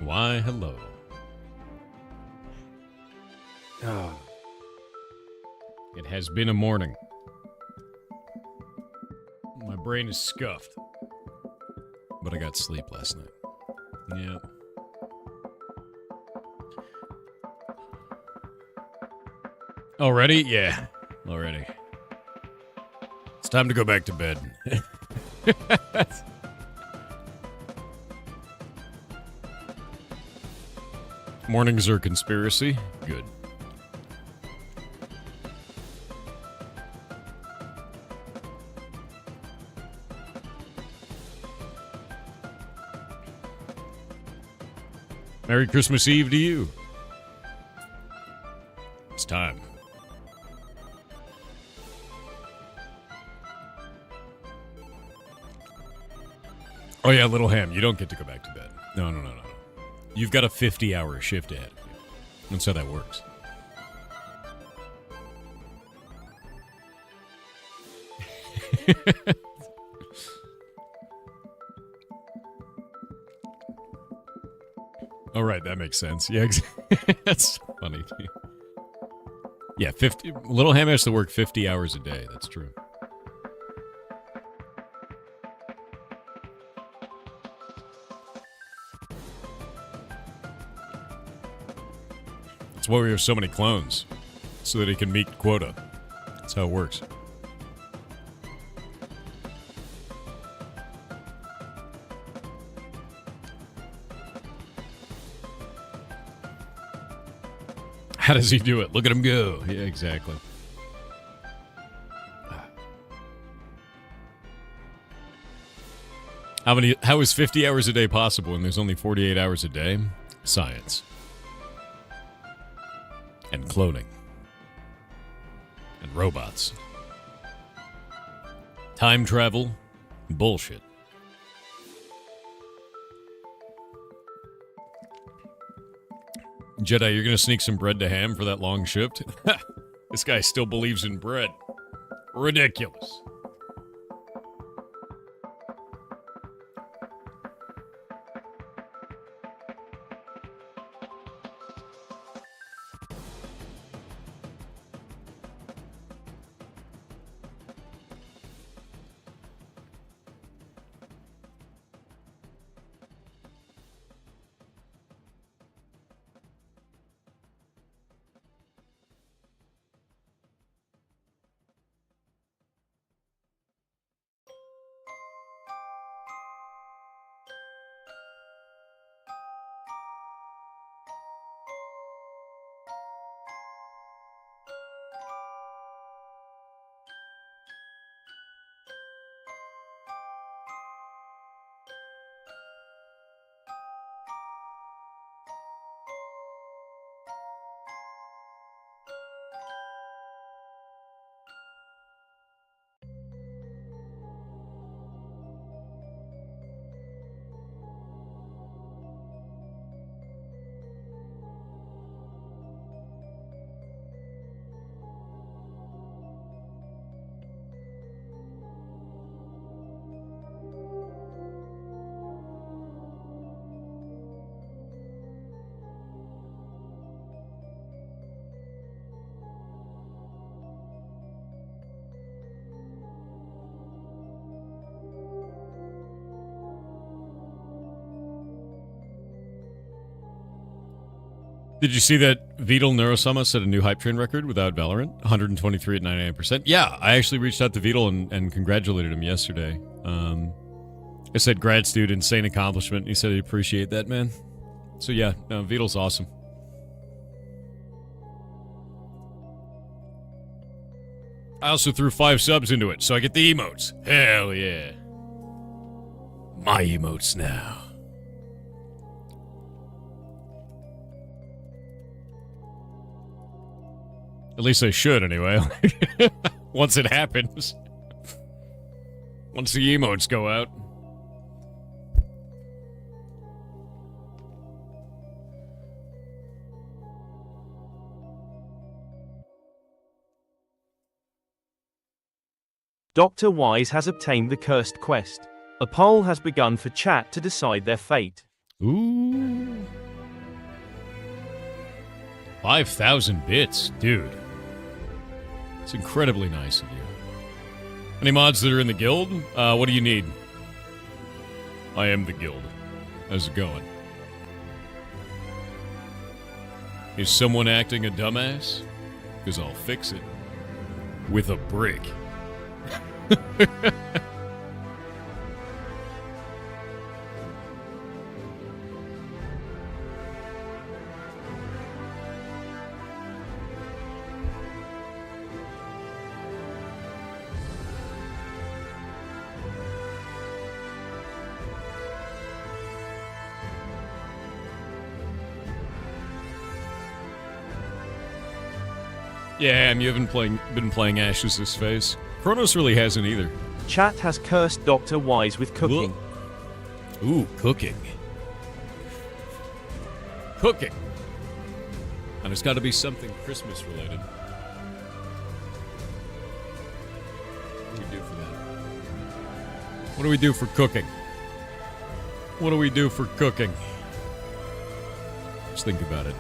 Why, hello. Oh. It has been a morning. My brain is scuffed. But I got sleep last night. Yeah. Already? Yeah. Already. It's time to go back to bed. Mornings are conspiracy? Good. Merry Christmas Eve to you. It's time. Oh yeah, Little Ham, you don't get to go back to bed. No. You've got a 50-hour shift ahead of you. That's how that works. All right, that makes sense. Yeah, that's funny. Yeah, 50. Little Ham has to work 50 hours a day. That's true. That's why we have so many clones, so that he can meet quota. That's how it works. How does he do it? Look at him go. Yeah, exactly. How is 50 hours a day possible when there's only 48 hours a day? Science. And cloning. And robots. Time travel. Bullshit. Jedi, you're gonna sneak some bread to Ham for that long shift? This guy still believes in bread. Ridiculous. Did you see that Veto Neurosama set a new hype train record without Valorant? 123 at 99%. Yeah, I actually reached out to Veto and congratulated him yesterday. I said, grad student, insane accomplishment. He said he'd appreciate that, man. So yeah, no, Vito's awesome. I also threw 5 subs into it, so I get the emotes. Hell yeah. My emotes now. At least I should, anyway. Once it happens. Once the emotes go out. Dr. Wise has obtained the cursed quest. A poll has begun for chat to decide their fate. Ooh. 5,000 bits, dude. It's incredibly nice of you. Any mods that are in the guild? What do you need? I am the guild. How's it going? Is someone acting a dumbass? Because I'll fix it. With a brick. Yeah, you haven't been playing Ashes this phase. Kronos really hasn't either. Chat has cursed Dr. Wise with cooking. Ooh, cooking. Cooking. And it's got to be something Christmas related. What do we do for that? What do we do for cooking? What do we do for cooking? Let's think about it.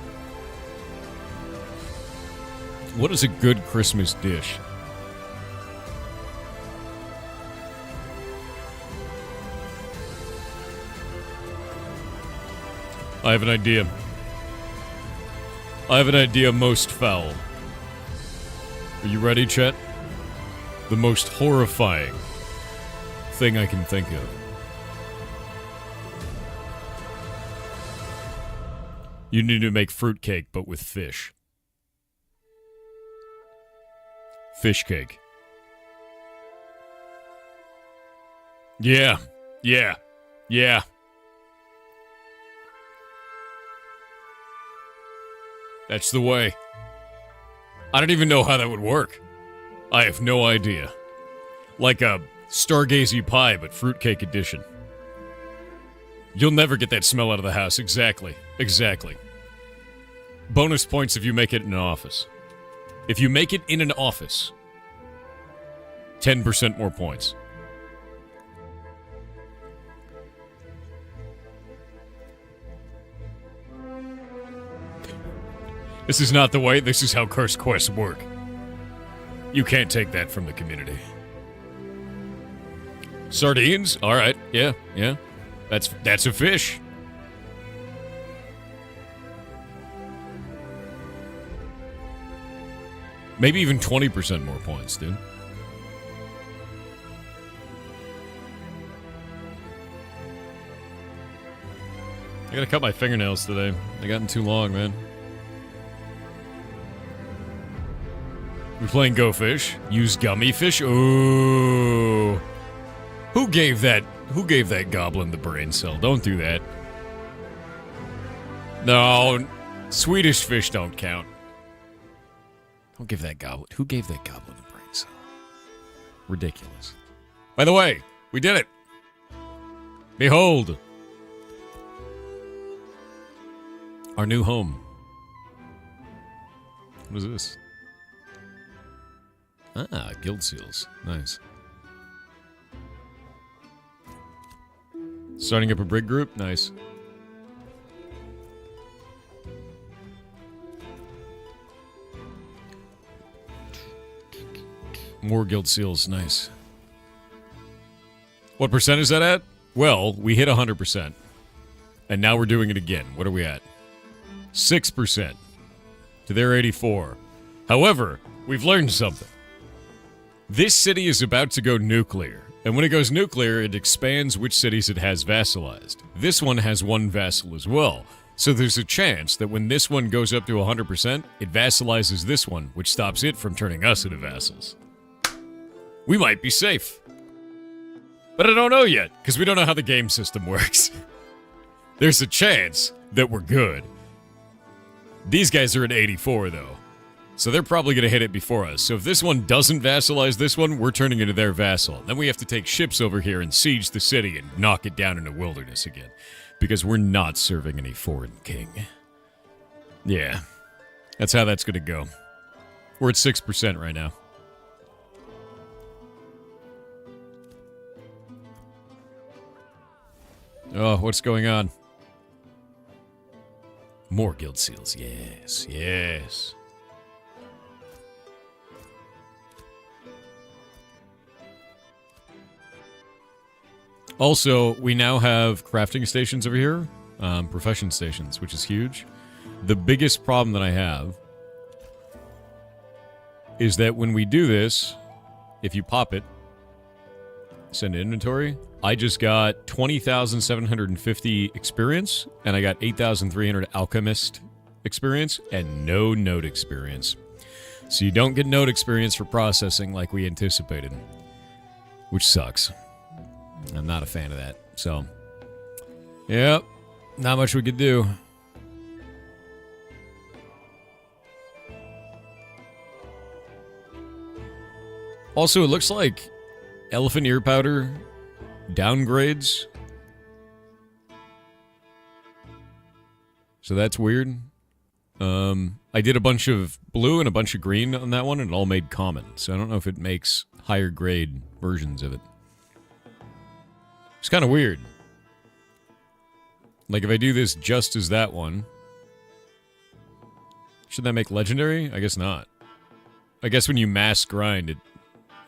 What is a good Christmas dish? I have an idea. I have an idea most foul. Are you ready, Chet? The most horrifying thing I can think of. You need to make fruitcake, but with fish. Fish cake. Yeah. That's the way. I don't even know how that would work. I have no idea. Like a Stargazy pie, but fruitcake edition. You'll never get that smell out of the house. Exactly. Bonus points if you make it in an office. If you make it in an office, 10% more points. This is not the way. This is how cursed quests work. You can't take that from the community. Sardines? All right. Yeah. That's a fish. Maybe even 20% more points, dude. I gotta cut my fingernails today. They gotten too long, man. We're playing Go Fish. Use gummy fish. Ooh. Who gave that goblin the brain cell? Don't do that. No. Swedish fish don't count. Don't give that goblin. Who gave that goblin the brain cell? Ridiculous. By the way, we did it. Behold. Our new home. What is this? Ah, guild seals. Nice. Starting up a brig group? Nice. More guild seals. Nice. What percent is that at? Well, we hit 100%. And now we're doing it again. What are we at? 6%. To their 84. However, we've learned something. This city is about to go nuclear. And when it goes nuclear, it expands which cities it has vassalized. This one has one vassal as well. So there's a chance that when this one goes up to 100%, it vassalizes this one, which stops it from turning us into vassals. We might be safe. But I don't know yet, because we don't know how the game system works. There's a chance that we're good. These guys are at 84, though. So they're probably going to hit it before us. So if this one doesn't vassalize this one, we're turning into their vassal. Then we have to take ships over here and siege the city and knock it down into wilderness again. Because we're not serving any foreign king. Yeah. That's how that's going to go. We're at 6% right now. Oh, what's going on? More guild seals. Yes, yes. Also, we now have crafting stations over here. Profession stations, which is huge. The biggest problem that I have is that when we do this, if you pop it, send to inventory, I just got 20,750 experience, and I got 8,300 alchemist experience, and no node experience. So you don't get node experience for processing like we anticipated, which sucks. I'm not a fan of that. So, yep, not much we could do. Also, it looks like elephant ear powder downgrades. So that's weird. I did a bunch of blue and a bunch of green on that one, and it all made common. So I don't know if it makes higher grade versions of it. It's kind of weird. Like, if I do this just as that one, should that make legendary? I guess not. I guess when you mass grind,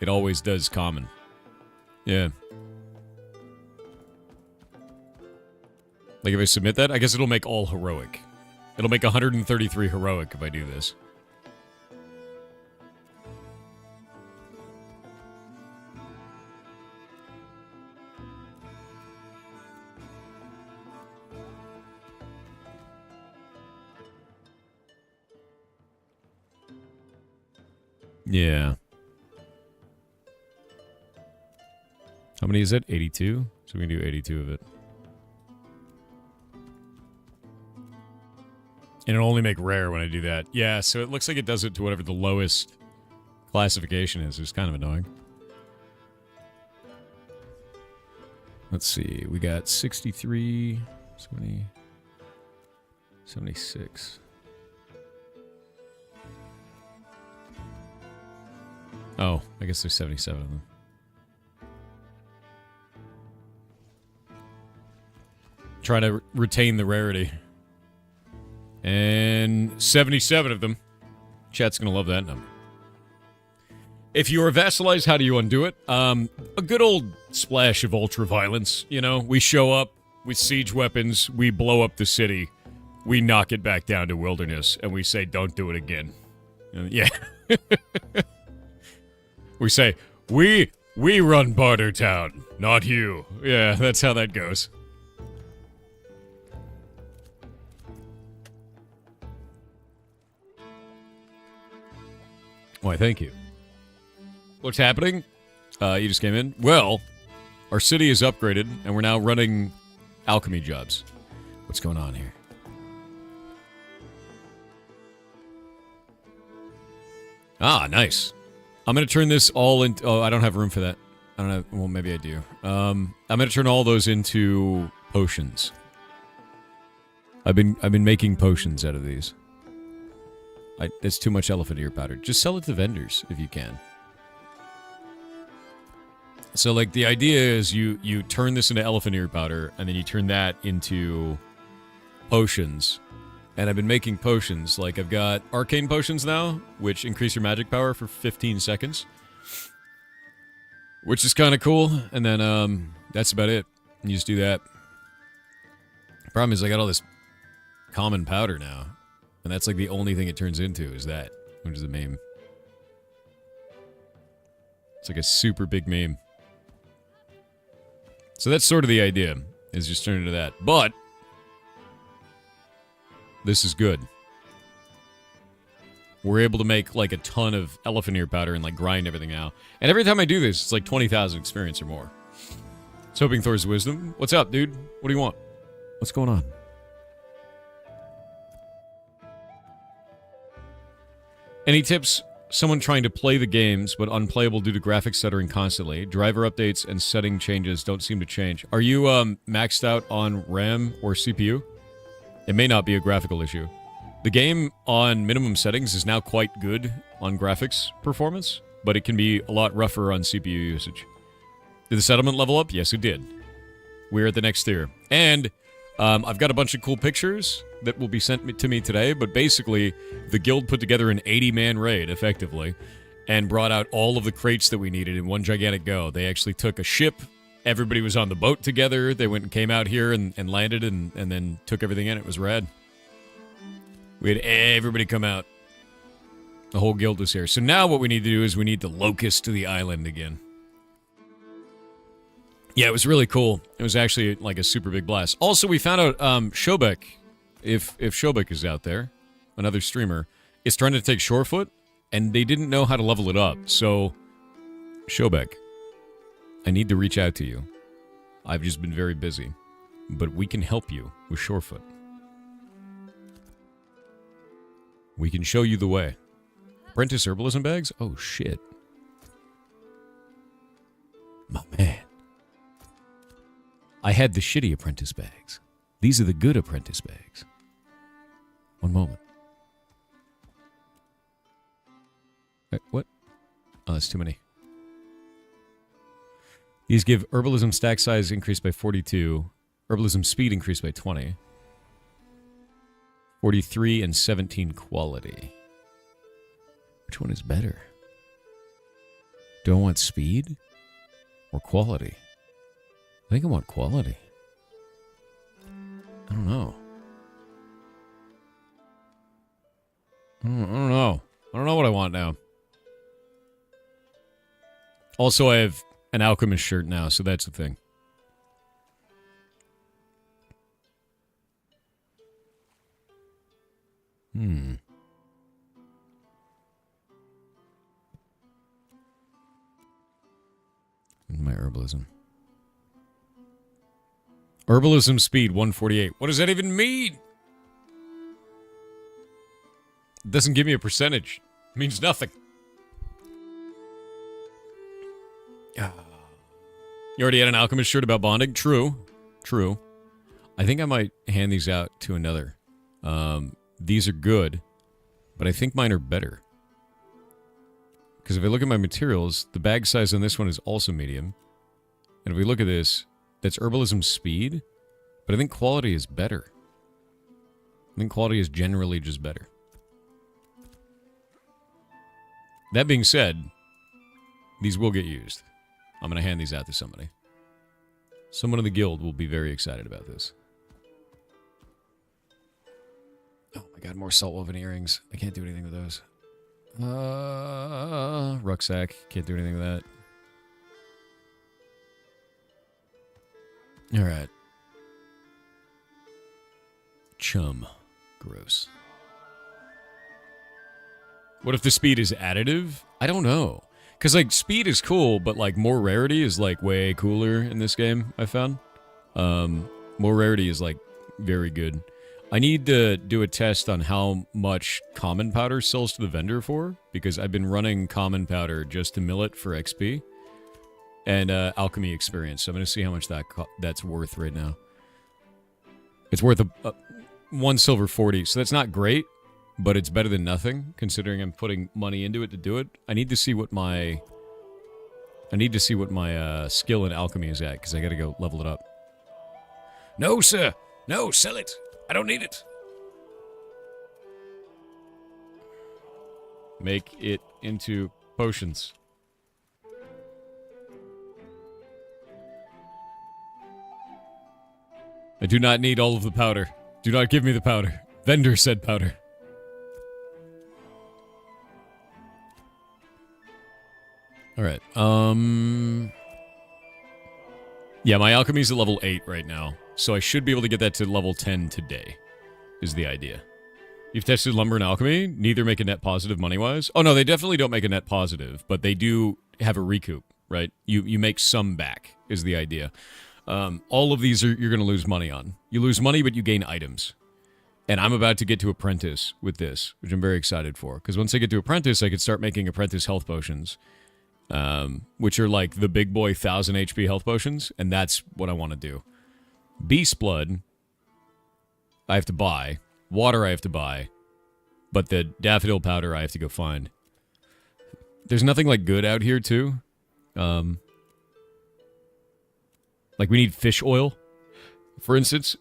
it always does common. Yeah. Like, if I submit that, I guess it'll make all heroic. It'll make 133 heroic if I do this. Yeah. How many is it? 82? So we can do 82 of it. And it'll only make rare when I do that. Yeah, so it looks like it does it to whatever the lowest classification is. It's kind of annoying. Let's see. We got 63, 70, 76. Oh, I guess there's 77 of them. Try to retain the rarity. And 77 of them. Chat's going to love that number. If you are vassalized, how do you undo it? A good old splash of ultra-violence. You know, we show up with siege weapons, we blow up the city, we knock it back down to wilderness, and we say, don't do it again. Yeah. We say, we run Barter Town, not you. Yeah, that's how that goes. Why, thank you. What's happening? You just came in? Well, our city is upgraded, and we're now running alchemy jobs. What's going on here? Ah, nice. I'm going to turn this all into... Oh, I don't have room for that. I don't have... Well, maybe I do. I'm going to turn all those into potions. I've been making potions out of these. That's too much elephant ear powder. Just sell it to vendors if you can. So, like, the idea is you turn this into elephant ear powder, and then you turn that into potions. And I've been making potions. Like, I've got arcane potions now, which increase your magic power for 15 seconds. Which is kind of cool. And then, that's about it. You just do that. Problem is, I got all this common powder now. And that's, like, the only thing it turns into is that. Which is a meme. It's like a super big meme. So that's sort of the idea, is just turn into that. But this is good. We're able to make, like, a ton of elephant ear powder and, like, grind everything out. And every time I do this, it's like 20,000 experience or more. It's hoping Thor's wisdom. What's up, dude? What do you want? What's going on? Any tips? Someone trying to play the games, but unplayable due to graphics stuttering constantly. Driver updates and setting changes don't seem to change. Are you maxed out on RAM or CPU? It may not be a graphical issue. The game on minimum settings is now quite good on graphics performance, but it can be a lot rougher on CPU usage. Did the settlement level up? Yes, it did. We're at the next tier. And I've got a bunch of cool pictures that will be sent to me today, but basically, the guild put together an 80-man raid, effectively, and brought out all of the crates that we needed in one gigantic go. They actually took a ship. Everybody was on the boat together. They went and came out here and landed and then took everything in. It was rad. We had everybody come out. The whole guild was here. So now what we need to do is we need to locust to the island again. Yeah, it was really cool. It was actually like a super big blast. Also, we found out Shobek, if Shobek is out there, another streamer, is trying to take Shorefoot, and they didn't know how to level it up. So, Shobek, I need to reach out to you. I've just been very busy, but we can help you with Shorefoot. We can show you the way. Apprentice herbalism bags? Oh, shit. My man. I had the shitty apprentice bags. These are the good apprentice bags. One moment. Wait, what? Oh, that's too many. These give herbalism stack size increased by 42, herbalism speed increased by 20, 43 and 17 quality. Which one is better? Do I want speed or quality? I think I want quality. I don't know. I don't know. I don't know what I want now. Also, I have an alchemist shirt now, so that's the thing. My herbalism. Herbalism speed 148. What does that even mean? It doesn't give me a percentage. It means nothing. You already had an alchemist shirt about bonding? True. True. I think I might hand these out to another. These are good, but I think mine are better. Because if I look at my materials, the bag size on this one is also medium. And if we look at this, that's herbalism speed, but I think quality is better. I think quality is generally just better. That being said, these will get used. I'm going to hand these out to somebody. Someone in the guild will be very excited about this. Oh my god, more salt woven earrings. I can't do anything with those. Rucksack. Can't do anything with that. Alright. Chum. Gross. What if the speed is additive? I don't know. Because, like, speed is cool, but, like, more rarity is, like, way cooler in this game, I found. More rarity is, like, very good. I need to do a test on how much common powder sells to the vendor for, because I've been running common powder just to mill it for XP and alchemy experience. So I'm going to see how much that's worth right now. It's worth a 1 silver 40, so that's not great, but it's better than nothing, considering I'm putting money into it to do it. I need to see what my skill in alchemy is at, because I got to go level it up. No, sir. No, sell it. I don't need it. Make it into potions. I do not need all of the powder. Do not give me the powder. Vendor said powder. Alright, yeah, my alchemy's at level 8 right now, so I should be able to get that to level 10 today, is the idea. You've tested lumber and alchemy? Neither make a net positive money-wise? Oh, no, they definitely don't make a net positive, but they do have a recoup, right? You make some back, is the idea. All of these you're going to lose money on. You lose money, but you gain items. And I'm about to get to apprentice with this, which I'm very excited for, because once I get to apprentice, I can start making apprentice health potions. Which are like the big boy 1000 HP health potions, and that's what I want to do. Beast blood, I have to buy. Water, I have to buy. But the daffodil powder, I have to go find. There's nothing like good out here, too. Like we need fish oil, for instance.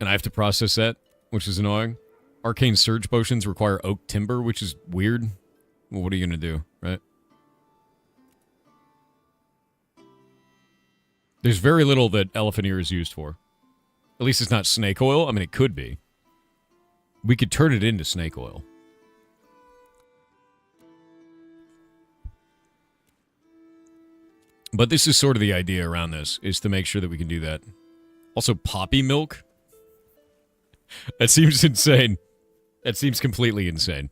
and I have to process that, which is annoying. Arcane surge potions require oak timber, which is weird. Well, what are you going to do, right? There's very little that elephant ear is used for. At least it's not snake oil. I mean, it could be. We could turn it into snake oil. But this is sort of the idea around this, is to make sure that we can do that. Also, poppy milk? That seems insane. That seems completely insane.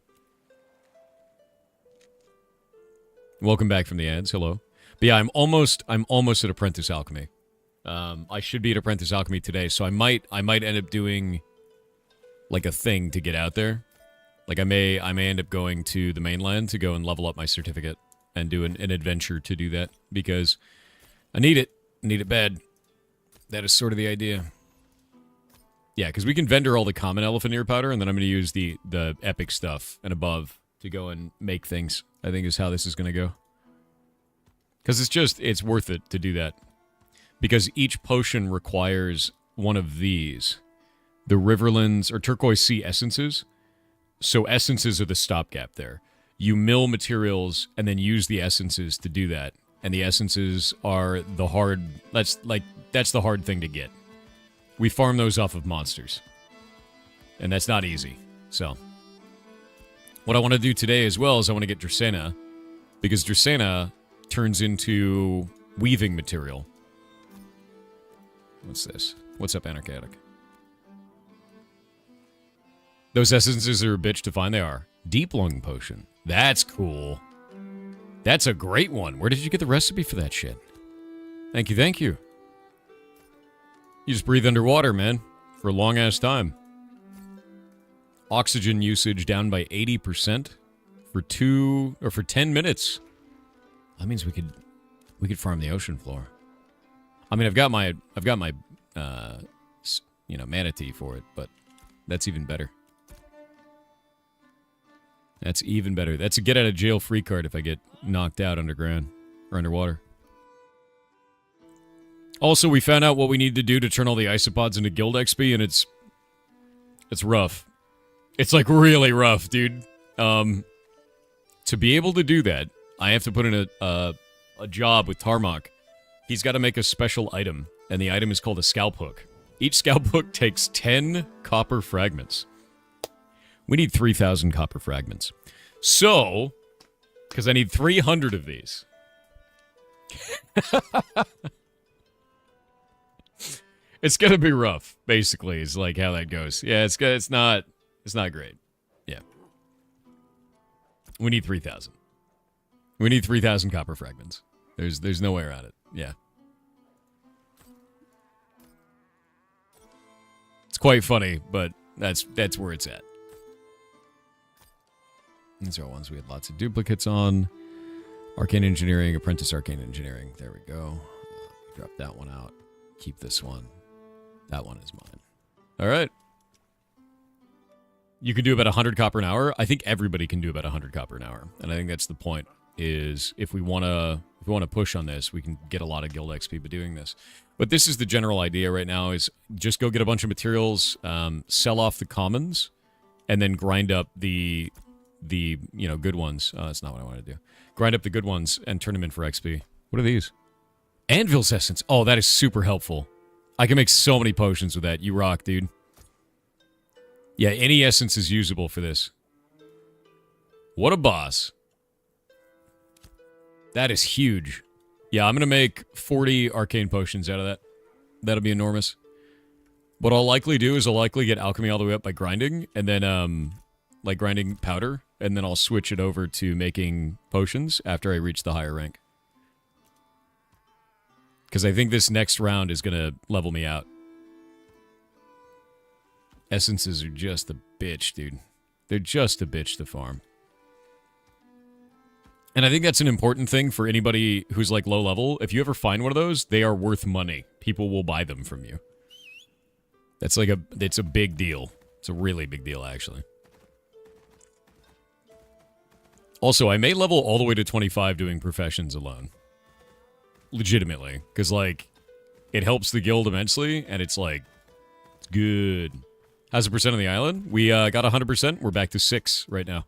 Welcome back from the ads. Hello. But yeah, I'm almost at Apprentice Alchemy. I should be at Apprentice Alchemy today, so I might end up doing like a thing to get out there. Like I may end up going to the Mainland to go and level up my certificate and do an adventure to do that, because I need it. I need it bad. That is sort of the idea. Yeah, because we can vendor all the common elephant ear powder, and then I'm going to use the epic stuff and above to go and make things, I think is how this is going to go. Because it's worth it to do that. Because each potion requires one of these. The Riverlands, or Turquoise Sea Essences. So essences are the stopgap there. You mill materials and then use the essences to do that. And the essences are the hard... That's the hard thing to get. We farm those off of monsters. And that's not easy. So, what I want to do today as well is I want to get Dracena. Because Dracena turns into weaving material. What's this? What's up, Anarchatic? Those essences are a bitch to find. They are. Deep Lung Potion. That's cool. That's a great one. Where did you get the recipe for that shit? Thank you, thank you. You just breathe underwater, man, for a long-ass time. Oxygen usage down by 80% for 10 minutes. That means we could farm the ocean floor. I mean, I've got my manatee for it, but that's even better. That's even better. That's a get-out-of-jail-free card if I get knocked out underground or underwater. Also, we found out what we need to do to turn all the isopods into guild XP, and it's rough. It's, like, really rough, dude. To be able to do that, I have to put in a job with Tarmok. He's got to make a special item, and the item is called a scalp hook. Each scalp hook takes 10 copper fragments. We need 3,000 copper fragments. So, because I need 300 of these. It's going to be rough, basically, is like how that goes. Yeah, it's not great. Yeah. We need 3,000. We need 3,000 copper fragments. There's no way around it. Yeah. It's quite funny, but that's where it's at. These are ones we had lots of duplicates on. Arcane Engineering, Apprentice Arcane Engineering. There we go. Drop that one out. Keep this one. That one is mine. All right. You can do about 100 copper an hour. I think everybody can do about 100 copper an hour. And I think that's the point, is if we want to push on this, we can get a lot of guild XP by doing this. But this is the general idea right now, is just go get a bunch of materials, sell off the commons, and then grind up the good ones. That's not what I want to do. Grind up the good ones and turn them in for XP. What are these? Anvil's Essence. Oh, that is super helpful. I can make so many potions with that. You rock, dude. Yeah, any essence is usable for this. What a boss. That is huge. Yeah, I'm going to make 40 arcane potions out of that. That'll be enormous. What I'll likely do is I'll likely get alchemy all the way up by grinding, and then, like grinding powder, and then I'll switch it over to making potions after I reach the higher rank. Because I think this next round is going to level me out. Essences are just a bitch, dude. They're just a bitch to farm. And I think that's an important thing for anybody who's like low level. If you ever find one of those, they are worth money. People will buy them from you. It's a big deal. It's a really big deal, actually. Also, I may level all the way to 25 doing professions alone. Legitimately. Because, like, it helps the guild immensely, and it's, like, it's good? How's the percent on the island? We got 100%. We're back to 6 right now.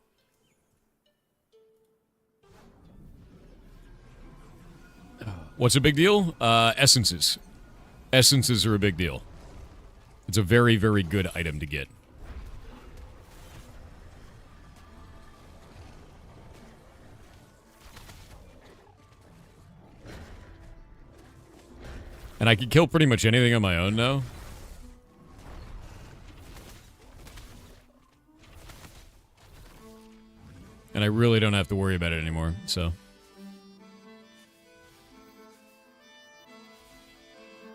What's a big deal? Essences. Essences are a big deal. It's a very, very good item to get. And I can kill pretty much anything on my own now. And I really don't have to worry about it anymore, so.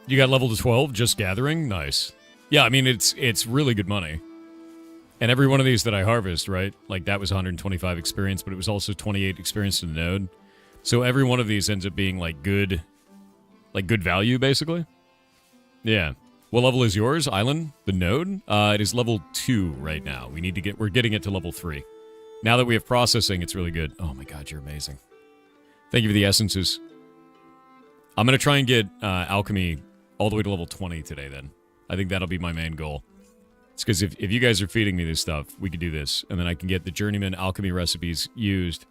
You got level to 12, just gathering? Nice. Yeah, I mean, it's really good money. And every one of these that I harvest, right? Like, that was 125 experience, but it was also 28 experience to the node. So every one of these ends up being, like, good value, basically. Yeah. What level is yours, Island? The node? It is level 2 right now. We're getting it to level 3. Now that we have processing, it's really good. Oh my god, you're amazing. Thank you for the essences. I'm going to try and get Alchemy all the way to level 20 today, then. I think that'll be my main goal. It's because if you guys are feeding me this stuff, we could do this. And then I can get the Journeyman Alchemy recipes used.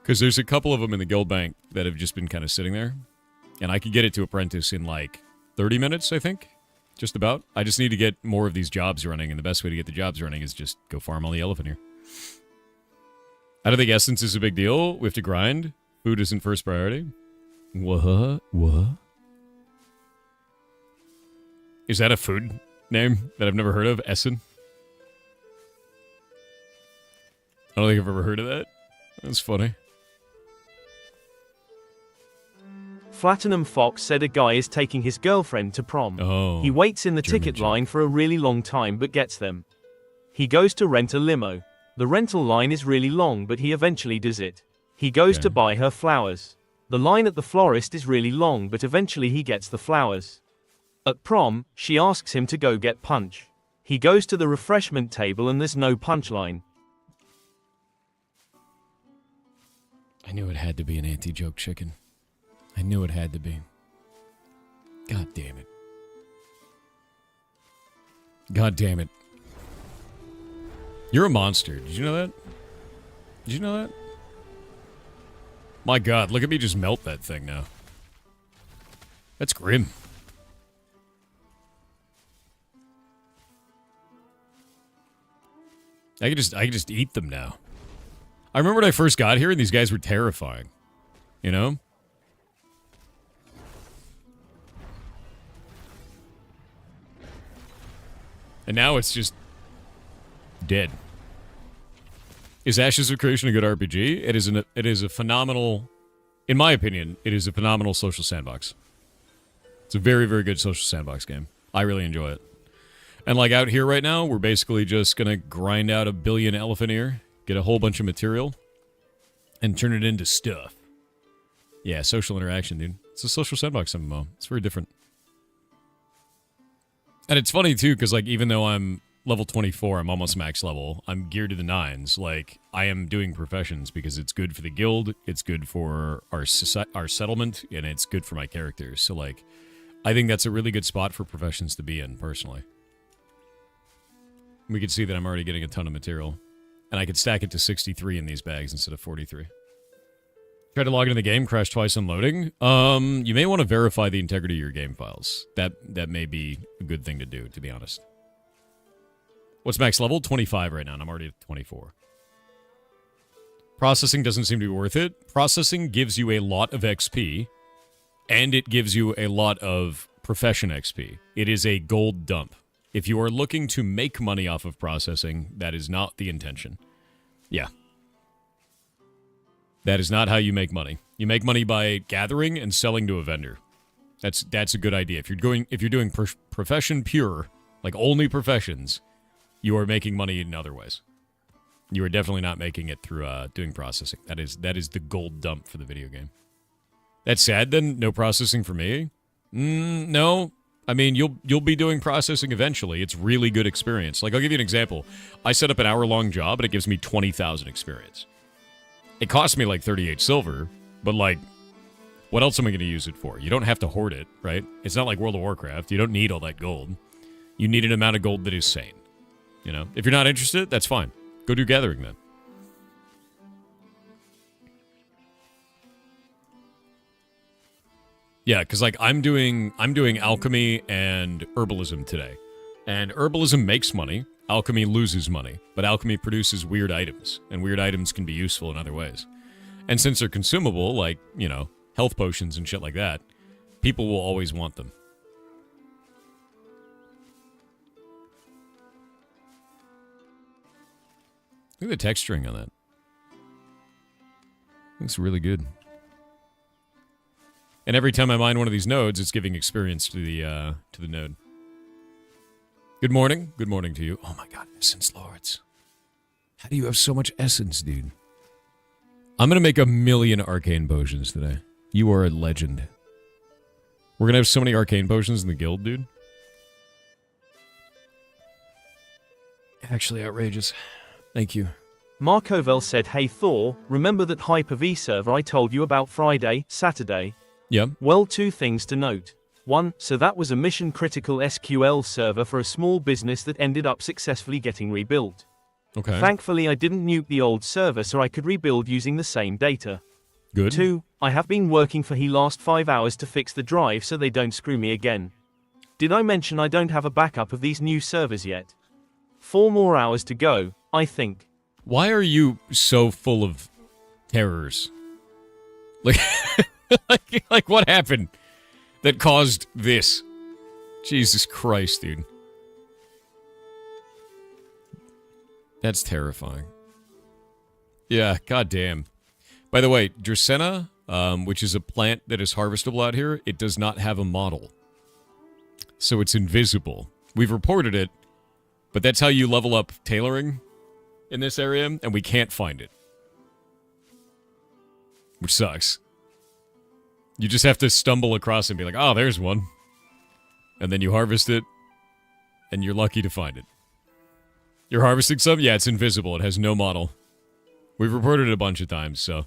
Because there's a couple of them in the guild bank that have just been kind of sitting there. And I could get it to apprentice in like 30 minutes, I think. Just about. I just need to get more of these jobs running. And the best way to get the jobs running is just go farm all the elephant here. I don't think essence is a big deal. We have to grind. Food isn't first priority. What? Is that a food name that I've never heard of? Essen? I don't think I've ever heard of that. That's funny. Platinum Fox said a guy is taking his girlfriend to prom. Oh. He waits in the ticket line for a really long time but gets them. He goes to rent a limo. The rental line is really long but he eventually does it. He goes to buy her flowers. The line at the florist is really long but eventually he gets the flowers. At prom, she asks him to go get punch. He goes to the refreshment table and there's no punch line. I knew it had to be an anti-joke chicken. I knew it had to be. God damn it. God damn it. You're a monster. Did you know that? Did you know that? My god, look at me just melt that thing now. That's grim. I could just eat them now. I remember when I first got here and these guys were terrifying. You know? And now it's just dead. Is Ashes of Creation a good RPG? It is a phenomenal, in my opinion, it is a phenomenal social sandbox. It's a very, very good social sandbox game. I really enjoy it. And like out here right now, we're basically just going to grind out 1 billion elephant ear, get a whole bunch of material, and turn it into stuff. Yeah, social interaction, dude. It's a social sandbox MMO. It's very different. And it's funny, too, because like even though I'm level 24, I'm almost max level, I'm geared to the 9s. Like, I am doing professions because it's good for the guild, it's good for our settlement, and it's good for my characters. So, like, I think that's a really good spot for professions to be in, personally. We can see that I'm already getting a ton of material. And I could stack it to 63 in these bags instead of 43. Tried to log into the game, crashed twice on loading. You may want to verify the integrity of your game files. That may be a good thing to do, to be honest. What's max level? 25 right now, and I'm already at 24. Processing doesn't seem to be worth it. Processing gives you a lot of XP, and it gives you a lot of profession XP. It is a gold dump. If you are looking to make money off of processing, that is not the intention. Yeah. That is not how you make money. You make money by gathering and selling to a vendor. That's a good idea. If you're doing profession pure, like only professions, you are making money in other ways. You are definitely not making it through doing processing. That is the gold dump for the video game. That's sad then? No processing for me? No. I mean, you'll be doing processing eventually. It's really good experience. Like, I'll give you an example. I set up an hour-long job, and it gives me 20,000 experience. It costs me, like, 38 silver, but, like, what else am I going to use it for? You don't have to hoard it, right? It's not like World of Warcraft. You don't need all that gold. You need an amount of gold that is sane. You know, if you're not interested, that's fine. Go do gathering then. Yeah, because like I'm doing alchemy and herbalism today. And herbalism makes money. Alchemy loses money. But alchemy produces weird items. And weird items can be useful in other ways. And since they're consumable, like, you know, health potions and shit like that, people will always want them. Look at the texturing on that. Looks really good. And every time I mine one of these nodes, it's giving experience to the node. Good morning. Good morning to you. Oh my god, Essence Lords. How do you have so much essence, dude? I'm gonna make 1,000,000 arcane potions today. You are a legend. We're gonna have so many arcane potions in the guild, dude. Actually outrageous. Thank you. Markovel said, hey Thor, remember that Hyper-V server I told you about Friday, Saturday? Yeah. Well, 2 things to note. 1, so that was a mission-critical SQL server for a small business that ended up successfully getting rebuilt. Okay. Thankfully, I didn't nuke the old server so I could rebuild using the same data. Good. 2, I have been working for the last 5 hours to fix the drive so they don't screw me again. Did I mention I don't have a backup of these new servers yet? 4 more hours to go, I think. Why are you so full of terrors? Like, like what happened that caused this? Jesus Christ, dude. That's terrifying. Yeah, goddamn. By the way, Dracaena, which is a plant that is harvestable out here, it does not have a model. So it's invisible. We've reported it, but that's how you level up tailoring in this area, and we can't find it. Which sucks. You just have to stumble across it and be like, oh, there's one. And then you harvest it, and you're lucky to find it. You're harvesting some? Yeah, it's invisible. It has no model. We've reported it a bunch of times, so.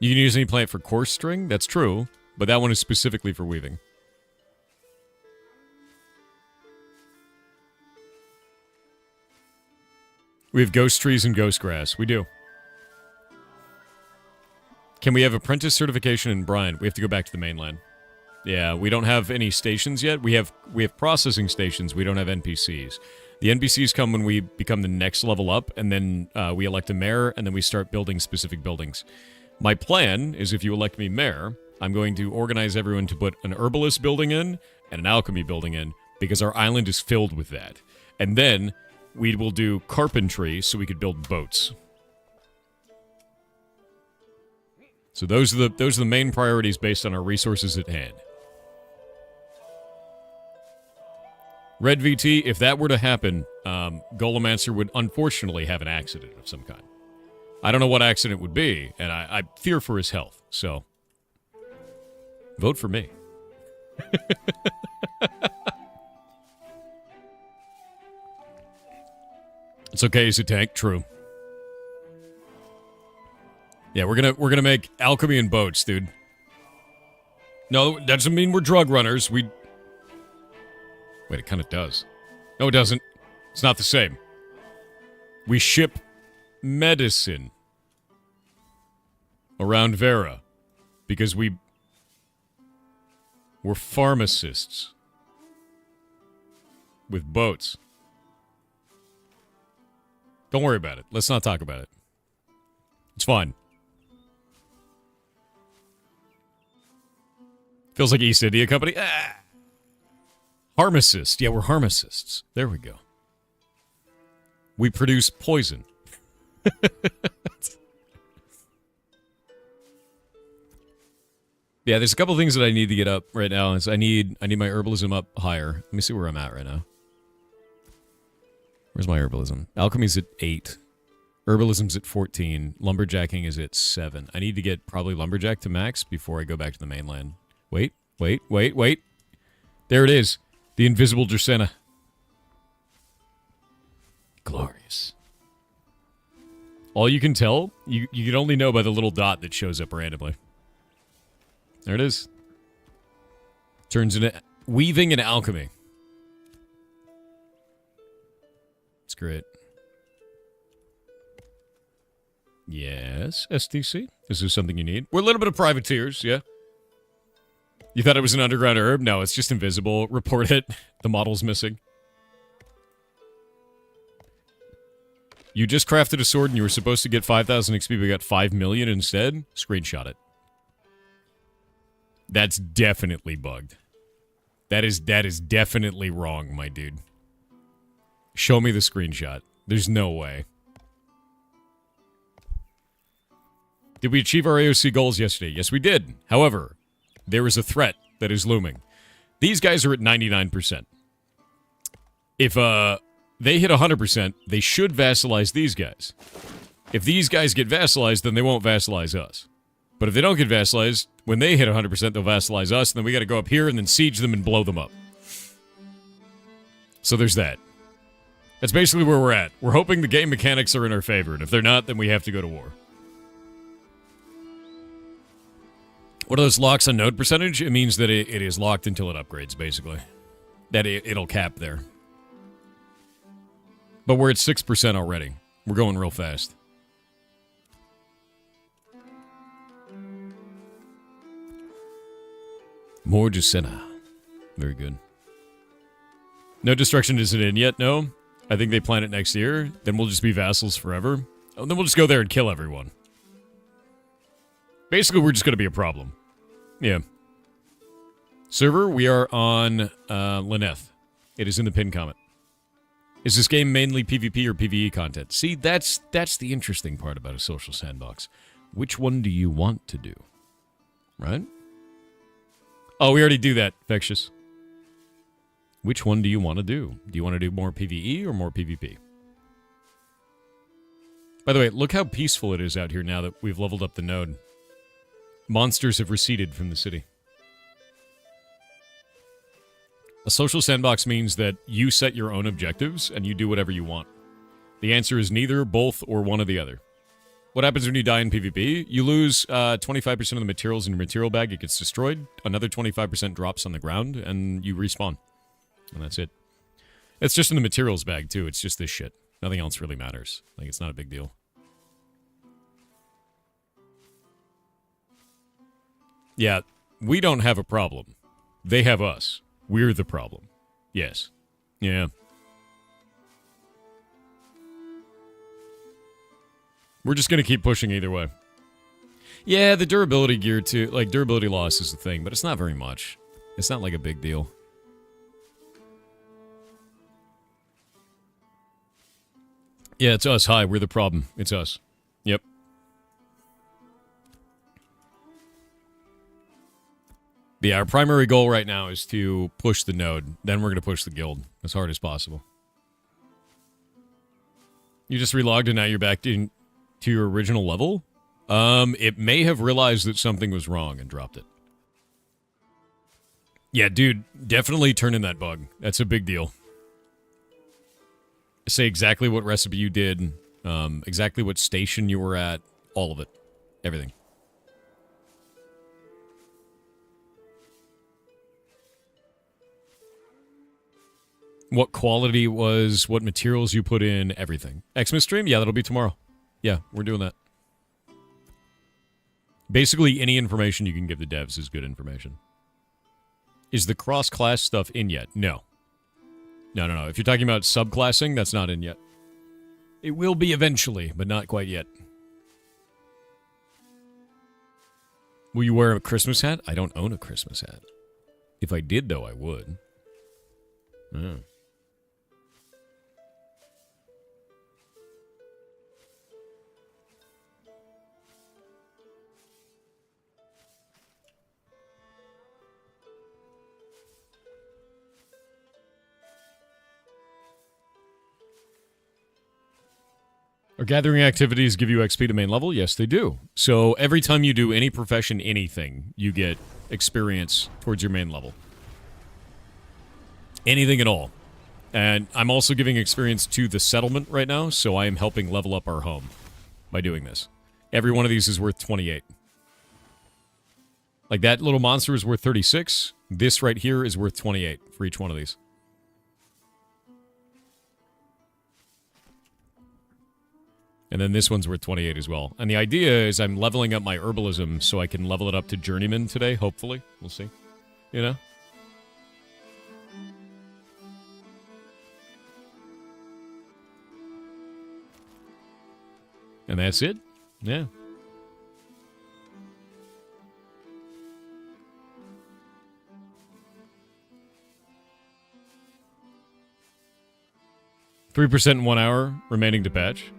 You can use any plant for coarse string? That's true, but that one is specifically for weaving. We have ghost trees and ghost grass. We do. Can we have apprentice certification in Brian? We have to go back to the mainland. Yeah, we don't have any stations yet. We have processing stations. We don't have NPCs. The NPCs come when we become the next level up, and then we elect a mayor, and then we start building specific buildings. My plan is if you elect me mayor, I'm going to organize everyone to put an herbalist building in and an alchemy building in, because our island is filled with that. And then we will do carpentry so we could build boats. So those are the main priorities based on our resources at hand. Red VT, if that were to happen, Golemancer would unfortunately have an accident of some kind. I don't know what accident would be, and I fear for his health, so vote for me. It's okay, he's a tank. True. Yeah, we're gonna make alchemy and boats, dude. No, that doesn't mean we're drug runners. Wait, it kind of does. No, it doesn't. It's not the same. We ship medicine around Vera because we're pharmacists with boats. Don't worry about it. Let's not talk about it. It's fine. Feels like East India Company. Ah. Pharmacist. Yeah, we're pharmacists. There we go. We produce poison. Yeah, there's a couple things that I need to get up right now. I need my herbalism up higher. Let me see where I'm at right now. Where's my herbalism? Alchemy's at 8. Herbalism's at 14. Lumberjacking is at 7. I need to get probably lumberjack to max before I go back to the mainland. Wait. There it is. The invisible Dracaena. Glorious. All you can tell, you can only know by the little dot that shows up randomly. There it is. Turns into weaving and alchemy. It's great. Yes, STC. Is this something you need? We're a little bit of privateers, yeah. You thought it was an underground herb? No, it's just invisible. Report it. The model's missing. You just crafted a sword and you were supposed to get 5,000 XP, but you got 5 million instead? Screenshot it. That's definitely bugged. That is definitely wrong, my dude. Show me the screenshot. There's no way. Did we achieve our AOC goals yesterday? Yes, we did. However, there is a threat that is looming. These guys are at 99%. If they hit 100%, they should vassalize these guys. If these guys get vassalized, then they won't vassalize us. But if they don't get vassalized, when they hit 100%, they'll vassalize us, and then we got to go up here and then siege them and blow them up. So there's that. That's basically where we're at. We're hoping the game mechanics are in our favor, and if they're not, then we have to go to war. What are those locks on node percentage? It means that it is locked until it upgrades, basically. That it'll cap there. But we're at 6% already. We're going real fast. More Jusena. Very good. No destruction isn't in yet, no. I think they plan it next year. Then we'll just be vassals forever. Oh, then we'll just go there and kill everyone. Basically, we're just going to be a problem. Yeah. Server, we are on Lyneth. It is in the pin comment. Is this game mainly PvP or PvE content? See, that's the interesting part about a social sandbox. Which one do you want to do? Right? Oh, we already do that, Vextious. Which one do you want to do? Do you want to do more PvE or more PvP? By the way, look how peaceful it is out here now that we've leveled up the node. Monsters have receded from the city. A social sandbox means that you set your own objectives and you do whatever you want. The answer is neither, both, or one or the other. What happens when you die in PvP? You lose 25% of the materials in your material bag. It gets destroyed. Another 25% drops on the ground, and you respawn. And that's it. It's just in the materials bag, too. It's just this shit. Nothing else really matters. Like, it's not a big deal. Yeah, we don't have a problem. They have us. We're the problem. Yes. Yeah. We're just going to keep pushing either way. Yeah, the durability gear too. Like, durability loss is the thing, but it's not very much. It's not like a big deal. Yeah, it's us. Hi, we're the problem. It's us. Yep. But yeah, our primary goal right now is to push the node. Then we're going to push the guild as hard as possible. You just relogged and now you're back to your original level? It may have realized that something was wrong and dropped it. Yeah, dude, definitely turn in that bug. That's a big deal. Say exactly what recipe you did, exactly what station you were at, all of it. Everything. What quality it was, what materials you put in, everything. Xmas stream? Yeah, that'll be tomorrow. Yeah, we're doing that. Basically, any information you can give the devs is good information. Is the cross-class stuff in yet? No. No. If you're talking about subclassing, that's not in yet. It will be eventually, but not quite yet. Will you wear a Christmas hat? I don't own a Christmas hat. If I did, though, I would. Oh. Are gathering activities give you XP to main level? Yes, they do. So every time you do any profession, anything, you get experience towards your main level. Anything at all. And I'm also giving experience to the settlement right now, so I am helping level up our home by doing this. Every one of these is worth 28. Like that little monster is worth 36. This right here is worth 28 for each one of these. And then this one's worth 28 as well. And the idea is I'm leveling up my herbalism so I can level it up to journeyman today, hopefully. We'll see. You know? And that's it? Yeah. %, in 1 hour remaining to patch.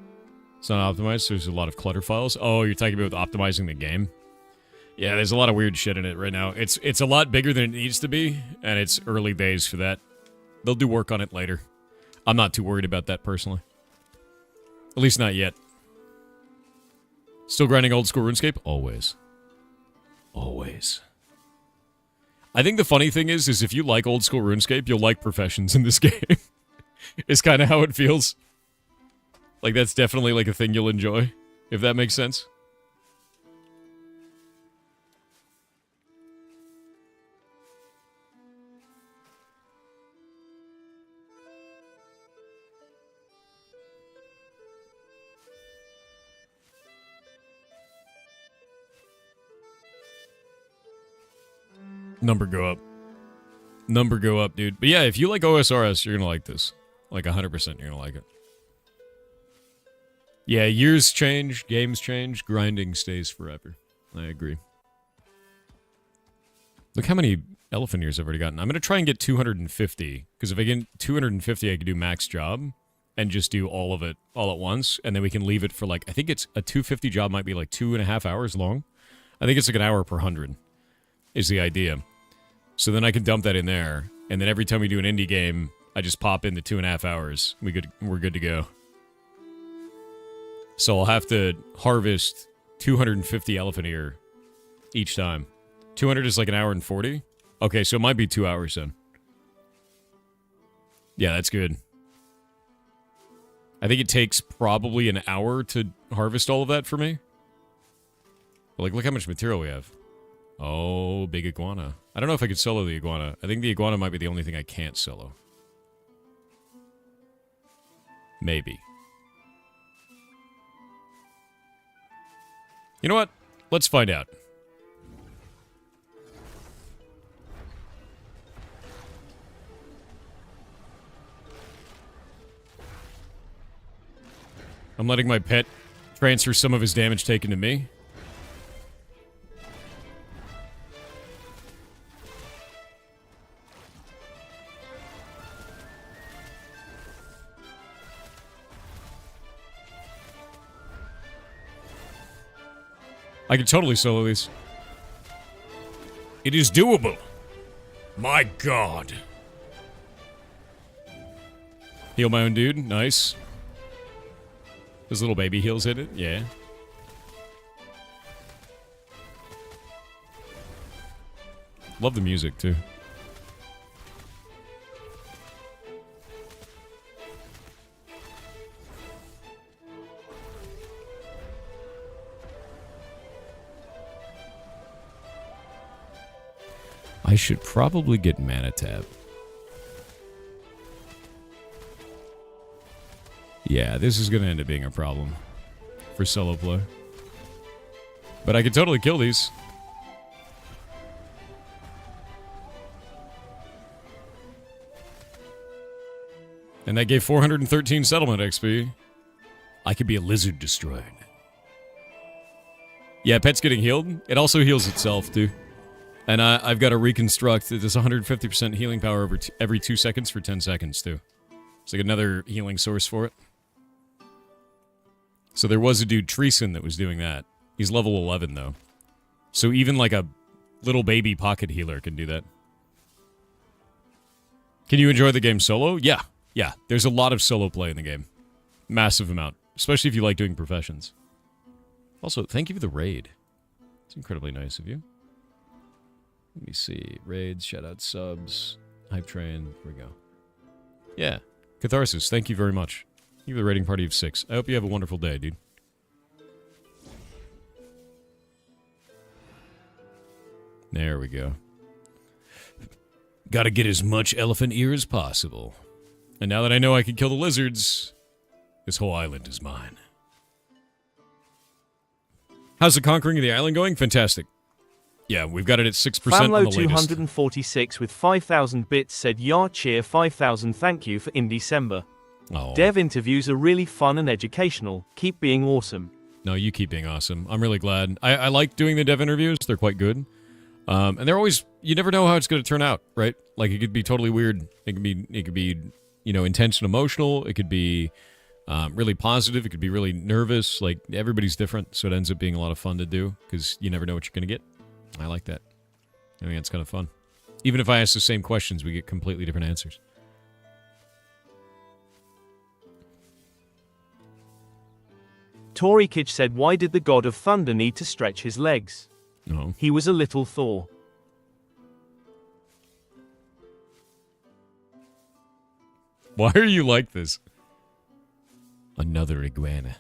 It's not optimized, so there's a lot of clutter files. Oh, you're talking about optimizing the game? Yeah, there's a lot of weird shit in it right now. It's a lot bigger than it needs to be, and it's early days for that. They'll do work on it later. I'm not too worried about that personally. At least not yet. Still grinding old school RuneScape? Always. Always. I think the funny thing is if you like old school RuneScape, you'll like professions in this game. It's kind of how it feels. Like, that's definitely, like, a thing you'll enjoy, if that makes sense. Number go up. Number go up, dude. But yeah, if you like OSRS, you're gonna like this. Like, 100% you're gonna like it. Yeah, years change, games change, grinding stays forever. I agree. Look how many elephant ears I've already gotten. I'm gonna try and get 250, because if I get 250, I can do max job, and just do all of it all at once, and then we can leave it for, like, I think it's a 250 job might be like 2.5 hours long. I think it's like an hour per 100, is the idea. So then I can dump that in there, and then every time we do an indie game, I just pop in the 2.5 hours. We're good to go. So I'll have to harvest 250 elephant ear each time. 200 is like an hour and 40? Okay, so it might be 2 hours then. Yeah, that's good. I think it takes probably an hour to harvest all of that for me. But like, look how much material we have. Oh, big iguana. I don't know if I could solo the iguana. I think the iguana might be the only thing I can't solo. Maybe. You know what? Let's find out. I'm letting my pet transfer some of his damage taken to me. I can totally solo these. It is doable. My god. Heal my own dude. Nice. Those little baby heals hit it. Yeah. Love the music, too. I should probably get Mana Tab. Yeah, this is going to end up being a problem for solo play. But I could totally kill these. And that gave 413 settlement XP. I could be a lizard destroyer. Yeah, pet's getting healed. It also heals itself, too. And I've got to reconstruct. There's 150% healing power over every 2 seconds for 10 seconds, too. It's like another healing source for it. So there was a dude, Treason, that was doing that. He's level 11, though. So even like a little baby pocket healer can do that. Can you enjoy the game solo? Yeah. Yeah. There's a lot of solo play in the game. Massive amount. Especially if you like doing professions. Also, thank you for the raid. It's incredibly nice of you. Let me see. Raids, shoutouts, subs, hype train. Here we go. Yeah. Catharsis, thank you very much. Thank you for the raiding party of 6. I hope you have a wonderful day, dude. There we go. Gotta get as much elephant ear as possible. And now that I know I can kill the lizards, this whole island is mine. How's the conquering of the island going? Fantastic. Yeah, we've got it at 6% on the latest. Famlo246 with 5,000 bits said, "Yar cheer 5,000 thank you for in December. Oh. Dev interviews are really fun and educational. Keep being awesome." No, you keep being awesome. I'm really glad. I like doing the dev interviews. They're quite good. And they're always, you never know how it's going to turn out, right? Like, it could be totally weird. It could be, you know, intense and emotional. It could be really positive. It could be really nervous. Like, everybody's different, so it ends up being a lot of fun to do because you never know what you're going to get. I like that. I think it's kind of fun. Even if I ask the same questions, we get completely different answers. Tory Kitch said, "Why did the god of thunder need to stretch his legs? No. He was a little Thor." Why are you like this? Another iguana.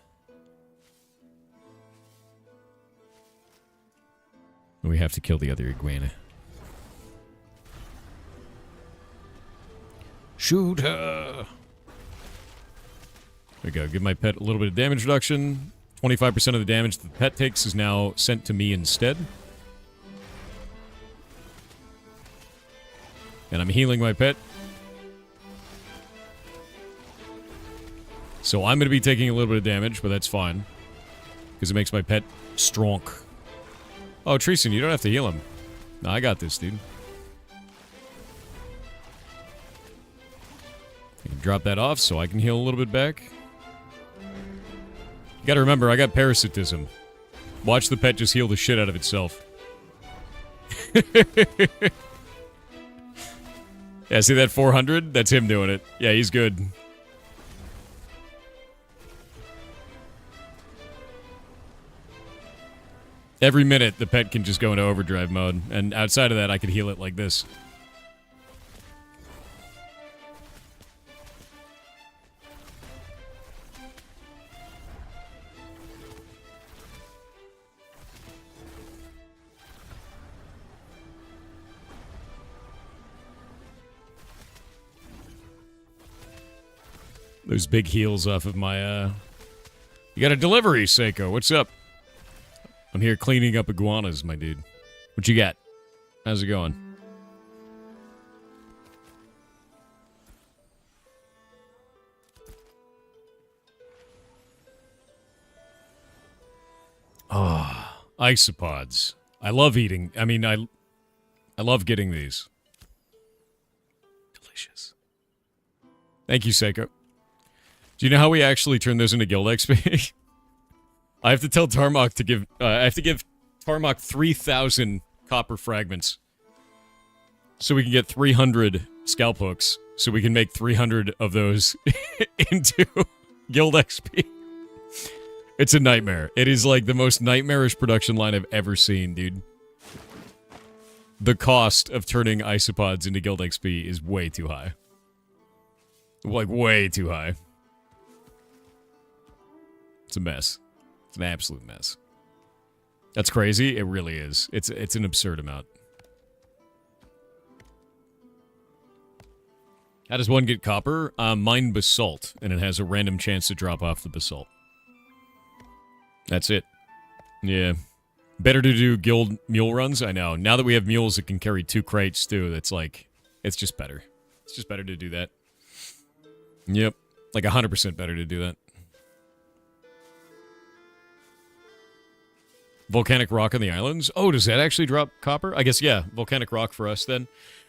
We have to kill the other iguana. Shoot her! There we go. Give my pet a little bit of damage reduction. 25% of the damage the pet takes is now sent to me instead. And I'm healing my pet. So I'm going to be taking a little bit of damage, but that's fine. Because it makes my pet strong. Oh, Treason, you don't have to heal him. No, I got this, dude. I can drop that off so I can heal a little bit back. You gotta remember, I got parasitism. Watch the pet just heal the shit out of itself. Yeah, see that 400? That's him doing it. Yeah, he's good. Every minute, the pet can just go into overdrive mode, and outside of that, I can heal it like this. Those big heals off of my, You got a delivery, Seiko. What's up? I'm here cleaning up iguanas, my dude. What you got? How's it going? Ah, oh, isopods. I love eating. I mean, I love getting these. Delicious. Thank you, Seiko. Do you know how we actually turn those into guild XP? I have to tell Tarmok to give... I have to give Tarmok 3,000 copper fragments. So we can get 300 scalp hooks. So we can make 300 of those into guild XP. It's a nightmare. It is like the most nightmarish production line I've ever seen, dude. The cost of turning isopods into guild XP is way too high. Like, way too high. It's a mess. It's an absolute mess. That's crazy. It really is. It's an absurd amount. How does one get copper? Mine basalt, and it has a random chance to drop off the basalt. That's it. Yeah. Better to do guild mule runs? I know. Now that we have mules that can carry 2 crates, too, that's like... It's just better. It's just better to do that. Yep. Like 100% better to do that. Volcanic rock on the islands? Oh, does that actually drop copper? I guess, yeah. Volcanic rock for us, then.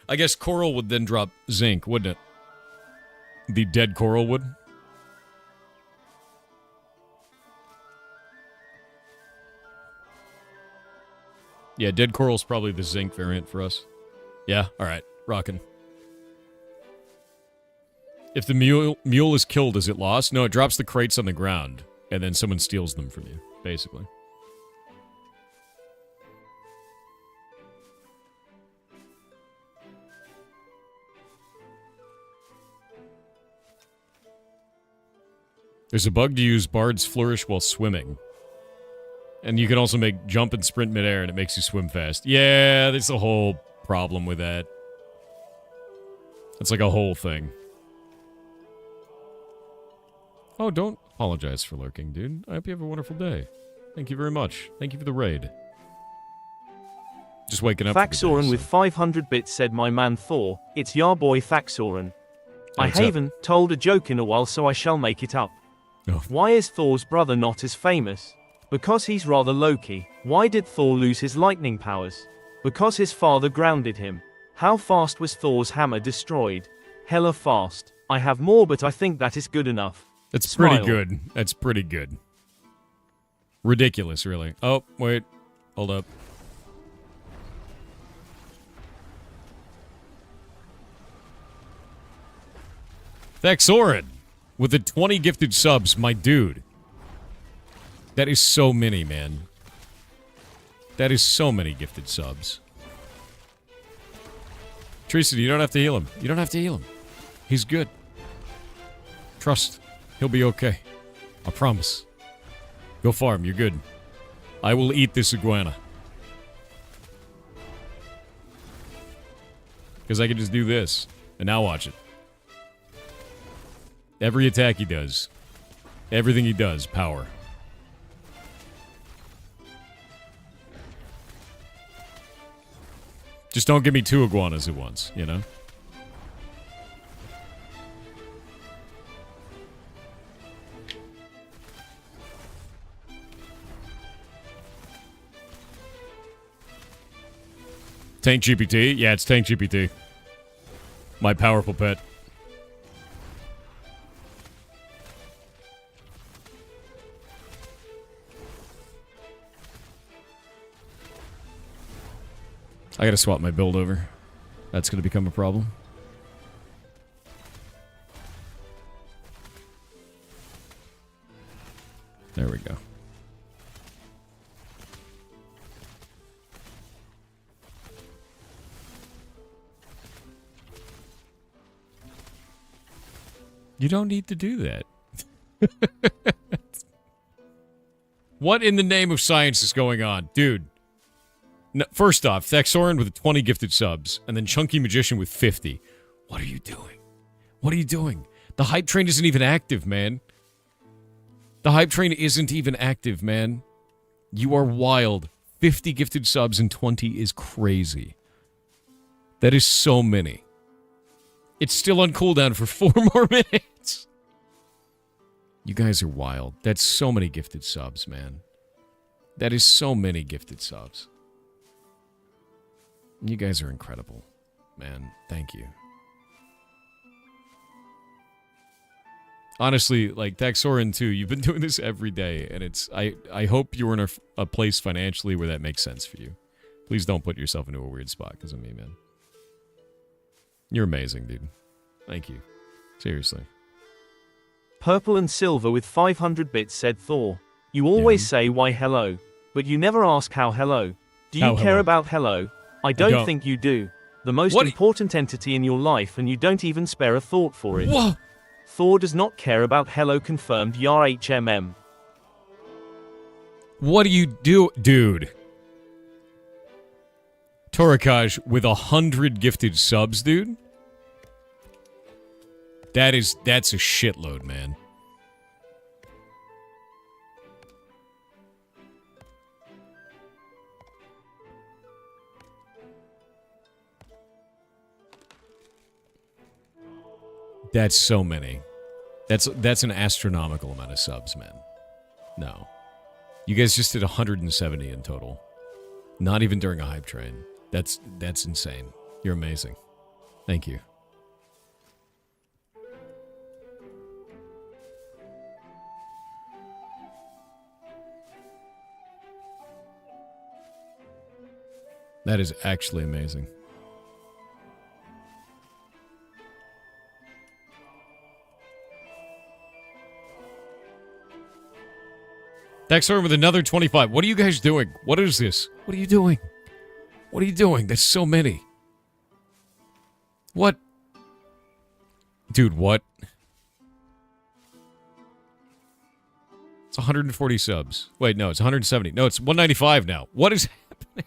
I guess coral would then drop zinc, wouldn't it? The dead coral would? Yeah, dead coral's probably the zinc variant for us. Yeah, alright. Rockin'. If the mule is killed, is it lost? No, it drops the crates on the ground, and then someone steals them from you, basically. There's a bug to use Bard's Flourish while swimming. And you can also make jump and sprint midair, and it makes you swim fast. Yeah, there's a whole problem with that. It's like a whole thing. Oh, don't apologize for lurking, dude. I hope you have a wonderful day. Thank you very much. Thank you for the raid. Just waking up. Faxoran with 500 bits said, my man Thor, it's your boy Faxoran. I haven't told a joke in a while, so I shall make it up. Oh. Why is Thor's brother not as famous? Because he's rather low-key. Why did Thor lose his lightning powers? Because his father grounded him. How fast was Thor's hammer destroyed? Hella fast. I have more, but I think that is good enough. That's Smile. pretty good. That's pretty good. Ridiculous, really. Oh, wait. Hold up. Thexorin with the 20 gifted subs, my dude. That is so many, man. That is so many gifted subs. Teresa, you don't have to heal him. You don't have to heal him. He's good. Trust. He'll be okay. I promise. Go farm. You're good. I will eat this iguana. Because I can just do this. And now watch it. Every attack he does. Everything he does. Power. Just don't give me 2 iguanas at once, you know? Tank GPT? Yeah, it's Tank GPT. My powerful pet. I gotta swap my build over. That's gonna become a problem. There we go. You don't need to do that. What in the name of science is going on? Dude. No, first off, Thexorin with 20 gifted subs, and then Chunky Magician with 50. What are you doing? What are you doing? The hype train isn't even active, man. The hype train isn't even active, man. You are wild. 50 gifted subs and 20 is crazy. That is so many. It's still on cooldown for 4 more minutes. You guys are wild. That's so many gifted subs, man. That is so many gifted subs. You guys are incredible, man. Thank you. Honestly, like, Taxorin too, you've been doing this every day, and it's... I hope you're in a place financially where that makes sense for you. Please don't put yourself into a weird spot because of me, man. You're amazing, dude. Thank you. Seriously. Purple and Silver with 500 bits said, Thor, you always say why hello, but you never ask how hello. Do you care about hello? I don't think you do. The most important entity in your life, and you don't even spare a thought for it. What? Thor does not care about hello, confirmed Yar HMM. What do you do, dude? Torakaj with 100 gifted subs, dude? That's a shitload, man. That's so many. That's an astronomical amount of subs, man. No. You guys just did 170 in total. Not even during a hype train. That's insane. You're amazing. Thank you. That is actually amazing. Dexter with another 25. What are you guys doing? What is this? What are you doing? What are you doing? That's so many. What? Dude, what? It's 140 subs. Wait, no, it's 170. No, it's 195 now. What is happening?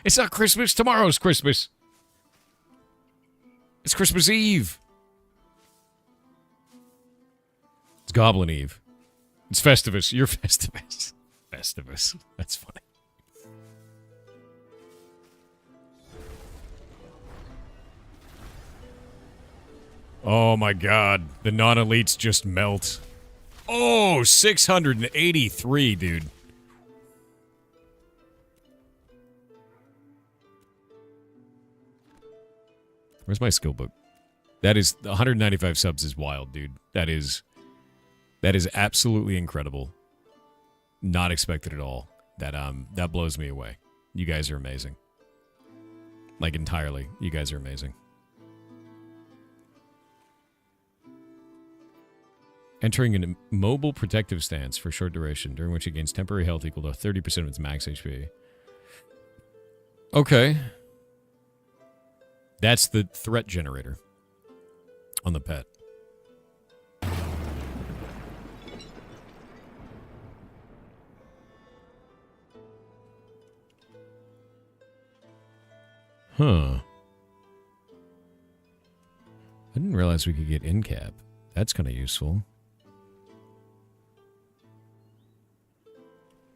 It's not Christmas. Tomorrow's Christmas. It's Christmas Eve. It's Goblin Eve. It's Festivus. You're Festivus. Festivus. That's funny. Oh my god. The non-elites just melt. Oh, 683, dude. Where's my skill book? That is 195 subs is wild, dude. That is absolutely incredible. Not expected at all. That blows me away. You guys are amazing. Like entirely. You guys are amazing. Entering an immobile protective stance for a short duration, during which it gains temporary health equal to 30% of its max HP. Okay. That's the threat generator on the pet. Huh. I didn't realize we could get in cap. That's kind of useful.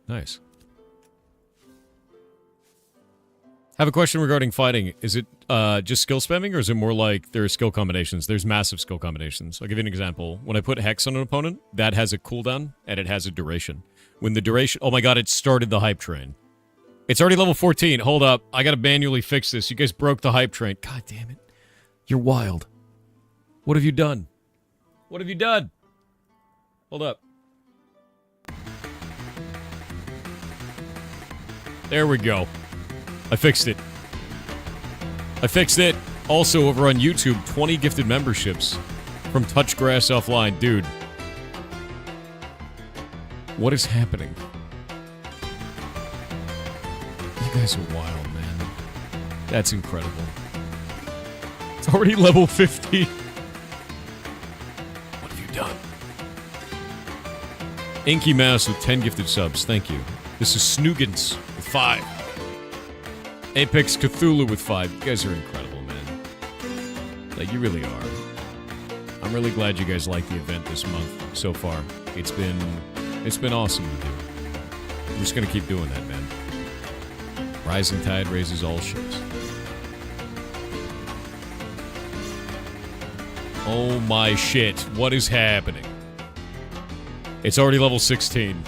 Nice. Have a question regarding fighting. Is it just skill spamming, or is it more like there are skill combinations? There's massive skill combinations. I'll give you an example. When I put Hex on an opponent, that has a cooldown, and it has a duration. When the duration... Oh my god, it started the hype train. It's already level 14. Hold up. I gotta manually fix this. You guys broke the hype train. God damn it. You're wild. What have you done? What have you done? Hold up. There we go. I fixed it. I fixed it. Also, over on YouTube, 20 gifted memberships from Touchgrass Offline. Dude. What is happening? You guys are wild, man. That's incredible. It's already level 50. What have you done? Inky Mouse with 10 gifted subs. Thank you. This is Snoogans with 5. Apex Cthulhu with 5. You guys are incredible, man. Like, you really are. I'm really glad you guys like the event this month so far. It's been awesome to do. I'm just gonna keep doing that, man. Rising tide raises all ships. Oh my shit. What is happening? It's already level 16.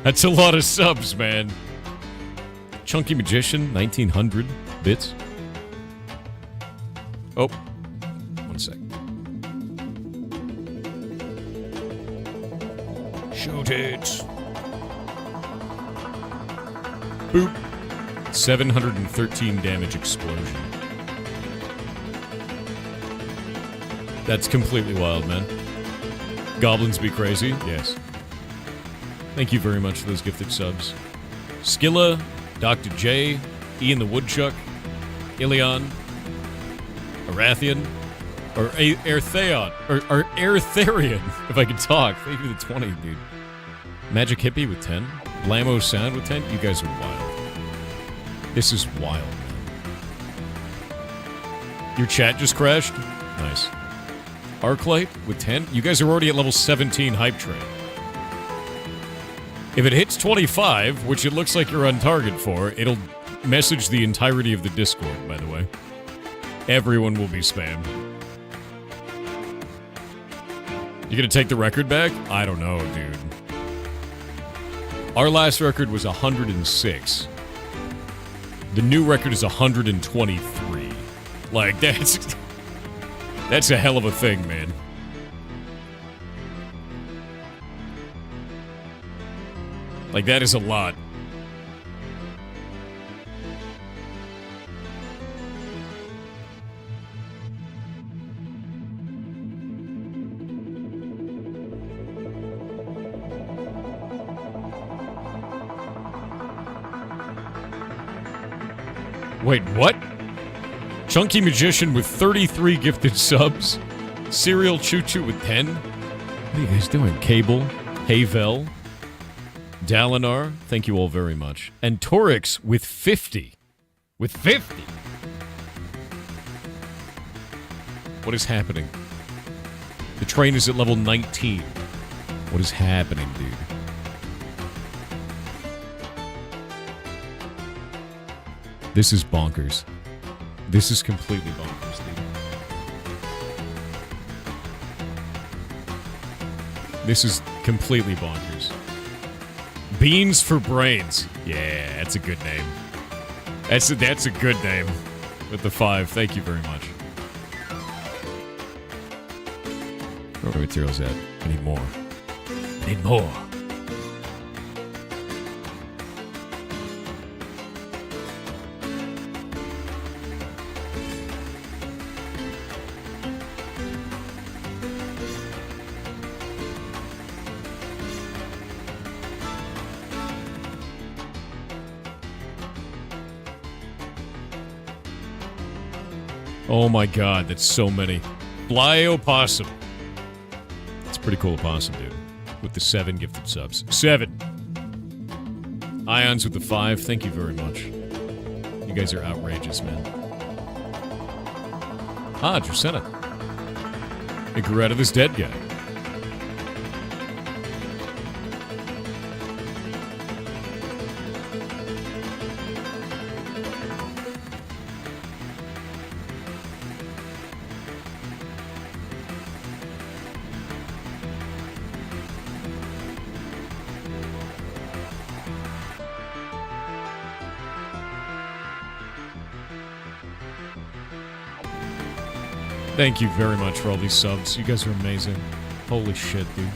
That's a lot of subs, man. Chunky Magician, 1900 bits. Oh. 1 sec. Shoot it. Boop. 713 damage explosion. That's completely wild, man. Goblins be crazy? Yes. Thank you very much for those gifted subs. Skilla, Dr. J, Ian the Woodchuck, Ilion, Arathian, or Airtheon, or Airtharian, if I could talk. Thank you for the 20, dude. Magic Hippie with 10. Blammo Sound with 10. You guys are wild. This is wild, man. Your chat just crashed? Nice. Arclight with 10. You guys are already at level 17 hype train. If it hits 25, which it looks like you're on target for, it'll message the entirety of the Discord, by the way. Everyone will be spammed. You gonna take the record back? I don't know, dude. Our last record was 106. The new record is 123. Like, that's a hell of a thing, man. Like, that is a lot. Wait, what? Chunky Magician with 33 gifted subs. Serial Choo Choo with 10. What are you guys doing? Cable, Havel, Dalinar, thank you all very much. And Torix with 50. With 50. What is happening? The train is at level 19. What is happening, dude? This is bonkers. This is completely bonkers, dude. This is completely bonkers. Beans for brains. Yeah, that's a good name. That's a good name. With the 5. Thank you very much. Where are materials at? I need more. I need more. Oh my god, that's so many. Fly opossum. It's a pretty cool opossum, dude. With the 7 gifted subs. 7! Ions with the 5, thank you very much. You guys are outrageous, man. Ah, Dracena. It grew out of this dead guy. Thank you very much for all these subs. You guys are amazing. Holy shit, dude.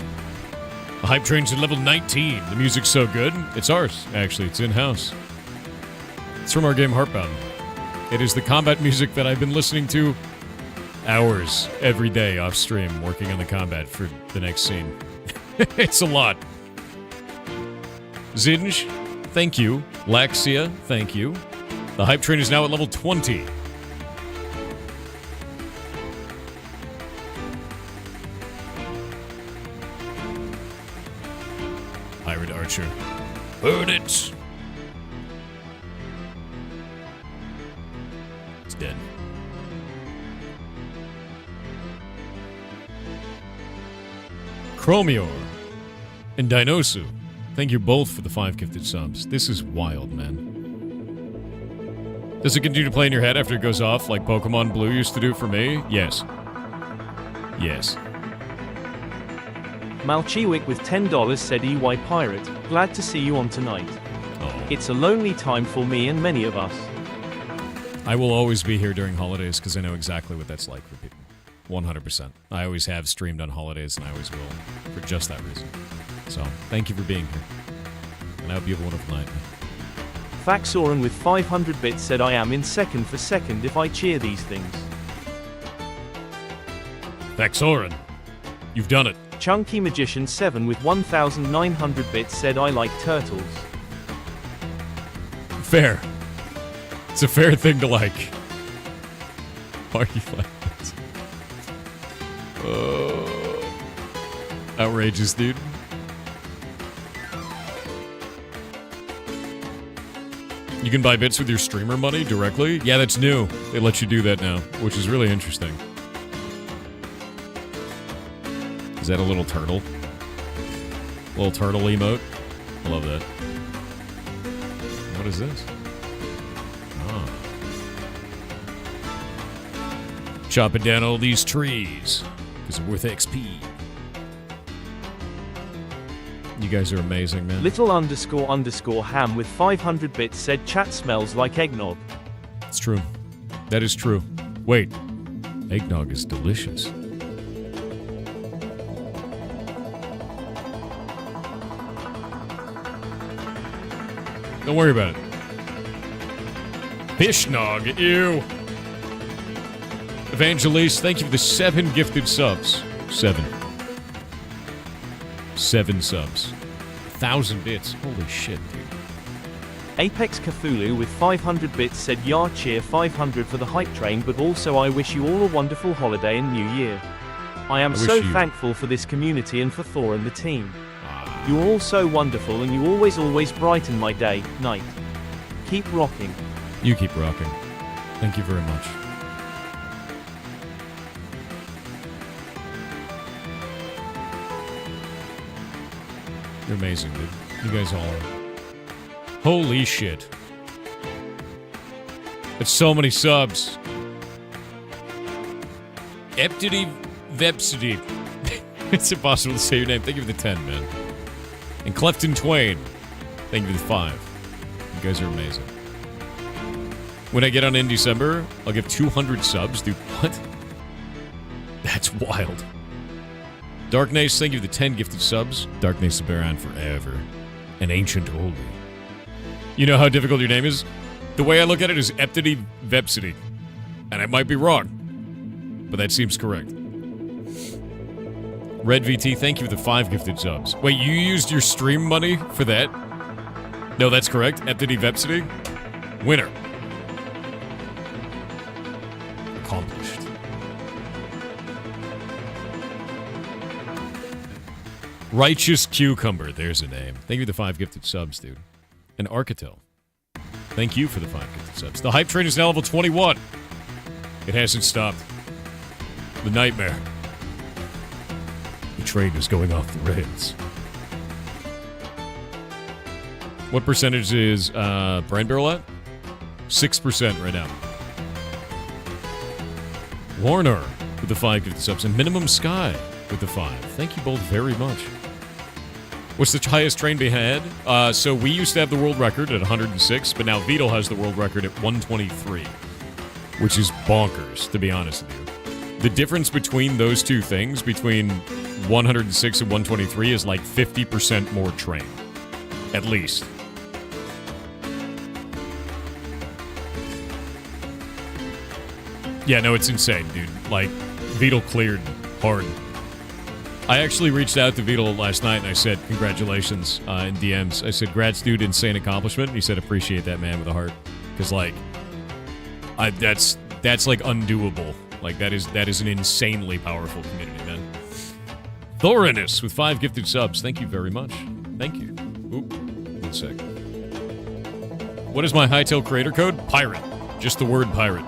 The hype train's at level 19. The music's so good. It's ours, actually. It's in-house. It's from our game Heartbound. It is the combat music that I've been listening to hours every day off stream, working on the combat for the next scene. It's a lot. Zinj, thank you. Laxia, thank you. The hype train is now at level 20. Pirate Archer. Burn it! It's dead. Chromior and Dinosu. Thank you both for the 5 gifted subs. This is wild, man. Does it continue to play in your head after it goes off like Pokemon Blue used to do for me? Yes. Yes. Malchiwick with $10 said EY Pirate, glad to see you on tonight. Oh. It's a lonely time for me and many of us. I will always be here during holidays because I know exactly what that's like for people. 100%. I always have streamed on holidays and I always will for just that reason. So, thank you for being here. And I hope you have a wonderful night. Faxoran with 500 bits said I am in second for second if I cheer these things. Faxoran, you've done it. Chunky Magician 7 with 1,900 bits said I like turtles. Fair. It's a fair thing to like. Why are you like this? Outrageous, dude. You can buy bits with your streamer money directly? Yeah, that's new. They let you do that now, which is really interesting. Is that a little turtle? Little turtle emote? I love that. What is this? Oh. Chopping down all these trees because they're worth XP. You guys are amazing, man. Little__ham with 500 bits said chat smells like eggnog. It's true. That is true. Wait. Eggnog is delicious. Don't worry about it. Fishnog, ew. Evangelise, thank you for the 7 gifted subs. 7. 7 subs. 1,000 bits. Holy shit, dude. Apex Cthulhu with 500 bits said yar cheer 500 for the hype train, but also I wish you all a wonderful holiday and new year. I am so thankful for this community and for Thor and the team. You're all so wonderful and you always brighten my day, night. Keep rocking. You keep rocking. Thank you very much. You're amazing, dude. You guys all are. Holy shit. That's so many subs. Eptity Vepsity. It's impossible to say your name. Thank you for the 10, man. And Clefton Twain. Thank you for the 5. You guys are amazing. When I get on in December, I'll give 200 subs. Dude, what? That's wild. Darknace, thank you for the 10 gifted subs. Darknace will bear on forever. An ancient oldie. You know how difficult your name is? The way I look at it is Eptity Vepsity. And I might be wrong. But that seems correct. Red VT, thank you for the 5 gifted subs. Wait, you used your stream money for that? No, that's correct. Eptity Vepsity. Winner. Accomplished. Righteous Cucumber. There's a name. Thank you for the 5 gifted subs, dude. And Architel. Thank you for the 5 gifted subs. The hype train is now level 21. It hasn't stopped. The nightmare. The train is going off the rails. What percentage is Brand Barrel at? 6% right now. Warner with the 5 gifted subs. And Minimum Sky with the 5. Thank you both very much. What's the highest train we had? So we used to have the world record at 106, but now Veto has the world record at 123. Which is bonkers, to be honest with you. The difference between those two things, between 106 and 123, is like 50% more train. At least. Yeah, no, it's insane, dude. Like, Veto cleared hard. I actually reached out to Veto last night and I said, congratulations in DMs. I said, grats, dude, insane accomplishment. And he said, appreciate that, man, with a heart. Because, like, that's like undoable. Like that is an insanely powerful community, man. Thorinus with 5 gifted subs. Thank you very much. Thank you. Oop, 1 sec. What is my Hightail creator code? Pirate. Just the word pirate.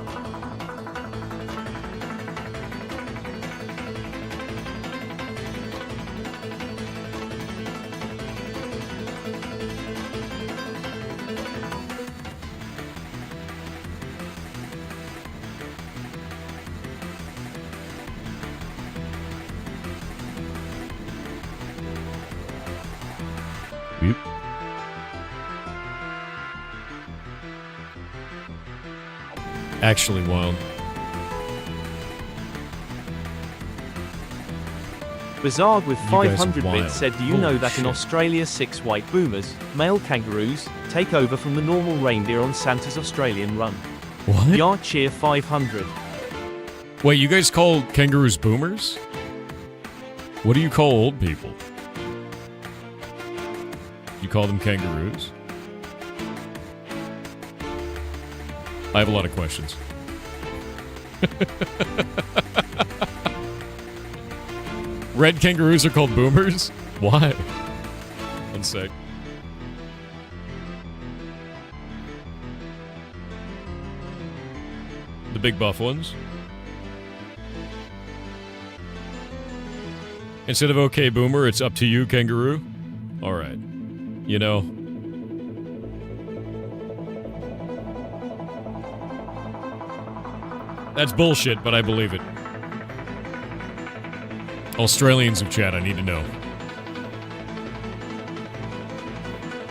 Actually wild. Bizarre with You guys are 500 wild. bits said, do you Holy know that shit. in Australia 6 white boomers, male kangaroos, take over from the normal reindeer on Santa's Australian run? What? Yar cheer 500. Wait, you guys call kangaroos boomers? What do you call old people? You call them kangaroos? I have a lot of questions. Red kangaroos are called boomers? Why? 1 sec. The big buff ones? Instead of okay boomer, it's up to you kangaroo? Alright. You know... That's bullshit, but I believe it. Australians of chat, I need to know.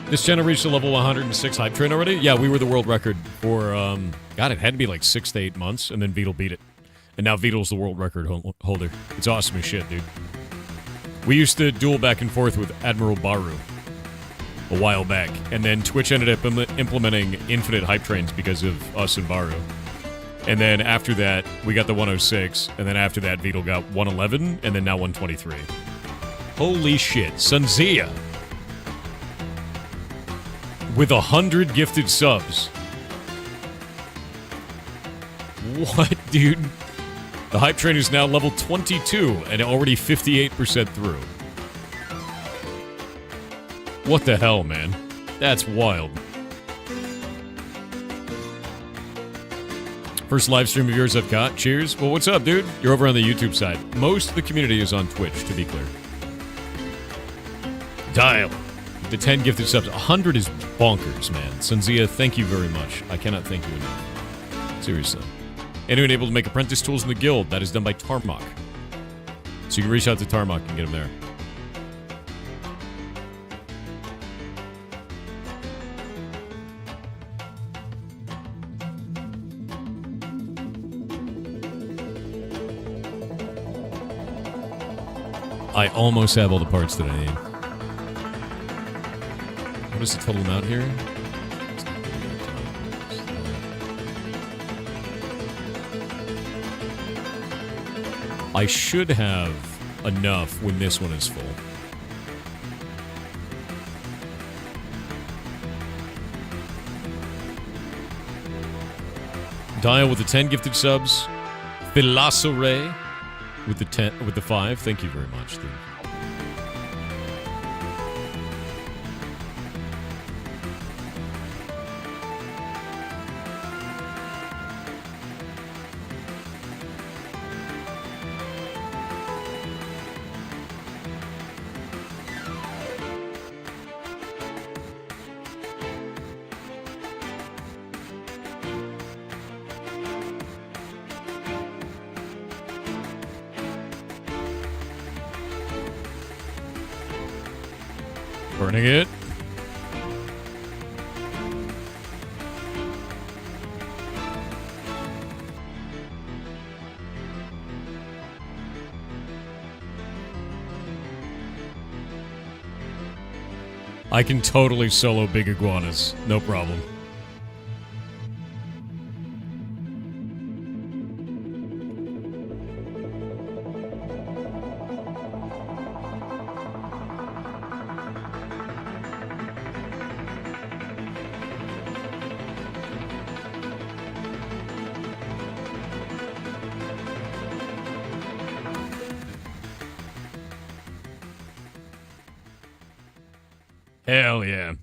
This channel reached a level 106 hype train already? Yeah, we were the world record for, God, it had to be like 6 to 8 months, and then Veto beat it. And now Veto's the world record holder. It's awesome as shit, dude. We used to duel back and forth with Admiral Baru a while back, and then Twitch ended up implementing infinite hype trains because of us and Baru. And then after that, we got the 106, and then after that, Veto got 111, and then now 123. Holy shit, Sunzia! With 100 gifted subs. What, dude? The hype train is now level 22, and already 58% through. What the hell, man? That's wild. First live stream of yours I've got. Cheers. Well, what's up, dude? You're over on the YouTube side. Most of the community is on Twitch, to be clear. Dial. The 10 gifted subs. 100 is bonkers, man. Sunzia, thank you very much. I cannot thank you enough. Seriously. Anyone able to make apprentice tools in the guild? That is done by Tarmok. So you can reach out to Tarmok and get him there. I almost have all the parts that I need. What is the total amount here? I should have enough when this one is full. Dial with the 10 gifted subs. Philosoray with the 5. Thank you very much, dude. Burning it. I can totally solo big iguanas. No problem. Hell yeah.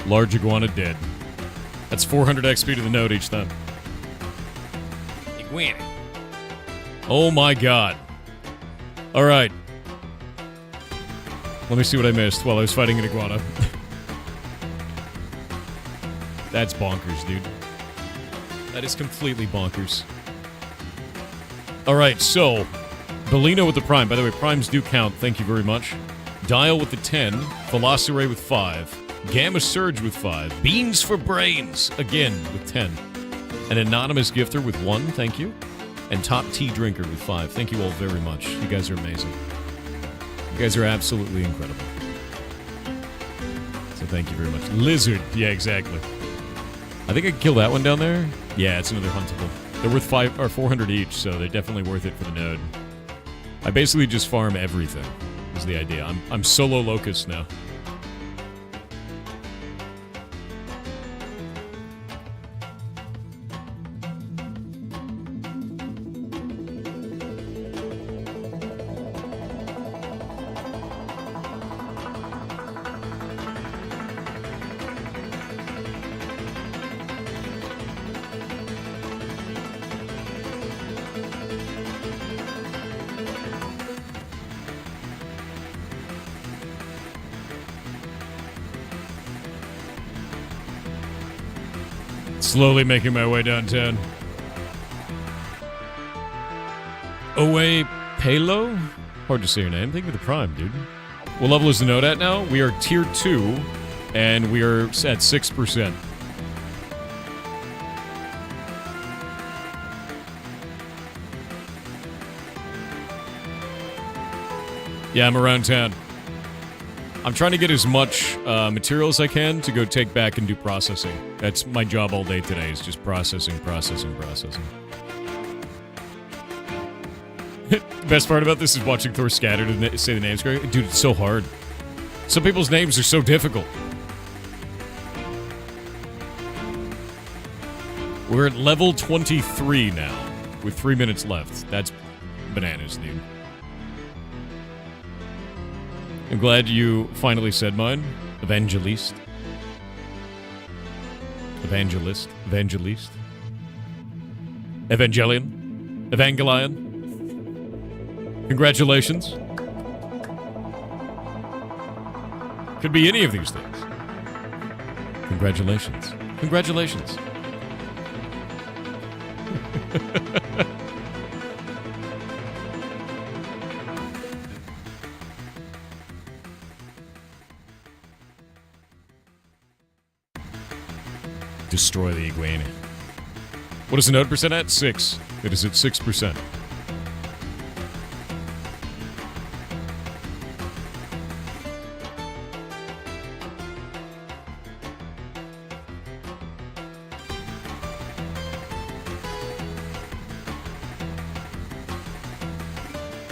Large iguana dead. That's 400 XP to the node each time. Iguana. Oh my god. Alright. Let me see what I missed while I was fighting an iguana. That's bonkers, dude. That is completely bonkers. Alright, so... Bellino with the Prime. By the way, Primes do count. Thank you very much. Dial with the 10. Velociray with 5. Gamma Surge with 5. Beans for Brains, again, with 10. An Anonymous Gifter with 1, thank you. And Top Tea Drinker with 5. Thank you all very much. You guys are amazing. You guys are absolutely incredible. So thank you very much. Lizard. Yeah, exactly. I think I can kill that one down there. Yeah, it's another huntable. They're worth 400 each, so they're definitely worth it for the node. I basically just farm everything, is the idea. I'm solo Locust now. Slowly making my way downtown. Owe Palo? Hard to say your name. Thank you for the Prime, dude. What level is the node at now? We are tier 2, and we are at 6%. Yeah, I'm around town. I'm trying to get as much material as I can to go take back and do processing. That's my job all day today, is just processing. The best part about this is watching Thor Scattered and say the names correctly. Dude, it's so hard. Some people's names are so difficult. We're at level 23 now, with 3 minutes left. That's bananas, dude. I'm glad you finally said mine. Evangelist. Evangelion. Evangelion. Congratulations. Could be any of these things. Congratulations. Congratulations. Destroy the iguana. What is the node percent at? 6. It is at 6%.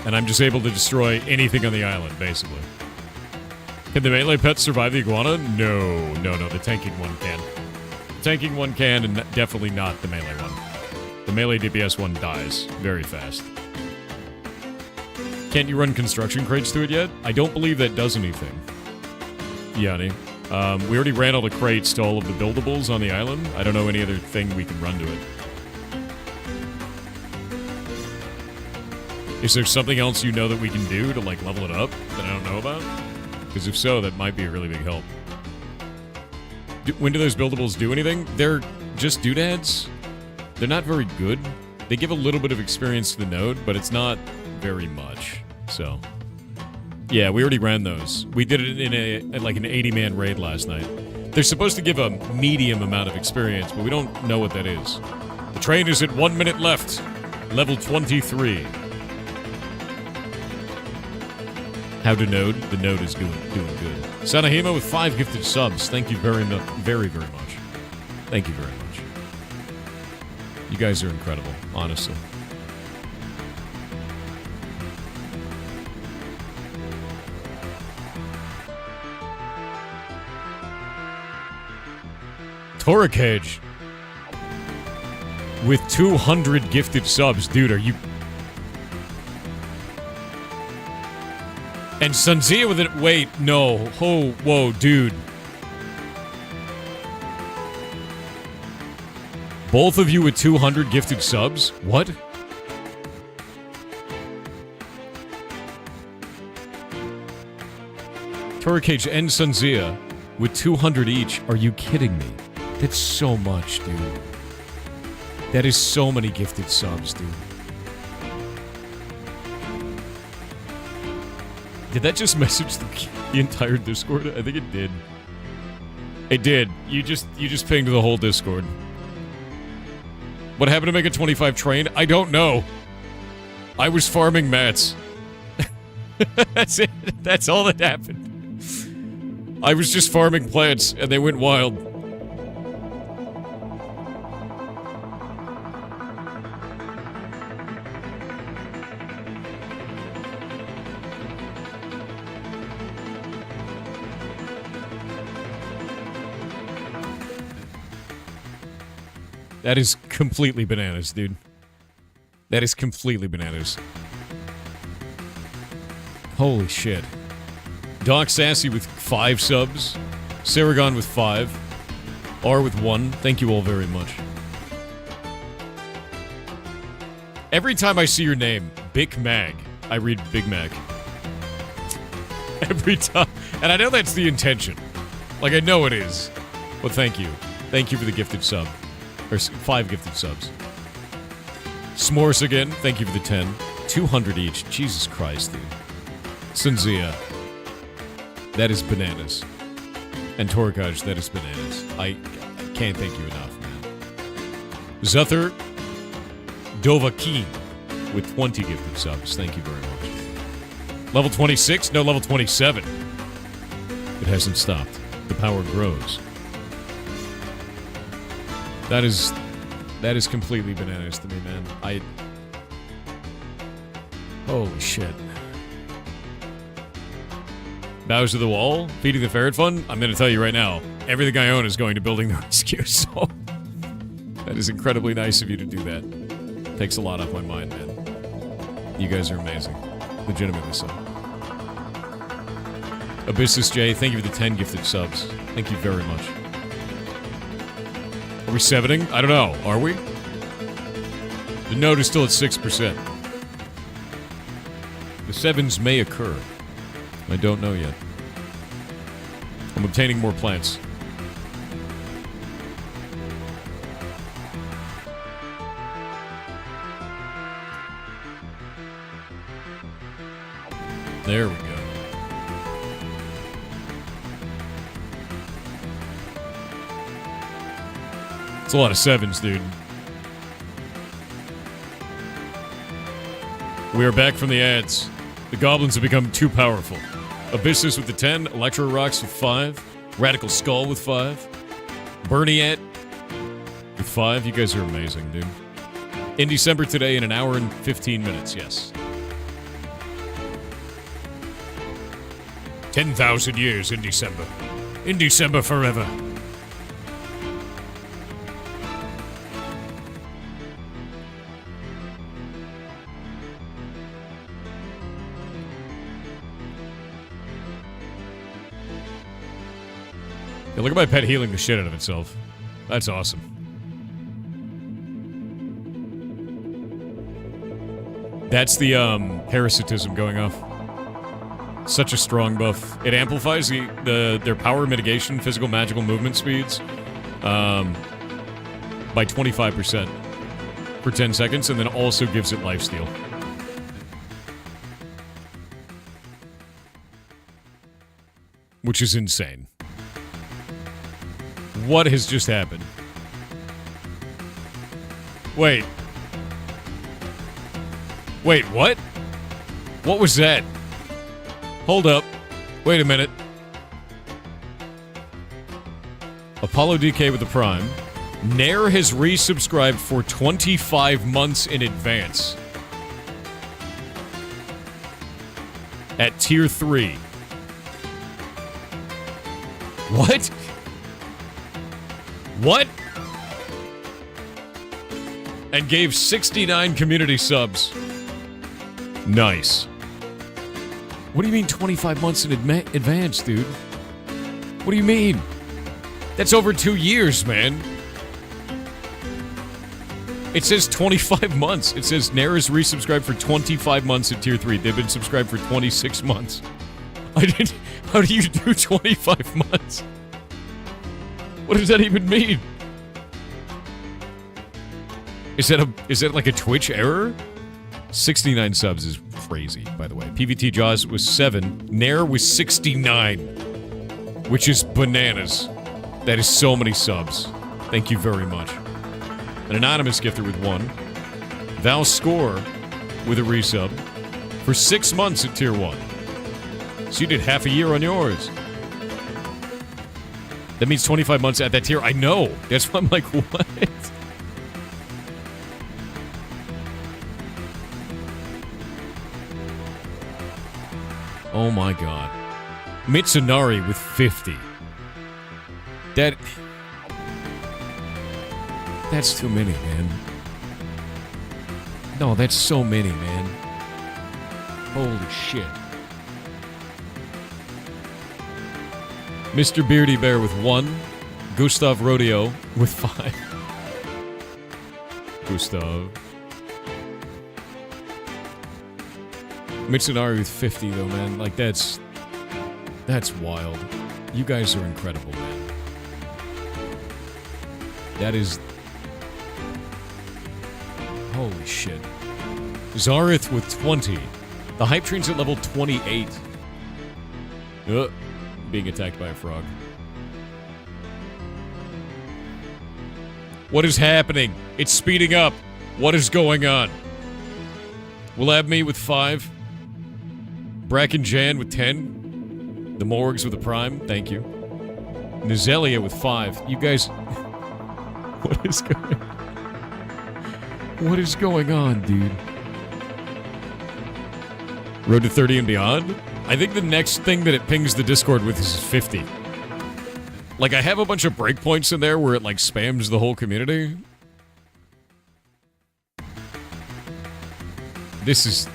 And I'm just able to destroy anything on the island, basically. Can the melee pets survive the iguana? No. The tanking one can. The tanking one can, and definitely not the melee one. The melee DPS one dies very fast. Can't you run construction crates to it yet? I don't believe that does anything. Yanni. We already ran all the crates to all of the buildables on the island. I don't know any other thing we can run to it. Is there something else you know that we can do to, like, level it up that I don't know about? Because if so, that might be a really big help. When do those buildables do anything? They're just doodads. They're not very good. They give a little bit of experience to the node, but it's not very much. So, yeah, we already ran those. We did it in like an 80-man raid last night. They're supposed to give a medium amount of experience, but we don't know what that is. The train is at 1 minute left. Level 23. How to node? The node is doing good. Sanahima with 5 gifted subs. Thank you very much. Very much. Thank you very much. You guys are incredible, honestly. Toracage with 200 gifted subs. Dude, are you... And Sunzia with it. Wait, no. Oh, whoa, dude. Both of you with 200 gifted subs? What? Toracage and Sunzia with 200 each. Are you kidding me? That's so much, dude. That is so many gifted subs, dude. Did that just message the entire Discord? I think it did. It did. You just pinged the whole Discord. What happened to make a 25 train? I don't know. I was farming mats. That's it. That's all that happened. I was just farming plants, and they went wild. That is completely bananas, dude. That is completely bananas. Holy shit. Doc Sassy with 5 subs. Saragon with 5. R with 1. Thank you all very much. Every time I see your name, Big Mag, I read Big Mac. Every time. And I know that's the intention. Like, I know it is. But thank you. Thank you for the gifted sub. Or 5 gifted subs. S'mores again, thank you for the 10. 200 each. Jesus Christ, dude. Sunzia. That is bananas. And Torkaj, that is bananas. I can't thank you enough, man. Zuther Dovakeen with 20 gifted subs. Thank you very much. Level 26? No, level 27. It hasn't stopped. The power grows. That is completely bananas to me, man. Holy shit. Bows to the wall? Feeding the ferret fund? I'm gonna tell you right now, everything I own is going to building the rescue, so... That is incredibly nice of you to do that. Takes a lot off my mind, man. You guys are amazing. Legitimately so. Abyssus J, thank you for the 10 gifted subs. Thank you very much. Are we 7ing? I don't know. Are we? The node is still at 6%. Sevens may occur. I don't know yet. I'm obtaining more plants. There we go. It's a lot of sevens, dude. We are back from the ads. The goblins have become too powerful. Abyssus with the 10, Electro Rocks with 5, Radical Skull with 5, Berniat with 5. You guys are amazing, dude. In December today in an hour and 15 minutes, yes. 10,000 years in December. In December forever. Yeah, look at my pet healing the shit out of itself. That's awesome. That's the parasitism going off. Such a strong buff. It amplifies their power mitigation, physical magical movement speeds by 25% for 10 seconds, and then also gives it lifesteal. Which is insane. What has just happened? Wait. Wait, what? What was that? Hold up. Wait a minute. Apollo DK with the Prime. Nair has resubscribed for 25 months in advance. At tier 3. What? What? And gave 69 community subs. Nice. What do you mean 25 months in advance, dude? What do you mean? That's over 2 years, man. It says 25 months. It says Nair is resubscribed for 25 months at tier 3. They've been subscribed for 26 months. How do you do 25 months? What does that even mean? Is that like a Twitch error? 69 subs is crazy, by the way. PVT Jaws was 7. Nair was 69. Which is bananas. That is so many subs. Thank you very much. An anonymous gifter with 1. Val Score with a resub for 6 months at tier 1. So you did half a year on yours. That means 25 months at that tier. I know. That's why I'm like, what? Oh my god. Mitsunari with 50. That's too many, man. No, that's so many, man. Holy shit. Mr. Beardy Bear with 1. Gustav Rodeo with 5. Gustav. Mitsunari with 50, though, man. Like, that's wild. You guys are incredible, man. That is... Holy shit. Zareth with 20. The hype train's at level 28. Being attacked by a frog. What is happening? It's speeding up. What is going on? We'll have me with 5. Bracken Jan with 10. The Morgs with a Prime. Thank you. Nizelia with 5. You guys... What is going on? What is going on, dude? Road to 30 and beyond? I think the next thing that it pings the Discord with is 50. Like, I have a bunch of breakpoints in there where it, like, spams the whole community. This is...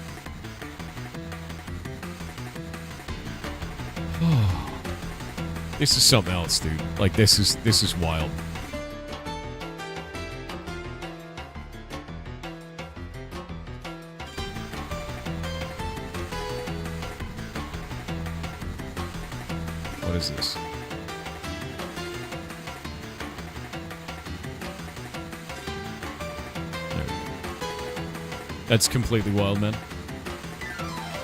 This is something else, dude. Like, this is wild. What is this? There. That's completely wild, man.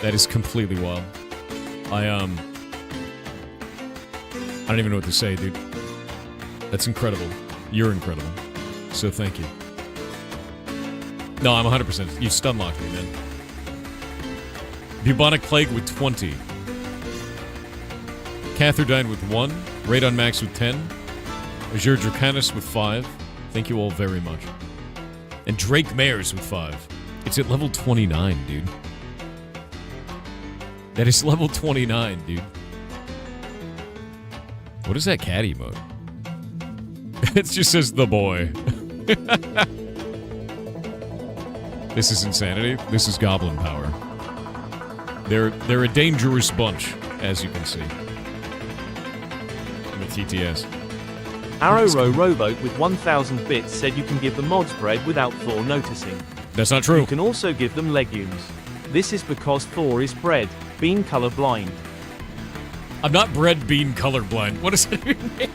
That is completely wild. I don't even know what to say, dude. That's incredible. You're incredible. So thank you. No, I'm 100%. You stun-locked me, man. Bubonic Plague with 20. Catherdine with 1. Radon Max with 10. Azure Dracanis with 5. Thank you all very much. And Drake Mayers with 5. It's at level 29, dude. That is level 29, dude. What is that cat emote? It just says the boy. This is insanity. This is goblin power. They're a dangerous bunch, as you can see. I'm a TTS. Arrow Rowboat with 1,000 bits said you can give the mods bread without Thor noticing. That's not true. You can also give them legumes. This is because Thor is bread, bean color blind. I'm not bread bean colorblind. What does that even mean?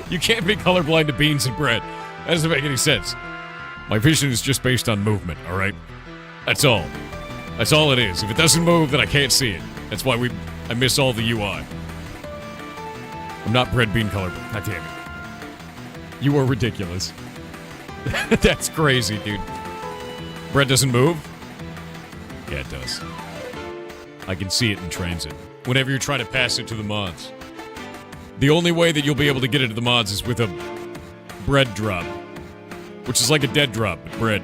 You can't be colorblind to beans and bread. That doesn't make any sense. My vision is just based on movement, alright? That's all. That's all it is. If it doesn't move, then I can't see it. That's why I miss all the UI. I'm not bread bean colorblind. God damn it. You are ridiculous. That's crazy, dude. Bread doesn't move? Yeah, it does. I can see it in transit. Whenever you're trying to pass it to the mods. The only way that you'll be able to get it to the mods is with a bread drop. Which is like a dead drop, but bread.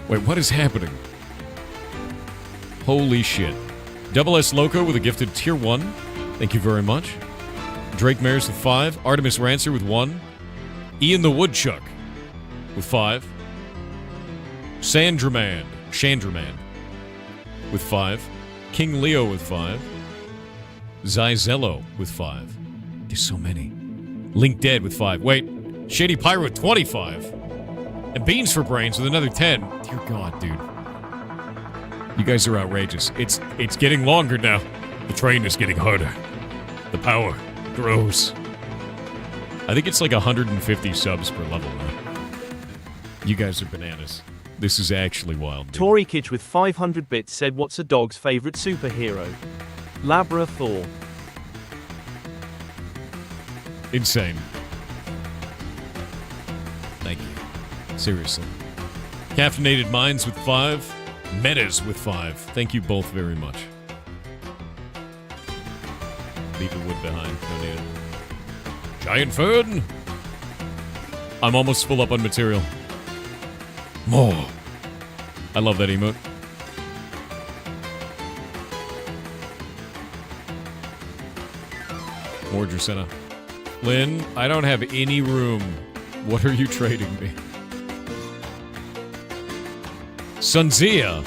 Wait, what is happening? Holy shit. Double S Loco with a gifted tier 1. Thank you very much. Drake Mares with 5. Artemis Rancer with 1. Ian the Woodchuck with 5. Chandraman with 5. King Leo with 5. Zyzello with 5. There's so many. Link Dead with 5. Wait. Shady Pyro with 25. And Beans for Brains with another 10. Dear God, dude. You guys are outrageous. It's getting longer now. The train is getting harder. The power grows. I think it's like 150 subs per level now. You guys are bananas. This is actually wild, dude. Tory Kitch with 500 bits said what's a dog's favorite superhero? Labra Thor. Insane. Thank you. Seriously. Caffeinated Minds with 5. Metas with 5. Thank you both very much. Leave the wood behind. Don't need it. Giant Fern! I'm almost full up on material. More. I love that emote. More Dracena. Lynn, I don't have any room. What are you trading me? Sunzia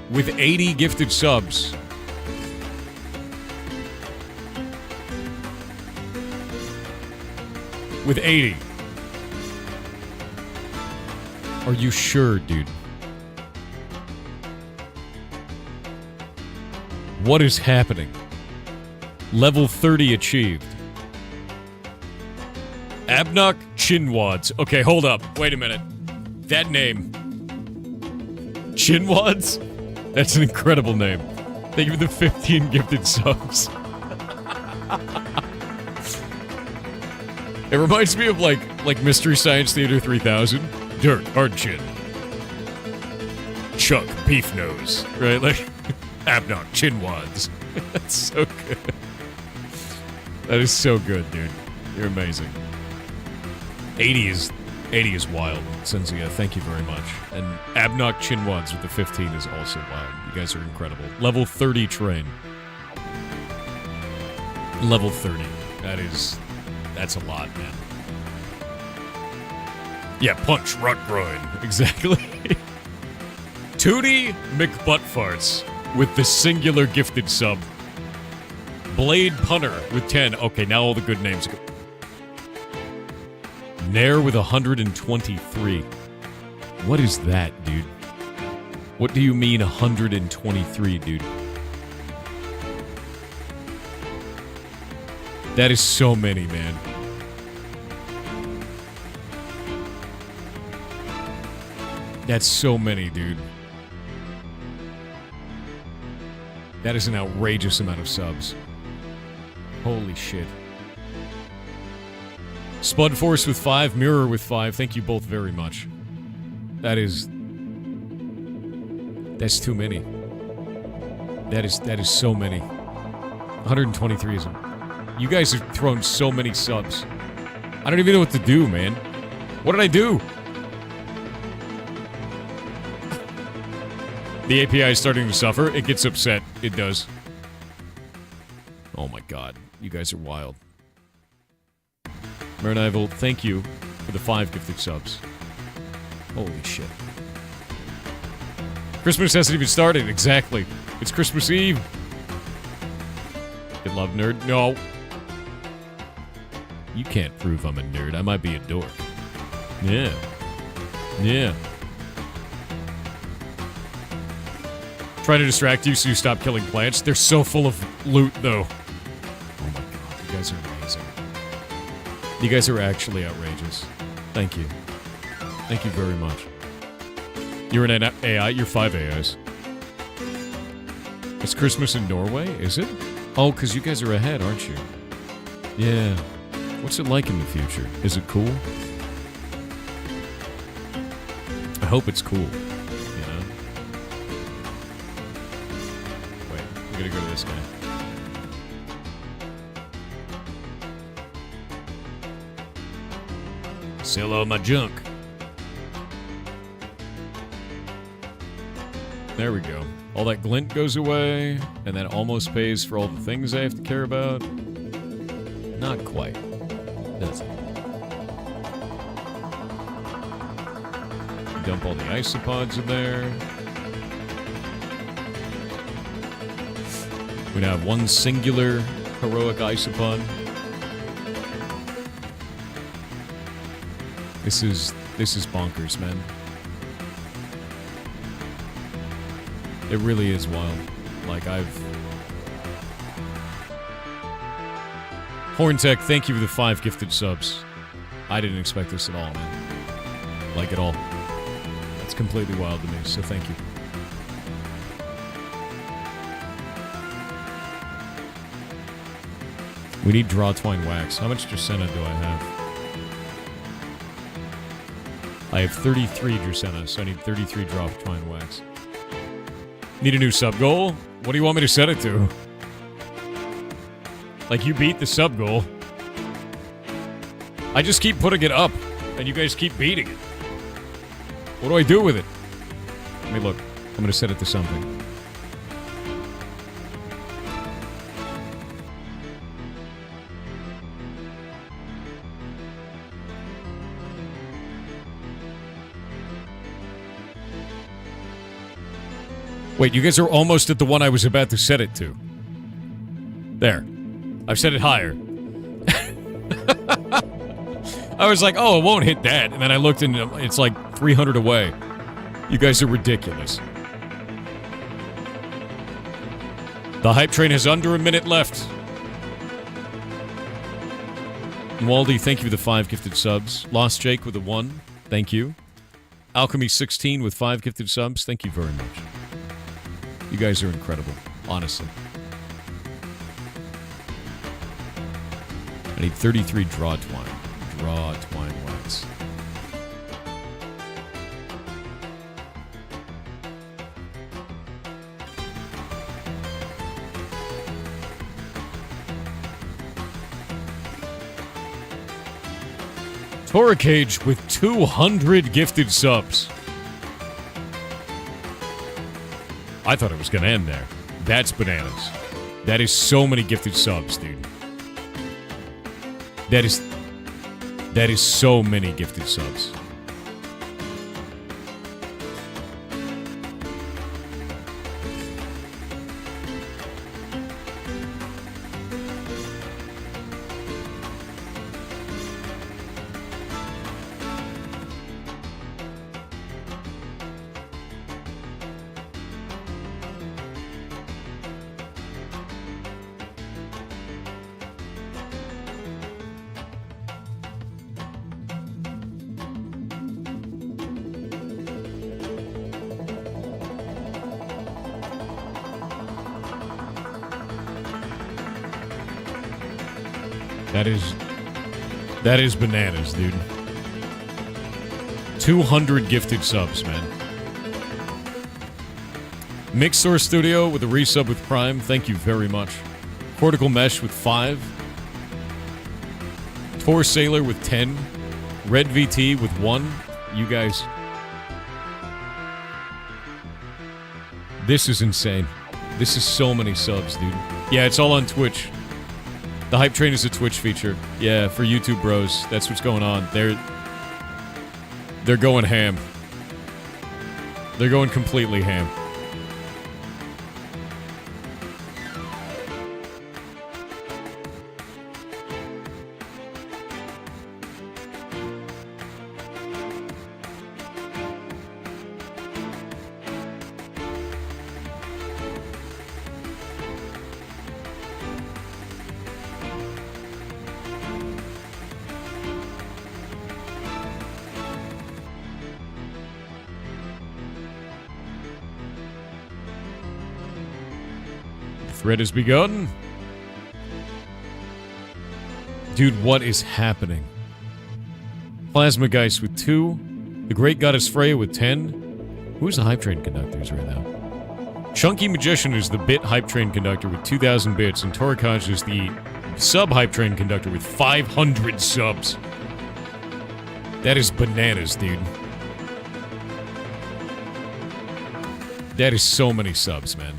with 80 gifted subs. With 80. Are you sure, dude? What is happening? Level 30 achieved. Abnock Chinwads. Okay, hold up. Wait a minute. That name. Chinwads? That's an incredible name. Thank you for the 15 gifted subs. It reminds me of like Mystery Science Theater 3000. Dirt, hard chin. Chuck, beef nose. Right? Like, Abnock Chinwads. That's so good. That is so good, dude. You're amazing. 80 is wild. Senzia, thank you very much. And Abnock Chinwads with the 15 is also wild. You guys are incredible. Level 30 train. Level 30. That's a lot, man. Yeah, punch, rock groin. Exactly. Tootie McButtfarts with the singular gifted sub. Blade Punter with 10. Okay, now all the good names go. Nair with 123. What is that, dude? What do you mean 123, dude? That is so many, man. That's so many, dude. That is an outrageous amount of subs. Holy shit. Spud Force with 5, Mirror with 5. Thank you both very much. That's too many. That is so many. 123 isn't. You guys have thrown so many subs. I don't even know what to do, man. What did I do? The API is starting to suffer. It gets upset. It does. Oh my god. You guys are wild. Marinival, thank you for the 5 gifted subs. Holy shit. Christmas hasn't even started. Exactly. It's Christmas Eve. You love nerd? No. You can't prove I'm a nerd. I might be a dork. Yeah. Yeah. Try to distract you so you stop killing plants. They're so full of loot, though. Oh my god, you guys are amazing. You guys are actually outrageous. Thank you. Thank you very much. You're an AI? You're 5 AIs. It's Christmas in Norway, is it? Oh, because you guys are ahead, aren't you? Yeah. What's it like in the future? Is it cool? I hope it's cool. You know? Wait, I'm gonna go to this guy. Sell all my junk. There we go. All that glint goes away, and that almost pays for all the things I have to care about. Not quite. Does it? Dump all the isopods in there. We now have one singular heroic isopod. This is bonkers, man. It really is wild. Like, Horntech, thank you for the 5 gifted subs. I didn't expect this at all, man. Like, at all. That's completely wild to me, so thank you. We need draw twine wax. How much Dracenna do I have? I have 33 Dracenna, so I need 33 draw twine wax. Need a new sub goal? What do you want me to set it to? Like, you beat the sub goal. I just keep putting it up, and you guys keep beating it. What do I do with it? Let me look. I'm going to set it to something. Wait, you guys are almost at the one I was about to set it to. There. I've set it higher. I was like, oh, it won't hit that. And then I looked and it's like 300 away. You guys are ridiculous. The hype train has under a minute left. Waldy, thank you for the 5 gifted subs. Lost Jake with a 1. Thank you. Alchemy 16 with 5 gifted subs. Thank you very much. You guys are incredible, honestly. I need 33 draw twine. Draw twine wax. Toracage with 200 gifted subs. I thought it was going to end there. That's bananas. That is so many gifted subs, dude. That is so many gifted subs. That is bananas, dude. 200 gifted subs, man. Mixor Studio with a resub with Prime. Thank you very much. Cortical Mesh with 5. Tor Sailor with 10. Red VT with 1. You guys. This is insane. This is so many subs, dude. Yeah, it's all on Twitch. The Hype Train is a Twitch feature. Yeah, for YouTube bros. That's what's going on. They're going ham. They're going completely ham. Thread has begun. Dude, what is happening? Plasma Geist with 2. The Great Goddess Freya with 10. Who's the Hype Train conductors right now? Chunky Magician is the bit Hype Train conductor with 2,000 bits, and Torikaj is the sub Hype Train conductor with 500 subs. That is bananas, dude. That is so many subs, man.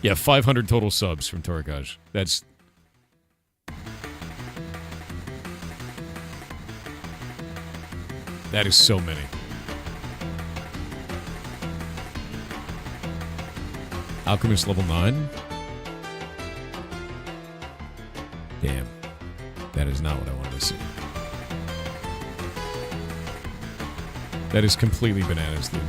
Yeah, 500 total subs from Torikaj. That's... That is so many. Alchemist level 9? Damn. That is not what I wanted to see. That is completely bananas, dude.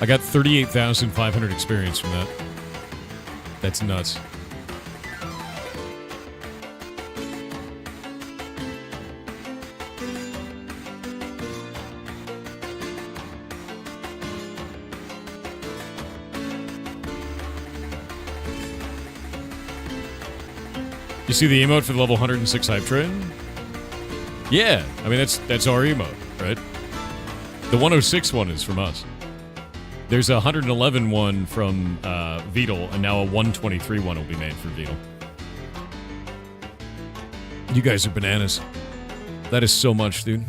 I got 38,500 experience from that. That's nuts. You see the emote for the level 106 Hype Train? Yeah, I mean that's our emote, right? The 106 one is from us. There's a 111 one from Veto, and now a 123 one will be made for Veto. You guys are bananas. That is so much, dude.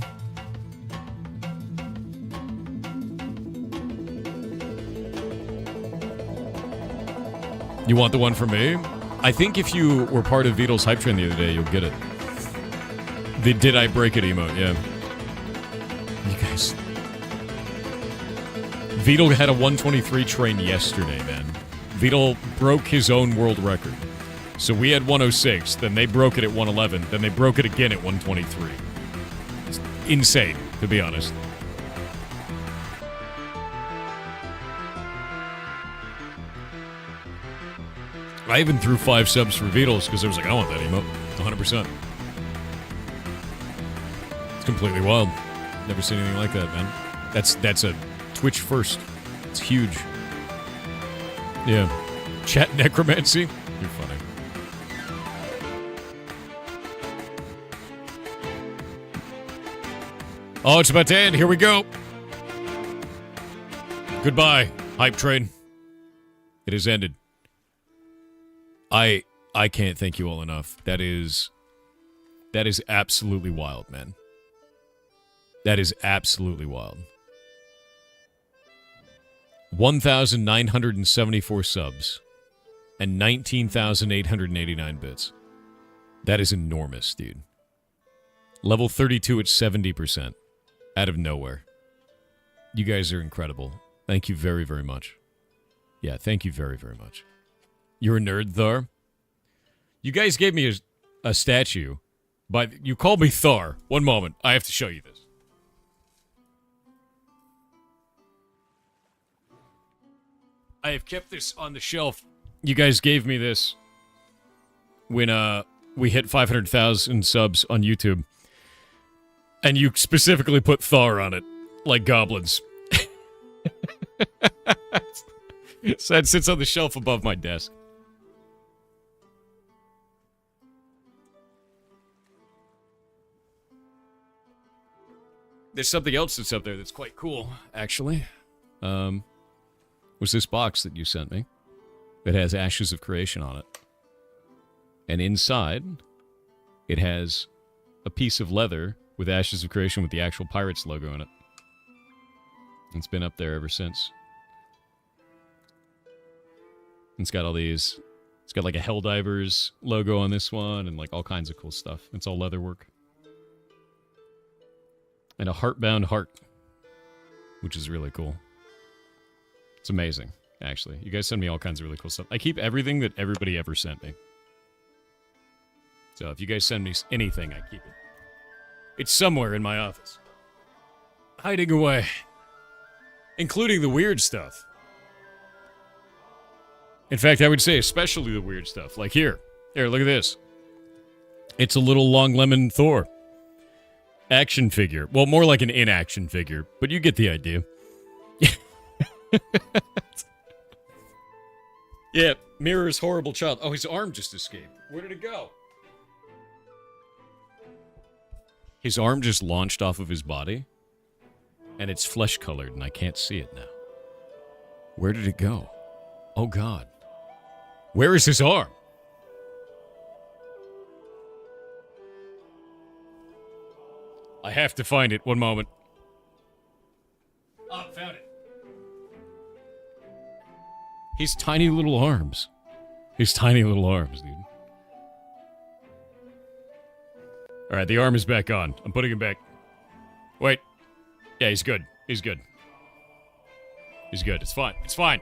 You want the one from me? I think if you were part of Vito's Hype Train the other day, you'll get it. The Did I Break It emote, yeah. You guys... Vito had a 123 train yesterday, man. Vito broke his own world record. So we had 106, then they broke it at 111, then they broke it again at 123. It's insane, to be honest. I even threw 5 subs for Vito's because I was like, I want that emote. 100%. It's completely wild. Never seen anything like that, man. That's a Twitch first. It's huge. Yeah. Chat necromancy? You're funny. Oh, it's about to end. Here we go. Goodbye, Hype Train. It has ended. I can't thank you all enough. That is absolutely wild, man. That is absolutely wild. 1,974 subs and 19,889 bits. That is enormous, dude. Level 32 at 70%. Out of nowhere. You guys are incredible. Thank you very, very much. Yeah, thank you very, very much. You're a nerd, Thar. You guys gave me a statue, but you called me Thar. One moment. I have to show you this. I have kept this on the shelf. You guys gave me this when we hit 500,000 subs on YouTube. And you specifically put Thar on it, like goblins. So it sits on the shelf above my desk. There's something else that's up there that's quite cool, actually. Was this box that you sent me that has Ashes of Creation on it. And inside, it has a piece of leather with Ashes of Creation with the actual Pirates logo in it. It's been up there ever since. It's got all these... It's got like a Helldivers logo on this one and like all kinds of cool stuff. It's all leather work. And a Heartbound heart, which is really cool. It's amazing, actually. You guys send me all kinds of really cool stuff. I keep everything that everybody ever sent me. So if you guys send me anything, I keep it. It's somewhere in my office. Hiding away. Including the weird stuff. In fact, I would say especially the weird stuff. Like here. Here, look at this. It's a little Long Lemon Thor. Action figure. Well, more like an in-action figure, but you get the idea. Yeah, Mirror's horrible child. Oh, his arm just escaped. Where did it go? His arm just launched off of his body, and it's flesh-colored, and I can't see it now. Where did it go? Oh, God. Where is his arm? I have to find it. One moment. Oh, found it. His tiny little arms. His tiny little arms, dude. Alright, the arm is back on. I'm putting him back. Wait. Yeah, he's good. He's good. He's good. It's fine. It's fine.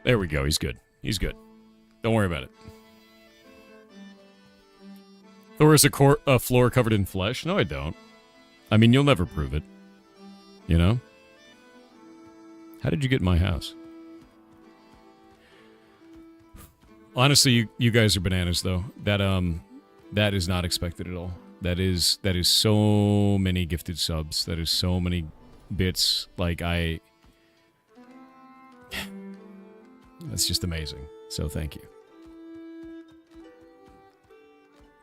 There we go. He's good. He's good. Don't worry about it. Thor is a floor covered in flesh? No, I don't. I mean, you'll never prove it. You know? How did you get in my house? Honestly, you guys are bananas, though. That is not expected at all. That is so many gifted subs. That is so many bits. Like, that's just amazing. So thank you.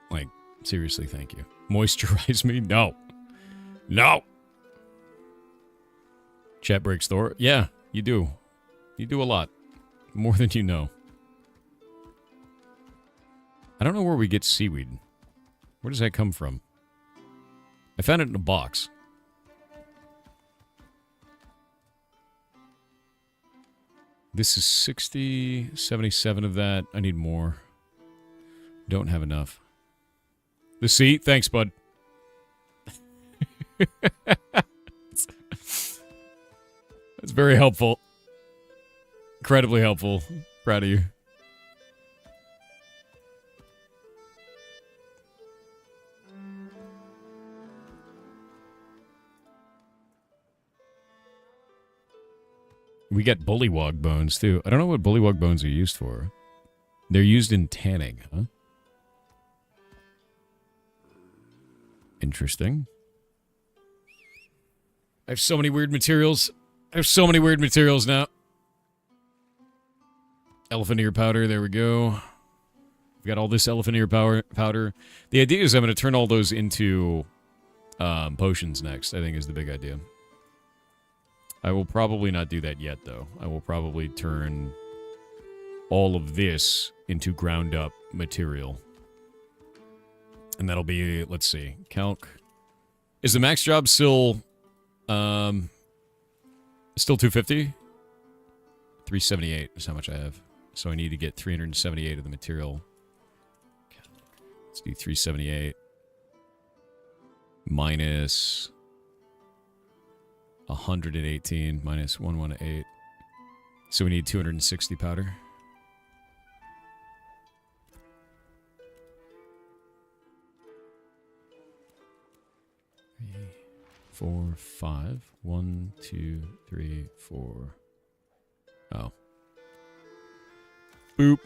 Like, seriously, thank you. Moisturize me? No. No! Chat breaks Thor? Yeah, you do. You do a lot. More than you know. I don't know where we get seaweed. Where does that come from? I found it in a box. This is 60, 77 of that. I need more. Don't have enough. The sea? Thanks, bud. That's very helpful. Incredibly helpful. Proud of you. We got bullywog bones, too. I don't know what bullywog bones are used for. They're used in tanning, huh? Interesting. I have so many weird materials. I have so many weird materials now. Elephant ear powder, there we go. We've got all this elephant ear powder. The idea is I'm going to turn all those into potions next, I think is the big idea. I will probably not do that yet, though. I will probably turn all of this into ground-up material. And that'll be, let's see, calc. Is the max job still 250? 378 is how much I have. So I need to get 378 of the material. Let's do 378 minus 118 minus 118. So we need 260 powder. 4, 5. 1, 2, 3, 4. Oh. Boop.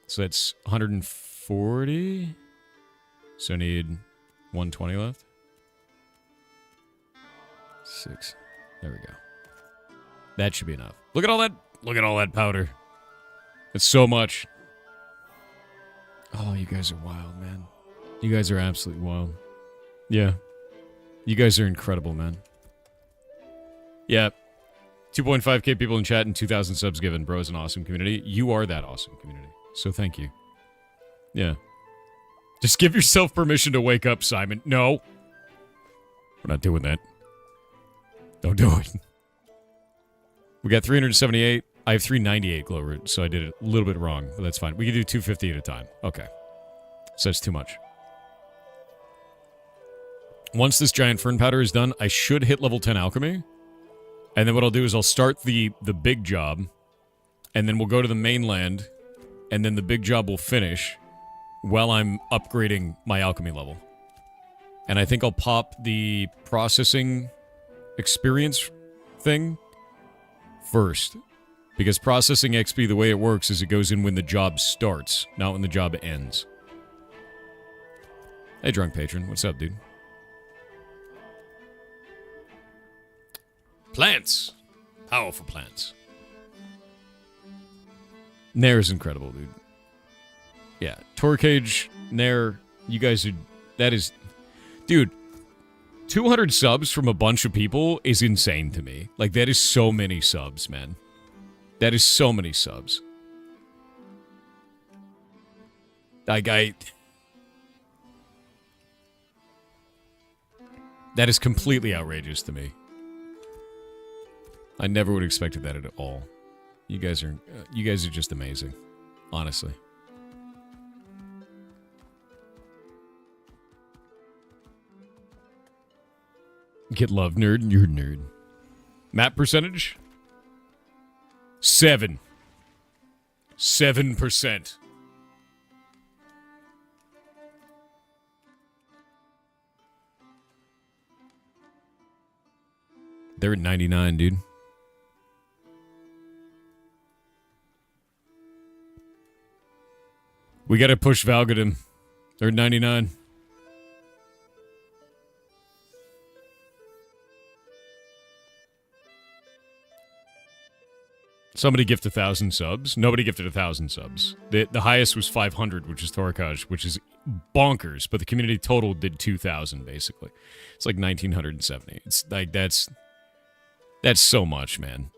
So that's 140. So I need 120 left. 6. There we go. That should be enough. Look at all that. Look at all that powder. It's so much. Oh, you guys are wild, man. You guys are absolutely wild. Yeah. You guys are incredible, man. Yeah. 2.5k people in chat and 2,000 subs given. Bro is an awesome community. You are that awesome community. So thank you. Yeah. Just give yourself permission to wake up, Simon. No. We're not doing that. Don't do it. We got 378. I have 398 glow root, so I did it a little bit wrong, but that's fine. We can do 250 at a time. Okay. So that's too much. Once this giant fern powder is done, I should hit level 10 alchemy. And then what I'll do is I'll start the big job, and then we'll go to the mainland, and then the big job will finish while I'm upgrading my alchemy level. And I think I'll pop the processing experience thing first. Because processing XP, the way it works is it goes in when the job starts, not when the job ends. Hey, Drunk Patron. What's up, dude? Plants. Powerful plants. Nair is incredible, dude. Yeah. Torcage, Nair, you guys are... That is... Dude, 200 subs from a bunch of people is insane to me. Like, that is so many subs, man. That is so many subs. Like, that is completely outrageous to me. I never would have expected that at all. You guys are just amazing. Honestly. Get love, nerd. You're a nerd. Map percentage? 7%. They're at 99, dude. We gotta push Valgadum. They're at 99. Somebody gifted 1,000 subs. Nobody gifted 1,000 subs. The highest was 500, which is Torkaj, which is bonkers. But the community total did 2,000, basically. It's like 1,970. It's like, that's so much, man.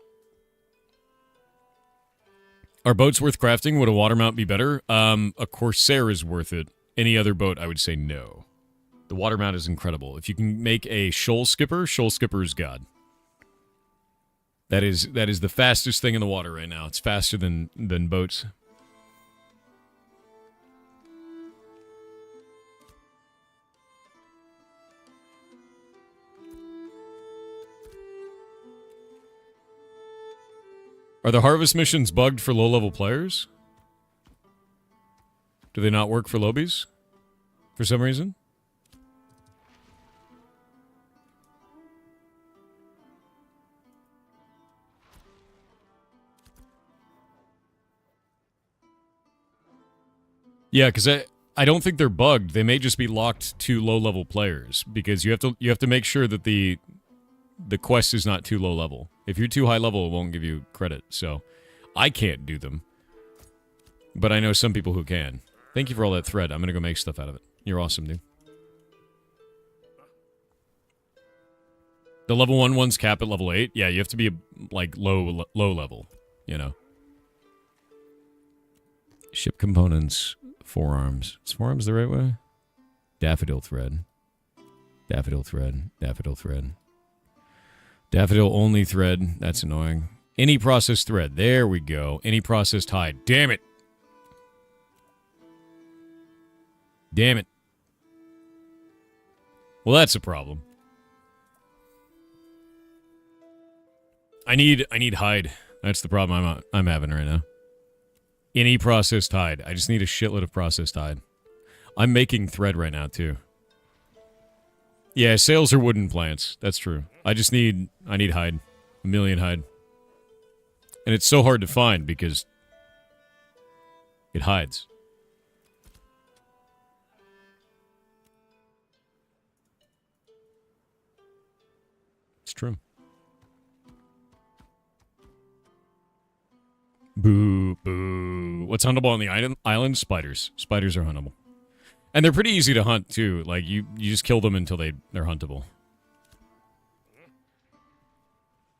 Are boats worth crafting? Would a water mount be better? A Corsair is worth it. Any other boat, I would say no. The water mount is incredible. If you can make a shoal skipper is God. That is the fastest thing in the water right now. It's faster than boats. Are the harvest missions bugged for low-level players? Do they not work for lobies? For some reason? Yeah, because I don't think they're bugged. They may just be locked to low-level players because you have to make sure that the quest is not too low level. If you're too high level, it won't give you credit. So I can't do them, but I know some people who can. Thank you for all that thread. I'm gonna go make stuff out of it. You're awesome, dude. The level 1 ones cap at level 8. Yeah, you have to be like low level. You know. Ship components. Forearms. Is forearms the right way? Daffodil thread. Daffodil thread. Daffodil thread. Daffodil only thread. That's annoying. Any processed thread. There we go. Any processed hide. Damn it. Damn it. Well, that's a problem. I need hide. That's the problem I'm having right now. Any processed hide. I just need a shitload of processed hide. I'm making thread right now, too. Yeah, sails are wooden plants. That's true. I need hide. 1 million hide. And it's so hard to find because it hides. It's true. Boo, boo. What's huntable on the island? Spiders. Spiders are huntable. And they're pretty easy to hunt, too. Like, you just kill them until they're huntable.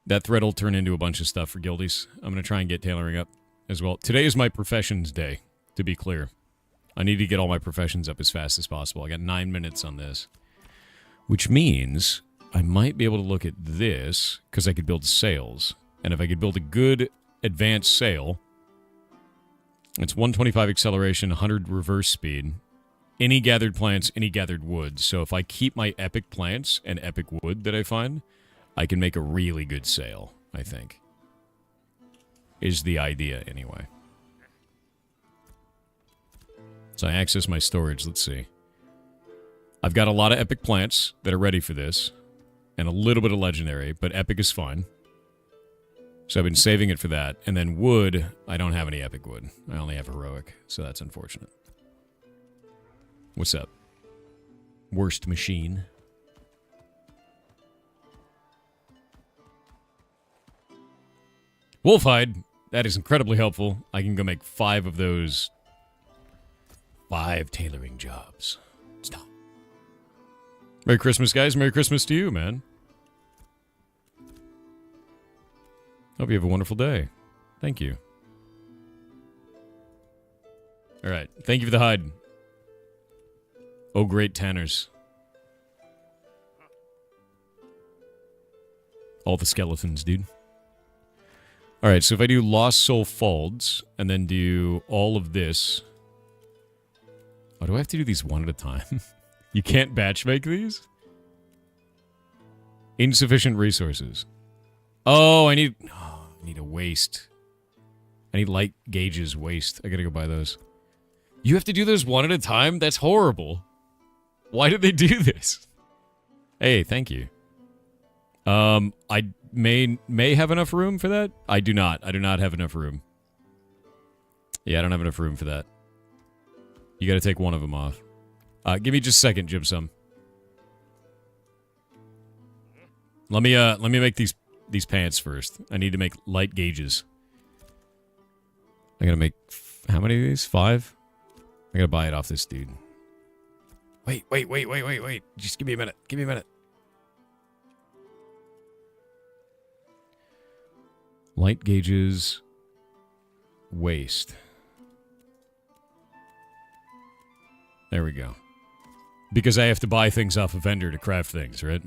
That thread will turn into a bunch of stuff for guildies. I'm going to try and get tailoring up as well. Today is my professions day, to be clear. I need to get all my professions up as fast as possible. I got 9 minutes on this. Which means I might be able to look at this, because I could build sails. And if I could build a good advanced sail, it's 125 acceleration, 100 reverse speed. Any gathered plants, any gathered wood. So if I keep my epic plants and epic wood that I find, I can make a really good sail, I think. Is the idea, anyway. So I access my storage. Let's see. I've got a lot of epic plants that are ready for this. And a little bit of legendary, but epic is fine. So I've been saving it for that. And then wood, I don't have any epic wood. I only have heroic, so that's unfortunate. What's up? Worst machine. Wolfhide. That is incredibly helpful. I can go make 5 of those. 5 tailoring jobs. Stop. Merry Christmas, guys. Merry Christmas to you, man. Hope you have a wonderful day. Thank you. All right. Thank you for the hide. Oh, great tanners. All the skeletons, dude. All right, so if I do Lost Soul Folds, and then do all of this... Oh, do I have to do these one at a time? You can't batch make these? Insufficient resources. Oh, I need a waste. I need light gauges waste. I gotta go buy those. You have to do those one at a time? That's horrible. Why did they do this? Hey, thank you. I may have enough room for that. I do not. I do not have enough room. Yeah, I don't have enough room for that. You got to take one of them off. Give me just a second, Jibsum. Let me make these pants first. I need to make light gauges. I gotta make how many of these? 5. I gotta buy it off this dude. Wait. Just give me a minute. Give me a minute. Light gauges. Waste. There we go. Because I have to buy things off a vendor to craft things, right?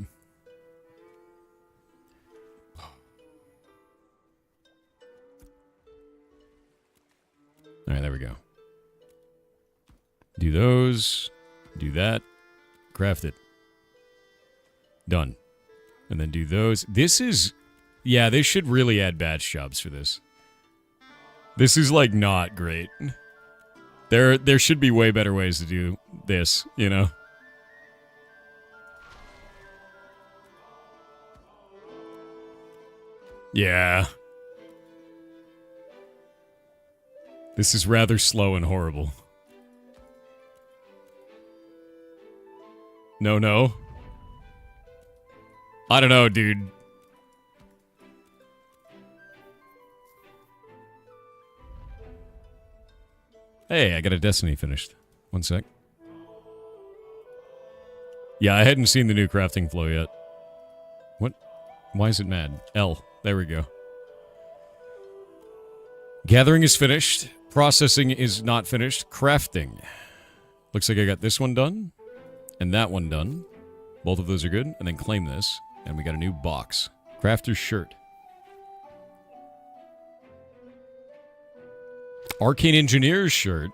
Alright, there we go. Do those. Do that. Craft it. Done. And then do those. This is... Yeah, they should really add batch jobs for this. This is, like, not great. There should be way better ways to do this, you know? Yeah. This is rather slow and horrible. No. I don't know, dude. Hey, I got a Destiny finished. One sec. Yeah, I hadn't seen the new crafting flow yet. What? Why is it mad? L. There we go. Gathering is finished. Processing is not finished. Crafting. Looks like I got this one done. And that one done. Both of those are good. And then claim this. And we got a new box. Crafter's shirt. Arcane Engineer's shirt.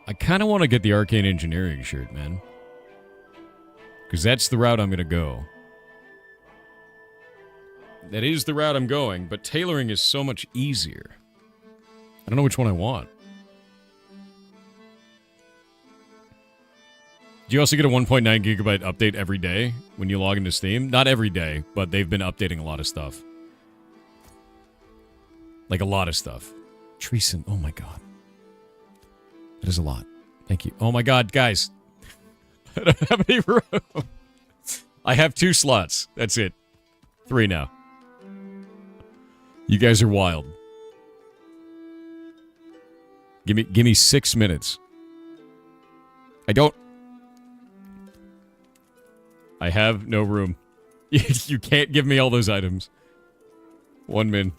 I kind of want to get the Arcane Engineering shirt, man. Because that's the route I'm going to go. That is the route I'm going, but tailoring is so much easier. I don't know which one I want. Do you also get a 1.9 gigabyte update every day when you log into Steam? Not every day, but they've been updating a lot of stuff. Like a lot of stuff. Treason, oh my god. That is a lot. Thank you. Oh my god, guys. I don't have any room. I have 2 slots. That's it. 3 now. You guys are wild. Give me 6 minutes. I have no room. You can't give me all those items. 1 min.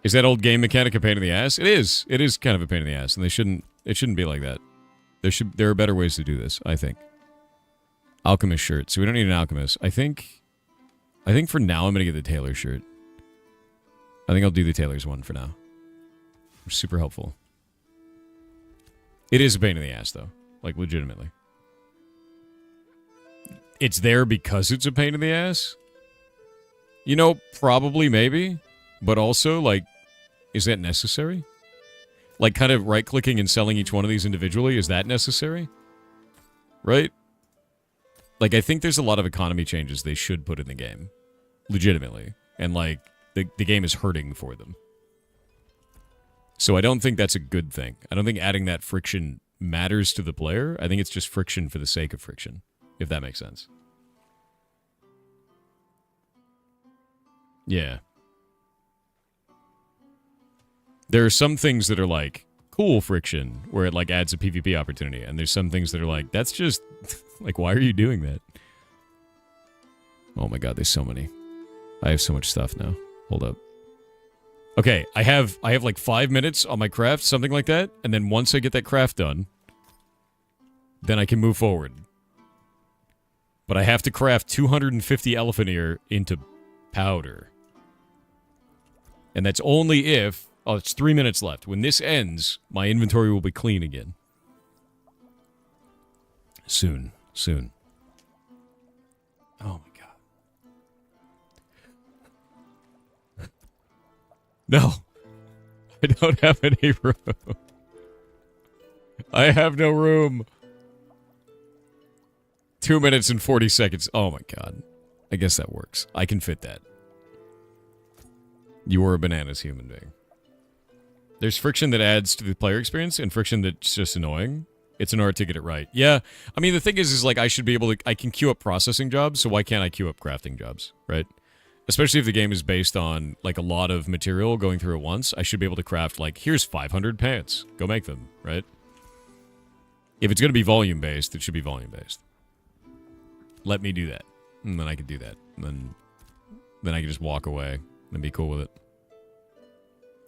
Is that old game mechanic a pain in the ass? It is. It is kind of a pain in the ass, and it shouldn't be like that. There are better ways to do this, I think. Alchemist shirt. So we don't need an alchemist. I think for now I'm gonna get the tailor shirt. I think I'll do the tailor's one for now. Super helpful. It is a pain in the ass though. Like legitimately. It's there because it's a pain in the ass? You know, probably, maybe. But also, like, is that necessary? Like, kind of right-clicking and selling each one of these individually, is that necessary? Right? Like, I think there's a lot of economy changes they should put in the game. Legitimately. And, like, the game is hurting for them. So I don't think that's a good thing. I don't think adding that friction matters to the player. I think it's just friction for the sake of friction. If that makes sense. Yeah. There are some things that are like cool friction where it like adds a PvP opportunity. And there's some things that are like, that's just like, why are you doing that? Oh my god, there's so many. I have so much stuff now. Hold up. Okay, I have like 5 minutes on my craft, something like that. And then once I get that craft done, then I can move forward. But I have to craft 250 elephant ear into powder. And that's only if... Oh, it's 3 minutes left. When this ends, my inventory will be clean again. Soon. Soon. Oh my god. No. I don't have any room. I have no room. 2 minutes and 40 seconds. Oh my god. I guess that works. I can fit that. You are a bananas human being. There's friction that adds to the player experience and friction that's just annoying. It's an art to get it right. Yeah. I mean, the thing is like I should be able to... I can queue up processing jobs, so why can't I queue up crafting jobs, right? Especially if the game is based on like a lot of material going through at once. I should be able to craft like, here's 500 pants. Go make them, right? If it's going to be volume-based, it should be volume-based. Let me do that. And then I can do that. And then I can just walk away and be cool with it.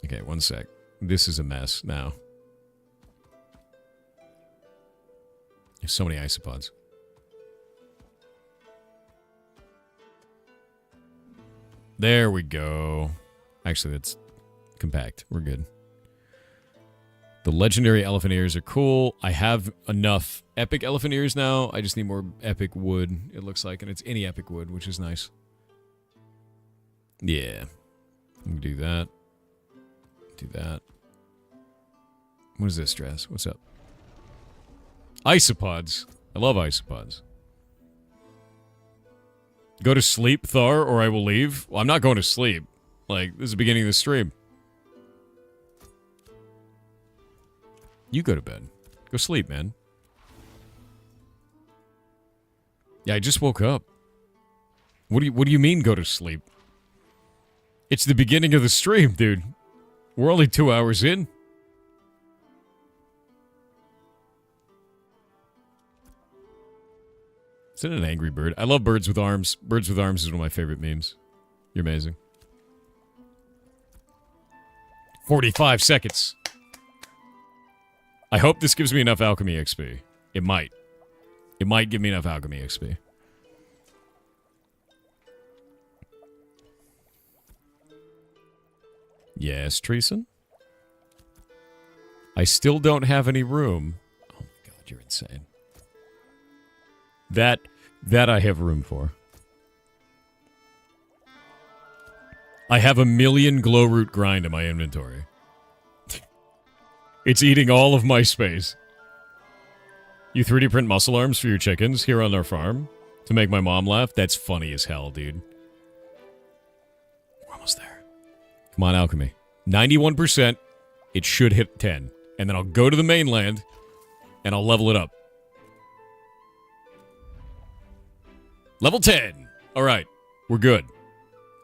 Okay, 1 sec. This is a mess now. There's so many isopods. There we go. Actually, that's compact. We're good. The legendary elephant ears are cool. I have enough epic elephant ears now. I just need more epic wood, it looks like. And it's any epic wood, which is nice. Yeah. We can do that. Do that. What is this, Stress? What's up? Isopods. I love isopods. Go to sleep, Thar, or I will leave. Well, I'm not going to sleep. Like, this is the beginning of the stream. You go to bed. Go sleep, man. Yeah, I just woke up. What do you mean go to sleep? It's the beginning of the stream, dude. We're only 2 hours in. Is that an angry bird? I love birds with arms. Birds with arms is one of my favorite memes. You're amazing. 45 seconds. I hope this gives me enough alchemy XP. It might. It might give me enough alchemy XP. Yes, Treason? I still don't have any room. Oh my god, you're insane. That I have room for. I have 1 million glow root grind in my inventory. It's eating all of my space. You 3D print muscle arms for your chickens here on our farm to make my mom laugh? That's funny as hell, dude. We're almost there. Come on, Alchemy. 91%. It should hit 10. And then I'll go to the mainland and I'll level it up. Level 10. All right. We're good.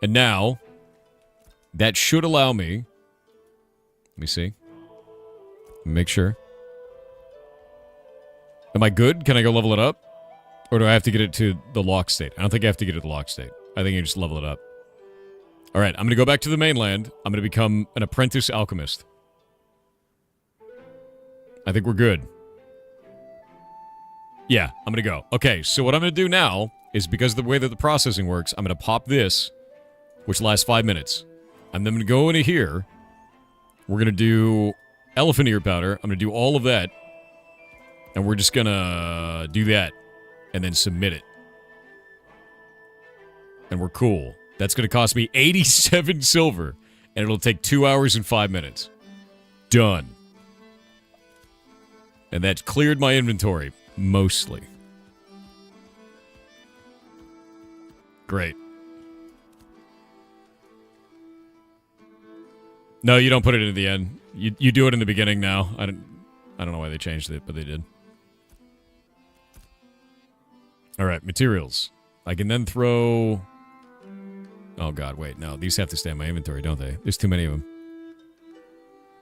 And now, that should allow me... Let me see. Make sure. Am I good? Can I go level it up? Or do I have to get it to the lock state? I don't think I have to get it to the lock state. I think you just level it up. All right, I'm going to go back to the mainland. I'm going to become an apprentice alchemist. I think we're good. Yeah, I'm going to go. Okay, so what I'm going to do now is, because of the way that the processing works, I'm going to pop this, which lasts 5 minutes. I'm then going to go into here. We're going to do elephant ear powder. I'm going to do all of that. And we're just going to do that. And then submit it. And we're cool. That's going to cost me 87 silver. And it'll take 2 hours and 5 minutes. Done. And that's cleared my inventory. Mostly. Great. No, you don't put it in the end. You do it in the beginning now. I don't know why they changed it, but they did. Alright, materials. I can then throw... Oh god, wait, no. These have to stay in my inventory, don't they? There's too many of them.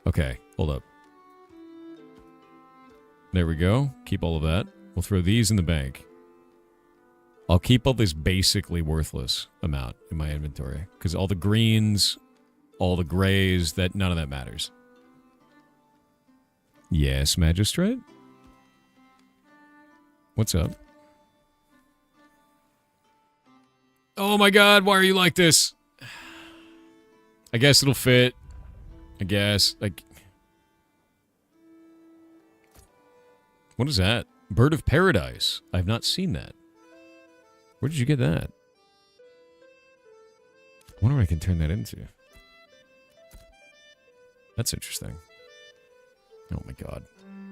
Okay, hold up. There we go. Keep all of that. We'll throw these in the bank. I'll keep all this basically worthless amount in my inventory. Because all the greens, all the grays, none of that matters. Yes, Magistrate? What's up? Oh my god, why are you like this? I guess it'll fit. I guess. Like... What is that? Bird of Paradise. I've not seen that. Where did you get that? I wonder what I can turn that into. That's interesting. Oh my god.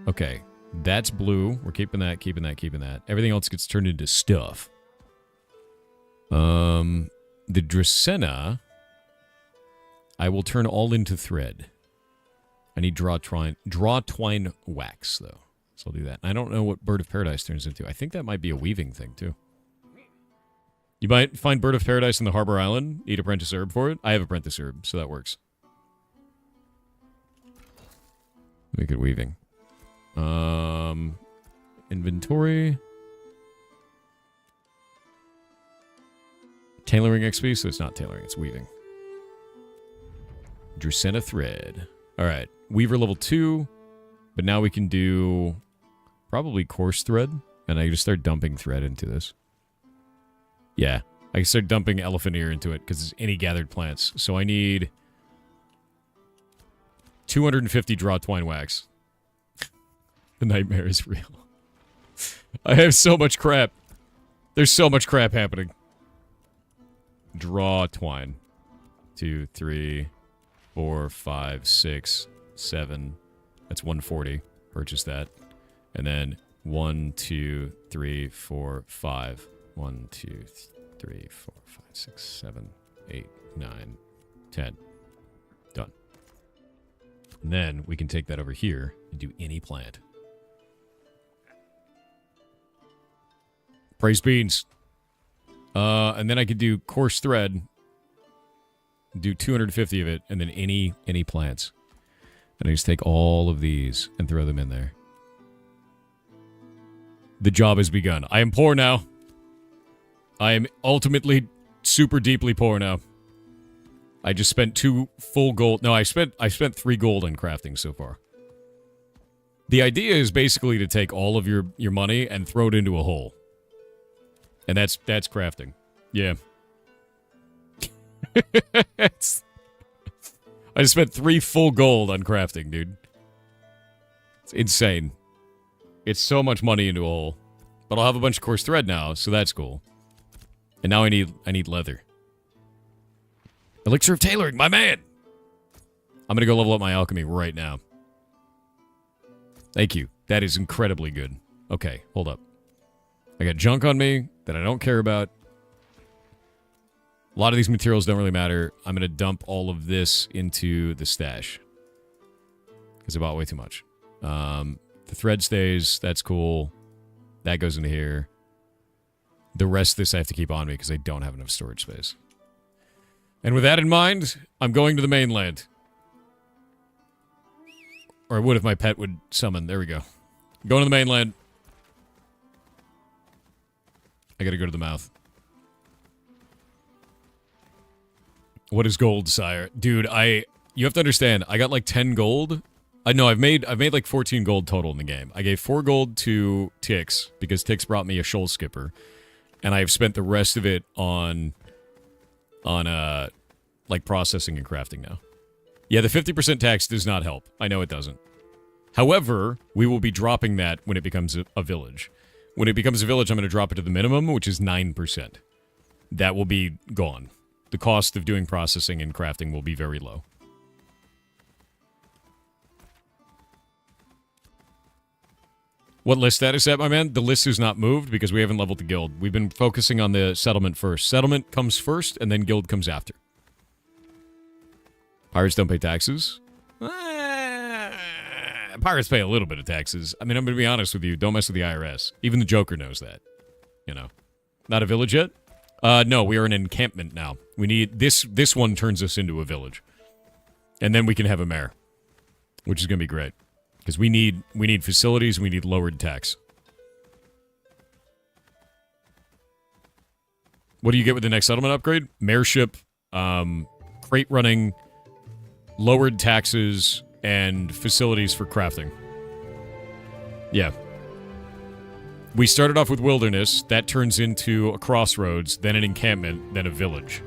Okay. That's blue. We're keeping that, keeping that, keeping that. Everything else gets turned into stuff. The Dracaena, I will turn all into thread. I need draw twine wax, though. So I'll do that. I don't know what Bird of Paradise turns into. I think that might be a weaving thing, too. You might find Bird of Paradise in the Harbor Island. Eat apprentice herb for it. I have apprentice herb, so that works. Make it weaving. Inventory. Tailoring XP, so it's not tailoring, it's weaving. Dracaena thread. Alright, Weaver level 2. But now we can do probably coarse thread. And I can just start dumping thread into this. Yeah, I can start dumping elephant ear into it because it's any gathered plants. So I need 250 draw twine wax. The nightmare is real. I have so much crap. There's so much crap happening. Draw twine. 2, 3, 4, 5, 6, 7. That's 140. Purchase that. And then 1, 2, 3, 4, 5. 1, 2, 3, 4, 5, 6, 7, 8, 9, 10. Done. And then we can take that over here and do any plant. Praise beans. And then I could do coarse thread, do 250 of it, and then any plants. And I just take all of these and throw them in there. The job has begun. I am poor now. I am ultimately super deeply poor now. I just spent 2 full gold. No, I spent 3 gold on crafting so far. The idea is basically to take all of your money and throw it into a hole. And that's crafting. Yeah. I just spent 3 full gold on crafting, dude. It's insane. It's so much money into a hole. But I'll have a bunch of coarse thread now, so that's cool. And now I need leather. Elixir of Tailoring, my man! I'm gonna go level up my alchemy right now. Thank you. That is incredibly good. Okay, hold up. I got junk on me that I don't care about. A lot of these materials don't really matter. I'm going to dump all of this into the stash. Because I bought way too much. The thread stays. That's cool. That goes into here. The rest of this I have to keep on me because I don't have enough storage space. And with that in mind, I'm going to the mainland. Or I would if my pet would summon. There we go. Going to the mainland. I gotta go to the mouth. What is gold, sire? Dude, you have to understand, I got like 10 gold. I've made like 14 gold total in the game. I gave 4 gold to Tix because Tix brought me a shoal skipper. And I've spent the rest of it on like processing and crafting now. Yeah, the 50% tax does not help. I know it doesn't. However, we will be dropping that when it becomes a village. When it becomes a village, I'm going to drop it to the minimum, which is 9%. That will be gone. The cost of doing processing and crafting will be very low. What list status at, my man? The list is not moved because we haven't leveled the guild. We've been focusing on the settlement first. Settlement comes first, and then guild comes after. Pirates don't pay taxes? Pirates pay a little bit of taxes. I mean, I'm going to be honest with you. Don't mess with the IRS. Even the Joker knows that. You know. Not a village yet? No, we are an encampment now. We need... This one turns us into a village. And then we can have a mayor. Which is going to be great. Because we need facilities, we need lowered tax. What do you get with the next settlement upgrade? Mayorship, crate running, lowered taxes, and facilities for crafting. Yeah. We started off with wilderness, that turns into a crossroads, then an encampment, then a village.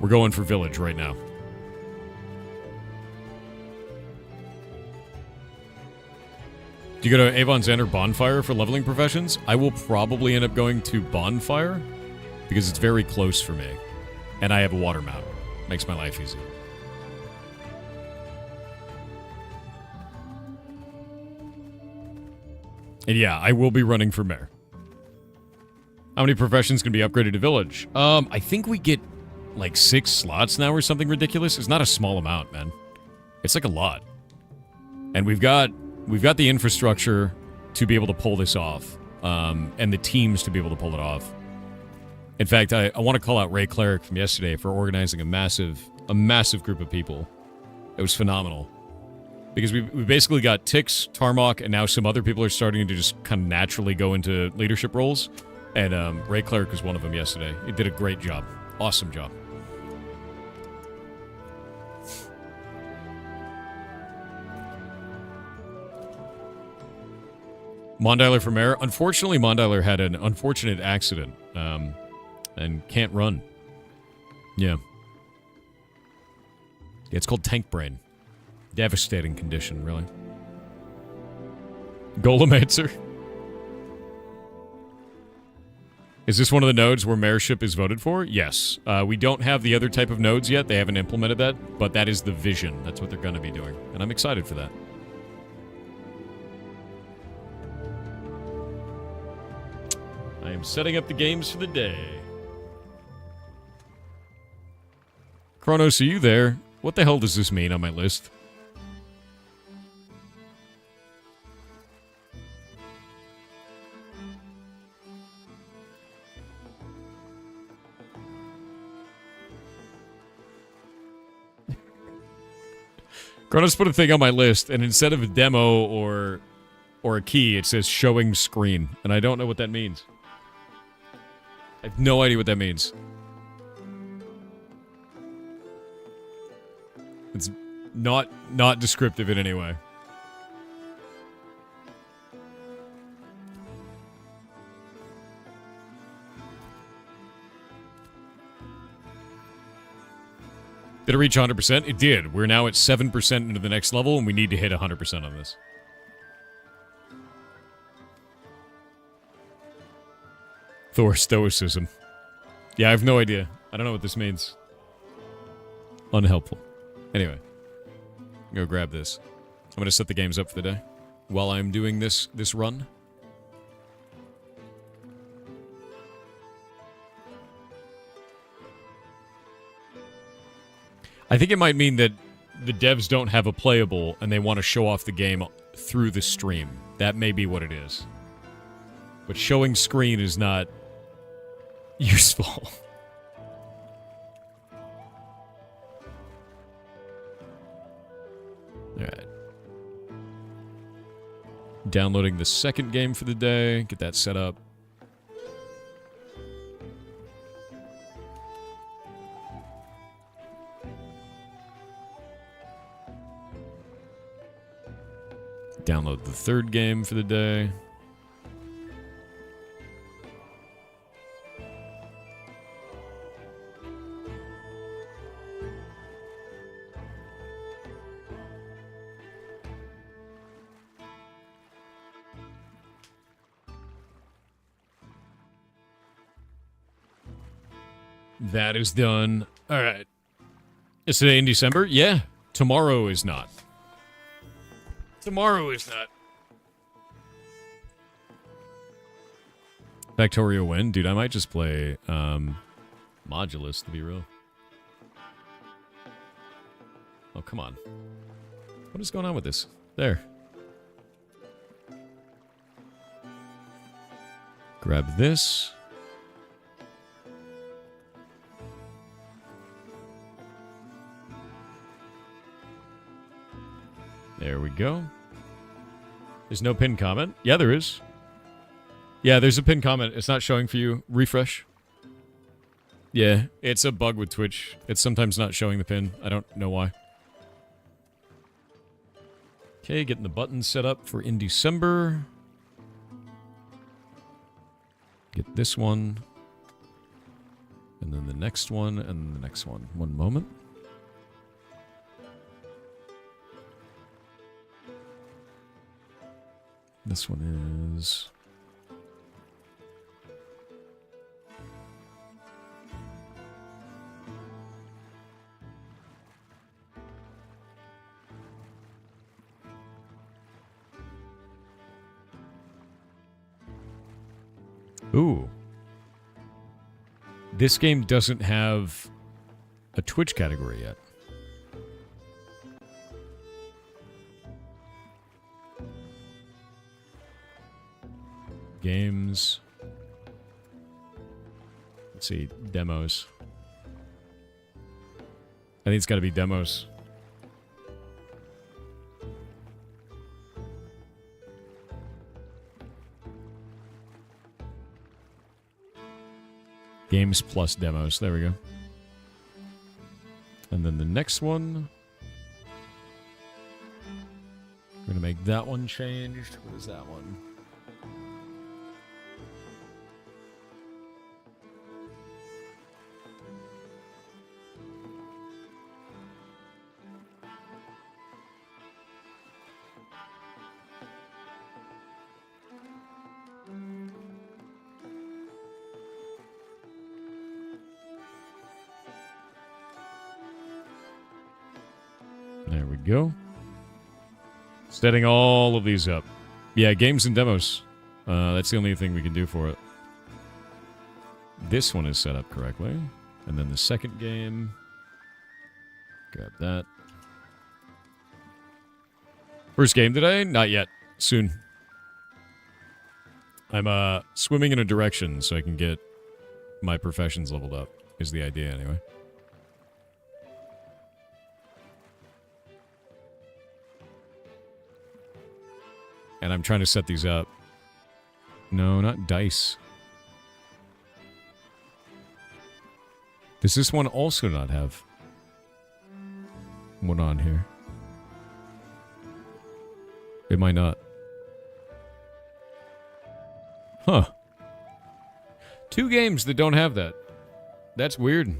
We're going for village right now. Do you go to Avon Xander Bonfire for leveling professions? I will probably end up going to Bonfire because it's very close for me. And I have a water mount. Makes my life easy. And yeah, I will be running for mayor. How many professions can be upgraded to village? I think we get like 6 slots now or something ridiculous. It's not a small amount, man. It's like a lot. And we've got the infrastructure to be able to pull this off, and the teams to be able to pull it off. In fact, I want to call out Ray Cleric from yesterday for organizing a massive group of people. It was phenomenal. Because we basically got Tix, Tarmok, and now some other people are starting to just kind of naturally go into leadership roles. And Ray Cleric was one of them yesterday. He did a great job. Awesome job. Mondiler for mayor. Unfortunately, Mondiler had an unfortunate accident and can't run. Yeah. It's called tank brain. Devastating condition, really. Golemancer. Is this one of the nodes where mayorship is voted for? Yes. We don't have the other type of nodes yet. They haven't implemented that, but that is the vision. That's what they're going to be doing, and I'm excited for that. I am setting up the games for the day. Kronos, are you there? What the hell does this mean on my list? Kronos put a thing on my list, and instead of a demo or a key, it says showing screen, and I don't know what that means. I have no idea what that means. It's not descriptive in any way. Did it reach 100%? It did. We're now at 7% into the next level, and we need to hit 100% on this. Thor stoicism. Yeah, I have no idea. I don't know what this means. Unhelpful. Anyway. Go grab this. I'm going to set the games up for the day while I'm doing this run. I think it might mean that the devs don't have a playable and they want to show off the game through the stream. That may be what it is. But showing screen is not Useful. Alright. Downloading the second game for the day. Get that set up. Download the third game for the day. That is done. All right. Is today in December? Yeah. Tomorrow is not. Tomorrow is not. Factorio win? Dude, I might just play Modulus, to be real. Oh, come on. What is going on with this? There. Grab this. There we go. There's no pinned comment. Yeah, there is. Yeah, there's a pinned comment. It's not showing for you. Refresh. Yeah, it's a bug with Twitch. It's sometimes not showing the pin. I don't know why. Okay, getting the buttons set up for in December. Get this one. And then the next one, and the next one. One moment. This one is... Ooh. This game doesn't have a Twitch category yet. Games. Let's see. Demos. I think it's got to be demos. Games plus demos. There we go. And then the next one. I'm going to make that one changed. What is that one? There we go. Setting all of these up. Yeah, games and demos. That's the only thing we can do for it. This one is set up correctly. And then the second game. Grab that. First game today? Not yet. Soon. I'm swimming in a direction so I can get my professions leveled up. Is the idea anyway. And I'm trying to set these up. No, not dice. Does this one also not have one on here? It might not. Huh. 2 games that don't have that. That's weird.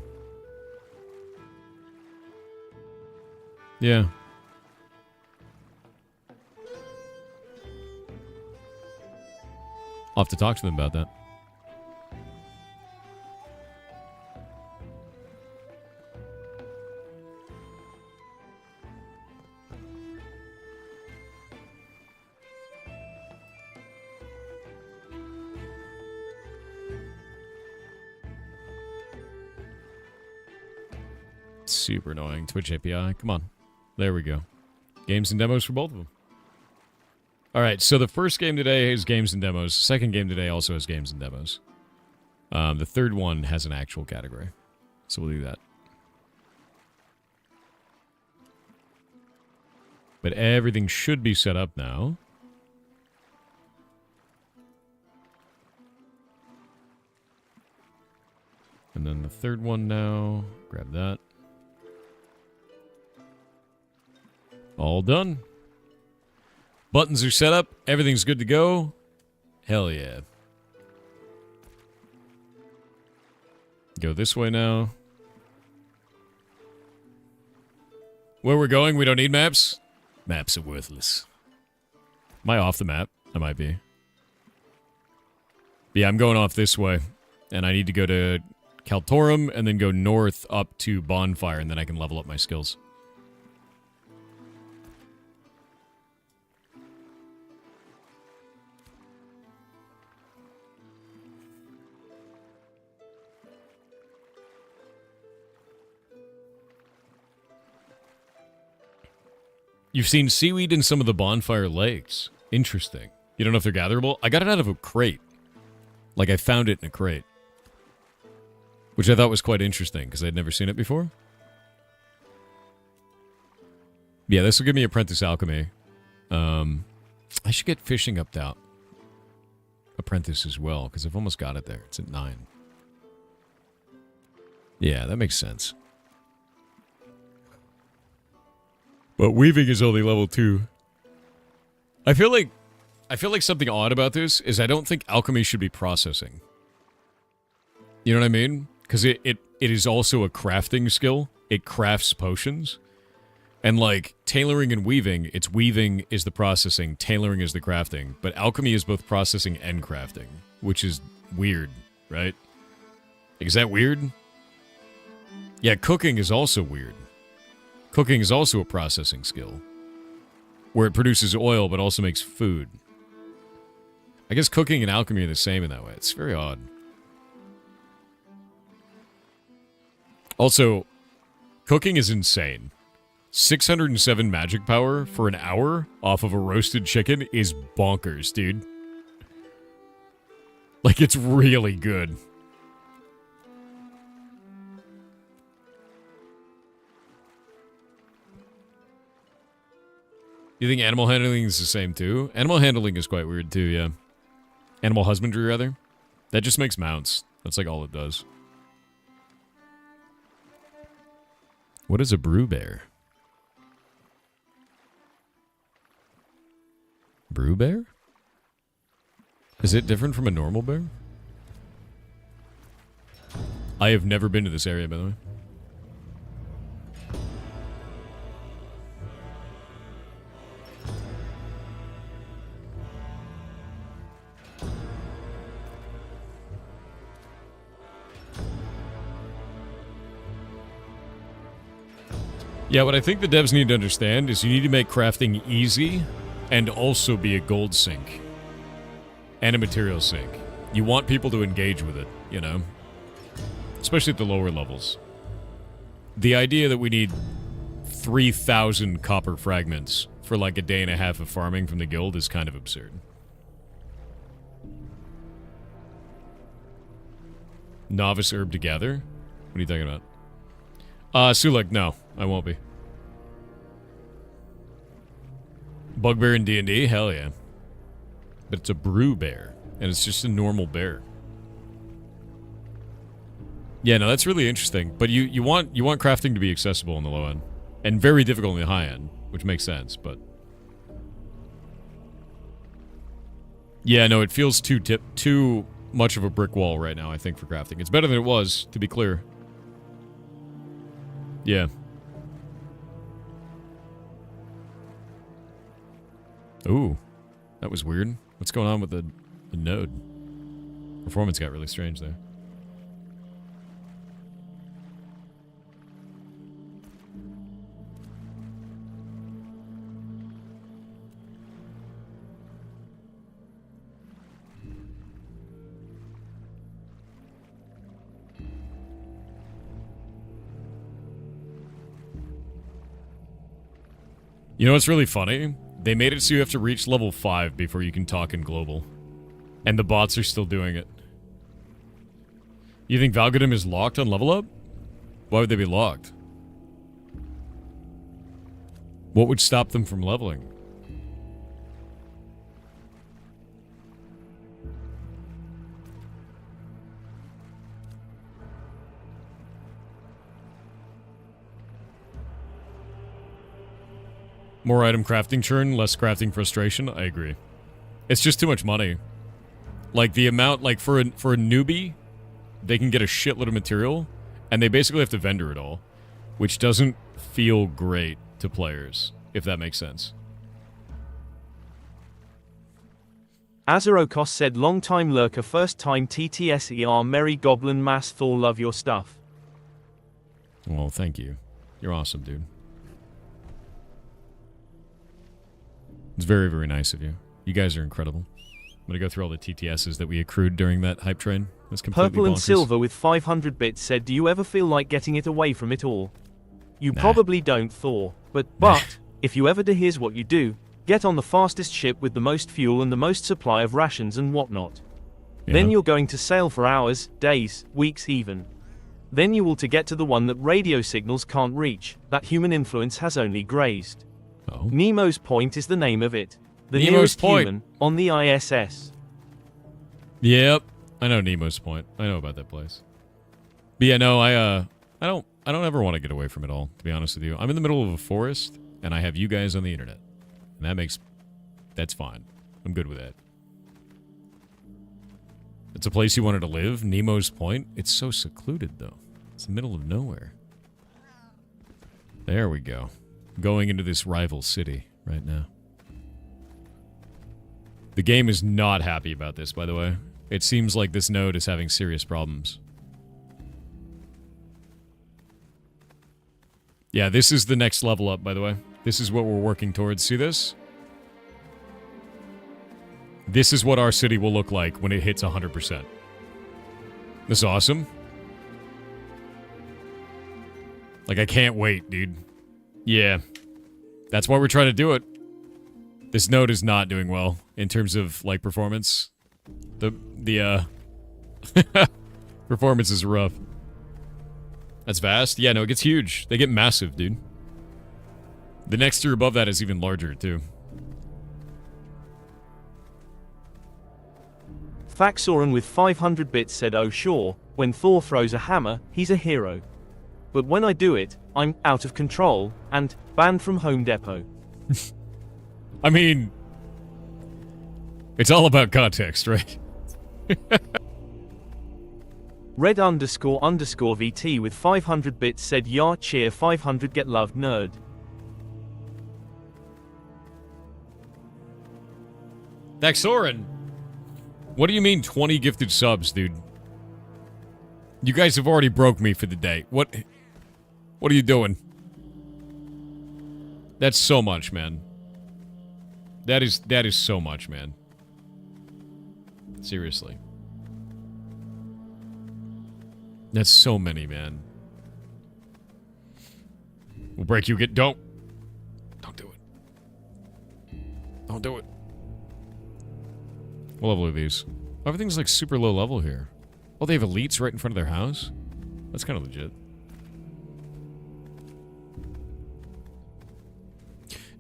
Yeah. I'll have to talk to them about that. Super annoying. Twitch API. Come on. There we go. Games and demos for both of them. All right, so the first game today is games and demos. The second game today also has games and demos. The third one has an actual category. So we'll do that. But everything should be set up now. And then the third one now. Grab that. All done. Buttons are set up. Everything's good to go. Hell yeah. Go this way now. Where we're going, we don't need maps. Maps are worthless. Am I off the map? I might be. Yeah, I'm going off this way. And I need to go to Kaltorum and then go north up to Bonfire, and then I can level up my skills. You've seen seaweed in some of the Bonfire lakes. Interesting. You don't know if they're gatherable? I got it out of a crate. Like, I found it in a crate. Which I thought was quite interesting, because I'd never seen it before. Yeah, this will give me Apprentice Alchemy. I should get Fishing up to Apprentice as well, because I've almost got it there. It's at 9. Yeah, that makes sense. But Weaving is only level 2. I feel like something odd about this is I don't think Alchemy should be processing. You know what I mean? Because it is also a crafting skill. It crafts potions. And like, Tailoring and Weaving, it's Weaving is the processing, Tailoring is the crafting. But Alchemy is both processing and crafting, which is weird, right? Is that weird? Yeah, Cooking is also weird. Cooking is also a processing skill, where it produces oil but also makes food. I guess Cooking and Alchemy are the same in that way. It's very odd. Also, Cooking is insane. 607 magic power for an hour off of a roasted chicken is bonkers, dude. Like, it's really good. You think animal handling is the same too? Animal handling is quite weird too, yeah. Animal husbandry, rather. That just makes mounts. That's like all it does. What is a brew bear? Brew bear? Is it different from a normal bear? I have never been to this area, by the way. Yeah, what I think the devs need to understand is you need to make crafting easy and also be a gold sink. And a material sink. You want people to engage with it, you know? Especially at the lower levels. The idea that we need 3,000 copper fragments for like a day and a half of farming from the guild is kind of absurd. Novice herb to gather? What are you talking about? Sulek, no, I won't be. Bugbear in D&D? Hell yeah. But it's a brew bear, and it's just a normal bear. Yeah, no, that's really interesting. But you want crafting to be accessible in the low end, and very difficult in the high end, which makes sense. But yeah, no, it feels too much of a brick wall right now. I think for crafting, it's better than it was, to be clear. Yeah. Ooh, that was weird. What's going on with the node? Performance got really strange there. You know what's really funny? They made it so you have to reach level 5 before you can talk in global. And the bots are still doing it. You think Valgadum is locked on level up? Why would they be locked? What would stop them from leveling? More item crafting churn, less crafting frustration. I agree. It's just too much money. Like the amount, like for a newbie, they can get a shitload of material, and they basically have to vendor it all, which doesn't feel great to players, if that makes sense. Azarokos said, long time lurker, first time TTS ER, Merry Goblin Mass Thor, love your stuff. Well, thank you. You're awesome, dude. It's very, very nice of you. You guys are incredible. I'm gonna go through all the TTSs that we accrued during that hype train. It's completely Purple and bonkers. Silver with 500 bits said, do you ever feel like getting it away from it all? You Nah. probably don't, Thor. But if you ever do, here's what you do. Get on the fastest ship with the most fuel and the most supply of rations and whatnot. Yeah. Then you're going to sail for hours, days, weeks even. Then you will to get to the one that radio signals can't reach, that human influence has only grazed. Oh. Nemo's Point is the name of it. The Nemo's nearest Point. human on the ISS. Yep. I know Nemo's Point. I know about that place. But yeah, no, I don't ever want to get away from it all, to be honest with you. I'm in the middle of a forest, and I have you guys on the internet. And that's fine. I'm good with that. It's a place you wanted to live, Nemo's Point. It's so secluded, though. It's the middle of nowhere. There we go. Going into this rival city right now. The game is not happy about this, by the way. It seems like this node is having serious problems. Yeah, this is the next level up, by the way. This is what we're working towards. See this? This is what our city will look like when it hits 100%. This is awesome. Like, I can't wait, dude. Yeah. That's why we're trying to do it. This node is not doing well in terms of, like, performance. The performance is rough. That's vast? Yeah, no, it gets huge. They get massive, dude. The next tier above that is even larger, too. Faxoran with 500 bits said, oh sure, when Thor throws a hammer, he's a hero. But when I do it, I'm out of control, and banned from Home Depot. I mean, it's all about context, right? Red__VT with 500 bits said, yar cheer 500 get loved nerd. Daxorin, what do you mean 20 gifted subs, dude? You guys have already broke me for the day. What are you doing? That's so much, man. That is so much, man. Seriously. That's so many, man. We'll break you. Don't do it. Don't do it. What level are these? Everything's like super low level here. Oh, they have elites right in front of their house? That's kind of legit.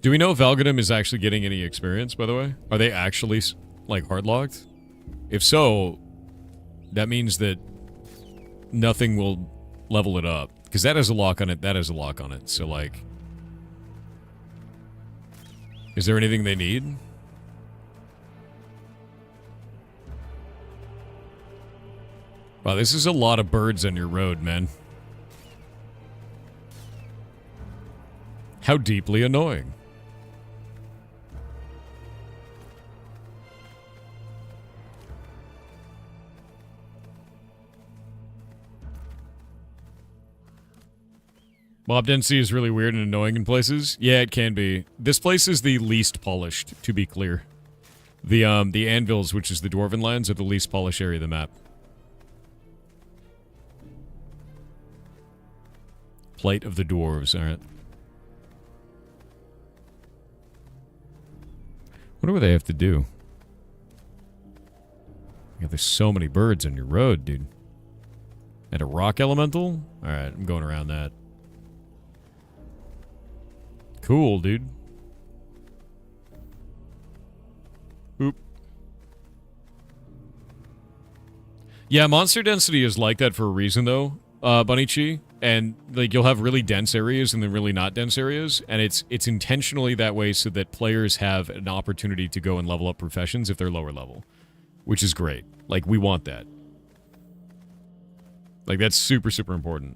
Do we know if Valgadum is actually getting any experience, by the way? Are they actually, like, hard-locked? If so, that means that nothing will level it up. Because that has a lock on it, that has a lock on it. So, like... Is there anything they need? Wow, this is a lot of birds on your road, man. How deeply annoying. Mob density is really weird and annoying in places. Yeah, it can be. This place is the least polished, to be clear. The anvils, which is the Dwarven lands, are the least polished area of the map. Plate of the dwarves, alright. Wonder what they have to do. Yeah, there's so many birds on your road, dude. And a rock elemental? Alright, I'm going around that. Cool, dude. Oop. Yeah, monster density is like that for a reason, though, Bunny-Chi. And, like, you'll have really dense areas and then really not dense areas. And it's intentionally that way so that players have an opportunity to go and level up professions if they're lower level. Which is great. Like, we want that. Like, that's super, super important.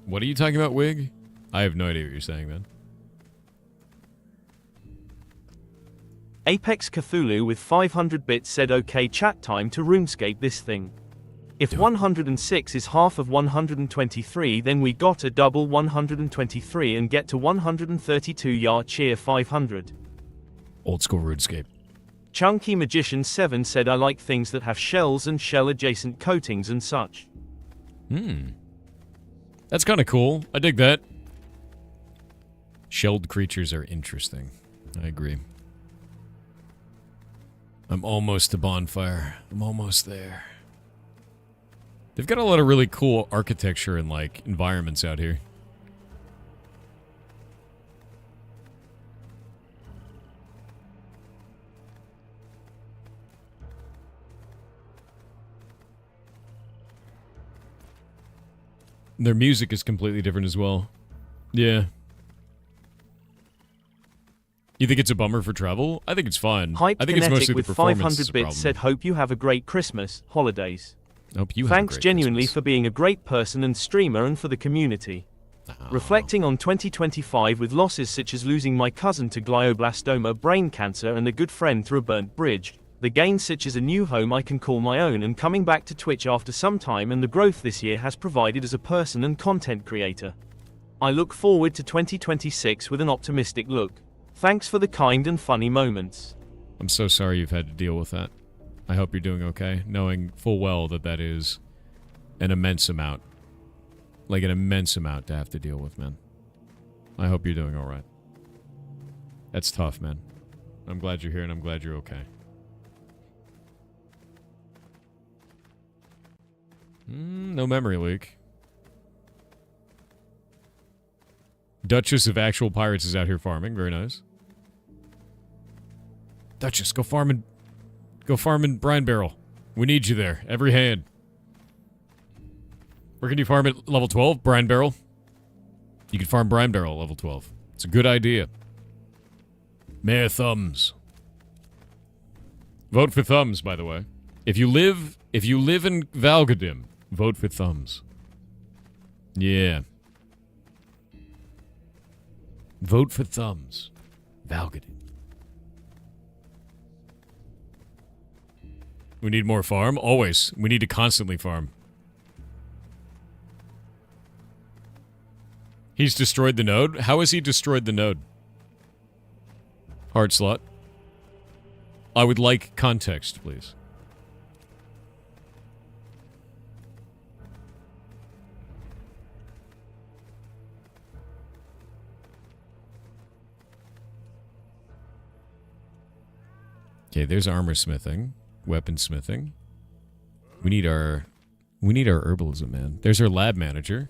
What are you talking about, Wig? I have no idea what you're saying, man. Apex Cthulhu with 500 bits said okay chat time to RuneScape this thing. If 106 is half of 123 then we got a double 123 and get to 132 yard cheer 500. Old school RuneScape. Chunky Magician 7 said I like things that have shells and shell adjacent coatings and such. That's kind of cool. I dig that. Shelled creatures are interesting. I agree. I'm almost to bonfire. I'm almost there. They've got a lot of really cool architecture and, like, environments out here. Their music is completely different as well. Yeah. You think it's a bummer for travel? I think it's fine. Hype I think it's mostly with the performance 500 bits said hope you have a great Christmas, holidays. Hope you Thanks have a great genuinely Christmas. for being a great person and streamer and for the community. Oh. Reflecting on 2025 with losses such as losing my cousin to glioblastoma brain cancer and a good friend through a burnt bridge, the gains such as a new home I can call my own and coming back to Twitch after some time and the growth this year has provided as a person and content creator. I look forward to 2026 with an optimistic look. Thanks for the kind and funny moments. I'm so sorry you've had to deal with that. I hope you're doing okay, knowing full well that that is an immense amount. Like an immense amount to have to deal with, man. I hope you're doing alright. That's tough, man. I'm glad you're here and I'm glad you're okay. No memory leak. Duchess of Actual Pirates is out here farming. Very nice. Duchess, go farming Brine Barrel. We need you there. Every hand. Where can you farm at level 12? Brine Barrel. You can farm Brine Barrel at level 12. It's a good idea. Mayor Thumbs. Vote for Thumbs, by the way. If you live in Valgadim, vote for Thumbs. Yeah. Vote for Thumbs. Valgadim. We need more farm? Always. We need to constantly farm. He's destroyed the node? How has he destroyed the node? Hard slot. I would like context, please. Okay, there's armor smithing. Weaponsmithing. We need our herbalism, man. There's our lab manager.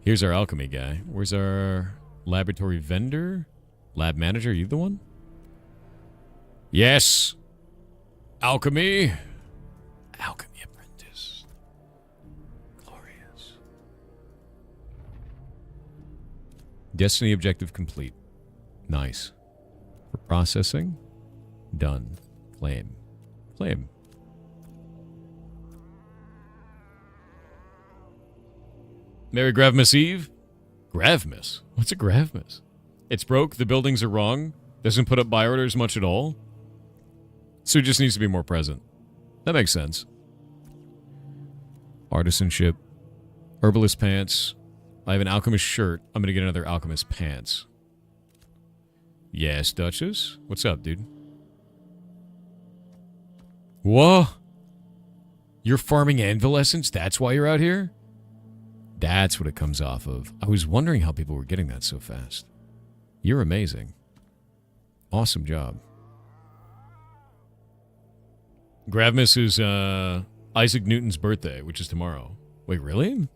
Here's our alchemy guy. Where's our laboratory vendor? Lab manager, are you the one? Yes. Alchemy. Alchemy apprentice. Glorious. Destiny objective complete. Nice. For processing. Done. Claim. Claim. Merry Gravmas Eve? Gravmas? What's a Gravmas? It's broke, the buildings are wrong, doesn't put up buy orders much at all. So it just needs to be more present. That makes sense. Artisanship. Herbalist pants. I have an alchemist shirt. I'm gonna get another alchemist pants. Yes, Duchess? What's up, dude? Whoa! You're farming anvil essence? That's why you're out here? That's what it comes off of. I was wondering how people were getting that so fast. You're amazing. Awesome job. Gravmus is Isaac Newton's birthday, which is tomorrow. Wait, really?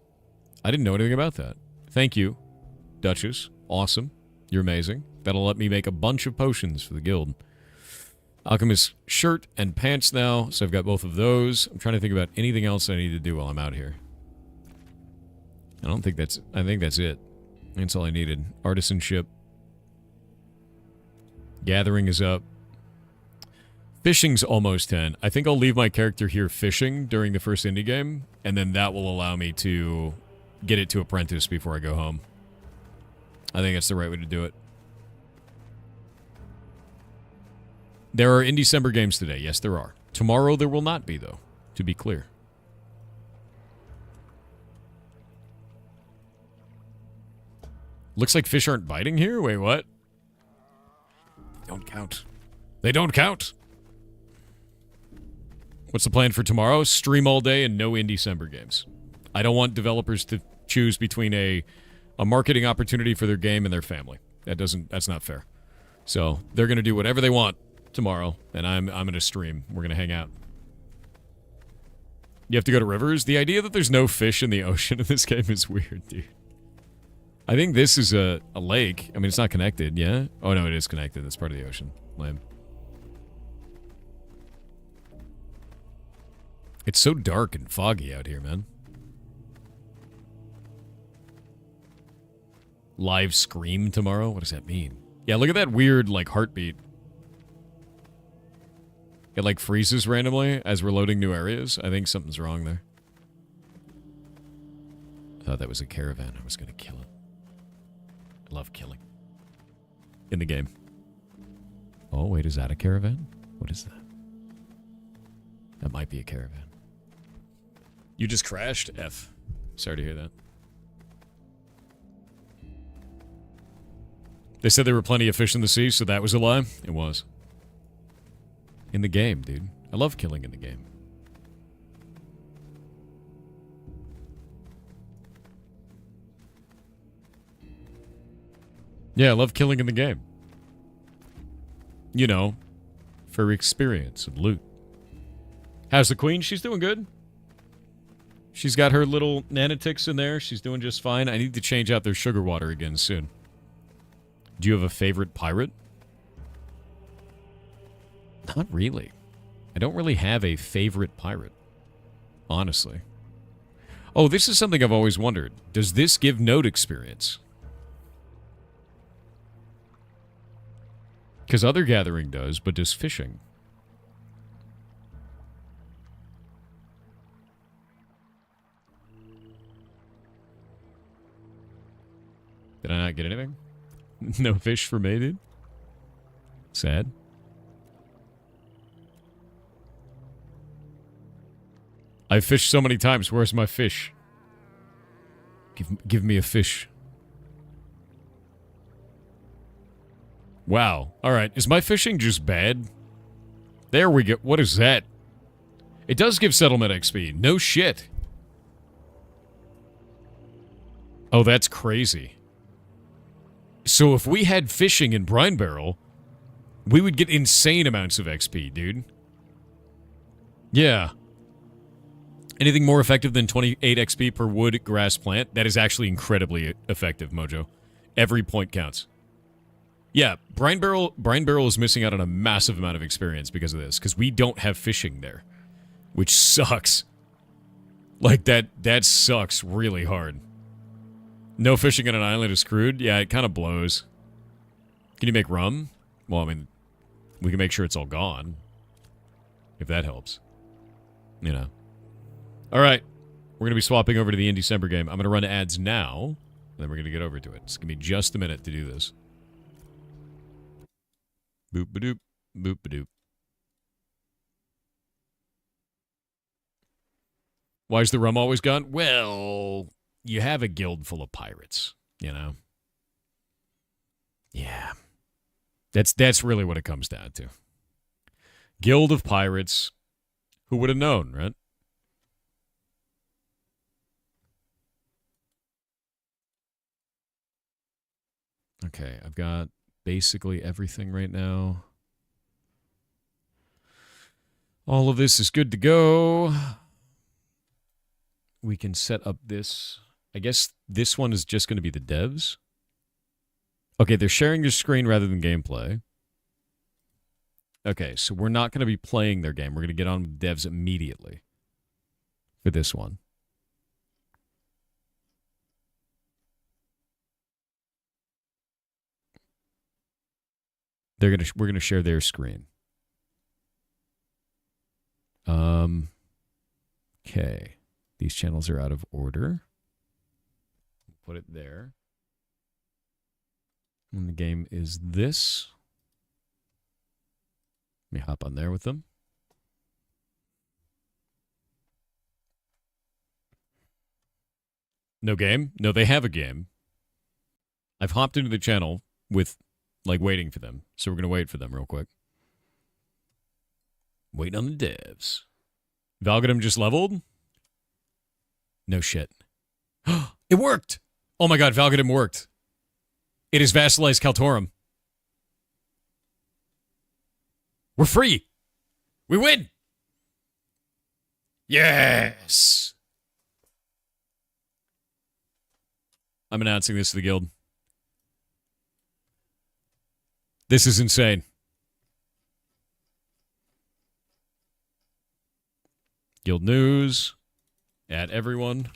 I didn't know anything about that. Thank you, Duchess. Awesome. You're amazing. That'll let me make a bunch of potions for the guild. Alchemist shirt and pants now, so I've got both of those. I'm trying to think about anything else I need to do while I'm out here. I think that's it. That's all I needed. Artisanship. Gathering is up. Fishing's almost 10. I think I'll leave my character here fishing during the first indie game, and then that will allow me to get it to apprentice before I go home. I think that's the right way to do it. There are in December games today. Yes, there are. Tomorrow there will not be, though, to be clear. Looks like fish aren't biting here? Wait, what? They don't count. They don't count! What's the plan for tomorrow? Stream all day and no in December games. I don't want developers to choose between a marketing opportunity for their game and their family. That's not fair. So they're going to do whatever they want tomorrow, and I'm going to stream. We're going to hang out. You have to go to rivers? The idea that there's no fish in the ocean in this game is weird, dude. I think this is a lake. I mean, it's not connected, yeah? Oh, no, it is connected. That's part of the ocean. Lame. It's so dark and foggy out here, man. Live scream tomorrow? What does that mean? Yeah, look at that weird, like, heartbeat. It, like, freezes randomly as we're loading new areas. I think something's wrong there. I thought that was a caravan. I was going to kill it. I love killing. In the game. Oh, wait, is that a caravan? What is that? That might be a caravan. You just crashed? F. Sorry to hear that. They said there were plenty of fish in the sea, so that was a lie? It was. In the game, dude. I love killing in the game. Yeah, I love killing in the game. You know, for experience and loot. How's the queen? She's doing good. She's got her little nanotix in there. She's doing just fine. I need to change out their sugar water again soon. Do you have a favorite pirate? Not really. I don't really have a favorite pirate. Honestly. Oh, this is something I've always wondered. Does this give node experience? Because other gathering does, but does fishing? Did I not get anything? No fish for me, dude? Sad. I've fished so many times. Where's my fish? Give me a fish. Wow. Alright. Is my fishing just bad? There we go. What is that? It does give settlement XP. No shit. Oh, that's crazy. So if we had fishing in Brine Barrel, we would get insane amounts of XP, dude. Yeah. Anything more effective than 28 XP per wood grass plant? That is actually incredibly effective, Mojo. Every point counts. Yeah, Brine Barrel is missing out on a massive amount of experience because of this, because we don't have fishing there, which sucks. Like, that sucks really hard. No fishing on an island is screwed? Yeah, it kind of blows. Can you make rum? Well, I mean, we can make sure it's all gone. If that helps. You know. Alright. We're going to be swapping over to the in December game. I'm going to run ads now, and then we're going to get over to it. It's going to be just a minute to do this. Boop-a-doop, boop-a-doop. Why is the rum always gone? Well, you have a guild full of pirates, you know? Yeah. That's really what it comes down to. Guild of pirates. Who would have known, right? Okay, I've got basically everything right now. All of this is good to go. We can set up this. I guess this one is just going to be the devs. Okay, they're sharing their screen rather than gameplay. Okay, so we're not going to be playing their game. We're going to get on with devs immediately for this one. We're going to share their screen. Okay. These channels are out of order. Put it there. And the game is this. Let me hop on there with them. No game? No, they have a game. I've hopped into the channel with, like, waiting for them. So we're going to wait for them real quick. Waiting on the devs. Valgadam just leveled? No shit. It worked! Oh my god, Valgadam worked. It is vassalized Kaltorum. We're free! We win! Yes! I'm announcing this to the guild. This is insane. Guild news. Add everyone.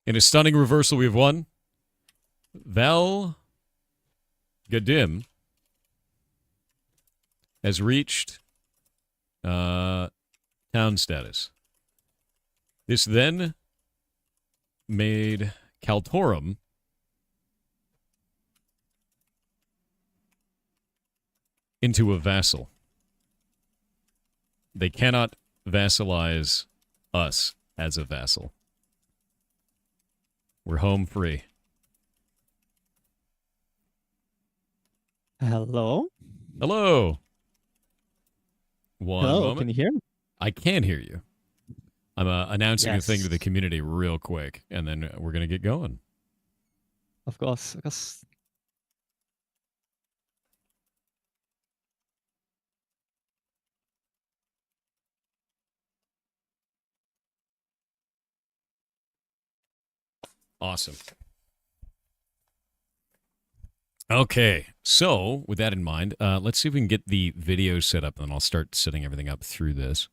In a stunning reversal, we have won. Val Gadim has reached town status. This then made Kaltorum into a vassal. They cannot vassalize us as a vassal. We're home free. Hello? Hello. One Hello, moment. can you hear me? I can hear you. I'm announcing a thing to Yes. the community real quick, and then we're going to get going. Of course. Awesome. Okay, so with that in mind, let's see if we can get the video set up, and then I'll start setting everything up through this.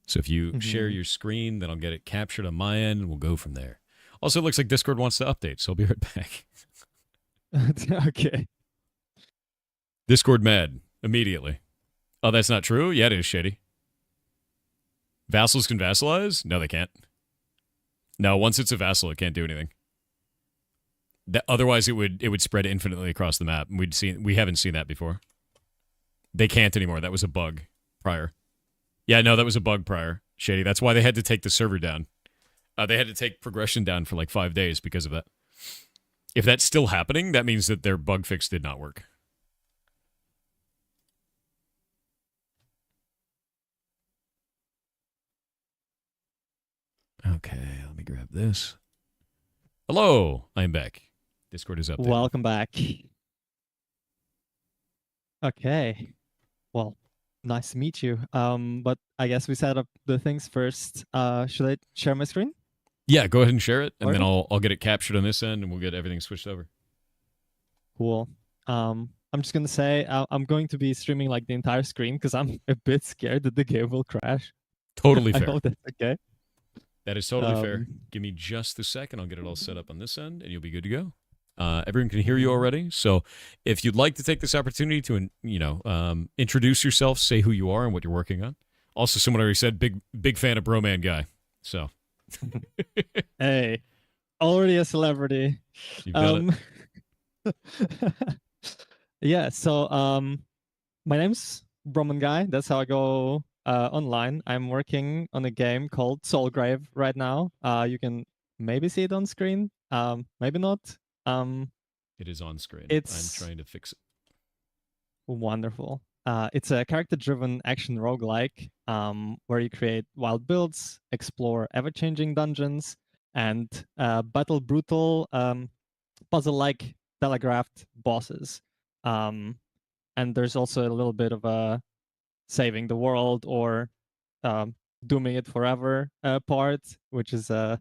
So if you share your screen, then I'll get it captured on my end, and we'll go from there. Also, it looks like Discord wants to update, so I'll be right back. Okay. Discord mad immediately. Oh, that's not true? Yeah, it is shady. Vassals can vassalize? No, they can't. No, once it's a vassal, it can't do anything. Otherwise, it would spread infinitely across the map. We haven't seen that before. They can't anymore. That was a bug prior. Yeah, no, that was a bug prior. Shady. That's why they had to take the server down. They had to take progression down for like 5 days because of that. If that's still happening, that means that their bug fix did not work. Okay, let me grab this. Hello, I'm back. Discord is updated. Welcome back. Okay. Well, nice to meet you. But I guess we set up the things first. Should I share my screen? Yeah, go ahead and share it, and then Alright. I'll get it captured on this end, and we'll get everything switched over. Cool. I'm just gonna say I'm going to be streaming like the entire screen because I'm a bit scared that the game will crash. Totally I fair. hope that's okay. That is totally fair. Give me just a second. I'll get it all set up on this end, and you'll be good to go. Everyone can hear you already. So if you'd like to take this opportunity to, introduce yourself, say who you are and what you're working on. Also, someone already said, big fan of Broman Guy. So. Hey, already a celebrity. You've got it. Yeah, so my name's Broman Guy. That's how I go online. I'm working on a game called Soulgrave right now. You can maybe see it on screen, maybe not. It is on screen. I'm trying to fix it. Wonderful. It's a character-driven action roguelike where you create wild builds, explore ever-changing dungeons, and battle brutal puzzle-like telegraphed bosses. And there's also a little bit of a saving the world or dooming it forever part, which is like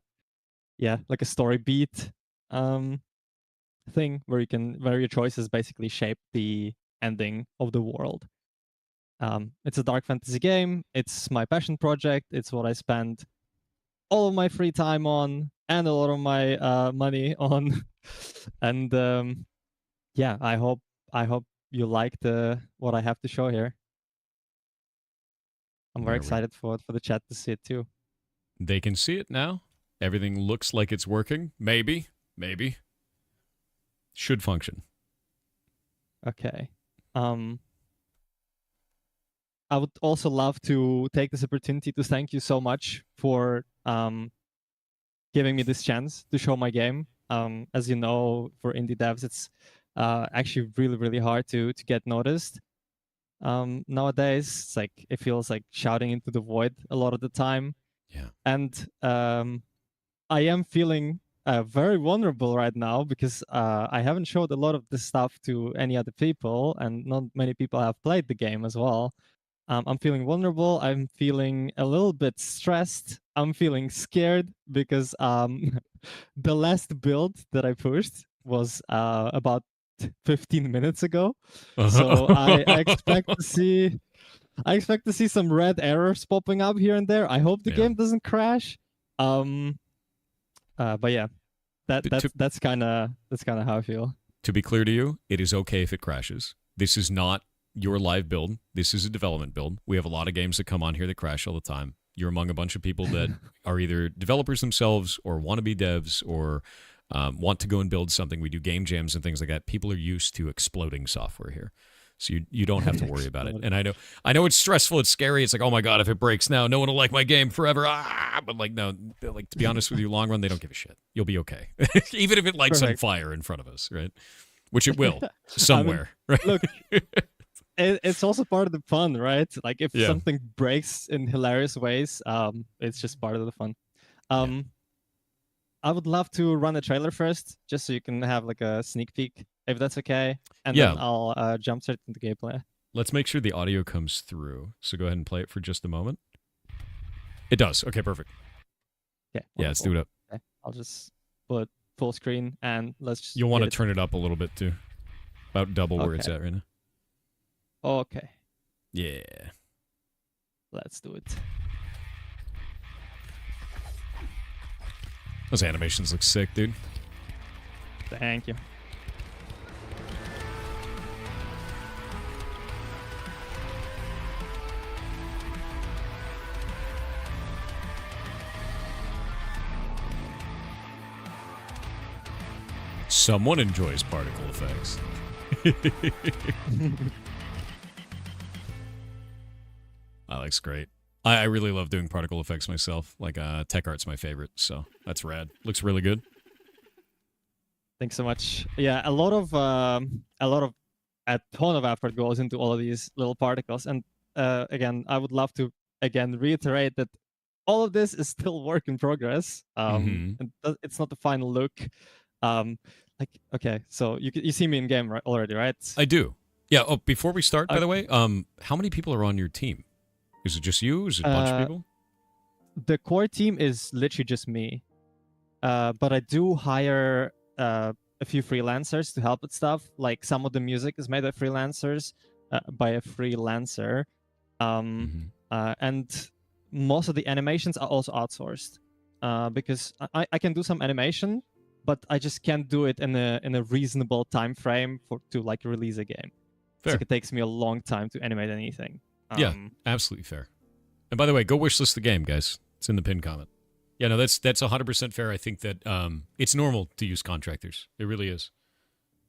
a story beat thing where your choices basically shape the ending of the world. It's a dark fantasy game. It's my passion project. It's what I spend all of my free time on and a lot of my money on. And I hope you like what I have to show here. I'm very excited for the chat to see it too. They can see it now. Everything looks like it's working. Maybe. Should function. Okay. I would also love to take this opportunity to thank you so much for giving me this chance to show my game. As you know, for indie devs, it's actually really, really hard to get noticed. Nowadays, it's like it feels like shouting into the void a lot of the time. Yeah. And I am feeling very vulnerable right now because I haven't showed a lot of this stuff to any other people, and not many people have played the game as well. I'm feeling vulnerable. I'm feeling a little bit stressed. I'm feeling scared because the last build that I pushed was about 15 minutes ago. So I expect to see some red errors popping up here and there. I hope the game doesn't crash. But yeah, that's kind of how I feel. To be clear to you, it is okay if it crashes. This is not your live build. This is a development build. We have a lot of games that come on here that crash all the time. You're among a bunch of people that are either developers themselves or want to be devs or want to go and build something. We do game jams and things like that. People are used to exploding software here. So you don't have to worry about it. And I know it's stressful, it's scary. It's like, oh my God, if it breaks now, no one will like my game forever. But like, no, like to be honest with you, long run, they don't give a shit. You'll be okay. Even if it lights on fire in front of us, right? Which it will somewhere, right? Look, it's also part of the fun, right? Like if something breaks in hilarious ways, it's just part of the fun. I would love to run a trailer first, just so you can have like a sneak peek, if that's okay. And then I'll jump straight into gameplay. Let's make sure the audio comes through. So go ahead and play it for just a moment. It does. Okay, perfect. Okay. Yeah, let's do it up. Okay. I'll just put full screen and let's just... You'll want to turn it up a little bit too. About double where it's at right now. Okay. Yeah. Let's do it. Those animations look sick, dude. Thank you. Someone enjoys particle effects. That looks great. I really love doing particle effects myself. Like tech art's my favorite, so that's rad. Looks really good. Thanks so much. Yeah, a ton of effort goes into all of these little particles, and again, I would love to reiterate that all of this is still work in progress. And it's not the final look. Okay, so you see me in game already, right? I do. Yeah. Oh, before we start, by the way, how many people are on your team? Is it just you? Is it a bunch of people? The core team is literally just me, but I do hire a few freelancers to help with stuff. Like some of the music is made by freelancers, by a freelancer, and most of the animations are also outsourced because I can do some animation, but I just can't do it in a reasonable time frame to like release a game. Fair. Like it takes me a long time to animate anything. Yeah, absolutely fair. And by the way, go wishlist the game, guys. It's in the pinned comment. Yeah, no, that's 100% fair. I think that it's normal to use contractors. It really is.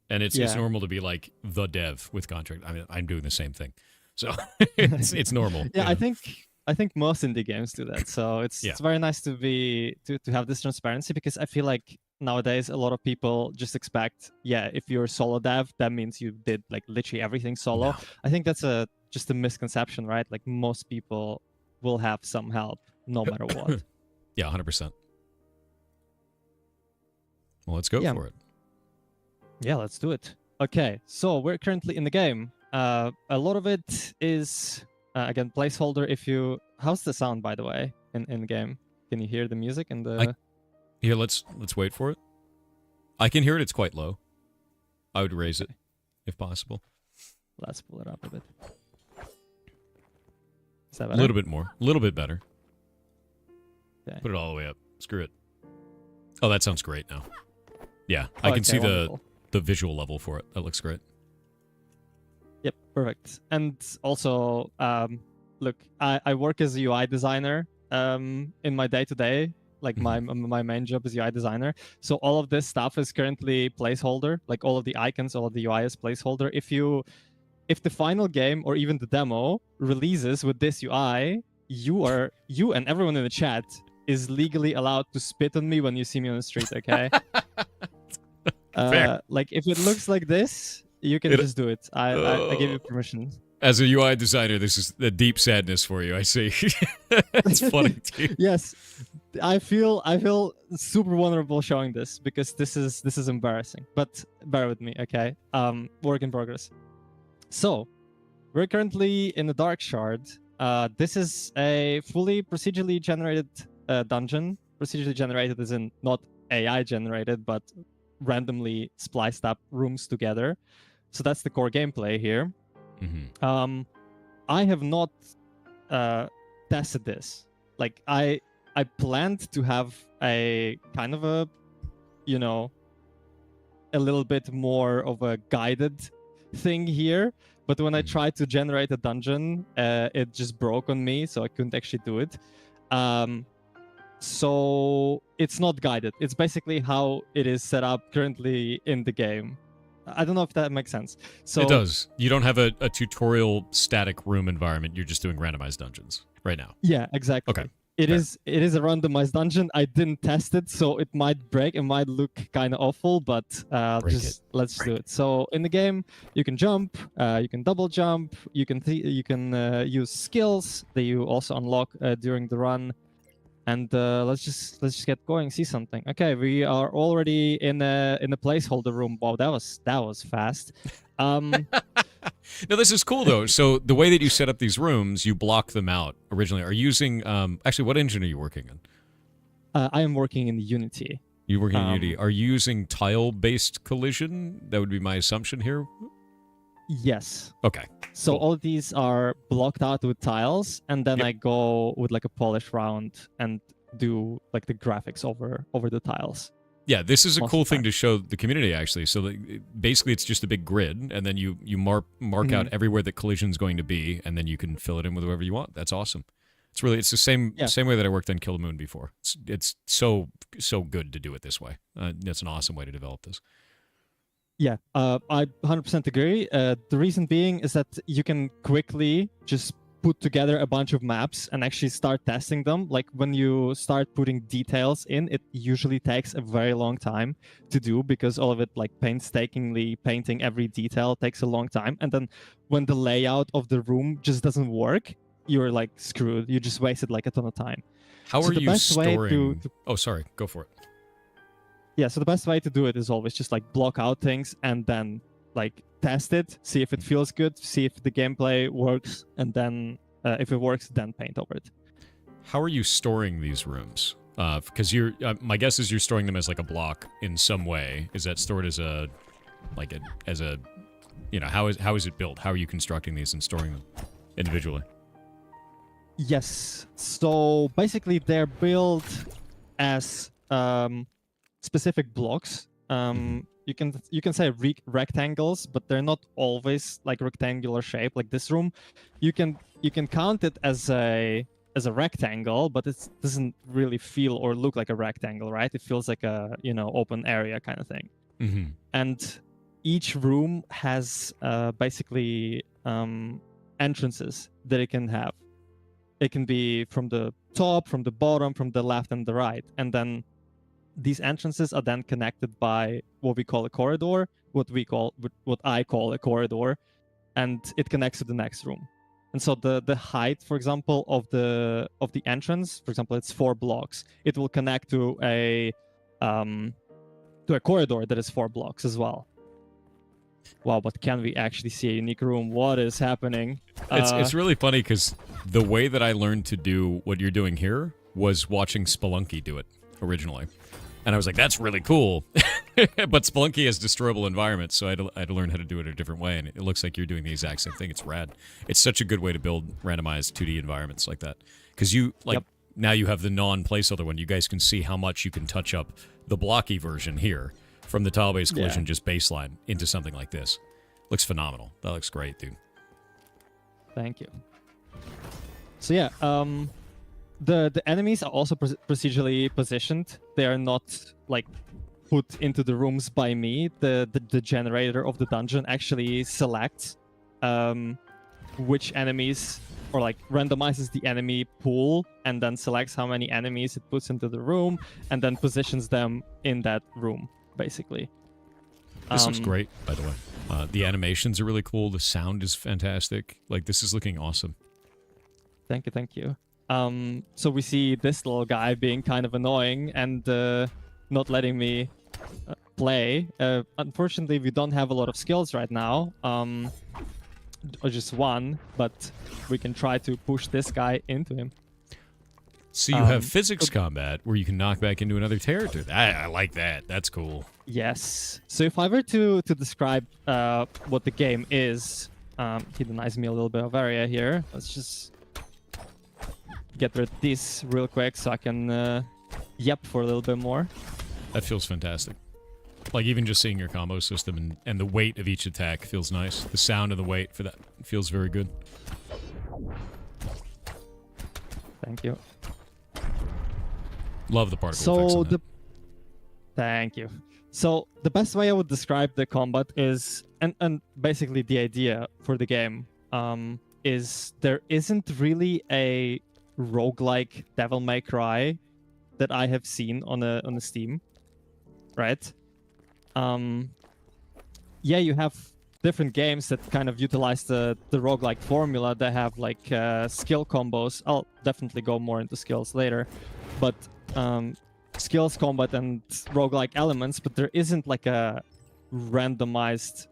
And it's normal to be like the dev with contract. I mean, I'm doing the same thing. So it's normal. Yeah, I think most indie games do that. So it's very nice to have this transparency, because I feel like nowadays a lot of people just expect, if you're a solo dev, that means you did like literally everything solo. No. I think that's just a misconception, right? Like most people will have some help no matter what. Yeah, 100%. Well, let's go Yeah. for it. Yeah, let's do it. Okay, so we're currently in the game. A lot of it is again placeholder. If you, how's the sound by the way in game? Can you hear the music and the? Here, let's wait for it. I can hear it. It's quite low. I would raise it if possible. Let's pull it up a bit. Is that A better? little bit more. A little bit better. Okay. Put it all the way up. Screw it. Oh, that sounds great now. Yeah, I can see wonderful. the visual level for it. That looks great. Yep, perfect. And also, look, I work as a UI designer in my day-to-day. Like my main job is UI designer. So all of this stuff is currently placeholder. Like all of the icons, all of the UI is placeholder. If the final game or even the demo releases with this UI, you and everyone in the chat is legally allowed to spit on me when you see me on the street. Okay. Fair. Like if it looks like this, you can just do it. I give you permission. As a UI designer, this is a deep sadness for you. I see. It's funny too. Yes, I feel super vulnerable showing this because this is embarrassing. But bear with me, okay? Work in progress. So we're currently in the Dark Shard. This is a fully procedurally generated dungeon. Procedurally generated as in not AI generated, but randomly spliced up rooms together. So that's the core gameplay here. Mm-hmm. I have not tested this. Like I planned to have a kind of a, you know, a little bit more of a guided thing here. But when I tried to generate a dungeon, it just broke on me, so I couldn't actually do it. So it's not guided. It's basically how it is set up currently in the game. I don't know if that makes sense. So it does. You don't have a tutorial static room environment. You're just doing randomized dungeons right now. Yeah, exactly. Okay. It is a randomized dungeon. I didn't test it, so it might break. It might look kind of awful, but let's do it. So in the game, you can jump, you can double jump, you can use skills that you also unlock during the run. And let's just get going. See something. Okay, we are already in a placeholder room. Wow, that was fast. No, this is cool though. So the way that you set up these rooms, you block them out originally. Are you using actually what engine are you working in? I am working in Unity. You're working in Unity. Are you using tile-based collision? That would be my assumption here. Yes. Okay. So cool. all of these are blocked out with tiles, and then I go with like a polish round and do like the graphics over the tiles. Yeah, this is a Most cool of the thing to show the community actually. So basically, it's just a big grid, and then you mark out everywhere that collision's going to be, and then you can fill it in with whatever you want. That's awesome. It's the same way that I worked on Kill the Moon before. It's so good to do it this way. That's an awesome way to develop this. Yeah, I 100% agree. The reason being is that you can quickly just put together a bunch of maps and actually start testing them. Like when you start putting details in, it usually takes a very long time to do because all of it, like painstakingly painting every detail, takes a long time. And then when the layout of the room just doesn't work, you're like screwed. You just wasted like a ton of time. How So are the you best way storing? to- Oh, sorry. Go for it. Yeah, so the best way to do it is always just like block out things and then like test it, see if it feels good, see if the gameplay works, and then if it works, then paint over it. How are you storing these rooms? Because you're, my guess is you're storing them as like a block in some way. Is that stored as a, you know, how is it built? How are you constructing these and storing them individually? Yes. So basically, they're built as specific blocks. You can say rectangles, but they're not always like rectangular shape. Like this room, you can count it as a rectangle, but it doesn't really feel or look like a rectangle, right? It feels like a open area kind of thing. Mm-hmm. And each room has basically entrances that it can have. It can be from the top, from the bottom, from the left and the right, and then these entrances are then connected by what we call a corridor, what I call a corridor, and it connects to the next room. And so the height, for example, of the entrance, for example, it's 4 blocks. It will connect to a to a corridor that is 4 blocks as well. Wow, but can we actually see a unique room? What is happening? It's really funny because the way that I learned to do what you're doing here was watching Spelunky do it originally. And I was like, that's really cool. But Spelunky has destroyable environments, so I had to learn how to do it a different way, and it looks like you're doing the exact same thing. It's rad. It's such a good way to build randomized 2D environments like that. Because you, like, now you have the non-placeholder one. You guys can see how much you can touch up the blocky version here from the tile-based collision, just baseline, into something like this. Looks phenomenal. That looks great, dude. Thank you. So yeah, the enemies are also procedurally positioned. They are not like put into the rooms by me. The generator of the dungeon actually selects which enemies, or like randomizes the enemy pool and then selects how many enemies it puts into the room and then positions them in that room, basically. This looks great, by the way. The animations are really cool. The sound is fantastic. Like, this is looking awesome. Thank you, thank you. So we see this little guy being kind of annoying and not letting me play. Unfortunately, we don't have a lot of skills right now, or just one, but we can try to push this guy into him. So you have physics combat where you can knock back into another territory. I like that. That's cool. Yes. So if I were to describe what the game is, he denies me a little bit of area here. Let's just get rid of this real quick so I can yep for a little bit more. That feels fantastic. Like, even just seeing your combo system and the weight of each attack feels nice. The sound and the weight for that feels very good. Thank you. Love the particle effects on that. Thank you. So the best way I would describe the combat is, and basically the idea for the game, is there isn't really a roguelike Devil May Cry that I have seen on a Steam, right? Yeah, you have different games that kind of utilize the roguelike formula. They have like skill combos. I'll definitely go more into skills later, but skills combat and roguelike elements, but there isn't like a randomized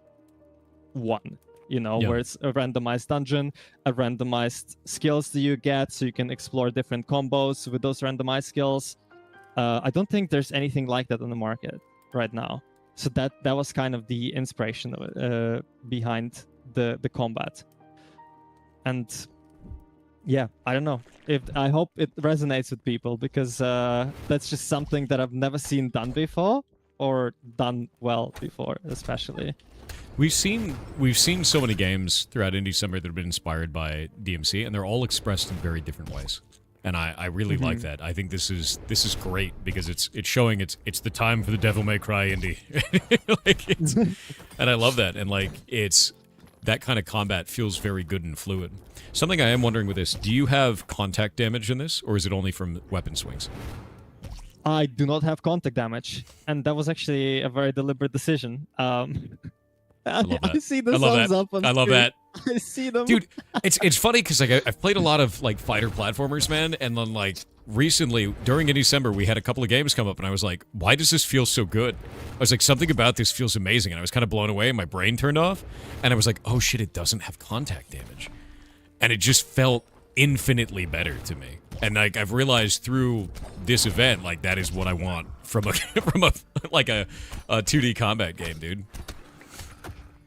one, you know, where it's a randomized dungeon, a randomized skills that you get, so you can explore different combos with those randomized skills. I don't think there's anything like that on the market right now. So that was kind of the inspiration of it, behind the combat. And yeah, I don't know. I hope it resonates with people, because that's just something that I've never seen done before, or done well before, especially. We've seen so many games throughout Indie Summer that have been inspired by DMC, and they're all expressed in very different ways. And I really like that. I think this is great, because it's showing it's the time for the Devil May Cry indie. And I love that. And like, it's that kind of combat feels very good and fluid. Something I am wondering with this, do you have contact damage in this, or is it only from weapon swings? I do not have contact damage, and that was actually a very deliberate decision. I see the thumbs up on I love screen. that. I see them. Dude, it's funny because like I've played a lot of like fighter platformers, man, and then like recently during December we had a couple of games come up, and I was like, why does this feel so good? I was like, something about this feels amazing, and I was kind of blown away, and my brain turned off, and I was like, oh shit, it doesn't have contact damage, and it just felt infinitely better to me. And like I've realized through this event, like that is what I want from a like a 2D combat game, dude.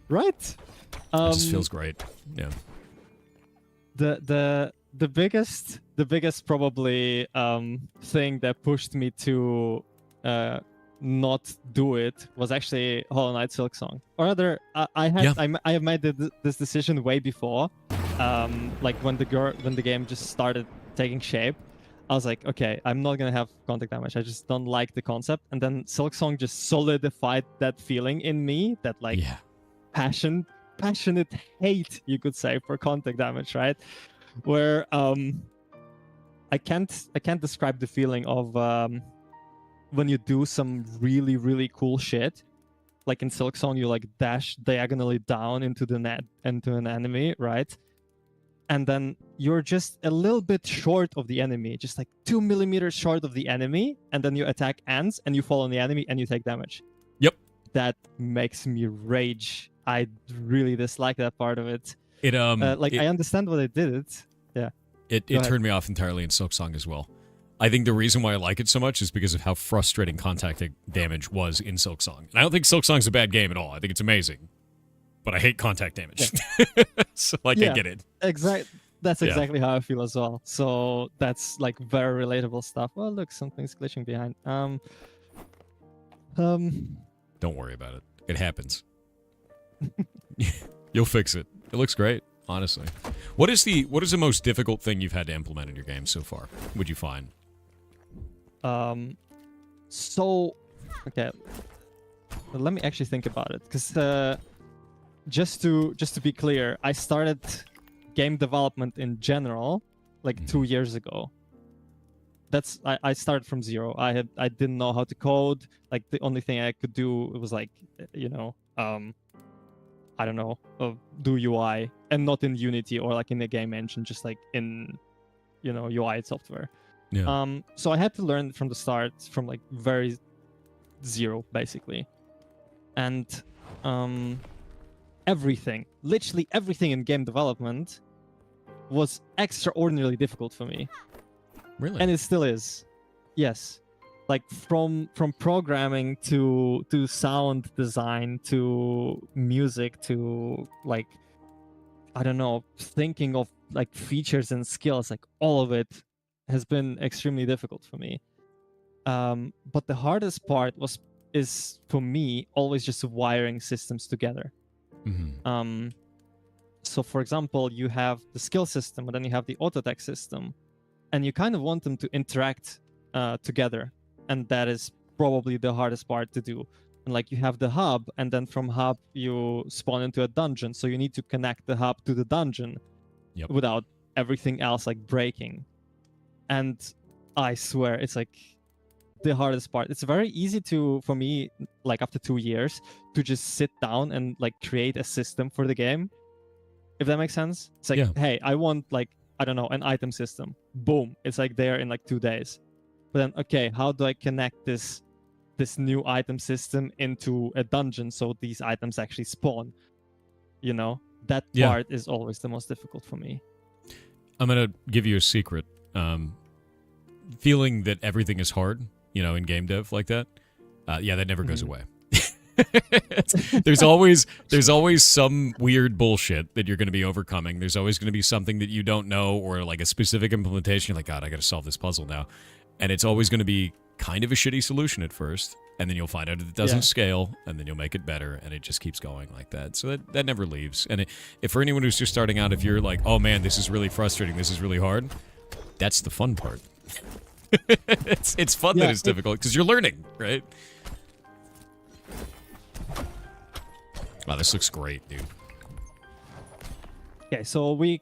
Right. It just feels great. Yeah. The biggest probably thing that pushed me to not do it was actually Hollow Knight Silksong. Or rather, I have made this decision way before. Like when the game just started taking shape, I was like, okay, I'm not gonna have contact damage. I just don't like the concept. And then Silksong just solidified that feeling in me, that like passionate hate, you could say, for contact damage, right? Where I can't describe the feeling of when you do some really, really cool shit. Like in Silksong, you like dash diagonally down into an enemy, right? And then you're just a little bit short of the enemy, just like 2 millimeters short of the enemy, and then your attack ends and you fall on the enemy and you take damage. that makes me rage. I really dislike that part of it. It I understand why they did it. Yeah. It turned me off entirely in Silksong as well. I think the reason why I like it so much is because of how frustrating contact damage was in Silksong. And I don't think Silksong's a bad game at all. I think it's amazing. But I hate contact damage. Yeah. So, I get it. That's exactly how I feel as well. So that's like very relatable stuff. Oh, look, something's glitching behind. Don't worry about it. It happens. You'll fix it. It looks great, honestly. What is the most difficult thing you've had to implement in your game so far? Would you find? Okay. Let me actually think about it, because just to be clear, I started game development in general like 2 years ago. I started from zero. I didn't know how to code. Like the only thing I could do was like, I don't know, do UI, and not in Unity or like in a game engine, just like in, UI software. Yeah. So I had to learn from the start, from like very zero, basically. And literally everything in game development was extraordinarily difficult for me. Really? And it still is. Yes. Like from programming to sound design to music to like, I don't know, thinking of like features and skills, like all of it has been extremely difficult for me. But the hardest part is for me always just wiring systems together. Mm-hmm. So for example, you have the skill system, and then you have the auto attack system, and you kind of want them to interact together. And that is probably the hardest part to do. And like you have the hub, and then from hub you spawn into a dungeon. So you need to connect the hub to the dungeon without everything else like breaking. And I swear it's like the hardest part. It's very easy for me, like after 2 years, to just sit down and like create a system for the game. If that makes sense. It's like, hey, I want like, I don't know, an item system. Boom. It's like there in like 2 days. But then, okay, how do I connect this new item system into a dungeon so these items actually spawn? That part is always the most difficult for me. I'm going to give you a secret. Feeling that everything is hard, in game dev like that, that never goes away. There's always some weird bullshit that you're going to be overcoming. There's always going to be something that you don't know, or like a specific implementation. You're like, God, I got to solve this puzzle now. And it's always going to be kind of a shitty solution at first, and then you'll find out it doesn't scale, and then you'll make it better, and it just keeps going like that. So that never leaves. And if for anyone who's just starting out, if you're like, oh man, this is really frustrating, this is really hard, that's the fun part. It's fun that it's difficult, because you're learning, right? Wow, this looks great, dude. Okay, so we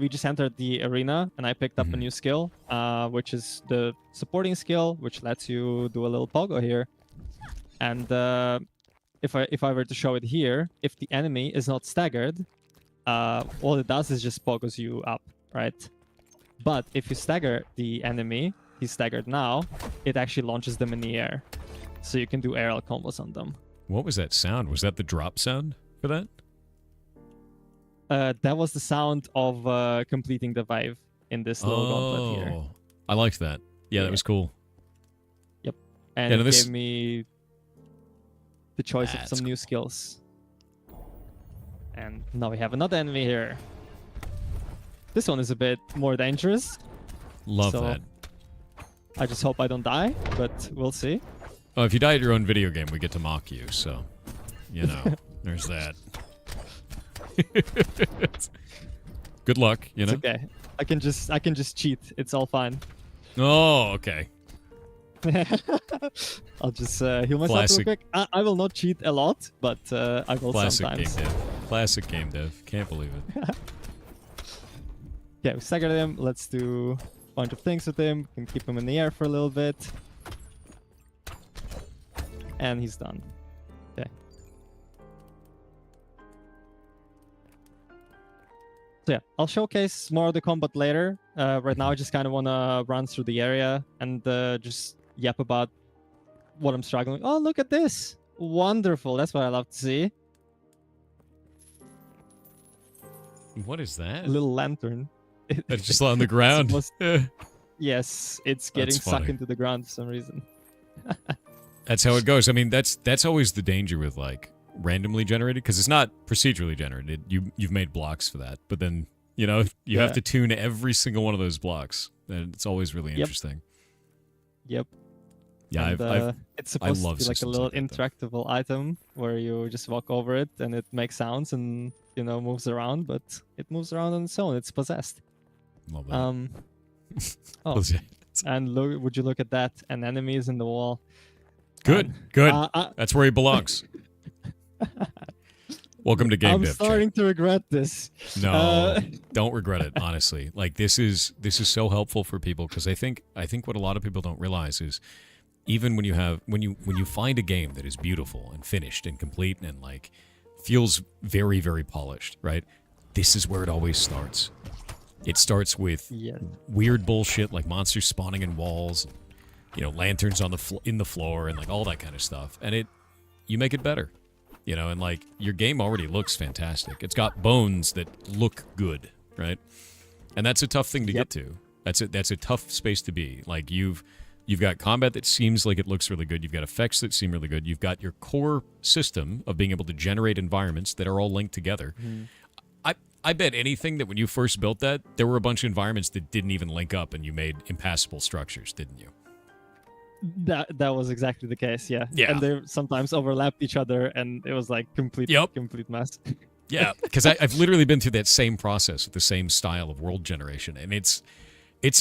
just entered the arena, and I picked up a new skill, which is the supporting skill, which lets you do a little pogo here. And if I were to show it here, if the enemy is not staggered, all it does is just pogos you up, right? But if you stagger the enemy, he's staggered now, it actually launches them in the air, so you can do aerial combos on them. What was that sound? Was that the drop sound for that? That was the sound of completing the Vive in this little gauntlet here. I liked that. Yeah, that was cool. Yep. And it gave me the choice of some new skills. And now we have another enemy here. This one is a bit more dangerous. Love that. I just hope I don't die, but we'll see. Oh, if you die at your own video game, we get to mock you, so, there's that. Good luck, It's okay. I can just cheat. It's all fine. Oh, okay. I'll just heal myself real quick. I will not cheat a lot, but I will sometimes. Classic game dev. Can't believe it. Yeah, we staggered him. Let's do a bunch of things with him. We can keep him in the air for a little bit. And he's done. Okay. So yeah, I'll showcase more of the combat later. Right now I just kind of want to run through the area and just yap about what I'm struggling. Oh, look at this! Wonderful. That's what I love to see. What is that? A little lantern. That's just on the ground. Yes, it's getting sucked funny. into the ground for some reason. That's how it goes. I mean, that's always the danger with like randomly generated, because it's not procedurally generated. You've made blocks for that, but then you have to tune every single one of those blocks, and it's always really interesting. Yep. Yeah, and, it's supposed love to be like a little systems like that, though. interactable item where you just walk over it and it makes sounds and moves around, but it moves around on its own. It's possessed. Love that. Oh, and would you look at that? An enemy is in the wall. Good. That's where he belongs. Welcome to Game I'm Dev. starting to regret this. No, don't regret it. Honestly, like this is so helpful for people, because I think what a lot of people don't realize is, even when you find a game that is beautiful and finished and complete and like feels very, very polished, right? This is where it always starts. It starts with weird bullshit like monsters spawning in walls, lanterns on in the floor, and like all that kind of stuff. And you make it better, and like your game already looks fantastic. It's got bones that look good, right? And that's a tough thing to get to. That's a tough space to be. Like you've got combat that seems like it looks really good. You've got effects that seem really good. You've got your core system of being able to generate environments that are all linked together. Mm-hmm. I bet anything that when you first built that, there were a bunch of environments that didn't even link up, and you made impassable structures, didn't you? That was exactly the case, yeah. Yeah. And they sometimes overlapped each other, and it was like complete mess. Yeah, because I've literally been through that same process with the same style of world generation, and it's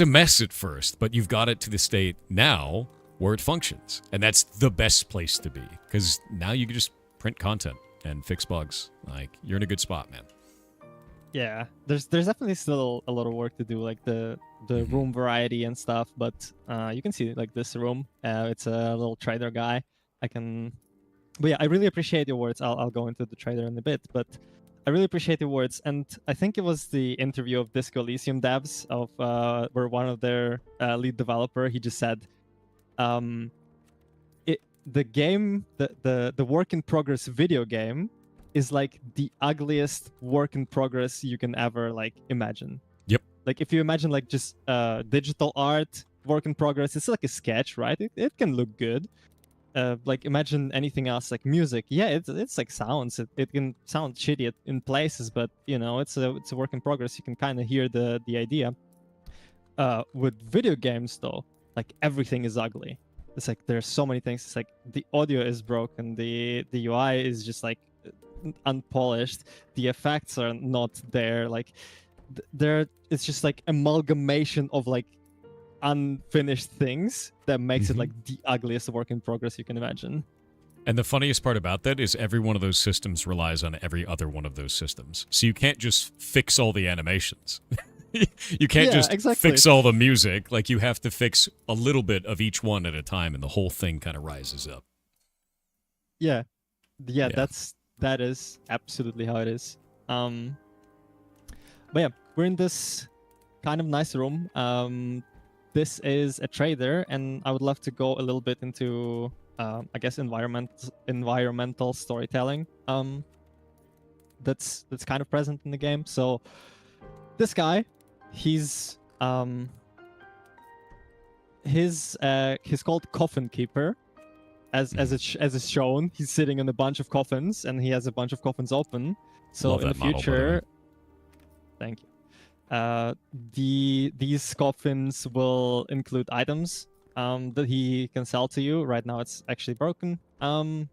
a mess at first, but you've got it to the state now where it functions, and that's the best place to be, because now you can just print content and fix bugs. Like, you're in a good spot, man. Yeah, there's definitely still a lot of work to do, like the room variety and stuff. But you can see like this room. It's a little trader guy. But yeah, I really appreciate your words. I'll go into the trader in a bit, but I really appreciate your words. And I think it was the interview of Disco Elysium devs where one of their lead developer, he just said, the game, the work in progress video game is like the ugliest work in progress you can ever like imagine. Yep. Like if you imagine like just digital art work in progress, it's like a sketch, right? It can look good. Like imagine anything else, like music. Yeah, it's like sounds. It can sound shitty in places, but it's a work in progress. You can kind of hear the idea. With video games though, like everything is ugly. It's like there's so many things. It's like the audio is broken. The UI is just like unpolished. The effects are not there. Like it's just like amalgamation of like unfinished things that makes it like the ugliest work in progress you can imagine. And the funniest part about that is every one of those systems relies on every other one of those systems. So you can't just fix all the animations. You can't fix all the music. Like you have to fix a little bit of each one at a time, and the whole thing kind of rises up. Yeah, that is absolutely how it is. But yeah, we're in this kind of nice room. This is a trader, and I would love to go a little bit into, I guess, environmental storytelling. That's kind of present in the game. So this guy, he's called Coffin Keeper. As it's shown, he's sitting in a bunch of coffins, and he has a bunch of coffins open. So in the future, thank you. These coffins will include items that he can sell to you. Right now, it's actually broken. And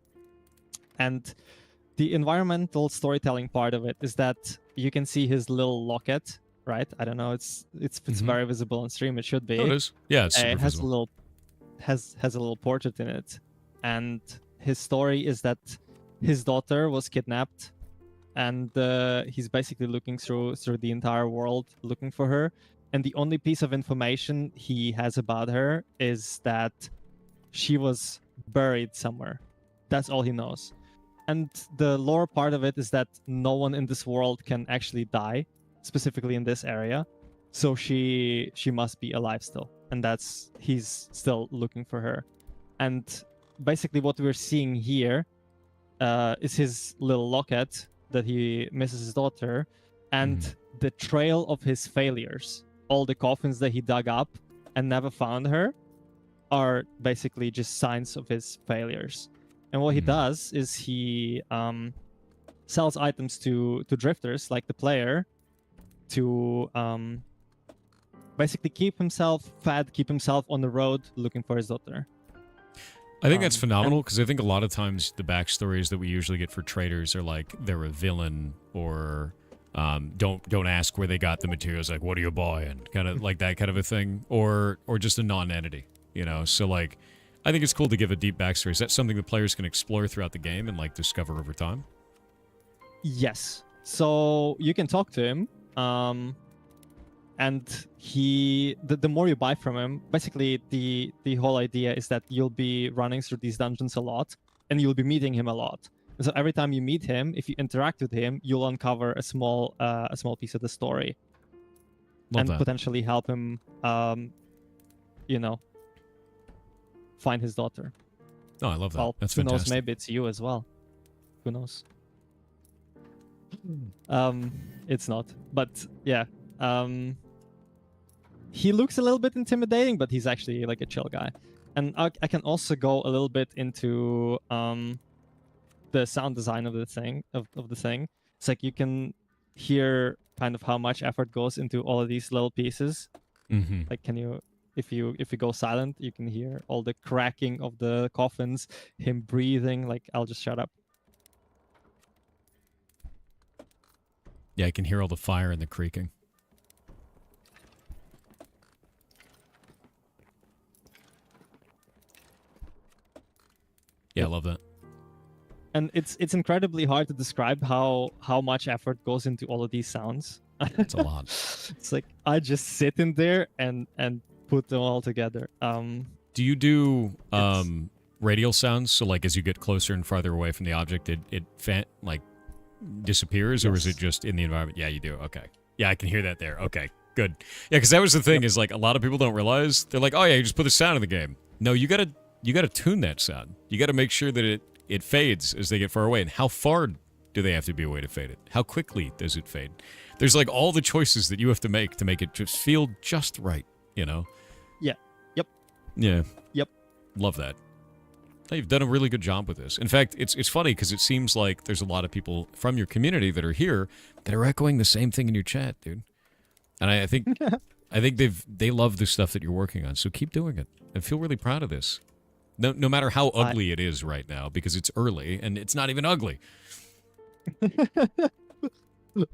the environmental storytelling part of it is that you can see his little locket. Right? I don't know. It's very visible on stream. It should be. Oh, it is. Yeah, it's super it has visible. has a little portrait in it. And his story is that his daughter was kidnapped, and he's basically looking through the entire world looking for her. And the only piece of information he has about her is that she was buried somewhere. That's all he knows. And the lore part of it is that no one in this world can actually die, specifically in this area. So she must be alive still, and he's still looking for her. And basically what we're seeing here is his little locket that he misses his daughter, and the trail of his failures, all the coffins that he dug up and never found her, are basically just signs of his failures. And what he does is he sells items to drifters like the player to basically keep himself fed, keep himself on the road looking for his daughter. I think that's phenomenal, because I think a lot of times the backstories that we usually get for traders are like they're a villain, or don't ask where they got the materials, like what are you buying, kind of like that kind of a thing, or just a non-entity, you know. So like, I think it's cool to give a deep backstory. Is that something the players can explore throughout the game and like discover over time? Yes. So you can talk to him, and the more you buy from him, basically the whole idea is that you'll be running through these dungeons a lot, and you'll be meeting him a lot. And so every time you meet him, if you interact with him, you'll uncover a small piece of the story, Love that. potentially help him, you know, find his daughter. Oh, I love that. Well, That's who fantastic. knows? Maybe it's you as well. Who knows? It's not, but yeah. He looks a little bit intimidating, but he's actually like a chill guy. And I can also go a little bit into the sound design of the thing. It's like you can hear kind of how much effort goes into all of these little pieces. Like, can you, if you go silent, you can hear all the cracking of the coffins, him breathing. Like, I'll just shut up. Yeah, I can hear all the fire and the creaking. Yeah, I love that. And it's incredibly hard to describe how much effort goes into all of these sounds. It's a lot. It's like I just sit in there and put them all together. Do you do radial sounds? So like as you get closer and farther away from the object, it like disappears, or is it just in the environment? Yeah, you do. Okay. Yeah, I can hear that there. Okay, good. Yeah, because that was the thing, is like a lot of people don't realize. They're like, oh yeah, you just put the sound in the game. No, you gotta tune that sound. You gotta make sure that it fades as they get far away. And how far do they have to be away to fade it? How quickly does it fade? There's like all the choices that you have to make it just feel just right, you know? Yeah. Yep. Yeah. Yep. Love that. You've done a really good job with this. In fact, it's funny because it seems like there's a lot of people from your community that are here that are echoing the same thing in your chat, dude. And I think they love the stuff that you're working on. So keep doing it. I feel really proud of this. No matter how ugly it is right now, because it's early and it's not even ugly.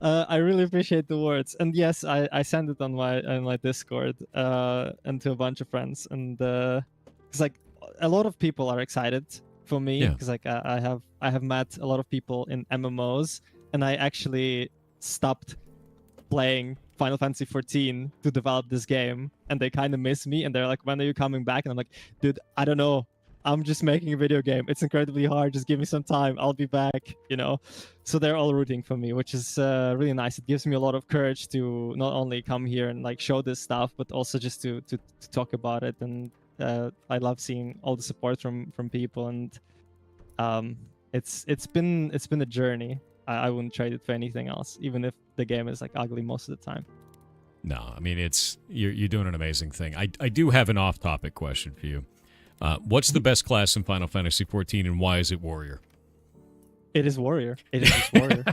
I really appreciate the words, and yes, I send it on my Discord and to a bunch of friends, and it's like a lot of people are excited for me because like I have met a lot of people in MMOs, and I actually stopped playing Final Fantasy 14 to develop this game, and they kind of miss me, and they're like, when are you coming back? And I'm like, dude, I don't know. I'm just making a video game. It's incredibly hard. Just give me some time. I'll be back, you know? So they're all rooting for me, which is really nice. It gives me a lot of courage to not only come here and like show this stuff, but also just to talk about it. And I love seeing all the support from people. And it's been a journey. I wouldn't trade it for anything else, even if the game is like ugly most of the time. No, I mean, you're doing an amazing thing. I do have an off-topic question for you. What's the best class in Final Fantasy XIV, and why is it Warrior? It is Warrior. It is just Warrior.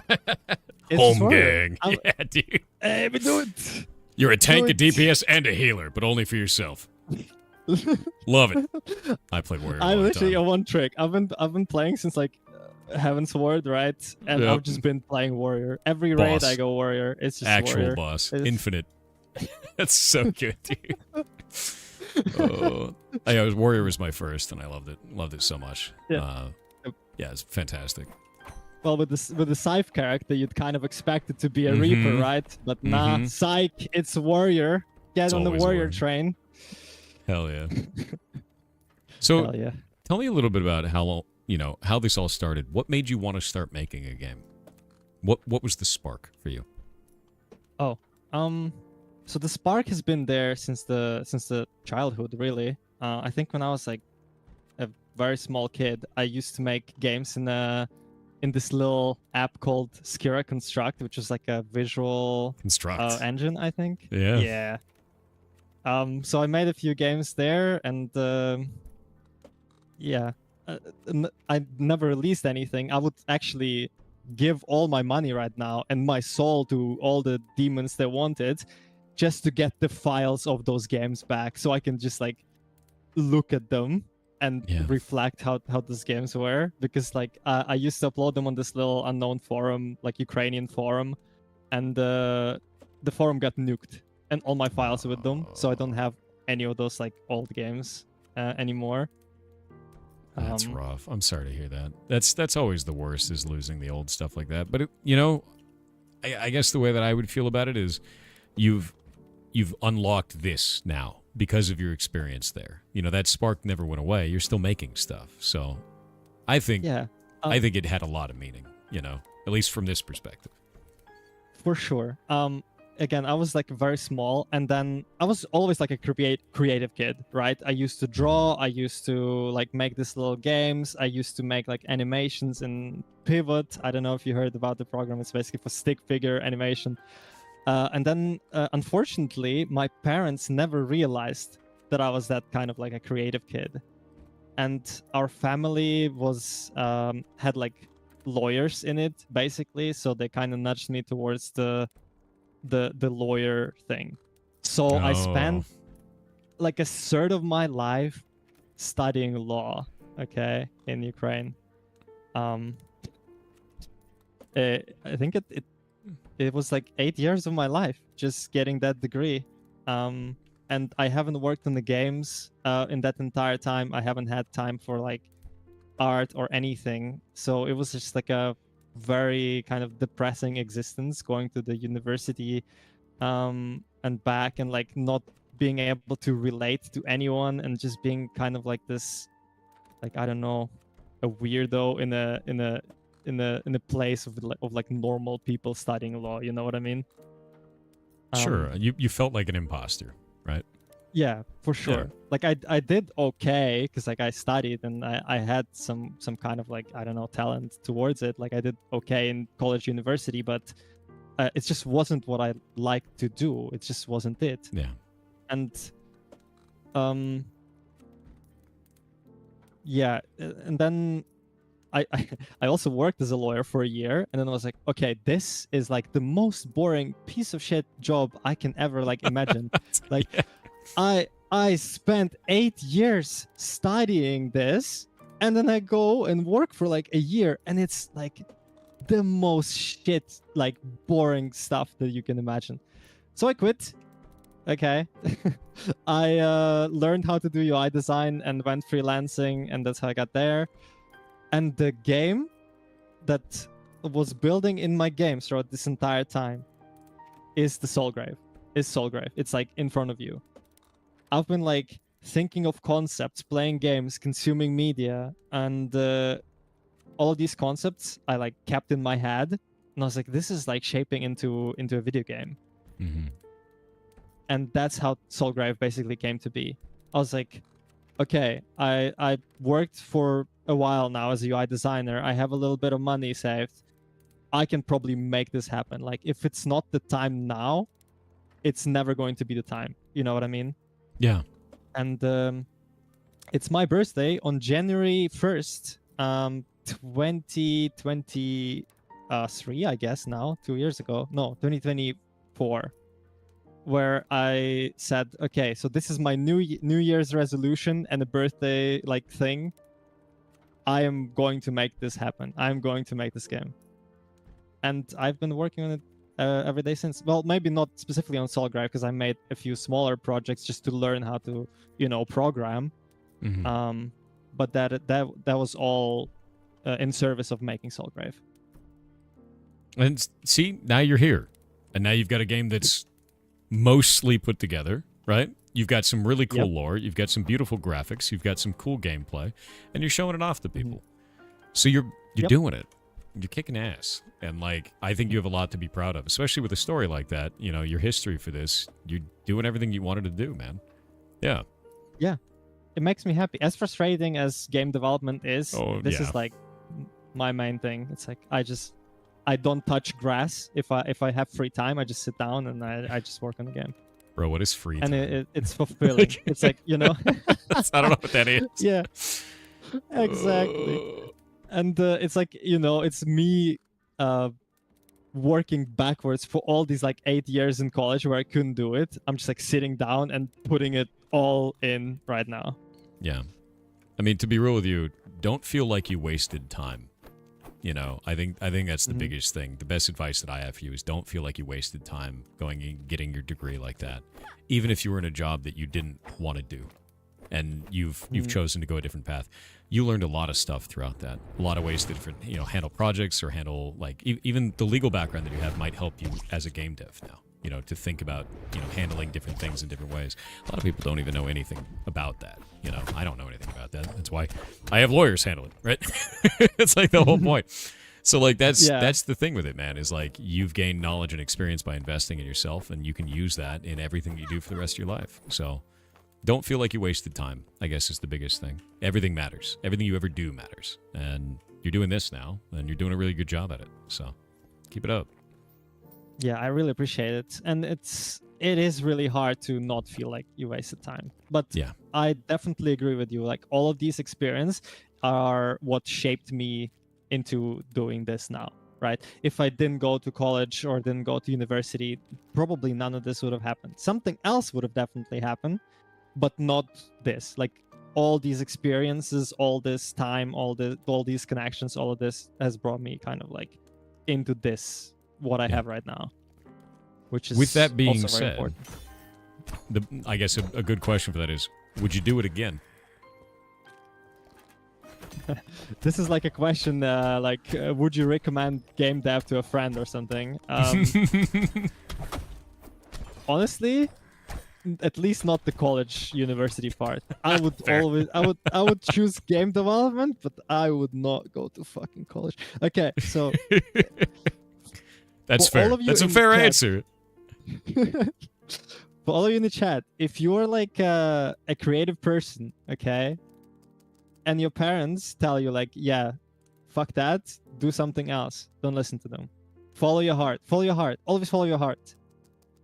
It's Home Warrior. gang. Yeah, dude. Hey, we do it. You're a tank, a DPS, and a healer, but only for yourself. Love it. I played Warrior. I'm literally a one trick. I've been playing since like Heaven's Ward, right? And I've just been playing Warrior. Every raid Boss. I go Warrior. It's just actual Warrior. boss. Infinite. That's so good, dude. Warrior was my first, and I loved it. Loved it so much. Yeah. Yeah, it's fantastic. Well, with the Scythe character, you'd kind of expect it to be a Reaper, right? But nah, Psych, it's Warrior. Get It's on the always Warrior Warrior. train. Hell yeah. So, Hell yeah. tell me a little bit about how this all started. What made you want to start making a game? What was the spark for you? Oh, so the spark has been there since the childhood, really. I think when I was like a very small kid, I used to make games in a in this little app called Skira Construct, which is like a visual Construct. engine, I think. Yeah. Yeah. So I made a few games there, and yeah, I never released anything. I would actually give all my money right now and my soul to all the demons that wanted, just to get the files of those games back, so I can just like look at them and reflect how those games were. Because like I used to upload them on this little unknown forum, like Ukrainian forum, and the forum got nuked and all my files with them, so I don't have any of those like old games anymore. That's rough. I'm sorry to hear that. That's always the worst, is losing the old stuff like that. But I guess the way that I would feel about it is, you've unlocked this now because of your experience there. That spark never went away. You're still making stuff. So I think I think it had a lot of meaning, at least from this perspective. For sure. Again, I was like very small, and then I was always like a creative kid, right? I used to draw, I used to like make these little games, I used to make like animations in Pivot. I don't know if you heard about the program. It's basically for stick figure animation. And then, unfortunately, my parents never realized that I was that kind of like a creative kid. And our family was had like lawyers in it, basically, so they kind of nudged me towards the lawyer thing. So I spent like a third of my life studying law, okay, in Ukraine. I think it was like 8 years of my life just getting that degree. And I haven't worked on the games in that entire time. I haven't had time for like art or anything. So it was just like a very kind of depressing existence, going to the university and back, and like not being able to relate to anyone, and just being kind of like this, like, I don't know, a weirdo in a place of like normal people studying law. You know what I mean? Sure. You felt like an imposter, right? Yeah, for sure. Yeah. Like I did okay, because like I studied and I had some kind of like, I don't know, talent towards it. Like I did okay in college, university, but it just wasn't what I liked to do. It just wasn't it. Yeah. And yeah, and then I also worked as a lawyer for a year, and then I was like, okay, this is like the most boring piece of shit job I can ever like imagine. Like I spent 8 years studying this, and then I go and work for like a year, and it's like the most shit, like boring stuff that you can imagine. So I quit. Okay. I learned how to do UI design and went freelancing, and that's how I got there. And the game that was building in my games throughout this entire time is the Soulgrave. It's like in front of you. I've been like thinking of concepts, playing games, consuming media, and all of these concepts I like kept in my head, and I was like, this is like shaping into a video game. Mm-hmm. And that's how Soulgrave basically came to be. I was like, okay, I worked for a while now as a UI designer. I have a little bit of money saved. I can probably make this happen. Like, if it's not the time now, it's never going to be the time. You know what I mean? Yeah. And it's my birthday on January 1st, 2023, I guess now, 2 years ago. No, 2024. Where I said, okay, so this is my New Year's resolution and a birthday like thing. I am going to make this happen. I'm going to make this game. And I've been working on it every day since. Well, maybe not specifically on Soulgrave, because I made a few smaller projects just to learn how to, program. Mm-hmm. But that was all in service of making Soulgrave. And see, now you're here. And now you've got a game that's mostly put together, right? You've got some really cool lore, you've got some beautiful graphics, you've got some cool gameplay, and you're showing it off to people. So you're doing it. You're kicking ass. And like, I think you have a lot to be proud of, especially with a story like that. Your history for this, you're doing everything you wanted to do, man. Yeah. Yeah. It makes me happy. As frustrating as game development is, this is like my main thing. It's like I don't touch grass. If I have free time, I just sit down and I just work on the game. Bro, what is free And time? it's fulfilling. It's like, you know. I don't know what that is. Yeah, exactly. And it's like, you know, it's me working backwards for all these like 8 years in college where I couldn't do it. I'm just like sitting down and putting it all in right now. Yeah. I mean, to be real with you, don't feel like you wasted time. You know, I think that's the biggest thing. The best advice that I have for you is don't feel like you wasted time going and getting your degree like that. Even if you were in a job that you didn't want to do and you've chosen to go a different path. You learned a lot of stuff throughout that. A lot of ways to different, you know, handle projects or handle like even the legal background that you have might help you as a game dev now. You know, to think about, you know, handling different things in different ways. A lot of people don't even know anything about that. You know, I don't know anything about that. That's why I have lawyers handle it, right? It's like the whole point. So like that's the thing with it, man, is like you've gained knowledge and experience by investing in yourself, and you can use that in everything you do for the rest of your life. So don't feel like you wasted time, I guess is the biggest thing. Everything matters. Everything you ever do matters. And you're doing this now, and you're doing a really good job at it. So keep it up. Yeah, I really appreciate it. And it is really hard to not feel like you wasted time. But yeah, I definitely agree with you. Like all of these experiences are what shaped me into doing this now, right? If I didn't go to college or didn't go to university, probably none of this would have happened. Something else would have definitely happened, but not this. Like all these experiences, all this time, all these connections, all of this has brought me kind of like into this, what I have right now, which is with that being also very said, important. I guess a good question for that is, would you do it again? This is like a question would you recommend game dev to a friend or something? Honestly, at least not the college university part. I would I would choose game development, but I would not go to fucking college. Okay, so that's fair. That's a fair answer. For all of you in the chat, if you're like a creative person, okay, and your parents tell you like, yeah, fuck that, do something else, don't listen to them. Follow your heart. Follow your heart. Always follow your heart.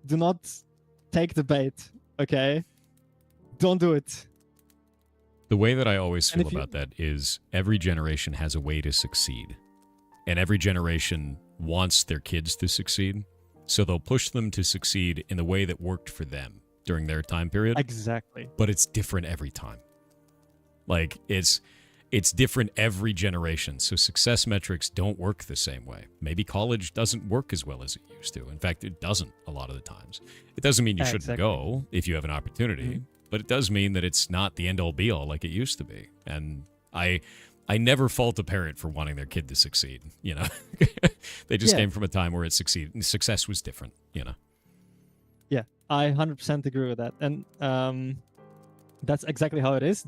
Do not take the bait, okay? Don't do it. The way that I always feel about that is every generation has a way to succeed. And every generation wants their kids to succeed. So they'll push them to succeed in the way that worked for them during their time period. Exactly. But it's different every time. Like, it's different every generation. So success metrics don't work the same way. Maybe college doesn't work as well as it used to. In fact, it doesn't a lot of the times. It doesn't mean you shouldn't go if you have an opportunity, but it does mean that it's not the end-all be-all like it used to be. And I never fault a parent for wanting their kid to succeed, you know? They just came from a time where success was different, you know? Yeah, I 100% agree with that. And that's exactly how it is.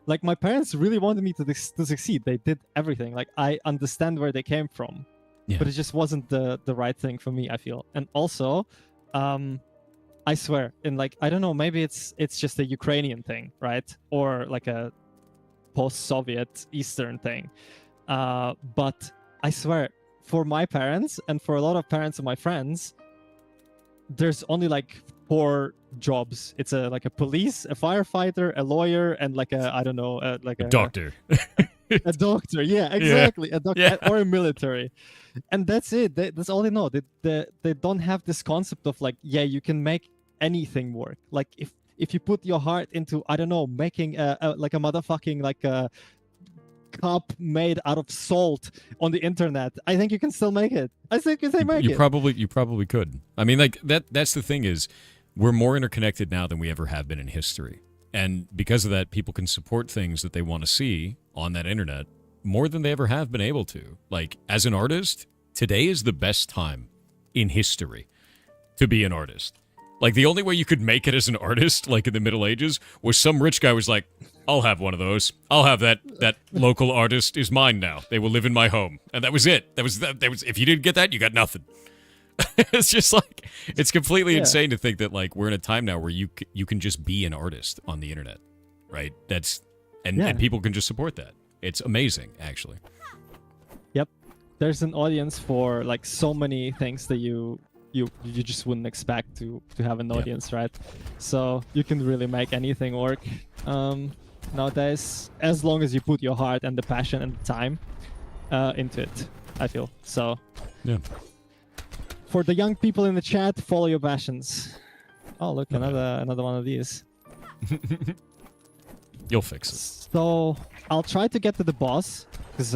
Like my parents really wanted me to succeed. They did everything. Like I understand where they came from, but it just wasn't the right thing for me, I feel. And also, I swear, and like I don't know, maybe it's just a Ukrainian thing, right? Or like a post-Soviet Eastern thing. But I swear, for my parents and for a lot of parents of my friends, there's only like 4 jobs. It's like a police, a firefighter, a lawyer, and like a doctor. A doctor, yeah, exactly. A doctor or a military, and that's it. That's all they know. They don't have this concept of like, yeah, you can make anything work. Like if you put your heart into, I don't know, making a motherfucking like a cup made out of salt on the internet, I think you can still make it. I think you can make it. You probably could. I mean, like that's the thing is, we're more interconnected now than we ever have been in history. And because of that, people can support things that they want to see on that internet more than they ever have been able to. Like, as an artist, today is the best time in history to be an artist. Like, the only way you could make it as an artist, like in the Middle Ages, was some rich guy was like, I'll have one of those. I'll have that local artist is mine now. They will live in my home. And that was it. That was if you didn't get that, you got nothing. It's just like, it's completely insane to think that like we're in a time now where you can just be an artist on the internet, right? And people can just support that. It's amazing, actually. there's an audience for like so many things that you just wouldn't expect to have an audience, right? So you can really make anything work nowadays, as long as you put your heart and the passion and the time into it, I feel. So Yeah. for the young people in the chat, follow your passions. Oh, look, another one of these. You'll fix it. So I'll try to get to the boss, because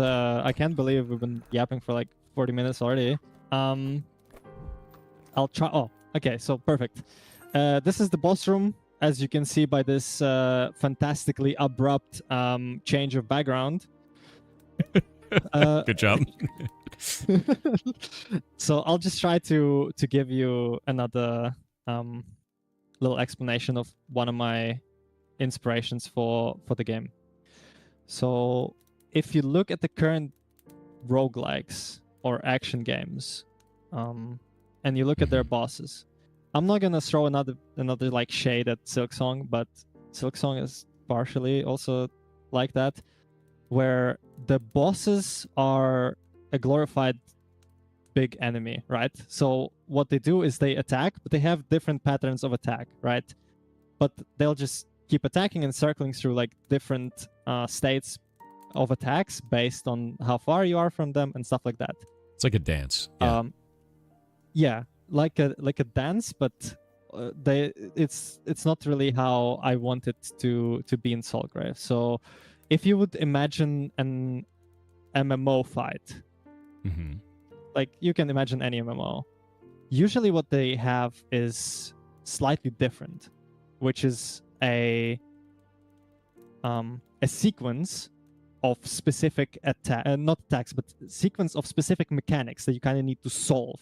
I can't believe we've been yapping for like 40 minutes already. I'll try. Oh, okay, so perfect. This is the boss room, as you can see by this fantastically abrupt change of background. Good job. So I'll just try to give you another little explanation of one of my inspirations for the game. So if you look at the current roguelikes or action games, and you look at their bosses, I'm not gonna throw another like shade at Silksong, but Silksong is partially also like that, where the bosses are a glorified big enemy, right? So what they do is they attack, but they have different patterns of attack, right? But they'll just keep attacking and circling through like different states of attacks based on how far you are from them and stuff like that. It's like a dance. Yeah. Yeah, like a dance, but it's not really how I want it to be in Soulgrave. So if you would imagine an MMO fight, like you can imagine any MMO, usually what they have is slightly different, which is a sequence of specific not attacks, but sequence of specific mechanics that you kind of need to solve.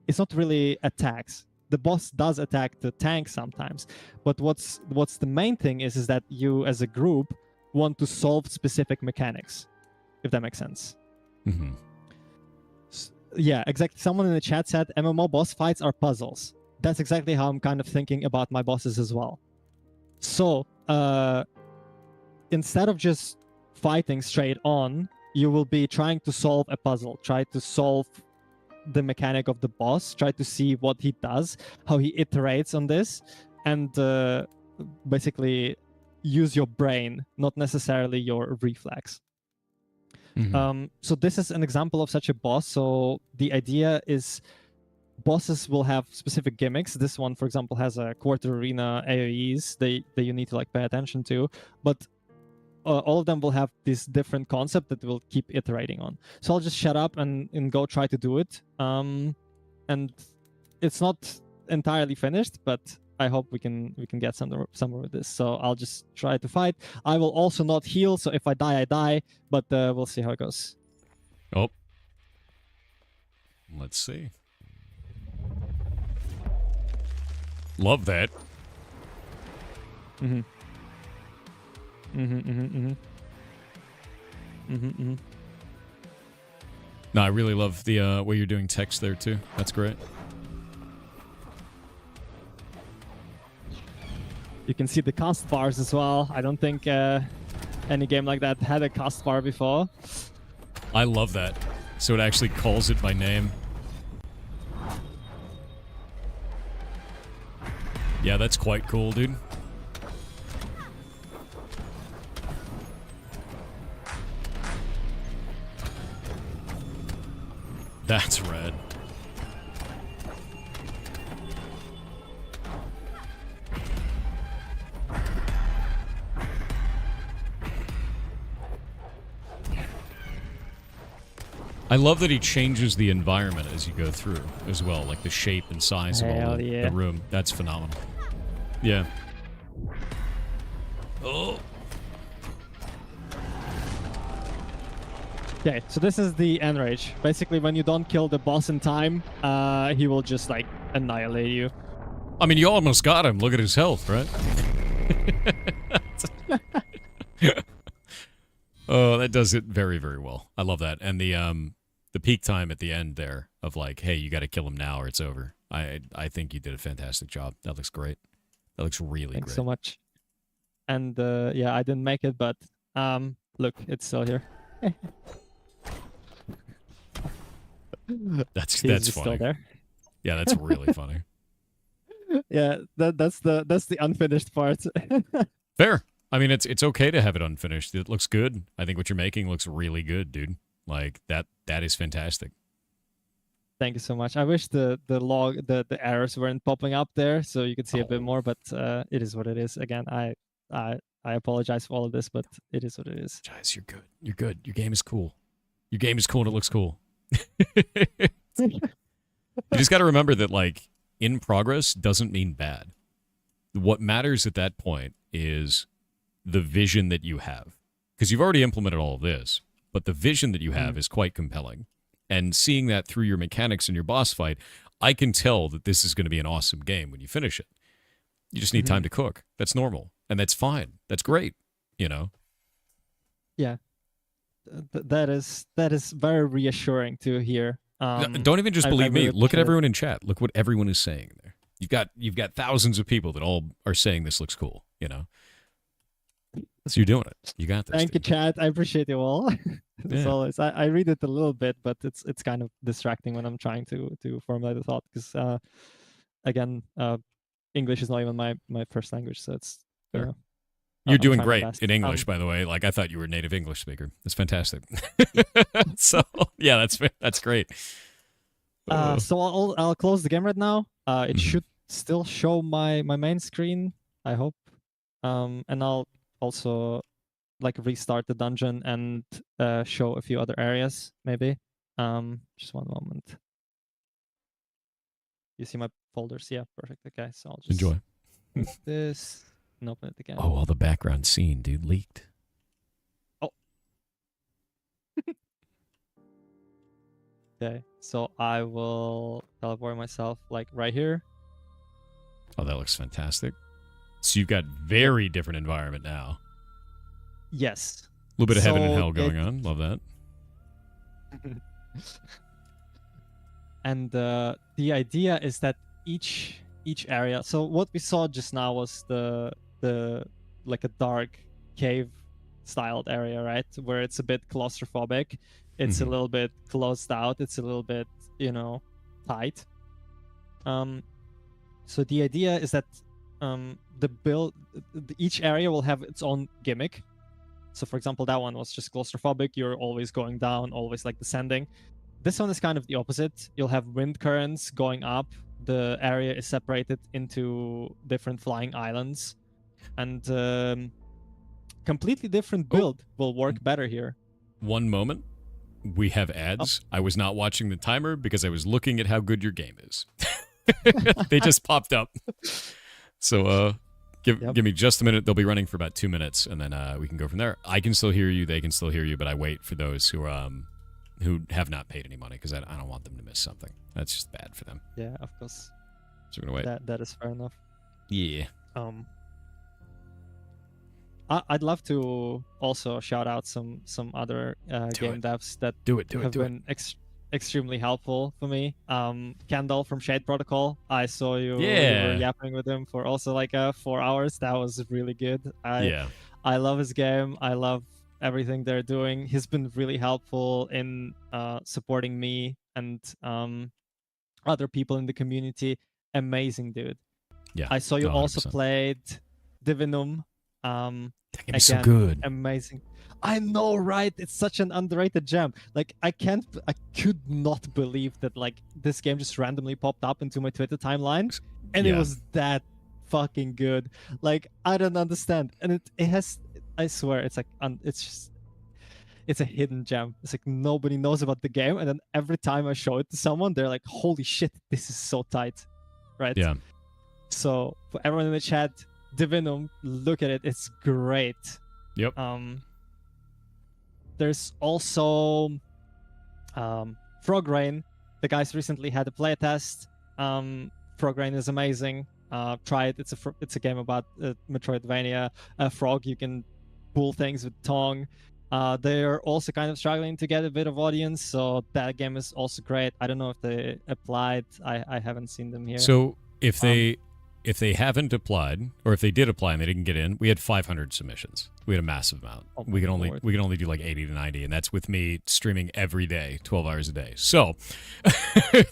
It's not really attacks. The boss does attack the tank sometimes, but what's the main thing is that you as a group want to solve specific mechanics, if that makes sense. Yeah, exactly. Someone in the chat said MMO boss fights are puzzles. That's exactly how I'm kind of thinking about my bosses as well. So instead of just fighting straight on, you will be trying to solve a puzzle, try to solve the mechanic of the boss, try to see what he does, how he iterates on this, and basically use your brain, not necessarily your reflex. So this is an example of such a boss. So the idea is bosses will have specific gimmicks. This one, for example, has a quarter arena AoEs that you need to like pay attention to, but all of them will have this different concept that we'll keep iterating on. So I'll just shut up and go try to do it. And it's not entirely finished, but I hope we can get somewhere with this. So I'll just try to fight. I will also not heal, so if I die, I die. But we'll see how it goes. Oh, let's see. Love that. No, I really love the way you're doing text there too. That's great. You can see the cast bars as well. I don't think any game like that had a cast bar before. I love that. So it actually calls it by name. Yeah, that's quite cool, dude. That's rad. I love that he changes the environment as you go through as well, like the shape and size of all the room. That's phenomenal. Yeah. Oh. Okay, so this is the end rage. Basically, when you don't kill the boss in time, he will just like annihilate you. I mean, you almost got him. Look at his health, right? Oh, that does it very, very well. I love that. And the peak time at the end there of like, hey, you got to kill him now or it's over. I think you did a fantastic job. That looks great. That looks really great. Thanks so much. And yeah, I didn't make it, but look, it's still here. That's He's just funny. still there. Yeah, that's really funny. Yeah, that's the unfinished part. Fair. I mean, it's okay to have it unfinished. It looks good. I think what you're making looks really good, dude. Like that is fantastic. Thank you so much. I wish the errors weren't popping up there so you could see a bit more, but it is what it is. Again, I apologize for all of this, but it is what it is. Guys, you're good. You're good. Your game is cool. Your game is cool and it looks cool. You just got to remember that, like, in progress doesn't mean bad. What matters at that point is the vision that you have. Because you've already implemented all of this, but the vision that you have is quite compelling. And seeing that through your mechanics in your boss fight, I can tell that this is going to be an awesome game when you finish it. You just need time to cook. That's normal. And that's fine. That's great, you know? Yeah. That is very reassuring to hear. Don't even just believe me. Look at everyone in chat. Look what everyone is saying there. You've got thousands of people that all are saying this looks cool, you know? So you're doing it. You got this. Thank you, chat. I appreciate you all. As always, I read it a little bit, but it's kind of distracting when I'm trying to formulate a thought because again, English is not even my first language, so it's you're I'm doing trying my great best. in English, by the way. Like, I thought you were a native English speaker. That's fantastic. So yeah, that's great. So I'll close the game right now. It should still show my main screen, I hope, and I'll also like restart the dungeon and show a few other areas maybe. Just one moment. You see my folders? Yeah, perfect. Okay, so I'll just Enjoy. this and open it again. Oh, all the background scene, dude, leaked. Oh. Okay, so I will teleport myself like right here. Oh, that looks fantastic. So you've got very different environment now. Yes. A little bit of heaven and hell going on. Love that. And the idea is that each area. So what we saw just now was the like a dark cave styled area, right? Where it's a bit claustrophobic. It's a little bit closed out. It's a little bit, tight. So the idea is that each area will have its own gimmick. So for example, that one was just claustrophobic. You're always going down, always like descending. This one is kind of the opposite. You'll have wind currents going up. The area is separated into different flying islands. And completely different build will work better here. One moment. We have ads. I was not watching the timer because I was looking at how good your game is. They just popped up. So give me just a minute. They'll be running for about 2 minutes, and then we can go from there. I can still hear you. They can still hear you, but I wait for those who have not paid any money because I don't want them to miss something. That's just bad for them. Yeah, of course. So we're gonna wait. That is fair enough. Yeah. I'd love to also shout out some other game devs that have been extremely helpful for me. Kendall from Shade Protocol. I saw you were yapping with him for also like 4 hours. That was really good. I love his game. I love everything they're doing. He's been really helpful in supporting me and other people in the community. Amazing dude. Yeah. I saw you 100%. also played Divinum. That game is so good. Amazing. I know, right? It's such an underrated gem. Like I could not believe that like this game just randomly popped up into my Twitter timeline and it was that fucking good. Like I don't understand. And it has, I swear, it's like it's a hidden gem. It's like nobody knows about the game, and then every time I show it to someone, they're like, "Holy shit, this is so tight!" Right? Yeah. So for everyone in the chat, Divinum, look at it. It's great. Yep. There's also Frog Rain. The guys recently had a playtest. Frog Rain is amazing. Try it. It's a game about Metroidvania. Frog, you can pull things with tongue. They're also kind of struggling to get a bit of audience, so that game is also great. I don't know if they applied. I haven't seen them here. So if they if they haven't applied, or if they did apply and they didn't get in, we had 500 submissions. We had a massive amount. Oh we can Lord. only do like 80 to 90, and that's with me streaming every day, 12 hours a day. So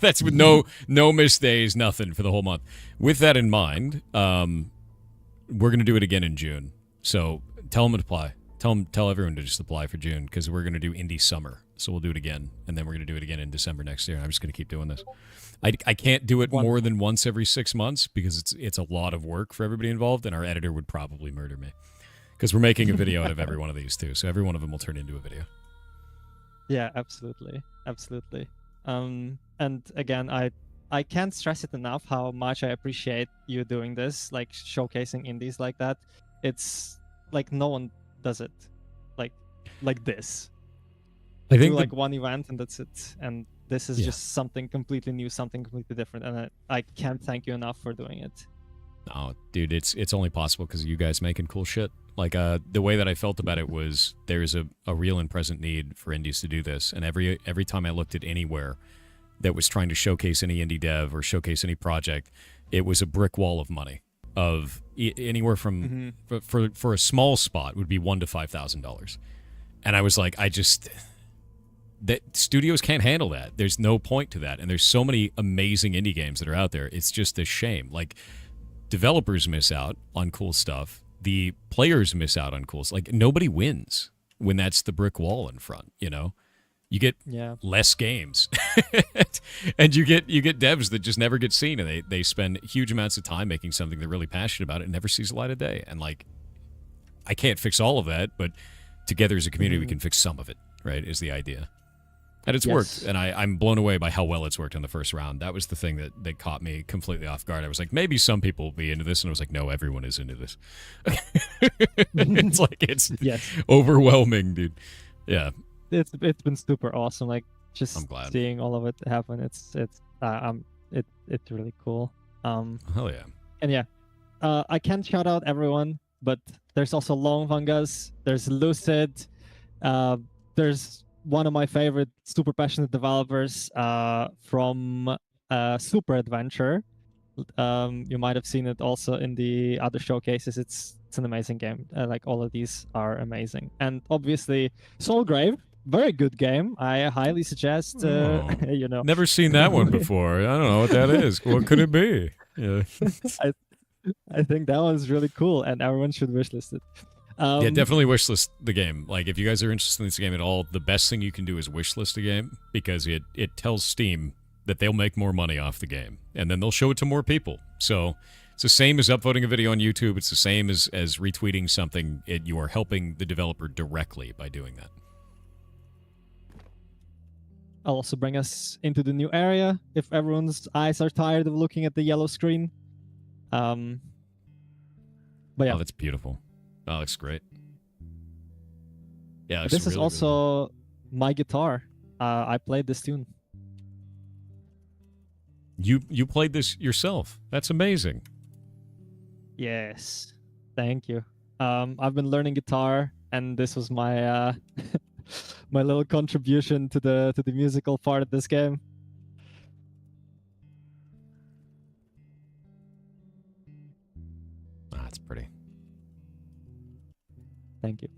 that's with no missed days, nothing for the whole month. With that in mind, we're gonna do it again in June. So tell them to apply. Tell everyone to just apply for June, because we're gonna do Indie Summer. So we'll do it again, and then we're gonna do it again in December next year. And I'm just gonna keep doing this. I can't do it more than once every 6 months because it's a lot of work for everybody involved, and our editor would probably murder me because we're making a video out of every one of these too. So every one of them will turn into a video. Yeah, absolutely. And again, I can't stress it enough how much I appreciate you doing this, like showcasing indies like that. It's like no one does it like this. I think do like one event and that's it. And this is just something completely new, something completely different, and I can't thank you enough for doing it. Oh, dude, it's only possible because of you guys making cool shit. Like, the way that I felt about it was there's a real and present need for indies to do this, and every time I looked at anywhere that was trying to showcase any indie dev or showcase any project, it was a brick wall of money. Of anywhere from for a small spot would be $1,000 to $5,000, and I was like, that studios can't handle that. There's no point to that. And there's so many amazing indie games that are out there. It's just a shame. Like, developers miss out on cool stuff. The players miss out on cool stuff. Like, nobody wins when that's the brick wall in front, you know? You get less games. And you get devs that just never get seen, and they spend huge amounts of time making something they're really passionate about. It never sees the light of day. And, like, I can't fix all of that, but together as a community, we can fix some of it, right, is the idea. And it's worked, and I'm blown away by how well it's worked on the first round. That was the thing that caught me completely off guard. I was like, maybe some people will be into this, and I was like, no, everyone is into this. it's overwhelming, dude. Yeah. It's been super awesome. Like, just I'm glad. Seeing all of it happen. It's really cool. Hell yeah. And I can't shout out everyone, but there's also Long Fungus, there's Lucid, there's one of my favorite super passionate developers from Super Adventure. You might have seen it also in the other showcases. It's an amazing game. Like, all of these are amazing. And obviously Soulgrave, very good game. I highly suggest Never seen that one before. I don't know what that is. What could it be? Yeah. I think that one's really cool, and everyone should wishlist it. Yeah, definitely wishlist the game. Like, if you guys are interested in this game at all, the best thing you can do is wishlist a game, because it tells Steam that they'll make more money off the game, and then they'll show it to more people. So it's the same as upvoting a video on YouTube. It's the same as retweeting something. You are helping the developer directly by doing that. I'll also bring us into the new area if everyone's eyes are tired of looking at the yellow screen. But yeah. Oh, that's beautiful. Oh, looks great. Yeah, this is also my guitar. I played this tune. You played this yourself. That's amazing. Yes, thank you. I've been learning guitar, and this was my my little contribution to the musical part of this game. Ah, that's pretty. Thank you.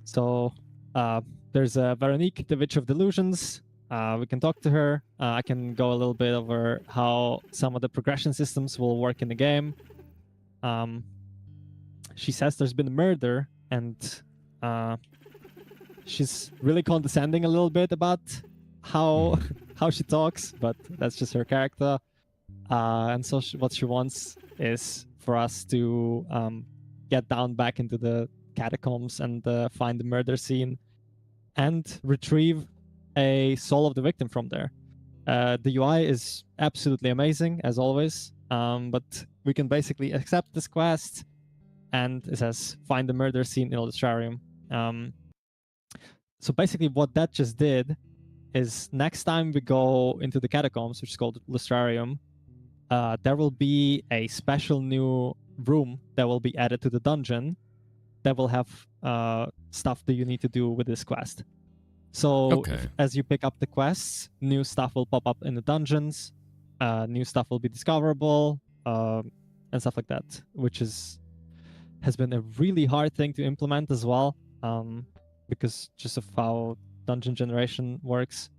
So there's Veronique, the Witch of Delusions. We can talk to her. I can go a little bit over how some of the progression systems will work in the game. She says there's been a murder, and she's really condescending a little bit about how she talks, but that's just her character. And so what she wants is for us to get down back into the catacombs and find the murder scene and retrieve a soul of the victim from there. The UI is absolutely amazing, as always, but we can basically accept this quest, and it says find the murder scene in Lustrarium. So basically what that just did is next time we go into the catacombs, which is called Lustrarium, there will be a special new room that will be added to the dungeon that will have stuff that you need to do with this quest. So Okay. as you pick up the quests, new stuff will pop up in the dungeons, new stuff will be discoverable, and stuff like that, which has been a really hard thing to implement as well, because just of how dungeon generation works.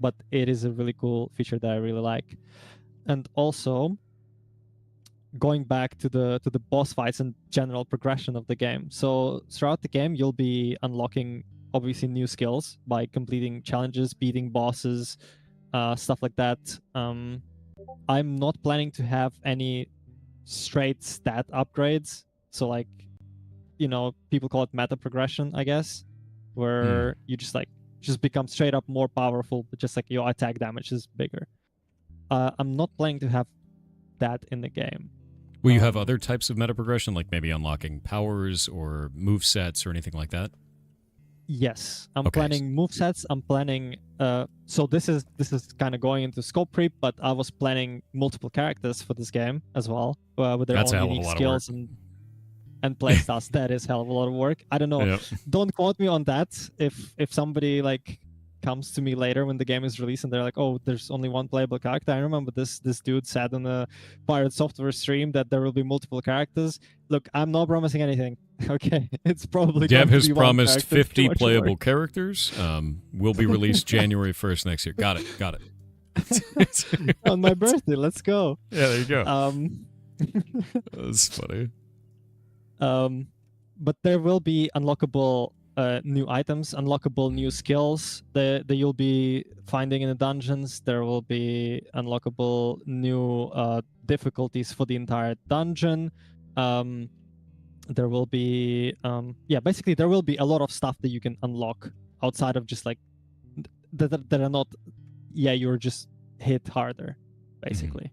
But it is a really cool feature that I really like. And also, going back to the boss fights and general progression of the game. So throughout the game, you'll be unlocking obviously new skills by completing challenges, beating bosses, stuff like that. I'm not planning to have any straight stat upgrades. So like, people call it meta progression, I guess, where you just become straight up more powerful, but just like your attack damage is bigger. I'm not planning to have that in the game. Will you have other types of meta progression, like maybe unlocking powers or move sets or anything like that? Yes, I'm planning movesets. I'm planning. So this is kind of going into scope creep, but I was planning multiple characters for this game as well, with their own unique skills and playstyles. That is hell of a lot of work. I don't know. Yep. Don't quote me on that. If somebody like comes to me later when the game is released and they're like, oh, there's only one playable character. I remember this dude said on a Pirate Software stream that there will be multiple characters. Look, I'm not promising anything. Okay, it's probably Dev going to has be promised 50 much playable work. characters. Will be released January 1st next year. Got it. On my birthday, let's go. Yeah, there you go. That's funny. But there will be unlockable new items, unlockable new skills that you'll be finding in the dungeons. There will be unlockable new difficulties for the entire dungeon. There will be, basically there will be a lot of stuff that you can unlock outside of just like that are not, you're just hit harder, basically.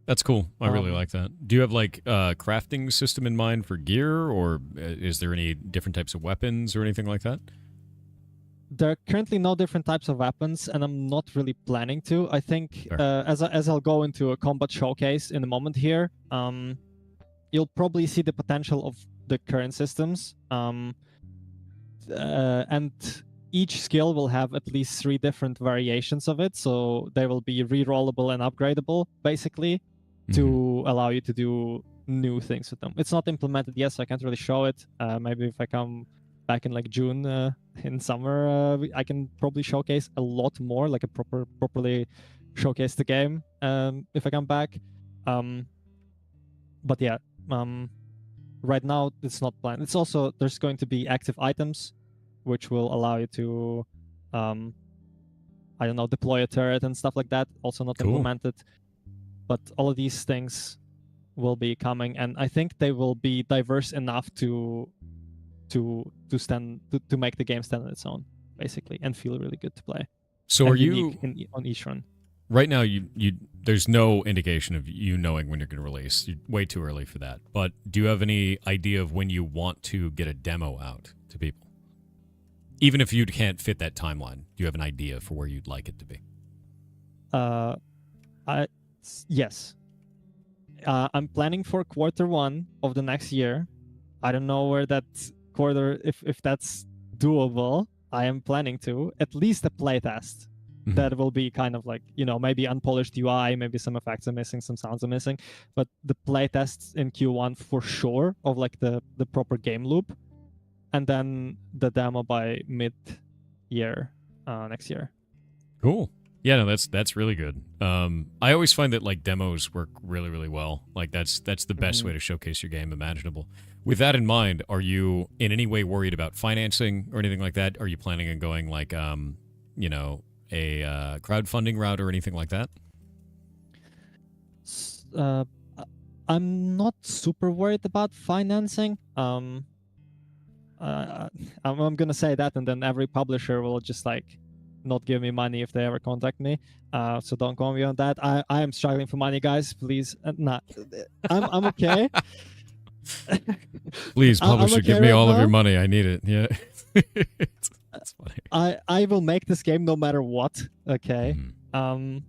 That's cool. I really like that. Do you have like a crafting system in mind for gear, or is there any different types of weapons or anything like that? There are currently no different types of weapons, and I'm not really planning to. I think as I'll go into a combat showcase in a moment here, you'll probably see the potential of the current systems. And each skill will have at least 3 different variations of it, so they will be rerollable and upgradable, basically, to allow you to do new things with them. It's not implemented yet, so I can't really show it. Maybe if I come back in like June, in summer, I can probably showcase a lot more, like a properly showcase the game if I come back. But yeah, right now it's not planned. It's also, there's going to be active items, which will allow you to, deploy a turret and stuff like that. Also not implemented. But all of these things will be coming, and I think they will be diverse enough to make the game stand on its own, basically, and feel really good to play. So and are you on each run? Right now? You there's no indication of you knowing when you're going to release. You're way too early for that. But do you have any idea of when you want to get a demo out to people? Even if you can't fit that timeline, do you have an idea for where you'd like it to be? Yes. I'm planning for Q1 of the next year. I don't know where that quarter, if that's doable. I am planning to at least a playtest. That will be kind of like, maybe unpolished UI, maybe some effects are missing, some sounds are missing, but the playtests in Q1 for sure of like the proper game loop, and then the demo by mid-year next year. Cool. Yeah, no, that's really good. I always find that like demos work really, really well. Like that's the best way to showcase your game imaginable. With that in mind, are you in any way worried about financing or anything like that? Are you planning on going like a crowdfunding route or anything like that? I'm not super worried about financing. I'm gonna say that, and then every publisher will just like not give me money if they ever contact me. So don't call me on that. I am struggling for money, guys. Please, I'm okay. Please, publisher, okay give me right all now. of your money. I need it. Yeah. That's funny. I will make this game no matter what. Okay. I'm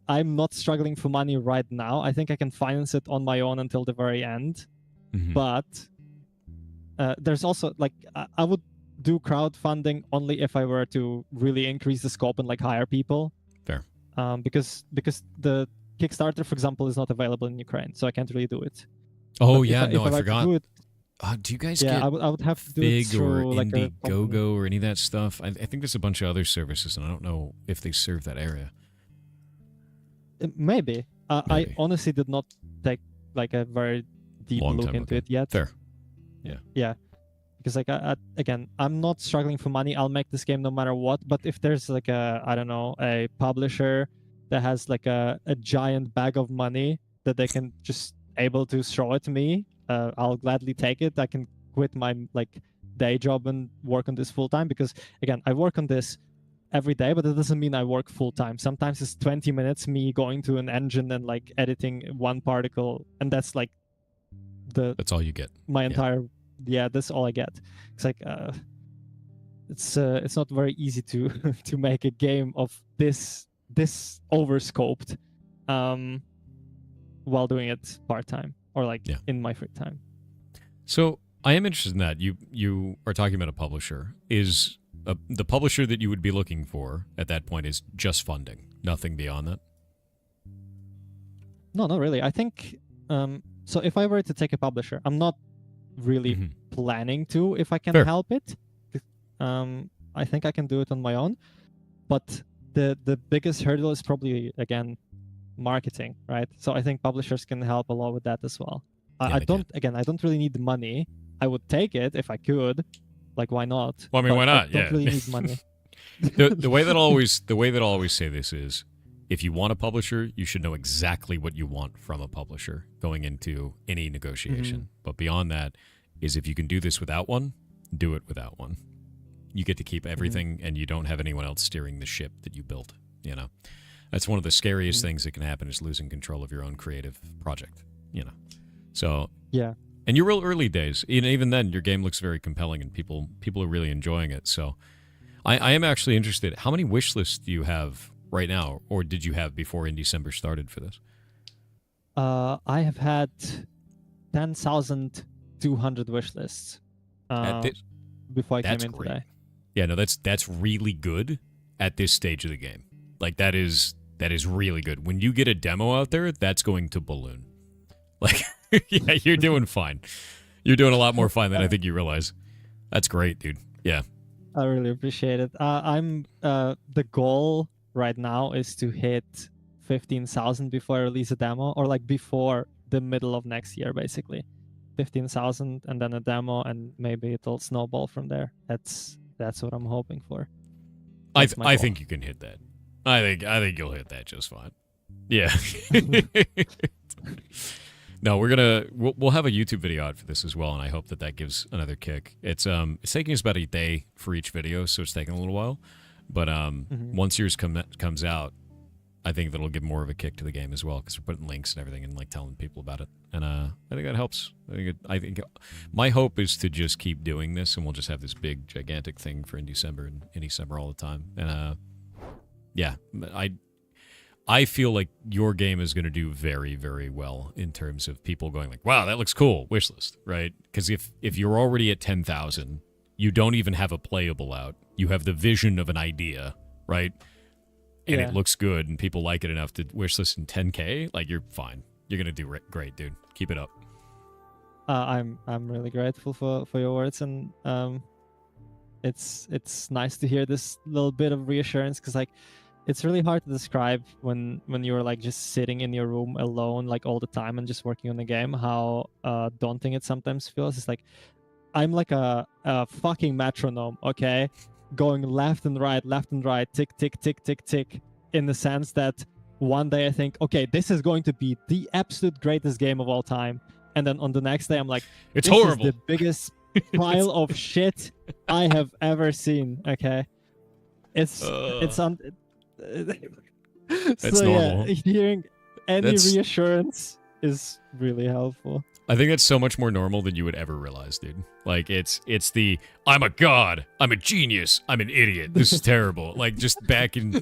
not struggling for money right now. I think I can finance it on my own until the very end. But there's also like I would do crowdfunding only if I were to really increase the scope and like hire people. Fair. Because the Kickstarter, for example, is not available in Ukraine, so I can't really do it. Oh, But yeah, if no, I were to forgot. do it, Do you guys yeah, get I would have to do it Fig or through like a company. Indiegogo or any of that stuff? I think there's a bunch of other services, and I don't know if they serve that area. Maybe. I Maybe. honestly did not take like a very deep Long look time into ago. it yet. Fair. Yeah. Because like again, I'm not struggling for money. I'll make this game no matter what. But if there's like I don't know, a publisher that has like a giant bag of money that they can just able to throw at me, I'll gladly take it. I can quit my like day job and work on this full time, because again, I work on this every day, but it doesn't mean I work full time. Sometimes it's 20 minutes me going to an engine and like editing one particle, and that's like That's all you get. my entire that's all I get. It's like it's not very easy to to make a game of this overscoped while doing it part-time or like in my free time. So I am interested in that. You are talking about a publisher. Is the publisher that you would be looking for at that point is just funding, nothing beyond that? No, not really. I think so if I were to take a publisher, I'm not really planning to if I can help it. I think I can do it on my own. But the biggest hurdle is probably, again, marketing, right? So I think publishers can help a lot with that as well. I don't really need the money. I would take it if I could. Like, why not? Well, I mean, why not? I don't really need money. the way that I'll always say this is, if you want a publisher, you should know exactly what you want from a publisher going into any negotiation. But beyond that is, if you can do this without one, do it without one. You get to keep everything, and you don't have anyone else steering the ship that you built. You know, that's one of the scariest things that can happen, is losing control of your own creative project. You know, so yeah. And you're real early days. Even then, your game looks very compelling, and people are really enjoying it. So, I am actually interested. How many wish lists do you have right now, or did you have before in December started for this? I have had 10,200 wish lists before I came in great. today. Yeah, no, that's really good at this stage of the game. Like, that is really good. When you get a demo out there, that's going to balloon. Like, yeah, you're doing fine. You're doing a lot more fine than I think you realize. That's great, dude. Yeah. I really appreciate it. I'm the goal right now is to hit 15,000 before I release a demo, or like before the middle of next year, basically. 15,000 and then a demo, and maybe it'll snowball from there. That's what I'm hoping for. I think you can hit that. I think you'll hit that just fine. Yeah. No, we'll have a YouTube video out for this as well, and I hope that gives another kick. It's taking us about a day for each video, so it's taking a little while. But once yours comes out, I think that'll give more of a kick to the game as well, because we're putting links and everything and like telling people about it, and I think that helps. I think my hope is to just keep doing this, and we'll just have this big gigantic thing for in December all the time. And yeah, I feel like your game is going to do very, very well in terms of people going like, wow, that looks cool, wishlist, right? Because if you're already at 10,000, you don't even have a playable out. You have the vision of an idea, right? And it looks good, and people like it enough to wishlist in 10K, like, you're fine. You're going to do great, dude. Keep it up. I'm really grateful for your words, and it's nice to hear this little bit of reassurance, because like, it's really hard to describe when you're like just sitting in your room alone like all the time and just working on the game, how daunting it sometimes feels. It's like I'm like a fucking metronome, okay, going left and right, tick tick tick tick tick, in the sense that one day I think, okay, this is going to be the absolute greatest game of all time, and then on the next day I'm like, it's this horrible, is the biggest pile of shit I have ever seen. Okay, it's That's so normal. yeah, hearing any reassurance is really helpful. I think that's so much more normal than you would ever realize, dude. Like, it's the, I'm a god, I'm a genius, I'm an idiot, this is terrible. Like, just back in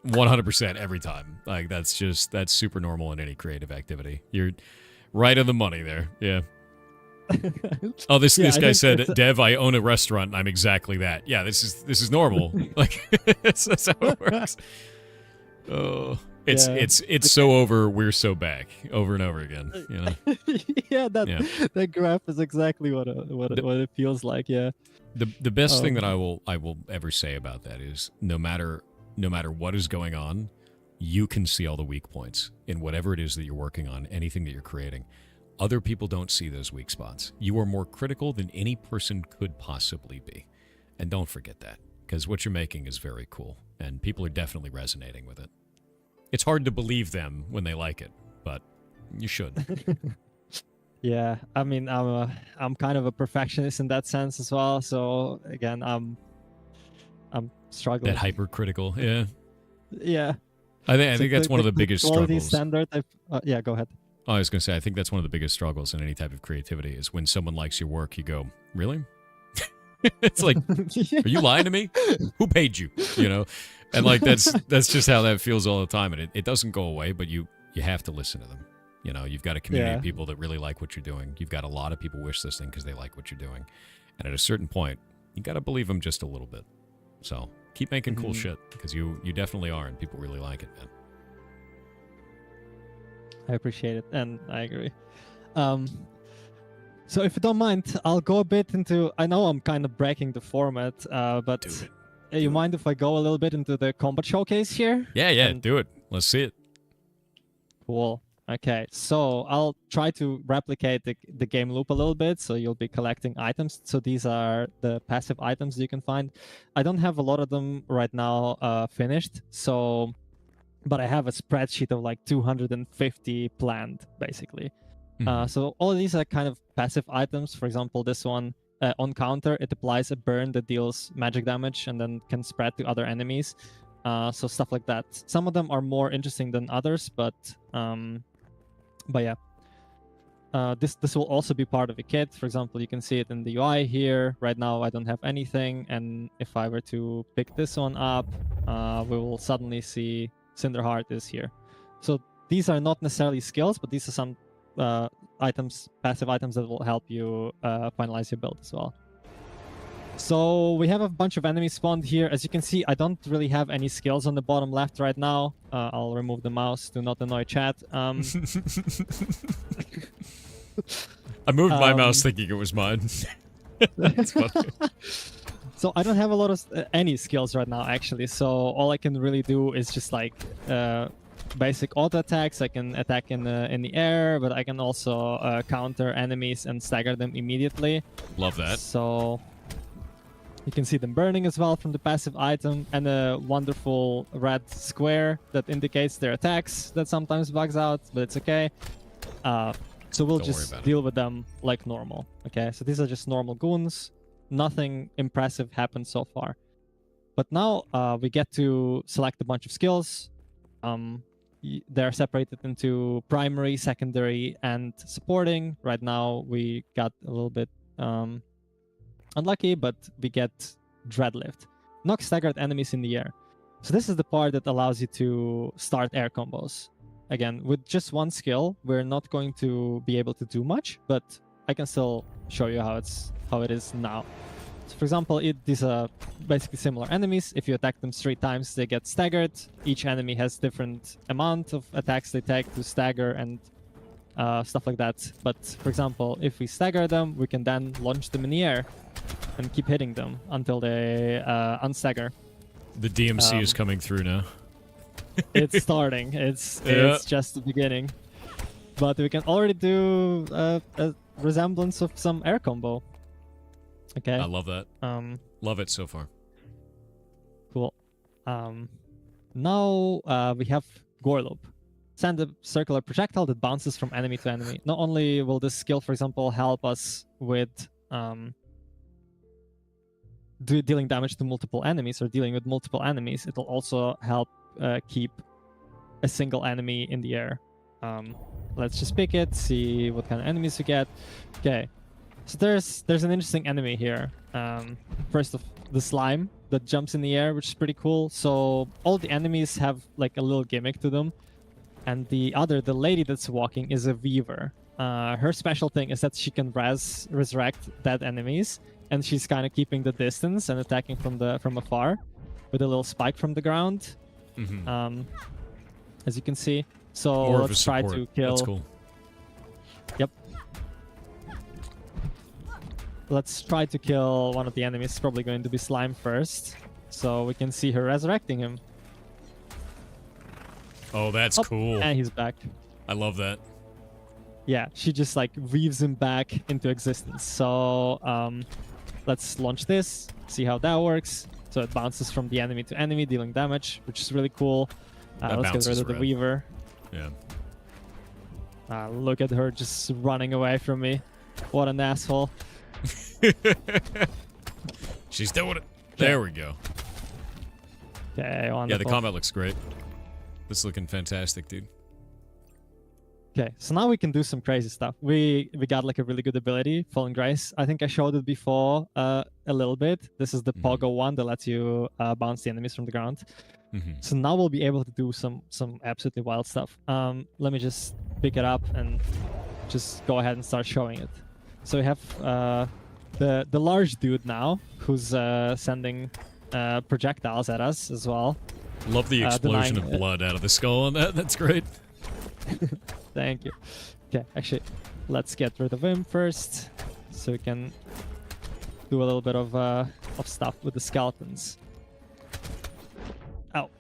100% every time. Like, that's super normal in any creative activity. You're right on the money there. Yeah. Oh, this Yeah, this I guy think said, it's Dev, I own a restaurant and I'm exactly that. Yeah, this is normal. Like that's how it works. Oh, it's Yeah. it's so over, we're so back, over and over again. You know. Yeah, Yeah. that graph is exactly what it feels like. Yeah. The best thing that Um, I will ever say about that is no matter what is going on, you can see all the weak points in whatever it is that you're working on, anything that you're creating. Other people don't see those weak spots. You are more critical than any person could possibly be. And don't forget that, because what you're making is very cool, and people are definitely resonating with it. It's hard to believe them when they like it, but you should. Yeah, I mean, I'm kind of a perfectionist in that sense as well. So again, I'm struggling. That hypercritical, yeah. Yeah. I think So that's one of the biggest quality struggles. standard. Yeah, go ahead. Oh, I was going to say, I think that's one of the biggest struggles in any type of creativity is when someone likes your work, you go, really? It's like, are you lying to me? Who paid you? You know, and like that's just how that feels all the time, and it doesn't go away. But you have to listen to them. You know, you've got a community Yeah. of people that really like what you're doing. You've got a lot of people wish this thing because they like what you're doing, and at a certain point, you got to believe them just a little bit. So keep making cool shit because you definitely are, and people really like it, man. I appreciate it, and I agree. So if you don't mind, I'll go a bit into. I know I'm kind of breaking the format, but Do it. you mind if I go a little bit into the combat showcase here? Yeah, And- do it. Let's see it. Cool. Okay, so I'll try to replicate the game loop a little bit. So you'll be collecting items. So these are the passive items you can find. I don't have a lot of them right now finished. So, but I have a spreadsheet of like 250 planned, basically. So all of these are kind of passive items. For example, this one on counter, it applies a burn that deals magic damage and then can spread to other enemies. So stuff like that. Some of them are more interesting than others, but yeah. This will also be part of a kit. For example, you can see it in the UI here. Right now, I don't have anything, and if I were to pick this one up, we will suddenly see Cinderheart is here. So these are not necessarily skills, but these are some items, passive items that will help you finalize your build as well. So we have a bunch of enemies spawned here. As you can see, I don't really have any skills on the bottom left right now. I'll remove the mouse to not annoy chat. I moved my mouse thinking it was mine. That's funny. So I don't have a lot of any skills right now, actually. So all I can really do is just like basic auto attacks. I can attack in the air, but I can also counter enemies and stagger them immediately. Love that. So you can see them burning as well from the passive item, and a wonderful red square that indicates their attacks that sometimes bugs out, but it's okay. So we'll just deal with them like normal. Okay, so these are just normal goons. Nothing impressive happened so far. But now we get to select a bunch of skills. They're separated into primary, secondary, and supporting. Right now we got a little bit unlucky, but we get Dreadlift. Knock staggered enemies in the air. So this is the part that allows you to start air combos. Again, with just one skill, we're not going to be able to do much, but I can still show you how it is now. So for example, these are basically similar enemies. If you attack them 3 times, they get staggered. Each enemy has different amount of attacks they take to stagger and stuff like that. But for example, if we stagger them, we can then launch them in the air and keep hitting them until they unstagger. The DMC is coming through now. It's starting. It's just the beginning. But we can already do a resemblance of some air combo. Okay. I love that. Love it so far. Cool. Now we have Gore Loop. Send a circular projectile that bounces from enemy to enemy. Not only will this skill, for example, help us with dealing damage to multiple enemies or dealing with multiple enemies, it'll also help keep a single enemy in the air. Let's just pick it, see what kind of enemies we get. Okay, so there's an interesting enemy here. First of the slime that jumps in the air, which is pretty cool. So all the enemies have like a little gimmick to them. And the lady that's walking is a weaver. her special thing is that she can resurrect dead enemies, and she's kind of keeping the distance and attacking from afar with a little spike from the ground. As you can see. So More let's try to kill. That's cool. Yep. Let's try to kill one of the enemies. It's probably going to be Slime first, so we can see her resurrecting him. Oh, that's cool. And he's back. I love that. Yeah, she just like weaves him back into existence. So let's launch this, see how that works. So it bounces from the enemy to enemy, dealing damage, which is really cool. Let's get rid of the Weaver. Yeah. Look at her just running away from me. What an asshole. She's doing it. There we go. Okay, wonderful. Yeah, the combat looks great. This is looking fantastic, dude. Okay, so now we can do some crazy stuff. We got like a really good ability, Fallen Grace. I think I showed it before a little bit. This is the Pogo one that lets you bounce the enemies from the ground. So now we'll be able to do some absolutely wild stuff. Let me just pick it up and just go ahead and start showing it. So we have the large dude now who's sending projectiles at us as well. Love the explosion of blood out of the skull on that. That's great. Thank you. Okay, actually, let's get rid of him first, so we can do a little bit of stuff with the skeletons. Ow.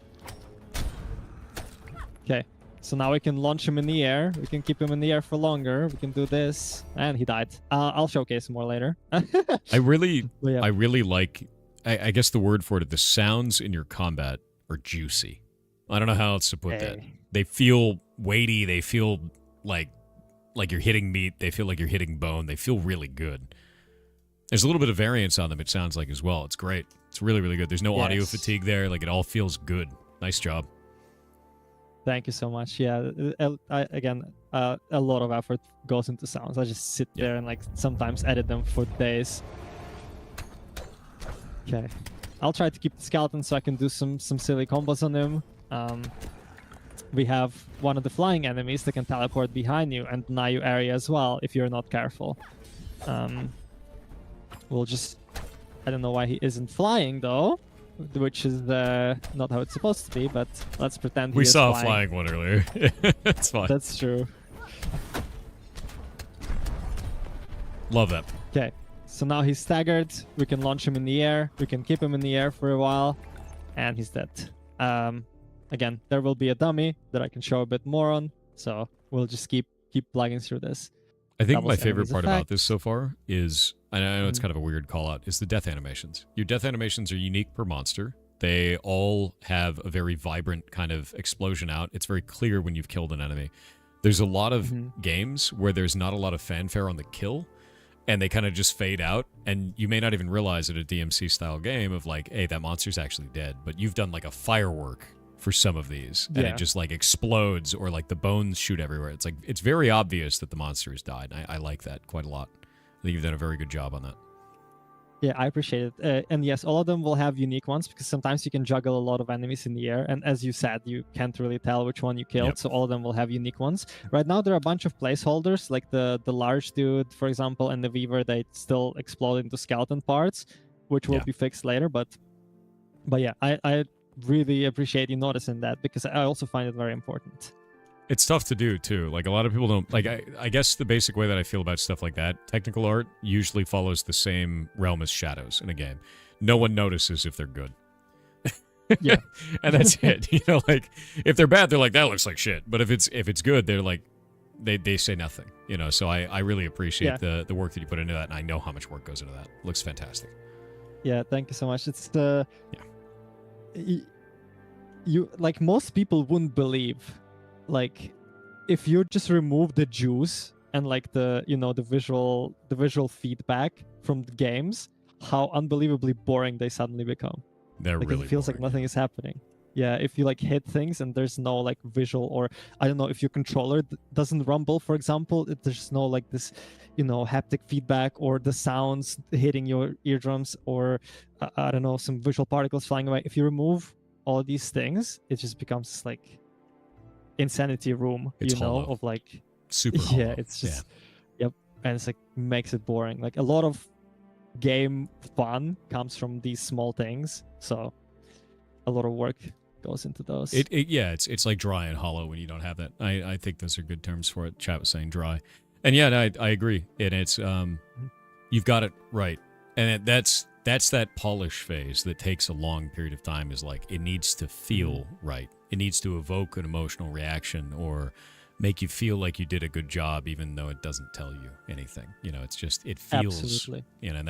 Okay, so now we can launch him in the air. We can keep him in the air for longer. We can do this, and he died. I'll showcase more later. I really like. I guess the word for it, the sounds in your combat are juicy. I don't know how else to put that. They feel weighty. They feel like you're hitting meat. They feel like you're hitting bone. They feel really good. There's a little bit of variance on them, it sounds like, as well. It's great. It's really, really good. There's no audio fatigue there. Like, it all feels good. Nice job. Thank you so much. Yeah, again, a lot of effort goes into sounds. I just sit there and, like, sometimes edit them for days. Okay. I'll try to keep the skeleton so I can do some silly combos on him. We have one of the flying enemies that can teleport behind you and deny you area as well if you're not careful. We'll just... I don't know why he isn't flying, though, which is not how it's supposed to be, but let's pretend he is flying. We saw a flying one earlier. That's fine. That's true. Love that. Okay, so now he's staggered. We can launch him in the air. We can keep him in the air for a while, and he's dead. Again, there will be a dummy that I can show a bit more on, so we'll just keep plugging through this. I think my favorite part about this so far is, I know it's kind of a weird call out, is the death animations. Your death animations are unique per monster. They all have a very vibrant kind of explosion out. It's very clear when you've killed an enemy. There's a lot of games where there's not a lot of fanfare on the kill, and they kind of just fade out, and you may not even realize it a DMC style game of like, hey, that monster's actually dead, but you've done like a firework for some of these, and it just like explodes, or like the bones shoot everywhere. It's like, it's very obvious that the monster has died. I like that quite a lot. I think you've done a very good job on that. Yeah, I appreciate it. And yes, all of them will have unique ones, because sometimes you can juggle a lot of enemies in the air, and as you said, you can't really tell which one you killed, so all of them will have unique ones. Right now, there are a bunch of placeholders, like the large dude, for example, and the Weaver, they still explode into skeleton parts, which will be fixed later, but yeah, I really appreciate you noticing that, because I also find it very important. It's tough to do, too. Like, a lot of people don't... Like, I guess the basic way that I feel about stuff like that, technical art usually follows the same realm as shadows in a game. No one notices if they're good. Yeah. And that's it. You know, like, if they're bad, they're like, that looks like shit. But if it's good, they're like, they say nothing. You know, so I really appreciate the work that you put into that, and I know how much work goes into that. It looks fantastic. Yeah, thank you so much. It's you like, most people wouldn't believe, like, if you just remove the juice and like the visual feedback from the games, how unbelievably boring they suddenly become. They're like, really it feels boring. like nothing is happening. Yeah, if you like hit things and there's no like visual, or I don't know, if your controller doesn't rumble, for example, there's no like this, haptic feedback, or the sounds hitting your eardrums, or I don't know, some visual particles flying away. If you remove all these things, it just becomes like insanity room, It's hollow. of like, Super hollow. Yeah, it's just yep, and it's like makes it boring. Like a lot of game fun comes from these small things, so a lot of work goes into those. It's like dry and hollow when you don't have that. I think those are good terms for it. Chat was saying dry, and yeah, no, I agree. And it's you've got it right, and that's that polish phase that takes a long period of time. Is like it needs to feel right. It needs to evoke an emotional reaction or make you feel like you did a good job, even though it doesn't tell you anything. You know, it's just it feels. Absolutely. You know, and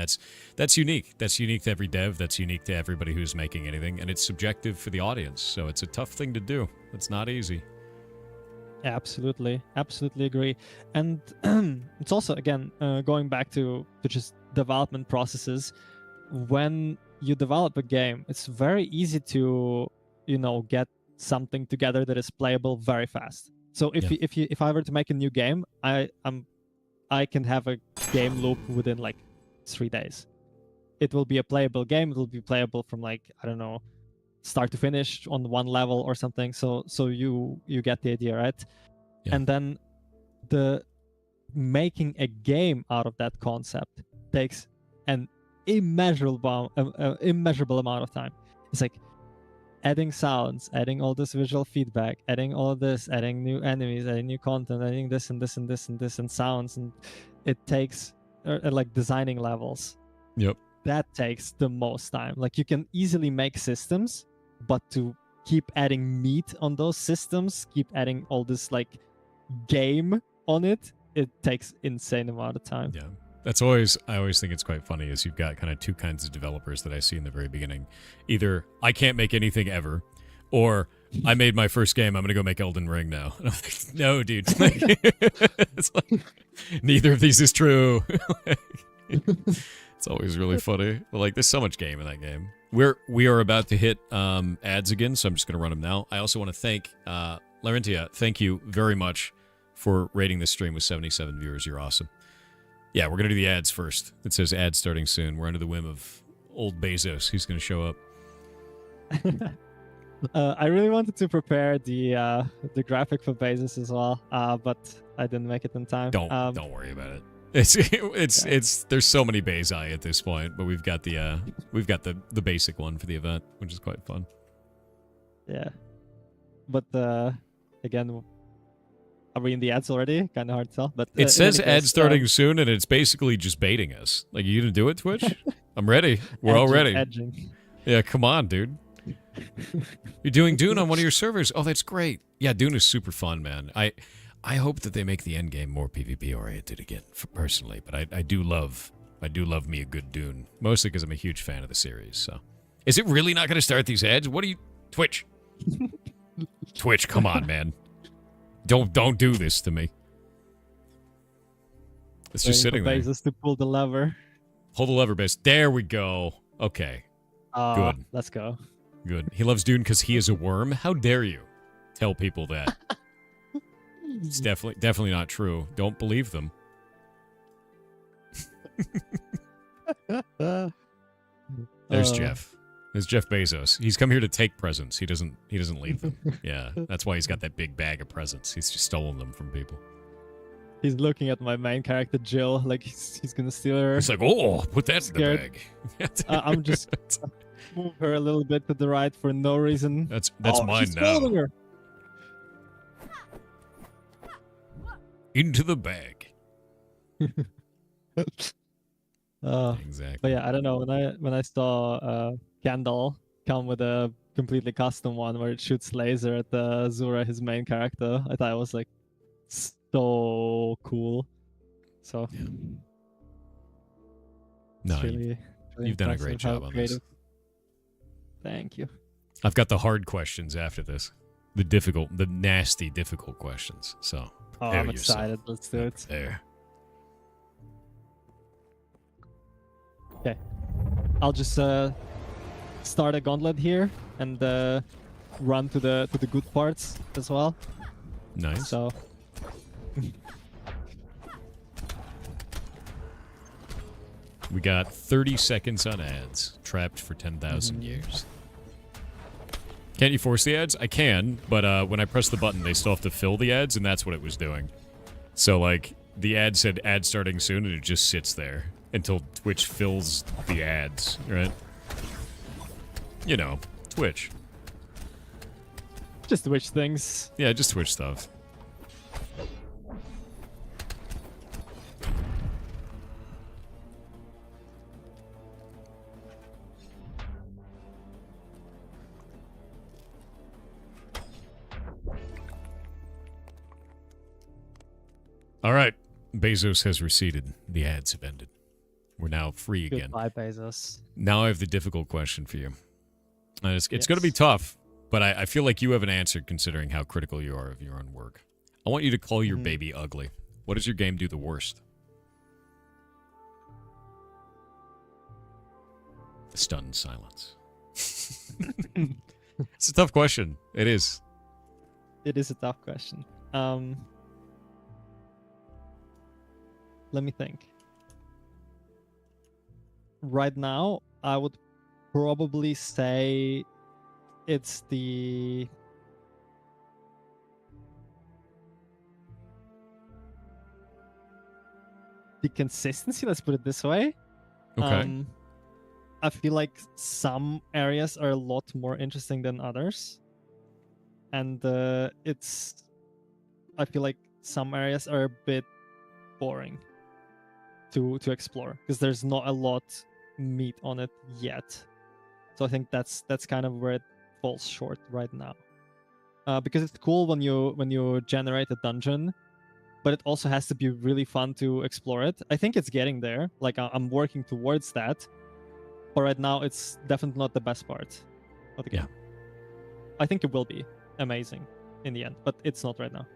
that's unique. That's unique to every dev. That's unique to everybody who's making anything, and it's subjective for the audience. So it's a tough thing to do. It's not easy. Absolutely agree. And it's also again going back to just development processes. When you develop a game, it's very easy to get something together that is playable very fast. So if I were to make a new game, I can have a game loop within like 3 days. It will be a playable game. It will be playable from like, I don't know, start to finish on one level or something. So you get the idea, right? Yeah. And then the making a game out of that concept takes an immeasurable amount of time. It's like adding sounds, adding all this visual feedback, adding all of this, adding new enemies, adding new content, adding this and this and this and this and sounds, and it takes like designing levels. Yep. That takes the most time. Like you can easily make systems, but to keep adding meat on those systems, keep adding all this like game on it, it takes insane amount of time. Yeah. I always think it's quite funny is you've got kind of two kinds of developers that I see in the very beginning. Either I can't make anything ever, or I made my first game, I'm going to go make Elden Ring now. And I'm like, no, dude. It's like, neither of these is true. It's always really funny. But like, there's so much game in that game. We are about to hit ads again, so I'm just going to run them now. I also want to thank Larentia. Thank you very much for rating this stream with 77 viewers. You're awesome. Yeah, we're going to do the ads first. It says ads starting soon. We're under the whim of old Bezos. He's going to show up. I really wanted to prepare the graphic for Bezos as well, but I didn't make it in time. Don't worry about it. It's there's so many Bezai at this point, but we've got the basic one for the event, which is quite fun. Yeah, but again, are we in the ads already? Kind of hard to tell. But it says ads starting soon, and it's basically just baiting us. Like, you gonna do it, Twitch? I'm ready. We're all ready. Edging. Yeah, come on, dude. You're doing Dune on one of your servers. Oh, that's great. Yeah, Dune is super fun, man. I hope that they make the end game more PvP oriented again, personally. But I do love me a good Dune, mostly because I'm a huge fan of the series. So, is it really not going to start these ads? What are you, Twitch? Twitch, come on, man. Don't do this to me. It's just sitting there. Bezos to pull the lever. Pull the lever, Bez. There we go. Okay. Good. Let's go. Good. He loves Dune because he is a worm. How dare you tell people that? It's definitely not true. Don't believe them. There's Jeff. There's Jeff Bezos. He's come here to take presents. He doesn't leave them. Yeah, that's why he's got that big bag of presents. He's just stolen them from people. He's looking at my main character Jill, like he's gonna steal her. He's like, oh, put that in the bag. I'm just move her a little bit to the right for no reason. That's mine now. Her. Into the bag. Exactly. But yeah, I don't know. When I saw Gandalf come with a completely custom one where it shoots laser at Zura, his main character, I thought it was like so cool. So yeah. No, really you've done a great job on this. Thank you. I've got the hard questions after this. The nasty, difficult questions. So I'm excited. Let's do it. There. Okay. I'll just start a gauntlet here and run to the good parts as well. Nice. So we got 30 seconds on ads. Trapped for 10,000 years. Can't you force the ads? I can, but when I press the button, they still have to fill the ads, and that's what it was doing. So, like, the ad said ad starting soon, and it just sits there until Twitch fills the ads, right? You know, Twitch. Just Twitch things. Yeah, just Twitch stuff. All right. Bezos has receded. The ads have ended. We're now free again. Goodbye, Bezos. Now I have the difficult question for you. And it's Yes. going to be tough, but I feel like you haven't answered considering how critical you are of your own work. I want you to call your baby ugly. What does your game do the worst? Stunned silence. It's a tough question. It is. It is a tough question. Let me think. Right now, I would probably say it's the consistency, let's put it this way. Okay. I feel like some areas are a lot more interesting than others. And I feel like some areas are a bit boring to explore because there's not a lot meat on it yet. So I think that's kind of where it falls short right now. Because it's cool when you generate a dungeon, but it also has to be really fun to explore it. I think it's getting there. Like I'm working towards that, but right now it's definitely not the best part of the game. I think it will be amazing in the end, but it's not right now.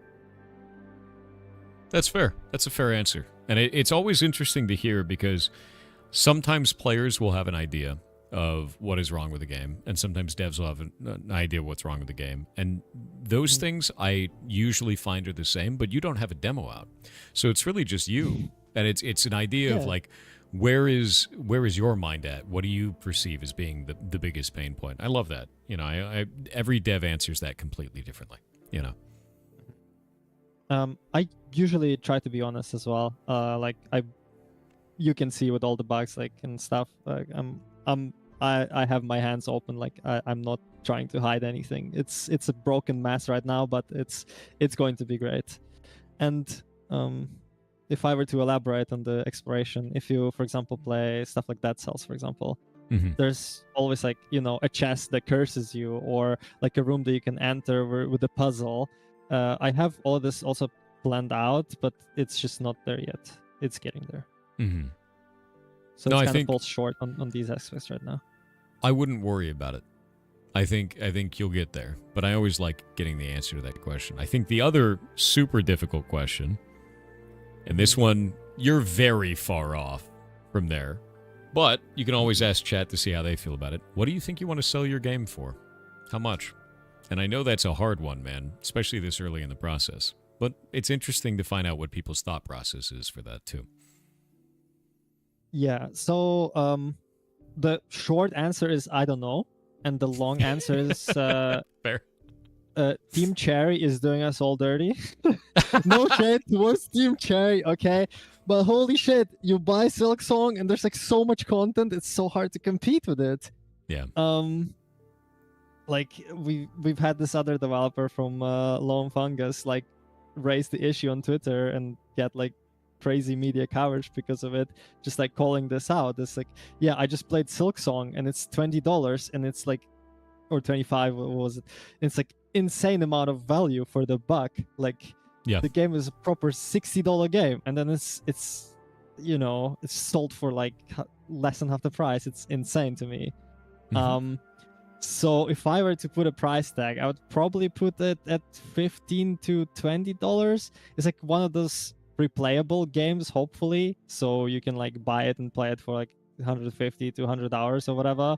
That's fair. That's a fair answer. And it's always interesting to hear because sometimes players will have an idea of what is wrong with the game, and sometimes devs will have an idea of what's wrong with the game. And those things I usually find are the same, but you don't have a demo out. So it's really just you. And it's an idea of like, where is your mind at? What do you perceive as being the biggest pain point? I love that. You know, every dev answers that completely differently, you know. I usually try to be honest as well. You can see with all the bugs and stuff. Like I have my hands open. Like I'm not trying to hide anything. It's a broken mess right now, but it's going to be great. And if I were to elaborate on the exploration, if you, for example, play stuff like Dead Cells, for example, there's always a chest that curses you, or like a room that you can enter with a puzzle. I have all of this also planned out, but it's just not there yet. It's getting there. So it kind of falls short on these aspects right now. I wouldn't worry about it. I think you'll get there. But I always like getting the answer to that question. I think the other super difficult question, and this one, you're very far off from there, but you can always ask chat to see how they feel about it. What do you think you want to sell your game for? How much? And I know that's a hard one, man, especially this early in the process. But it's interesting to find out what people's thought process is for that, too. Yeah, so the short answer is I don't know. And the long answer is... Fair. Team Cherry is doing us all dirty. No shade towards Team Cherry, okay? But holy shit, you buy Silk Song and there's so much content, it's so hard to compete with it. Yeah. Like we've had this other developer from Lone Fungus raise the issue on Twitter and get crazy media coverage because of it, just calling this out. It's yeah, I just played Silk Song and it's $20 and it's or 25, what was it? It's insane amount of value for the buck. The game is a proper $60 game, and then it's sold for less than half the price. It's insane to me. So if I were to put a price tag, I would probably put it at $15 to $20. It's one of those replayable games, hopefully, so you can buy it and play it for 150 to 100 hours or whatever.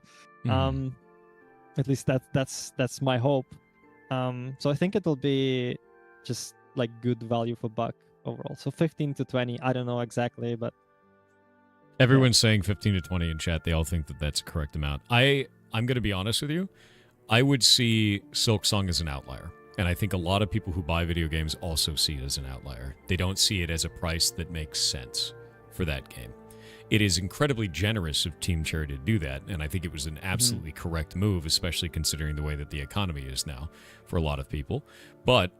At least that's my hope. So I think it'll be just good value for buck overall. So 15 to 20, I don't know exactly, but everyone's saying 15 to 20 in chat. They all think that that's a correct amount. I'm going to be honest with you. I would see Silk Song as an outlier. And I think a lot of people who buy video games also see it as an outlier. They don't see it as a price that makes sense for that game. It is incredibly generous of Team Cherry to do that, and I think it was an absolutely correct move, especially considering the way that the economy is now for a lot of people. But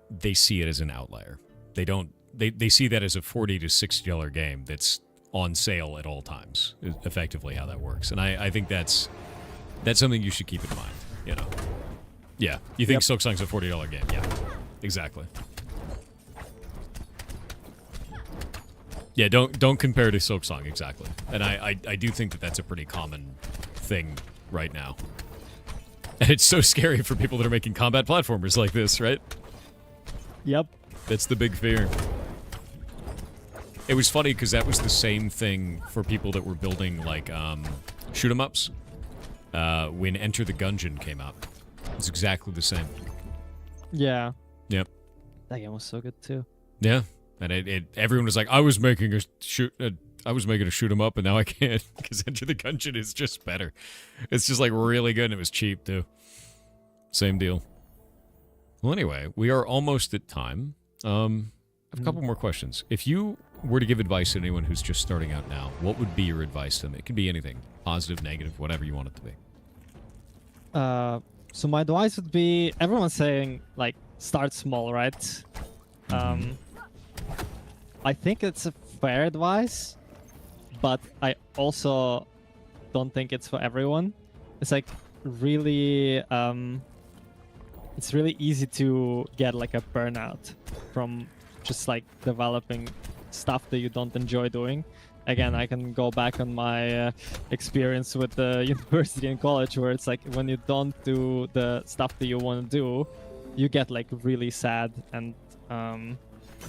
they see it as an outlier. They see that as a $40 to $60 game that's on sale at all times, is effectively how that works. And I think that's something you should keep in mind, you know. Yeah, you think Silksong's a $40 game? Yeah, exactly. Yeah, don't compare to Silksong, exactly. And I do think that that's a pretty common thing right now. And it's so scary for people that are making combat platformers like this, right? Yep. That's the big fear. It was funny because that was the same thing for people that were building like shoot 'em ups when Enter the Gungeon came out. It's exactly the same. Yeah. Yep. That game was so good too. Yeah, and everyone was like, I was making a shoot 'em up, and now I can't because Enter the Gungeon is just better. It's just like really good, and it was cheap too. Same deal. Well, anyway, we are almost at time. I have a couple more questions. If you were to give advice to anyone who's just starting out now, what would be your advice to them? It could be anything, positive, negative, whatever you want it to be. So my advice would be, everyone's saying like start small, right? I think it's a fair advice, but I also don't think it's for everyone. It's like really it's really easy to get like a burnout from just like developing stuff that you don't enjoy doing. Again, I can go back on my experience with the university and college, where it's like when you don't do the stuff that you want to do, you get like really sad and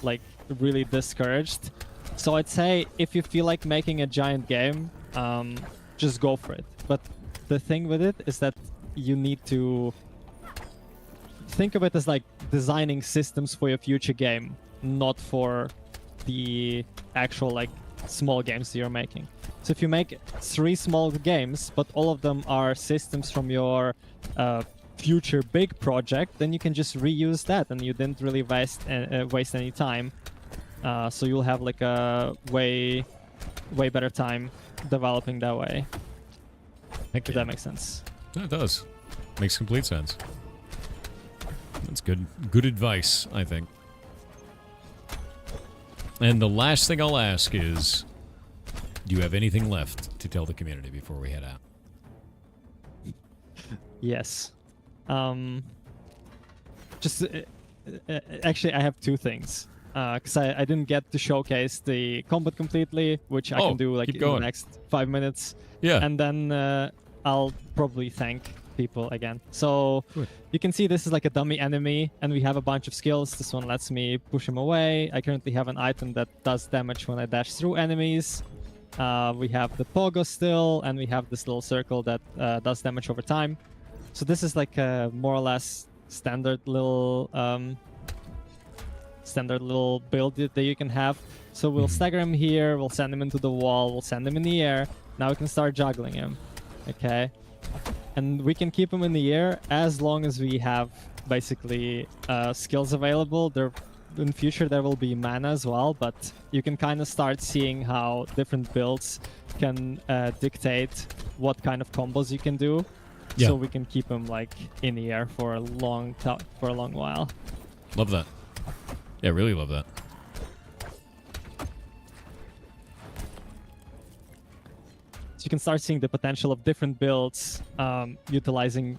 like really discouraged. So I'd say if you feel like making a giant game, just go for it. But the thing with it is that you need to think of it as like designing systems for your future game, not for the actual like small games that you're making. So if you make 3 small games, but all of them are systems from your future big project, then you can just reuse that, and you didn't really waste any time. So you'll have like a way better time developing that way. Heck If yeah. that makes sense. Yeah, it does. Makes complete sense. That's good. Good advice, I think. And the last thing I'll ask is, do you have anything left to tell the community before we head out? Yes. Just actually, I have 2 things. Because I didn't get to showcase the combat completely, which I can do like in the next 5 minutes. Yeah. And then I'll probably thank people again. So you can see this is like a dummy enemy, and we have a bunch of skills. This one lets me push him away. I currently have an item that does damage when I dash through enemies. We have the pogo still, and we have this little circle that does damage over time. So this is like a more or less standard little build that you can have. So we'll stagger him here, we'll send him into the wall, we'll send him in the air. Now we can start juggling him. Okay. And we can keep him in the air as long as we have basically skills available. In future there will be mana as well, but you can kind of start seeing how different builds can dictate what kind of combos you can do. Yeah. So we can keep him like in the air for a long while. Love that. Yeah, really love that. So you can start seeing the potential of different builds, utilizing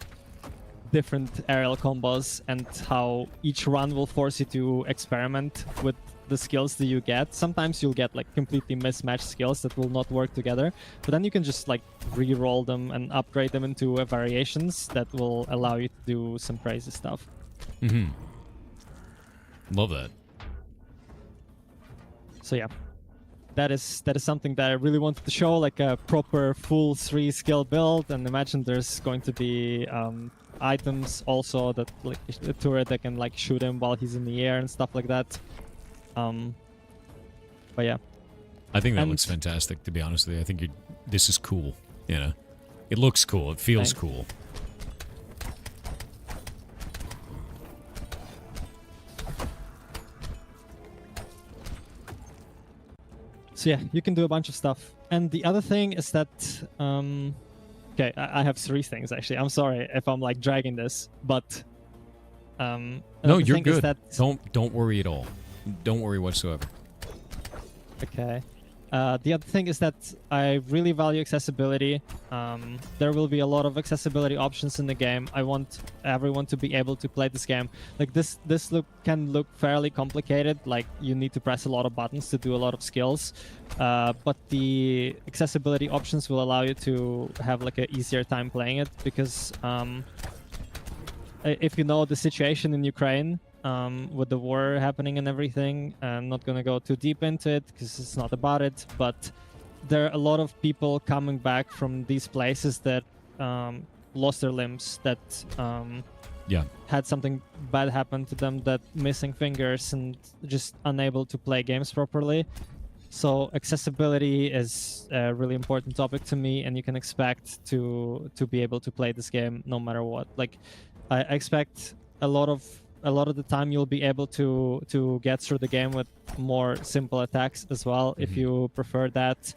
different aerial combos, and how each run will force you to experiment with the skills that you get. Sometimes you'll get like completely mismatched skills that will not work together, but then you can just like re-roll them and upgrade them into variations that will allow you to do some crazy stuff. Love that. So yeah, that is something that I really wanted to show, like a proper full 3 skill build. And imagine there's going to be items also that like a turret that can like shoot him while he's in the air and stuff like that. But yeah, I think that looks fantastic, to be honest with you. I think this is cool, you know. It looks cool, it feels cool. So yeah, you can do a bunch of stuff. And the other thing is that, okay, I have 3 things actually. I'm sorry if I'm like dragging this, but no, you're thing is good. that, Don't worry at all. Don't worry whatsoever. okay. The other thing is that I really value accessibility. There will be a lot of accessibility options in the game. I want everyone to be able to play this game. Like this can look fairly complicated. Like you need to press a lot of buttons to do a lot of skills. But the accessibility options will allow you to have like an easier time playing it, because if you know the situation in Ukraine, with the war happening and everything, I'm not going to go too deep into it because it's not about it, but there are a lot of people coming back from these places that lost their limbs, that had something bad happen to them, that missing fingers and just unable to play games properly. So accessibility is a really important topic to me, and you can expect to be able to play this game no matter what. Like I expect a lot of the time you'll be able to get through the game with more simple attacks as well, if you prefer that.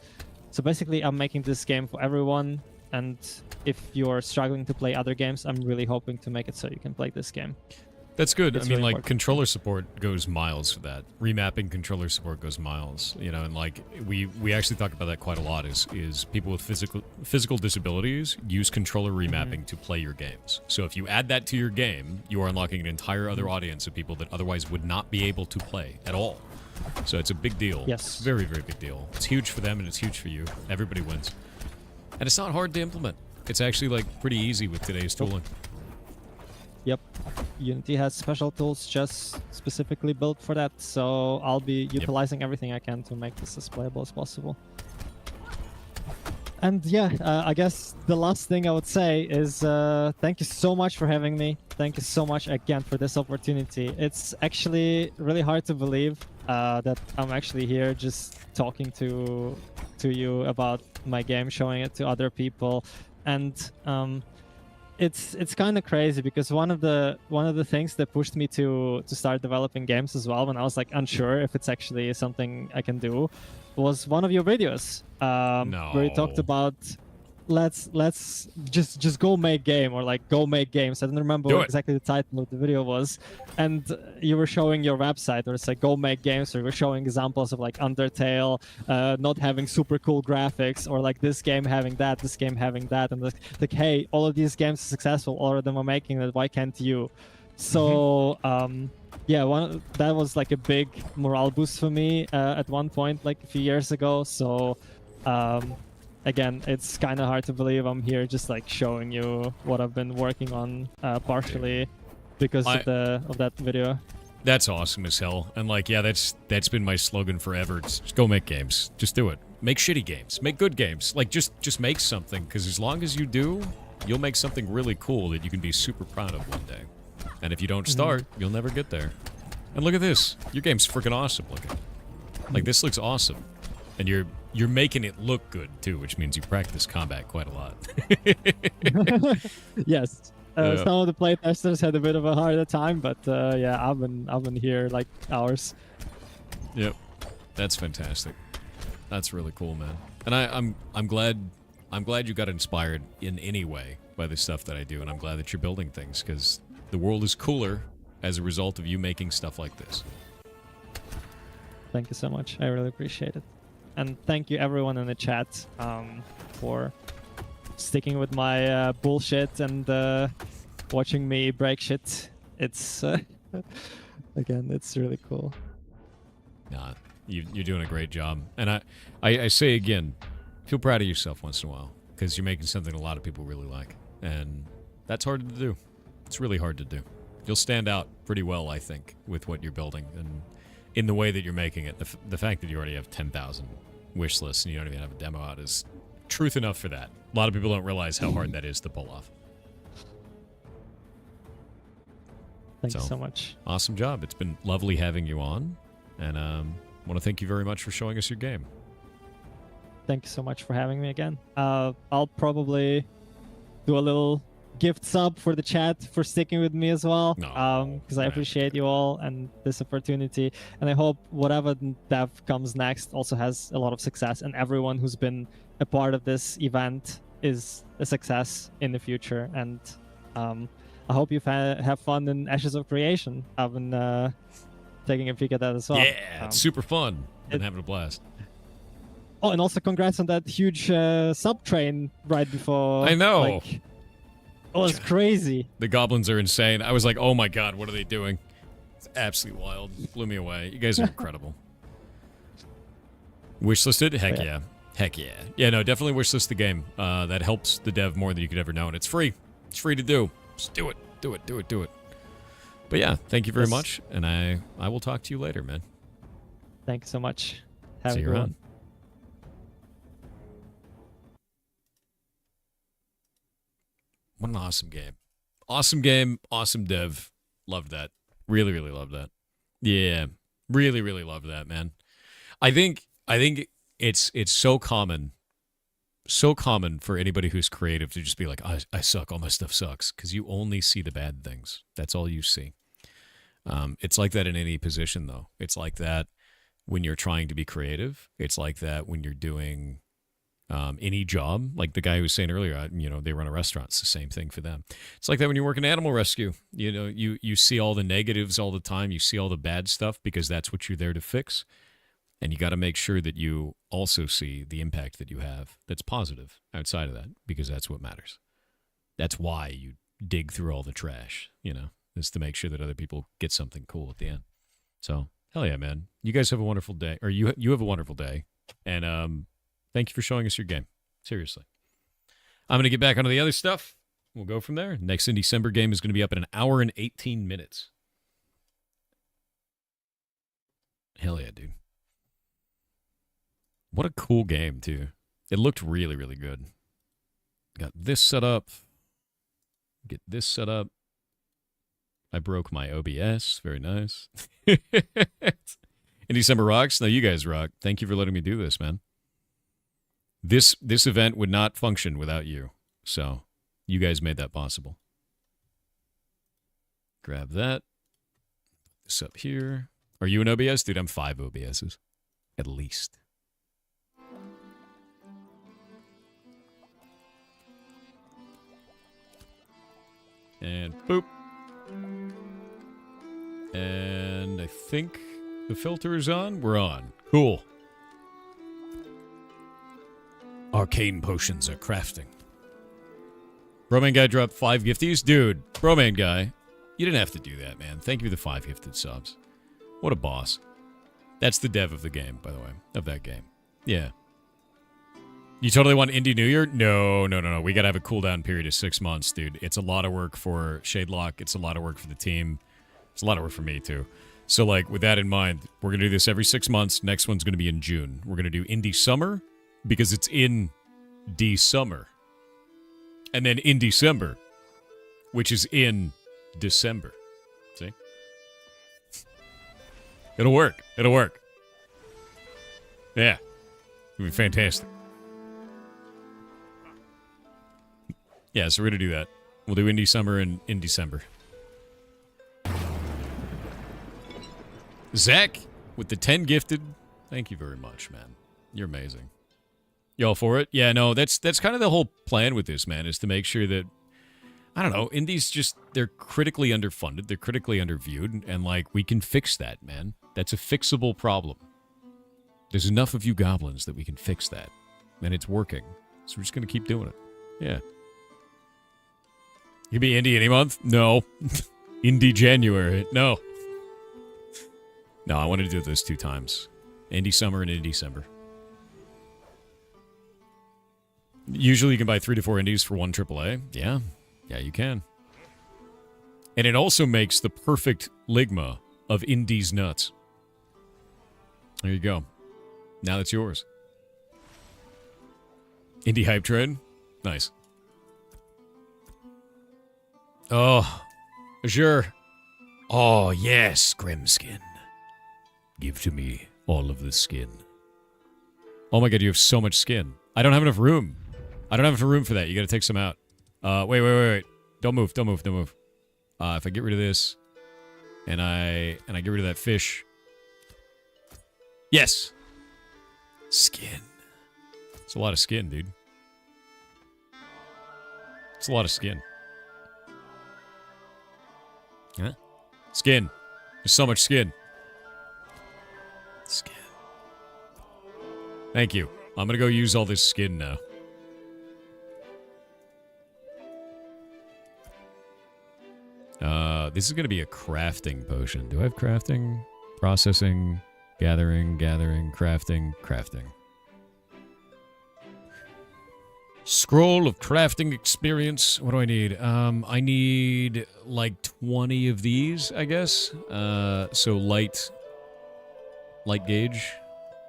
So basically, I'm making this game for everyone, and if you're struggling to play other games, I'm really hoping to make it so you can play this game. That's good. It's I mean, really like, important. controller support goes miles for that. Remapping controller support goes miles, you know, and like we actually talk about that quite a lot, is people with physical disabilities use controller remapping to play your games. So if you add that to your game, you are unlocking an entire other audience of people that otherwise would not be able to play at all. So it's a big deal. Yes. It's a very, very big deal. It's huge for them and it's huge for you. Everybody wins. And it's not hard to implement. It's actually like pretty easy with today's tooling. Yep. Unity has special tools just specifically built for that, so I'll be utilizing everything I can to make this as playable as possible. And yeah, I guess the last thing I would say is thank you so much for having me. Thank you so much again for this opportunity. It's actually really hard to believe that I'm actually here just talking to you about my game, showing it to other people, and it's kind of crazy, because one of the things that pushed me to start developing games as well, when I was like unsure if it's actually something I can do, was one of your videos where you talked about let's just go make game, or like go make games. I don't remember what exactly the title of the video was, and you were showing your website where it's like go make games, or you were showing examples of like Undertale not having super cool graphics, or like this game having that, this game having that, and like hey, all of these games are successful, all of them are making it, why can't you? So yeah, that was like a big morale boost for me at one point, like a few years ago. So again, it's kind of hard to believe I'm here just like showing you what I've been working on partially because of that video. That's awesome as hell. And like, yeah, that's been my slogan forever. Just go make games. Just do it. Make shitty games. Make good games. Like just make something, because as long as you do, you'll make something really cool that you can be super proud of one day. And if you don't start, you'll never get there. And look at this. Your game's freaking awesome looking. Like, this looks awesome. And you're making it look good too, which means you practice combat quite a lot. Yes. Some of the playtesters had a bit of a harder time, but yeah, I've been here like hours. Yep. That's fantastic. That's really cool, man. And I'm glad you got inspired in any way by the stuff that I do, and I'm glad that you're building things, because the world is cooler as a result of you making stuff like this. Thank you so much. I really appreciate it. And thank you everyone in the chat for sticking with my bullshit and watching me break shit. It's again, it's really cool. Nah, you're doing a great job. And I say again, feel proud of yourself once in a while, because you're making something a lot of people really like. And that's hard to do. It's really hard to do. You'll stand out pretty well, I think, with what you're building and in the way that you're making it. The fact that you already have 10,000 wish lists and you don't even have a demo out is truth enough for that. A lot of people don't realize how hard that is to pull off. Thank you so much. Awesome job. It's been lovely having you on, and I want to thank you very much for showing us your game. Thank you so much for having me again. I'll probably do a little gift sub for the chat for sticking with me as well. No, Because I appreciate you all and this opportunity. And I hope whatever dev comes next also has a lot of success, and everyone who's been a part of this event is a success in the future. And I hope you have fun in Ashes of Creation. I've been taking a peek at that as well. Yeah, it's super fun. Been having a blast. Oh, and also congrats on that huge sub train right before. I know. Like, it was crazy. The goblins are insane. I was like, oh my god, what are they doing? It's absolutely wild. Blew me away. You guys are incredible. Wishlisted? Heck yeah. Heck yeah. Yeah, no, definitely wishlist the game. That helps the dev more than you could ever know, and it's free. It's free to do. Just do it. Do it. Do it. Do it. But yeah, thank you very much, and I will talk to you later, man. Thank you so much. Have See a you good around. one. What an awesome game. Awesome game, awesome dev. Loved that. Really, really loved that. Yeah. Really, really loved that, man. I think it's so common for anybody who's creative to just be like, I suck, all my stuff sucks, because you only see the bad things. That's all you see. It's like that in any position, though. It's like that when you're trying to be creative. It's like that when you're doing any job. Like the guy who was saying earlier, they run a restaurant. It's the same thing for them. It's like that when you work in animal rescue. You see all the negatives all the time. You see all the bad stuff because that's what you're there to fix. And you got to make sure that you also see the impact that you have that's positive outside of that, because that's what matters. That's why you dig through all the trash, is to make sure that other people get something cool at the end. So, hell yeah, man. You guys have a wonderful day, or you have a wonderful day. And thank you for showing us your game. Seriously. I'm going to get back onto the other stuff. We'll go from there. Next in December game is going to be up in 1 hour and 18 minutes. Hell yeah, dude. What a cool game, too. It looked really, really good. Got this set up. Get this set up. I broke my OBS. Very nice. In December rocks. No, you guys rock. Thank you for letting me do this, man. This event would not function without you. So, you guys made that possible. Grab that. This up here. Are you an OBS? Dude, I'm 5 OBSs. At least. And boop. And I think the filter is on. We're on. Cool. Arcane potions are crafting. Broman Guy dropped 5 gifties. Dude, Broman Guy, you didn't have to do that, man. Thank you for the 5 gifted subs. What a boss. That's the dev of the game, by the way. Of that game. Yeah. You totally want Indie New Year? No. We gotta have a cooldown period of 6 months, dude. It's a lot of work for Shadelock. It's a lot of work for the team. It's a lot of work for me, too. So, with that in mind, we're gonna do this every 6 months. Next one's gonna be in June. We're gonna do Indie Summer, because it's in December. And then in December, which is in December. See? It'll work. Yeah. It'll be fantastic. Yeah, so we're going to do that. We'll do Indie Summer and in December. Zach, with the 10 gifted, thank you very much, man. You're amazing. Y'all for it? Yeah, no, that's kind of the whole plan with this, man, is to make sure that, I don't know, indies they're critically underfunded, they're critically underviewed, and, we can fix that, man. That's a fixable problem. There's enough of you goblins that we can fix that, and it's working. So we're just going to keep doing it. Yeah. You be indie any month? No. Indie January? No. No, I wanted to do this 2 times. Indie Summer and Indie December. Usually you can buy 3 to 4 indies for 1 AAA. Yeah. Yeah, you can. And it also makes the perfect ligma of indies nuts. There you go. Now that's yours. Indie hype train? Nice. Oh, sure. Oh, yes, Grimskin. Give to me all of the skin. Oh my god, you have so much skin. I don't have enough room. I don't have enough room for that. You gotta take some out. Wait. Don't move. Don't move. Don't move. If I get rid of this, and I get rid of that fish. Yes. Skin. It's a lot of skin, dude. It's a lot of skin. Huh? Skin. There's so much skin. Skin. Thank you. I'm gonna go use all this skin now. This is gonna be a crafting potion. Do I have crafting? Processing, gathering, crafting. Scroll of crafting experience. What do I need? I need like 20 of these, I guess. So light gauge.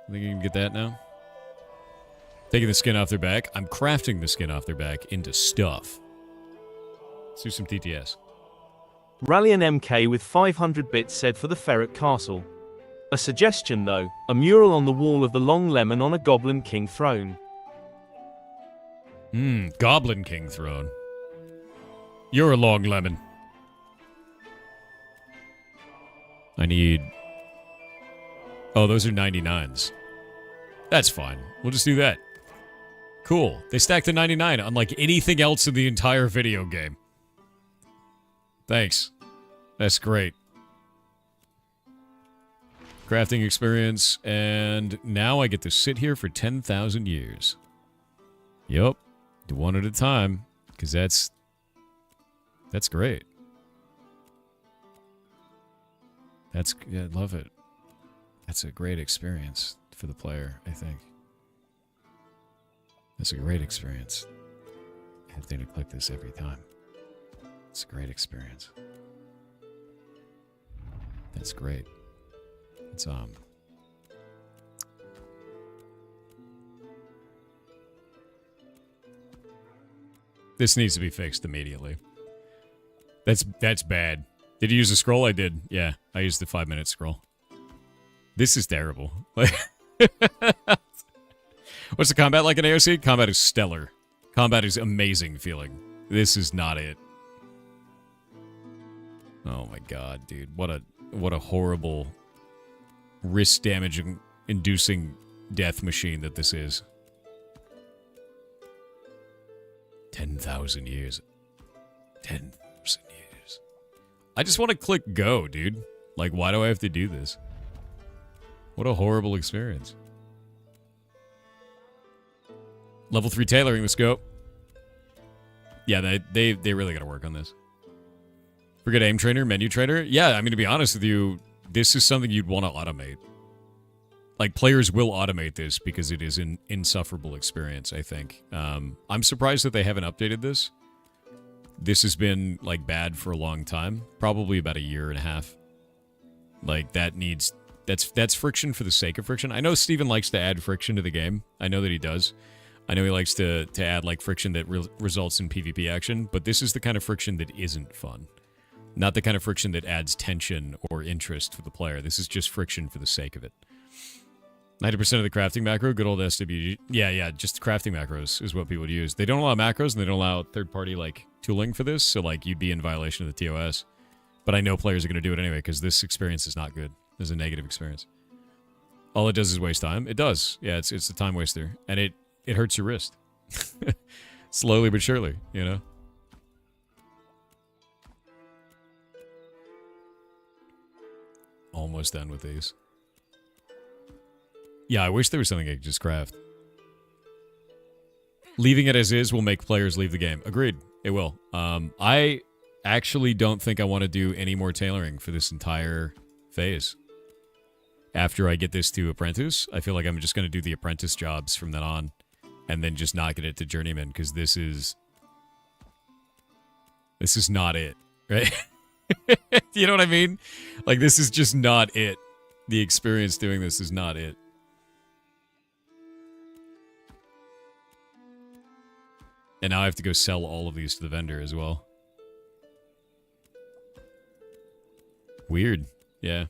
I think you can get that now. Taking the skin off their back. I'm crafting the skin off their back into stuff. Let's do some TTS. Rallian MK with 500 bits said for the Ferret Castle. A suggestion though, a mural on the wall of the Long Lemon on a Goblin King throne. Goblin King throne. You're a Long Lemon. I need... Oh, those are 99s. That's fine. We'll just do that. Cool. They stacked a 99 unlike anything else in the entire video game. Thanks. That's great. Crafting experience, and now I get to sit here for 10,000 years. Yup. Do one at a time, because that's great. I love it. That's a great experience for the player, I think. That's a great experience. I have to click this every time. It's a great experience. That's great. It's This needs to be fixed immediately. That's bad. Did you use a scroll? I did. Yeah, I used the 5-minute scroll. This is terrible. What's the combat like in AOC? Combat is stellar. Combat is amazing feeling. This is not it. Oh my god, dude. What a horrible wrist damaging inducing death machine that this is. 10,000 years. 10,000 years. I just want to click go, dude. Like, why do I have to do this? What a horrible experience. Level 3 tailoring, let's go. Yeah, they really gotta work on this. Forget aim trainer, menu trainer. Yeah, I mean, to be honest with you, this is something you'd want to automate. Like, players will automate this because it is an insufferable experience, I think. I'm surprised that they haven't updated this. This has been, like, bad for a long time. Probably about a year and a half. Like, that needs... That's friction for the sake of friction. I know Steven likes to add friction to the game. I know that he does. I know he likes to add, like, friction that results in PvP action. But this is the kind of friction that isn't fun. Not the kind of friction that adds tension or interest for the player. This is just friction for the sake of it. 90% of the crafting macro, good old SWG. Yeah, just crafting macros is what people would use. They don't allow macros, and they don't allow third-party, like, tooling for this, so, like, you'd be in violation of the TOS. But I know players are going to do it anyway, because this experience is not good. It's a negative experience. All it does is waste time. It does. Yeah, it's a time waster. And it hurts your wrist. Slowly but surely, you know? Almost done with these. Yeah, I wish there was something I could just craft. Leaving it as is will make players leave the game. Agreed. It will. I actually don't think I want to do any more tailoring for this entire phase. After I get this to apprentice, I feel like I'm just going to do the apprentice jobs from then on. And then just not get it to journeyman, because this is not it, right? You know what I mean? Like, this is just not it. The experience doing this is not it. And now I have to go sell all of these to the vendor as well. Weird. Yeah.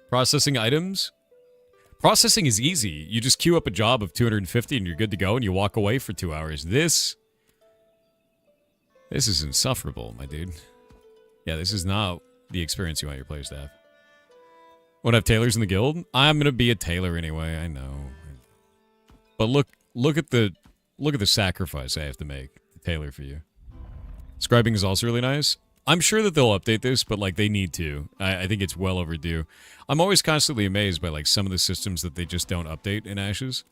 Processing items. Processing is easy. You just queue up a job of 250 and you're good to go, and you walk away for 2 hours. This This is insufferable, my dude. Yeah, this is not the experience you want your players to have. Want to have tailors in the guild? I'm gonna be a tailor anyway. I know. But look at the sacrifice I have to make to tailor for you. Scribing is also really nice. I'm sure that they'll update this, but like they need to. I think it's well overdue. I'm always constantly amazed by like some of the systems that they just don't update in Ashes.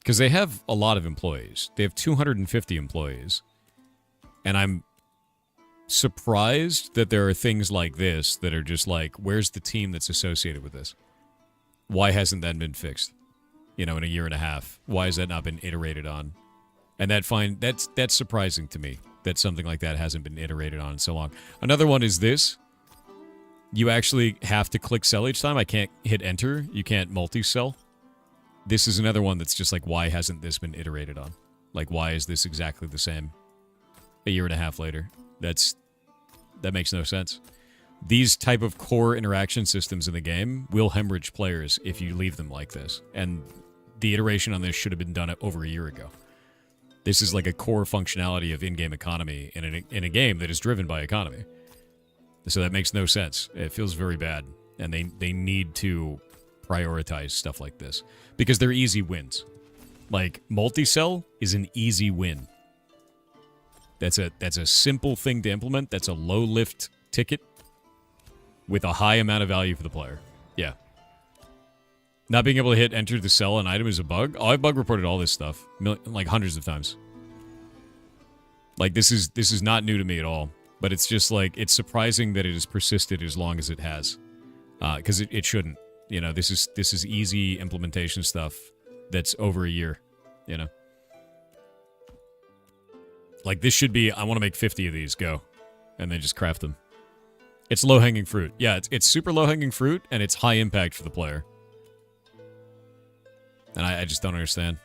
Because they have a lot of employees. They have 250 employees. And I'm surprised that there are things like this that are just like, where's the team that's associated with this? Why hasn't that been fixed? You know, in a year and a half. Why has that not been iterated on? And that's surprising to me that something like that hasn't been iterated on in so long. Another one is this. You actually have to click sell each time. I can't hit enter. You can't multi-sell. This is another one that's just like, why hasn't this been iterated on? Like, why is this exactly the same a year and a half later? That makes no sense. These type of core interaction systems in the game will hemorrhage players if you leave them like this. And the iteration on this should have been done over a year ago. This is like a core functionality of in-game economy in a game that is driven by economy. So that makes no sense. It feels very bad. And they need to prioritize stuff like this. Because they're easy wins. Like, multi-sell is an easy win. That's a simple thing to implement. That's a low-lift ticket with a high amount of value for the player. Yeah. Not being able to hit enter to sell an item is a bug. Oh, I've bug reported all this stuff. Like hundreds of times. Like, this is not new to me at all. But it's just like, it's surprising that it has persisted as long as it has. Because it shouldn't. You know, this is easy implementation stuff that's over a year. You know? Like, this should be, I want to make 50 of these, go. And then just craft them. It's low-hanging fruit. Yeah, it's super low-hanging fruit, and it's high impact for the player. And I just don't understand.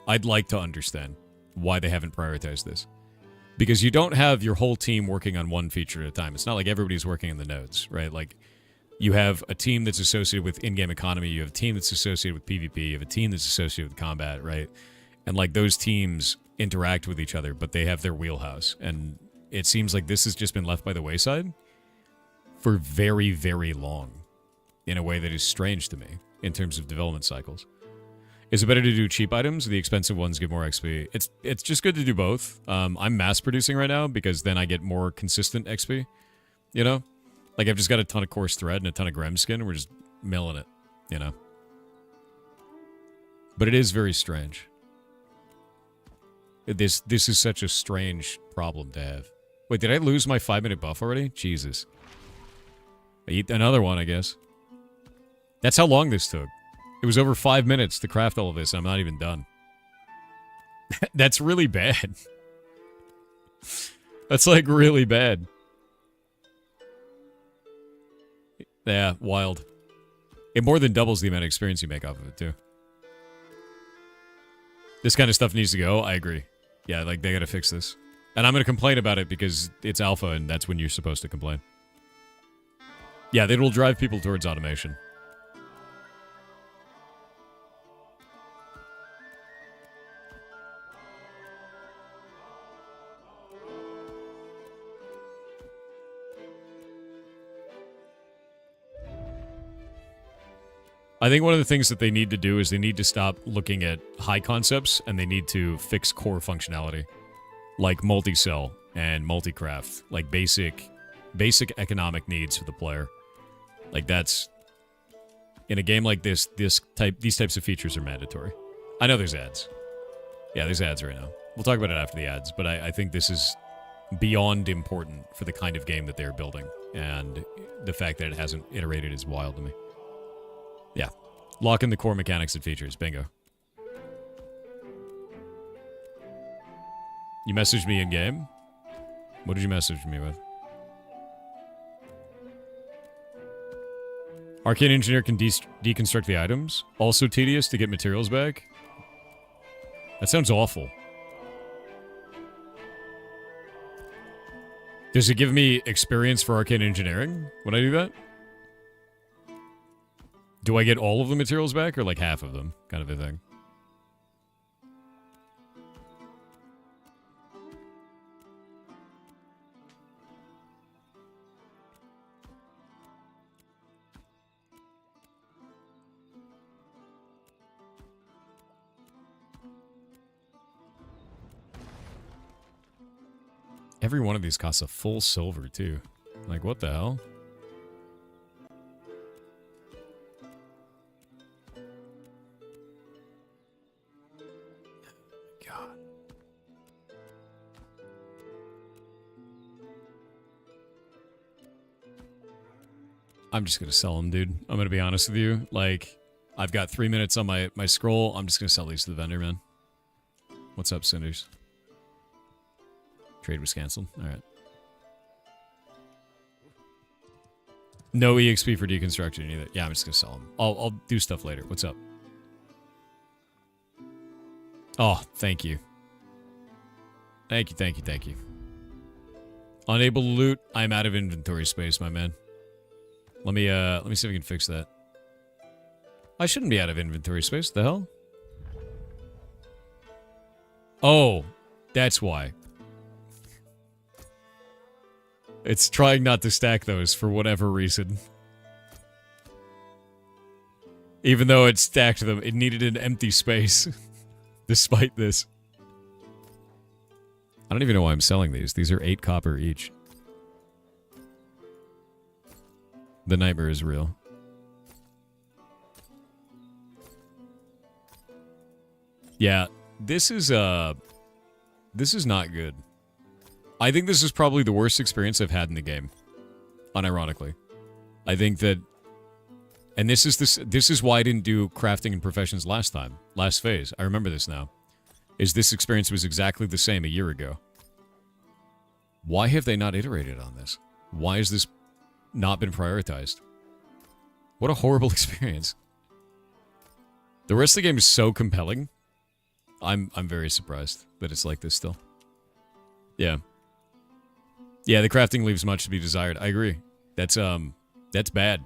I'd like to understand why they haven't prioritized this. Because you don't have your whole team working on one feature at a time. It's not like everybody's working in the nodes, right? Like, you have a team that's associated with in-game economy. You have a team that's associated with PvP. You have a team that's associated with combat, right? And, like, those teams interact with each other, but they have their wheelhouse. And it seems like this has just been left by the wayside for very, very long in a way that is strange to me in terms of development cycles. Is it better to do cheap items? The expensive ones give more XP. It's just good to do both. I'm mass producing right now because then I get more consistent XP. You know? Like, I've just got a ton of coarse thread and a ton of Grem skin, and we're just milling it. You know? But it is very strange. This is such a strange problem to have. Wait, did I lose my 5-minute buff already? Jesus. I eat another one, I guess. That's how long this took. It was over 5 minutes to craft all of this, and I'm not even done. That's really bad. That's, like, really bad. Yeah, wild. It more than doubles the amount of experience you make off of it, too. This kind of stuff needs to go. I agree. Yeah, like, they gotta fix this. And I'm gonna complain about it because it's alpha, and that's when you're supposed to complain. Yeah, it will drive people towards automation. I think one of the things that they need to do is they need to stop looking at high concepts and they need to fix core functionality. Like multi-sell and multi-craft. Like basic economic needs for the player. Like that's... In a game like this, these types of features are mandatory. I know there's ads. Yeah, there's ads right now. We'll talk about it after the ads, but I think this is beyond important for the kind of game that they're building. And the fact that it hasn't iterated is wild to me. Yeah. Lock in the core mechanics and features. Bingo. You messaged me in-game? What did you message me with? Arcane Engineer can deconstruct the items. Also tedious to get materials back. That sounds awful. Does it give me experience for Arcane Engineering when I do that? Do I get all of the materials back or like half of them? Kind of a thing. Every one of these costs a full silver, too. Like, what the hell? God. I'm just gonna sell them, dude. I'm gonna be honest with you. Like, I've got 3 minutes on my scroll. I'm just gonna sell these to the vendor, man. What's up, Cinders? Trade was canceled. All right. No EXP for deconstruction either. Yeah, I'm just gonna sell them. I'll do stuff later. What's up? Oh, thank you. Thank you. Unable to loot. I'm out of inventory space, my man. Let me see if we can fix that. I shouldn't be out of inventory space. The hell? Oh, that's why. It's trying not to stack those for whatever reason. Even though it stacked them, it needed an empty space. Despite this. I don't even know why I'm selling these. These are 8 copper each. The nightmare is real. Yeah, this is not good. I think this is probably the worst experience I've had in the game. Unironically. I think that, and this is why I didn't do crafting and professions last time. Last phase. I remember this now. Is this experience was exactly the same a year ago. Why have they not iterated on this? Why has this not been prioritized? What a horrible experience. The rest of the game is so compelling. I'm very surprised that it's like this still. Yeah. Yeah, the crafting leaves much to be desired. I agree. That's bad.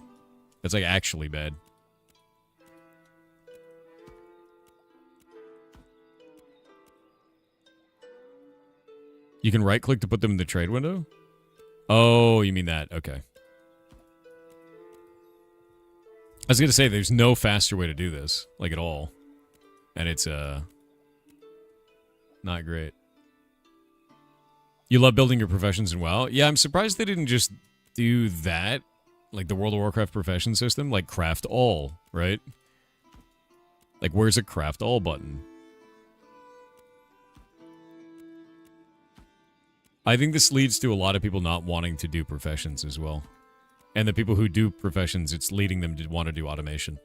That's like actually bad. You can right click to put them in the trade window? Oh, you mean that. Okay. I was going to say there's no faster way to do this, like at all. And it's not great. You love building your professions in WoW? Yeah, I'm surprised they didn't just do that, like the World of Warcraft profession system, like craft all, right? Like where's a craft all button? I think this leads to a lot of people not wanting to do professions as well. And the people who do professions, it's leading them to want to do automation.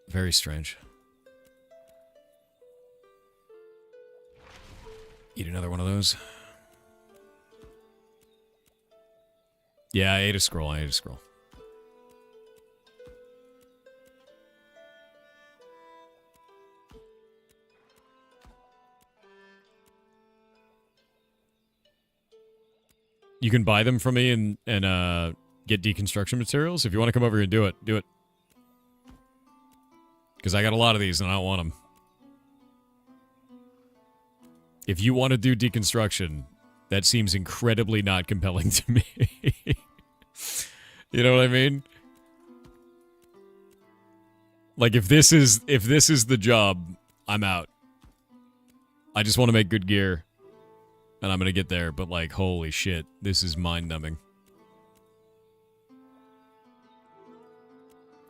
Very strange. Eat another one of those. Yeah, I ate a scroll. You can buy them from me and get deconstruction materials. If you want to come over here and do it, do it. Because I got a lot of these and I don't want them. If you want to do deconstruction, that seems incredibly not compelling to me. You know what I mean? Like if this is the job, I'm out. I just want to make good gear. And I'm going to get there, but like, holy shit, this is mind-numbing.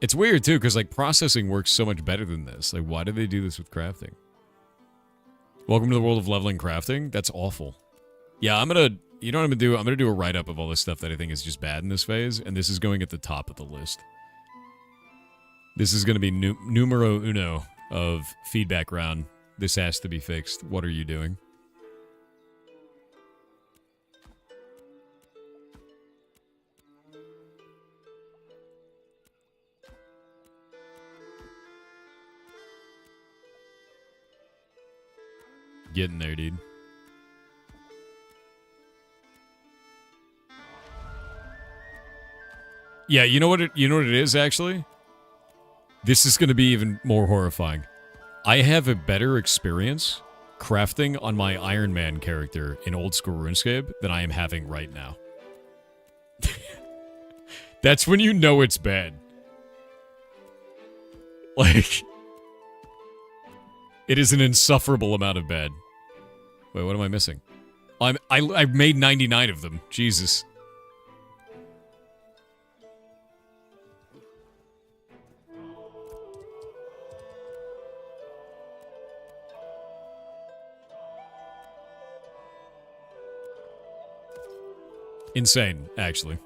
It's weird, too, because like processing works so much better than this. Like, why do they do this with crafting? Welcome to the world of leveling crafting? That's awful. Yeah, I'm going to, you know what I'm going to do? I'm going to do a write-up of all this stuff that I think is just bad in this phase, and this is going at the top of the list. This is going to be numero uno of feedback round. This has to be fixed. What are you doing? Getting there, dude. Yeah, you know what it is actually? This is going to be even more horrifying. I have a better experience crafting on my Iron Man character in old school RuneScape than I am having right now. That's when you know it's bad. Like, it is an insufferable amount of bad. Wait, what am I missing? I made 99 of them. Jesus. Insane, actually.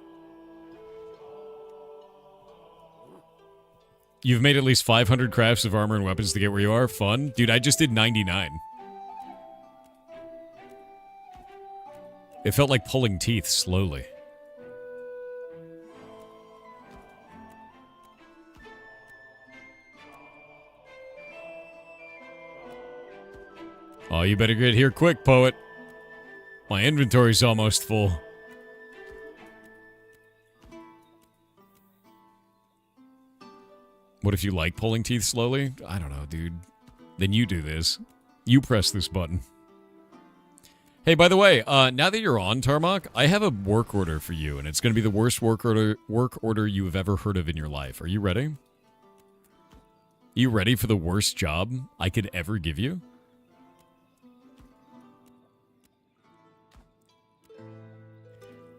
You've made at least 500 crafts of armor and weapons to get where you are. Fun. Dude, I just did 99. It felt like pulling teeth slowly. Oh, you better get here quick, poet. My inventory's almost full. What if you like pulling teeth slowly? I don't know, dude. Then you do this. You press this button. Hey, by the way, now that you're on, Tarmok, I have a work order for you, and it's going to be the worst work order you have ever heard of in your life. Are you ready? You ready for the worst job I could ever give you?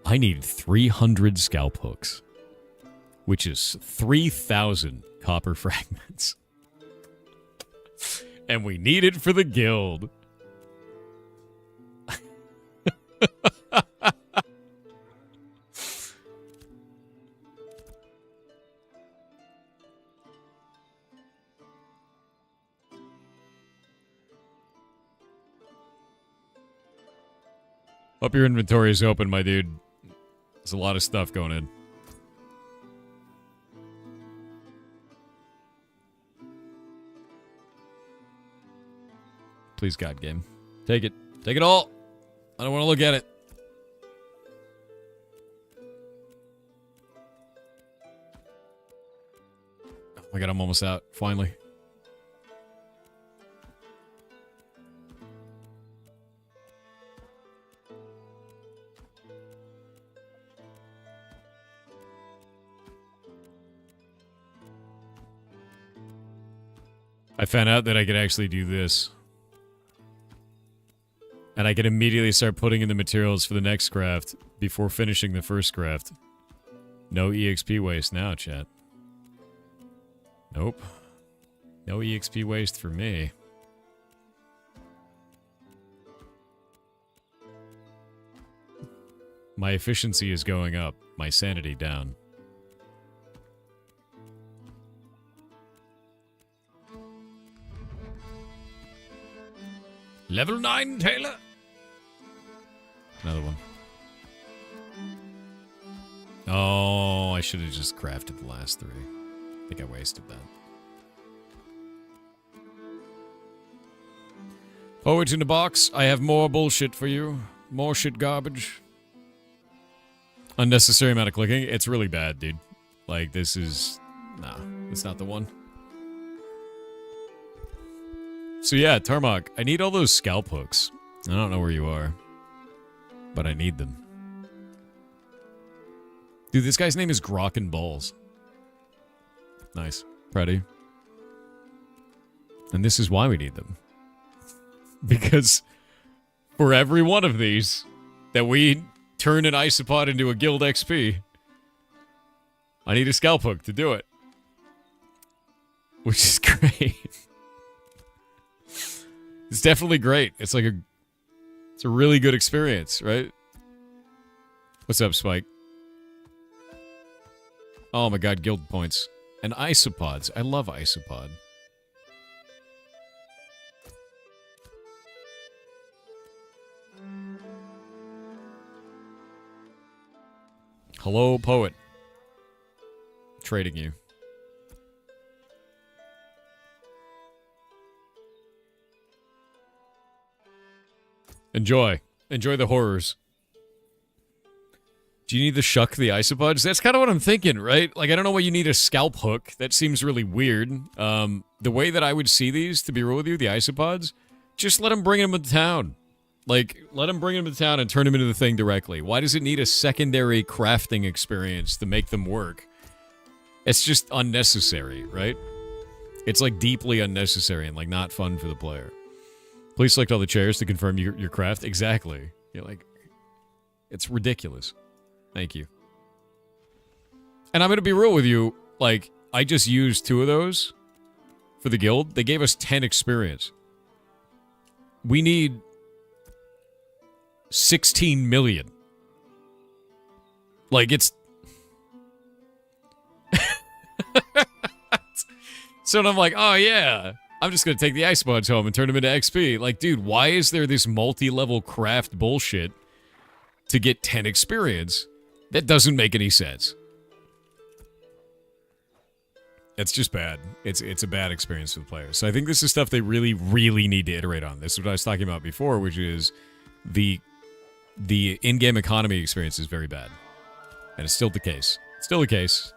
I need 300 scalp hooks, which is 3,000 copper fragments. And we need it for the guild. Hope your inventory is open, my dude. There's a lot of stuff going in. Please, God, game. Take it. Take it all. I don't want to look at it. Oh my God, I'm almost out. Finally. I found out that I could actually do this. And I can immediately start putting in the materials for the next craft before finishing the first craft. No EXP waste now, chat. Nope. No EXP waste for me. My efficiency is going up. My sanity down. Level 9, Taylor! Another one. Oh, I should have just crafted the last 3. I think I wasted that. Poet in the box, I have more bullshit for you. More shit garbage. Unnecessary amount of clicking. It's really bad, dude. Like, this is... Nah, it's not the one. So yeah, Tarmok, I need all those scalp hooks. I don't know where you are, but I need them. Dude, this guy's name is Grok and Balls. Nice. Proud of you. And this is why we need them. Because for every one of these that we turn an isopod into a guild XP, I need a scalp hook to do it. Which is great. It's definitely great. It's like it's a really good experience, right? What's up, Spike? Oh my God, guild points. And isopods. I love isopod. Hello, poet. Trading you. Enjoy. Enjoy the horrors. Do you need to shuck the isopods? That's kind of what I'm thinking, right? Like, I don't know why you need a scalp hook. That seems really weird. The way that I would see these, to be real with you, the isopods, just let them bring them to town. Like, let them bring them to town and turn them into the thing directly. Why does it need a secondary crafting experience to make them work? It's just unnecessary, right? It's, like, deeply unnecessary and, like, not fun for the player. Please select all the chairs to confirm your craft. Exactly. You're like, it's ridiculous. Thank you. And I'm going to be real with you. Like, I just used 2 of those for the guild. They gave us 10 experience. We need 16 million. Like, it's... So I'm like, oh yeah, I'm just going to take the ice buds home and turn them into XP. Like, dude, why is there this multi-level craft bullshit to get 10 experience? That doesn't make any sense. It's just bad. It's a bad experience for the players. So I think this is stuff they really, really need to iterate on. This is what I was talking about before, which is the in-game economy experience is very bad. And it's still the case. Still the case,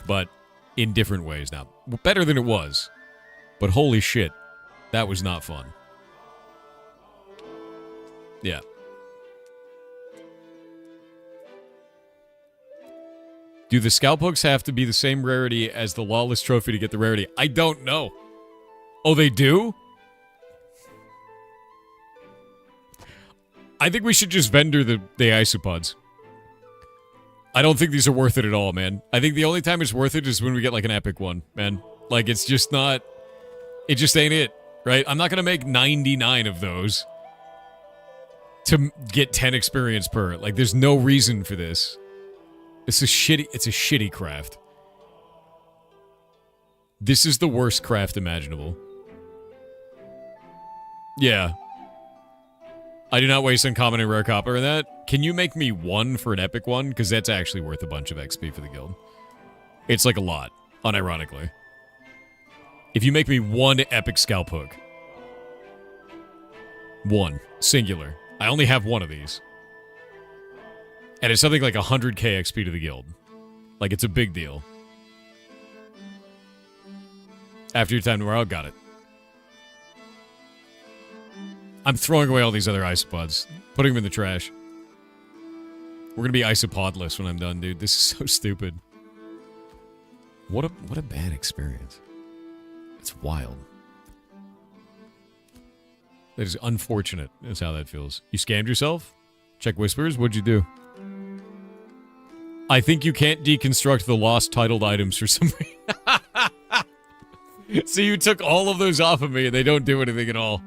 but in different ways now. Better than it was, but holy shit, that was not fun. Yeah. Do the scalp hooks have to be the same rarity as the Lawless Trophy to get the rarity? I don't know. Oh, they do? I think we should just vendor the isopods. I don't think these are worth it at all, man. I think the only time it's worth it is when we get, like, an epic one, man. Like, it's just not... It just ain't it, right? I'm not gonna make 99 of those to get 10 experience per. Like, there's no reason for this. It's a shitty craft. This is the worst craft imaginable. Yeah. I do not waste uncommon and rare copper in that. Can you make me 1 for an epic one? Because that's actually worth a bunch of XP for the guild. It's like a lot, unironically. If you make me 1 epic scalp hook. 1. Singular. I only have 1 of these. And it's something like 100k XP to the guild. Like, it's a big deal. After your time tomorrow, got it. I'm throwing away all these other isopods. Putting them in the trash. We're gonna be isopodless when I'm done, dude. This is so stupid. What a bad experience. It's wild. That is unfortunate, is how that feels. You scammed yourself? Check whispers? What'd you do? I think you can't deconstruct the lost titled items for some reason. So you took all of those off of me and they don't do anything at all.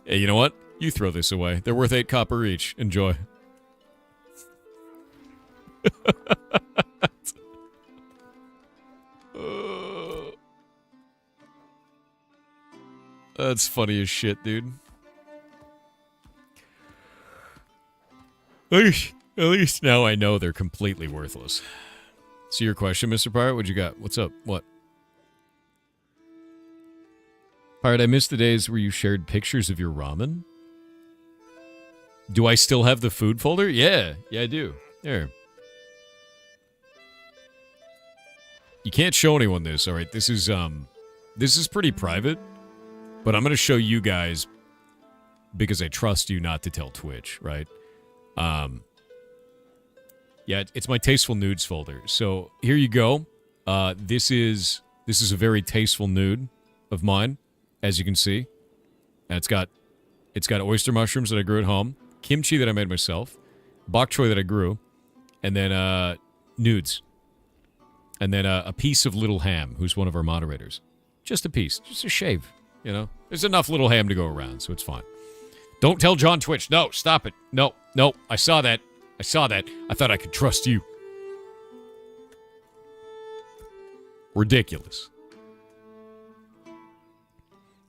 Hey, you know what? You throw this away. They're worth 8 copper each. Enjoy. That's funny as shit, dude. At least now I know they're completely worthless. So your question, Mr. Pirate, what you got? What's up? What? Pirate, I missed the days where you shared pictures of your ramen. Do I still have the food folder? Yeah, I do. There. You can't show anyone this, all right? This is pretty private, but I'm going to show you guys because I trust you not to tell Twitch, right? Yeah, it's my tasteful nudes folder. So here you go. This is a very tasteful nude of mine, as you can see. And it's got oyster mushrooms that I grew at home, kimchi that I made myself, bok choy that I grew, and then nudes, and then a piece of little ham, who's one of our moderators. Just a piece, just a shave. You know, there's enough little ham to go around, so it's fine. Don't tell John Twitch. No, stop it. No. I saw that. I thought I could trust you. Ridiculous.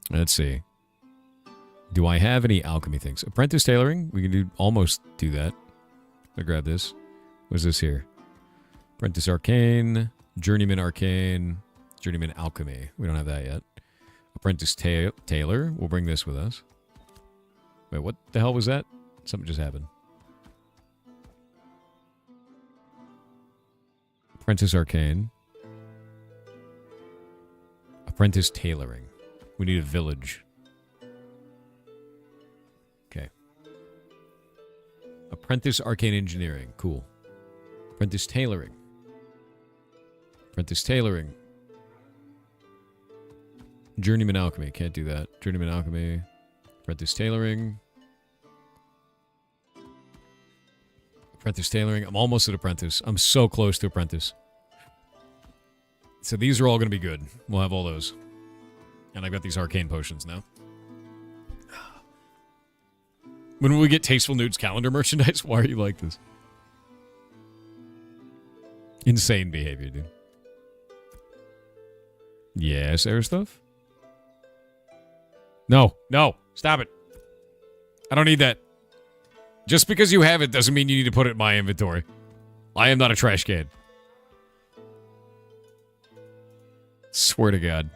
Let's see. Do I have any alchemy things? Apprentice tailoring? We can almost do that. I'll grab this. What's this here? Apprentice arcane, journeyman arcane, journeyman alchemy. We don't have that yet. Apprentice tailor. We'll bring this with us. Wait, what the hell was that? Something just happened. Apprentice arcane. Apprentice tailoring. We need a village. Okay. Apprentice arcane engineering. Cool. Apprentice tailoring. Apprentice tailoring. Journeyman alchemy. Can't do that. Journeyman alchemy. Apprentice tailoring. Apprentice tailoring. I'm almost at apprentice. I'm so close to apprentice. So these are all going to be good. We'll have all those. And I've got these arcane potions now. When will we get Tasteful Nudes calendar merchandise? Why are you like this? Insane behavior, dude. Yes, air stuff? No, no, stop it. I don't need that. Just because you have it doesn't mean you need to put it in my inventory. I am not a trash can. Swear to God.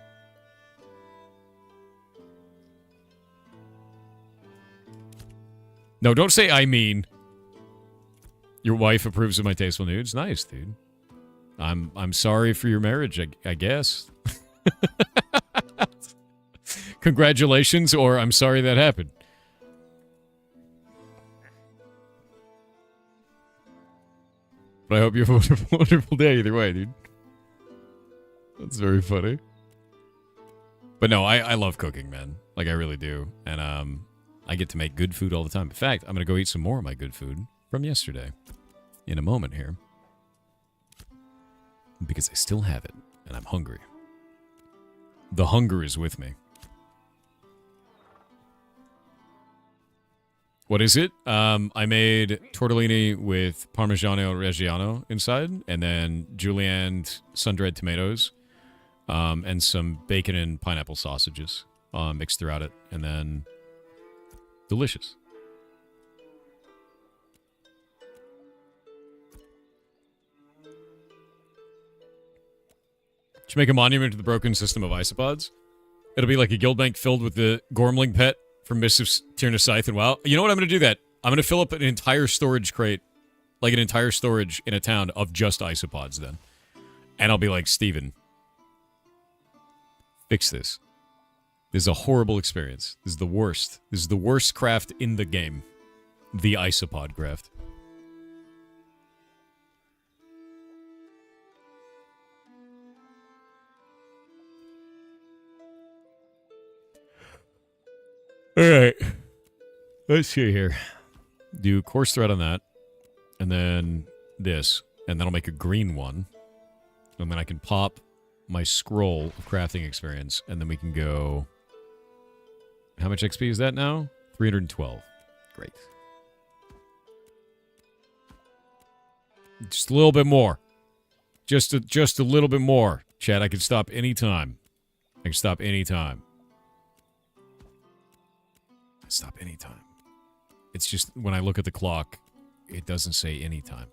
No, don't say I mean. Your wife approves of my tasteful nudes. Nice, dude. I'm sorry for your marriage, I guess. Congratulations, or I'm sorry that happened. But I hope you have a wonderful, wonderful day either way, dude. That's very funny. But no, I love cooking, man. Like, I really do. And I get to make good food all the time. In fact, I'm going to go eat some more of my good food from yesterday in a moment here. Because I still have it, and I'm hungry. The hunger is with me. What is it? I made tortellini with Parmigiano Reggiano inside, and then julienne sun-dried tomatoes, and some bacon and pineapple sausages mixed throughout it, and then delicious. Should make a monument to the broken system of isopods. It'll be like a guild bank filled with the Gormling pet from Mists of Tyrna Scythe and WoW. You know what? I'm going to do that. I'm going to fill up an entire storage crate, like an entire storage in a town of just isopods then. And I'll be like, Steven, fix this. This is a horrible experience. This is the worst. This is the worst craft in the game. The isopod craft. Alright. Let's see here. Do coarse thread on that. And then this. And then I'll make a green one. And then I can pop my scroll of crafting experience. And then we can go... How much XP is that now? 312. Great. Just a little bit more. Just a little bit more. Chat, I can stop anytime. I can stop anytime. Stop anytime. It's just when I look at the clock, it doesn't say anytime.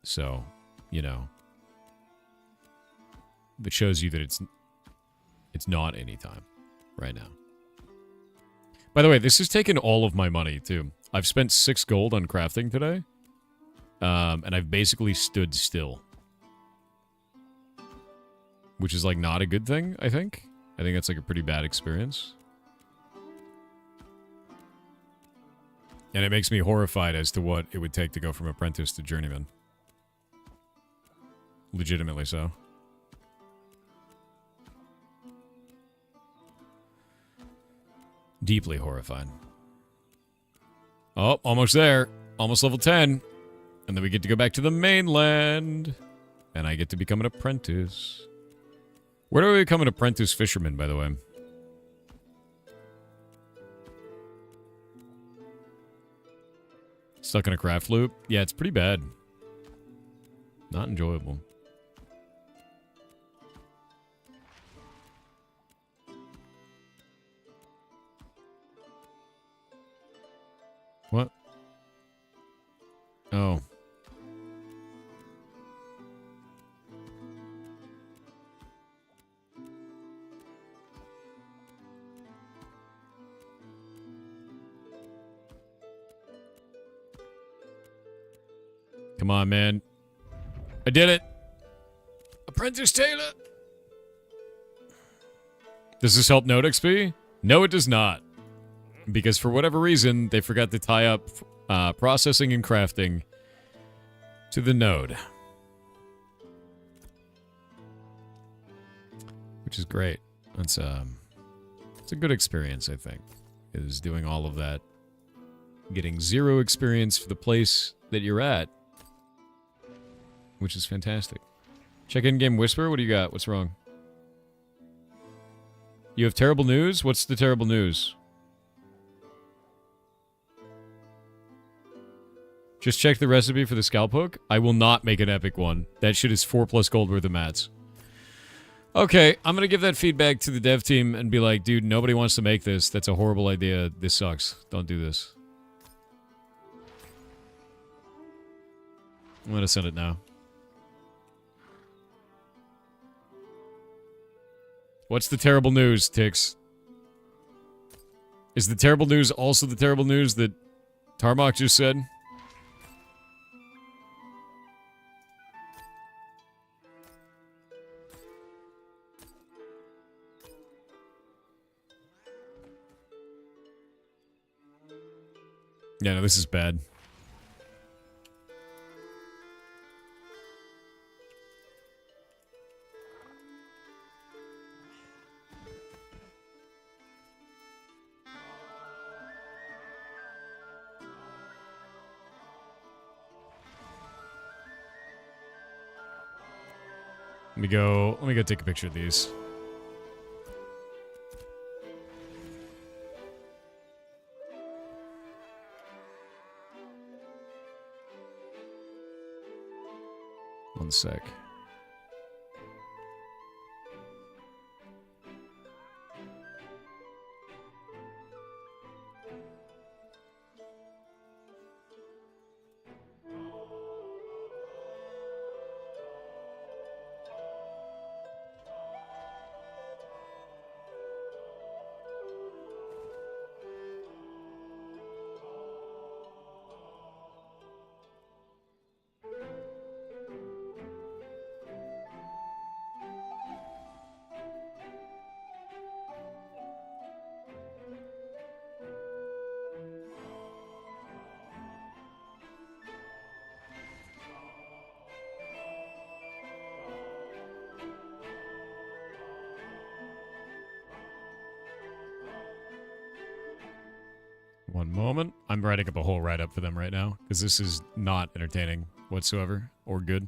So, you know, that shows you that it's not anytime right now. By the way, this has taken all of my money too. I've spent 6 gold on crafting today, and I've basically stood still, which is like not a good thing. I think that's like a pretty bad experience. And it makes me horrified as to what it would take to go from apprentice to journeyman. Legitimately so. Deeply horrified. Oh, almost there. Almost level 10. And then we get to go back to the mainland. And I get to become an apprentice. Where do I become an apprentice fisherman, by the way? Stuck in a craft loop? Yeah, it's pretty bad. Not enjoyable. What? Oh. Come on, man. I did it. Apprentice Taylor. Does this help node XP? No, it does not. Because for whatever reason, they forgot to tie up processing and crafting to the node. Which is great. Let's It's a good experience, I think, is doing all of that. Getting 0 experience for the place that you're at, which is fantastic. Check in-game whisper. What do you got? What's wrong? You have terrible news? What's the terrible news? Just check the recipe for the scalp hook. I will not make an epic one. That shit is 4+ gold worth of mats. Okay, I'm gonna give that feedback to the dev team and be like, dude, nobody wants to make this. That's a horrible idea. This sucks. Don't do this. I'm gonna send it now. What's the terrible news, Tix? Is the terrible news also the terrible news that Tarmok just said? Yeah, no, this is bad. Let me go take a picture of these. One sec. One moment. I'm writing up a whole write-up for them right now, because this is not entertaining whatsoever, or good.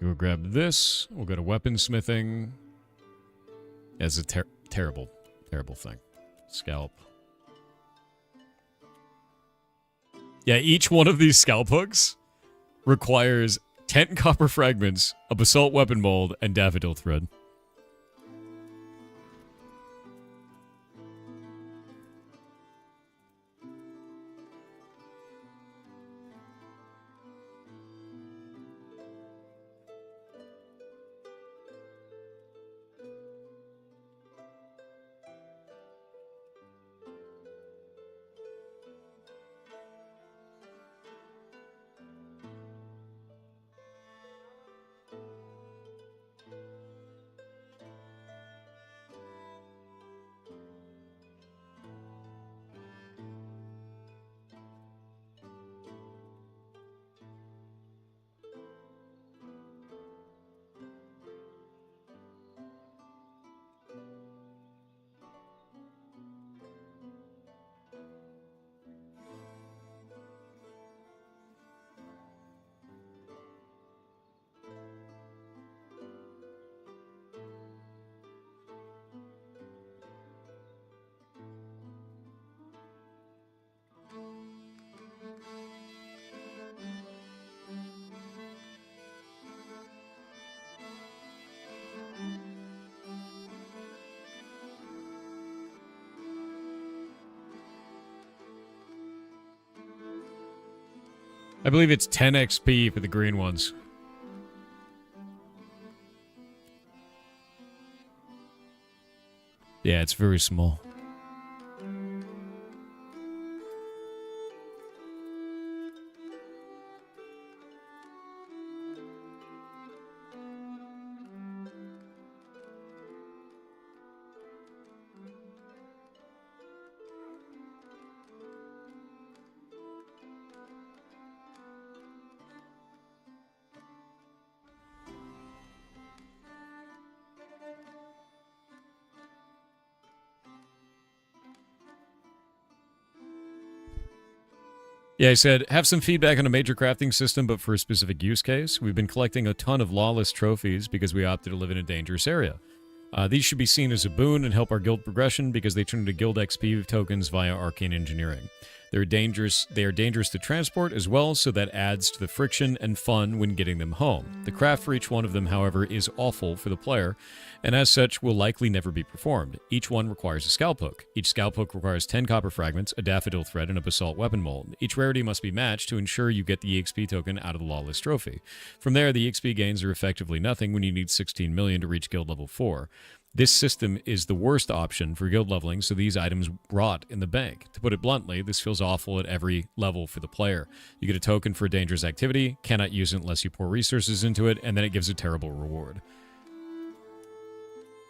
We'll grab this. We'll go to weaponsmithing. It's a terrible, terrible thing. Scalp. Yeah, each one of these scalp hooks requires 10 copper fragments, a basalt weapon mold, and daffodil thread. I believe it's 10 XP for the green ones. Yeah, it's very small. Yeah, I said, have some feedback on a major crafting system, but for a specific use case. We've been collecting a ton of lawless trophies because we opted to live in a dangerous area. These should be seen as a boon and help our guild progression because they turn into guild XP tokens via arcane engineering. They are dangerous to transport as well, so that adds to the friction and fun when getting them home. The craft for each one of them, however, is awful for the player, and as such will likely never be performed. Each one requires a scalp hook. Each scalp hook requires 10 copper fragments, a daffodil thread, and a basalt weapon mold. Each rarity must be matched to ensure you get the EXP token out of the lawless trophy. From there, the EXP gains are effectively nothing when you need 16 million to reach guild level 4. This system is the worst option for guild leveling, so these items rot in the bank. To put it bluntly, this feels awful at every level for the player. You get a token for a dangerous activity, cannot use it unless you pour resources into it, and then it gives a terrible reward.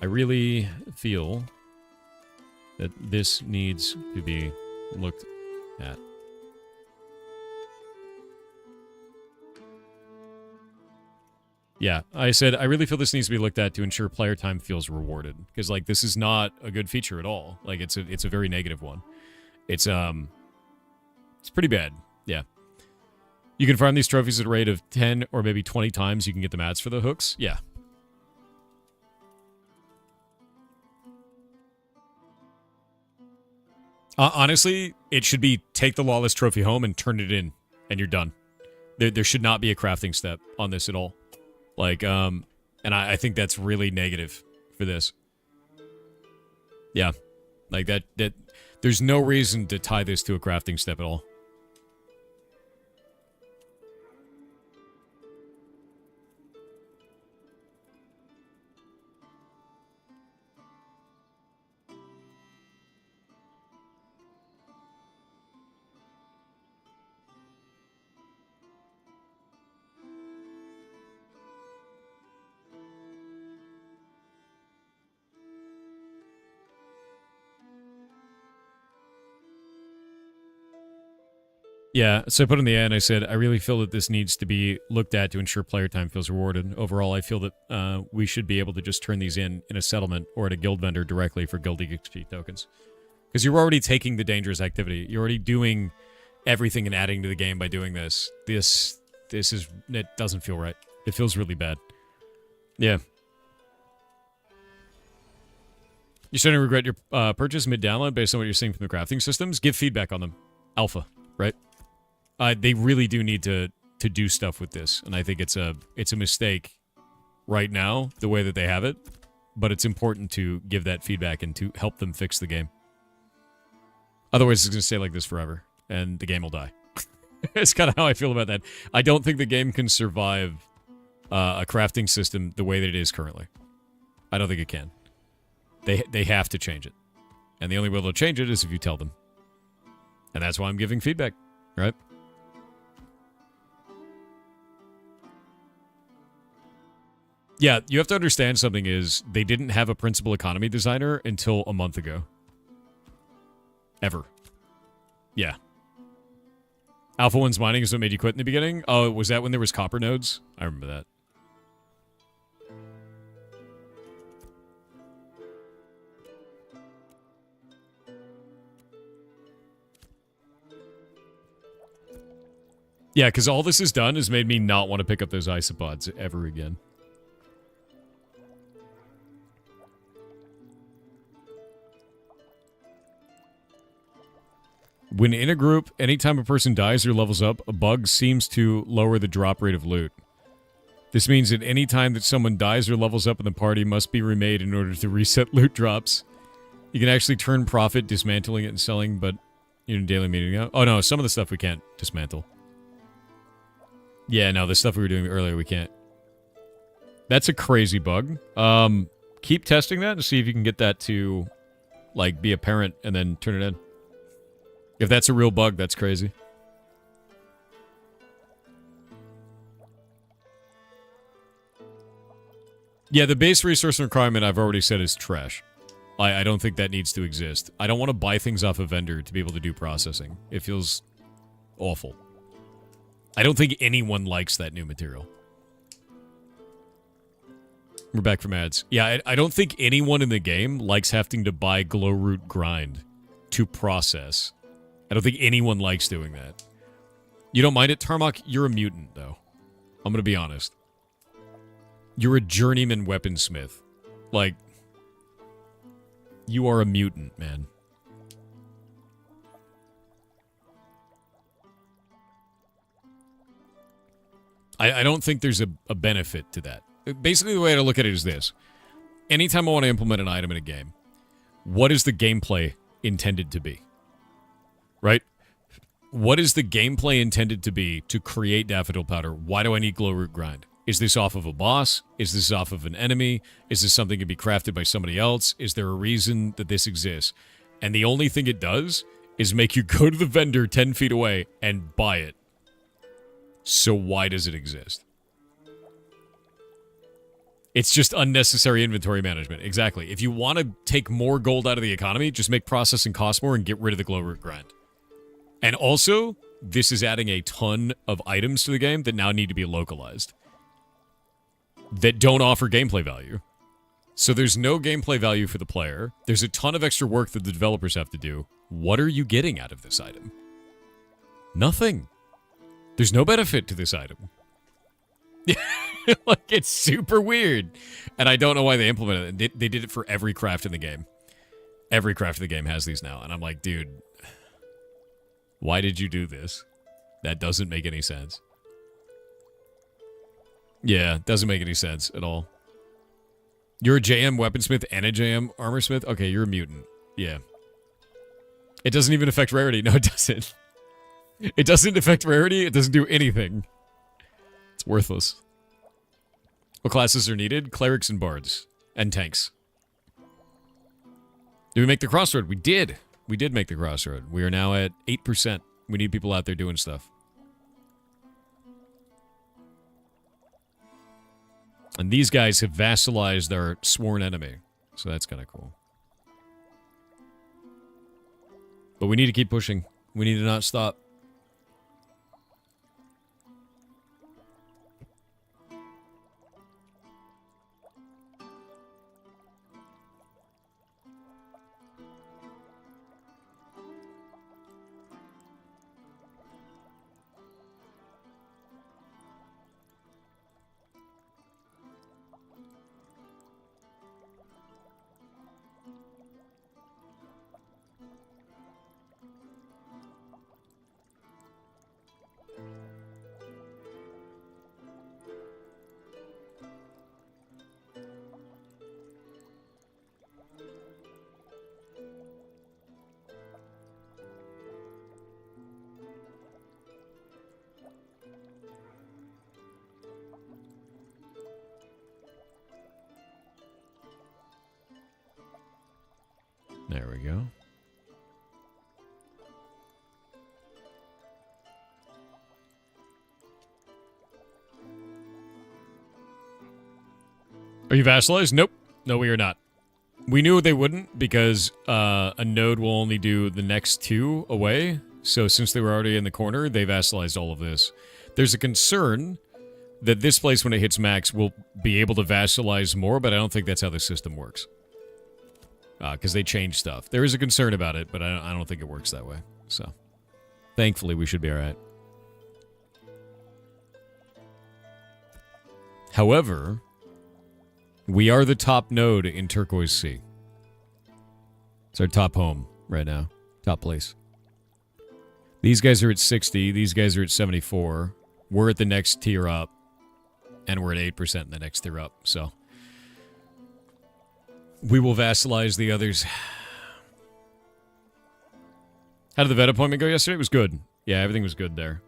I really feel that this needs to be looked at. Yeah, I said, I really feel this needs to be looked at to ensure player time feels rewarded. Because, like, this is not a good feature at all. Like, it's a very negative one. It's pretty bad. Yeah. You can farm these trophies at a rate of 10 or maybe 20 times you can get the mats for the hooks. Yeah. Honestly, it should be take the lawless trophy home and turn it in, and you're done. There should not be a crafting step on this at all. Like, and I think that's really negative for this. Yeah. Like, that there's no reason to tie this to a crafting step at all. Yeah, so I put in the end, I said, I really feel that this needs to be looked at to ensure player time feels rewarded. Overall, I feel that we should be able to just turn these in a settlement or at a guild vendor directly for guild XP tokens. Because you're already taking the dangerous activity. You're already doing everything and adding to the game by doing this. This is, it doesn't feel right. It feels really bad. Yeah. You're starting to regret your purchase mid-download based on what you're seeing from the crafting systems? Give feedback on them. Alpha, right? They really do need to do stuff with this, and I think it's a mistake right now, the way that they have it, but it's important to give that feedback and to help them fix the game. Otherwise, it's going to stay like this forever, and the game will die. It's kind of how I feel about that. I don't think the game can survive a crafting system the way that it is currently. I don't think it can. They have to change it. And the only way they'll change it is if you tell them. And that's why I'm giving feedback, right? Yeah, you have to understand something is they didn't have a principal economy designer until a month ago. Ever. Yeah. Alpha 1's mining is what made you quit in the beginning? Oh, was that when there was copper nodes? I remember that. Yeah, because all this has done is made me not want to pick up those isopods ever again. When in a group, anytime a person dies or levels up, a bug seems to lower the drop rate of loot. This means that any time that someone dies or levels up in the party must be remade in order to reset loot drops. You can actually turn profit dismantling it and selling, but in a daily meeting now. Oh no, some of the stuff we can't dismantle. Yeah, no, the stuff we were doing earlier we can't. That's a crazy bug. Keep testing that and see if you can get that to Like, be a parent and then turn it in. If that's a real bug, that's crazy. Yeah, the base resource requirement I've already said is trash. I don't think that needs to exist. I don't want to buy things off a vendor to be able to do processing. It feels awful. I don't think anyone likes that new material. We're back from ads. Yeah, I don't think anyone in the game likes having to buy glowroot grind to process. I don't think anyone likes doing that. You don't mind it, Tarmok? You're a mutant, though. I'm going to be honest. You're a journeyman weaponsmith. Like, you are a mutant, man. I don't think there's a benefit to that. Basically, the way to look at it is this. Anytime I want to implement an item in a game, what is the gameplay intended to be? Right? What is the gameplay intended to be to create daffodil powder? Why do I need glowroot grind? Is this off of a boss? Is this off of an enemy? Is this something to be crafted by somebody else? Is there a reason that this exists? And the only thing it does is make you go to the vendor 10 feet away and buy it. So why does it exist? It's just unnecessary inventory management. Exactly. If you want to take more gold out of the economy, just make processing cost more and get rid of the glowroot grind. And also, this is adding a ton of items to the game that now need to be localized. That don't offer gameplay value. So there's no gameplay value for the player. There's a ton of extra work that the developers have to do. What are you getting out of this item? Nothing. There's no benefit to this item. Like, it's super weird. And I don't know why they implemented it. They did it for every craft in the game. Every craft in the game has these now. And I'm like, dude, why did you do this? That doesn't make any sense. Yeah, doesn't make any sense at all. You're a JM weaponsmith and a JM armorsmith? Okay, you're a mutant. Yeah. It doesn't even affect rarity. No, it doesn't. It doesn't affect rarity. It doesn't do anything. It's worthless. What classes are needed? Clerics and bards. And tanks. Did we make the crossroad? We did. We did make the crossroad. We are now at 8%. We need people out there doing stuff. And these guys have vassalized our sworn enemy. So that's kind of cool. But we need to keep pushing. We need to not stop. There we go. Are you vassalized? Nope. No, we are not. We knew they wouldn't because a node will only do the next two away. So since they were already in the corner, they vassalized all of this. There's a concern that this place, when it hits max, will be able to vassalize more, but I don't think that's how the system works. Because they changed stuff. There is a concern about it, but I don't think it works that way. So, thankfully, we should be all right. However, we are the top node in Turquoise Sea. It's our top home right now. Top place. These guys are at 60. These guys are at 74. We're at the next tier up. And we're at 8% in the next tier up. So, we will vassalize the others. How did the vet appointment go yesterday? It was good. Yeah, everything was good there.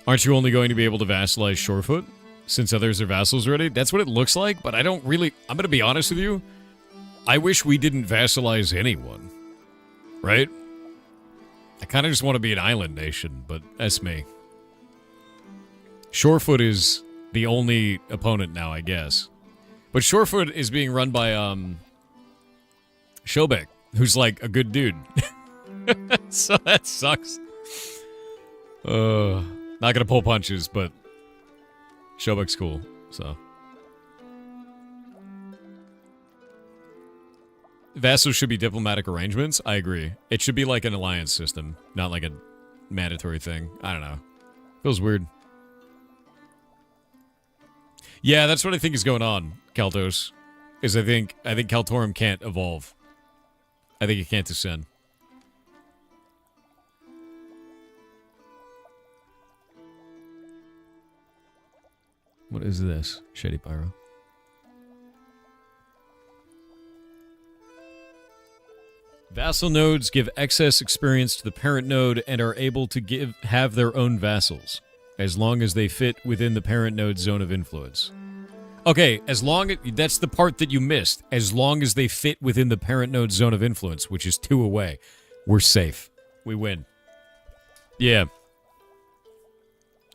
Aren't you only going to be able to vassalize Shorefoot since others are vassals already? That's what it looks like, but I don't really... I'm going to be honest with you. I wish we didn't vassalize anyone. Right? I kind of just want to be an island nation, but that's me. Shorefoot is the only opponent now, I guess. But Shorefoot is being run by, Shobek, who's like a good dude. So that sucks. Not gonna pull punches, but Shobek's cool, so. Vassals should be diplomatic arrangements. I agree. It should be like an alliance system, not like a mandatory thing. I don't know. Feels weird. Yeah, that's what I think is going on, Kaltos. Is I think Kaltorum can't evolve. I think it can't descend. What is this? Shady Pyro. Vassal nodes give excess experience to the parent node and are able to have their own vassals, as long as they fit within the parent node's zone of influence. Okay, that's the part that you missed. As long as they fit within the parent node's zone of influence, which is 2 away, we're safe. We win. Yeah.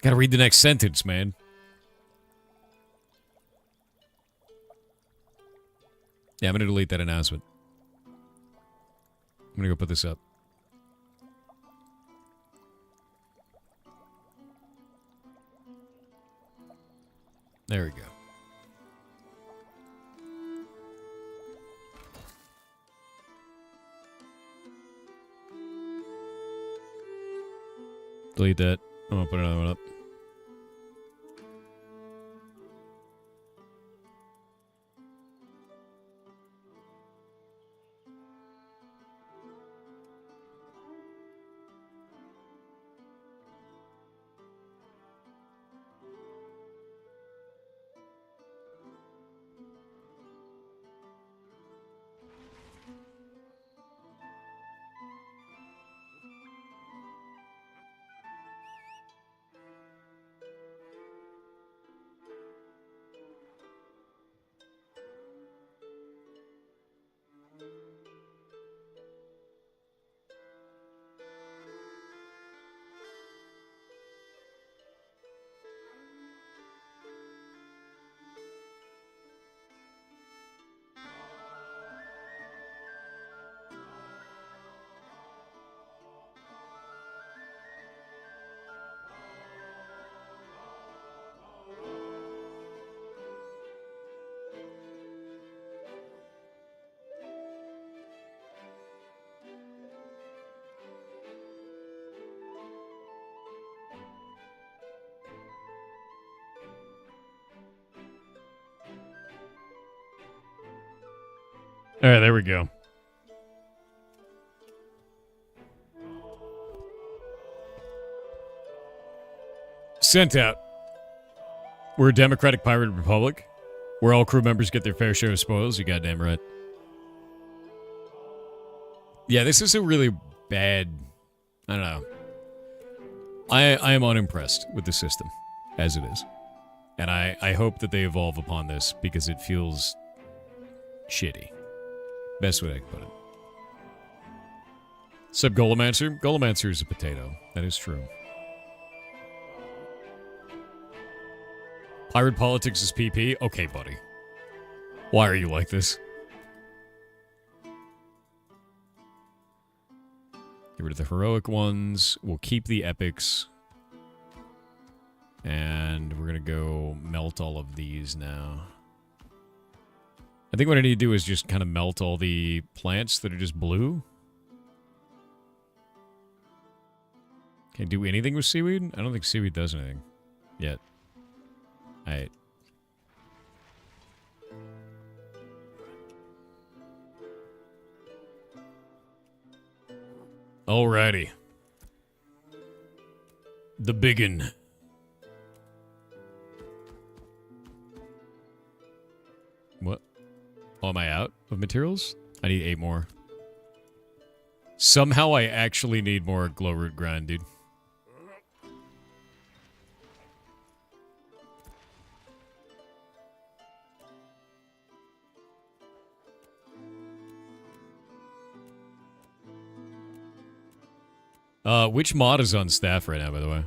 Gotta read the next sentence, man. Yeah, I'm gonna delete that announcement. I'm gonna go put this up. There we go. Delete that. I'm gonna put another one up. All right, there we go. Sent out. We're a democratic pirate republic where all crew members get their fair share of spoils. You goddamn right. Yeah, this is a really bad... I don't know. I am unimpressed with the system as it is. And I hope that they evolve upon this because it feels shitty. Best way I can put it. Sub Golomancer? Golomancer is a potato. That is true. Pirate politics is PP? Okay, buddy. Why are you like this? Get rid of the heroic ones. We'll keep the epics. And we're going to go melt all of these now. I think what I need to do is just kind of melt all the plants that are just blue. Can I do anything with seaweed? I don't think seaweed does anything yet. Alright. Alrighty. The biggin. What? Oh, am I out of materials? I need 8 more. Somehow I actually need more glowroot grind, dude. Which mod is on staff right now, by the way?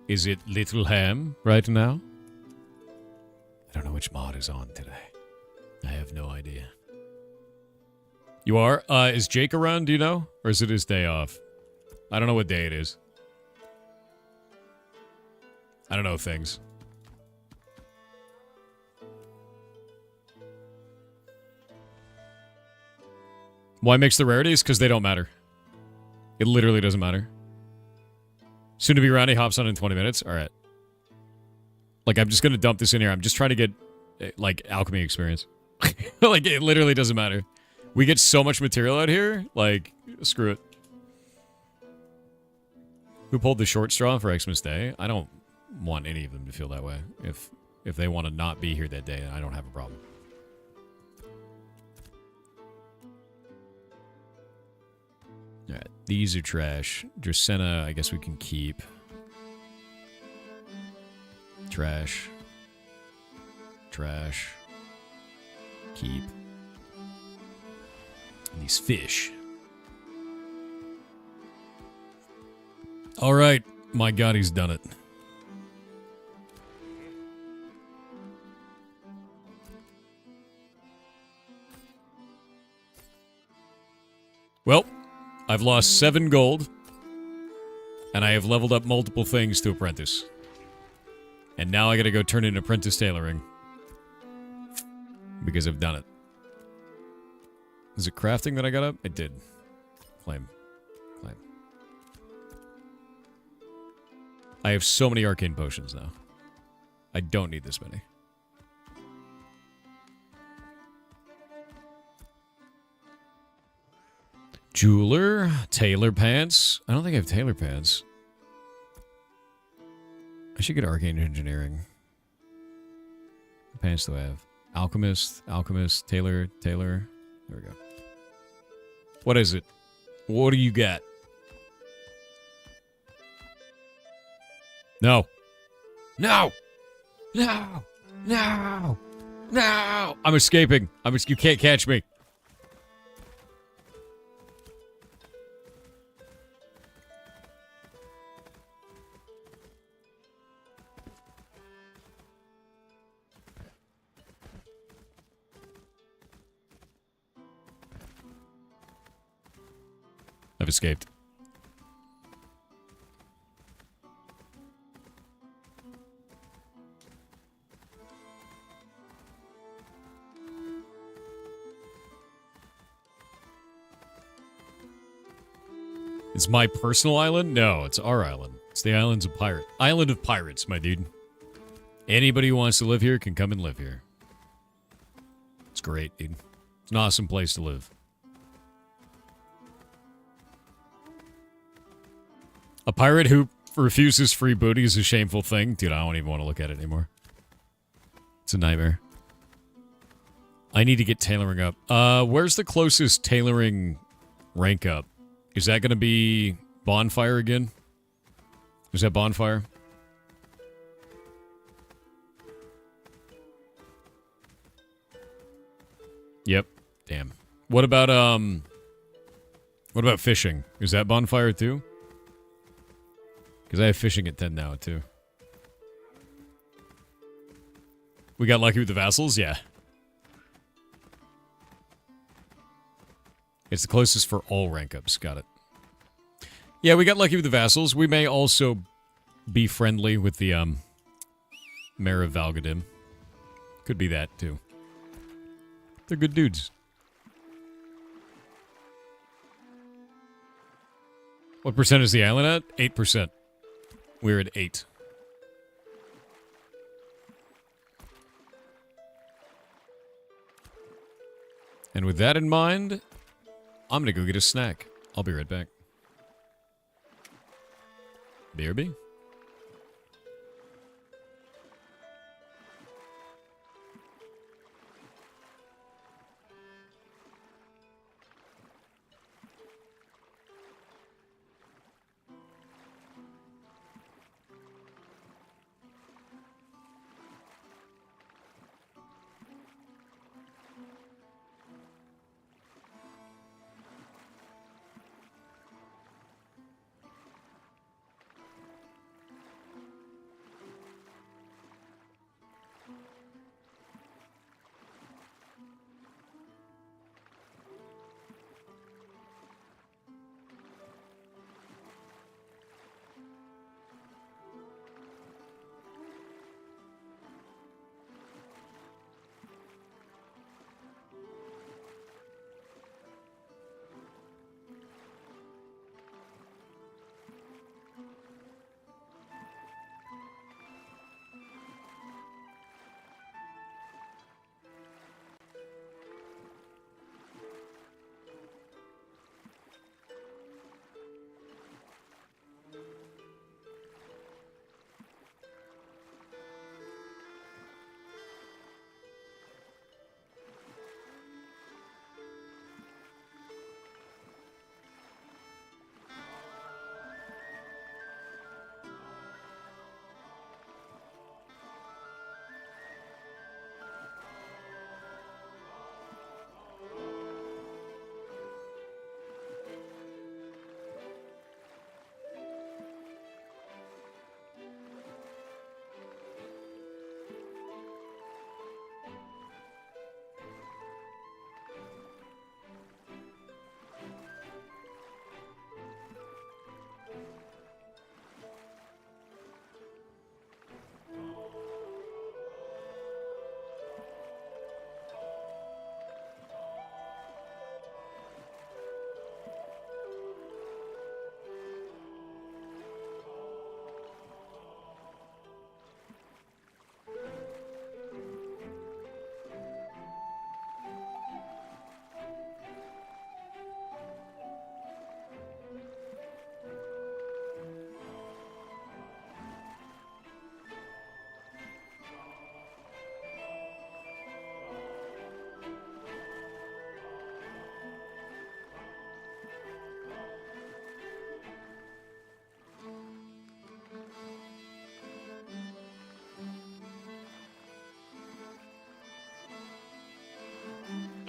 Is it Little Ham right now? I don't know which mod is on today. I have no idea. You are? Is Jake around, do you know? Or is it his day off? I don't know what day it is. I don't know things. Why mix the rarities? Because they don't matter. It literally doesn't matter. Soon to be around, he hops on in 20 minutes. All right. Like, I'm just going to dump this in here. I'm just trying to get, like, alchemy experience. Like, it literally doesn't matter. We get so much material out here. Like, screw it. Who pulled the short straw for Xmas Day? I don't want any of them to feel that way. If they want to not be here that day, I don't have a problem. Alright, these are trash. Dracenna, I guess we can keep. Trash. Trash. Keep. And these fish. Alright, my god, he's done it. Well, I've lost 7 gold, and I have leveled up multiple things to apprentice. And now I gotta go turn in apprentice tailoring. Because I've done it. Is it crafting that I got up? It did. Claim. Claim. I have so many arcane potions now. I don't need this many. Jeweler, tailor pants. I don't think I have tailor pants. I should get arcane engineering. What pants do I have? Alchemist, alchemist, tailor, tailor. There we go. What is it? What do you got? No. No! No! No! No! I'm escaping. You can't catch me. I've escaped. It's my personal island? No, it's our island. It's the islands of pirate. Island of pirates, my dude. Anybody who wants to live here can come and live here. It's great, dude. It's an awesome place to live. A pirate who refuses free booty is a shameful thing. Dude, I don't even want to look at it anymore. It's a nightmare. I need to get tailoring up. Where's the closest tailoring rank up? Is that going to be bonfire again? Is that bonfire? Yep. Damn. What about fishing? Is that bonfire too? Because I have fishing at 10 now, too. We got lucky with the vassals? Yeah. It's the closest for all rank ups. Got it. Yeah, we got lucky with the vassals. We may also be friendly with the, Mayor of Valgadim. Could be that, too. They're good dudes. What percent is the island at? 8%. We're at 8. And with that in mind, I'm gonna go get a snack. I'll be right back. BRB.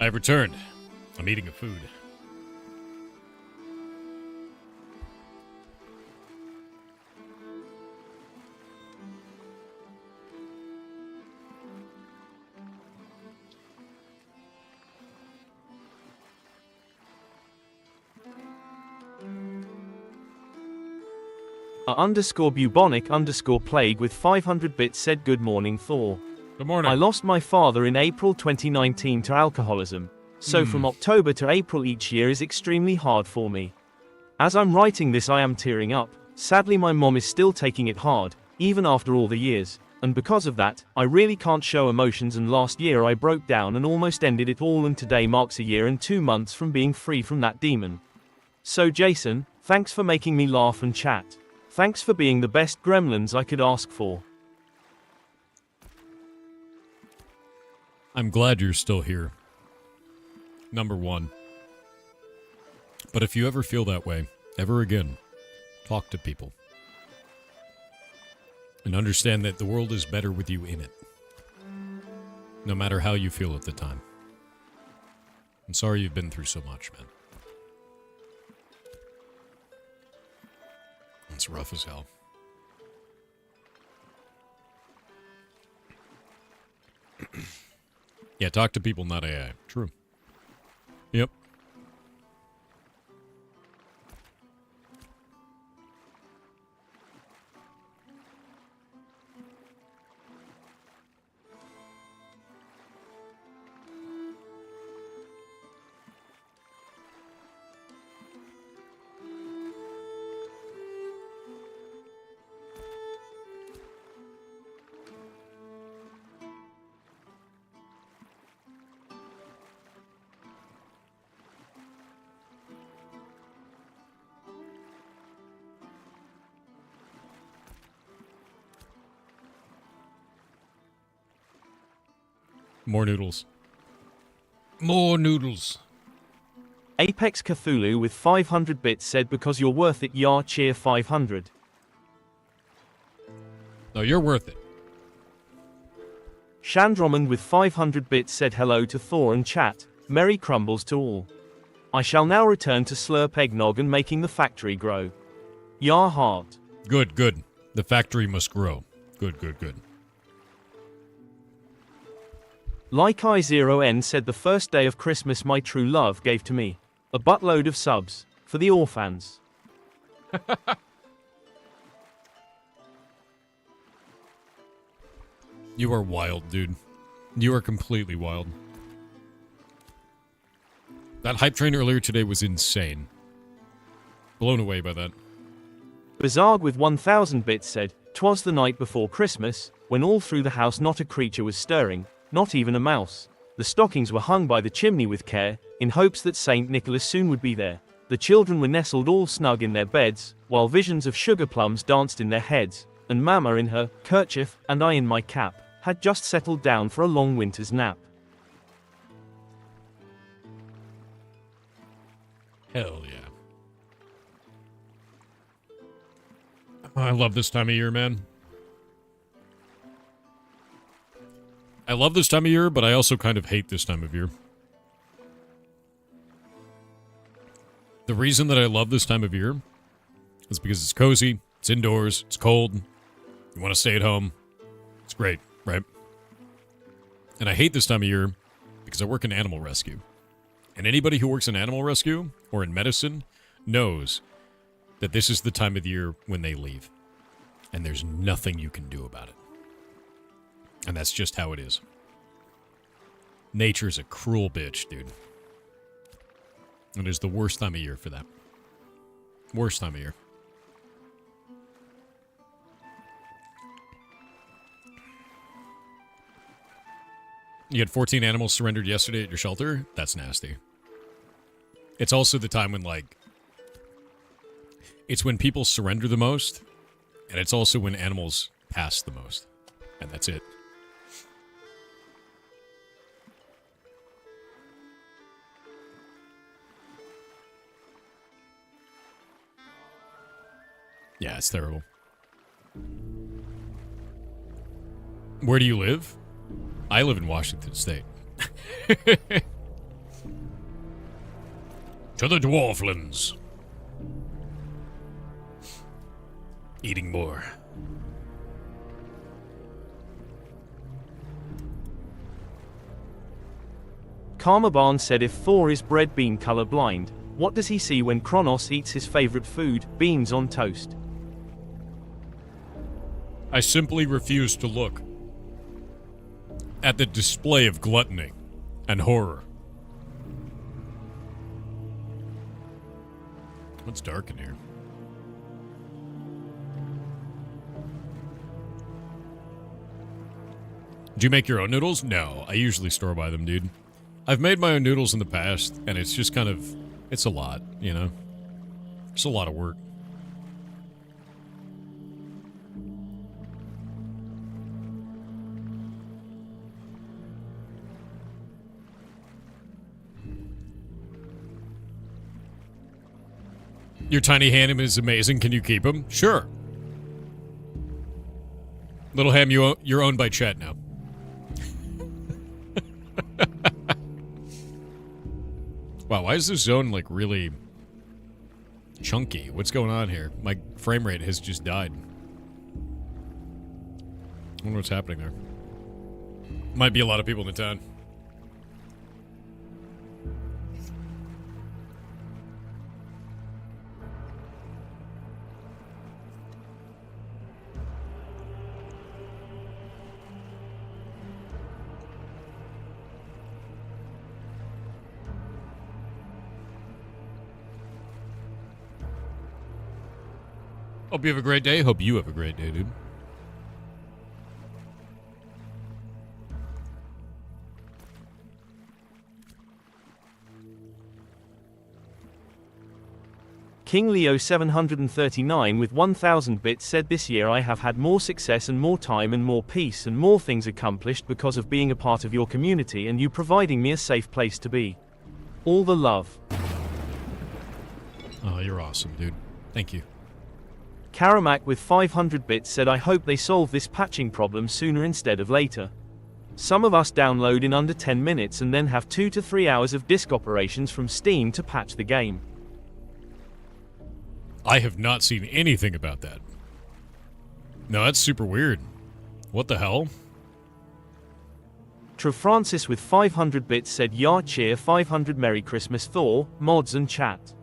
I've returned. I'm eating a food. Underscore bubonic underscore plague with 500 bits said good morning Thor. Good morning. I lost my father in April 2019 to alcoholism, so from October to April each year is extremely hard for me. As I'm writing this I am tearing up. Sadly my mom is still taking it hard, even after all the years, and because of that, I really can't show emotions and last year I broke down and almost ended it all and today marks a year and 2 months from being free from that demon. So Jason, thanks for making me laugh and chat. Thanks for being the best gremlins I could ask for. I'm glad you're still here. Number one. But if you ever feel that way, ever again, talk to people. And understand that the world is better with you in it. No matter how you feel at the time. I'm sorry you've been through so much, man. It's rough as hell. Yeah, talk to people, not AI. True. Yep. More noodles. More noodles. Apex Cthulhu with 500 bits said because you're worth it yar cheer 500. No, you're worth it. Shandroman with 500 bits said hello to Thor and chat, merry crumbles to all. I shall now return to slurp eggnog and making the factory grow. Yar heart. Good, good. The factory must grow. Good, good, good. Like I0N said the first day of Christmas my true love gave to me. A buttload of subs. For the orphans. You are wild, dude. You are completely wild. That hype train earlier today was insane. Blown away by that. Bizarre with 1000 bits said, 'Twas the night before Christmas, when all through the house not a creature was stirring, not even a mouse. The stockings were hung by the chimney with care, in hopes that Saint Nicholas soon would be there. The children were nestled all snug in their beds, while visions of sugar plums danced in their heads, and Mama in her kerchief, and I in my cap, had just settled down for a long winter's nap. Hell yeah. I love this time of year, man. I love this time of year, but I also kind of hate this time of year. The reason that I love this time of year is because it's cozy, it's indoors, it's cold, you want to stay at home. It's great, right? And I hate this time of year because I work in animal rescue. And anybody who works in animal rescue or in medicine knows that this is the time of the year when they leave. And there's nothing you can do about it. And that's just how it is. Nature's a cruel bitch, dude. It is the worst time of year for that. Worst time of year. You had 14 animals surrendered yesterday at your shelter? That's nasty. It's also the time when, like... It's when people surrender the most, and it's also when animals pass the most. And that's it. Yeah, it's terrible. Where do you live? I live in Washington State. To the dwarflands. Eating more. Karmaban said if 4 is bread bean colorblind, what does he see when Kronos eats his favorite food, beans on toast? I simply refuse to look at the display of gluttony and horror. What's dark in here? Do you make your own noodles? No, I usually store buy them, dude. I've made my own noodles in the past, and it's just kind of, it's a lot, you know? It's a lot of work. Your tiny ham is amazing. Can you keep him? Sure. Little ham, you're owned by Chet now. Wow, why is this zone, like, really chunky? What's going on here? My frame rate has just died. I wonder what's happening there. Might be a lot of people in the town. Hope you have a great day. Hope you have a great day, dude. King Leo 739 with 1000 bits said this year I have had more success and more time and more peace and more things accomplished because of being a part of your community and you providing me a safe place to be. All the love. Oh, you're awesome, dude. Thank you. Karamak with 500 bits said I hope they solve this patching problem sooner instead of later. Some of us download in under 10 minutes and then have 2 to 3 hours of disk operations from Steam to patch the game. I have not seen anything about that. No, that's super weird. What the hell? Trev Francis with 500 bits said Yah cheer 500 Merry Christmas Thor, mods and chat.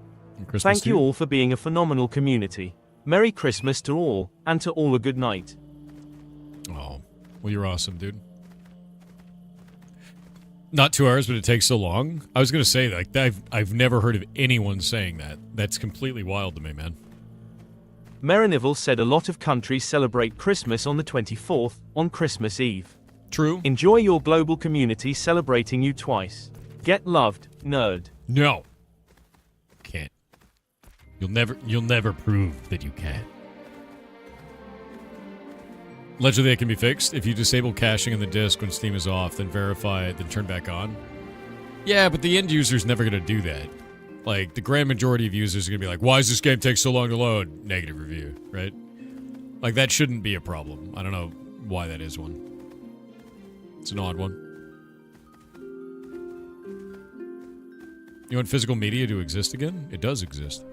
Thank you all for being a phenomenal community. Merry Christmas to all, and to all a good night. Oh, well, you're awesome, dude. Not 2 hours, but it takes so long. I was gonna say, like, I've never heard of anyone saying that. That's completely wild to me, man. Merinival said a lot of countries celebrate Christmas on the 24th, on Christmas Eve. True. Enjoy your global community celebrating you twice. Get loved, nerd. No. Can't. You'll never prove that you can. Allegedly, it can be fixed. If you disable caching on the disk when Steam is off, then verify it, then turn back on. Yeah, but the end user's never going to do that. Like, the grand majority of users are going to be like, why does this game take so long to load? Negative review, right? Like, that shouldn't be a problem. I don't know why that is one. It's an odd one. You want physical media to exist again? It does exist.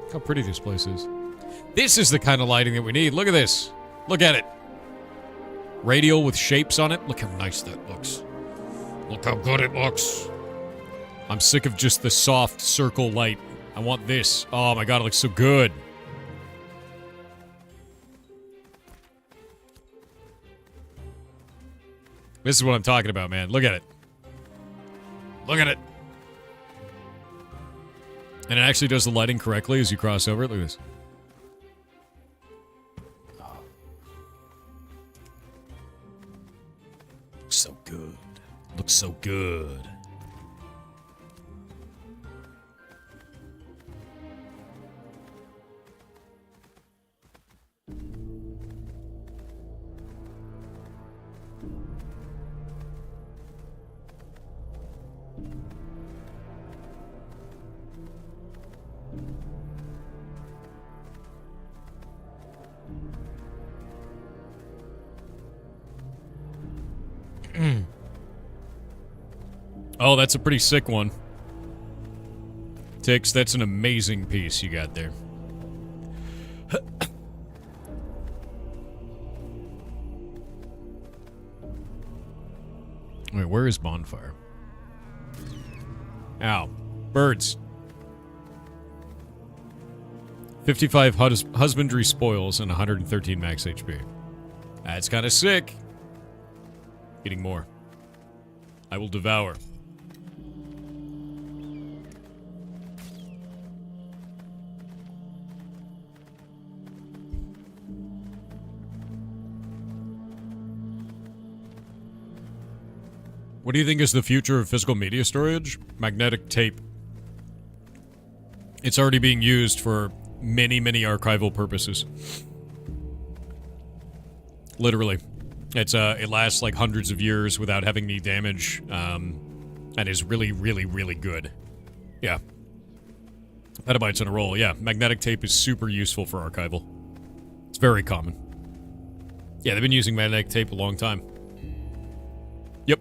Look how pretty this place is. This is the kind of lighting that we need. Look at this. Look at it. Radial with shapes on it. Look how nice that looks. Look how good it looks. I'm sick of just the soft circle light. I want this. Oh my god, it looks so good. This is what I'm talking about, man. Look at it. Look at it. And it actually does the lighting correctly as you cross over it. Look at this. Looks so good. Looks so good. Oh, that's a pretty sick one. Tix, that's an amazing piece you got there. Wait, where is Bonfire? Ow. Birds. 55 husbandry spoils and 113 max HP. That's kind of sick. Getting more. I will devour. What do you think is the future of physical media storage? Magnetic tape. It's already being used for many, many archival purposes. Literally. It lasts like hundreds of years without having any damage, and is really, really, really good. Yeah. Petabytes in a roll. Yeah, magnetic tape is super useful for archival. It's very common. Yeah, they've been using magnetic tape a long time. Yep.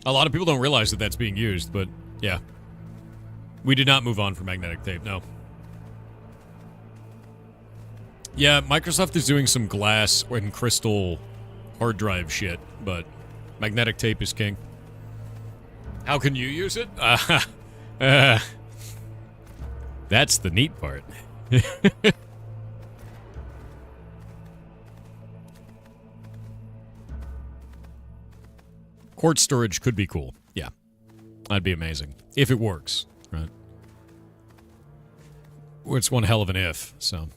A lot of people don't realize that that's being used, but yeah. We did not move on from magnetic tape, no. Yeah, Microsoft is doing some glass and crystal hard drive shit, but magnetic tape is king. How can you use it? That's the neat part. Quartz storage could be cool. Yeah. That'd be amazing. If it works, right? It's one hell of an if, so.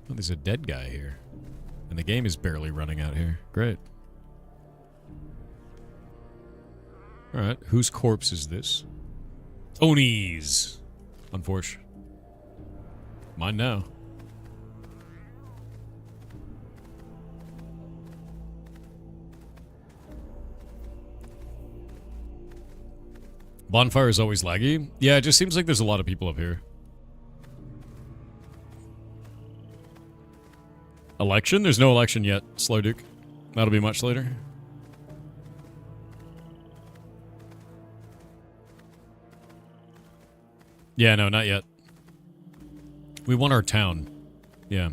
Oh, there's a dead guy here. And the game is barely running out here. Great. Alright, whose corpse is this? Oni's! Unfortunate. Mine now. Bonfire is always laggy? Yeah, it just seems like there's a lot of people up here. Election? There's no election yet, Slow Duke. That'll be much later. Yeah, no, not yet. We won our town. Yeah.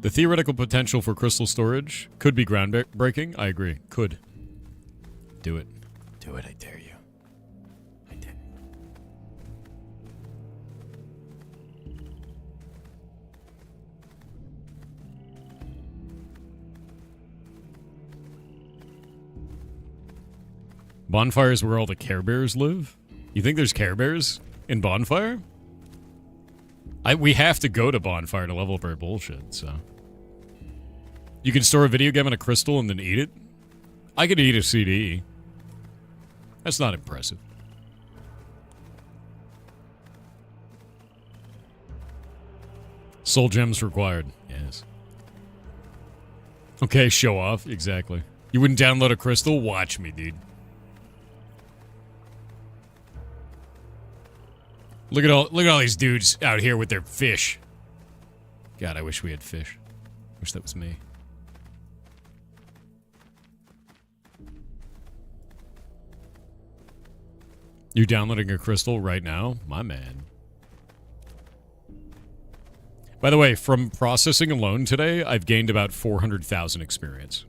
The theoretical potential for crystal storage could be groundbreaking. I agree. Could. Do it. Do it, I dare you. I dare. Bonfire is where all the Care Bears live? You think there's Care Bears in Bonfire? We have to go to Bonfire to level up our bullshit, so. You can store a video game in a crystal and then eat it? I could eat a CD. That's not impressive. Soul gems required. Yes. Okay, show off. Exactly. You wouldn't download a crystal? Watch me, dude. Look at all these dudes out here with their fish. God, I wish we had fish. Wish that was me. You downloading a crystal right now? My man. By the way, from processing alone today, I've gained about 400,000 experience.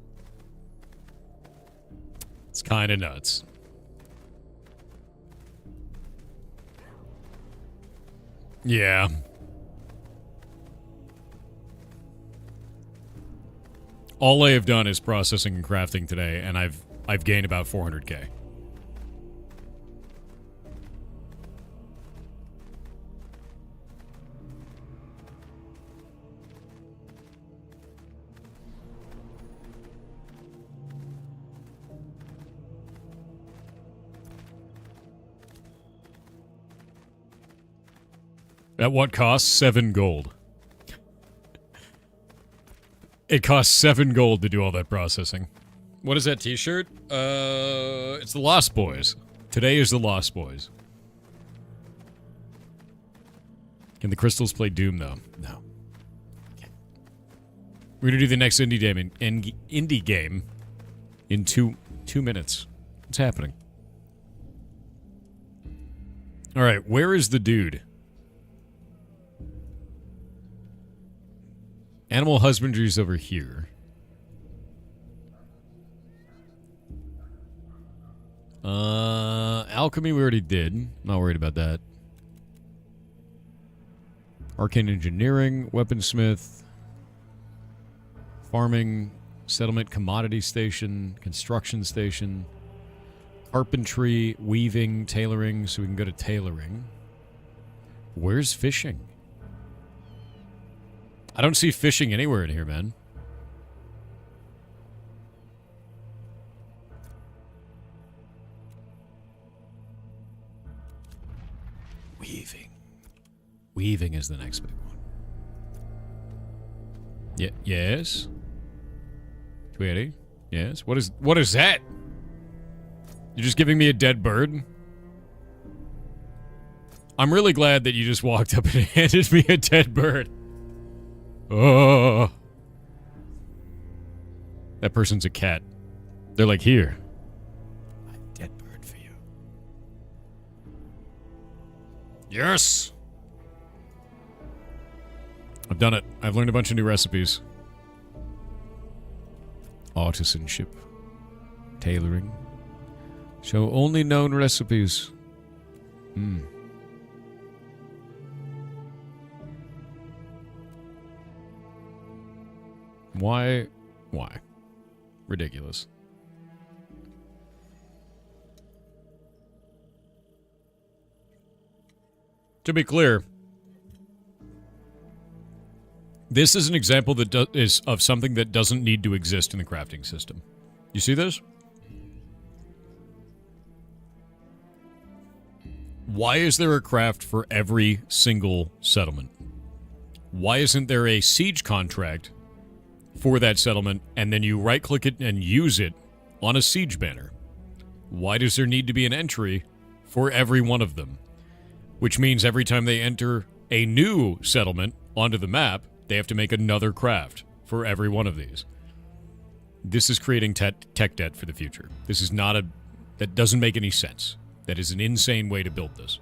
It's kind of nuts. Yeah. All I have done is processing and crafting today, and I've gained about 400k. At what cost? 7 gold. It costs 7 gold to do all that processing. What is that t-shirt? It's the Lost Boys. Today is the Lost Boys. Can the crystals play Doom, though? No. We're gonna do the next indie game in two minutes. What's happening? All right, where is the dude? Animal husbandry's over here. Alchemy we already did. Not worried about that. Arcane engineering, weaponsmith, farming, settlement, commodity station, construction station, carpentry, weaving, tailoring, so we can go to tailoring. Where's fishing? I don't see fishing anywhere in here, man. Weaving. Weaving is the next big one. Yeah, yes? 280? Yes? What is that? You're just giving me a dead bird? I'm really glad that you just walked up and handed me a dead bird. Oh. That person's a cat. They're like, here. A dead bird for you. Yes! I've done it. I've learned a bunch of new recipes. Artisanship. Tailoring. Show only known recipes. Why? Ridiculous. To be clear, this is an example that is of something that doesn't need to exist in the crafting system. You see this? Why is there a craft for every single settlement? Why isn't there a siege contract for that settlement, and then you right-click it and use it on a siege banner? Why does there need to be an entry for every one of them? Which means every time they enter a new settlement onto the map, they have to make another craft for every one of these. This is creating tech debt for the future. This is not that doesn't make any sense. That is an insane way to build this.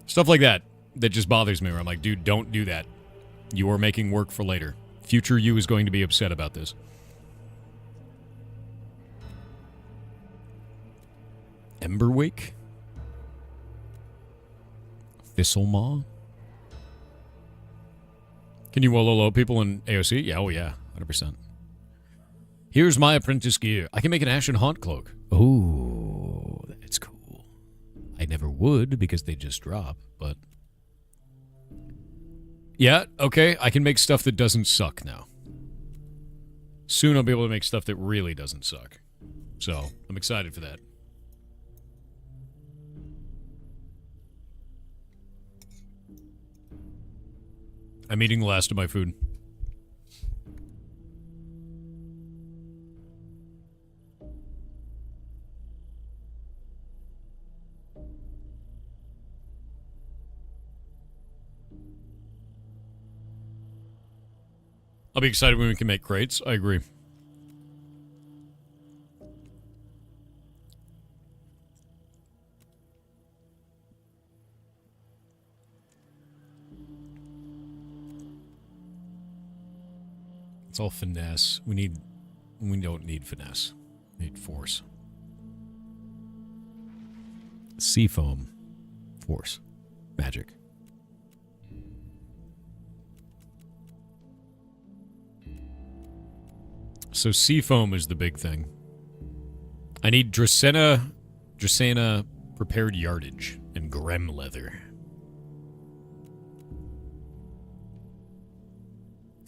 Stuff like that just bothers me, where I'm like, dude, don't do that. You are making work for later. Future you is going to be upset about this. Emberwake? Thistlemoth? Can you Wololo people in AOC? Yeah, oh yeah, 100%. Here's my apprentice gear. I can make an Ashen Haunt cloak. Oh, that's cool. I never would because they just drop, but... yeah, okay, I can make stuff that doesn't suck now. Soon I'll be able to make stuff that really doesn't suck. So, I'm excited for that. I'm eating the last of my food. I'll be excited when we can make crates. I agree. It's all finesse. We don't need finesse. We need force. Seafoam. Force. Magic. So seafoam is the big thing. I need Dracaena prepared yardage and Grem leather.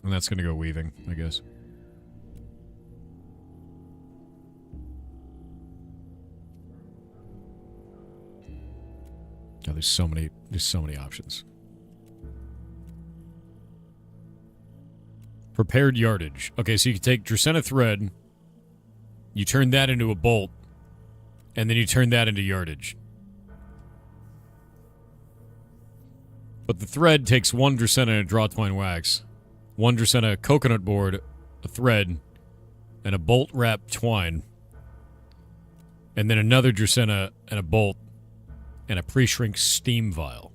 And that's going to go weaving, I guess. Oh, there's so many options. Prepared yardage. Okay, so you can take Dracaena thread, you turn that into a bolt, and then you turn that into yardage. But the thread takes one Dracaena and a draw twine wax, 1 Dracaena coconut board, a thread, and a bolt wrap twine. And then another Dracaena and a bolt and a pre-shrink steam vial.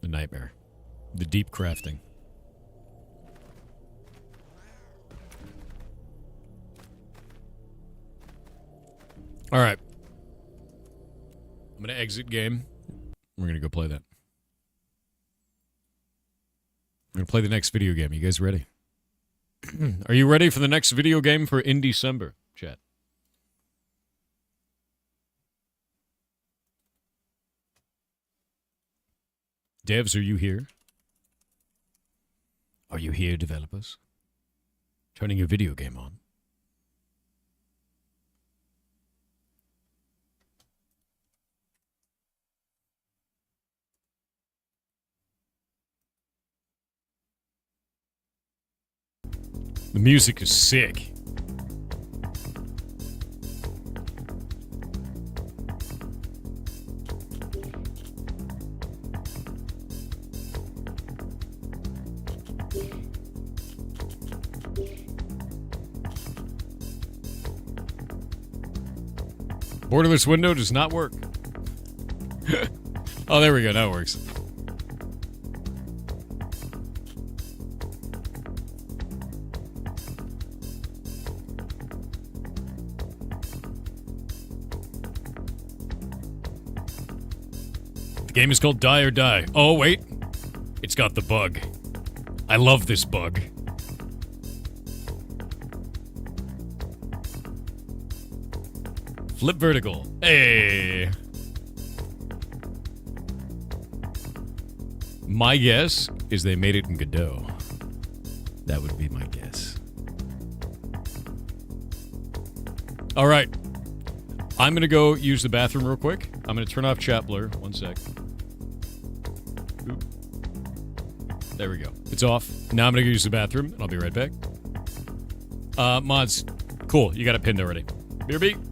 The nightmare. The deep crafting. All right. I'm going to exit game. We're going to go play that. I'm going to play the next video game. You guys ready? Are you ready for the next video game for in December, chat? Devs, are you here? Are you here, developers? Turning your video game on. The music is sick. Borderless window does not work. Oh, there we go. Now it works. The game is called Die or Die. Oh, wait. It's got the bug. I love this bug. Flip vertical. Hey. My guess is they made it in Godot. That would be my guess. All right. I'm going to go use the bathroom real quick. I'm going to turn off chat blur. 1 sec. Oop. There we go. It's off. Now I'm going to go use the bathroom, and I'll be right back. Mods. Cool. You got it pinned already. BRB.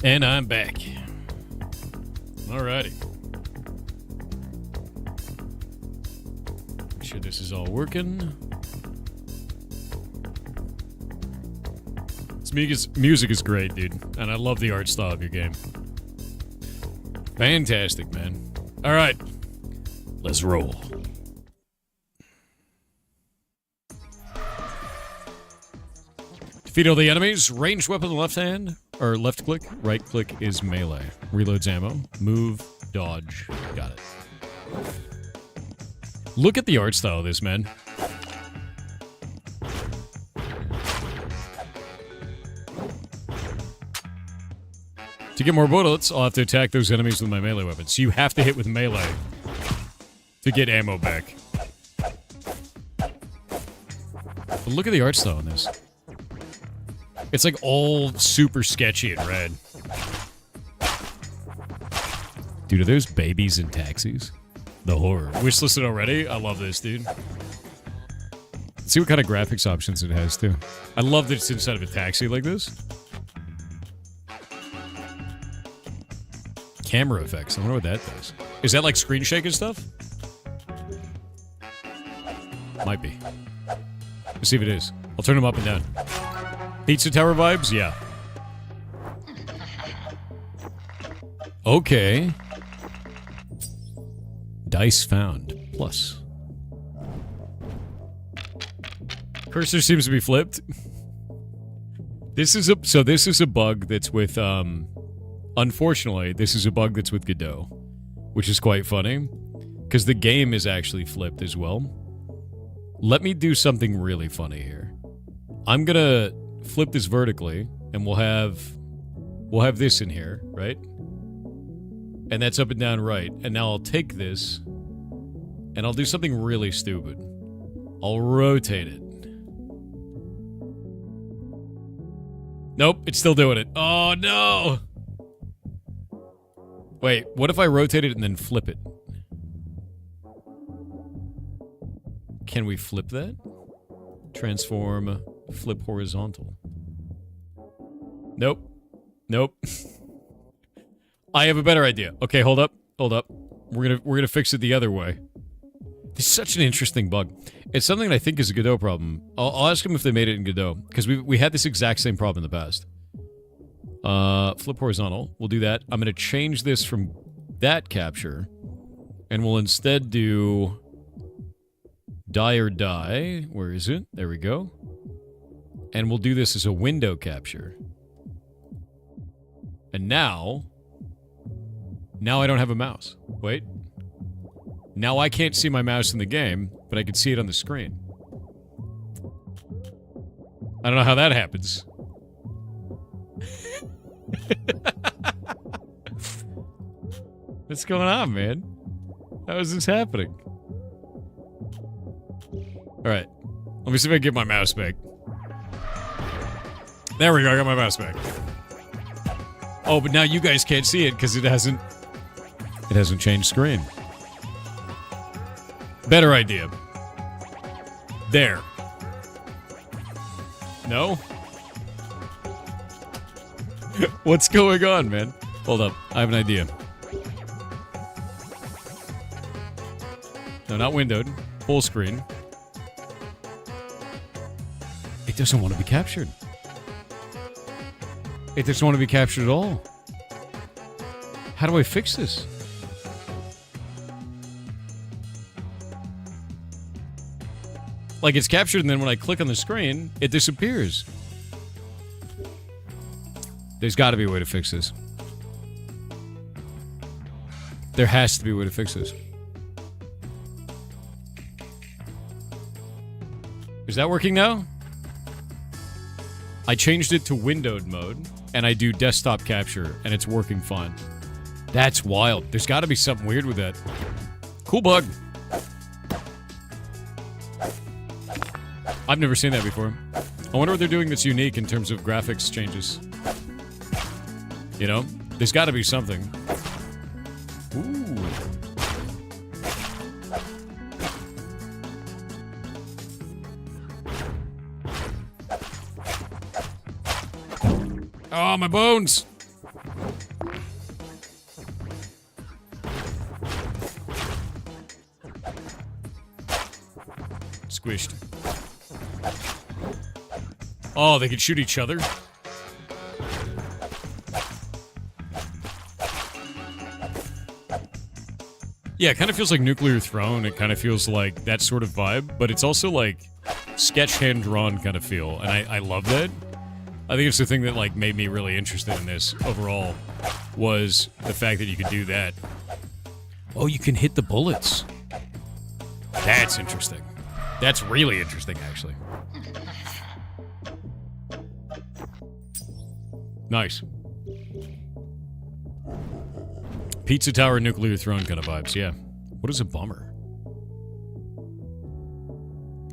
And I'm back. Alrighty. Make sure this is all working. Music is great, dude. And I love the art style of your game. Fantastic, man. All right. Let's roll. Defeat all the enemies. Ranged weapon on the left hand. Or left click. Right click is melee. Reloads ammo. Move. Dodge. Got it. Look at the art style of this, man. To get more bullets, I'll have to attack those enemies with my melee weapon. So you have to hit with melee to get ammo back. But look at the art style on this. It's like all super sketchy and red. Dude, are those babies in taxis? The horror. Wishlisted already? I love this, dude. Let's see what kind of graphics options it has, too. I love that it's inside of a taxi like this. Camera effects. I wonder what that does. Is that like screen shake and stuff? Might be. Let's see if it is. I'll turn them up and down. Pizza Tower vibes? Yeah. Okay. Dice found. Plus. Cursor seems to be flipped. This is a bug that's with unfortunately, this is a bug that's with Godot, which is quite funny, because the game is actually flipped as well. Let me do something really funny here. I'm gonna flip this vertically, and we'll have this in here, right? And that's up and down right. And now I'll take this, and I'll do something really stupid. I'll rotate it. Nope, it's still doing it. Oh, no! Wait, what if I rotate it and then flip it? Can we flip that? Transform, flip horizontal. Nope. Nope. I have a better idea. Okay, hold up. Hold up. We're gonna fix it the other way. This is such an interesting bug. It's something that I think is a Godot problem. I'll ask them if they made it in Godot, because we had this exact same problem in the past. Flip horizontal. We'll do that. I'm going to change this from that capture, and we'll instead do die or die. Where is it? There we go. And we'll do this as a window capture. And now I don't have a mouse. Wait. Now I can't see my mouse in the game, but I can see it on the screen. I don't know how that happens. What's going on, man? How is this happening? Alright. Let me see if I can get my mouse back. There we go, I got my mouse back. Oh, but now you guys can't see it because it hasn't changed screen. Better idea. There. No? What's going on, man? Hold up. I have an idea. No, not windowed. Full screen. It doesn't want to be captured. It doesn't want to be captured at all. How do I fix this? Like, it's captured, and then when I click on the screen, it disappears. There's got to be a way to fix this. There has to be a way to fix this. Is that working now? I changed it to windowed mode, and I do desktop capture, and it's working fine. That's wild. There's got to be something weird with that. Cool bug. I've never seen that before. I wonder what they're doing that's unique in terms of graphics changes. You know? There's got to be something. Ooh. Oh, my bones! Squished. Oh, they can shoot each other? Yeah, it kind of feels like Nuclear Throne. It kind of feels like that sort of vibe, but it's also like sketch hand-drawn kind of feel, and I love that. I think it's the thing that like made me really interested in this overall was the fact that you could do that. Oh, you can hit the bullets. That's interesting. That's really interesting, actually. Nice. Pizza Tower, Nuclear Throne kind of vibes, yeah. What is a bummer?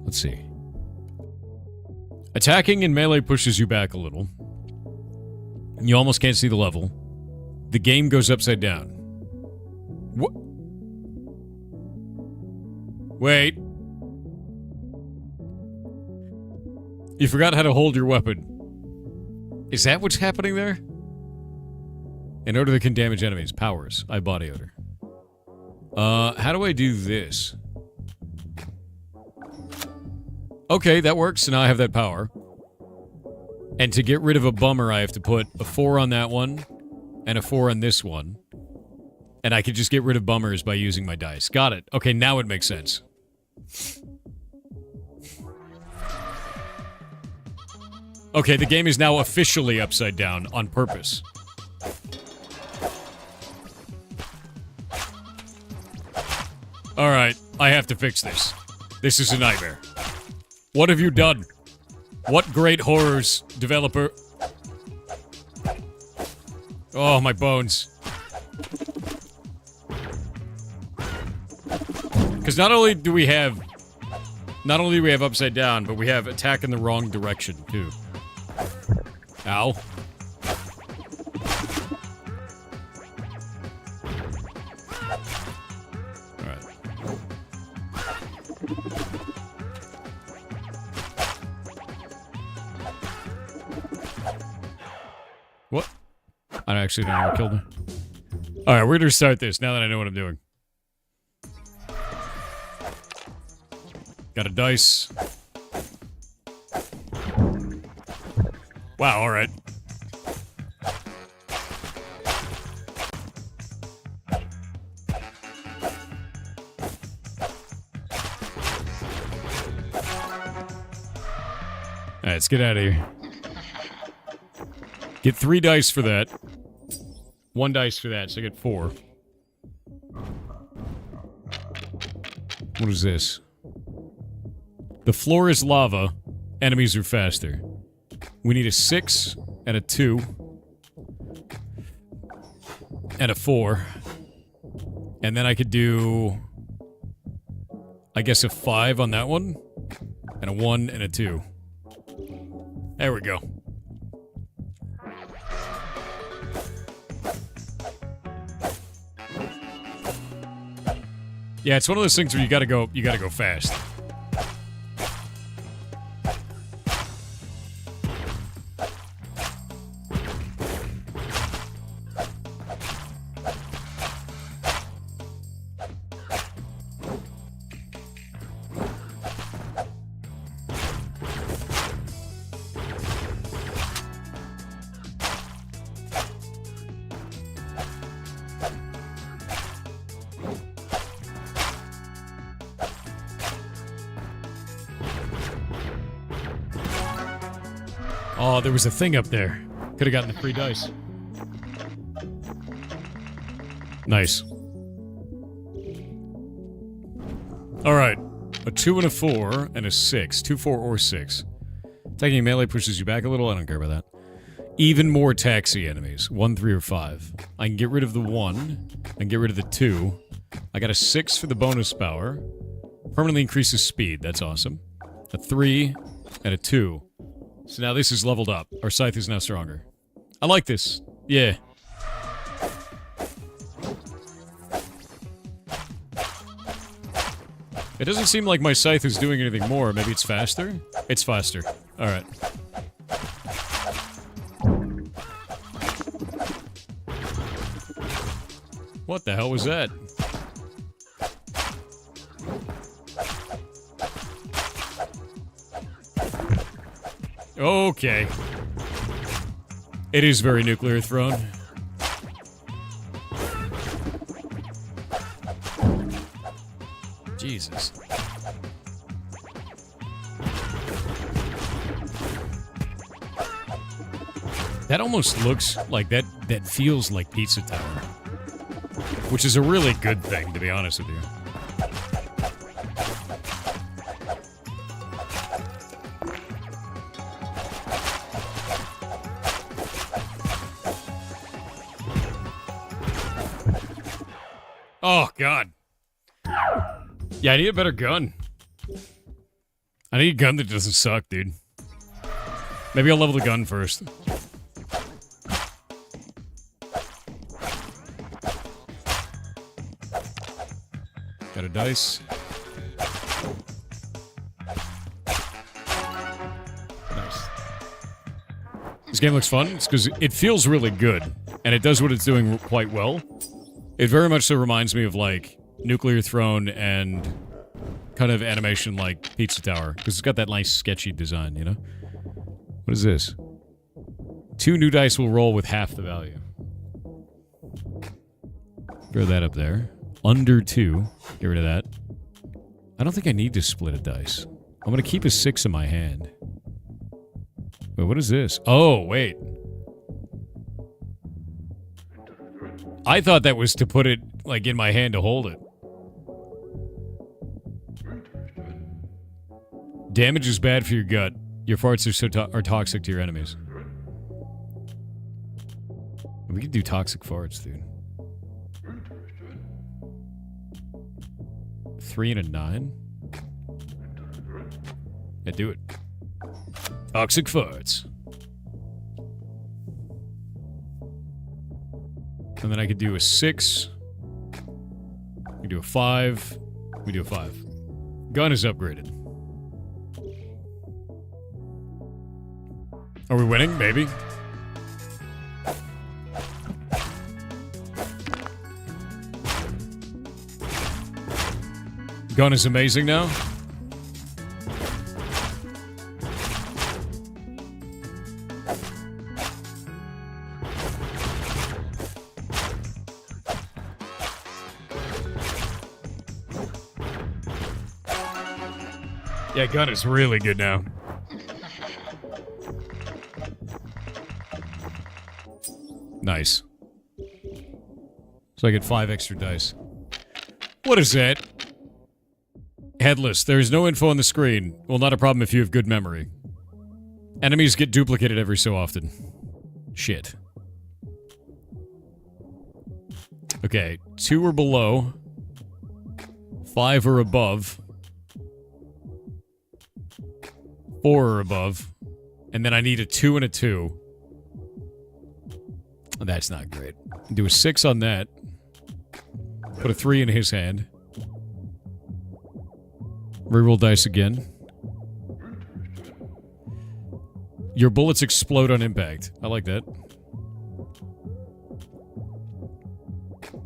Let's see. Attacking in melee pushes you back a little. You almost can't see the level. The game goes upside down. What? Wait. You forgot how to hold your weapon. Is that what's happening there? In order to can damage enemies. Powers. Eye body odor. How do I do this? Okay, that works. So now I have that power. And to get rid of a bummer, I have to put a 4 on that one and a 4 on this one. And I can just get rid of bummers by using my dice. Got it. Okay, now it makes sense. Okay, the game is now officially upside down on purpose. Alright, I have to fix this. This is a nightmare. What have you done? What great horrors, developer? Oh, my bones. Because not only do we have upside down, but we have attack in the wrong direction, too. Ow. Alright. What? I actually don't know what killed her. Alright, we're gonna start this now that I know what I'm doing. Got a dice. Wow, alright. Alright, let's get out of here. Get 3 dice for that. 1 dice for that, so I get 4. What is this? The floor is lava. Enemies are faster. We need a 6 and a 2 and a 4. And then I could do, I guess, a 5 on that one. And a 1 and a 2. There we go. Yeah, it's one of those things where you gotta go fast. Oh, there was a thing up there. Could have gotten the free dice. Nice. Alright. A 2 and a 4 and a 6. 2, 4, or 6. Taking melee pushes you back a little. I don't care about that. Even more taxi enemies. 1, 3, or 5. I can get rid of the 1 and get rid of the 2. I got a 6 for the bonus power. Permanently increases speed. That's awesome. A 3 and a 2. So now this is leveled up. Our scythe is now stronger. I like this. Yeah. It doesn't seem like my scythe is doing anything more. Maybe it's faster? It's faster. Alright. What the hell was that? Okay. It is very Nuclear Throne. Jesus. That almost looks like that feels like Pizza Tower. Which is a really good thing, to be honest with you. Oh, God. Yeah, I need a better gun. I need a gun that doesn't suck, dude. Maybe I'll level the gun first. Got a dice. Nice. This game looks fun. It's because it feels really good. And it does what it's doing quite well. It very much so reminds me of, like, Nuclear Throne and kind of animation like Pizza Tower. Because it's got that nice sketchy design, you know? What is this? 2 new dice will roll with half the value. Throw that up there. Under 2. Get rid of that. I don't think I need to split a dice. I'm going to keep a 6 in my hand. Wait, what is this? Oh, wait. I thought that was to put it, like, in my hand to hold it. Damage is bad for your gut. Your farts are toxic to your enemies. We could do toxic farts, dude. 3 and a 9? Yeah, do it. Toxic farts. And then I could do a 6. We could do a 5. We do a 5. Gun is upgraded. Are we winning? Maybe. Gun is amazing now. Yeah, gun is really good now. Nice. So I get 5 extra dice. What is that? Headless. There is no info on the screen. Well, not a problem if you have good memory. Enemies get duplicated every so often. Shit. Okay, 2 or below. 5 or above. 4 or above. And then I need a 2 and a 2. That's not great. Do a 6 on that. Put a 3 in his hand. Reroll dice again. Your bullets explode on impact. I like that.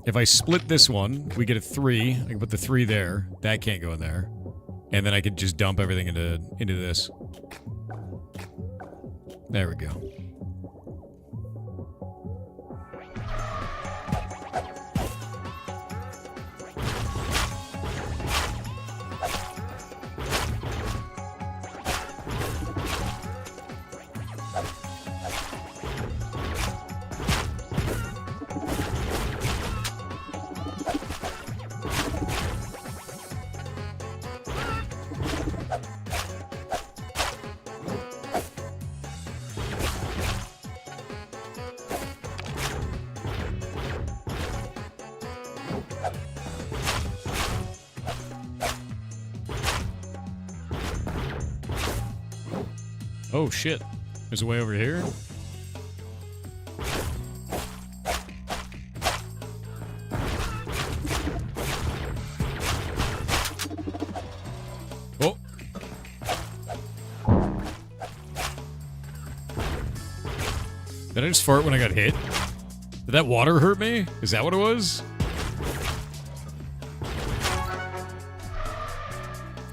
If I split this one, we get a 3. I can put the 3 there. That can't go in there. And then I could just dump everything into this. There we go. Oh shit. There's a way over here? Oh. Did I just fart when I got hit? Did that water hurt me? Is that what it was?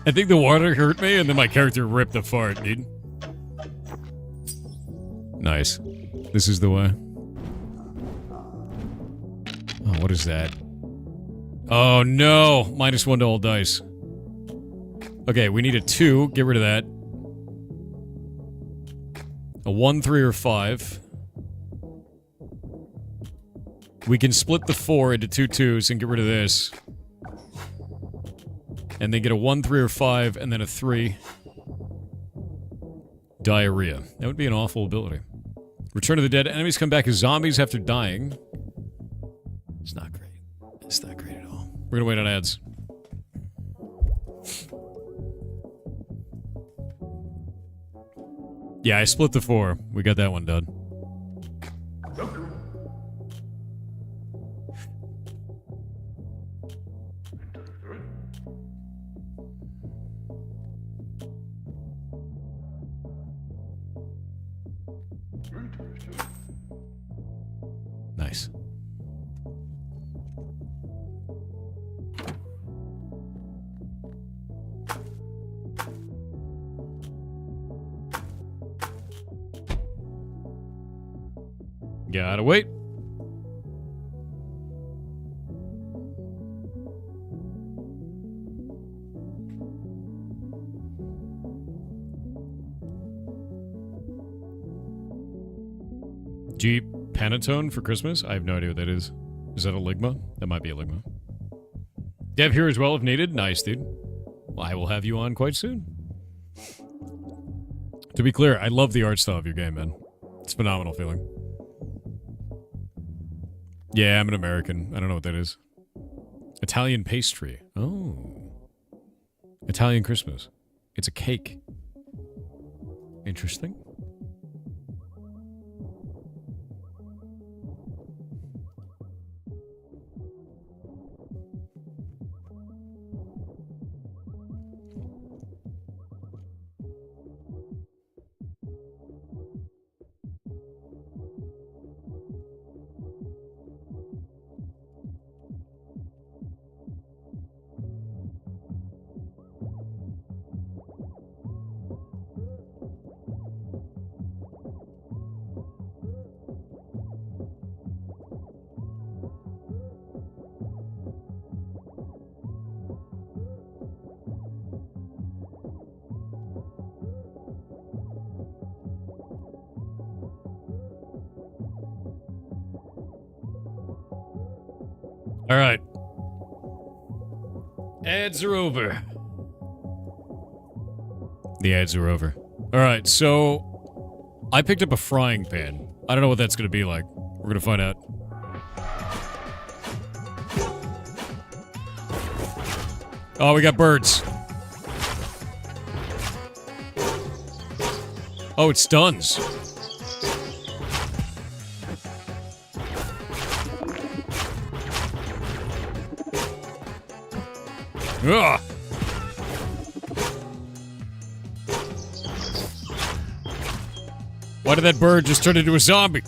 I think the water hurt me and then my character ripped the fart, dude. Nice. This is the way. Oh, what is that? Oh no! -1 to all dice. Okay, we need a 2. Get rid of that. A 1, 3, or 5. We can split the 4 into 2 2s and get rid of this. And then get a 1, 3, or 5, and then a 3. Diarrhea. That would be an awful ability. Return of the Dead. Enemies come back as zombies after dying. It's not great. It's not great at all. We're gonna wait on ads. Yeah, I split the 4. We got that one done. Nice. Gotta wait. Jeep Panettone for Christmas? I have no idea what that is. Is that a Ligma? That might be a Ligma. Dev here as well if needed. Nice, dude. Well, I will have you on quite soon. To be clear, I love the art style of your game, man. It's a phenomenal feeling. Yeah, I'm an American. I don't know what that is. Italian pastry. Oh. Italian Christmas. It's a cake. Interesting. All right. Ads are over. The ads are over. All right, so I picked up a frying pan. I don't know what that's going to be like. We're going to find out. Oh, we got birds. Oh, it stuns. Ugh. Why did that bird just turn into a zombie?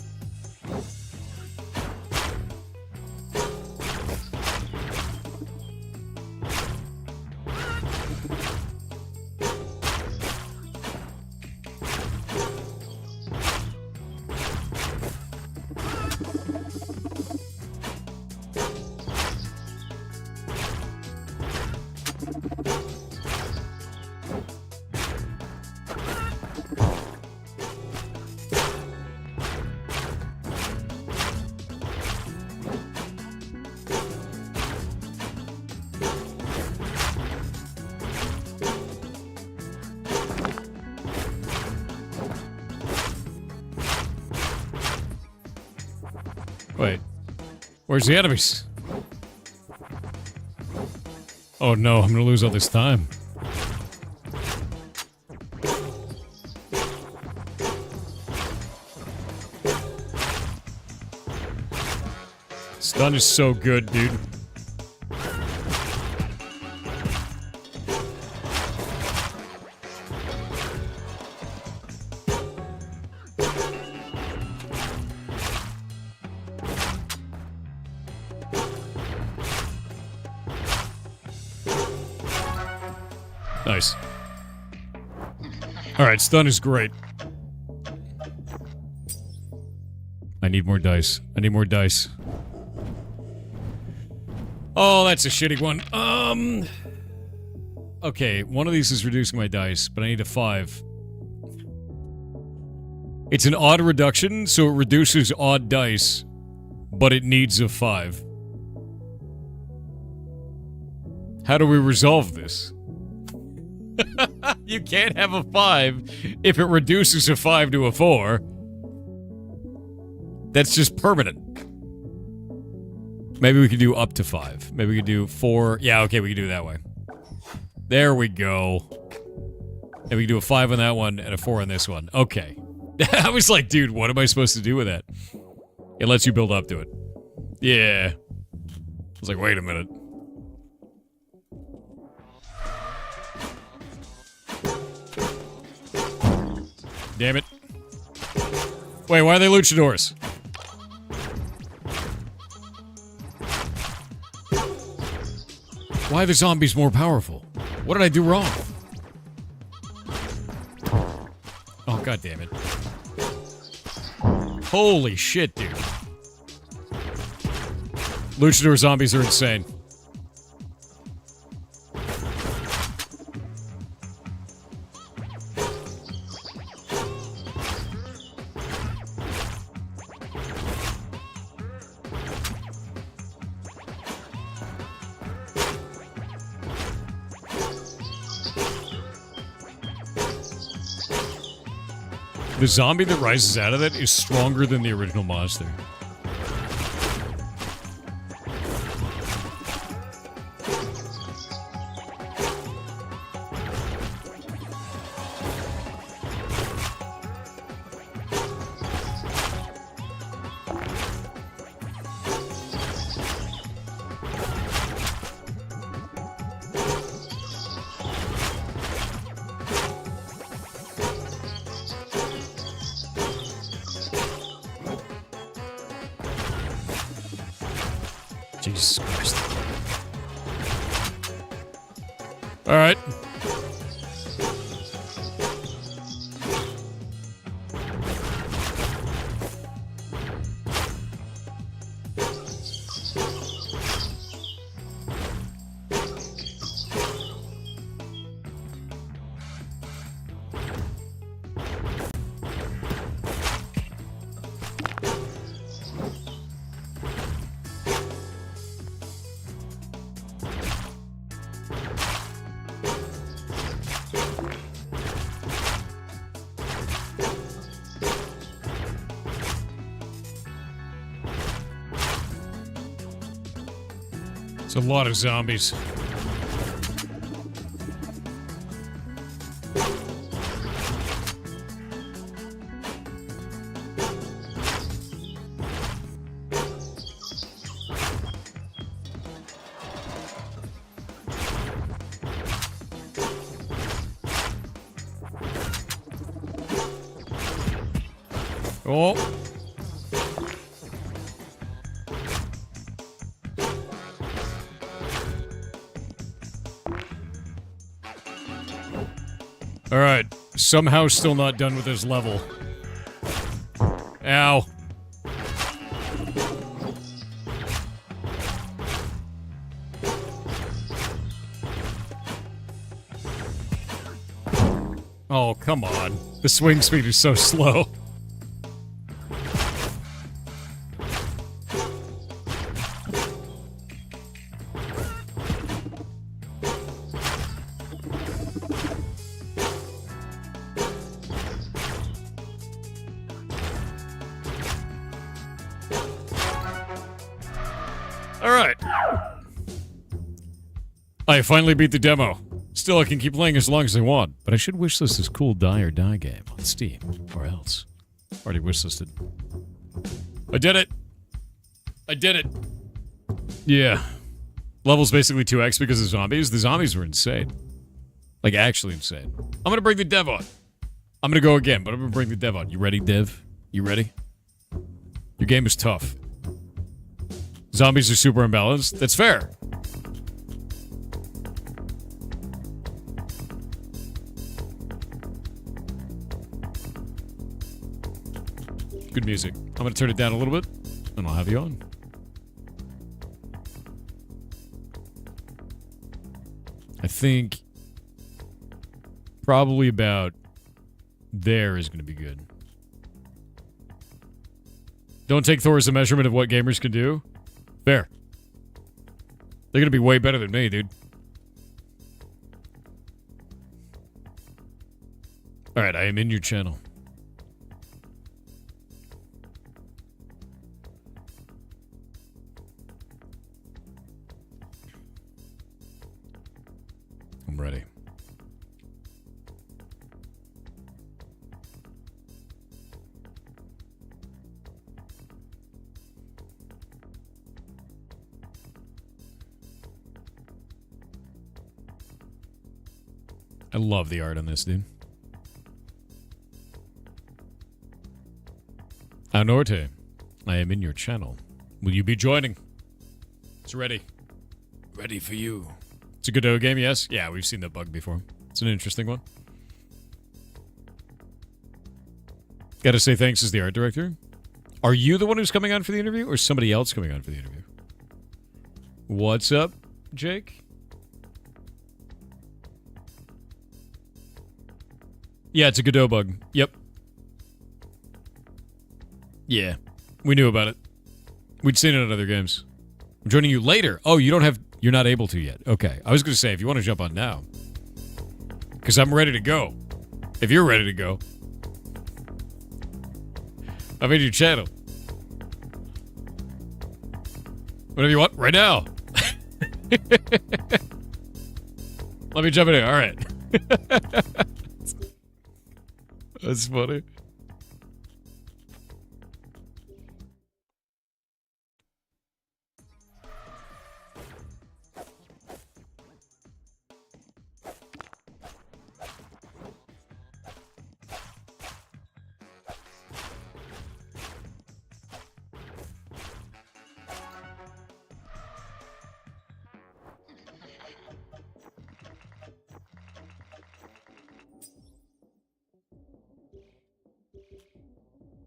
Wait. Where's the enemies? Oh no, I'm gonna lose all this time. Stun is so good, dude. Nice. Alright, stun is great. I need more dice. I need more dice. Oh, that's a shitty one. Okay, one of these is reducing my dice, but I need a 5. It's an odd reduction, so it reduces odd dice, but it needs a 5. How do we resolve this? You can't have a 5 if it reduces a 5 to a 4. That's just permanent. Maybe we could do up to 5. Maybe we could do 4. Yeah, okay, we could do it that way. There we go. And we can do a 5 on that one and a 4 on this one. Okay. I was like, dude, what am I supposed to do with that? It lets you build up to it. Yeah. I was like, wait a minute. Damn it. Wait, why are they luchadors? Why are the zombies more powerful? What did I do wrong? Oh, god damn it. Holy shit, dude. Luchador zombies are insane. The zombie that rises out of that is stronger than the original monster. Jesus Christ. All right. It's a lot of zombies. Oh. Alright, somehow still not done with this level. Ow. Oh, come on. The swing speed is so slow. I finally beat the demo. Still, I can keep playing as long as I want, but I should wishlist this cool Die or Die game on Steam, or else. Already wishlisted. I did it! I did it! Yeah. Level's basically 2x because of zombies. The zombies were insane. Like, actually insane. I'm gonna bring the dev on. I'm gonna go again, but I'm gonna bring the dev on. You ready, dev? You ready? Your game is tough. Zombies are super imbalanced. That's fair. Good music. I'm gonna turn it down a little bit, and I'll have you on. I think probably about there is going to be good. Don't take Thor as a measurement of what gamers can do. Fair. They're going to be way better than me, dude. Alright, I am in your channel. I'm ready. I love the art on this, dude. Anorte, I am in your channel. Will you be joining? It's ready. Ready for you. It's a Godot game, yes? Yeah, we've seen that bug before. It's an interesting one. Gotta say thanks as the art director. Are you the one who's coming on for the interview, or somebody else coming on for the interview? What's up, Jake? Yeah, it's a Godot bug. Yep. Yeah, we knew about it. We'd seen it in other games. I'm joining you later. Oh, you're not able to yet. Okay. I was going to say, if you want to jump on now. Because I'm ready to go. If you're ready to go. I'm in your channel. Whatever you want, right now. Let me jump in here. All right. That's funny.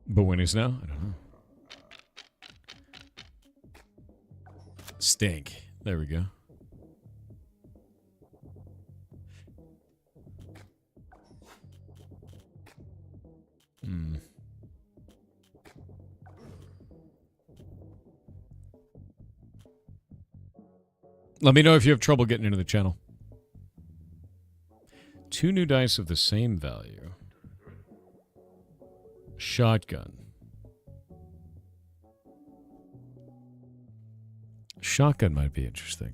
But when is now? I don't know. Stink. There we go. Let me know if you have trouble getting into the channel. 2 new dice of the same value. Shotgun. Shotgun might be interesting.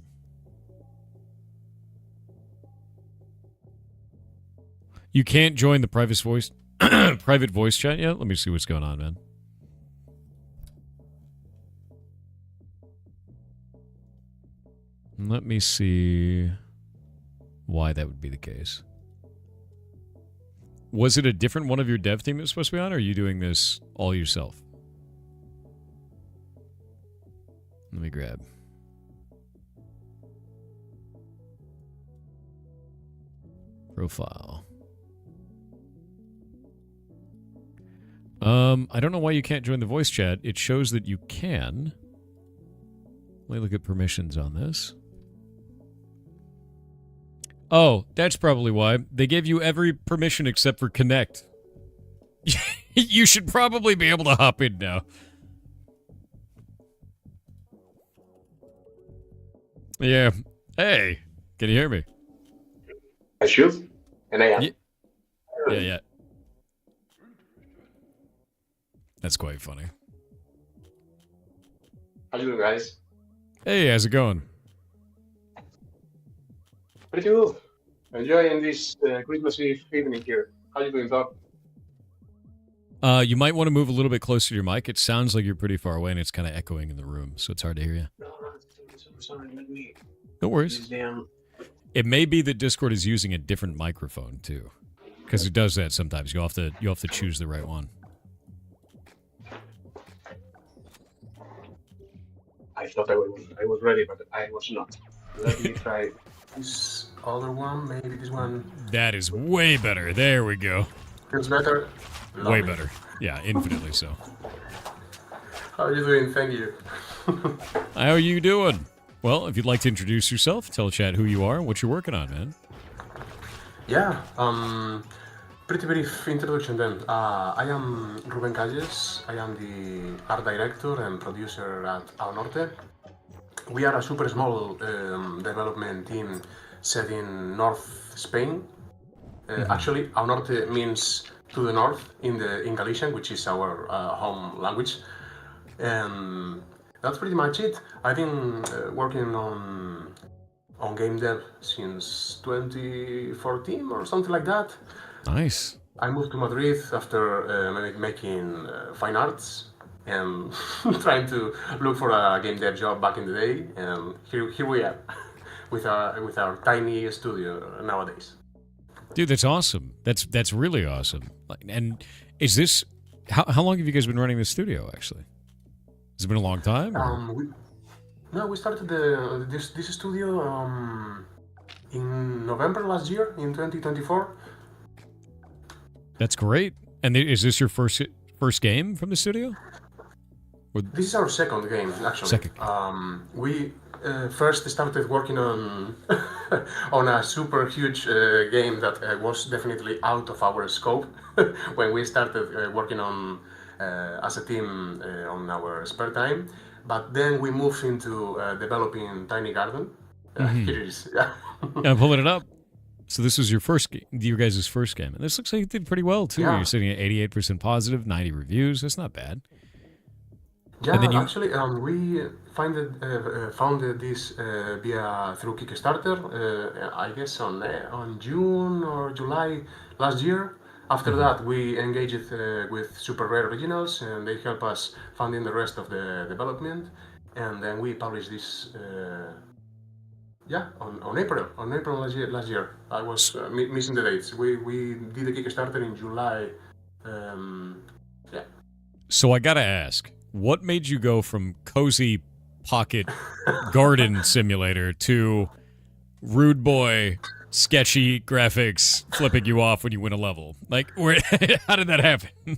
You can't join the private voice private voice chat yet? Let me see what's going on, man. Let me see why that would be the case. Was it a different one of your dev team that was supposed to be on, or are you doing this all yourself? Let me grab. Profile. I don't know why you can't join the voice chat. It shows that you can. Let me look at permissions on this. Oh, that's probably why. They gave you every permission except for connect. You should probably be able to hop in now. Yeah. Hey, can you hear me? I should, and I am. Yeah. That's quite funny. How you doing, guys? Hey, how's it going? Pretty good. Enjoying this Christmas Eve evening here. How you doing, Doc? You might want to move a little bit closer to your mic. It sounds like you're pretty far away, and it's kind of echoing in the room, so it's hard to hear you. No, sorry, let me... No worries. It may be that Discord is using a different microphone too, because it does that sometimes. You have to choose the right one. I thought I was ready, but I was not. Let me try this other one. Maybe this one. That is way better. There we go. Feels better. Way better. Yeah, infinitely so. How are you doing? Thank you. How are you doing? Well, if you'd like to introduce yourself, tell chat who you are and what you're working on, man. Yeah, pretty brief introduction then. I am Ruben Calles. I am the art director and producer at Al Norte. We are a super small development team set in North Spain. Actually, Al Norte means to the north in Galician, which is our home language. And that's pretty much it. I've been working on game dev since 2014 or something like that. Nice. I moved to Madrid after making fine arts and trying to look for a game dev job back in the day. And here we are with our tiny studio nowadays. Dude, that's awesome. That's really awesome. And is this how long have you guys been running this studio? Actually, has it been a long time? We started this studio in November last year, in 2024. That's great. And is this your first game from the studio? This is our second game, actually. Second. We first started working on on a super huge game that was definitely out of our scope when we started working on as a team on our spare time. But then we moved into developing Tiny Garden. Here it is. Yeah. I'm pulling it up. So this was your guys' first game, and this looks like it did pretty well too. Yeah. You're sitting at 88% positive, 90 reviews. That's not bad. Yeah, And then actually, we founded this through Kickstarter. I guess on June or July last year. After that, we engaged with Super Rare Originals, and they help us funding the rest of the development. And then we published this. On April last year. I was missing the dates. We did the Kickstarter in July. So I gotta ask, what made you go from cozy pocket garden simulator to rude boy, sketchy graphics flipping you off when you win a level? Like, how did that happen?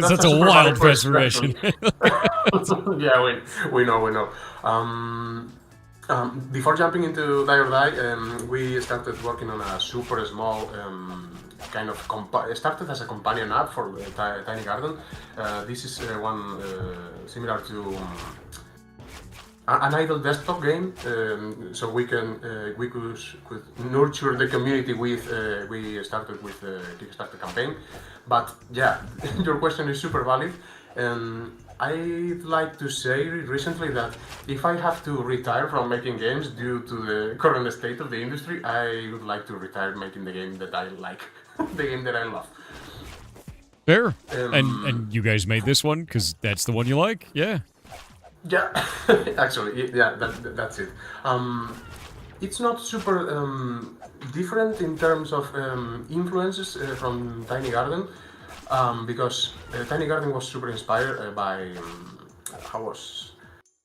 That's a wild transformation. Yeah, we know. Before jumping into Die or Die, we started working on a super small kind of started as a companion app for Tiny Garden. This is one similar to an idle desktop game, so we could nurture the community with. We started with the Kickstarter campaign, but yeah, your question is super valid. I'd like to say recently that if I have to retire from making games due to the current state of the industry, I would like to retire making the game that I like, the game that I love. Fair. And you guys made this one because that's the one you like? Yeah. Yeah, actually, yeah, that's it. It's not super different in terms of influences from Tiny Garden, because Tiny Garden was super inspired by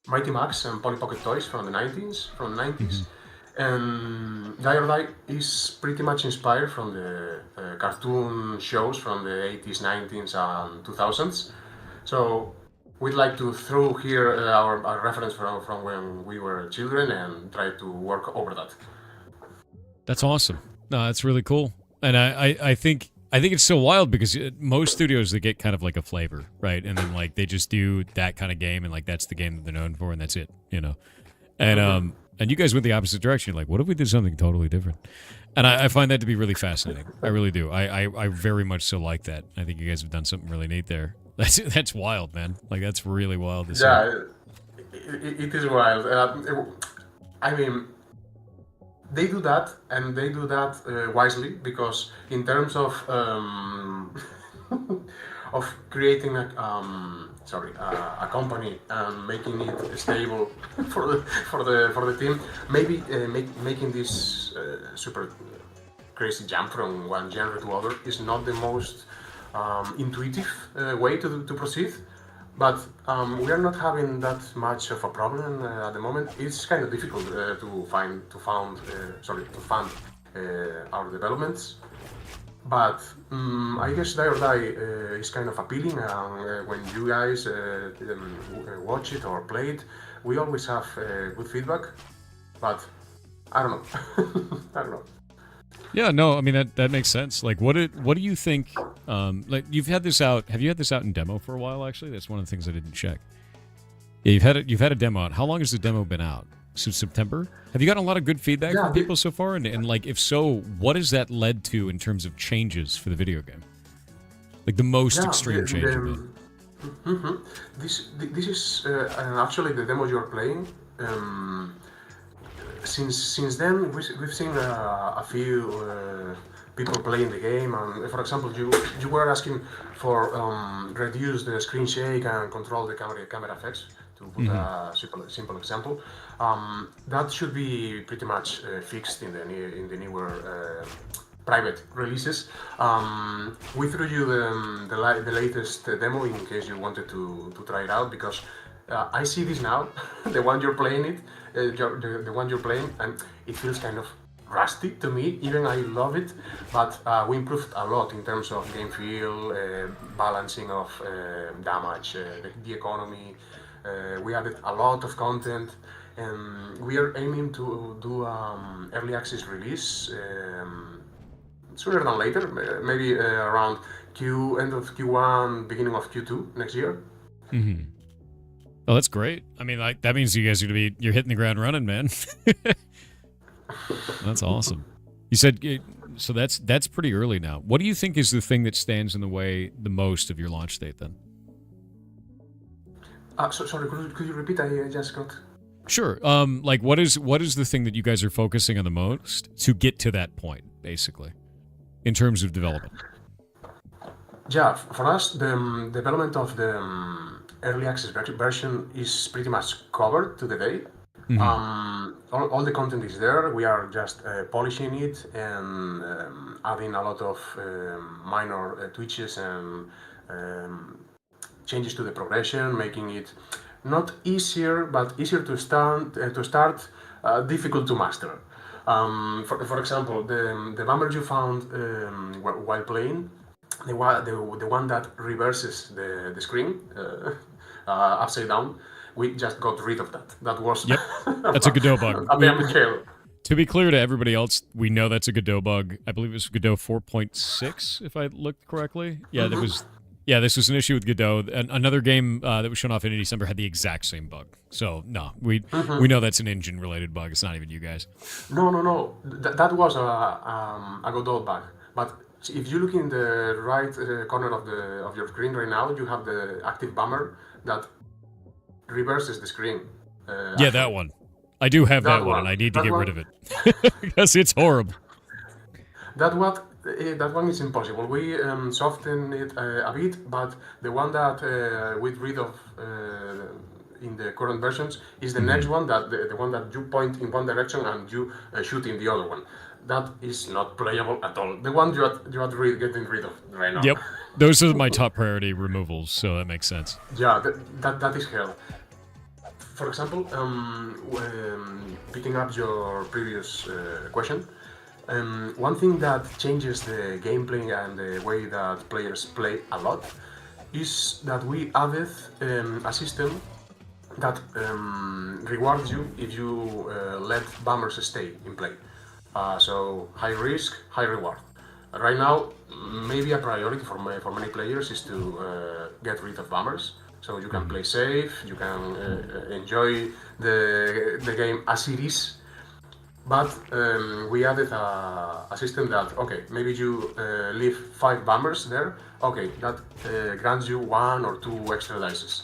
Mighty Max and Polly Pocket Toys from the 90s. And Die or Die is pretty much inspired from the cartoon shows from the 80s, 90s, and 2000s. So we'd like to throw here our reference from when we were children and try to work over that. That's awesome. No, that's really cool. And I think it's so wild because most studios, they get kind of like a flavor, right? And then like they just do that kind of game and like that's the game that they're known for and that's it, you know? And and you guys went the opposite direction. Like, what if we did something totally different? And I find that to be really fascinating. I really do. I very much so like that. I think you guys have done something really neat there. That's wild, man. Like, that's really wild to see. Yeah, it is wild. I mean, they do that, and they do that wisely, because in terms of creating a company and making it stable for the team, maybe making this super crazy jump from one genre to other is not the most intuitive way to proceed, but we are not having that much of a problem at the moment. It's kind of difficult to fund our developments, But I guess Die or Die is kind of appealing, and when you guys watch it or play it, we always have good feedback. But I don't know. I don't know. Yeah, no, I mean that makes sense. Like, what do you think? Like, you've had this out. Have you had this out in demo for a while? Actually, that's one of the things I didn't check. Yeah, you've had a demo out. How long has the demo been out? Since September? Have you gotten a lot of good feedback from people so far? And like, if so, what has that led to in terms of changes for the video game? Like the most extreme change of it. This is actually the demo you're playing. Since then, we've seen a few people playing the game, and for example, you were asking for reduce the screen shake and control the camera effects. To put a simple example, that should be pretty much fixed in the newer private releases. We threw you the latest demo in case you wanted to try it out, because I see this now, the one you're playing the one you're playing, and it feels kind of rusty to me. Even I love it, but we improved a lot in terms of game feel, balancing of damage, the economy. We added a lot of content, and we are aiming to do early access release sooner than later, maybe around end of Q1, beginning of Q2 next year. Mm-hmm. Oh, that's great. I mean, like, that means you guys are you're hitting the ground running, man. That's awesome. You said, so that's pretty early now. What do you think is the thing that stands in the way the most of your launch date then? Sorry, could you repeat? I just got... Sure. Like, what is the thing that you guys are focusing on the most to get to that point, basically, in terms of development? Yeah, for us, the development of the early access version is pretty much covered to the day. All the content is there. We are just polishing it and adding a lot of minor tweaks and changes to the progression, making it not easier, but easier to start, difficult to master. For example, the bummer you found while playing, the one that reverses the screen upside down, we just got rid of that. That was yep. That's a Godot bug. To be clear to everybody else, we know that's a Godot bug. I believe it was Godot 4.6, if I looked correctly. Yeah, there was. Yeah, this was an issue with Godot. Another game that was shown off in December had the exact same bug. So, no, we know that's an engine-related bug. It's not even you guys. No. That was a Godot bug. But if you look in the right corner of your screen right now, you have the active bummer that reverses the screen. Yeah, that one. I do have that one, and I need to get rid of it. Because it's horrible. That one is impossible. We soften it a bit, but the one that we rid of in the current versions is the next one, that the one that you point in one direction and you shoot in the other one. That is not playable at all. The one you are getting rid of right now. Yep, those are my top priority removals, so that makes sense. Yeah, that is hell. For example, picking up your previous question, one thing that changes the gameplay and the way that players play a lot is that we added a system that rewards you if you let bummers stay in play. So high risk, high reward. Right now, maybe a priority for many players is to get rid of bummers. So you can play safe, you can enjoy the game as it is. But we added a system that, okay, maybe you leave 5 bummers there, okay, that grants you 1 or 2 extra dices.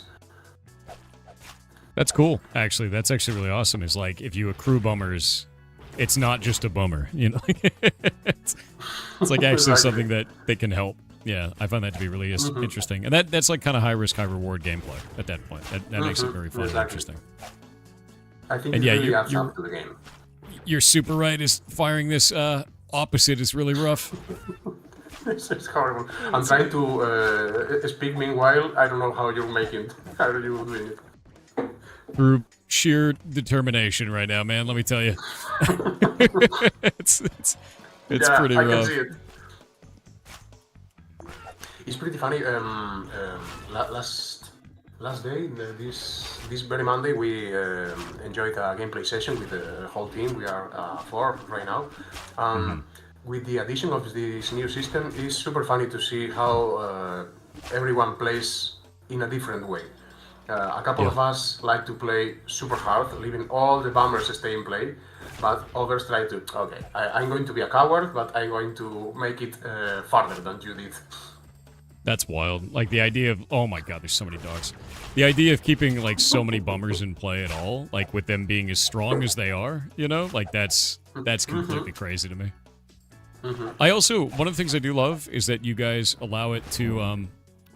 That's cool, actually. That's actually really awesome. It's like, if you accrue bummers, it's not just a bummer, you know? it's like actually something that can help. Yeah, I find that to be really interesting. And that's like kind of high risk, high reward gameplay at that point. That makes it very fun and interesting. I think it really adds up to the game. You're super right. Is firing this opposite is really rough. It's horrible. I'm trying to speak meanwhile. I don't know how you're making. How are you doing it? Through sheer determination right now, man. Let me tell you. it's pretty rough. I can see it. It's pretty funny. Last day, this very Monday, we enjoyed a gameplay session with the whole team. We are 4 right now. With the addition of this new system, it's super funny to see how everyone plays in a different way. A couple of us like to play super hard, leaving all the bombers stay in play, but others try to, okay, I'm going to be a coward, but I'm going to make it farther than you did. That's wild. Like the idea of, oh my god, there's so many dogs. The idea of keeping like so many bummers in play at all, like with them being as strong as they are, you know, like that's completely crazy to me. I also, one of the things I do love is that you guys allow it to,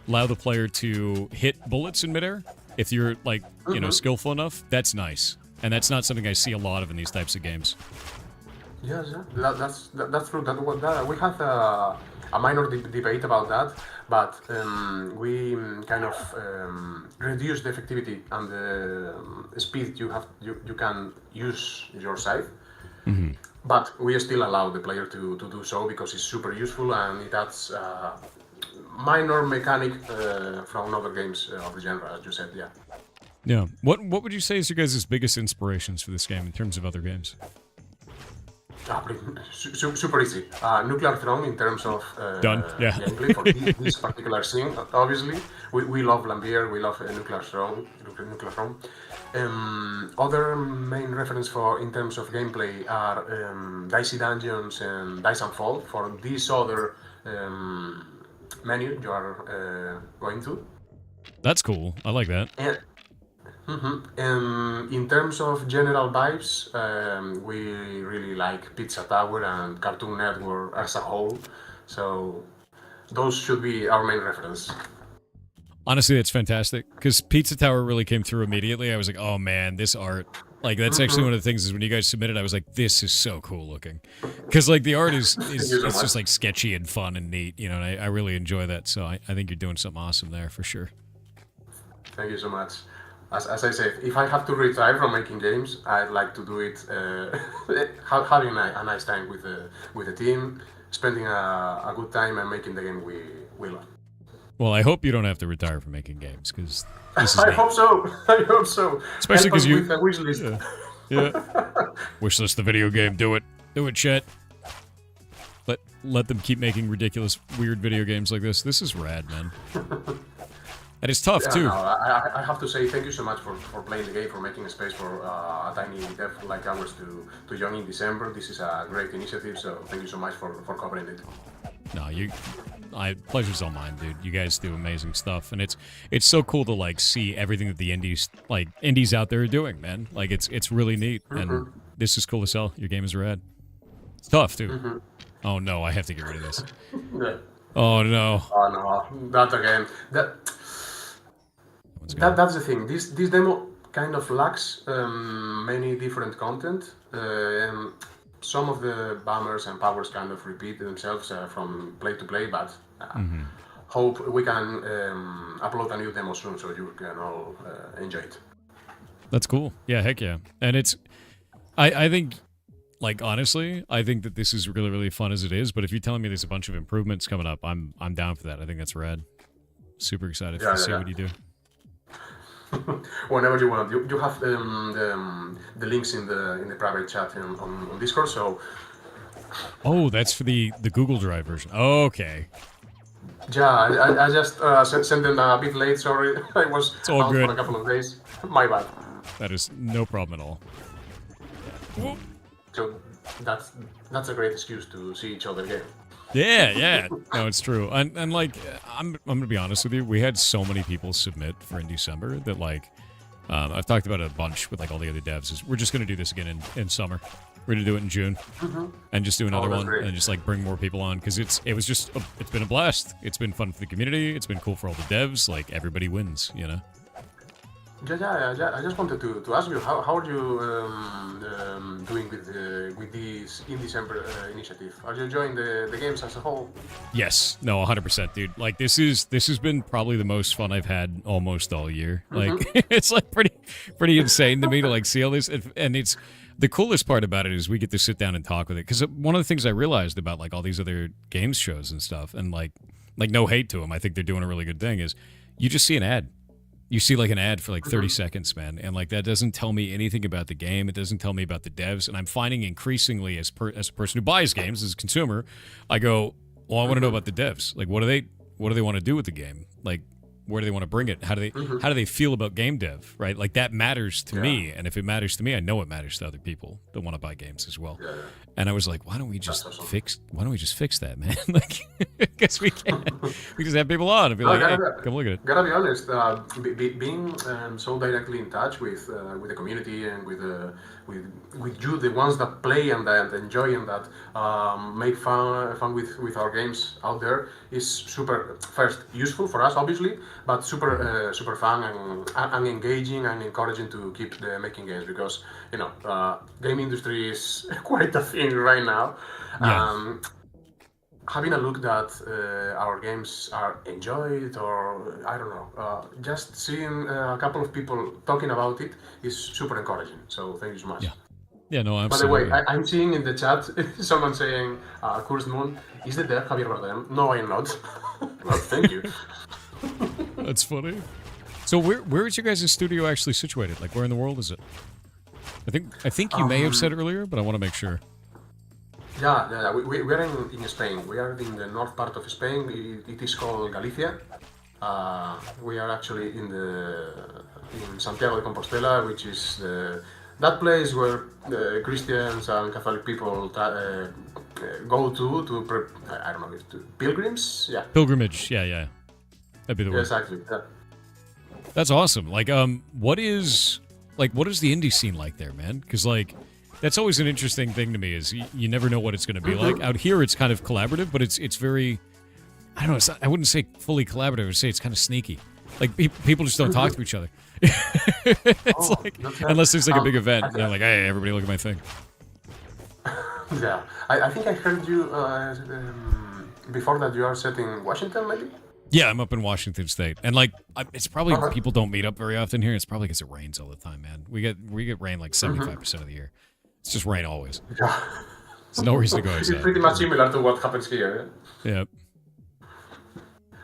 allow the player to hit bullets in midair. If you're like, you know, skillful enough, that's nice. And that's not something I see a lot of in these types of games. Yes, that's true. We have a minor debate about that, but we kind of reduce the effectivity and the speed you can use your scythe. But we still allow the player to do so because it's super useful and it adds minor mechanic from other games of the genre, as you said. Yeah. What would you say is your guys' biggest inspirations for this game in terms of other games? Super easy. Nuclear Throne in terms of Done. Yeah. gameplay for this particular scene. Obviously, we love Lambier, we love Nuclear Throne. Other main reference for in terms of gameplay are Dicey Dungeons and Dice and Fall for this other menu you are going to. That's cool. I like that. In terms of general vibes, we really like Pizza Tower and Cartoon Network as a whole, so those should be our main reference. Honestly, that's fantastic, because Pizza Tower really came through immediately. I was like, oh man, this art. Like, that's actually one of the things is when you guys submitted, I was like, this is so cool looking. Because, like, the art is it's just, like, sketchy and fun and neat, you know, and I really enjoy that, so I think you're doing something awesome there, for sure. Thank you so much. As I said, if I have to retire from making games, I'd like to do it having a nice time with the team, spending a good time and making the game we love. Well, I hope you don't have to retire from making games, because this is I hope so. Especially because you... With a wish list. Yeah. Wish list the video game. Do it, Chet. Let them keep making ridiculous, weird video games like this. This is rad, man. And it's tough, too. No, I have to say thank you so much for playing the game, for making a space for a tiny dev like ours to join in December. This is a great initiative, so thank you so much for covering it. No, pleasure's all mine, dude. You guys do amazing stuff, and it's so cool to like see everything that the indies out there are doing, man. Like it's really neat, and this is cool as hell. Your game is rad. It's tough too. Oh no, I have to get rid of this. Yeah. Oh no. Oh no, that again. That's the thing. This demo kind of lacks many different content. Some of the bombers and powers kind of repeat themselves from play to play, but hope we can upload a new demo soon so you can all enjoy it. That's cool. Yeah, heck yeah. And I think, like, honestly, I think that this is really, really fun as it is, but if you're telling me there's a bunch of improvements coming up, I'm down for that. I think that's rad. Super excited to see what you do. Whenever you want, you have the links in the private chat on Discord. So. Oh, that's for the Google Drive version. Okay. Yeah, I just sent them a bit late. Sorry, I was out for a couple of days. My bad. That is no problem at all. So that's a great excuse to see each other again. Yeah. No, it's true. And like, I'm gonna be honest with you. We had so many people submit for in December that like, I've talked about it a bunch with like all the other devs. Is we're just gonna do this again in summer. We're gonna do it in June, and just do another one, great. and just like bring more people on because it's been a blast. It's been fun for the community. It's been cool for all the devs. Like everybody wins, you know. Yeah. I just wanted to ask you how are you doing with this in December initiative? Are you enjoying the games as a whole? Yes, no, 100%, dude. Like this has been probably the most fun I've had almost all year. Like it's like pretty insane to me to like see all this, and it's the coolest part about it is we get to sit down and talk with it because one of the things I realized about like all these other games shows and stuff, and like like no hate to them, I think they're doing a really good thing, is you just see an ad. You see like an ad for like 30 seconds, man, and like that doesn't tell me anything about the game. It doesn't tell me about the devs, and I'm finding increasingly as a person who buys games, as a consumer, I go, well, I want to know about the devs. Like, what do they want to do with the game? Like, where do they want to bring it? How do they feel about game dev, right? Like that matters to me, and if it matters to me, I know it matters to other people that want to buy games as well. And I was like, why don't we just fix that, man? Like, because we just have people on and be like, hey, come look at it. Gotta be honest, being so directly in touch with the community and with you, the ones that play and enjoy and that make fun with our games out there, is super first useful for us, obviously, but super super fun and engaging and encouraging to keep making games, because game industry is quite a thing right now. Having a look that our games are enjoyed, or I don't know, just seeing a couple of people talking about it is super encouraging. So thank you so much. Yeah, no, absolutely. By the way, I'm seeing in the chat someone saying, Cursed Moon, is the dev Javier Bardem? No, I am not. Well, thank you. That's funny. So where is your guys' studio actually situated? Like, where in the world is it? I think you may have said earlier, but I want to make sure. Yeah. We are in Spain. We are in the north part of Spain. It is called Galicia. We are actually in Santiago de Compostela, which is that place where Christians and Catholic people go to I don't know, to pilgrims. Yeah. Pilgrimage. Yeah. That'd be the word. Exactly. Yeah. That's awesome. Like, what is the indie scene like there, man? Because like, that's always an interesting thing to me. Is you never know what it's going to be like. Out here, it's kind of collaborative, but it's very, I don't know. I wouldn't say fully collaborative. I would say it's kind of sneaky. Like people just don't talk to each other. It's unless there's like a big event, and they're like, hey, everybody, look at my thing. Yeah, I think I heard you before that you are set in Washington, maybe. Yeah, I'm up in Washington State, and like, it's probably people don't meet up very often here. It's probably because it rains all the time, man. We get rain like 75% of the year. It's just rain always. Yeah. There's no reason to go outside. It's pretty much similar to what happens here. Yeah.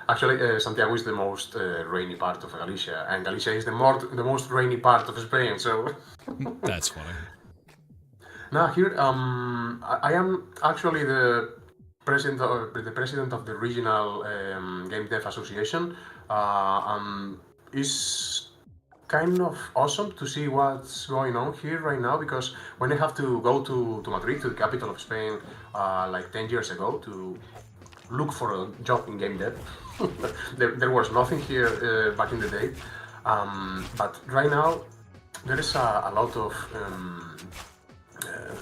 Actually, Santiago is the most rainy part of Galicia, and Galicia is the most rainy part of Spain. So that's funny. Now here, I am actually the president of the regional game dev association. It's kind of awesome to see what's going on here right now, because when I have to go to Madrid, to the capital of Spain, like 10 years ago, to look for a job in game dev, there was nothing here back in the day. But right now, there is a lot of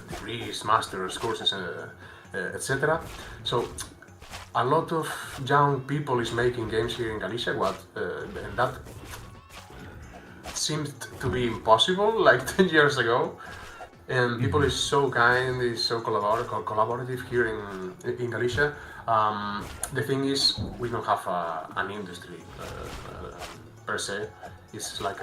degrees, masters, courses, etc. So a lot of young people is making games here in Galicia. And that seemed to be impossible like 10 years ago. And people is so kind, is so collaborative here in Galicia. The thing is, we don't have an industry per se. It's like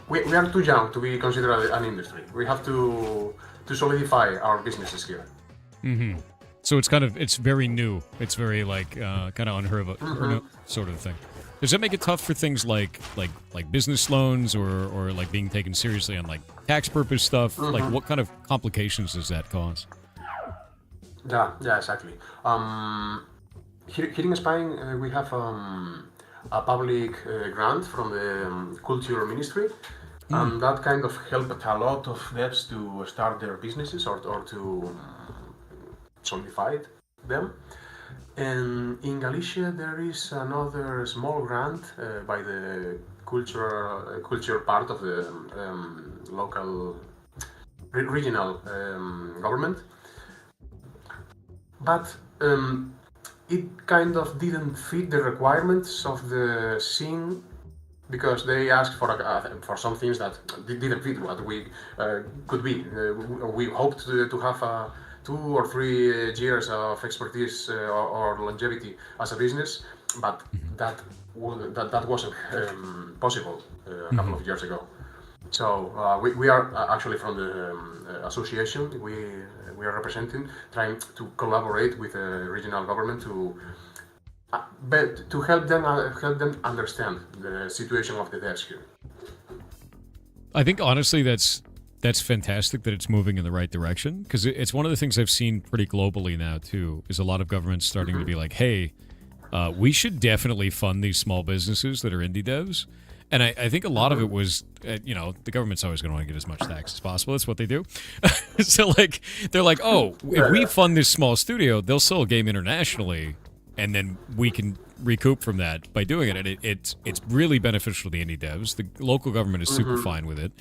we are too young to be considered an industry. We have to solidify our businesses here. Mm-hmm. So it's very new. It's very like kind of unheard of sort of thing. Does that make it tough for things like business loans or like being taken seriously on like tax purpose stuff? Like what kind of complications does that cause? Yeah, exactly. Here in Spain, we have a public grant from the Culture Ministry, and that kind of helped a lot of devs to start their businesses or to solidify them. And in Galicia, there is another small grant by the culture part of the local regional government. But it kind of didn't fit the requirements of the scene, because they asked for some things that didn't fit what we could be. We hoped to have 2 or 3 years of expertise or longevity as a business, but that wasn't possible a couple of years ago. So we are actually from the association. We are representing, trying to collaborate with the regional government to help them understand the situation of the devs here. I think honestly that's fantastic that it's moving in the right direction, because it's one of the things I've seen pretty globally now too, is a lot of governments starting to be like, hey, we should definitely fund these small businesses that are indie devs. And I think a lot of it was, the government's always going to want to get as much tax as possible. That's what they do. So, like, they're like, oh, if we fund this small studio, they'll sell a game internationally, and then we can recoup from that by doing it. And it's really beneficial to the indie devs. The local government is super fine with it.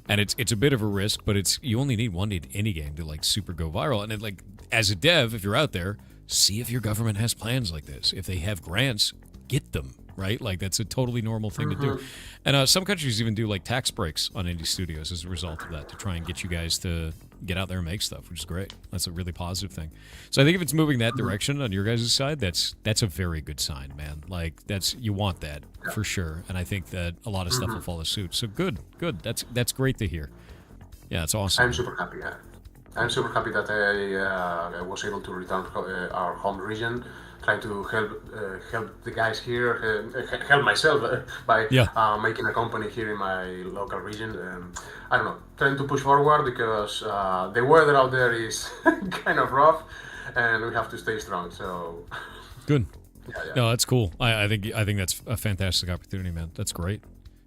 And it's a bit of a risk, but you only need one indie game to, like, super go viral. And, like, as a dev, if you're out there, see if your government has plans like this. If they have grants, get them. Right? Like, that's a totally normal thing to do. And some countries even do, like, tax breaks on indie studios as a result of that, to try and get you guys to get out there and make stuff, which is great. That's a really positive thing. So I think if it's moving that direction on your guys' side, that's a very good sign, man. Like, you want that for sure. And I think that a lot of stuff will follow suit. So good. That's great to hear. Yeah, it's awesome. I'm super happy. I'm super happy that I was able to return to our home region, trying to help the guys here, help myself by making a company here in my local region. I don't know, trying to push forward, because the weather out there is kind of rough, and we have to stay strong. So good. Yeah. No, that's cool. I think that's a fantastic opportunity, man. That's great.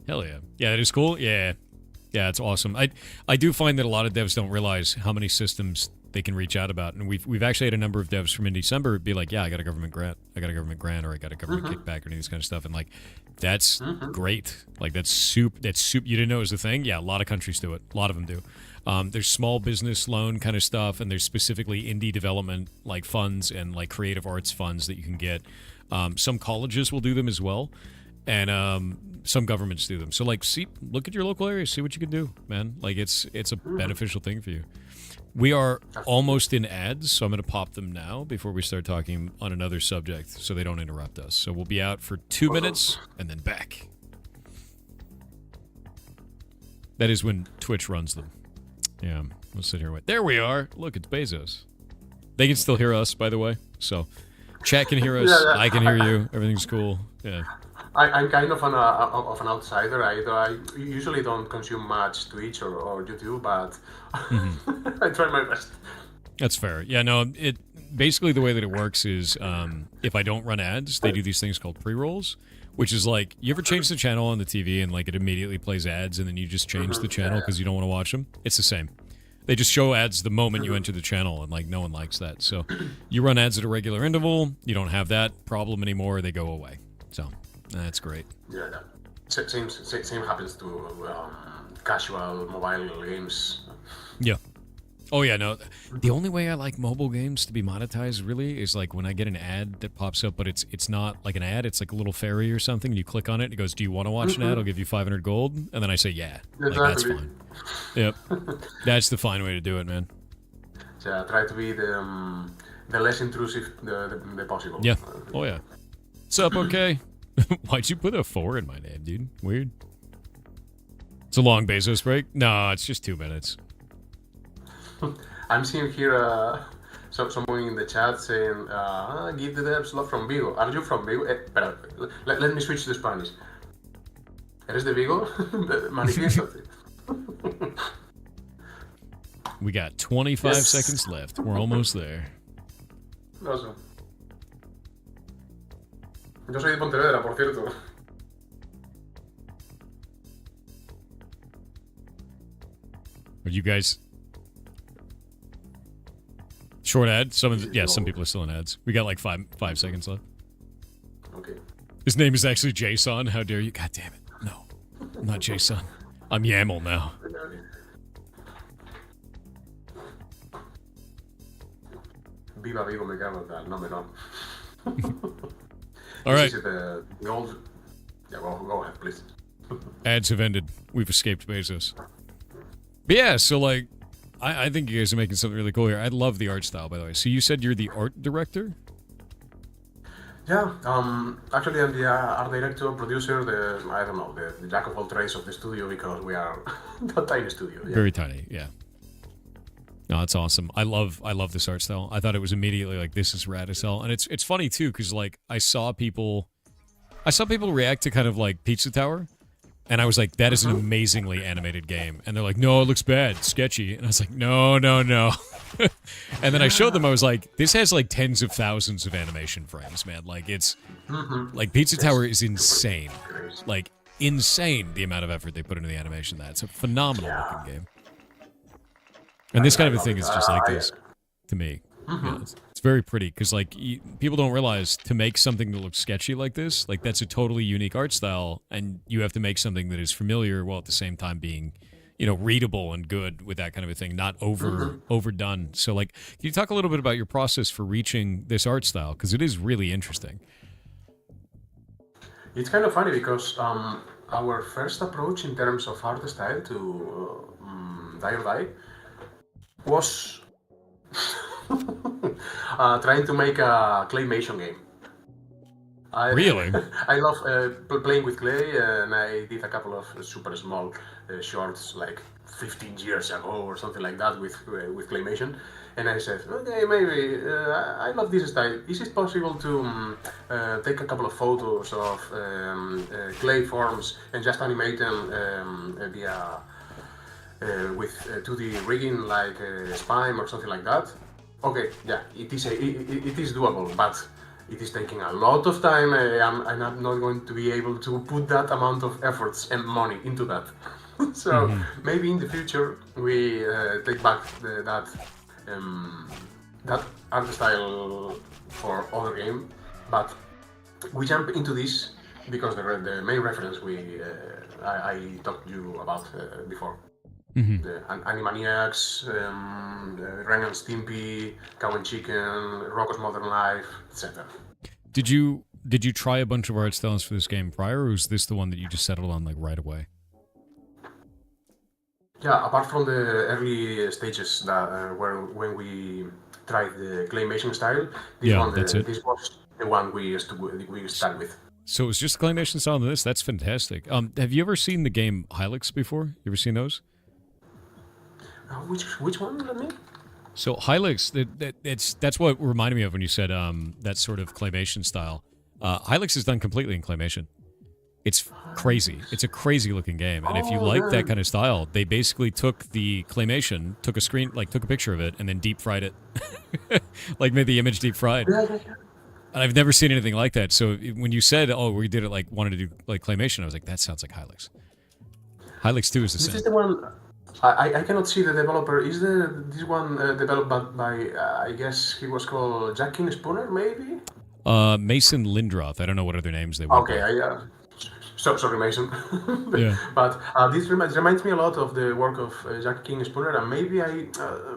Hell yeah. Yeah, it is cool. Yeah, it's awesome. I do find that a lot of devs don't realize how many systems they can reach out about, and we've actually had a number of devs from in December be like, yeah, I got a government grant, or I got a government kickback, or any of this kind of stuff, and like, that's great. Like, that's soup. You didn't know it was a thing? Yeah, a lot of countries do it. A lot of them do. There's small business loan kind of stuff, and there's specifically indie development like funds and like creative arts funds that you can get. Some colleges will do them as well, and some governments do them. So like, look at your local area, see what you can do, man. Like, it's a beneficial thing for you. We are almost in ads, so I'm going to pop them now before we start talking on another subject so they don't interrupt us. So we'll be out for 2 minutes and then back. That is when Twitch runs them. Yeah, we'll sit here and wait. There we are. Look, it's Bezos. They can still hear us, by the way. So chat can hear us. Yeah. I can hear you. Everything's cool. Yeah. I'm kind of an outsider. I usually don't consume much Twitch or YouTube, but I try my best. That's fair. Yeah, no, basically the way that it works is if I don't run ads, they do these things called pre-rolls, which is like, you ever change the channel on the TV and like it immediately plays ads and then you just change the channel because you don't want to watch them? It's the same. They just show ads the moment you enter the channel, and like, no one likes that. So you run ads at a regular interval, you don't have that problem anymore, they go away. So that's great. Yeah. Same happens to casual mobile games. Yeah. Oh yeah, no. The only way I like mobile games to be monetized really is like when I get an ad that pops up, but it's not like an ad, it's like a little fairy or something, and you click on it and it goes, "Do you want to watch an ad? I'll give you 500 gold." And then I say, "Yeah." Exactly. Like, that's fine. Yep. That's the fine way to do it, man. Yeah, try to be the less intrusive the possible. Yeah. Oh yeah. What's up, okay? Why'd you put a 4 in my name, dude? Weird. It's a long Bezos break? No, it's just 2 minutes. I'm seeing here someone in the chat saying, give the devs love from Vigo. Are you from Vigo? Pero, let me switch to Spanish. ¿Eres de Vigo? Manifiéstate. We got 25 seconds left. We're almost there. No sé. Yo soy de Pontevedra, por cierto. Are you guys... Short ad? Some people are still in ads. We got like five seconds left. Okay. His name is actually Jason. How dare you? God damn it. No. I'm not Jason. I'm YAML now. Viva Vigo, me cago en tal. No, no. All right. The old... Yeah, go ahead, please. Ads have ended. We've escaped Bezos. But yeah, so like, I think you guys are making something really cool here. I love the art style, by the way. So you said you're the art director? Yeah, actually I'm the art director, producer, I don't know, the jack of all trades of the studio because we are a tiny studio. Yeah. Very tiny, yeah. No, that's awesome. I love this art style. I thought it was immediately like, this is rad as hell. And it's funny too, because like I saw people react to kind of like Pizza Tower, and I was like, that is an amazingly animated game. And they're like, no, it looks bad, sketchy. And I was like, no, no, no. And then I showed them, I was like, this has like tens of thousands of animation frames, man. Like it's like Pizza Tower is insane. Like insane the amount of effort they put into the animation. That's a phenomenal looking game. And this kind of a thing is just like this to me. Yeah, it's very pretty because like people don't realize to make something that looks sketchy like this, like that's a totally unique art style, and you have to make something that is familiar while at the same time being, you know, readable and good with that kind of a thing, not overdone. So like, can you talk a little bit about your process for reaching this art style, because it is really interesting. It's kind of funny because our first approach in terms of art style to Die or Die was trying to make a claymation game. Really? I love playing with clay, and I did a couple of super small shorts, like 15 years ago or something like that, with claymation. And I said, okay, maybe I love this style. Is it possible to take a couple of photos of clay forms and just animate them via with 2D rigging, like Spime or something like that? Okay, yeah, it is doable, but it is taking a lot of time. I'm not going to be able to put that amount of efforts and money into that. So maybe in the future we take back that art style for other game, but we jump into this because the main reference I talked to you about before. The Animaniacs, Ren and Stimpy, Cow and Chicken, Rocko's Modern Life, etc. Did you try a bunch of art styles for this game prior, or was this the one that you just settled on like right away? Yeah, apart from the early stages that when we tried the claymation style, this was the one we started with. So it was just claymation style in this? That's fantastic. Have you ever seen the game Hylix before? You ever seen those? Which one, let me? So Hylix, that's what reminded me of when you said that sort of claymation style. Hylix is done completely in claymation. It's crazy. It's a crazy looking game, and if you like that kind of style, they basically took the claymation, took a picture of it, and then deep fried it, like made the image deep fried. And I've never seen anything like that. So when you said, "Oh, we did it like wanted to do like claymation," I was like, "That sounds like Hylix." Hylix 2 is the same. This is the one. I cannot see the developer. Is this one developed by I guess he was called Jack King Spooner, maybe? Mason Lindroth. I don't know what other names they were. Okay, sorry, Mason. Yeah. But this reminds me a lot of the work of Jack King Spooner, and maybe I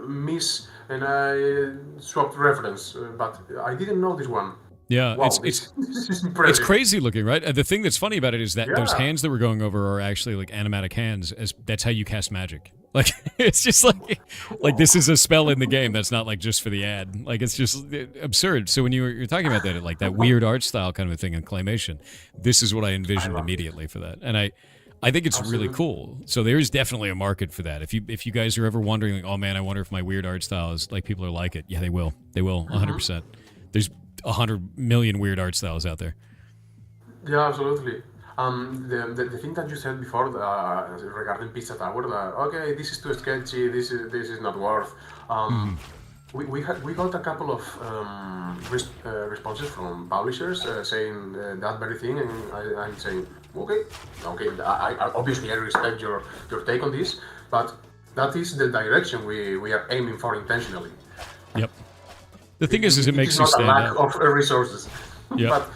miss and I swapped reference, but I didn't know this one. Yeah, wow, this is impressive. It's crazy looking, right? The thing that's funny about it is that those hands that we're going over are actually like animatic hands. That's how you cast magic. Like it's just like this is a spell in the game that's not like just for the ad. Like it's just absurd. So when you're talking about that, like that weird art style kind of a thing in claymation, this is what I envisioned immediately for that, and I think it's really cool. So there is definitely a market for that. If you guys are ever wondering, like, oh man, I wonder if my weird art style is like people are like it. Yeah, they will. They will 100%. There's 100 million weird art styles out there. Yeah, absolutely. The thing that you said before regarding Pizza Tower, okay, this is too sketchy. This is not worth. We got a couple of responses from publishers saying that very thing, and I'm saying, okay. I obviously I respect your take on this, but that is the direction we are aiming for intentionally. Yep. The thing is it makes you stand out. It's not a lack of resources. Yeah. But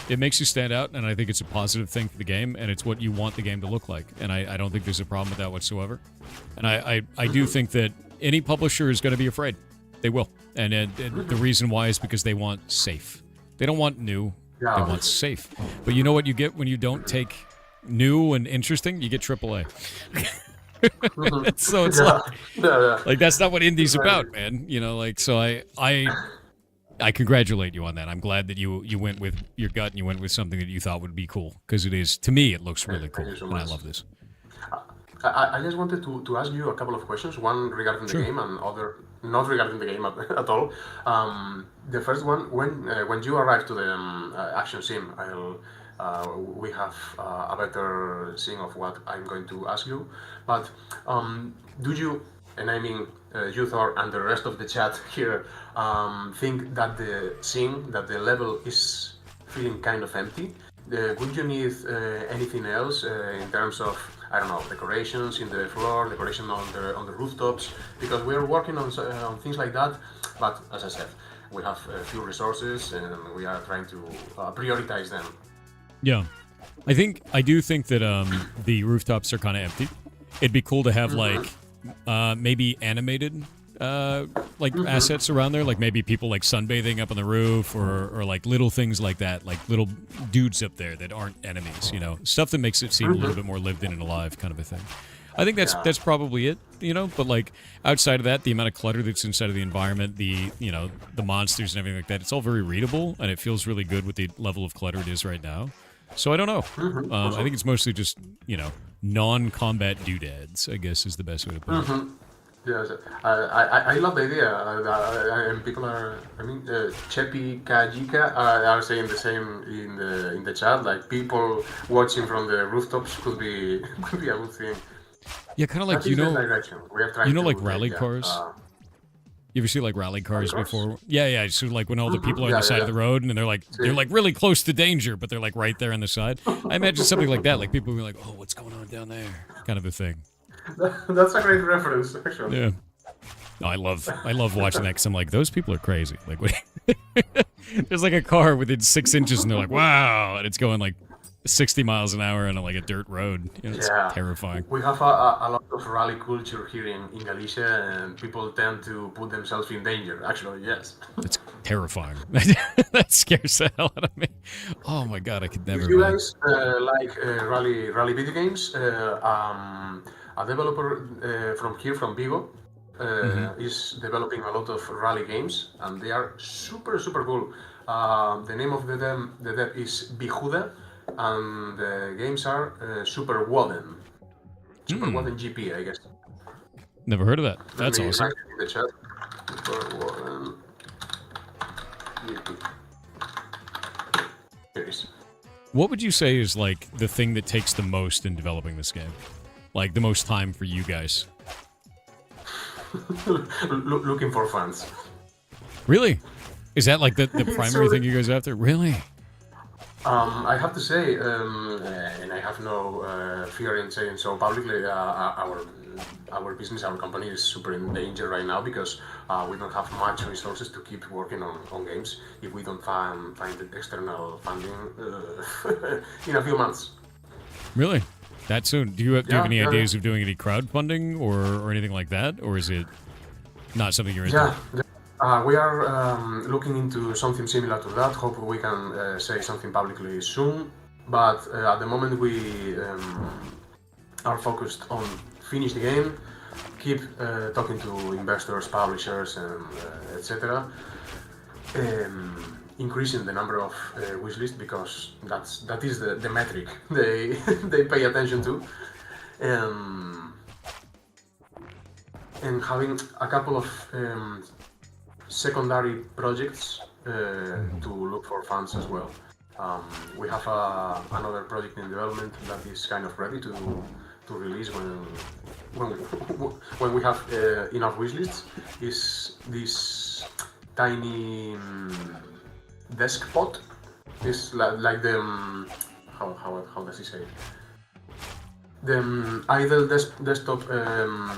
it makes you stand out, and I think it's a positive thing for the game, and it's what you want the game to look like. And I don't think there's a problem with that whatsoever. And I do think that any publisher is going to be afraid. They will. And the reason why is because they want safe. They don't want new. They want safe. But you know what you get when you don't take new and interesting? You get AAA. So it's like that's not what indie's about, man. You know, like, so I I congratulate you on that. I'm glad that you went with your gut and you went with something that you thought would be cool, because it is, to me, it looks really cool, Thank you so and I much. love this. I just wanted to ask you a couple of questions, one regarding the game and other not regarding the game at all. The first one, when you arrive to the action sim, we have a better scene of what I'm going to ask you. But do you, and I mean you Thor and the rest of the chat here, think that the scene, that the level is feeling kind of empty? Would you need anything else in terms of, I don't know, decorations in the floor, decoration on the rooftops? Because we are working on things like that, but as I said, we have a few resources and we are trying to prioritize them. Yeah, I do think that the rooftops are kind of empty. It'd be cool to have like maybe animated assets around there, like maybe people like sunbathing up on the roof, or like little things like that, like little dudes up there that aren't enemies, stuff that makes it seem a little bit more lived in and alive, kind of a thing. I think that's probably it, but like outside of that, the amount of clutter that's inside of the environment, the monsters and everything like that, it's all very readable and it feels really good with the level of clutter it is right now. So I don't know. I think it's mostly just non-combat doodads, I guess is the best way to put it. Yes, I love the idea, and people are. I mean, Chepi Kajika are saying the same in the chat. Like people watching from the rooftops could be a good thing. Yeah, kind of like the direction we are trying to like take, rally cars. You ever see like rally cars before? Yeah. So like when all the people are on the side of the road and they're like really close to danger, but they're like right there on the side. I imagine something like that. Like people will be like, "Oh, what's going on down there?" Kind of a thing. That's a great reference, actually. Yeah. No, I love watching that because I'm like, those people are crazy. Like, what? There's like a car within 6 inches, and they're like, wow, and it's going like 60 miles an hour on like a dirt road. It's terrifying. We have a lot of rally culture here in Galicia, and people tend to put themselves in danger. Actually, yes. It's terrifying. That scares the hell out of me. Oh my god, I could never. If you guys like rally video games, a developer from Vigo is developing a lot of rally games, and they are super cool. The name of the dev is Bijuda, and the games are Super Wooden. Super Wooden GP, I guess. Never heard of that. That's awesome. Write it in the chat. Super Wooden GP. Here it is. What would you say is like the thing that takes the most in developing this game? Like the most time for you guys? Looking for fans. Really? Is that like the primary thing you guys are after? Really? I have to say, and I have no fear in saying so publicly, our business, our company is super in danger right now because we don't have much resources to keep working on games if we don't find external funding in a few months. Really? That soon? Do you have any ideas of doing any crowdfunding or anything like that? Or is it not something you're into? We are looking into something similar to that. Hope we can say something publicly soon. But at the moment we are focused on finish the game, keep talking to investors, publishers, and etc. Increasing the number of wishlist because that is the metric they pay attention to, and having a couple of secondary projects to look for funds as well. We have another project in development that is kind of ready to release when we have enough wishlists. Is this tiny deskpot? Is like the how does he say it? The idle desktop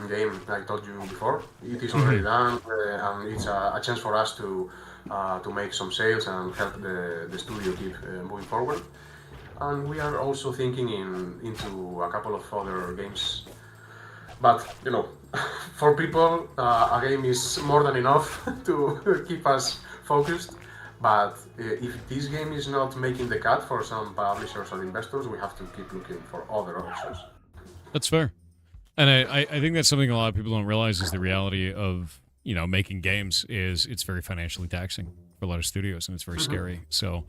game I told you before. It is already done, and it's a chance for us to make some sales and help the studio keep moving forward. And we are also thinking into a couple of other games. But for people, a game is more than enough to keep us focused. But if this game is not making the cut for some publishers or investors, we have to keep looking for other options. That's fair. And I think that's something a lot of people don't realize is the reality of, making games is it's very financially taxing for a lot of studios, and it's very scary. So,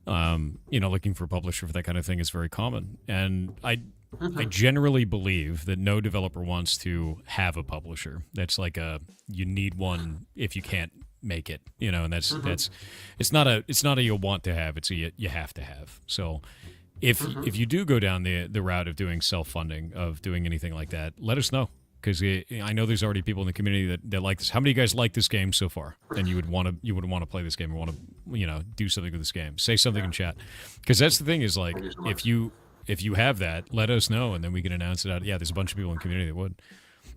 looking for a publisher for that kind of thing is very common. And I generally believe that no developer wants to have a publisher. That's like you need one if you can't make it, and that's it's not a you'll want to have, it's a you have to have. So if you do go down the route of doing self-funding, of doing anything like that, let us know, because I know there's already people in the community that like this. How many of you guys like this game so far? And you would want to play this game, or want to do something with this game. Say something in chat, because that's the thing is, like, if you have that, let us know, and then we can announce it out. Yeah, there's a bunch of people in the community that would.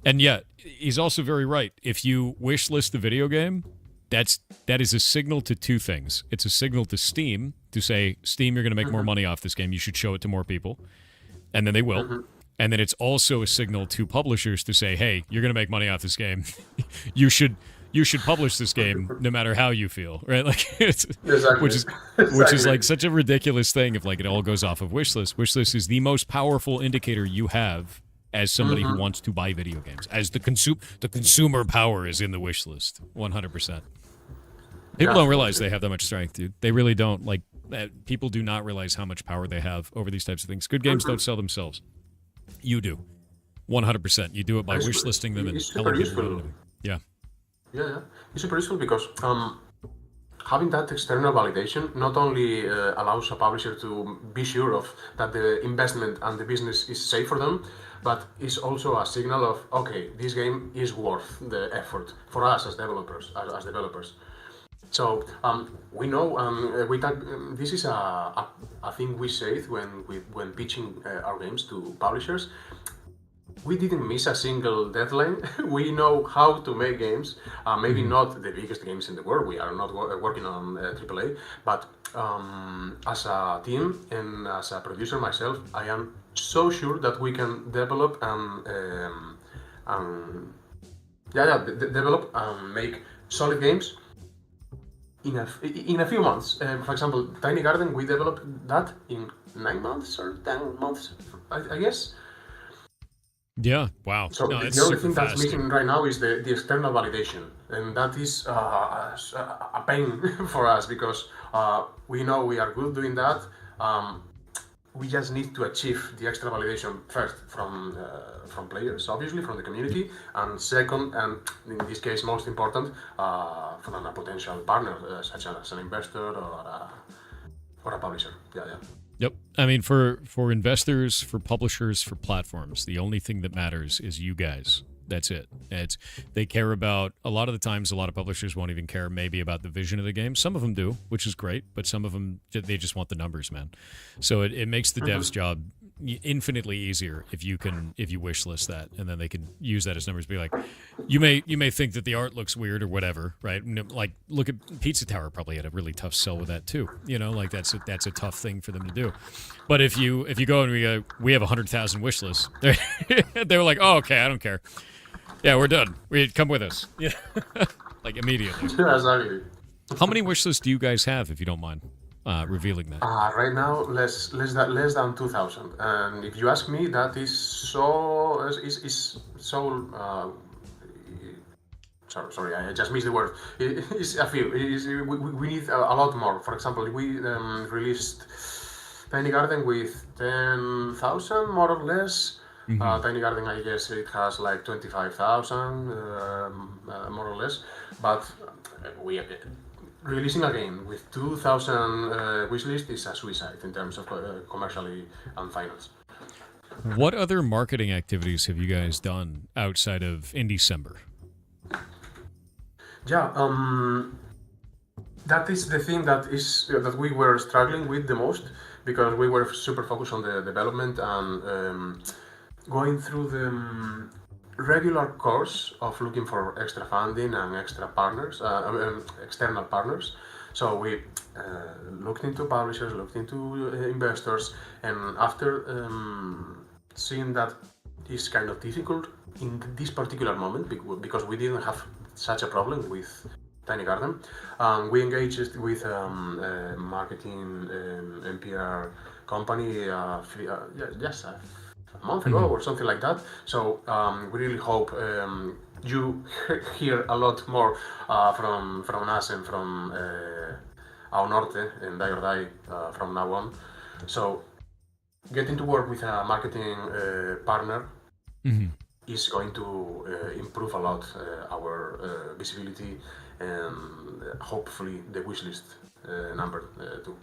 And yet, he's also very right. If you wish list the video game, that is a signal to two things. It's a signal to Steam to say, Steam, you're going to make more money off this game. You should show it to more people. And then they will. And then it's also a signal to publishers to say, hey, you're going to make money off this game. you should publish this game no matter how you feel, right? Like, which is like such a ridiculous thing if, like, it all goes off of wishlist. Wishlist is the most powerful indicator you have as somebody who wants to buy video games. As the consumer power is in the wishlist, 100%. People don't realize they have that much strength, dude. They really don't. Like, people do not realize how much power they have over these types of things. Good games don't sell themselves. You do, 100%. You do it by wish listing them and telling people. Yeah. Yeah, it's super useful because having that external validation not only allows a publisher to be sure of that the investment and the business is safe for them, but it's also a signal of, okay, this game is worth the effort for us as developers. So we know this is a thing we say when pitching our games to publishers. We didn't miss a single deadline. We know how to make games. Maybe not the biggest games in the world. We are not working on AAA, but as a team and as a producer myself, I am so sure that we can develop develop and make solid games in a few months. For example, Tiny Garden, we developed that in 9 months or 10 months, I guess. Yeah, wow. So the only thing that's missing right now is the external validation, and that is a pain for us, because we know we are good doing that. We just need to achieve the extra validation first from players, obviously, from the community, and second, and in this case most important, from a potential partner, such as an investor or a publisher. Yeah. Yep. I mean, for investors, for publishers, for platforms, the only thing that matters is you guys. That's it. They care about, a lot of the times, a lot of publishers won't even care maybe about the vision of the game. Some of them do, which is great, but some of them, they just want the numbers, man. So it makes the dev's job infinitely easier if you wish list that, and then they can use that as numbers. Be like, you may think that the art looks weird or whatever, right? Like, look at Pizza Tower, probably had a really tough sell with that too. Like that's a tough thing for them to do. But if you go and we have 100,000 wish lists, they were like, oh, okay, I don't care. Yeah, we're done. Come with us. Yeah, like immediately. Yeah, exactly. How many wish lists do you guys have, if you don't mind revealing that? Right now, less than 2,000. And if you ask me, that is so sorry, I just missed the word. It's a few. We need a lot more. For example, we released Tiny Garden with 10,000 more or less. Tiny Garden, I guess it has like 25,000 more or less. But we releasing a game with 2,000 wishlist is a suicide in terms of commercially and finance. What other marketing activities have you guys done outside of in December? Yeah, that is the thing that we were struggling with the most, because we were super focused on the development and going through the regular course of looking for extra funding and extra partners, external partners. So we looked into publishers, looked into investors, and after seeing that is kind of difficult in this particular moment, because we didn't have such a problem with Tiny Garden, we engaged with marketing NPR company just a month ago or something like that. So we really hope you hear a lot more from us and from Au Norte and Die or Die from now on. So getting to work with a marketing partner is going to improve a lot our visibility and hopefully the wishlist number too.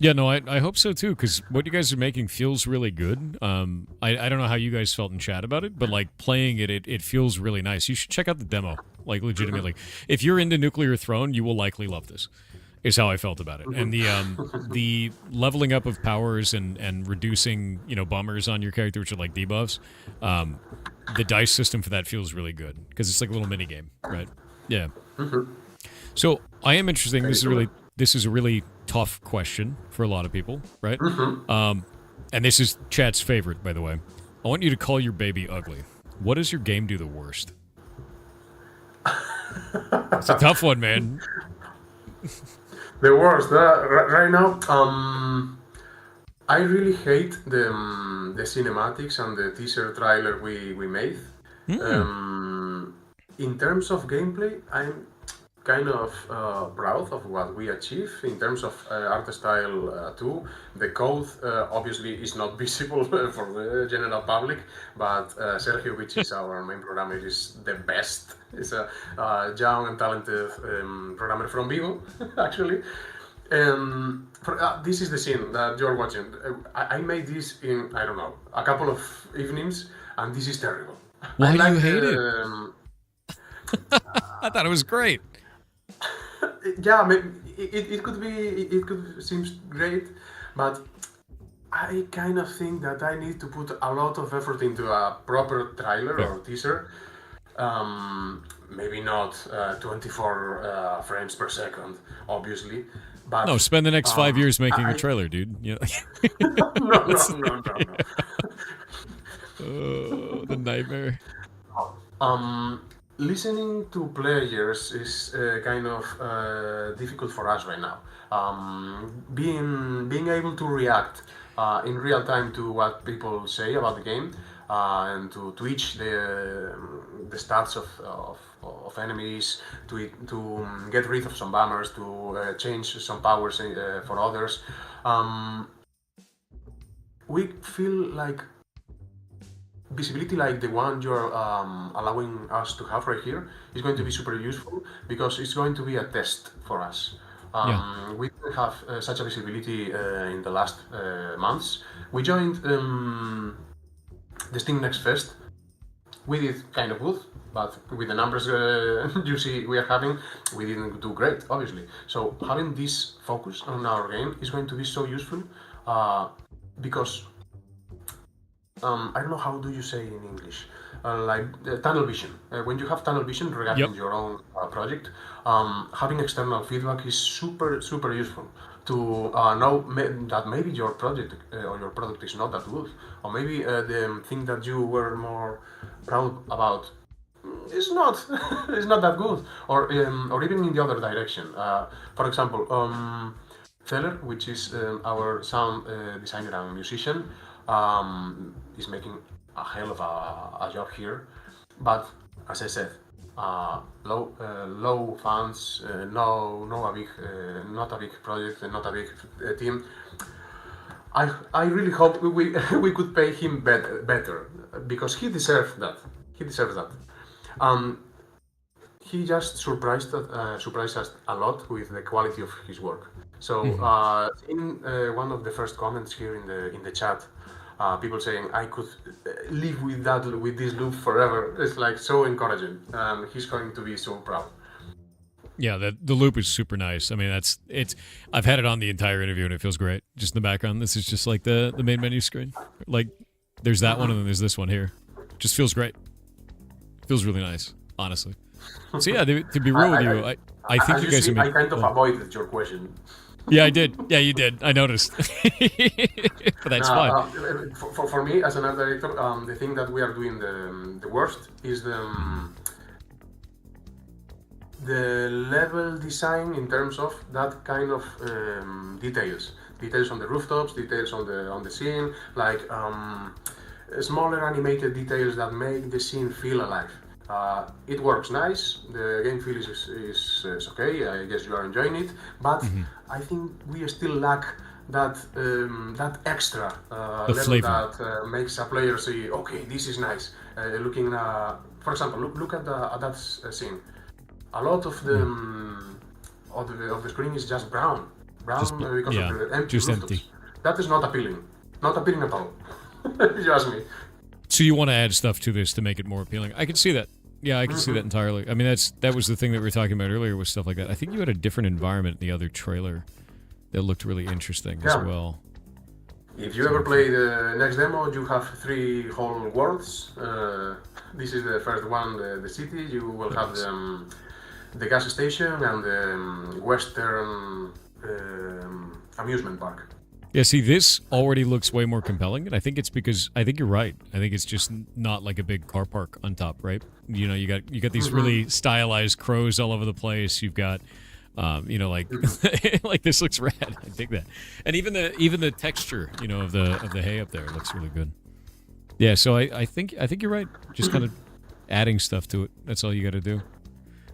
Yeah, no, I hope so too, because what you guys are making feels really good. I don't know how you guys felt in chat about it, but like playing it feels really nice. You should check out the demo, like legitimately. If you're into Nuclear Throne, you will likely love this. Is how I felt about it, and the leveling up of powers and reducing bummers on your character, which are like debuffs. The dice system for that feels really good because it's like a little mini game, right? Yeah. So I am interested. This is a really tough question for a lot of people, right? And this is chat's favorite, by the way. I want you to call your baby ugly. What does your game do the worst? It's a tough one, man. The worst right now. I really hate the cinematics and the teaser trailer we made. In terms of gameplay, I'm kind of proud of what we achieved in terms of art style too. The code obviously is not visible for the general public, but Sergio, which is our main programmer, is the best. He's a young and talented programmer from Vigo, actually. This is the scene that you're watching. I made this in, I don't know, a couple of evenings, and this is terrible. Why do you hate it? I thought it was great. Yeah, it could seem great, but I kind of think that I need to put a lot of effort into a proper trailer or teaser. Maybe not 24 frames per second, obviously. But, no, spend the next 5 years making a trailer, dude. Yeah. No. Oh, the nightmare. Listening to players is kind of difficult for us right now. Being able to react in real time to what people say about the game and to tweak the stats of enemies, to get rid of some bombers, to change some powers for others. We feel like visibility like the one you're allowing us to have right here is going to be super useful because it's going to be a test for us. We didn't have such a visibility in the last months. We joined the Steam Next Fest. We did kind of good, but with the numbers you see we are having, we didn't do great, obviously. So having this focus on our game is going to be so useful because I don't know how do you say in English, like tunnel vision. When you have tunnel vision regarding your own project, having external feedback is super useful to know that maybe your project or your product is not that good, or maybe the thing that you were more proud about is not is not that good, or even in the other direction. For example, Feller, which is our sound designer and musician, is making a hell of a job here, but as I said, low funds, not a big project, not a big team. I really hope we could pay him better because he deserves that. He just surprised us a lot with the quality of his work. So in one of the first comments here in the chat, people saying I could live with this loop forever. It's like so encouraging. He's going to be so proud. Yeah, the loop is super nice. I mean, it's. I've had it on the entire interview and it feels great. Just in the background, this is just like the main menu screen. Like, there's that one and then there's this one here. Just feels great. Feels really nice, honestly. So yeah, to be real with you, I think you guys are making. I kind of avoided your question. Yeah, I did. Yeah, you did. I noticed. But that's fine. For me, as an art director, the thing that we are doing the worst is the level design in terms of that kind of details on the rooftops, details on the scene, like smaller animated details that make the scene feel alive. It works nice. The game feel is okay. I guess you are enjoying it, but I think we still lack that extra level flavor. that makes a player say, okay, this is nice. Looking, for example, look at that scene. A lot of the screen is just brown because of the empty just rooftops. empty. That is not appealing at all. If you ask me. So you want to add stuff to this to make it more appealing? I can see that. Yeah, I can see that entirely. I mean, that was the thing that we were talking about earlier with stuff like that. I think you had a different environment in the other trailer that looked really interesting as well. If you ever play the next demo, you have 3 whole worlds. This is the first one, the city. You will have the gas station and the Western amusement park. Yeah, see, this already looks way more compelling, and I think it's because I think you're right. I think it's just not like a big car park on top, right? You know, you got these really stylized crows all over the place. You've got, you know, like like this looks rad. I dig that, and even the texture, you know, of the hay up there looks really good. Yeah, so I think you're right. Just kind of adding stuff to it. That's all you got to do.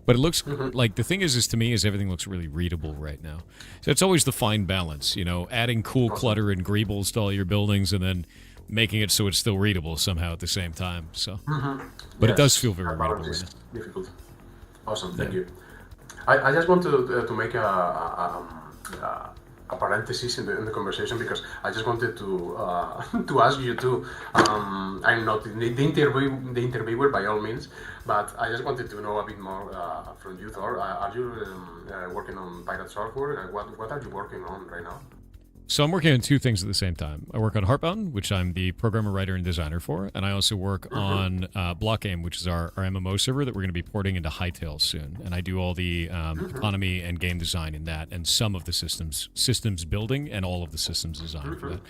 But it looks like the thing is to me is everything looks really readable right now. So it's always the fine balance, you know, adding cool clutter and greebles to all your buildings and then making it so it's still readable somehow at the same time. So, but it does feel very readable. Right now. Difficult. Awesome, thank you. I just want to make a parenthesis in the conversation because I just wanted to ask you too. I'm not the interviewer by all means, but I just wanted to know a bit more from you, Thor. Are you working on pirate software? What are you working on right now? So I'm working on 2 things at the same time. I work on Heartbound, which I'm the programmer, writer, and designer for, and I also work on Block Game, which is our MMO server that we're going to be porting into Hytale soon. And I do all the economy and game design in that, and some of the systems building, and all of the systems design for that.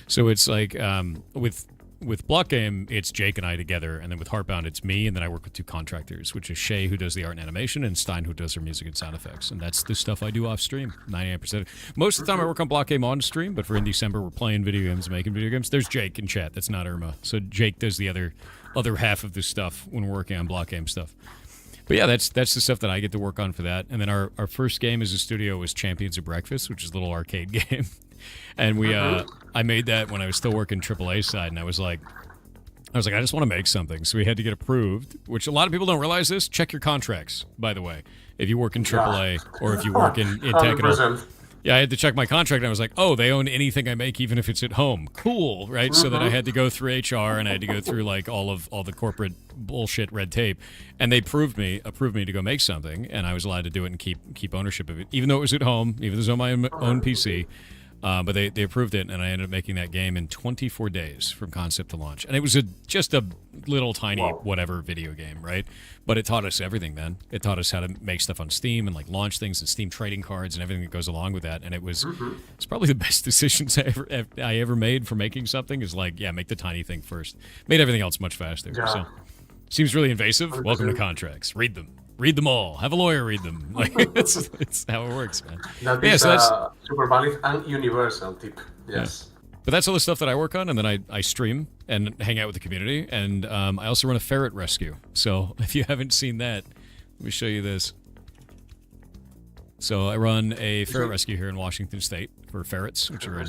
So it's like with Block Game, it's Jake and I together, and then with Heartbound, it's me, and then I work with 2 contractors, which is Shay, who does the art and animation, and Stein, who does our music and sound effects. And that's the stuff I do off stream, 99%. Most of the time I work on Block Game on stream, but for in December, we're playing video games, making video games. There's Jake in chat. That's not Irma. So Jake does the other half of the stuff when we're working on Block Game stuff. But yeah, that's the stuff that I get to work on for that. And then our first game as a studio was Champions of Breakfast, which is a little arcade game. And I made that when I was still working AAA side, and I was like, I just want to make something. So we had to get approved, which a lot of people don't realize this. Check your contracts, by the way. If you work in AAA or if you work in tech and all. Yeah, I had to check my contract, and I was like, oh, they own anything I make, even if it's at home. Cool, right? So then I had to go through HR, and I had to go through like all the corporate bullshit red tape, and they approved me to go make something, and I was allowed to do it and keep ownership of it, even though it was at home, even though it was on my own PC. But they approved it, and I ended up making that game in 24 days from concept to launch. And it was just a little tiny whatever video game, right? But it taught us everything then. It taught us how to make stuff on Steam and like launch things and Steam trading cards and everything that goes along with that. And it's probably the best decisions I ever made for making something is like, yeah, make the tiny thing first. Made everything else much faster. Yeah. So seems really invasive. 100%. Welcome to contracts. Read them. Read them all. Have a lawyer read them. Like it's how it works, man. That is a super valid and universal tip. Yes. Yeah. But that's all the stuff that I work on, and then I stream and hang out with the community, and I also run a ferret rescue. So if you haven't seen that, let me show you this. So I run a ferret rescue here in Washington State for ferrets, which are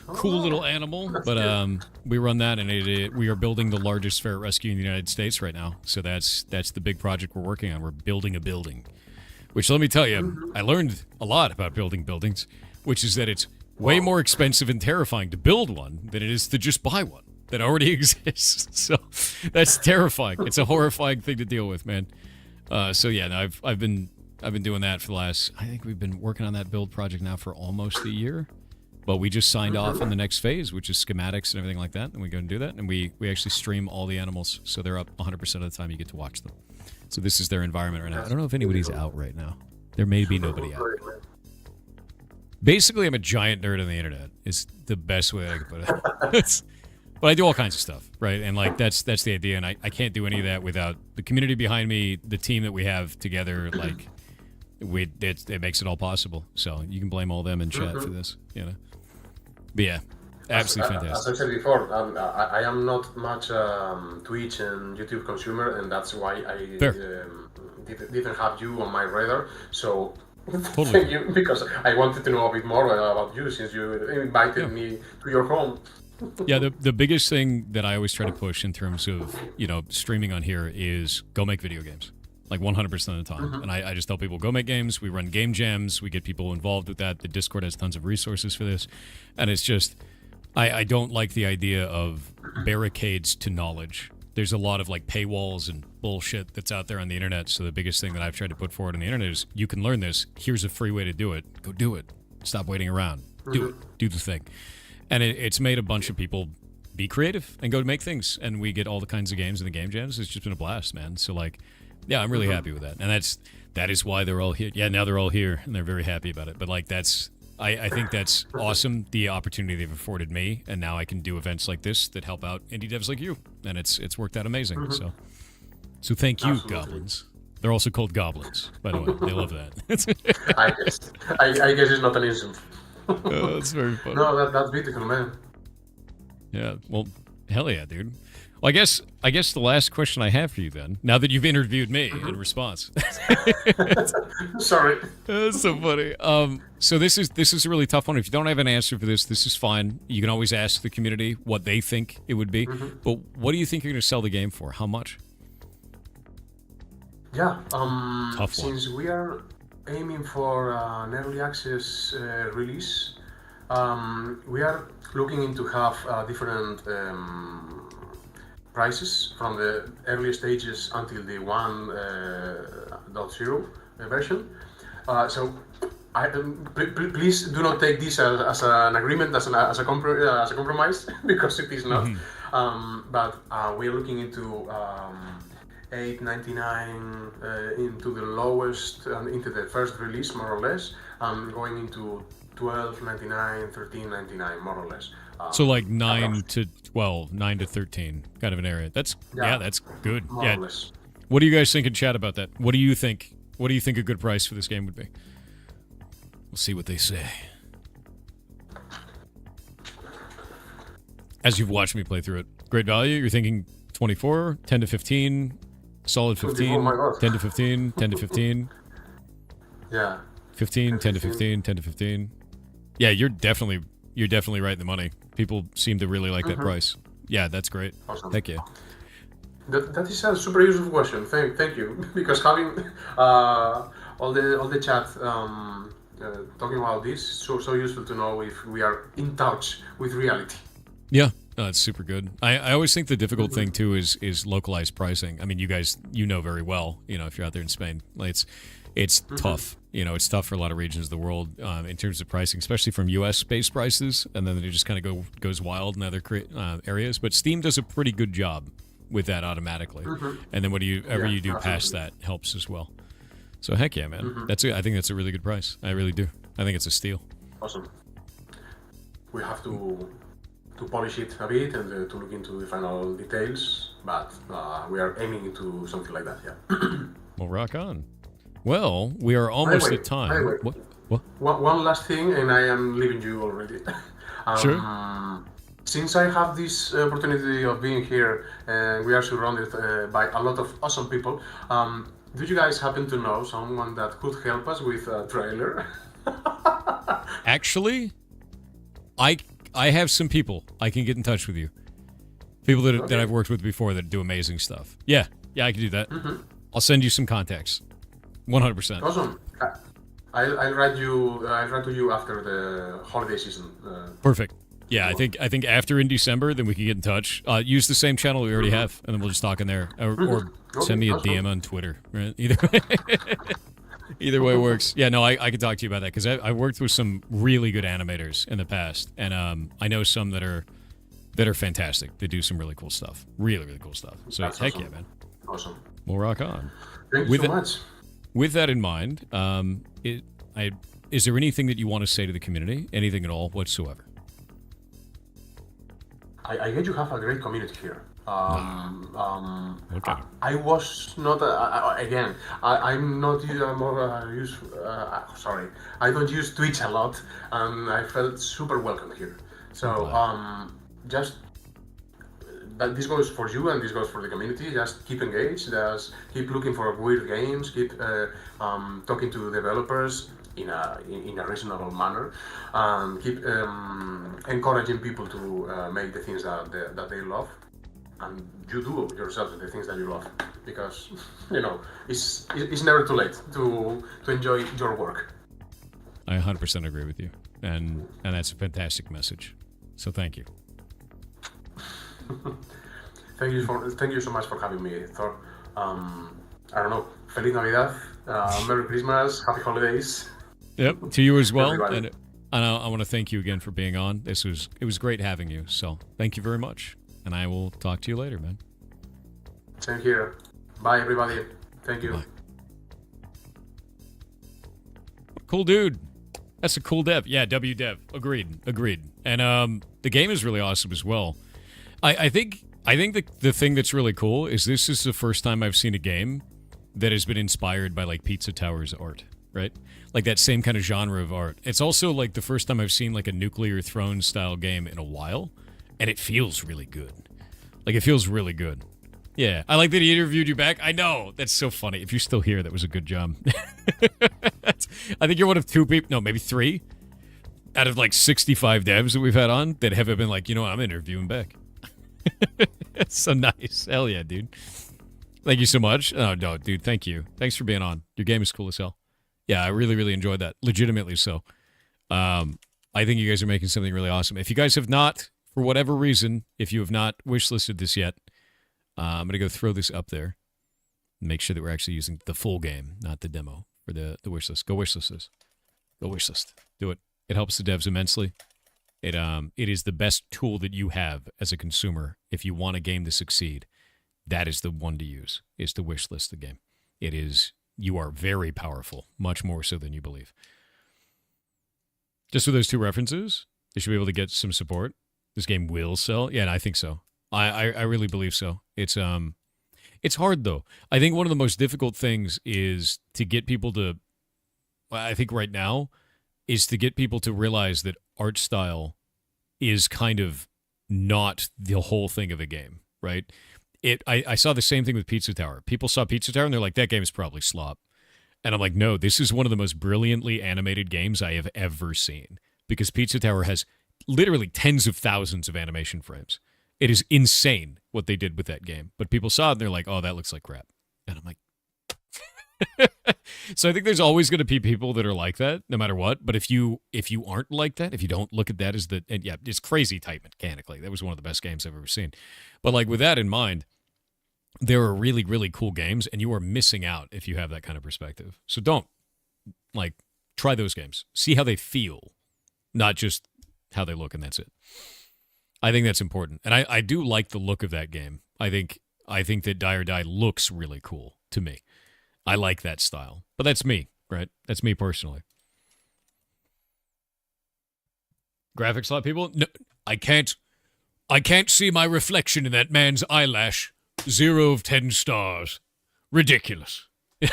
cool little animal. But we run that, and we are building the largest ferret rescue in the United States right now. So that's the big project we're working on. We're building a building, which let me tell you, I learned a lot about building buildings, which is that it's way more expensive and terrifying to build one than it is to just buy one that already exists. So that's terrifying. It's a horrifying thing to deal with, man. So yeah, I've been doing that for the last, I think we've been working on that build project now for almost a year, but we just signed off on the next phase, which is schematics and everything like that, and we go and do that, and we actually stream all the animals, so they're up 100% of the time you get to watch them. So this is their environment right now. I don't know if anybody's out right now. There may be nobody out. Basically, I'm a giant nerd on the internet, is the best way I can put it. But I do all kinds of stuff, right? And like that's the idea, and I can't do any of that without the community behind me, the team that we have together, like it makes it all possible. So you can blame all them in chat for this, you know. But yeah, absolutely As I fantastic. said before, I am not much Twitch and YouTube consumer, and that's why I Fair. didn't have you on my radar. So Totally thank fair. you, because I wanted to know a bit more about you since you invited Yeah. me to your home. Yeah, the biggest thing that I always try to push in terms of, streaming on here is go make video games. Like 100% of the time. And I just tell people, go make games. We run game jams. We get people involved with that. The Discord has tons of resources for this. And it's just, I don't like the idea of barricades to knowledge. There's a lot of like paywalls and bullshit that's out there on the internet. So the biggest thing that I've tried to put forward on the internet is you can learn this. Here's a free way to do it. Go do it. Stop waiting around. Do it. Do the thing. And it's made a bunch of people be creative and go to make things. And we get all the kinds of games in the game jams. It's just been a blast, man. So like, yeah, I'm really happy with that. And that is why they're all here. Yeah, now they're all here and they're very happy about it. But like I think that's awesome, the opportunity they've afforded me, and now I can do events like this that help out indie devs like you. And it's worked out amazing. So thank you, Absolutely. goblins. They're also called goblins, by the way. They love that. I guess it's not an insult. Oh, that's very funny. No, that's beautiful, man. Yeah, well, hell yeah, dude. Well, I guess the last question I have for you then, now that you've interviewed me in response. Sorry. That's so funny. So this is a really tough one. If you don't have an answer for this is fine. You can always ask the community what they think it would be. But what do you think you're going to sell the game for? How much? Yeah. Tough one. Since we are aiming for an early access release, we are looking into have different prices from the early stages until the 1.0 version. So please do not take this as an agreement, as a compromise, because it is not. But we're looking into $8.99 into the lowest, into the first release, more or less, going into $12.99, $13.99, more or less. So like 9 to 12, 9 to 13, kind of an area. That's that's good. More Yeah. or less. What do you guys think in chat about that? What do you think? What do you think a good price for this game would be? We'll see what they say. As you've watched me play through it, great value. You're thinking 24, 10 to 15, solid 15, Oh my God. 10 to 15, 10 to 15, Yeah. 15, 10 to 15, 10 to 15. Yeah, you're definitely right in the money. People seem to really like that price. Yeah, that's great. Awesome. Heck yeah. That is a super useful question. Thank you, because having all the chat talking about this, so useful to know if we are in touch with reality. Yeah, no, it's super good. I always think the difficult thing too is localized pricing. I mean, you guys know very well. If you're out there in Spain, like it's tough. It's tough for a lot of regions of the world in terms of pricing, especially from U.S.-based prices, and then it just kind of goes wild in other areas. But Steam does a pretty good job with that automatically, and then whatever you do past that helps as well. So heck yeah, man. I think that's a really good price. I really do. I think it's a steal. Awesome. We have to polish it a bit and to look into the final details, but we are aiming into something like that. Yeah. Well, rock on. Well, we are almost Anyway, at time. anyway. What? One last thing, and I am leaving you already. Sure. Since I have this opportunity of being here, and we are surrounded by a lot of awesome people, do you guys happen to know someone that could help us with a trailer? Actually, I have some people I can get in touch with you. People that I've worked with before that do amazing stuff. Yeah, I can do that. I'll send you some contacts. 100%. Awesome. I'll write to you after the holiday season. Perfect. Yeah, I think after in December, then we can get in touch. Use the same channel we already have, and then we'll just talk in there, or send me a DM on Twitter. Right? Either way works. Yeah, no, I can talk to you about that because I worked with some really good animators in the past, and I know some that are fantastic. They do some really cool stuff. Really, really cool stuff. So That's heck awesome. yeah, man. Awesome. We'll rock on. Thank you so much. With that in mind, is there anything that you want to say to the community? Anything at all whatsoever? I get you have a great community here. Okay. I was not again. I'm not sorry. I don't use Twitch a lot, and I felt super welcome here. So just that this goes for you and this goes for the community. Just keep engaged. Just keep looking for weird games. Keep talking to developers in a reasonable manner. Keep encouraging people to make the things that they love. And you do yourself the things that you love, because it's never too late to enjoy your work. I 100% agree with you, and that's a fantastic message. So thank you. Thank you so much for having me, Thor. I don't know. Feliz Navidad, Merry Christmas, Happy Holidays. Yep, to you as well. Everybody. And I want to thank you again for being on. It was great having you. So thank you very much. And I will talk to you later, man. Same here. Bye, everybody. Thank you. Bye. Cool dude. That's a cool dev. Yeah, W dev. Agreed. And the game is really awesome as well. I think the thing that's really cool is this is the first time I've seen a game that has been inspired by like Pizza Tower's art, right? Like that same kind of genre of art. It's also like the first time I've seen like a Nuclear Throne style game in a while. And it feels really good. Like, it feels really good. Yeah. I like that he interviewed you back. I know. That's so funny. If you're still here, that was a good job. I think you're one of two people, no, maybe three, out of like 65 devs that we've had on that have been like, you know what, I'm interviewing back. That's so nice. Hell yeah, dude. Thank you so much. Oh, no, dude, thank you. Thanks for being on. Your game is cool as hell. Yeah, I really, really enjoyed that. Legitimately so. I think you guys are making something really awesome. If you guys have not... For whatever reason, if you have not wishlisted this yet, I'm going to go throw this up there. Make sure that we're actually using the full game, not the demo, for the wishlist. Go wishlist this. Go wishlist. Do it. It helps the devs immensely. It is the best tool that you have as a consumer if you want a game to succeed. That is the one to use, is to wishlist the game. It is, you are very powerful, much more so than you believe. Just with those two references, they should be able to get some support. This game will sell. Yeah, and I think so. I really believe so. It's hard though. I think one of the most difficult things is to get people to, I think right now, is to get people to realize that art style is kind of not the whole thing of a game, right? I saw the same thing with Pizza Tower. People saw Pizza Tower and they're like, that game is probably slop. And I'm like, no, this is one of the most brilliantly animated games I have ever seen, because Pizza Tower has literally tens of thousands of animation frames. It is insane what they did with that game. But people saw it and they're like, oh, that looks like crap. And I'm like... So I think there's always going to be people that are like that, no matter what. But if you aren't like that, if you don't look at that as the... And yeah, it's crazy tight mechanically. That was one of the best games I've ever seen. But like with that in mind, there are really, really cool games, and you are missing out if you have that kind of perspective. So don't. Like, try those games. See how they feel. Not just... how they look, and that's it. I think that's important. And I do like the look of that game. I think that Die or Die looks really cool to me. I like that style. But that's me, right? That's me personally. Graphics slot people? No, I can't see my reflection in that man's eyelash. 0 of 10 stars. Ridiculous. It's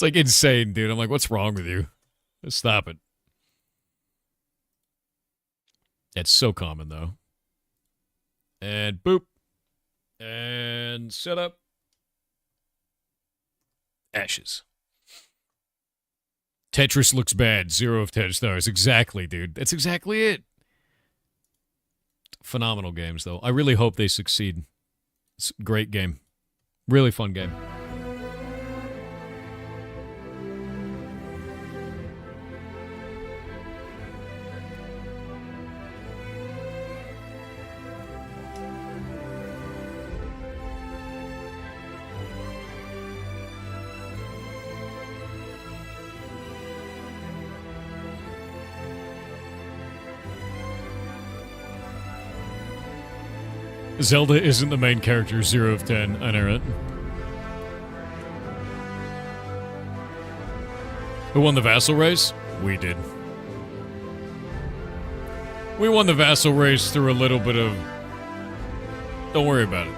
like insane, dude. I'm like, what's wrong with you? Stop it. It's so common, though. And boop. And set up. Ashes. Tetris looks bad. 0 of 10 stars. Exactly, dude. That's exactly it. Phenomenal games, though. I really hope they succeed. It's a great game. Really fun game. Zelda isn't the main character, 0 of 10. I know it. Who won the vassal race? We did. We won the vassal race through a little bit of... Don't worry about it.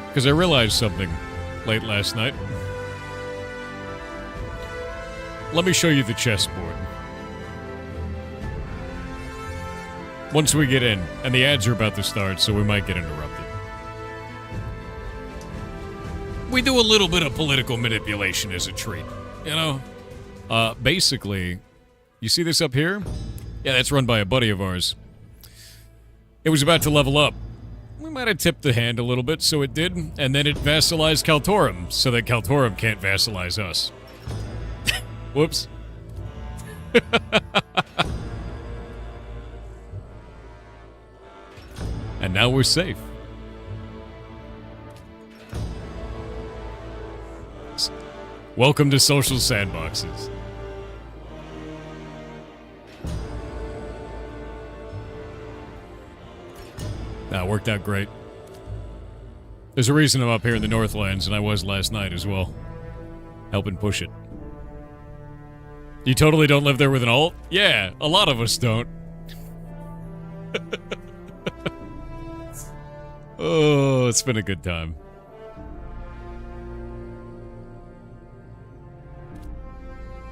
Because I realized something late last night. Let me show you the chessboard. Once we get in, and the ads are about to start, so we might get interrupted. We do a little bit of political manipulation as a treat, you know? Basically, you see this up here? Yeah, that's run by a buddy of ours. It was about to level up. We might have tipped the hand a little bit, so it did, and then it vassalized Kaltorum, so that Kaltorum can't vassalize us. Whoops. And now we're safe. Welcome to social sandboxes. That worked out great. There's a reason I'm up here in the Northlands, and I was last night as well. Helping push it. You totally don't live there with an alt? Yeah, a lot of us don't. Oh, it's been a good time.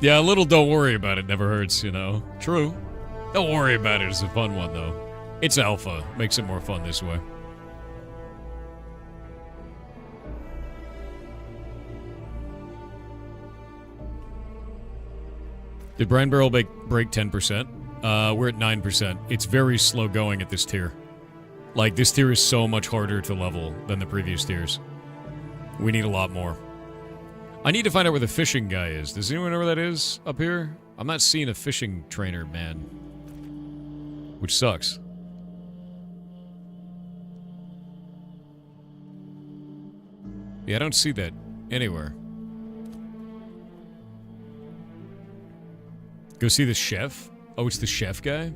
Yeah, a little don't worry about it never hurts, you know. True. Don't worry about it, it's a fun one, though. It's alpha. Makes it more fun this way. Did Brine Barrel break 10%? We're at 9%. It's very slow going at this tier. Like, this tier is so much harder to level than the previous tiers. We need a lot more. I need to find out where the fishing guy is. Does anyone know where that is up here? I'm not seeing a fishing trainer, man. Which sucks. Yeah, I don't see that anywhere. Go see the chef? Oh, it's the chef guy?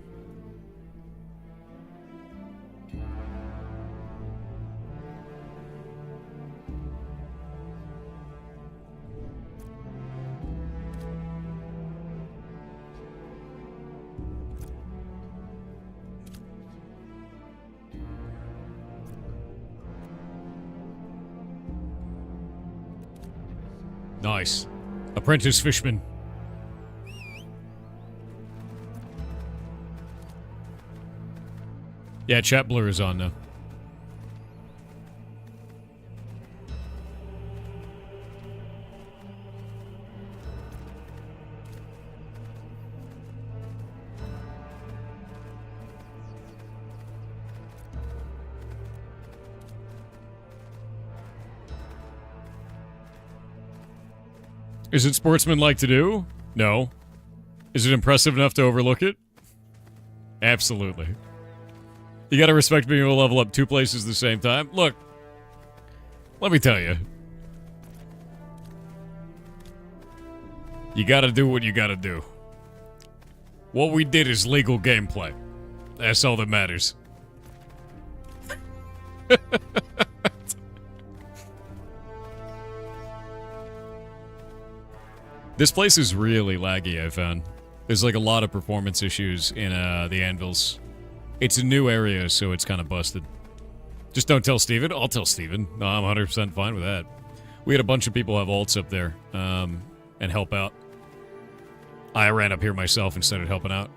Nice. Apprentice fishman. Yeah, chat blur is on now. Is it sportsmanlike to do? No. Is it impressive enough to overlook it? Absolutely. You gotta respect being able to level up 2 places at the same time. Look, let me tell you. You gotta do what you gotta do. What we did is legal gameplay. That's all that matters. This place is really laggy, I found. There's like a lot of performance issues in the anvils. It's a new area, so it's kind of busted. Just don't tell Steven. I'll tell Steven. No, I'm 100% fine with that. We had a bunch of people have alts up there and help out. I ran up here myself and started helping out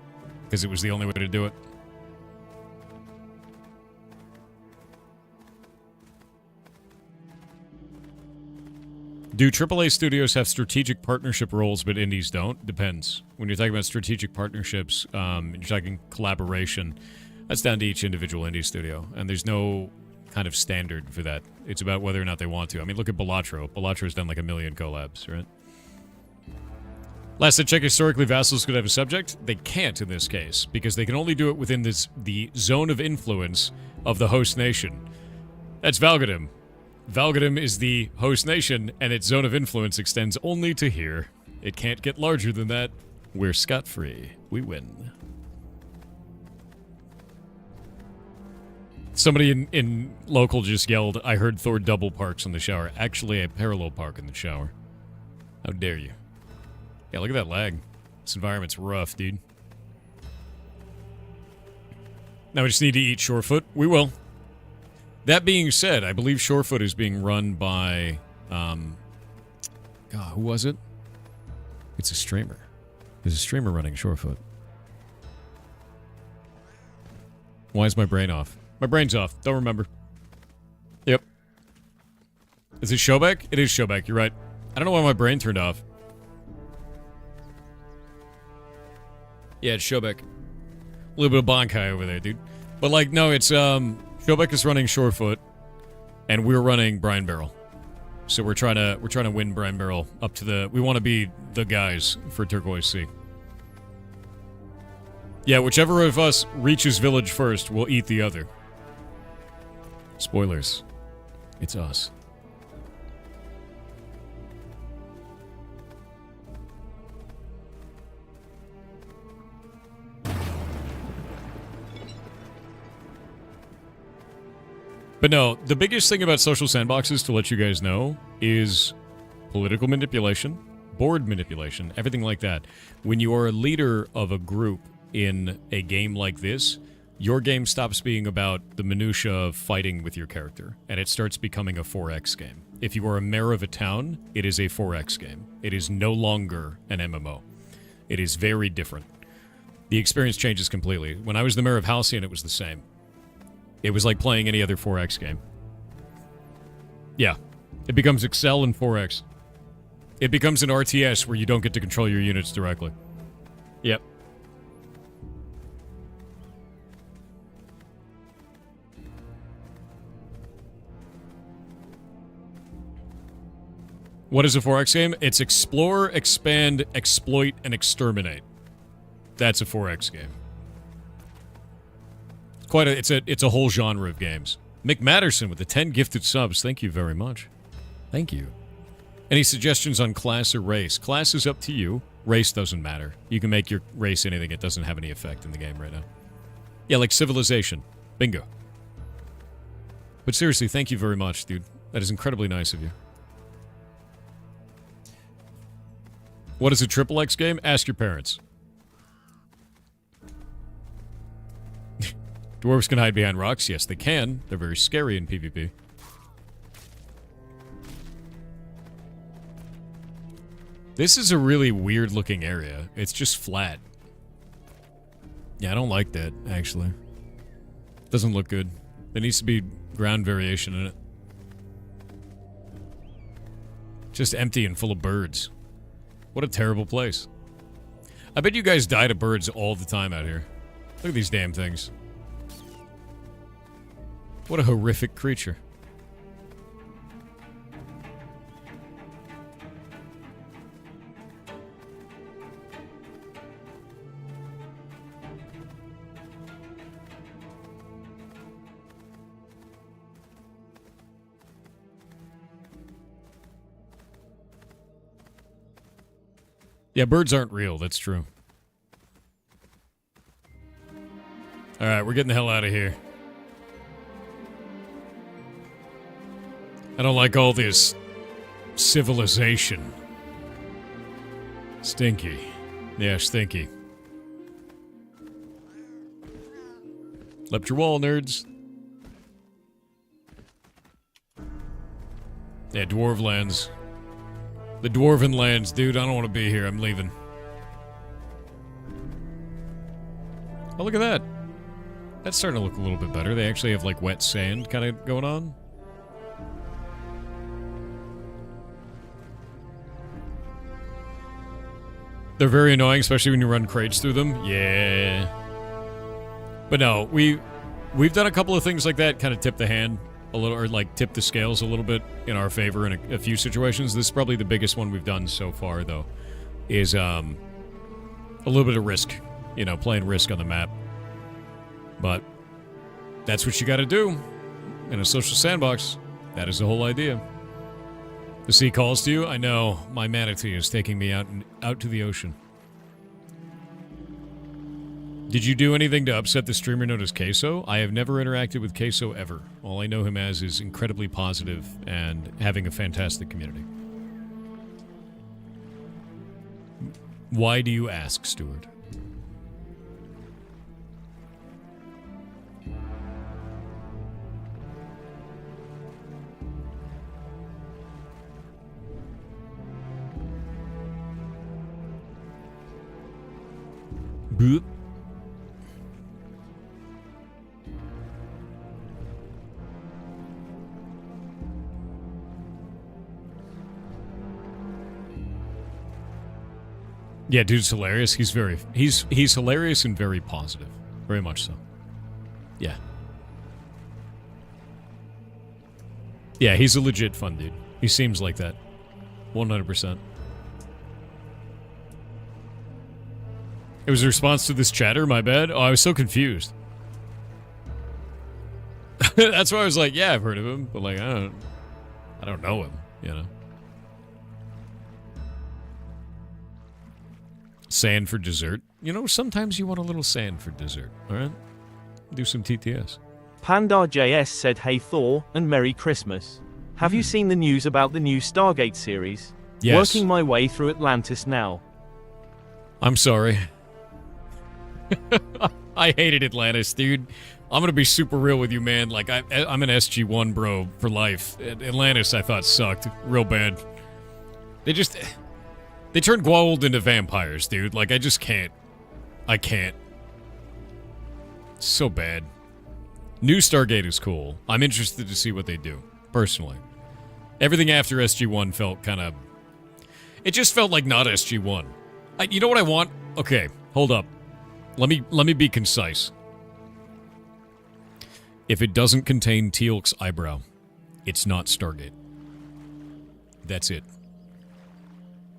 because it was the only way to do it. Do AAA studios have strategic partnership roles, but indies don't? Depends. When you're talking about strategic partnerships, you're talking collaboration. That's down to each individual indie studio, and there's no kind of standard for that. It's about whether or not they want to. I mean, look at Balatro. Balatro's done like 1 million collabs, right? Last I checked, historically, vassals could have a subject. They can't in this case, because they can only do it within the zone of influence of the host nation. That's Valgadum. Valgadum is the host nation, and its zone of influence extends only to here. It can't get larger than that. We're scot-free. We win. Somebody in local just yelled, I heard Thor double parks in the shower. Actually, I parallel park in the shower. How dare you? Yeah, look at that lag. This environment's rough, dude. Now we just need to eat Shorefoot. We will. That being said, I believe Shorefoot is being run by, God, who was it? It's a streamer. There's a streamer running Shorefoot. Why is my brain off? My brain's off. Don't remember. Yep. Is it Showback? It is Showback. You're right. I don't know why my brain turned off. Yeah, it's Showback. A little bit of Bankai over there, dude. But, like, no, it's, Showback is running Shorefoot, and we're running Brine Barrel. So we're trying to win Brine Barrel up to the... We want to be the guys for Turquoise Sea. Yeah, whichever of us reaches village first will eat the other. Spoilers. It's us. But no, the biggest thing about social sandboxes, to let you guys know, is political manipulation, board manipulation, everything like that. When you are a leader of a group in a game like this, your game stops being about the minutia of fighting with your character, and it starts becoming a 4X game. If you are a mayor of a town, it is a 4X game. It is no longer an MMO. It is very different. The experience changes completely. When I was the mayor of Halcyon, it was the same. It was like playing any other 4X game. Yeah. It becomes Excel and 4X. It becomes an RTS where you don't get to control your units directly. Yep. What is a 4X game? It's explore, expand, exploit, and exterminate. That's a 4X game. It's a whole genre of games. Mick Matterson with the 10 gifted subs. Thank you very much. Thank you. Any suggestions on class or race? Class is up to you. Race doesn't matter. You can make your race anything. It doesn't have any effect in the game right now. Yeah, like civilization. Bingo. But seriously, thank you very much, dude. That is incredibly nice of you. What is a triple X game? Ask your parents. Dwarves can hide behind rocks. Yes, they can. They're very scary in PvP. This is a really weird-looking area. It's just flat. Yeah, I don't like that, actually. Doesn't look good. There needs to be ground variation in it. Just empty and full of birds. What a terrible place. I bet you guys die to birds all the time out here. Look at these damn things. What a horrific creature. Yeah, birds aren't real, that's true. Alright, we're getting the hell out of here. I don't like all this civilization. Stinky. Yeah, stinky. Leapt your wall, nerds. Yeah, dwarf lands. The dwarven lands, dude. I don't want to be here. I'm leaving. Oh, look at that. That's starting to look a little bit better. They actually have, like, wet sand kind of going on. They're very annoying, especially when you run crates through them. Yeah. But no, we've done a couple of things like that, kind of tip the hand a little, or like tip the scales a little bit in our favor in a few situations. This is probably the biggest one we've done so far, though, is a little bit of risk, you know, playing risk on the map. But that's what you got to do in a social sandbox. That is the whole idea. The sea calls to you. I know my manatee is taking me out to the ocean. Did you do anything to upset the streamer known as Queso? I have never interacted with Queso ever. All I know him as is incredibly positive and having a fantastic community. Why do you ask, Stuart? Boop. Yeah, dude's hilarious. He's hilarious and very positive. Very much so. Yeah. Yeah, he's a legit fun dude. He seems like that. 100%. It was a response to this chatter, my bad. Oh, I was so confused. That's why I was like, yeah, I've heard of him, but like I don't know him, you know. Sand for dessert. You know, sometimes you want a little sand for dessert, alright? Do some TTS. Pandar.js said, hey Thor, and Merry Christmas. Have you seen the news about the new Stargate series? Yes. Working my way through Atlantis now. I'm sorry. I hated Atlantis, dude. I'm gonna be super real with you, man. Like, I'm an SG1 bro for life. Atlantis, I thought, sucked real bad. They turned Goa'uld into vampires, dude. Like, I just can't. I can't. It's so bad. New Stargate is cool. I'm interested to see what they do, personally. Everything after SG1 felt kind of... It just felt like not SG1. You know what I want? Okay, hold up. Let me be concise. If it doesn't contain Teal'c's eyebrow, it's not Stargate. That's it.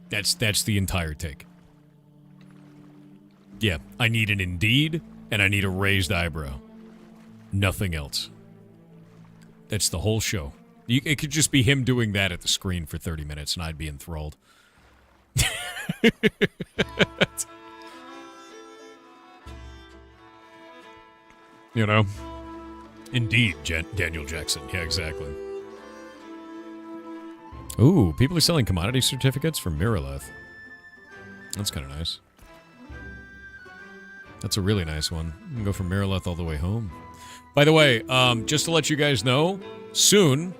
That's the entire take. Yeah, I need an indeed, and I need a raised eyebrow. Nothing else. That's the whole show. It could just be him doing that at the screen for 30 minutes, and I'd be enthralled. You know? Indeed, Daniel Jackson. Yeah, exactly. Ooh, people are selling commodity certificates for Lyneth. That's kind of nice. That's a really nice one. You can go from Lyneth all the way home. By the way, just to let you guys know, soon,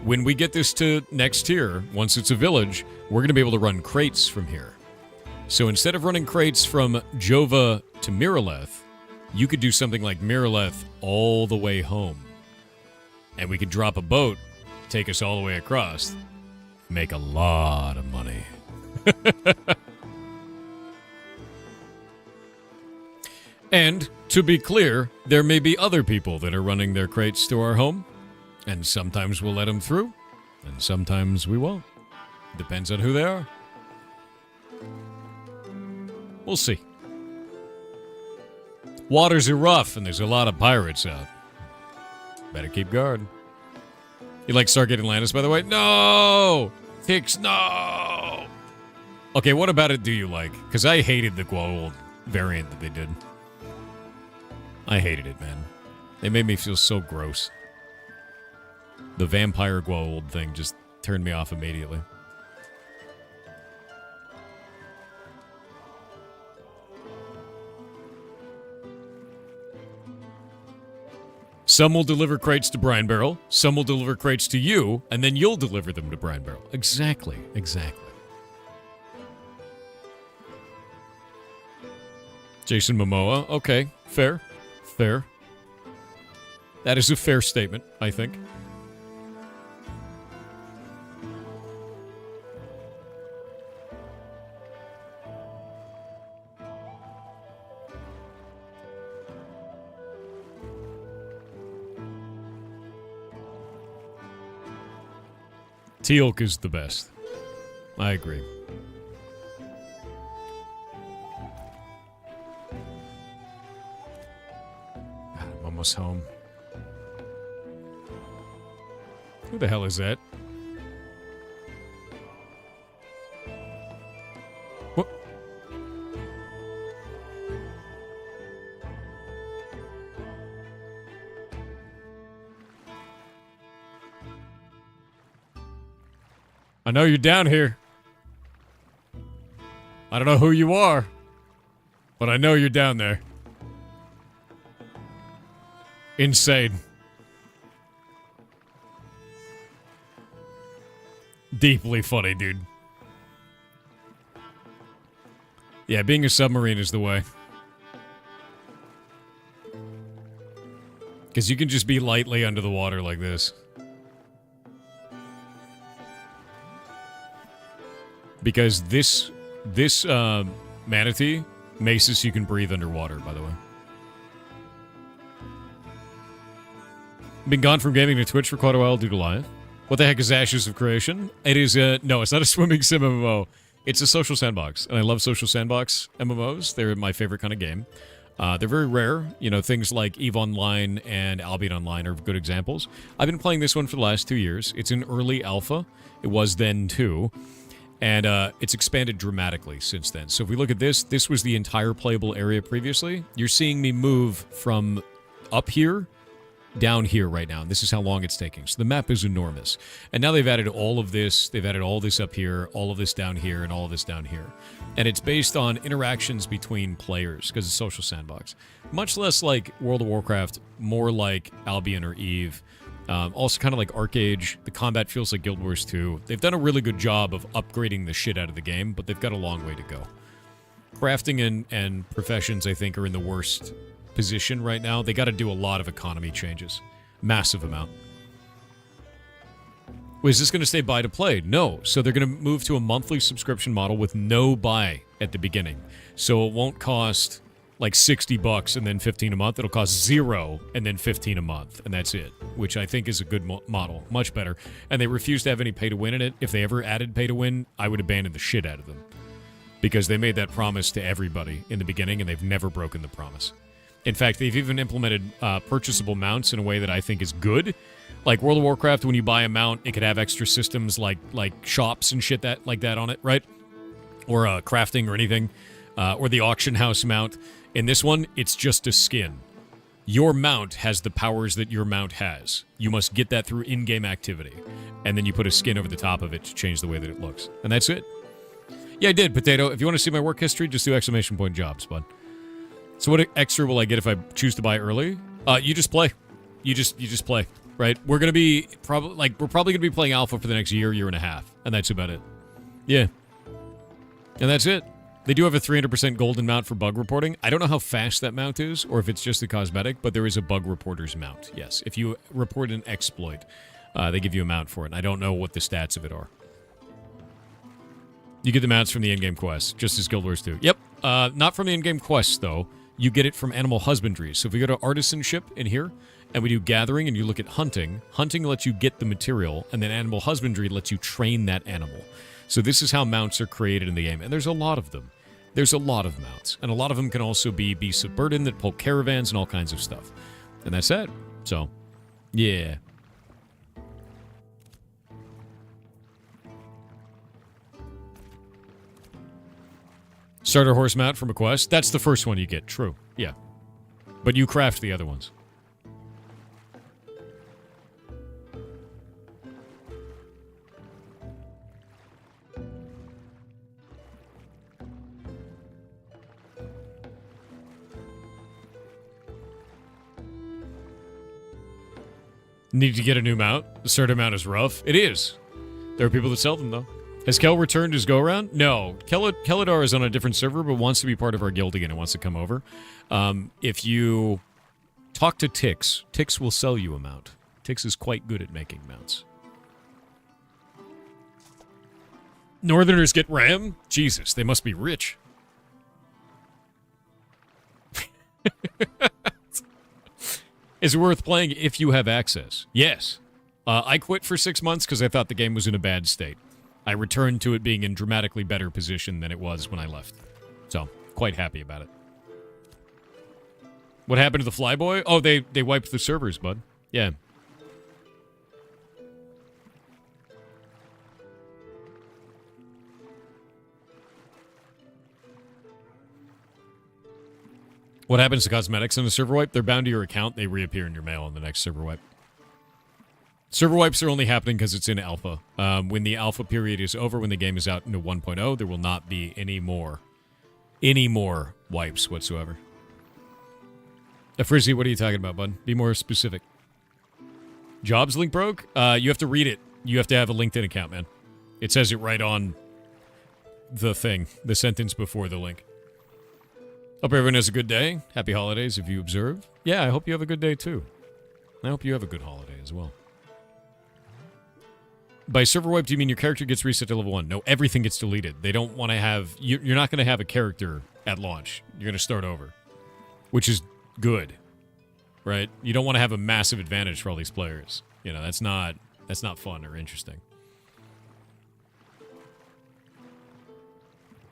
when we get this to next tier, once it's a village, we're going to be able to run crates from here. So instead of running crates from Jova to Lyneth, you could do something like Lyneth all the way home. And we could drop a boat, take us all the way across, make a lot of money. And, to be clear, there may be other people that are running their crates to our home, and sometimes we'll let them through, and sometimes we won't. Depends on who they are. We'll see. Waters are rough, and there's a lot of pirates out. Better keep guard. You like Stargate Atlantis, by the way? No! Hicks, no! Okay, what about it do you like? Because I hated the Goa'uld variant that they did. I hated it, man. They made me feel so gross. The vampire Goa'uld thing just turned me off immediately. Some will deliver crates to Brine Barrel, some will deliver crates to you, and then you'll deliver them to Brine Barrel. Exactly, exactly. Jason Momoa, okay, fair. Fair. That is a fair statement, I think. Teal'c is the best. I agree. Almost home. Who the hell is that? What? I know you're down here. I don't know who you are, but I know you're down there. Insane. Deeply funny, dude. Yeah, being a submarine is the way. Because you can just be lightly under the water like this. Because this Manatee, maces so you can breathe underwater, by the way. Been gone from gaming to Twitch for quite a while due to Lyneth. What the heck is Ashes of Creation? It is no, it's not a swimming sim MMO. It's a social sandbox, and I love social sandbox MMOs. They're my favorite kind of game. They're very rare. You know, things like EVE Online and Albion Online are good examples. I've been playing this one for the last 2 years. It's in early alpha. It was then too. And it's expanded dramatically since then. So if we look at this was the entire playable area previously. You're seeing me move from up here down here right now. And this is how long it's taking. So the map is enormous. And now they've added all of this. They've added all this up here, all of this down here, and all of this down here. And it's based on interactions between players because it's social sandbox. Much less like World of Warcraft, more like Albion or EVE. Also kind of like Arcade. The combat feels like Guild Wars 2. They've done a really good job of upgrading the shit out of the game, but they've got a long way to go. Crafting and professions, I think, are in the worst position right now. They got to do a lot of economy changes. Massive amount. Is this going to stay buy to play? No. So they're going to move to a monthly subscription model with no buy at the beginning. So it won't cost like $60 and then 15 a month. It'll cost 0 and then 15 a month, and that's it, which I think is a good model. Much better. And they refuse to have any pay to win in it. If they ever added pay to win, I would abandon the shit out of them. Because they made that promise to everybody in the beginning, and they've never broken the promise. In fact, they've even implemented purchasable mounts in a way that I think is good. Like World of Warcraft, when you buy a mount, it could have extra systems like shops and shit like that on it, right? Or crafting or anything. Or the auction house mount. In this one, it's just a skin. Your mount has the powers that your mount has. You must get that through in-game activity. And then you put a skin over the top of it to change the way that it looks. And that's it. Yeah, I did, Potato. If you want to see my work history, just do exclamation point jobs, bud. So what extra will I get if I choose to buy early? You just play. You just play, right? We're gonna be probably gonna be playing alpha for the next year and a half, and that's about it. Yeah, and that's it. They do have a 300% golden mount for bug reporting. I don't know how fast that mount is, or if it's just a cosmetic, but there is a bug reporter's mount. Yes, if you report an exploit, they give you a mount for it. And I don't know what the stats of it are. You get the mounts from the in-game quests, just as Guild Wars 2. Yep, not from the in-game quests though. You get it from animal husbandry. So if we go to artisanship in here, and we do gathering, and you look at hunting, hunting lets you get the material, and then animal husbandry lets you train that animal. So this is how mounts are created in the game, and there's a lot of them. There's a lot of mounts, and a lot of them can also be beasts of burden that pull caravans and all kinds of stuff. And that's it. So, yeah. Starter horse mount from a quest. That's the first one you get. True. Yeah. But you craft the other ones. Need to get a new mount. The starter mount is rough. It is. There are people that sell them, though. Has Kel returned his go-around? No. Keladar is on a different server, but wants to be part of our guild again and wants to come over. If you talk to Tix, Tix will sell you a mount. Tix is quite good at making mounts. Northerners get RAM? Jesus, they must be rich. Is it worth playing if you have access? Yes. I quit for 6 months because I thought the game was in a bad state. I returned to it being in dramatically better position than it was when I left. So, quite happy about it. What happened to the Flyboy? Oh, they wiped the servers, bud. Yeah. What happens to cosmetics in a server wipe? They're bound to your account. They reappear in your mail on the next server wipe. Server wipes are only happening because it's in alpha. When the alpha period is over, when the game is out into 1.0, there will not be any more wipes whatsoever. Frizzy, what are you talking about, bud? Be more specific. Jobs link broke? You have to read it. You have to have a LinkedIn account, man. It says it right on the thing, the sentence before the link. Hope everyone has a good day. Happy holidays if you observe. Yeah, I hope you have a good day too. I hope you have a good holiday as well. By server wipe, do you mean your character gets reset to level 1? No, everything gets deleted. They don't want to have... You're not going to have a character at launch. You're going to start over. Which is good. Right? You don't want to have a massive advantage for all these players. You know, that's not fun or interesting.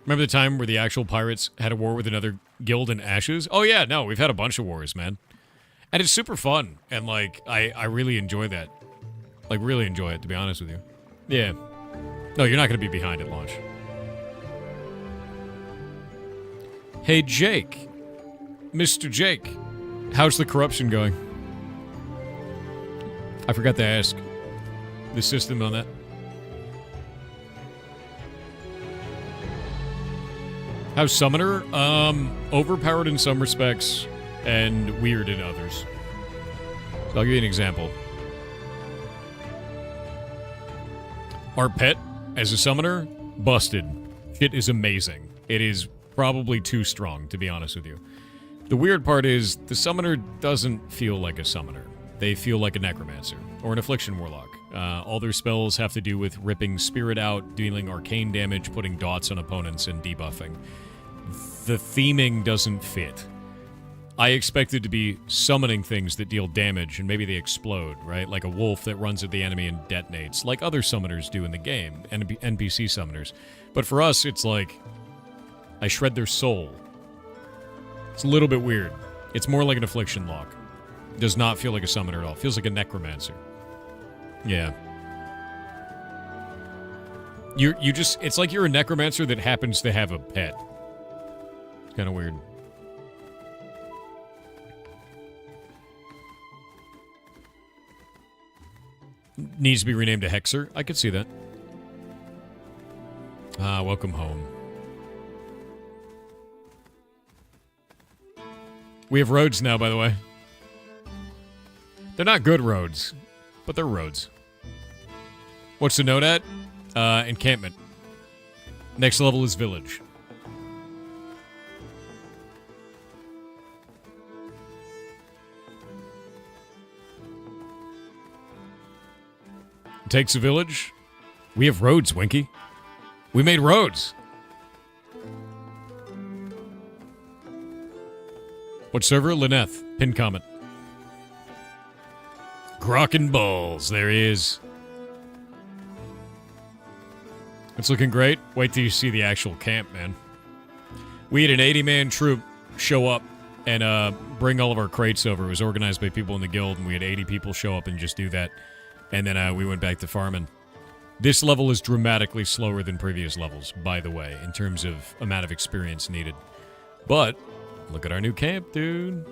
Remember the time where the actual pirates had a war with another guild in Ashes? Oh yeah, no, we've had a bunch of wars, man. And it's super fun. And, like, I really enjoy that. Like, really enjoy it, to be honest with you. Yeah. No, you're not going to be behind at launch. Hey, Jake. Mr. Jake. How's the corruption going? I forgot to ask the system on that. How's Summoner? Overpowered in some respects and weird in others. So I'll give you an example. Our pet, as a summoner, busted. Shit is amazing. It is probably too strong, to be honest with you. The weird part is, the summoner doesn't feel like a summoner. They feel like a necromancer, or an affliction warlock. All their spells have to do with ripping spirit out, dealing arcane damage, putting dots on opponents, and debuffing. The theming doesn't fit. I expected to be summoning things that deal damage, and maybe they explode, right? Like a wolf that runs at the enemy and detonates, like other summoners do in the game, NPC summoners. But for us, it's like, I shred their soul. It's a little bit weird. It's more like an affliction lock. It does not feel like a summoner at all. It feels like a necromancer. Yeah. You just, it's like you're a necromancer that happens to have a pet. It's kind of weird. Needs to be renamed to Hexer. I could see that. Ah, welcome home. We have roads now, by the way. They're not good roads, but they're roads. What's the note at? Encampment. Next level is village. Takes a village. We have roads, Winky. We made roads. What server? Lyneth. Pin comment. Grok and balls. There he is. It's looking great. Wait till you see the actual camp, man. We had an 80-man troop show up and bring all of our crates over. It was organized by people in the guild, and we had 80 people show up and just do that. And then we went back to farming. This level is dramatically slower than previous levels, by the way, in terms of amount of experience needed. But, look at our new camp, dude.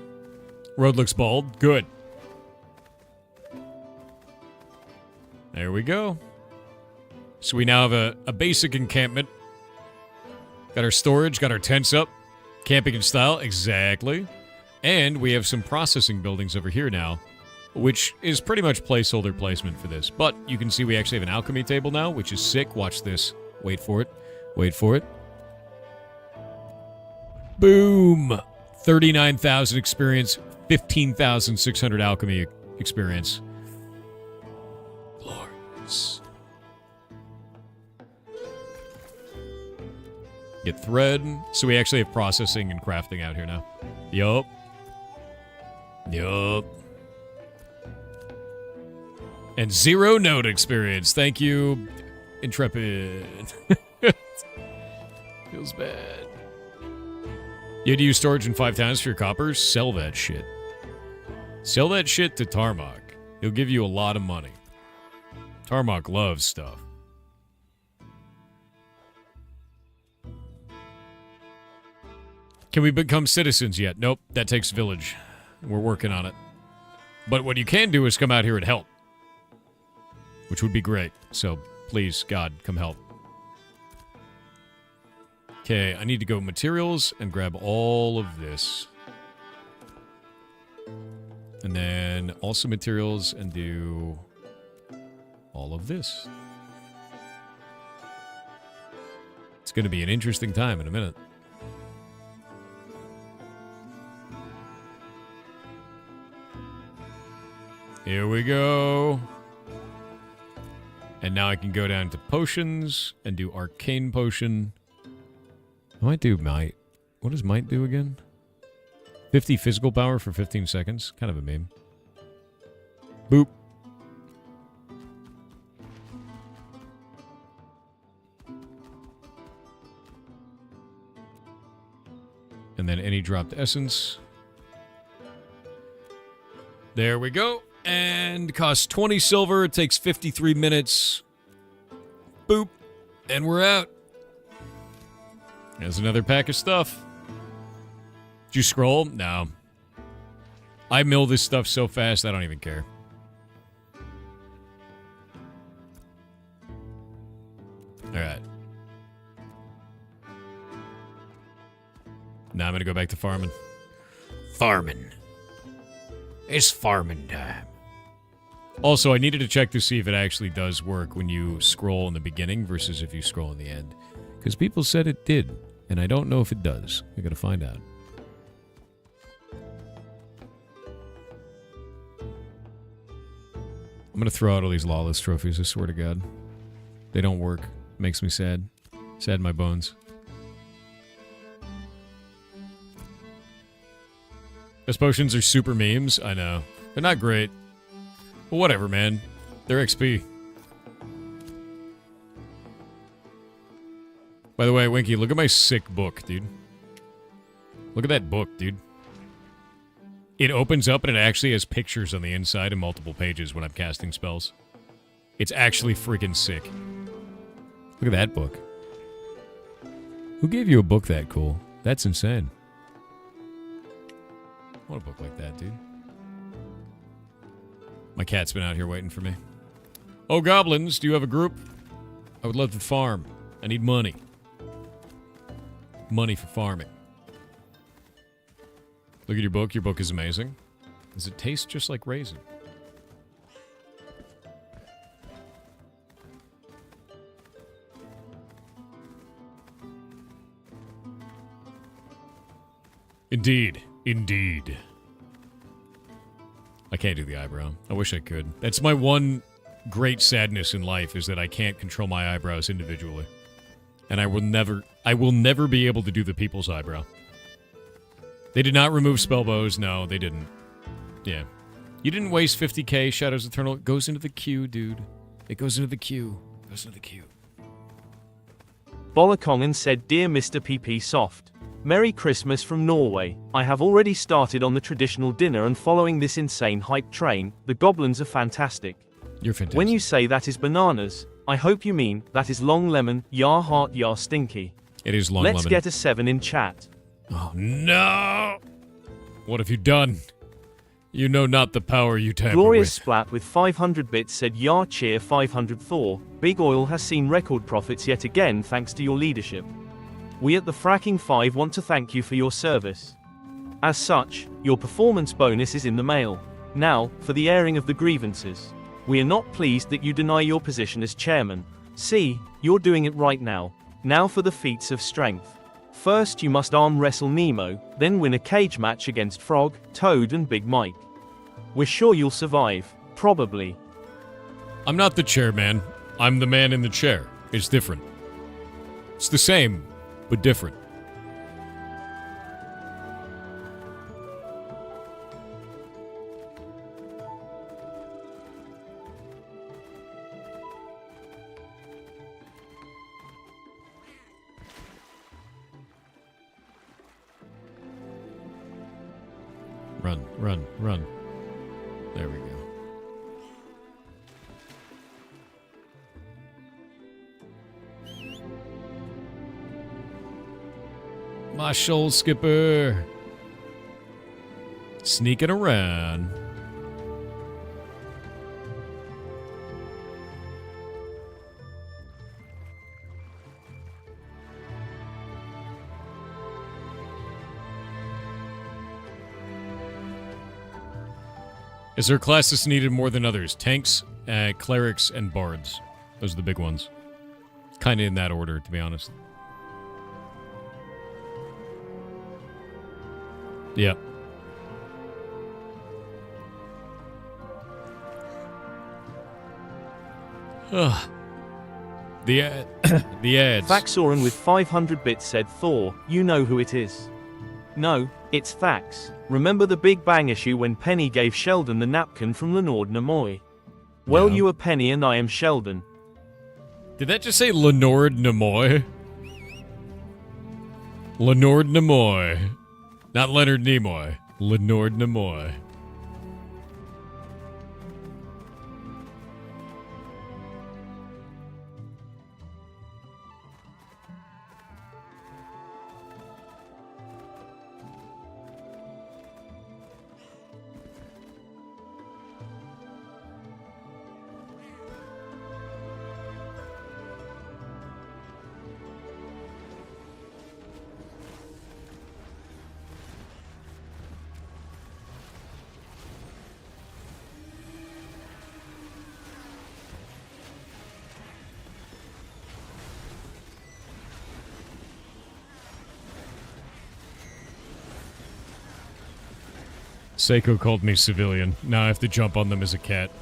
Road looks bald. Good. There we go. So we now have a basic encampment. Got our storage, got our tents up. Camping in style, exactly. And we have some processing buildings over here now, which is pretty much placeholder placement for this. But you can see we actually have an alchemy table now, which is sick. Watch this. Wait for it. Wait for it. Boom! 39,000 experience, 15,600 alchemy experience. Glorious. Get thread. So we actually have processing and crafting out here now. Yup. Yup. And 0 node experience. Thank you, Intrepid. Feels bad. You had to use storage in 5 times for your coppers? Sell that shit. Sell that shit to Tarmok. He'll give you a lot of money. Tarmok loves stuff. Can we become citizens yet? Nope, that takes village. We're working on it. But what you can do is come out here and help, which would be great. So, please, God, come help. Okay, I need to go materials and grab all of this. And then also materials and do all of this. It's going to be an interesting time in a minute. Here we go. And now I can go down to potions and do arcane potion. I might do might. What does might do again? 50 physical power for 15 seconds. Kind of a meme. Boop. And then any dropped essence. There we go. And costs 20 silver. It takes 53 minutes. Boop. And we're out. There's another pack of stuff. Did you scroll? No. I mill this stuff so fast, I don't even care. Alright. Now I'm going to go back to farming. Farming. It's farming time. Also, I needed to check to see if it actually does work when you scroll in the beginning versus if you scroll in the end. Because people said it did, and I don't know if it does. I gotta find out. I'm gonna throw out all these lawless trophies, I swear to God. They don't work. Makes me sad. Sad in my bones. Those potions are super memes, I know. They're not great. But whatever, man. They're XP. By the way, Winky, look at my sick book, dude. Look at that book, dude. It opens up and it actually has pictures on the inside and multiple pages when I'm casting spells. It's actually freaking sick. Look at that book. Who gave you a book that cool? That's insane. I want a book like that, dude. My cat's been out here waiting for me. Oh, goblins, do you have a group? I would love to farm. I need money. Money for farming. Look at your book. Your book is amazing. Does it taste just like raisin? Indeed. Indeed. I can't do the eyebrow. I wish I could. That's my one great sadness in life, is that I can't control my eyebrows individually. And I will never be able to do the people's eyebrow. They did not remove spell bows. No, they didn't. Yeah. You didn't waste 50k, Shadows Eternal. It goes into the queue, dude. It goes into the queue. It goes into the queue. Bolakongen said, Dear Mr. PP Soft, Merry Christmas from Norway. I have already started on the traditional dinner and following this insane hype train. The goblins are fantastic. You're fantastic. When you say that is bananas, I hope you mean that is long lemon, yar heart, yar stinky. It is long lemon. Let's get a 7 in chat. Oh, no! What have you done? You know not the power you tamper Glorious with. Splat with 500 bits said, Yar cheer 500 Thor. Big Oil has seen record profits yet again thanks to your leadership. We at the Fracking 5 want to thank you for your service. As such, your performance bonus is in the mail. Now, for the airing of the grievances. We are not pleased that you deny your position as chairman. See, you're doing it right now. Now for the feats of strength. First you must arm wrestle Nemo, then win a cage match against Frog, Toad and Big Mike. We're sure you'll survive. Probably. I'm not the chairman. I'm the man in the chair. It's different. It's the same, but different. Run, run, run. There we go. My shoal skipper. Sneaking around. Is there classes needed more than others? Tanks, clerics, and bards. Those are the big ones. Kind of in that order, to be honest. Yep. Ugh. The ad. The ads. Faxoran with 500 bits said, Thor, you know who it is. No, it's Fax. Remember the Big Bang issue when Penny gave Sheldon the napkin from Leonard Nimoy? Well, Yeah. you are Penny and I am Sheldon. Did that just say Leonard Nimoy? Leonard Nimoy. Not Leonard Nimoy. Leonard Nimoy. Seiko called me civilian. Now I have to jump on them as a cat.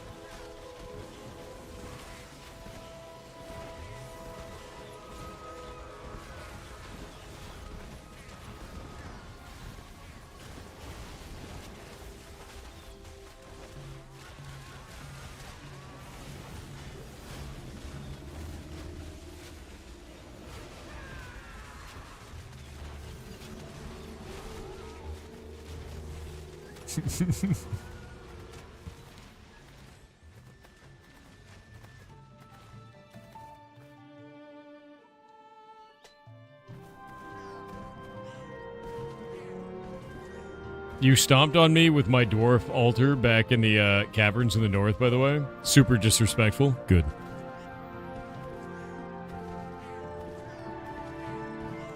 You stomped on me with my dwarf altar back in the caverns in the north, by the way. Super disrespectful. Good.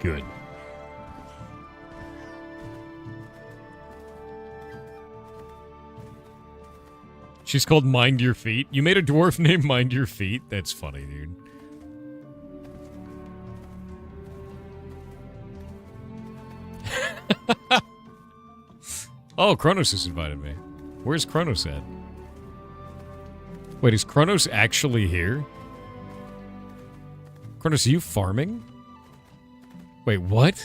Good. She's called Mind Your Feet. You made a dwarf named Mind Your Feet? That's funny, dude. Oh, Kronos has invited me. Where's Kronos at? Wait, is Kronos actually here? Kronos, are you farming? Wait, what?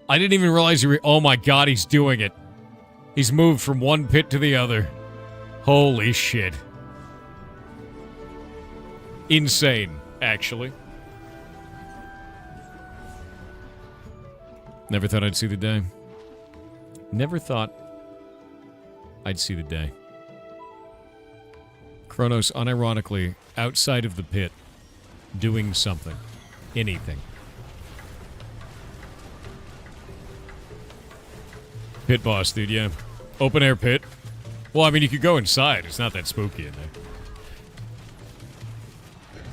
I didn't even realize you were... Oh my god, he's doing it. He's moved from one pit to the other. Holy shit. Insane, actually. Never thought I'd see the day. Never thought I'd see the day. Kronos, unironically, outside of the pit, doing something. Anything. Pit boss, dude, yeah. Open air pit. Well, I mean, you could go inside. It's not that spooky in there.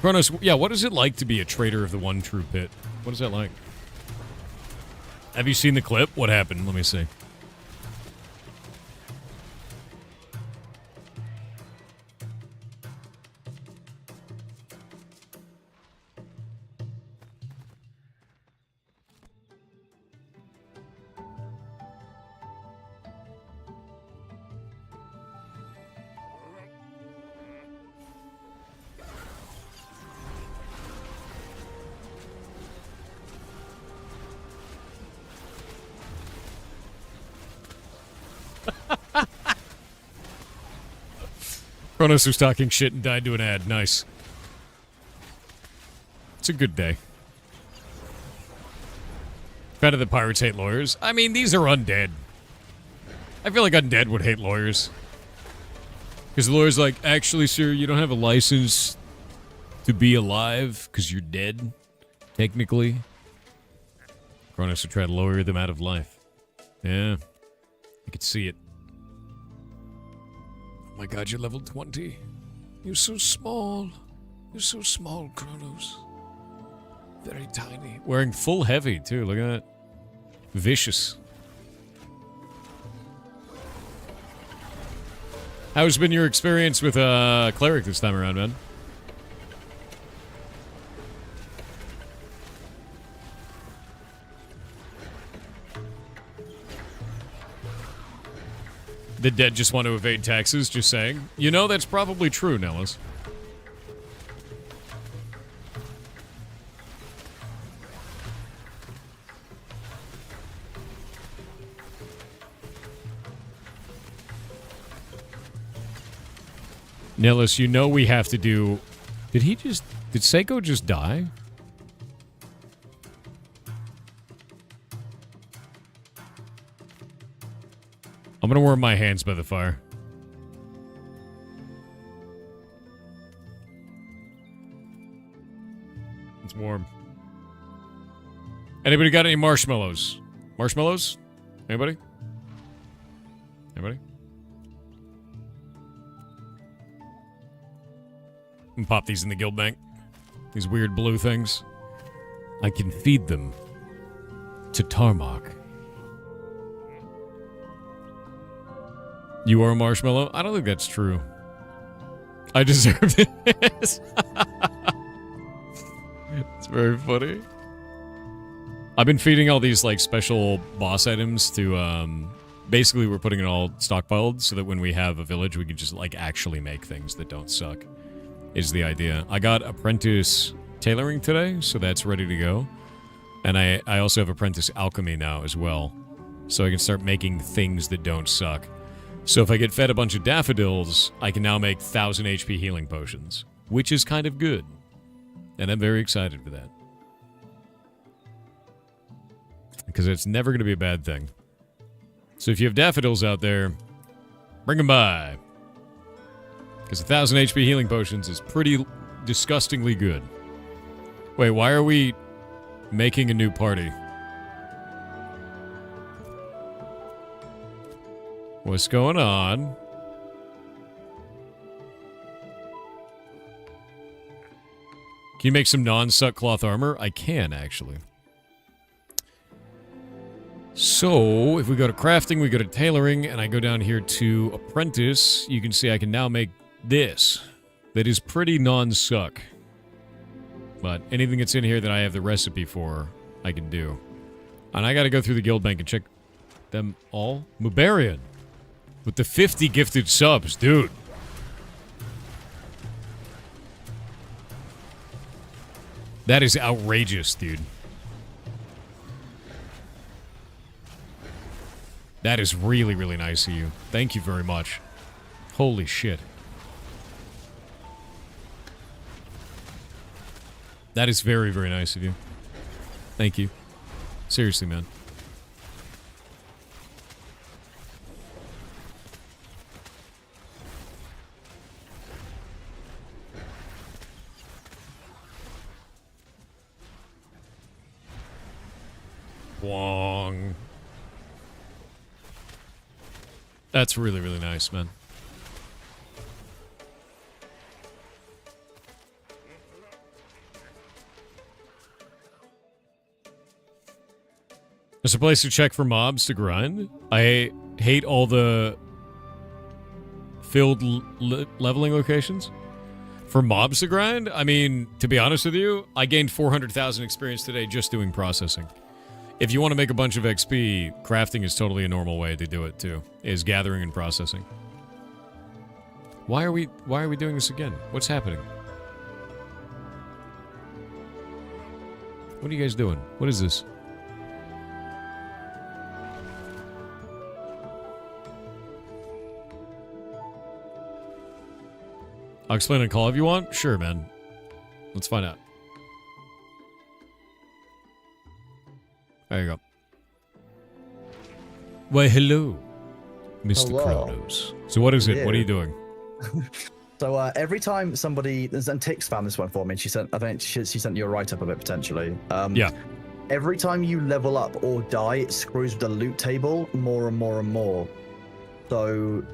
Kronos, yeah, what is it like to be a traitor of the one true pit? What is that like? Have you seen the clip? What happened? Let me see. Kronos was talking shit and died to an ad. Nice. It's a good day. Better than pirates hate lawyers. I mean, these are undead. I feel like undead would hate lawyers. Because the lawyer's like, actually, sir, you don't have a license to be alive because you're dead, technically. Kronos would try to lawyer them out of life. Yeah. I could see it. Oh my god, you're level 20. You're so small. You're so small, Kronos. Very tiny. Wearing full heavy, too. Look at that. Vicious. How's been your experience with Cleric this time around, man? The dead just want to evade taxes, just saying. You know, that's probably true, Nellis. Nillis, you know we have to do... Did Seiko just die? I'm gonna warm my hands by the fire. It's warm. Anybody got any marshmallows? Marshmallows? Anybody? Anybody? And pop these in the guild bank. These weird blue things. I can feed them to Tarmac. You are a marshmallow? I don't think that's true. I deserved it. It's very funny. I've been feeding all these like special boss items to basically we're putting it all stockpiled so that when we have a village we can just like actually make things that don't suck. Is the idea. I got apprentice tailoring today, so that's ready to go. And I also have apprentice alchemy now as well. So I can start making things that don't suck. So if I get fed a bunch of daffodils, I can now make 1000 HP healing potions, which is kind of good. And I'm very excited for that. Because it's never going to be a bad thing. So if you have daffodils out there, bring them by. Because 1000 HP healing potions is pretty disgustingly good. Wait, why are we making a new party? What's going on? Can you make some non-suck cloth armor? I can, actually. So, if we go to crafting, we go to tailoring, and I go down here to apprentice, you can see I can now make this. That is pretty non-suck. But anything that's in here that I have the recipe for, I can do. And I gotta go through the guild bank and check them all. Mubarian. With the 50 gifted subs, dude. That is outrageous, dude. That is really, really nice of you. Thank you very much. Holy shit. That is very, very nice of you. Thank you. Seriously, man. Wong. That's really, really nice, man. There's a place to check for mobs to grind. I hate all the filled leveling locations. For mobs to grind, I mean, to be honest with you, I gained 400,000 experience today just doing processing. If you want to make a bunch of XP, crafting is totally a normal way to do it too, is gathering and processing. Why are we doing this again? What's happening? What are you guys doing? What is this? I'll explain on call if you want. Sure, man. Let's find out. There you go. Why, hello, Mr. Kronos. So what is it? Yeah. What are you doing? So every time somebody, and Tix found this one for me, I think she sent you a write-up of it potentially. Yeah. Every time you level up or die, it screws with the loot table more and more and more. So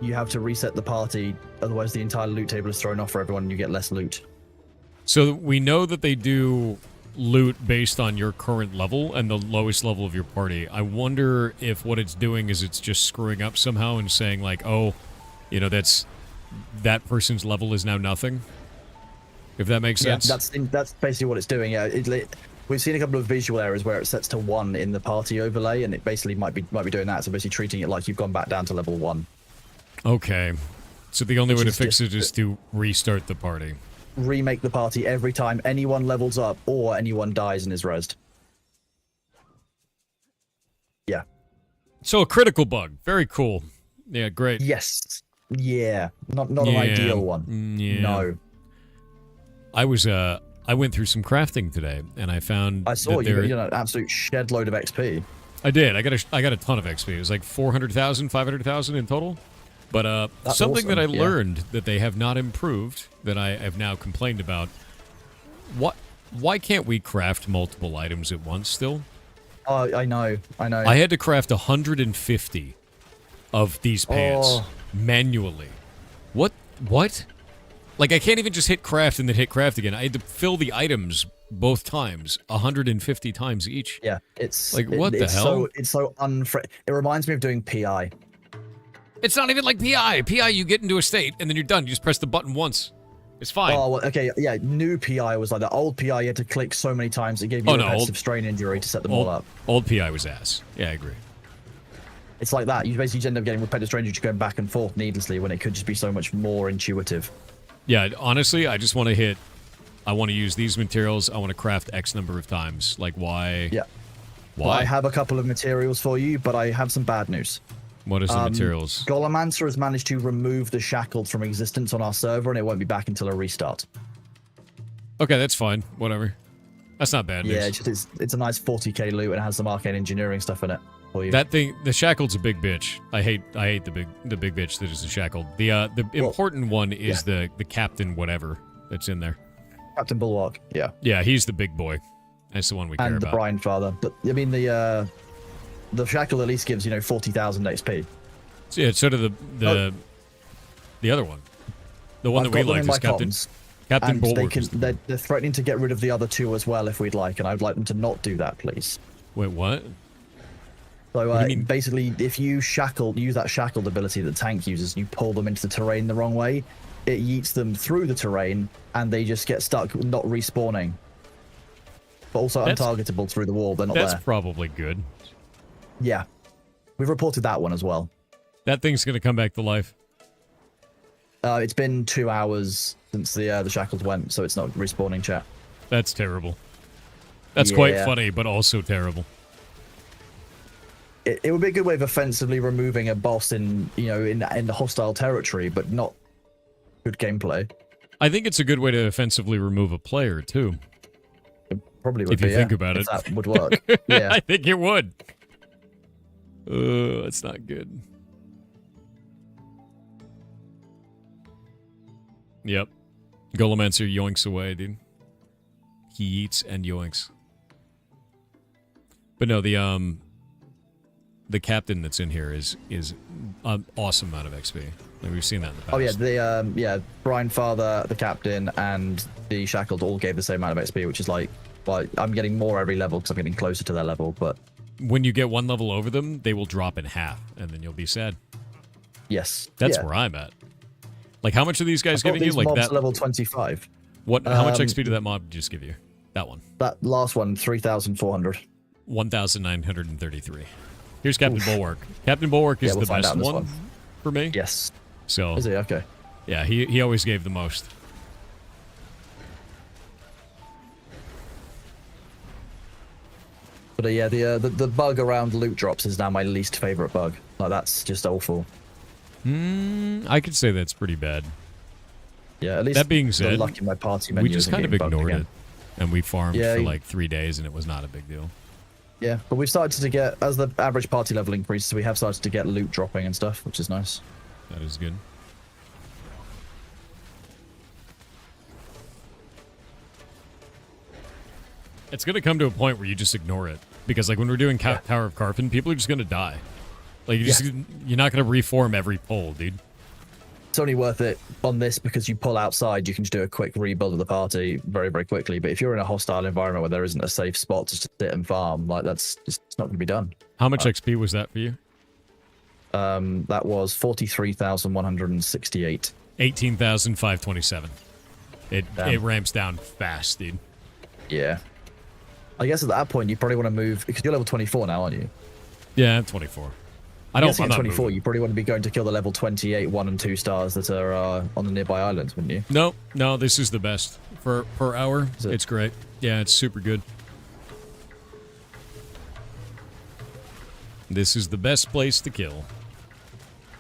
you have to reset the party, otherwise the entire loot table is thrown off for everyone and you get less loot. So we know that they do loot based on your current level and the lowest level of your party. I wonder if what it's doing is it's just screwing up somehow and saying like, oh, you know, that person's level is now nothing. If that makes sense. Yeah, that's basically what it's doing. Yeah, we've seen a couple of visual errors where it sets to 1 in the party overlay, and it basically might be doing that. So basically treating it like you've gone back down to level 1. Okay. So the only way to is fix just it is to restart the party. Remake the party every time anyone levels up or anyone dies and is rezzed. Yeah. So a critical bug. Very cool. Yeah, great. Yes. Yeah. Not an ideal one. Yeah. No. I went through some crafting today, and I found I saw that you there, got an absolute shed load of XP. I did. I got a ton of XP. It was like 400,000, 500,000 in total. But That's something awesome, that I yeah. learned that they have not improved, that I have now complained about. Why can't we craft multiple items at once still? Oh, I know. I had to craft 150 of these pants Oh. manually. What? Like, I can't even just hit craft and then hit craft again. I had to fill the items both times, 150 times each. Yeah, it's like, what the hell? It's so It reminds me of doing PI. It's not even like PI. PI, you get into a state, and then you're done. You just press the button once. It's fine. Oh, well, okay, yeah. New PI was like that. Old PI, you had to click so many times it gave you a repetitive strain injury to set them all up. Old PI was ass. Yeah, I agree. It's like that. You basically end up getting repetitive strain injury going back and forth needlessly when it could just be so much more intuitive. Yeah, honestly, I just want to hit. I want to use these materials. I want to craft X number of times. Like, why? Yeah. Why? Well, I have a couple of materials for you, but I have some bad news. What is the materials? Golomancer has managed to remove the shackled from existence on our server, and it won't be back until a restart. Okay, that's fine. Whatever. That's not bad news. Yeah, it's a nice 40k loot and it has some arcane engineering stuff in it for you. That thing, the shackled's a big bitch. I hate the big bitch that is the shackled. The important one is the captain whatever that's in there. Captain Bulwark. Yeah. Yeah, he's the big boy. That's the one we care and about. the Brian Father. But I mean the shackle at least gives 40,000 XP. So, yeah, so do the other one, the one I've that we got them like in is my Captain comms, Captain and Bulwark. they're threatening to get rid of the other two as well if we'd like, and I'd like them to not do that, please. Wait, what? So What do you mean? basically, if you use that shackled ability that the tank uses, you pull them into the terrain the wrong way, it yeets them through the terrain, and they just get stuck, not respawning. But also untargetable through the wall. They're not there. That's probably good. Yeah, we've reported that one as well. That thing's gonna come back to life. It's been 2 hours since the shackles went, so it's not respawning, chat. That's terrible. That's quite funny, but also terrible. It would be a good way of offensively removing a boss in the hostile territory, but not good gameplay. I think it's a good way to offensively remove a player too. It probably would If be. you think about if it, that would work. Yeah, I think it would. It's not good. Yep. Golomancer yoinks away, dude. He eats and yoinks. But no, the captain that's in here is an awesome amount of XP. Like, we've seen that in the past. Oh yeah, Brian Father, the captain, and the shackled all gave the same amount of XP, which is like, well, I'm getting more every level because I'm getting closer to their level. But when you get one level over them, they will drop in half, and then you'll be sad. Yes, That's where I'm at. Like, how much are these guys giving you? These Like mobs that are level 25. What? How much XP did that mob just give you? That one. That last one, 3,400. 1,933. Here's Captain Bulwark. Captain Bulwark is we'll the find best out in this one for me. Yes. So Is he? Okay. yeah, he always gave the most. But yeah, the bug around loot drops is now my least favorite bug. Like, that's just awful. I could say that's pretty bad. Yeah, at least That being the said, luck in my party menu we just isn't kind of getting bugged ignored again. it, and we farmed Yeah, for like 3 days, and it was not a big deal. Yeah, but we've started to get, as the average party level increases, we have started to get loot dropping and stuff, which is nice. That is good. It's gonna come to a point where you just ignore it, because like when we're doing Tower of Carpin, people are just gonna die. Like you're not gonna reform every pull, dude. It's only worth it on this because you pull outside, you can just do a quick rebuild of the party very, very quickly. But if you're in a hostile environment where there isn't a safe spot to sit and farm, like that's just it's not going to be done. How much XP was that for you? That was 43,168. 18,527. It ramps down fast, dude. Yeah. I guess at that point you probably want to move because you're level 24 now, aren't you? Yeah, I'm 24. I don't. Guessing I'm at not 24, moving. you probably want to be going to kill the level 28 1 and 2 stars that are on the nearby islands, wouldn't you? No. This is the best for per hour. Is it? It's great. Yeah, it's super good. This is the best place to kill.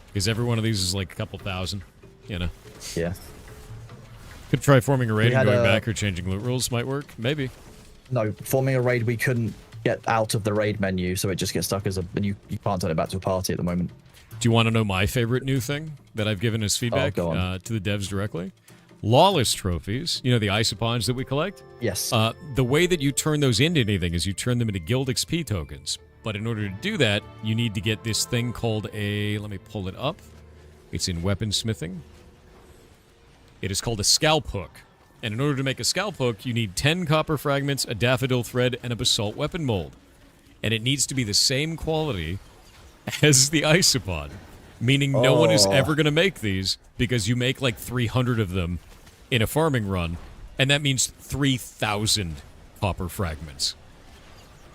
Because every one of these is like a couple thousand, you know. Yeah. Could try forming a raid We and had going a- back or changing loot rules might work. Maybe. No, forming a raid, we couldn't get out of the raid menu, so it just gets stuck as a. And you can't turn it back to a party at the moment. Do you want to know my favorite new thing that I've given as feedback go on. to the devs directly? Lawless trophies, you know, the isopons that we collect? Yes. The way that you turn those into anything is you turn them into guild XP tokens. But in order to do that, you need to get this thing called a... Let me pull it up. It's in weaponsmithing. It is called a scalp hook. And in order to make a scalp hook, you need 10 copper fragments, a daffodil thread, and a basalt weapon mold. And it needs to be the same quality as the isopod. Meaning no one is ever going to make these because you make like 300 of them in a farming run. And that means 3,000 copper fragments.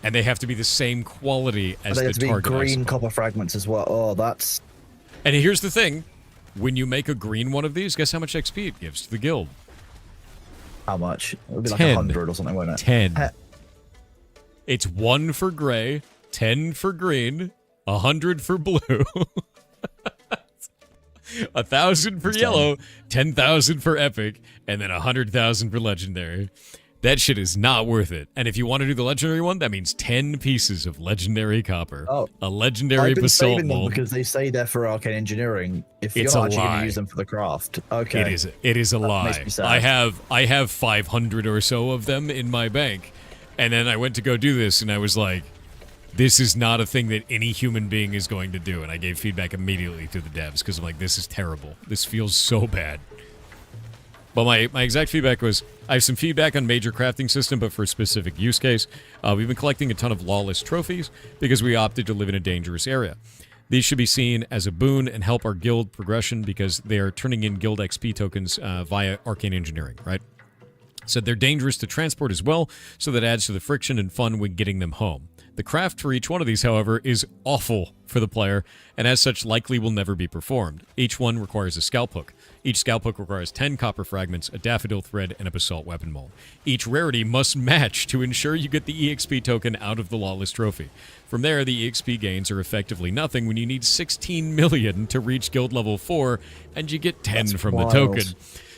And they have to be the same quality as they the have to be target green isopod. copper fragments as well. Oh, that's. And here's the thing. When you make a green one of these, guess how much XP it gives to the guild? How much? It would be like 10. 100 or something, wouldn't it? 10. It's 1 for gray, 10 for green, 100 for blue, 1,000 for yellow, 10,000 for epic, and then 100,000 for legendary. That shit is not worth it. And if you want to do the legendary one, that means 10 pieces of legendary copper. Oh, a legendary I've been basalt saving them mold. because they say they're for arcane engineering. If you're It's not a actually going lie. to use them for the craft, okay. It is a That lie. makes me sad. I have 500 or so of them in my bank. And then I went to go do this and I was like, this is not a thing that any human being is going to do. And I gave feedback immediately to the devs because I'm like, this is terrible. This feels so bad. But my exact feedback was, I have some feedback on major crafting system, but for a specific use case. We've been collecting a ton of lawless trophies because we opted to live in a dangerous area. These should be seen as a boon and help our guild progression because they are turning in guild XP tokens via arcane engineering, right? So they're dangerous to transport as well, so that adds to the friction and fun when getting them home. The craft for each one of these, however, is awful for the player, and as such likely will never be performed. Each one requires a scalp hook. Each scalp hook requires 10 copper fragments, a daffodil thread, and a basalt weapon mold. Each rarity must match to ensure you get the EXP token out of the lawless trophy. From there, the EXP gains are effectively nothing when you need 16 million to reach guild level 4, and you get 10 That's from wild. the token.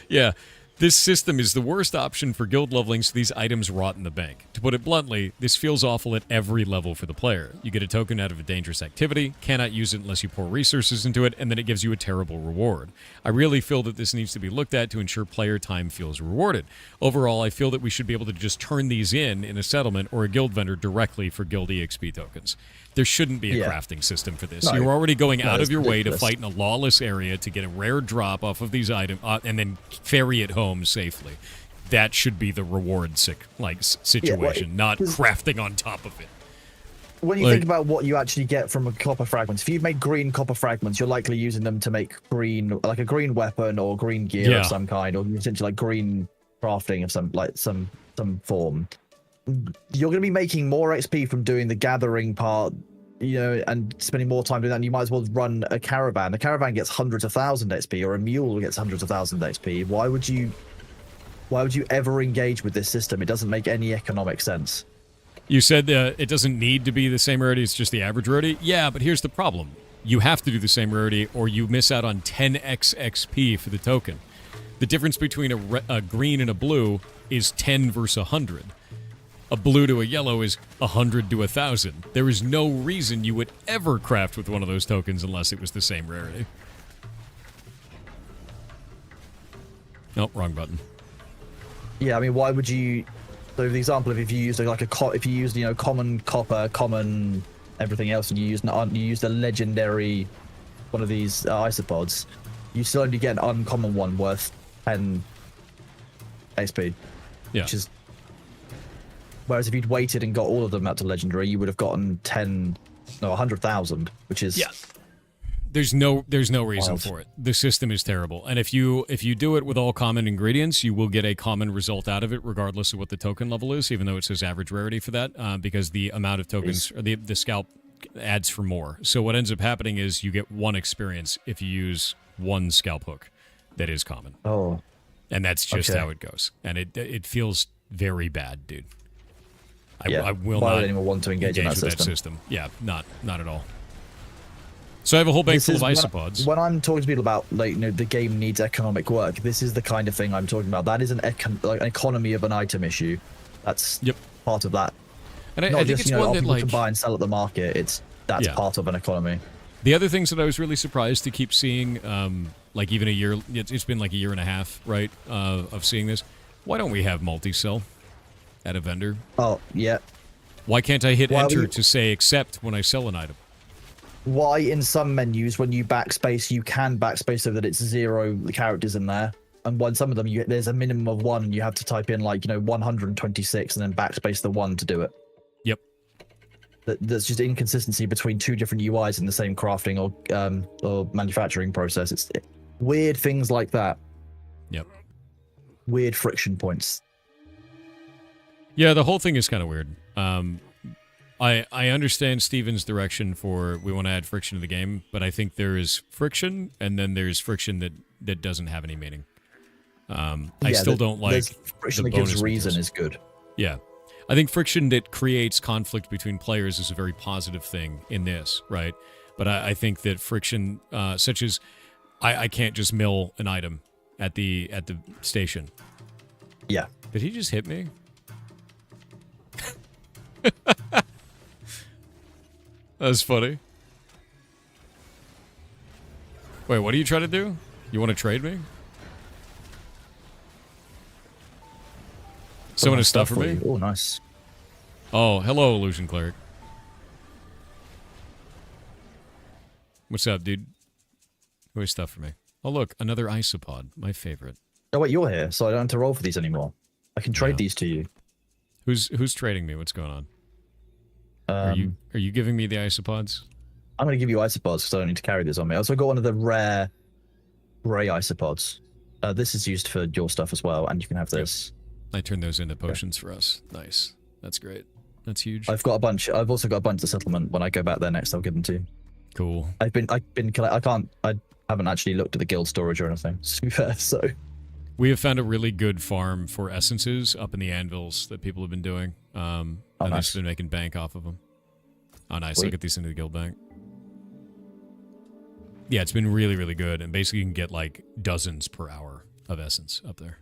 Yeah. This system is the worst option for guild leveling, so these items rot in the bank. To put it bluntly, this feels awful at every level for the player. You get a token out of a dangerous activity, cannot use it unless you pour resources into it, and then it gives you a terrible reward. I really feel that this needs to be looked at to ensure player time feels rewarded. Overall, I feel that we should be able to just turn these in a settlement or a guild vendor directly for guild EXP tokens. There shouldn't be a Yeah. crafting system for this. No. You're already going No, out it's of your way to ridiculous. fight in a lawless area to get a rare drop off of these items and then ferry it home safely. That should be the reward situation, not crafting on top of it. When you think about what you actually get from a copper fragments, if you've made green copper fragments, you're likely using them to make green, like a green weapon or green gear Yeah. of some kind, or essentially like green crafting of some form. You're going to be making more XP from doing the gathering part, you know, and spending more time doing that. And you might as well run a caravan. The caravan gets hundreds of thousand XP, or a mule gets hundreds of thousand XP. Why would you ever engage with this system? It doesn't make any economic sense. You said it doesn't need to be the same rarity, it's just the average rarity? Yeah, but here's the problem. You have to do the same rarity or you miss out on 10x XP for the token. The difference between a green and a blue is 10 versus 100. A blue to a yellow is 100 to 1,000. There is no reason you would ever craft with one of those tokens unless it was the same rarity. Nope, wrong button. Yeah, I mean, why would you? So, the example of if you used if you used common copper, common everything else, and you used a legendary one of these isopods, you still only get an uncommon one worth 10 XP. Yeah. Which is. Whereas if you'd waited and got all of them out to legendary, you would have gotten 100,000, which is. Yeah. There's no reason Wild. for it. The system is terrible. And if you do it with all common ingredients, you will get a common result out of it, regardless of what the token level is, even though it says average rarity for that, because the amount of tokens, or the scalp adds for more. So what ends up happening is you get 1 experience if you use 1 scalp hook that is common. Oh. And that's just Okay. how it goes. And it feels very bad, dude. Yeah. I will Why not would anyone want to engage in that with system? that system. Yeah, not at all. So I have a whole bank full of isopods. When I'm talking to people about the game needs economic work, this is the kind of thing I'm talking about. That is an economy of an item issue. That's part of that. And I Not think just, it's one that people can buy and sell at the market. That's part of an economy. The other things that I was really surprised to keep seeing, like even a year, it's been like a year and a half, right, of seeing this. Why don't we have multi-sell at a vendor? Oh, yeah. Why can't I hit enter to say accept when I sell an item? Why in some menus, when you backspace, you can backspace so that it's 0 characters in there. And when some of them, there's a minimum of 1, and you have to type in 126 and then backspace the 1 to do it. Yep. There's just inconsistency between 2 different UIs in the same crafting or manufacturing process. It's weird things like that. Yep. Weird friction points. Yeah, the whole thing is kind of weird. I understand Steven's direction for we want to add friction to the game, but I think there is friction, and then there's friction that doesn't have any meaning. I still don't like friction the that gives bonus reason meters. is good. Yeah. I think friction that creates conflict between players is a very positive thing in this, right? But I think that friction, such as I can't just mill an item at the station. Yeah. Did he just hit me? That's funny. Wait, what are you trying to do? You want to trade me? Someone has stuff for me? Oh, nice. Oh, hello, Illusion Cleric. What's up, dude? Who has stuff for me? Oh, look, another isopod. My favorite. Oh, wait, you're here, so I don't have to roll for these anymore. I can trade these to you. Who's trading me? What's going on? Are you giving me the isopods? I'm going to give you isopods because I don't need to carry this on me. I also got one of the rare grey isopods. This is used for your stuff as well, and you can have this. I turned those into potions for us. Nice. That's great. That's huge. I've got a bunch. I've also got a bunch of settlement. When I go back there next, I'll give them to you. Cool. I haven't actually looked at the guild storage or anything, to be fair, so. We have found a really good farm for essences up in the anvils that people have been doing. And nice. I've just been making bank off of them. Oh, nice. I'll get these into the guild bank. Yeah, it's been really, really good. And basically you can get like dozens per hour of essence up there.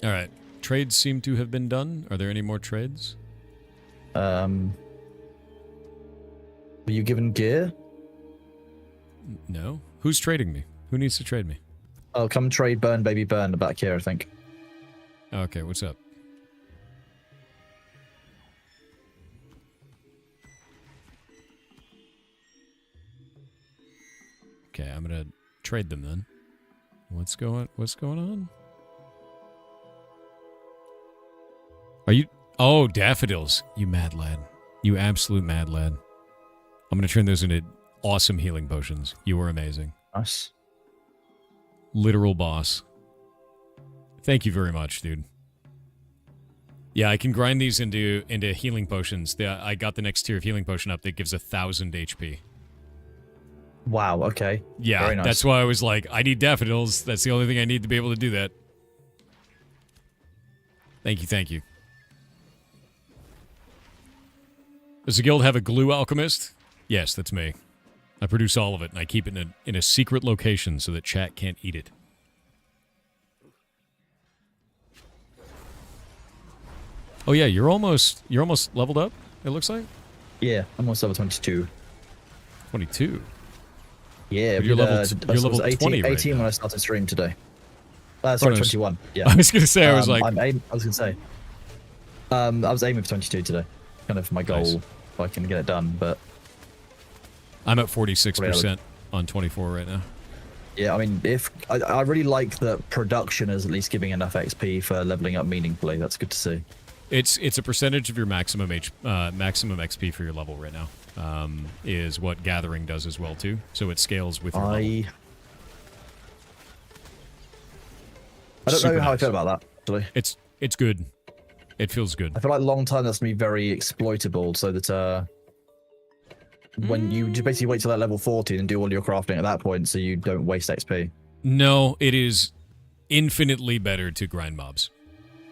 All right. Trades seem to have been done. Are there any more trades? Were you given gear? No. Who's trading me? Who needs to trade me? Oh, come trade burn, baby burn, back here, I think. Okay, what's up? Okay, I'm gonna trade them then. What's going on? Are you... Oh, daffodils. You mad lad. You absolute mad lad. I'm gonna turn those into awesome healing potions. You are amazing. Nice. Literal boss. Thank you very much, dude. Yeah, I can grind these into healing potions. I got the next tier of healing potion up that gives 1,000 HP. Wow, okay. Yeah, very nice. That's why I was like, I need daffodils. That's the only thing I need to be able to do that. Thank you, thank you. Does the guild have a glue alchemist? Yes, that's me. I produce all of it, and I keep it in a secret location so that chat can't eat it. Oh yeah, you're almost leveled up, it looks like? Yeah, I'm almost level 22. 22? Yeah, But you're level 18, 20 right 18 now. when I started stream today. Sorry, no, 21. Yeah. I was gonna say, I was like... I was aiming for 22 today. Kind of my goal, Nice. if I can get it done, but... I'm at 46% on 24 right now. Yeah, I mean, if I really like that production is at least giving enough XP for leveling up meaningfully. That's good to see. It's a percentage of your maximum XP for your level right now. Is what gathering does as well too. So it scales with your level. I don't Super know how I nice. feel about that, actually. It's good. It feels good. I feel like long time that's going to be very exploitable, so that when you just basically wait till that level 40 and do all your crafting at that point, so you don't waste XP. No, it is infinitely better to grind mobs,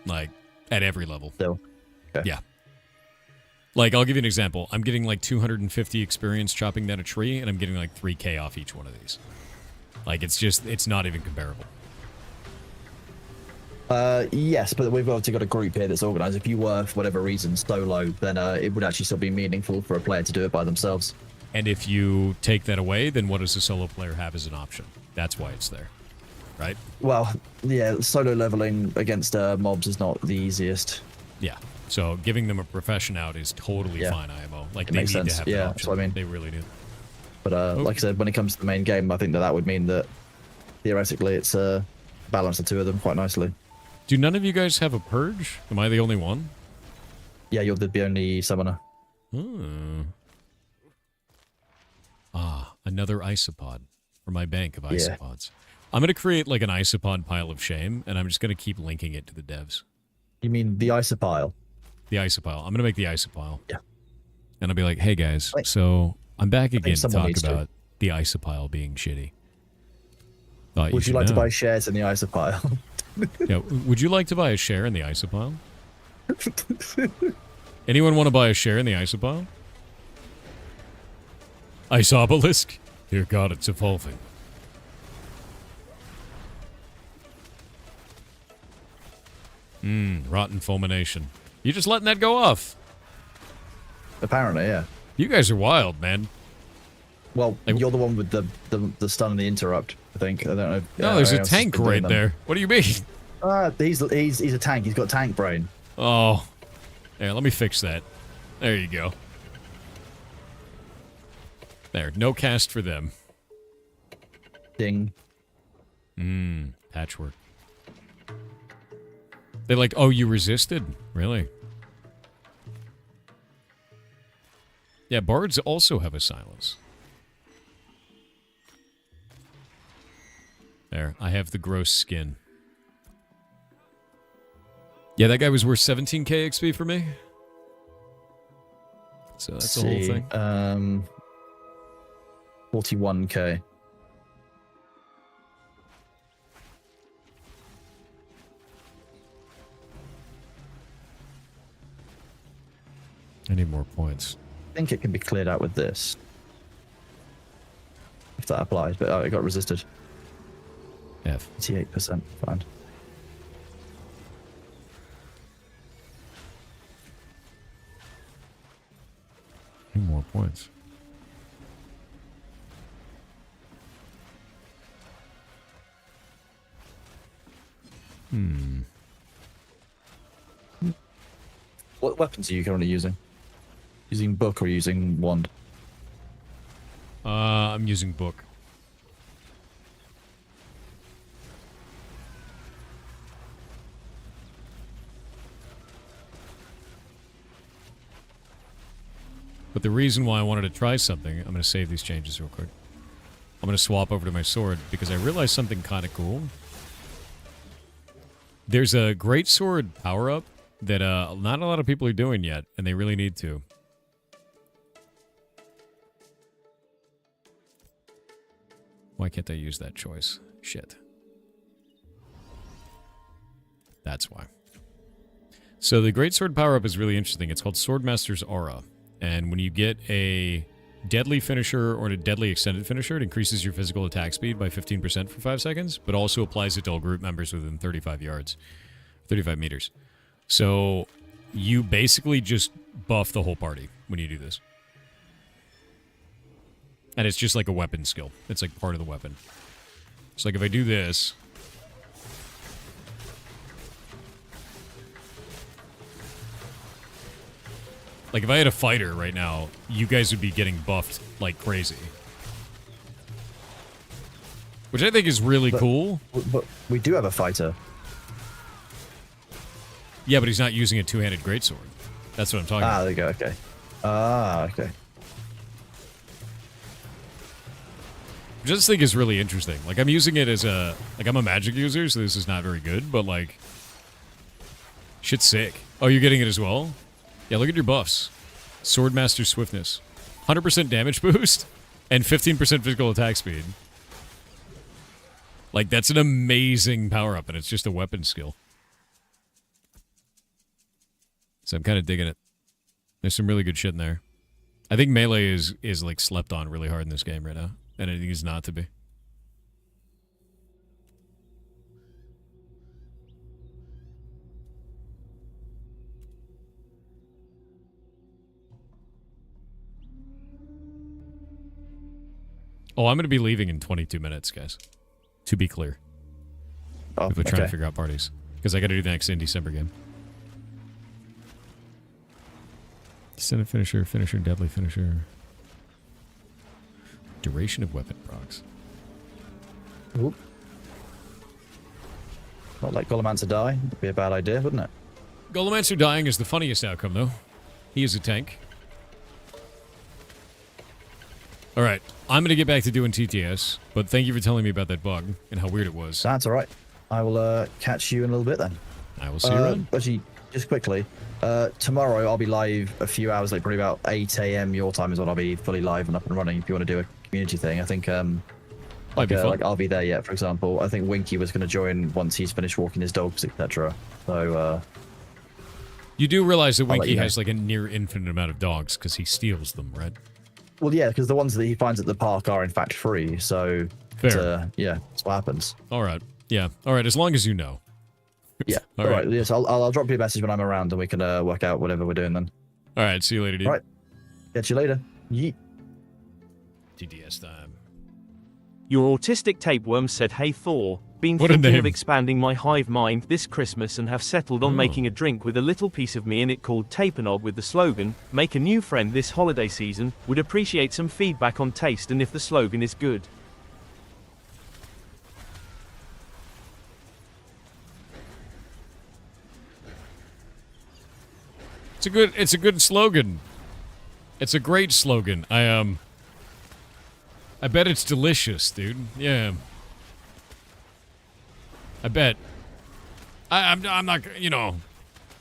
like at every level. Still, okay. Yeah. Like, I'll give you an example. I'm getting like 250 experience chopping down a tree, and I'm getting like 3k off each one of these. Like, it's not even comparable. Yes, but we've obviously got a group here that's organized. If you were, for whatever reason, solo, then it would actually still be meaningful for a player to do it by themselves. And if you take that away, then what does a solo player have as an option? That's why it's there, right? Well, yeah, solo leveling against mobs is not the easiest. Yeah. So giving them a profession out is totally fine, IMO. Like, they makes need sense. to have Yeah, that that's option. what I mean. They really do. But like I said, when it comes to the main game, I think that would mean that theoretically it's balanced the two of them quite nicely. Do none of you guys have a purge? Am I the only one? Yeah, you're the only summoner. Ah, another isopod for my bank of isopods. I'm going to create like an isopod pile of shame, and I'm just going to keep linking it to the devs. You mean the isopile? The isopile. I'm going to make the isopile. Yeah. And I'll be like, hey guys, so I'm back again to someone talk needs to. about the isopile being shitty. Thought Would you should like to know. buy shares in the isopile? Yeah, would you like to buy a share in the isopile? Anyone want to buy a share in the isopile? Ice obelisk? Dear God, it's evolving. Rotten fulmination. You just letting that go off? Apparently, yeah. You guys are wild, man. Well, Like- you're the one with the stun and the interrupt, I think. I don't know. No, there's a anyone else has tank been doing right them. there. What do you mean? He's a tank. He's got tank brain. Oh. Yeah, let me fix that. There you go. There, no cast for them. Ding. Patchwork. They're like, oh, you resisted? Really? Yeah, bards also have a silence. There, I have the gross skin. Yeah, that guy was worth 17k XP for me. So that's the whole thing. 41k. I need more points. I think it can be cleared out with this. If that applies, but it got resisted. F. 88%, fine. Need more points. What weapons are you currently using? Using book or using wand? I'm using book. But the reason why I wanted to try something, I'm going to save these changes real quick. I'm going to swap over to my sword because I realized something kind of cool. There's a great sword power-up that not a lot of people are doing yet, and they really need to. Why can't I use that choice? Shit. That's why. So the great sword power-up is really interesting. It's called Swordmaster's Aura. And when you get a deadly finisher or a deadly extended finisher, it increases your physical attack speed by 15% for 5 seconds, but also applies it to all group members within 35 yards, 35 meters. So you basically just buff the whole party when you do this. And it's just like a weapon skill. It's like part of the weapon. So like if I do this... Like, if I had a fighter right now, you guys would be getting buffed like crazy. Which I think is really cool. But we do have a fighter. Yeah, but he's not using a two-handed greatsword. That's what I'm talking about. There you go, okay. Okay. Which I just think is really interesting. Like, I'm using it as a... Like, I'm a magic user, so this is not very good, but, like... Shit's sick. Oh, you're getting it as well? Yeah, look at your buffs. Swordmaster Swiftness. 100% damage boost and 15% physical attack speed. Like, that's an amazing power-up, and it's just a weapon skill. So I'm kind of digging it. There's some really good shit in there. I think melee is like slept on really hard in this game right now, and it needs not to be. Oh, I'm going to be leaving in 22 minutes, guys. To be clear. Oh, if we're trying to figure out parties. Because I got to do the next in December game. Descendant finisher, finisher, deadly finisher. Duration of weapon procs. Oop. Not let Golomancer die. Would be a bad idea, wouldn't it? Golomancer dying is the funniest outcome, though. He is a tank. Alright, I'm going to get back to doing TTS, but thank you for telling me about that bug and how weird it was. That's alright. I will catch you in a little bit then. I will see you around. Actually, just quickly, tomorrow I'll be live a few hours late, probably about 8 a.m. your time is when I'll be fully live and up and running if you want to do a community thing. I think, like I'll be there yet, for example. I think Winky was going to join once he's finished walking his dogs, etc. So, you do realize that Winky you know. has like a near infinite amount of dogs because he steals them, right? Well, yeah, because the ones that he finds at the park are in fact free. So, fair. Yeah, that's what happens. All right. Yeah. All right. As long as you know. Yeah. All right. Yes, I'll drop you a message when I'm around and we can work out whatever we're doing then. All right. See you later, dude. All right. Catch you later. Yeet. TTS time. Your autistic tapeworm said, "Hey Thor, been What a thinking name. of expanding my hive mind this Christmas and have settled on Oh. making a drink with a little piece of me in it called Tapernog with the slogan, make a new friend this holiday season, would appreciate some feedback on taste and if the slogan is good." It's a good slogan. It's a great slogan. I bet it's delicious, dude. Yeah. I bet. I'm not,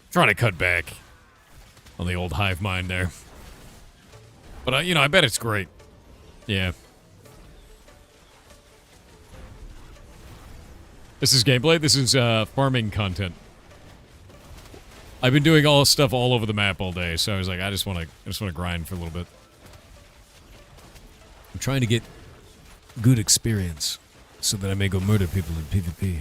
trying to cut back on the old hive mind there. But, I bet it's great. Yeah. This is gameplay. This is farming content. I've been doing all stuff all over the map all day, so I was like, I just want to grind for a little bit. I'm trying to get good experience so that I may go murder people in PvP.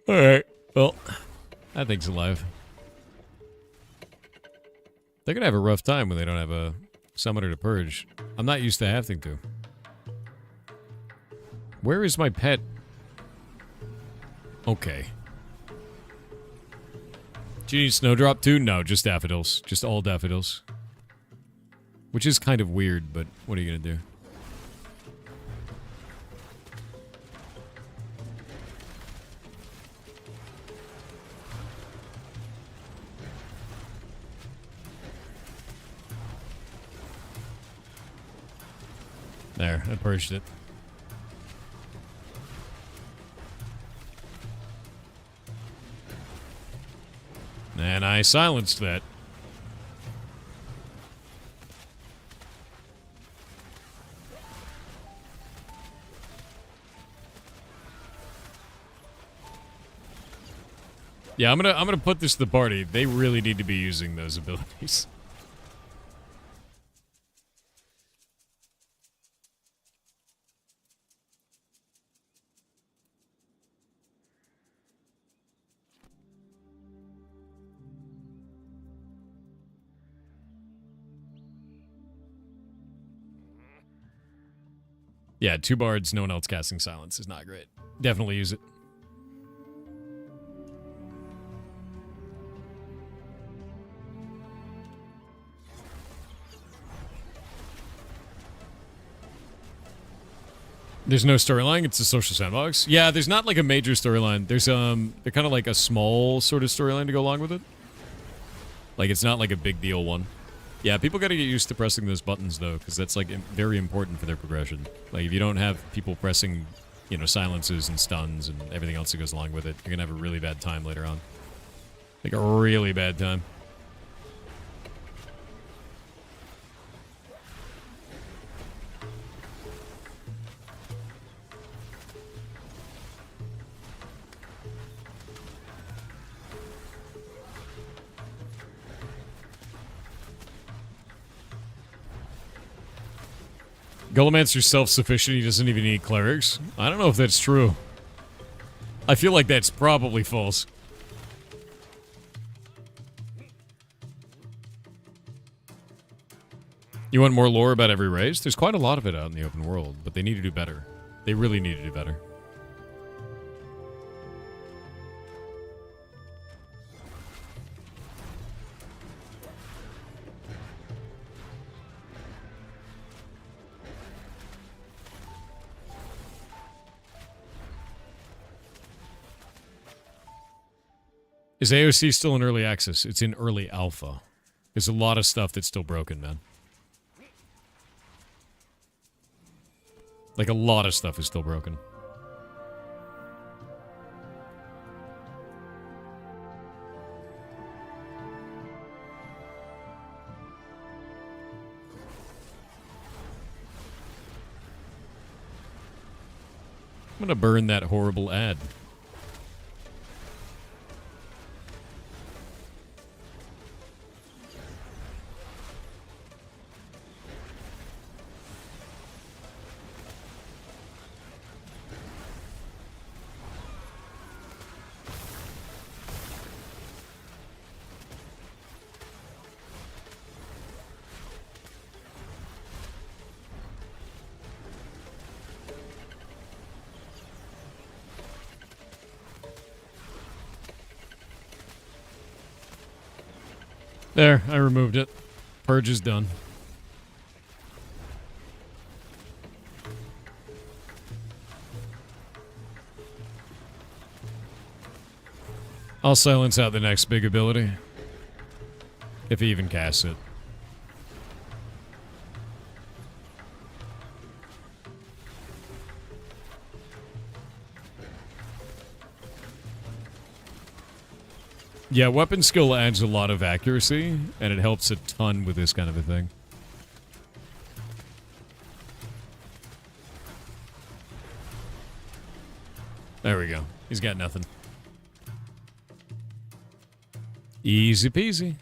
Alright, well, that thing's alive. They're gonna have a rough time when they don't have a summoner to purge. I'm not used to having to. Where is my pet? Okay. Do you need snowdrop too? No, just daffodils. Just all daffodils. Which is kind of weird, but what are you gonna do? There, I purged it. And I silenced that. Yeah, I'm gonna put this to the party. They really need to be using those abilities. Yeah, 2 bards, no one else casting silence is not great. Definitely use it. There's no storyline, it's a social sandbox. Yeah, there's not like a major storyline. There's they're kind of like a small sort of storyline to go along with it. Like it's not like a big deal one. Yeah, people got to get used to pressing those buttons, though, because that's, like, very important for their progression. Like, if you don't have people pressing, you know, silences and stuns and everything else that goes along with it, you're going to have a really bad time later on. Like, a really bad time. Gullimancer's self-sufficient, he doesn't even need clerics. I don't know if that's true. I feel like that's probably false. You want more lore about every race? There's quite a lot of it out in the open world, but they need to do better. They really need to do better. Is AOC still in early access? It's in early alpha. There's a lot of stuff that's still broken, man. Like, a lot of stuff is still broken. I'm gonna burn that horrible ad. There, I removed it. Purge is done. I'll silence out the next big ability. If he even casts it. Yeah, weapon skill adds a lot of accuracy, and it helps a ton with this kind of a thing. There we go. He's got nothing. Easy peasy.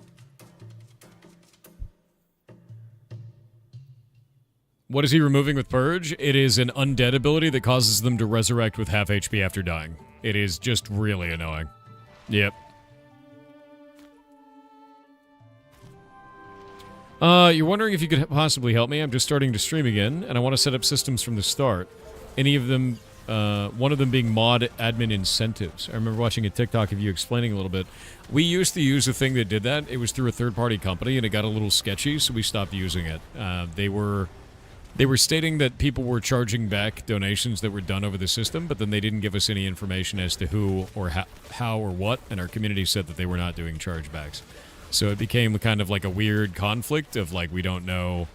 What is he removing with Purge? It is an undead ability that causes them to resurrect with half HP after dying. It is just really annoying. Yep. You're wondering if you could possibly help me? I'm just starting to stream again, and I want to set up systems from the start. Any of them, one of them being mod admin incentives. I remember watching a TikTok of you explaining a little bit. We used to use a thing that did that. It was through a third-party company, and it got a little sketchy, so we stopped using it. They were stating that people were charging back donations that were done over the system, but then they didn't give us any information as to who or how or what, and our community said that they were not doing chargebacks. So it became kind of like a weird conflict of, like, we don't know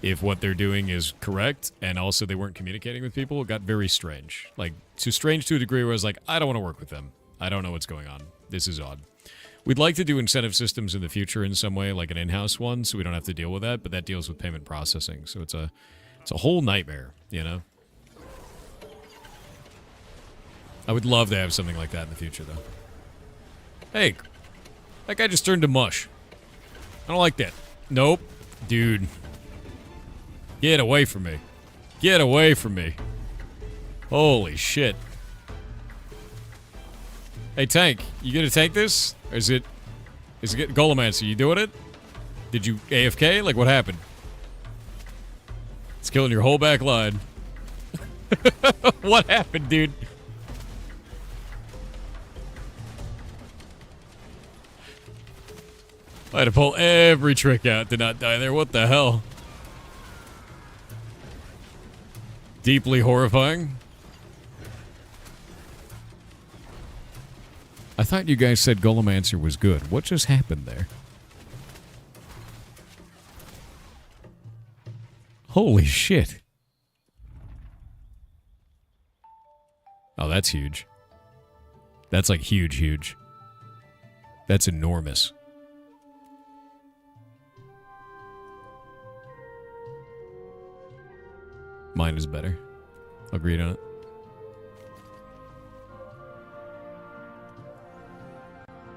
if what they're doing is correct, and also they weren't communicating with people. It got very strange. Like, too strange to a degree where I was like, I don't want to work with them. I don't know what's going on. This is odd. We'd like to do incentive systems in the future in some way, like an in-house one, so we don't have to deal with that, but that deals with payment processing. So it's a whole nightmare, you know? I would love to have something like that in the future, though. Hey, that guy just turned to mush. I don't like that. Nope. Dude. Get away from me. Get away from me. Holy shit. Hey, Tank. You gonna tank this? Or is it Golemancer? You doing it? Did you AFK? Like, what happened? It's killing your whole back line. What happened, dude? I had to pull every trick out to not die there. What the hell? Deeply horrifying. I thought you guys said Golemancer was good. What just happened there? Holy shit. Oh, that's huge. That's like huge, huge. That's enormous. Mine is better. Agreed on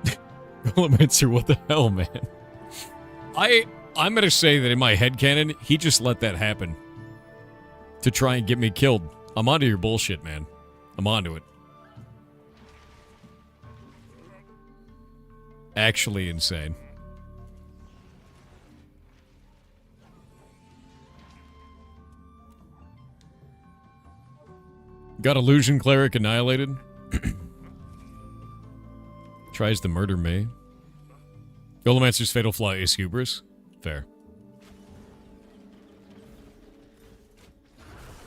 it. Elementor, what the hell, man? I'm gonna say that in my headcanon, he just let that happen. To try and get me killed. I'm onto your bullshit, man. I'm onto it. Actually insane. Got Illusion Cleric annihilated. Tries to murder me. Golomancer's fatal flaw is hubris. Fair.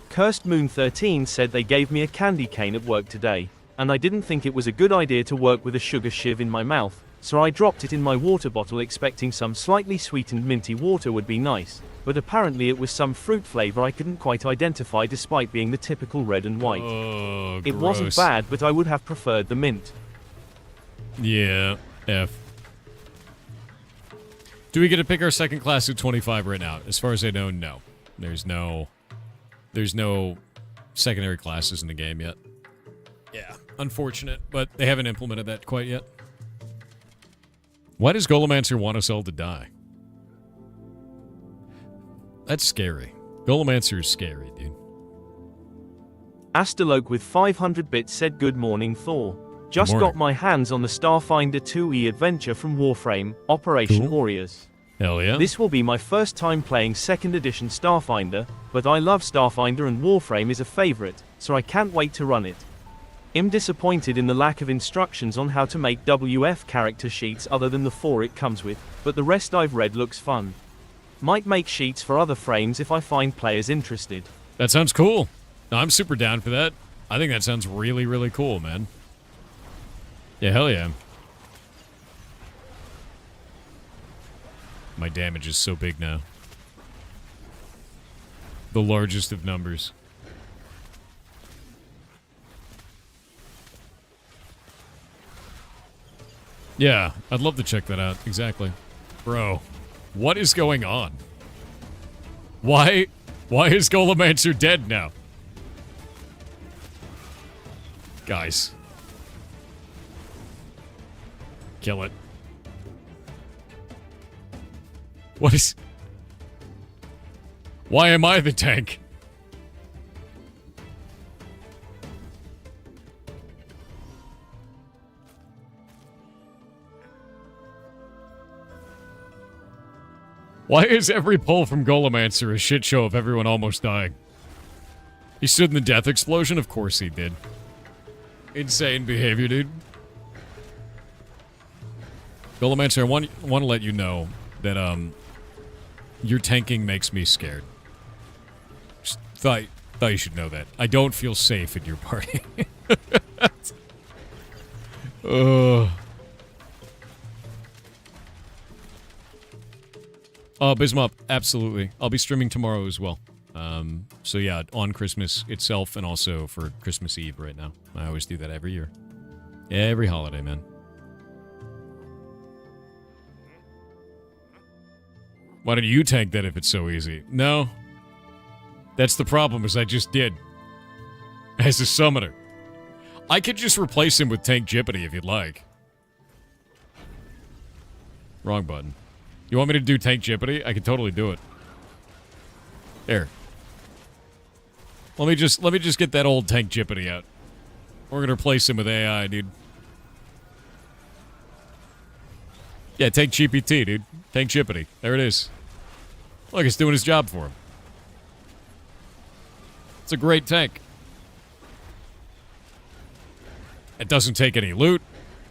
Cursed Moon 13 said they gave me a candy cane at work today, and I didn't think it was a good idea to work with a sugar shiv in my mouth, so I dropped it in my water bottle expecting some slightly sweetened minty water would be nice, but apparently it was some fruit flavor I couldn't quite identify despite being the typical red and white. Oh, it wasn't bad, but I would have preferred the mint. Yeah, F. Do we get to pick our second class at 25 right now? As far as I know, no. There's no secondary classes in the game yet. Yeah, unfortunate, but they haven't implemented that quite yet. Why does Golomancer want us all to die? That's scary. Golomancer is scary, dude. Astaloke with 500 bits said good morning Thor. Just got my hands on the Starfinder 2E adventure from Warframe, Operation Cool. Warriors. Hell yeah. This will be my first time playing 2nd edition Starfinder, but I love Starfinder and Warframe is a favorite, so I can't wait to run it. I'm disappointed in the lack of instructions on how to make WF character sheets other than the 4 it comes with, but the rest I've read looks fun. Might make sheets for other frames if I find players interested. That sounds cool. No, I'm super down for that. I think that sounds really, really cool, man. Yeah, hell yeah. My damage is so big now. The largest of numbers. Yeah, I'd love to check that out. Exactly. Bro, what is going on? Why is Golomancer dead now? Guys. Kill it. What is... Why am I the tank? Why is every pull from Golomancer a shit show of everyone almost dying? He stood in the death explosion? Of course he did. Insane behavior, dude. Golomancer, I want to let you know that, your tanking makes me scared. Just thought you should know that. I don't feel safe in your party. Bismup, absolutely. I'll be streaming tomorrow as well. So yeah, on Christmas itself and also for Christmas Eve right now. I always do that every year. Every holiday, man. Why don't you tank that if it's so easy? No. That's the problem, is I just did. As a summoner. I could just replace him with Tank Jippity if you'd like. Wrong button. You want me to do Tank Jippity? I can totally do it. There. Let me just get that old Tank Jippity out. We're gonna replace him with AI, dude. Yeah, Tank GPT, dude. Tank Jippity. There it is. Look, it's doing his job for him. It's a great tank. It doesn't take any loot.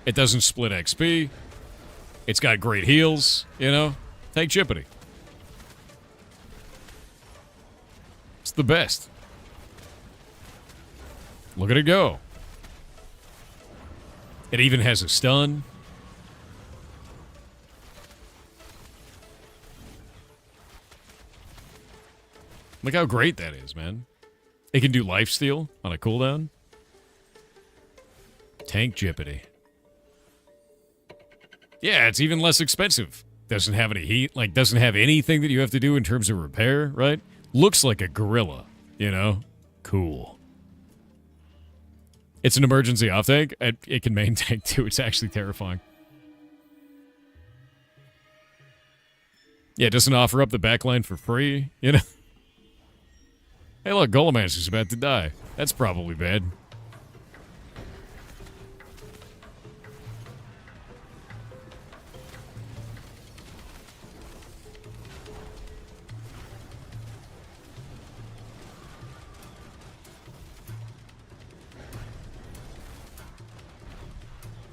It doesn't split XP. It's got great heals, you know? Tank Jippity. It's the best. Look at it go. It even has a stun. Look how great that is, man. It can do lifesteal on a cooldown. Tank Jeopardy. Yeah, it's even less expensive. Doesn't have any heat, like doesn't have anything that you have to do in terms of repair, right? Looks like a gorilla, you know? Cool. It's an emergency off tank. It can main tank too. It's actually terrifying. Yeah, it doesn't offer up the backline for free, you know? Hey, look, Golemancer's about to die. That's probably bad.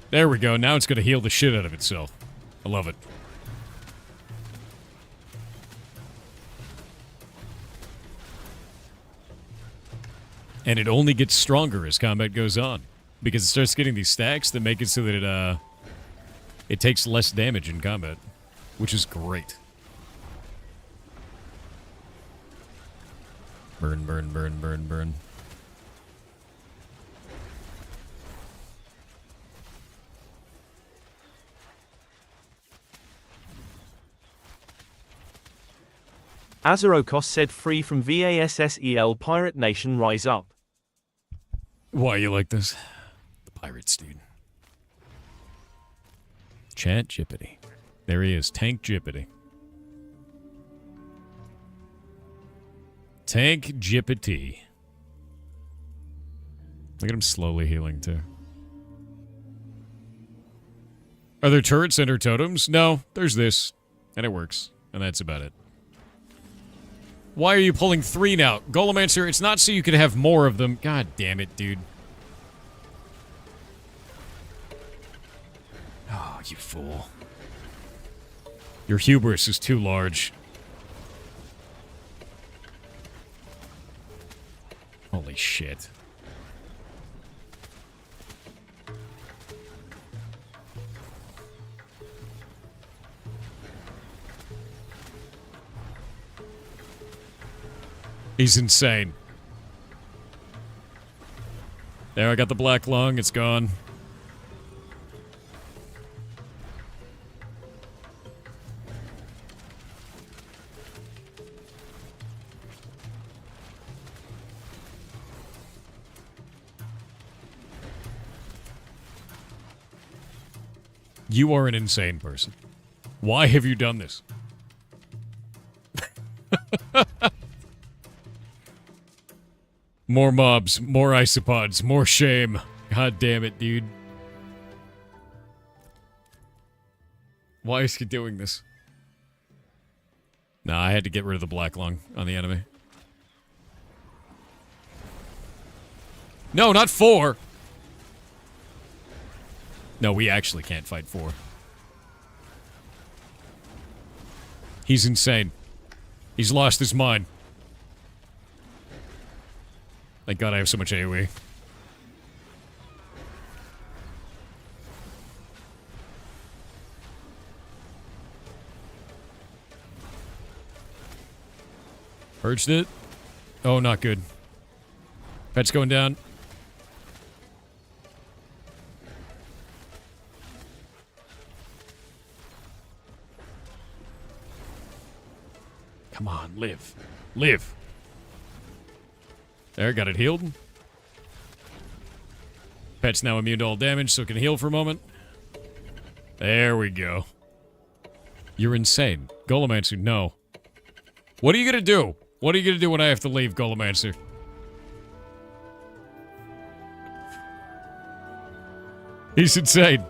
There we go. Now it's going to heal the shit out of itself. I love it. And it only gets stronger as combat goes on, because it starts getting these stacks that make it so that it takes less damage in combat, which is great. Burn, burn, burn, burn, burn. Azarokos said free from VASSEL Pirate Nation rise up. Why you like this? The pirates, dude. Chat Jippity. There he is, Tank Jippity. Tank Jippity. Look at him slowly healing, too. Are there turrets and or totems? No, there's this. And it works. And that's about it. Why are you pulling 3 now? Golemancer, it's not so you could have more of them. God damn it, dude. Oh, you fool. Your hubris is too large. Holy shit. He's insane. There, I got the black lung. It's gone. You are an insane person. Why have you done this? More mobs, more isopods, more shame. God damn it, dude. Why is he doing this? Nah, I had to get rid of the black lung on the enemy. No, not 4. No, we actually can't fight 4. He's insane. He's lost his mind. Thank God I have so much AoE. Purged it. Oh, not good. Pet's going down. Come on, live. Live. There, got it healed. Pet's now immune to all damage, so it can heal for a moment. There we go. You're insane. Golemancer, no. What are you gonna do? What are you gonna do when I have to leave, Golemancer? He's insane.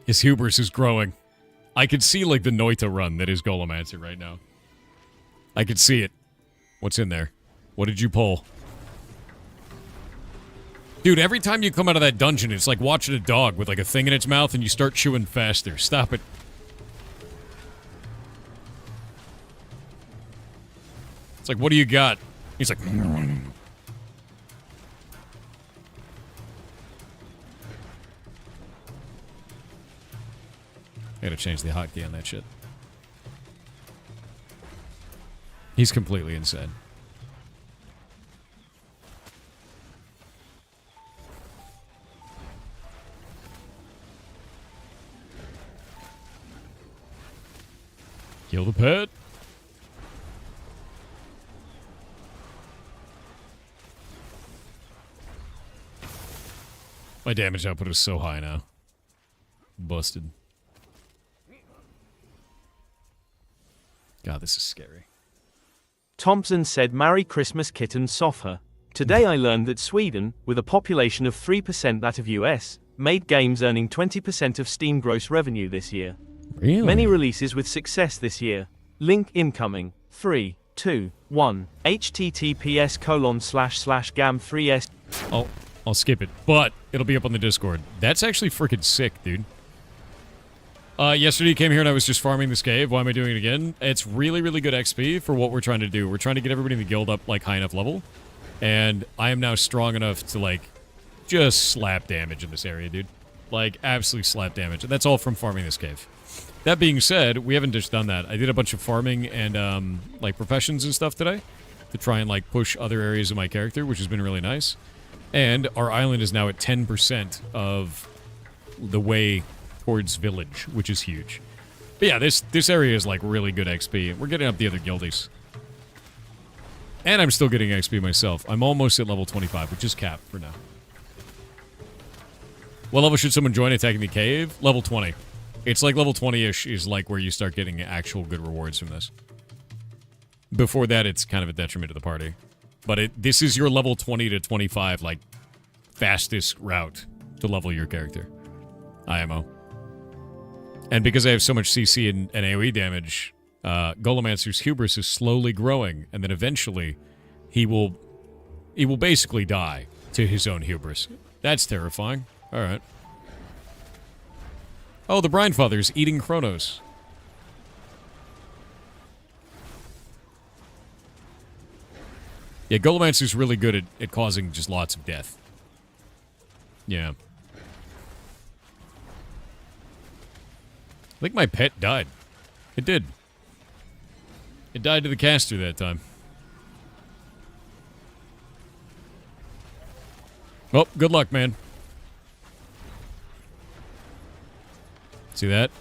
His hubris is growing. I can see, like, the Noita run that is Golemancer right now. I can see it. What's in there? What did you pull? Dude, every time you come out of that dungeon, it's like watching a dog with, like, a thing in its mouth and you start chewing faster. Stop it. It's like, what do you got? He's like... I gotta change the hotkey on that shit. He's completely insane. Kill the pet. My damage output is so high now. Busted. God, this is scary. Thompson said Merry Christmas kitten Sofher. Today I learned that Sweden, with a population of 3% that of US, made games earning 20% of Steam gross revenue this year. Really? Many releases with success this year. Link incoming. 3, 2, 1. https://gam3s. I'll skip it, but it'll be up on the Discord. That's actually freaking sick, dude. Yesterday you came here and I was just farming this cave. Why am I doing it again? It's really, really good XP for what we're trying to do. We're trying to get everybody in the guild up, like, high enough level. And I am now strong enough to, like, just slap damage in this area, dude. Like, absolutely slap damage. And that's all from farming this cave. That being said, we haven't just done that. I did a bunch of farming and, like, professions and stuff today to try and, like, push other areas of my character, which has been really nice. And our island is now at 10% of the way towards village, which is huge. But yeah, this area is, like, really good XP. We're getting up the other guildies. And I'm still getting XP myself. I'm almost at level 25, which is capped for now. What level should someone join attacking the cave? Level 20. It's like level 20-ish is like where you start getting actual good rewards from this. Before that, it's kind of a detriment to the party. But this is your level 20 to 25, like, fastest route to level your character. IMO. And because I have so much CC and AoE damage, Golemancer's hubris is slowly growing, and then eventually he will basically die to his own hubris. That's terrifying. Alright. Oh, the Brinefather's eating Chronos. Yeah, Golemancer's really good at causing just lots of death. Yeah. I think my pet died. It did. It died to the caster that time. Oh, good luck, man. See that?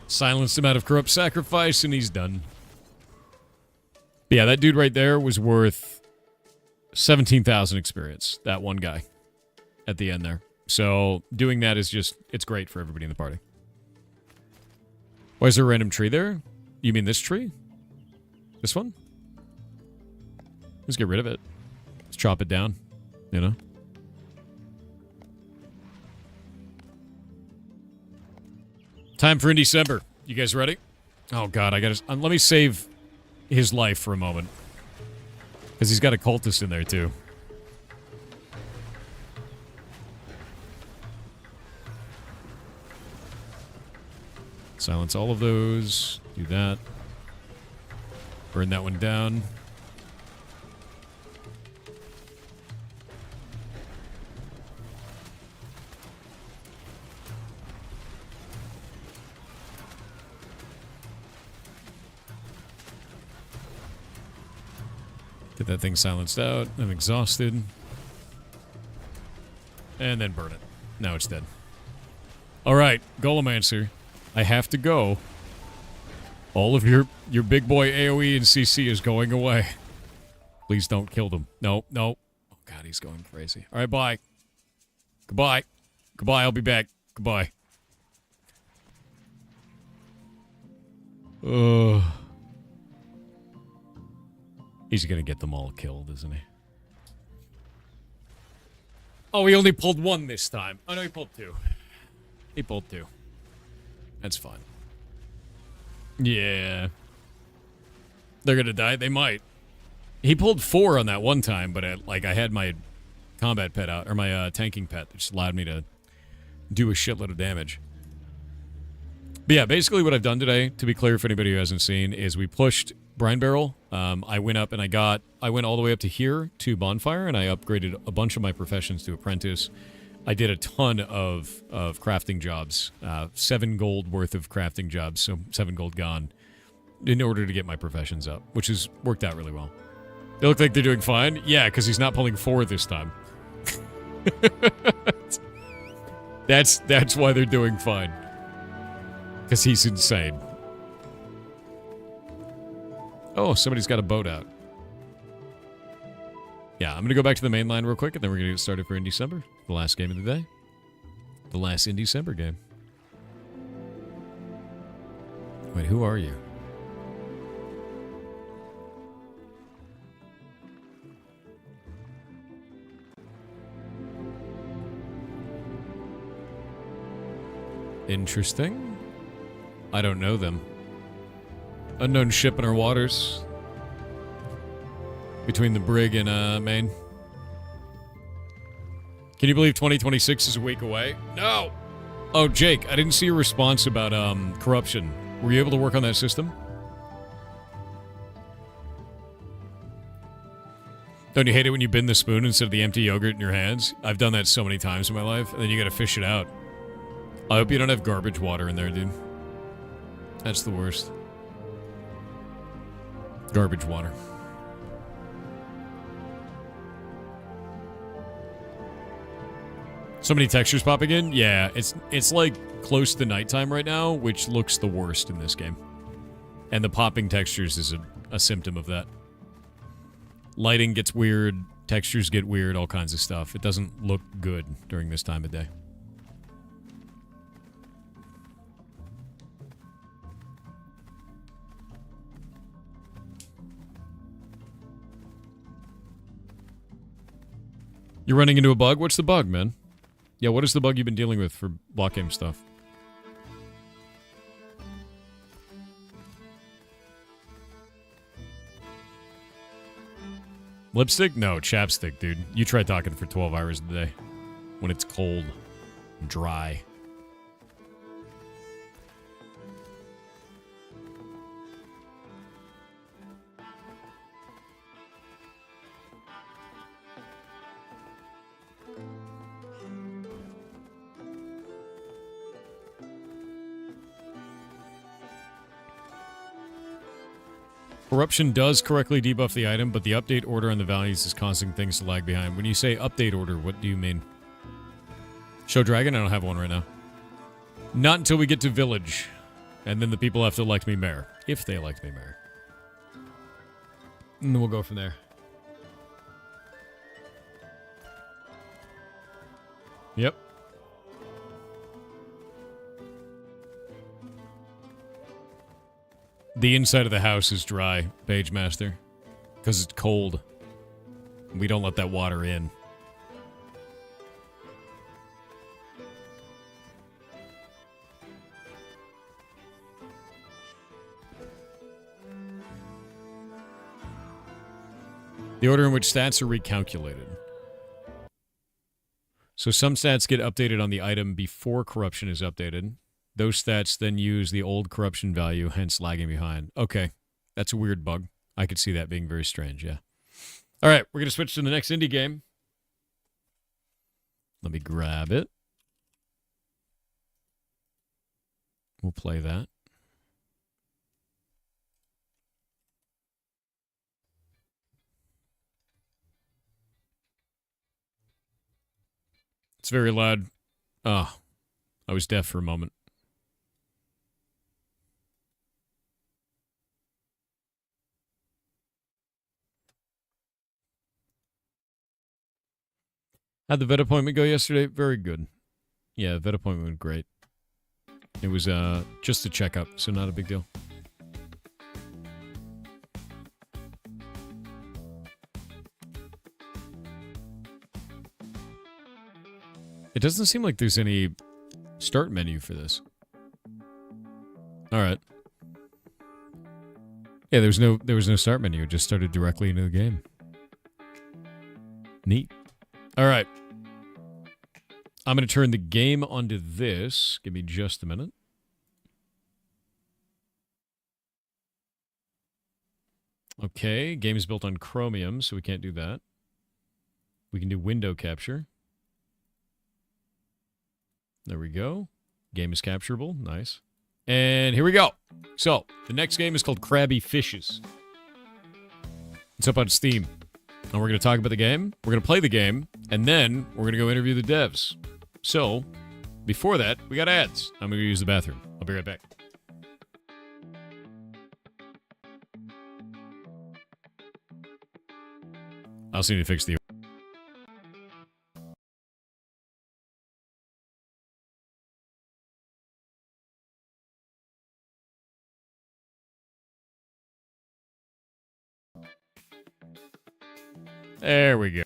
Silenced him out of corrupt sacrifice, and he's done. But yeah, that dude right there was worth 17,000 experience. That one guy at the end there. So doing that is just, it's great for everybody in the party. Why is there a random tree there? You mean this tree? This one? Let's get rid of it. Let's chop it down, you know? Time for in December. You guys ready? Oh god, I gotta... let me save his life for a moment. Because he's got a cultist in there, too. Silence all of those. Do that. Burn that one down. Get that thing silenced out. I'm exhausted. And then burn it. Now it's dead. Alright, Golemancer. I have to go. All of your big boy AoE and CC is going away. Please don't kill them. No, no. Oh god, he's going crazy. Alright, bye. Goodbye. Goodbye, I'll be back. Goodbye. He's gonna get them all killed, isn't he? Oh, he only pulled one this time. Oh, no, he pulled two. He pulled two. That's fine. Yeah. They're gonna die? They might. He pulled 4 on that one time, but I had my combat pet out, or my tanking pet that just allowed me to do a shitload of damage. But yeah, basically what I've done today, to be clear for anybody who hasn't seen, is we pushed Brine Barrel. I went up and I went all the way up to here to Bonfire, and I upgraded a bunch of my professions to Apprentice. I did a ton of crafting jobs, 7 gold worth of crafting jobs, so 7 gold gone, in order to get my professions up, which has worked out really well. They look like they're doing fine. Yeah, because he's not pulling 4 this time. That's why they're doing fine. Because he's insane. Oh, somebody's got a boat out. Yeah, I'm going to go back to the Mainland real quick, and then we're going to get started for in December. The last game of the day. The last in December game. Wait, who are you? Interesting. I don't know them. Unknown ship in our waters. Between the brig and Maine. Can you believe 2026 is a week away? No! Oh, Jake, I didn't see your response about corruption. Were you able to work on that system? Don't you hate it when you bend the spoon instead of the empty yogurt in your hands? I've done that so many times in my life, and then you gotta fish it out. I hope you don't have garbage water in there, dude. That's the worst. Garbage water. So many textures popping in? Yeah, it's like close to nighttime right now, which looks the worst in this game. And the popping textures is a symptom of that. Lighting gets weird, textures get weird, all kinds of stuff. It doesn't look good during this time of day. You're running into a bug? What's the bug, man? Yeah, what is the bug you've been dealing with for block game stuff? Lipstick? No, chapstick, dude. You try talking for 12 hours a day. When it's cold and dry. Corruption does correctly debuff the item, but the update order on the values is causing things to lag behind. When you say update order, what do you mean? Show Dragon? I don't have one right now. Not until we get to Village. And then the people have to elect me mayor. If they elect me mayor. And then we'll go from there. Yep. The inside of the house is dry, Page Master. Because it's cold. We don't let that water in. The order in which stats are recalculated. So some stats get updated on the item before corruption is updated. Those stats then use the old corruption value, hence lagging behind. Okay, that's a weird bug. I could see that being very strange, yeah. All right, we're going to switch to the next indie game. Let me grab it. We'll play that. It's very loud. Oh, I was deaf for a moment. How'd the vet appointment go yesterday? Very good. Yeah, vet appointment went great. It was just a checkup, so not a big deal. It doesn't seem like there's any start menu for this. All right. Yeah, there was no start menu. It just started directly into the game. Neat. All right. I'm going to turn the game onto this. Give me just a minute. Okay, game is built on Chromium, so we can't do that. We can do window capture. There we go. Game is capturable. Nice. And here we go. So, the next game is called Krabby Fishes. It's up on Steam. And we're going to talk about the game, we're going to play the game, and then we're going to go interview the devs. So, before that, we got ads. I'm going to use the bathroom. I'll be right back. I also need to fix the... There we go.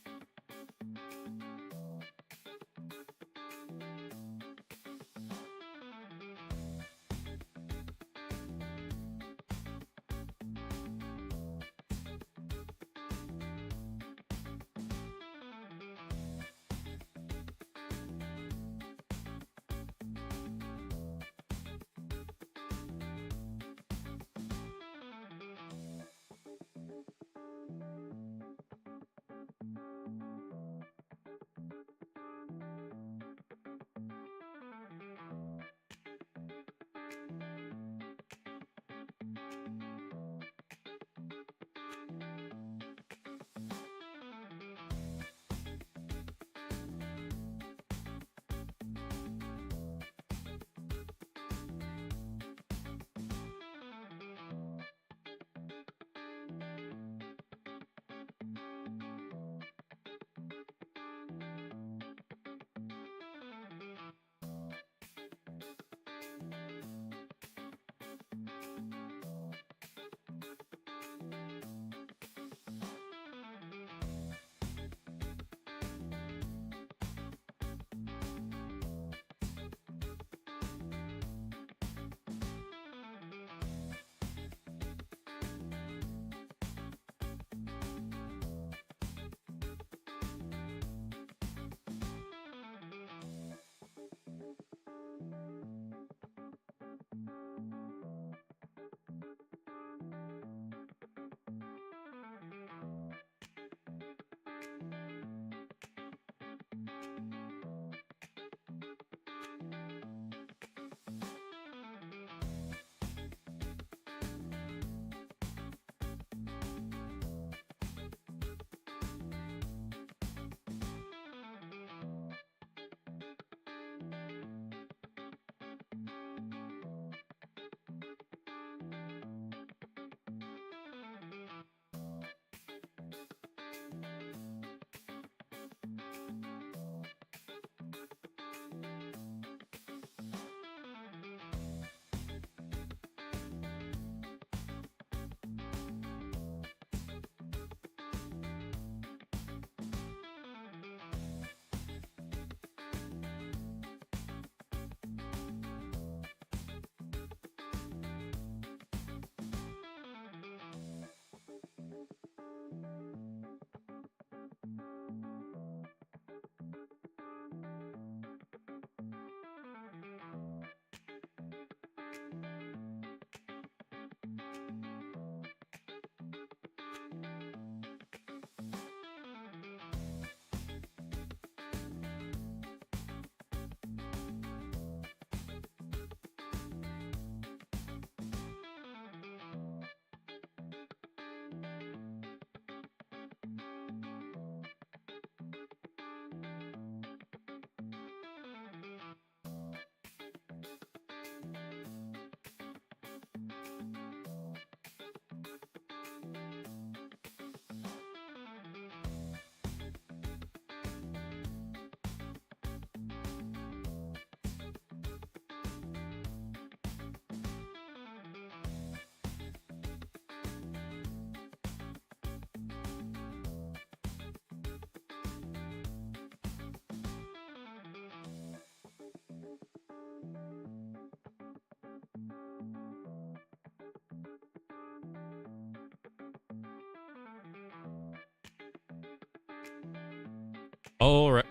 All right.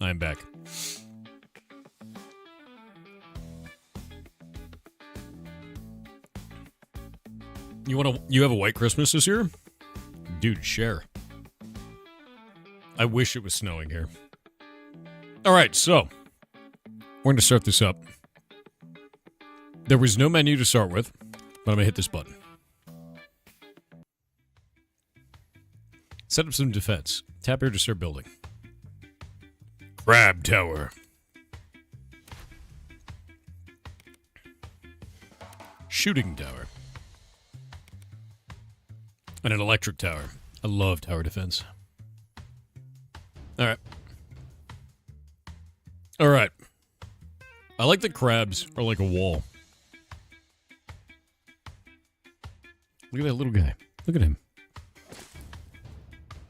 I'm back. You have a white Christmas this year? Dude, share. I wish it was snowing here. All right, so we're going to start this up. There was no menu to start with, but I'm going to hit this button. Set up some defense. Tap here to start building. Crab tower. Shooting tower. And an electric tower. I love tower defense. Alright. Alright. I like that crabs are like a wall. Look at that little guy. Look at him.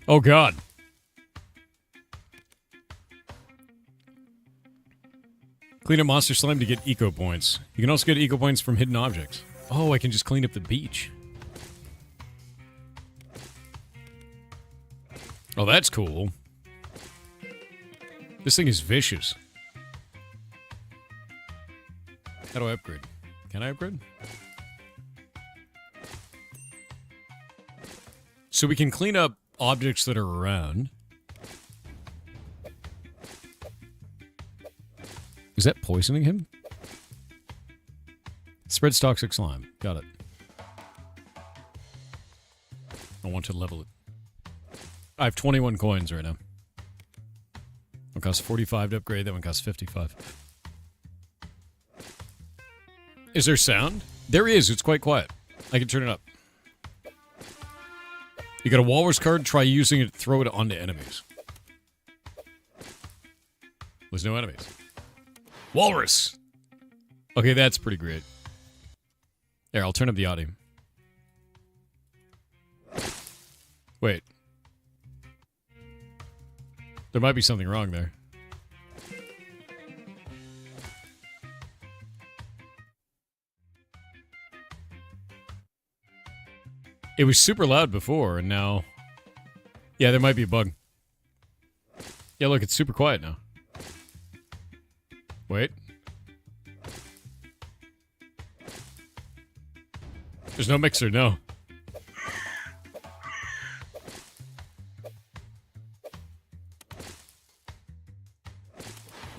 Oh, God. Clean up monster slime to get eco points. You can also get eco points from hidden objects. Oh, I can just clean up the beach. Oh, that's cool. This thing is vicious. How do I upgrade? Can I upgrade? So we can clean up objects that are around. Is that poisoning him? Spreads toxic slime. Got it. I want to level it. I have 21 coins right now. One costs 45 to upgrade, that one costs 55. Is there sound? There is, it's quite quiet. I can turn it up. You got a walrus card, try using it to throw it onto enemies. There's no enemies. Walrus! Okay, that's pretty great. There, I'll turn up the audio. Wait. There might be something wrong there. It was super loud before, and now... Yeah, there might be a bug. Yeah, look, it's super quiet now. Wait. There's no mixer, no.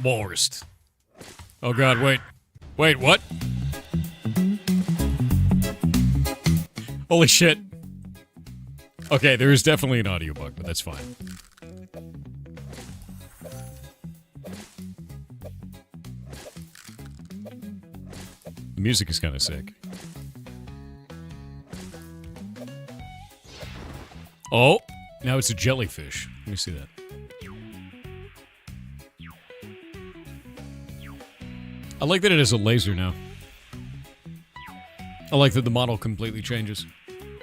Walrus. Oh god, wait. Wait, what? Holy shit. Okay, there is definitely an audio bug, but that's fine. The music is kind of sick. Oh, now it's a jellyfish. Let me see that. I like that it has a laser now. I like that the model completely changes.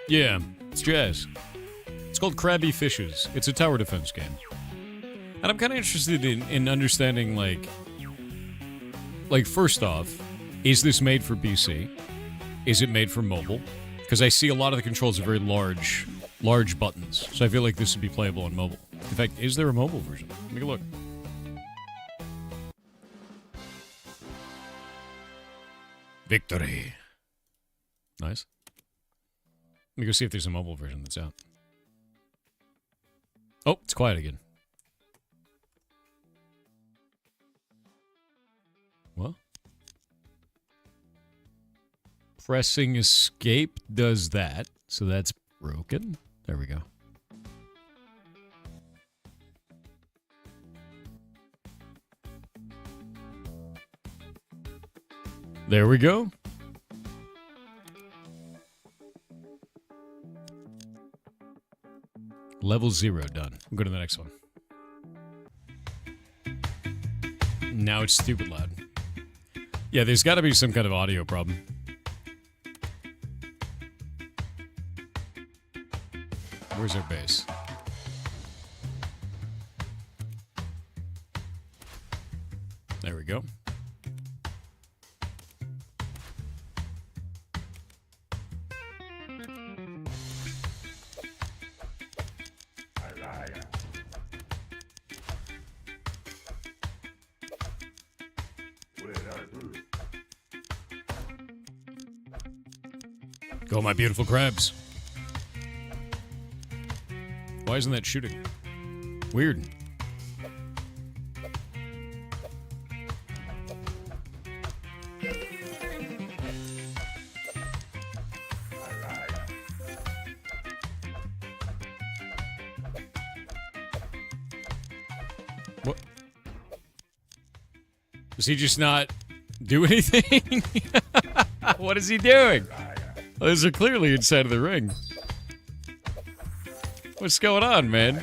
Yeah, it's jazz. It's called Krabby Fishes. It's a tower defense game. And I'm kind of interested in understanding, like, first off, is this made for PC? Is it made for mobile? Because I see a lot of the controls are very large buttons. So I feel like this would be playable on mobile. In fact, is there a mobile version? Let me look. Victory. Nice. Let me go see if there's a mobile version that's out. Oh, it's quiet again. What? Pressing escape does that, so that's broken. There we go. There we go. Level 0 done. We'll go to the next one. Now it's stupid loud. Yeah, there's got to be some kind of audio problem. Where's our base? There we go. Go, my beautiful crabs. Why isn't that shooting? Weird. What? Does he just not do anything? What is he doing? Those are clearly inside of the ring. What's going on, man?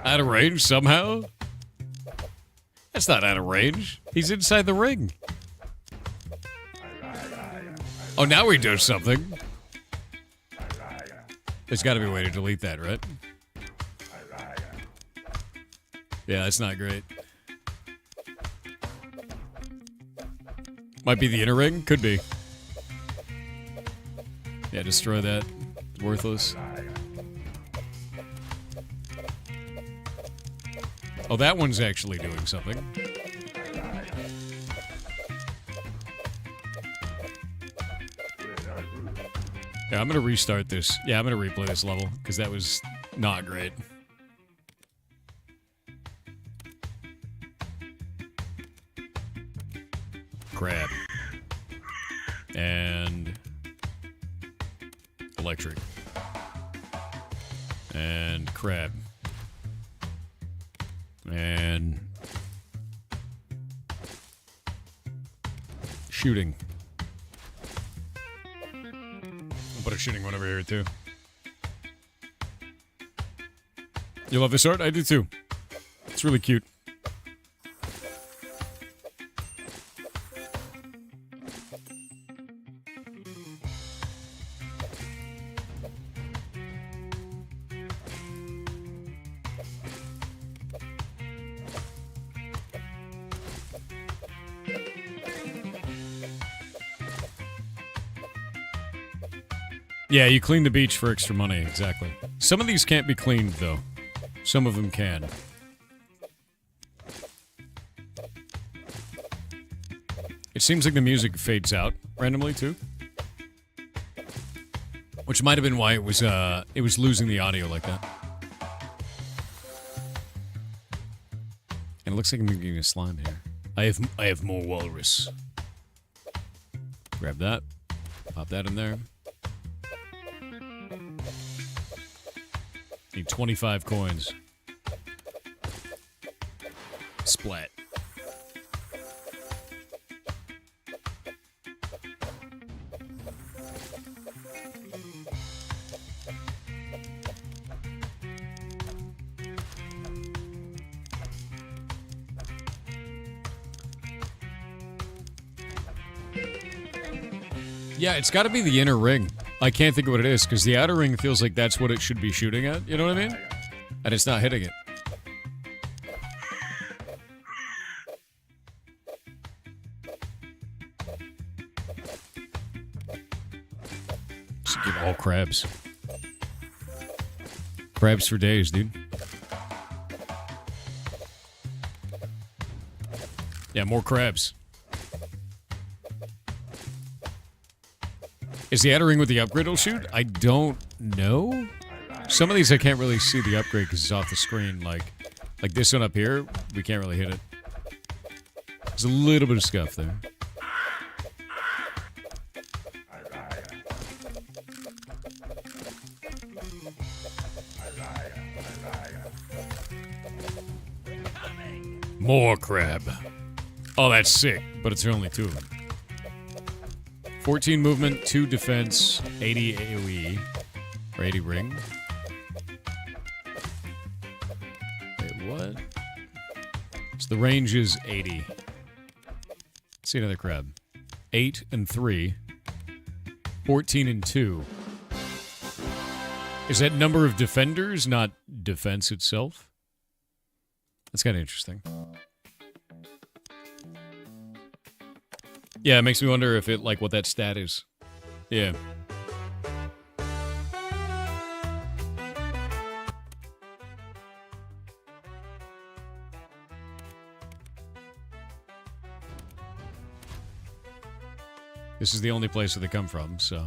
Out of range somehow? That's not out of range. He's inside the ring. Oh, now he does something. There's got to be a way to delete that, right? Yeah, that's not great. Might be the inner ring? Could be. Yeah, destroy that. Worthless. Oh, that one's actually doing something. Yeah, I'm gonna restart this. Yeah, I'm gonna replay this level, because that was not great. Crab. And... electric. And crab. And... shooting. I'll put a shooting one over here, too. You love this art? I do, too. It's really cute. Yeah, you clean the beach for extra money, exactly. Some of these can't be cleaned, though. Some of them can. It seems like the music fades out randomly, too. Which might have been why it was losing the audio like that. And it looks like I'm getting a slime here. I have more walrus. Grab that. Pop that in there. Need 25 coins. Splat. Yeah, it's got to be the inner ring. I can't think of what it is, because the outer ring feels like that's what it should be shooting at, you know what I mean? And it's not hitting it. Should give all crabs. Crabs for days, dude. Yeah, more crabs. Is the outer ring with the upgrade will shoot? I don't know. Some of these I can't really see the upgrade because it's off the screen. Like this one up here, we can't really hit it. There's a little bit of scuff there. More crab. Oh, that's sick, but it's only 2 of them. 14 movement, 2 defense, 80 AoE, or 80 ring. Wait, what? So the range is 80. Let's see another crab. 8 and 3. 14 and 2. Is that number of defenders, not defense itself? That's kind of interesting. Yeah, it makes me wonder if it, like, what that stat is. Yeah. This is the only place that they come from, so...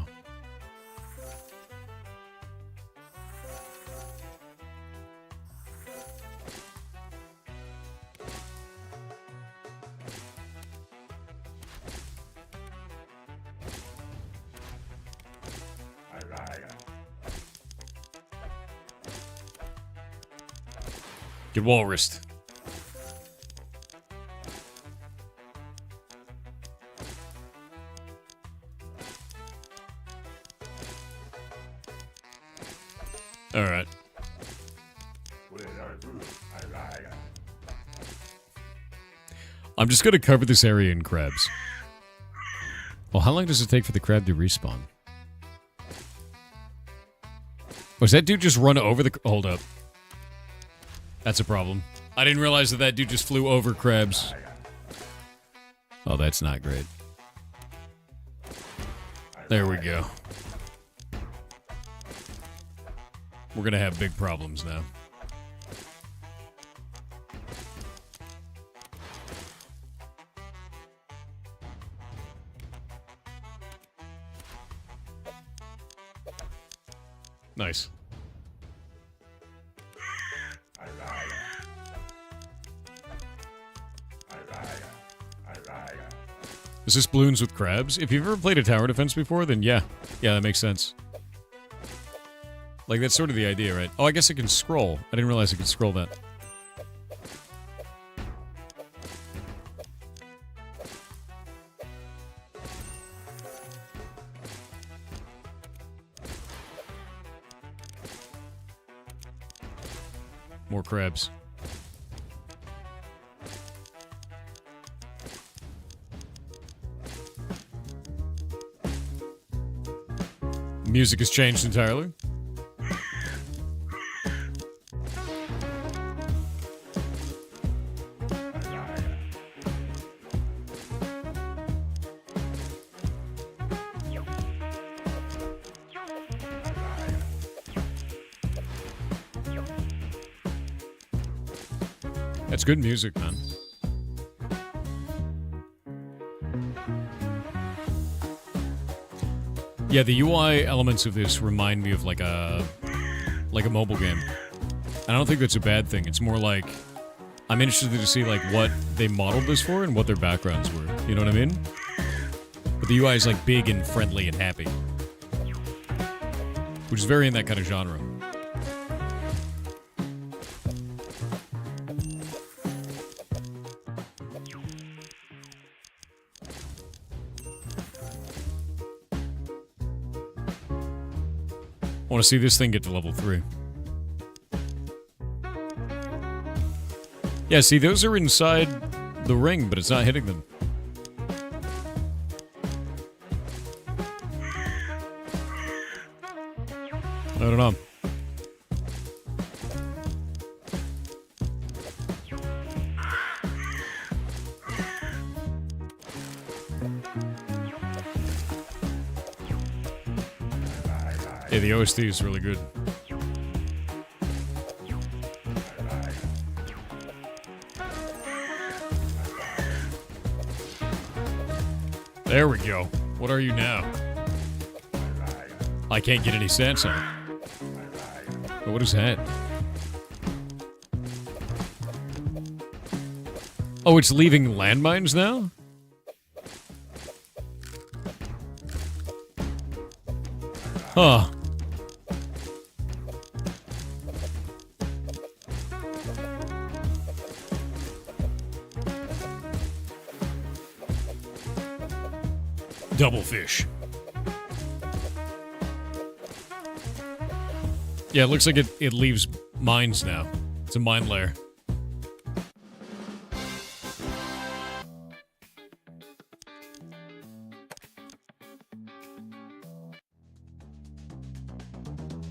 Get walrused. All right. I'm just gonna cover this area in crabs. Well, how long does it take for the crab to respawn? Was that dude just run over the... Hold up. That's a problem. I didn't realize that that dude just flew over crabs. Oh, that's not great. There we go. We're gonna have big problems now. Nice. Is this balloons with crabs? If you've ever played a tower defense before, then yeah. Yeah, that makes sense. Like, that's sort of the idea, right? Oh, I guess I can scroll. I didn't realize I could scroll that. More crabs. Music has changed entirely. That's good music, man. Yeah, the UI elements of this remind me of like a mobile game. I don't think that's a bad thing. It's more like I'm interested to see like what they modeled this for and what their backgrounds were. You know what I mean? But the UI is like big and friendly and happy, which is very in that kind of genre. I want to see this thing get to level 3. Yeah, see, those are inside the ring, but it's not hitting them. I don't know. Yeah, the OST is really good. There we go. What are you now? I can't get any sense on it. But what is that? Oh, it's leaving landmines now? Huh. Double fish. Yeah, it looks like it leaves mines now. It's a mine layer.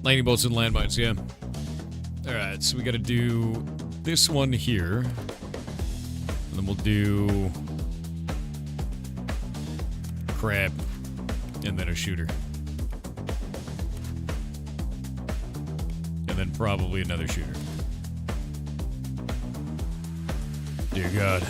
Lightning bolts and landmines, yeah. Alright, so we gotta do this one here. And then we'll do crab, and then a shooter. And then probably another shooter. Dear God.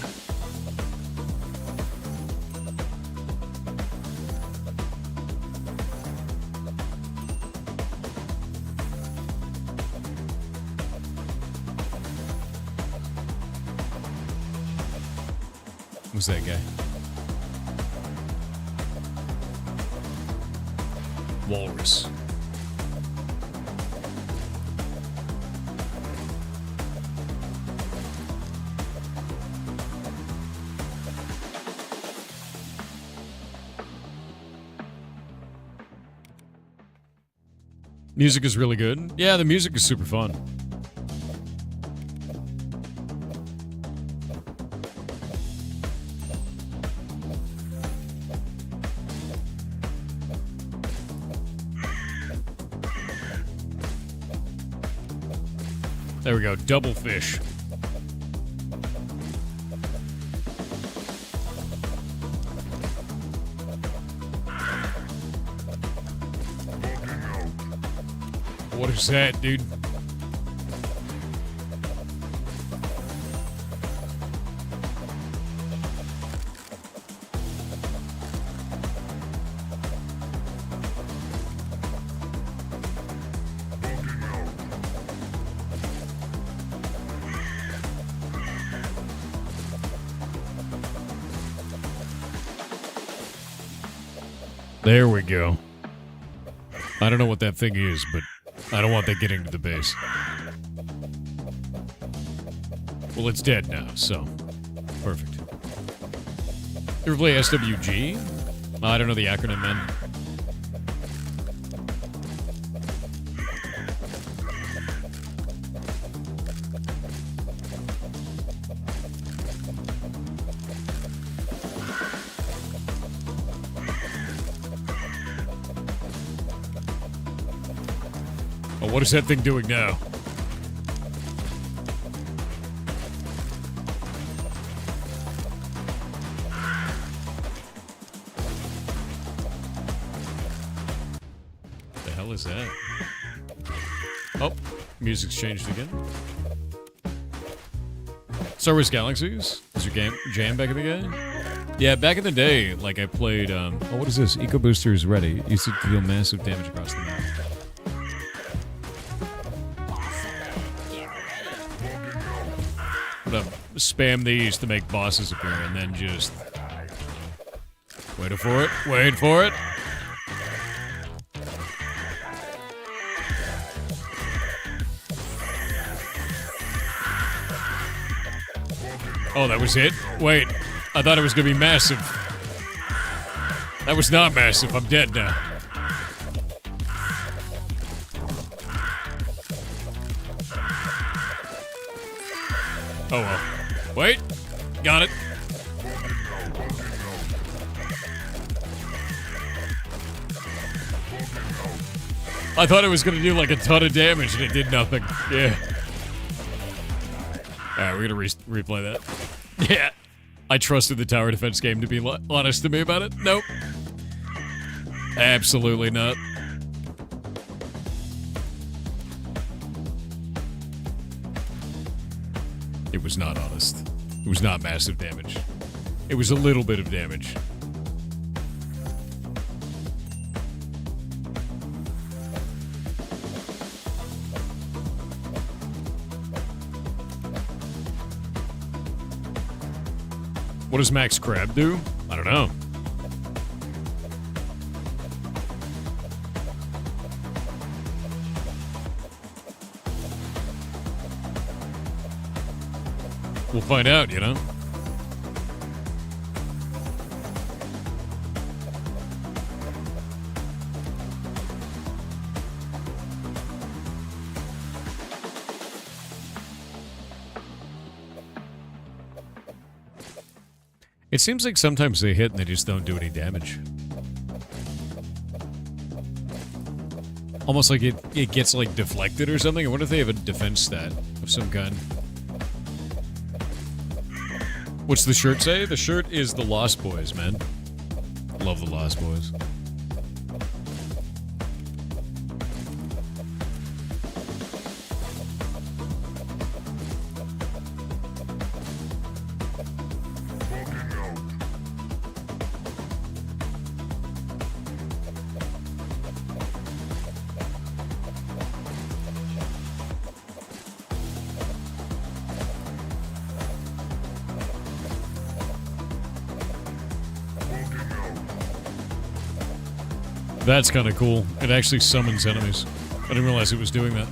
was that guy. Walrus. Music is really good. Yeah, the music is super fun. There we go, double fish. What is that, dude? There we go. I don't know what that thing is, but I don't want that getting to the base. Well, it's dead now, so perfect. You ever play SWG? I don't know the acronym, man. Oh, what is that thing doing now? The hell is that? Oh, music's changed again. Star Wars Galaxies? Is your game jam back in the day? Yeah, back in the day, like I played, oh, what is this? Eco Booster is ready. Used to deal massive damage across the map. I'm gonna spam these to make bosses appear and then just wait for it, wait for it. Oh, that was it? Wait, I thought it was gonna be massive. That was not massive, I'm dead now. Oh well. Wait. Got it. I thought it was going to do like a ton of damage and it did nothing. Yeah. Alright, we're going to replay that. Yeah. I trusted the tower defense game to be honest to me about it. Nope. Absolutely not. It was not honest. It was not massive damage. It was a little bit of damage. What does Max Crab do? I don't know. We'll find out, you know? It seems like sometimes they hit and they just don't do any damage. Almost like it gets like deflected or something. I wonder if they have a defense stat of some kind. What's the shirt say? The shirt is the Lost Boys, man. Love the Lost Boys. That's kind of cool. It actually summons enemies. I didn't realize it was doing that.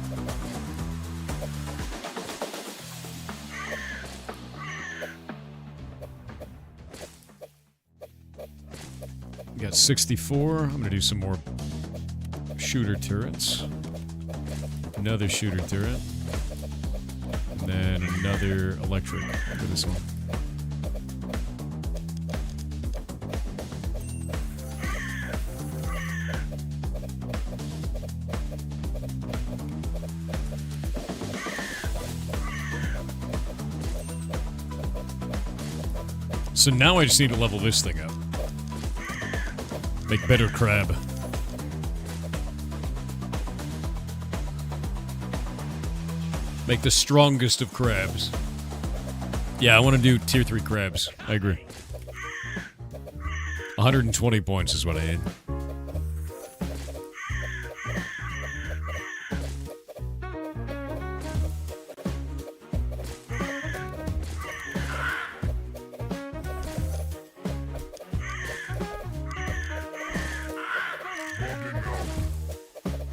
We got 64. I'm going to do some more shooter turrets. Another shooter turret. And then another electric for this one. So now I just need to level this thing up. Make better crab. Make the strongest of crabs. Yeah, I want to do tier 3 crabs. I agree. 120 points is what I need.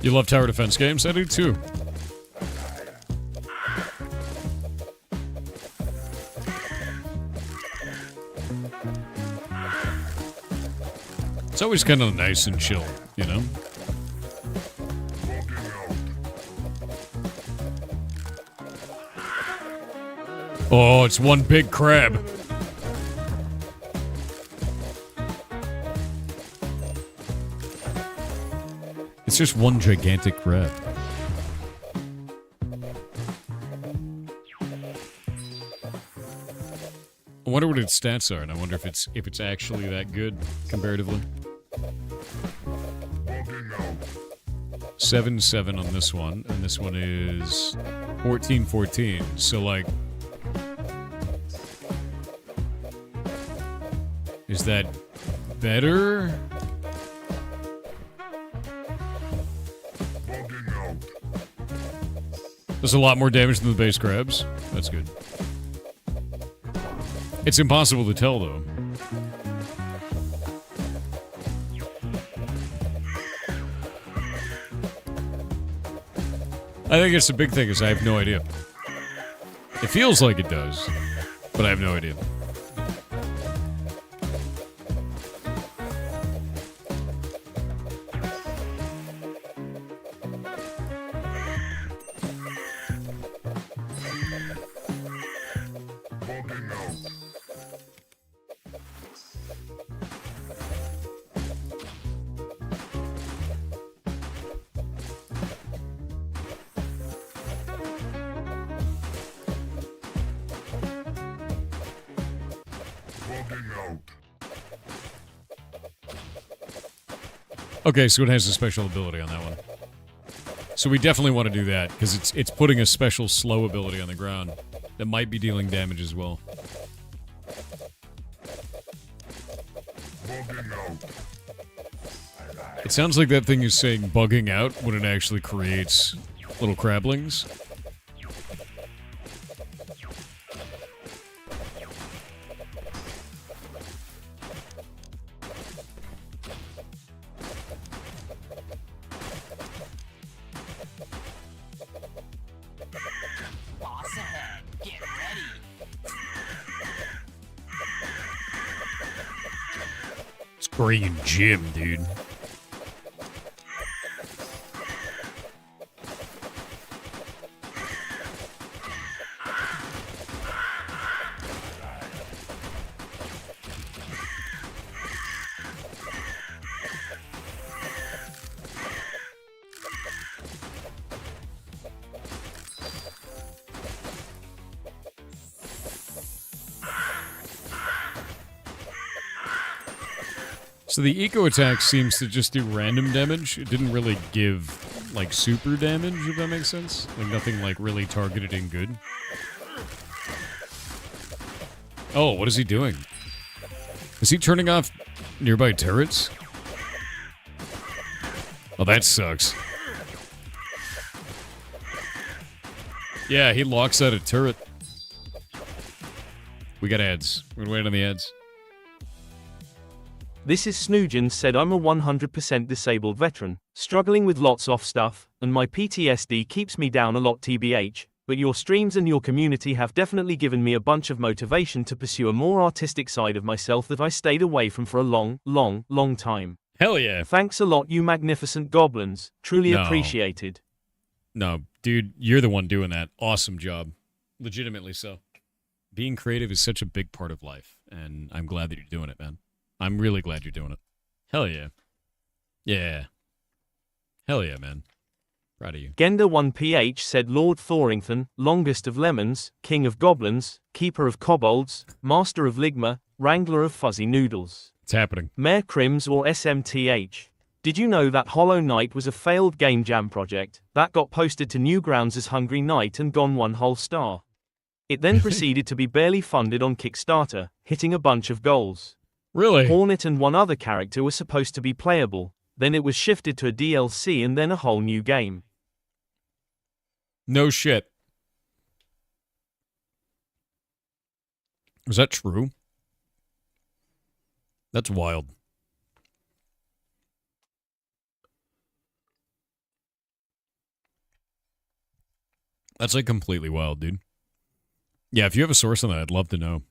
You love tower defense games? I do too. It's always kind of nice and chill, you know? Oh, it's one big crab. It's just one gigantic crab. I wonder what its stats are, and I wonder if it's actually that good comparatively. 7-7 on this one, and this one is 14-14. So like, is that better? There's a lot more damage than the base crabs. That's good. It's impossible to tell, though. I think it's the big thing is I have no idea. It feels like it does, but I have no idea. Okay, so it has a special ability on that one. So we definitely want to do that, because it's putting a special slow ability on the ground that might be dealing damage as well. It sounds like that thing is saying bugging out when it actually creates little crablings. Green Jim, dude. So the eco attack seems to just do random damage. It didn't really give, like, super damage, if that makes sense. Like, nothing, like, really targeted and good. Oh, what is he doing? Is he turning off nearby turrets? Oh, that sucks. Yeah, he locks out a turret. We got ads. We're gonna wait on the ads. This is Snoojan said I'm a 100% disabled veteran, struggling with lots of stuff, and my PTSD keeps me down a lot tbh, but your streams and your community have definitely given me a bunch of motivation to pursue a more artistic side of myself that I stayed away from for a long time. Hell yeah. Thanks a lot, you magnificent goblins. Truly No. appreciated. No, dude, you're the one doing that. Awesome job. Legitimately so. Being creative is such a big part of life, and I'm glad that you're doing it, man. I'm really glad you're doing it. Hell yeah. Yeah. Hell yeah, man. Proud of you. Gender1PH said Lord Thorington, longest of lemons, king of goblins, keeper of kobolds, master of ligma, wrangler of fuzzy noodles. It's happening. Mayor Crims or SMTH. Did you know that Hollow Knight was a failed game jam project that got posted to Newgrounds as Hungry Knight and gone 1 whole star? It then proceeded to be barely funded on Kickstarter, hitting a bunch of goals. Really? Hornet and one other character were supposed to be playable, then it was shifted to a DLC and then a whole new game. No shit. Is that true? That's wild. That's like completely wild, dude. Yeah, if you have a source on that, I'd love to know.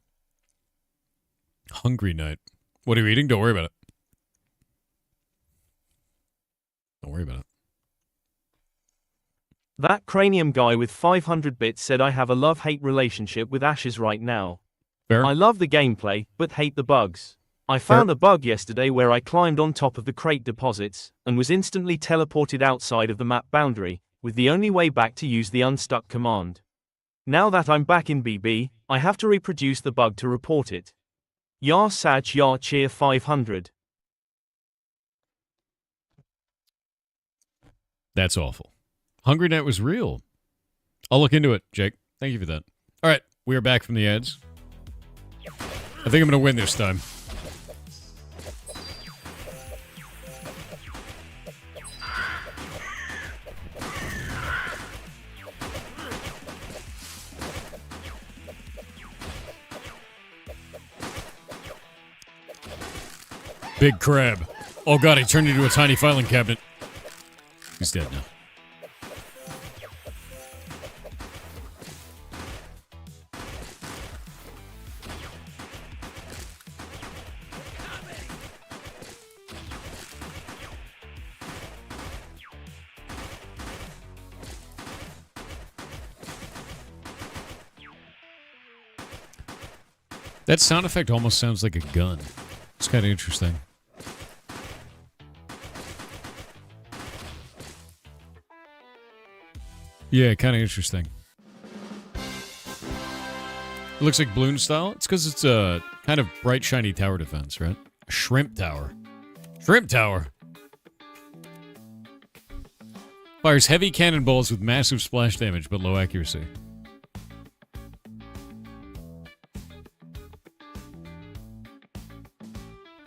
Hungry Night. What are you eating? Don't worry about it. Don't worry about it. That cranium guy with 500 bits said I have a love-hate relationship with Ashes right now. Fair? I love the gameplay, but hate the bugs. I found a bug yesterday where I climbed on top of the crate deposits, and was instantly teleported outside of the map boundary, with the only way back to use the unstuck command. Now that I'm back in BB, I have to reproduce the bug to report it. Yar Sag Yar Cheer 500. That's awful. Hungry Night was real. I'll look into it, Jake. Thank you for that. All right, we are back from the ads. I think I'm going to win this time. Big crab. Oh god, he turned into a tiny filing cabinet. He's dead now. That sound effect almost sounds like a gun. It's kind of interesting. Yeah, kind of interesting. It looks like balloon style. It's because it's a kind of bright, shiny tower defense, right? A shrimp tower. Shrimp tower! Fires heavy cannonballs with massive splash damage, but low accuracy.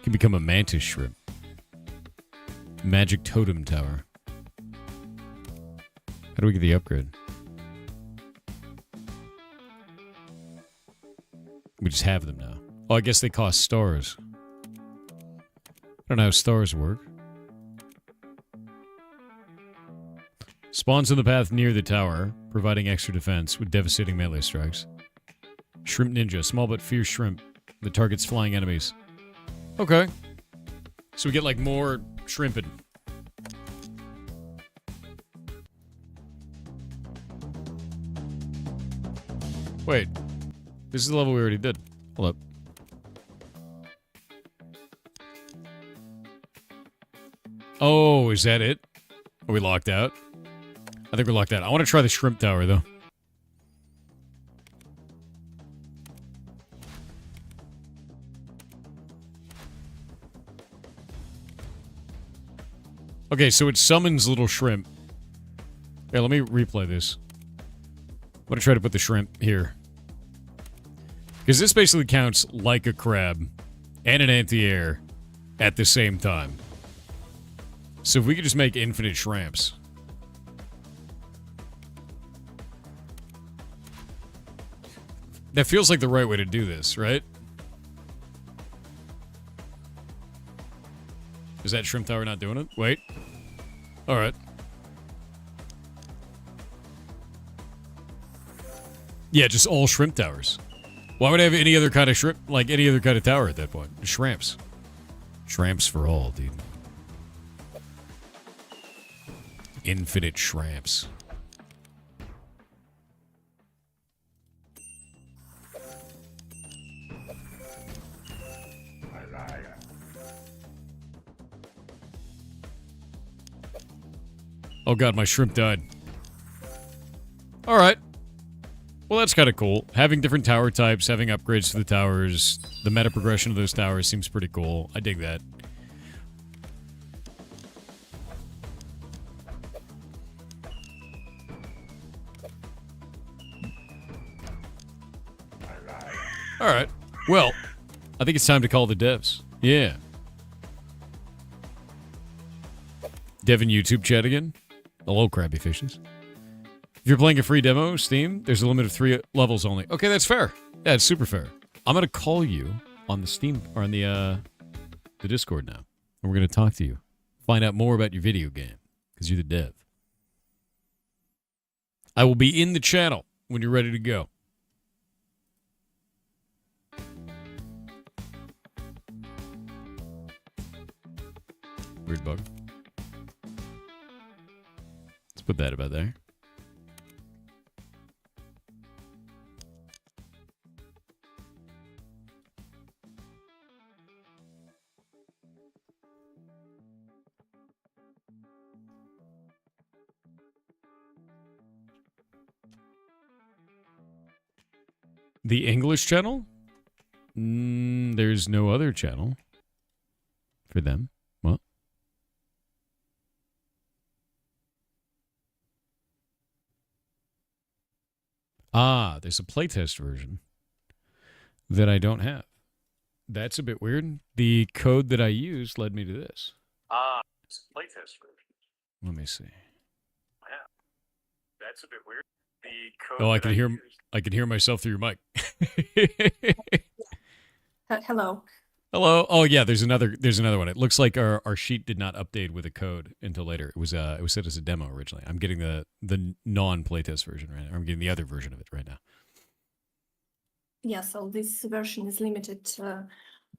Can become a mantis shrimp. Magic totem tower. How do we get the upgrade? We just have them now. Oh, I guess they cost stars. I don't know how stars work. Spawns in the path near the tower, providing extra defense with devastating melee strikes. Shrimp ninja, small but fierce shrimp that targets flying enemies. Okay. So we get like more shrimping. Wait. This is the level we already did. Hold up. Oh, is that it? Are we locked out? I think we're locked out. I want to try the shrimp tower, though. Okay, so it summons little shrimp. Yeah, let me replay this. I'm going to try to put the shrimp here. Because this basically counts like a crab and an anti-air at the same time. So if we could just make infinite shrimps. That feels like the right way to do this, right? that shrimp tower not doing it? Wait. All right. Yeah, just all shrimp towers. Why would I have any other kind of shrimp, like any other kind of tower at that point? Shrimps. Shrimps for all, dude. Infinite shrimps. Oh god, my shrimp died. Alright. Well, that's kind of cool. Having different tower types, having upgrades to the towers, the meta progression of those towers seems pretty cool. I dig that. Alright. Well, I think it's time to call the devs. Yeah. Dev in YouTube chat again. Hello, Krabby Fishes. If you're playing a free demo, Steam, there's a limit of 3 levels only. Okay, that's fair. Yeah, it's super fair. I'm going to call you on the Steam, or on the Discord now. And we're going to talk to you. Find out more about your video game. Because you're the dev. I will be in the channel when you're ready to go. Weird bug. Let's put that about there. The English channel? There's no other channel for them. What? Ah, there's a playtest version that I don't have. That's a bit weird. The code that I used led me to this. Ah, it's a playtest version. Let me see. Yeah, that's a bit weird. The code. Oh, I can hear myself through your mic. Hello. Hello. Oh yeah, there's another one. It looks like our sheet did not update with a code until later. It was set as a demo originally. I'm getting the non-playtest version right now. I'm getting the other version of it right now. Yeah, so this version is limited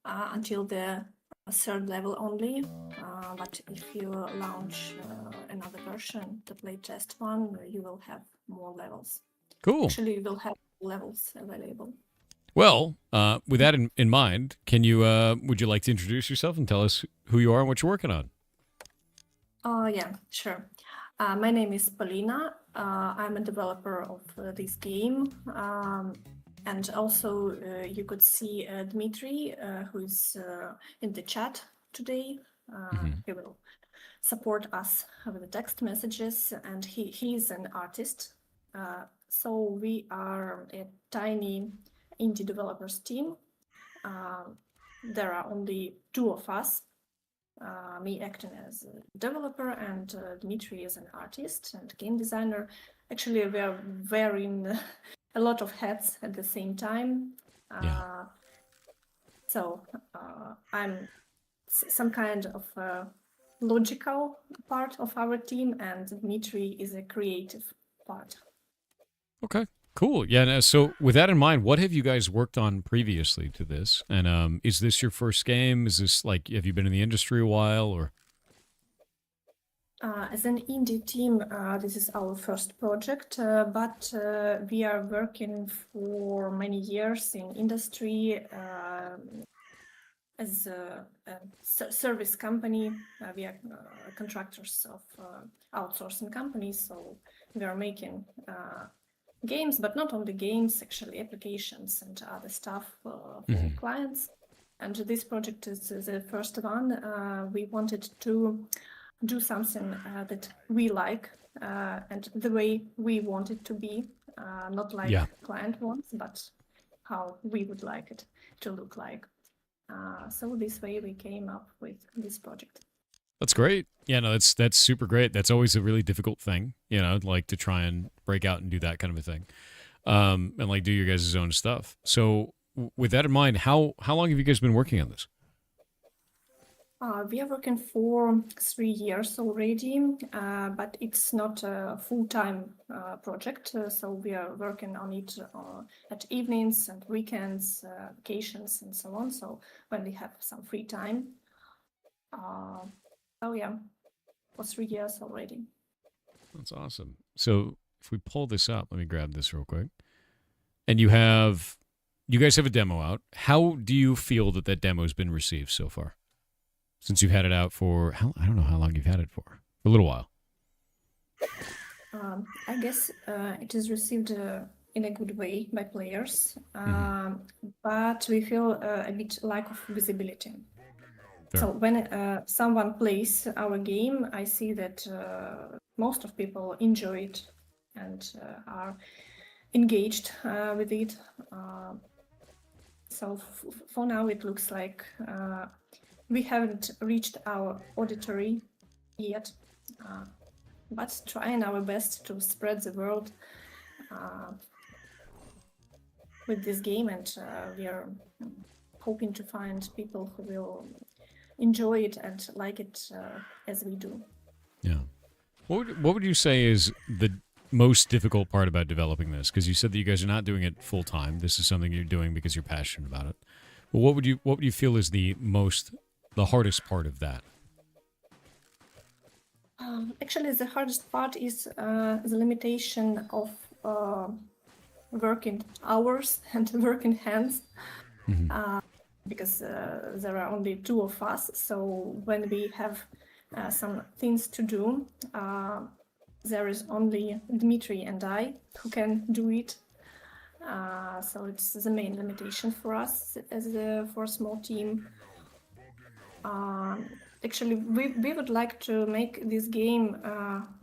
until the third level only. But if you launch another version, the playtest one, you will have more levels. Cool. Actually, you will have levels available. Well, with that in mind, can you would you like to introduce yourself and tell us who you are and what you're working on? Yeah, sure. My name is Polina. I'm a developer of this game. And also, you could see Dmitry, who is in the chat today. He will support us with the text messages, and he is an artist. So we are a tiny indie developers team. There are only 2 of us, me acting as a developer and Dmitry is an artist and game designer. Actually, we are wearing a lot of hats at the same time. So I'm some kind of a logical part of our team, and Dmitry is a creative part. Okay, cool. Yeah. No, so with that in mind, what have you guys worked on previously to this? And is this your first game? Is this like, have you been in the industry a while or? As an indie team, this is our first project, but we are working for many years in industry as a service company. We are contractors of outsourcing companies, so we are making games, but not only games, actually applications and other stuff for clients. And this project is the first one. We wanted to do something that we like and the way we want it to be, not like client wants, but how we would like it to look like. So this way we came up with this project. That's great. Yeah, no, that's super great. That's always a really difficult thing, you know, like to try and break out and do that kind of a thing, and like do your guys' own stuff. So with that in mind, how long have you guys been working on this? We are working for 3 years already, but it's not a full-time project. So we are working on it at evenings and weekends, vacations, and so on. So when we have some free time. Oh yeah, for 3 years already. That's awesome. So if we pull this up, let me grab this real quick. And you guys have a demo out. How do you feel that that demo has been received so far? Since you've had it out for, I don't know how long you've had it for a little while. I guess it is received in a good way by players, but we feel a bit lack of visibility. Fair. So when someone plays our game, I see that most of people enjoy it and are engaged with it. So for now, it looks like we haven't reached our auditory yet, but trying our best to spread the word with this game, and we are hoping to find people who will enjoy it and like it as we do. Yeah. What would you say is the most difficult part about developing this? Because you said that you guys are not doing it full time. This is something you're doing because you're passionate about it. But what would you feel is the hardest part of that? Actually, the hardest part is the limitation of working hours and working hands, because there are only 2 of us. So when we have some things to do, there is only Dmitry and I who can do it. So it's the main limitation for us for a small team. Actually, we would like to make this game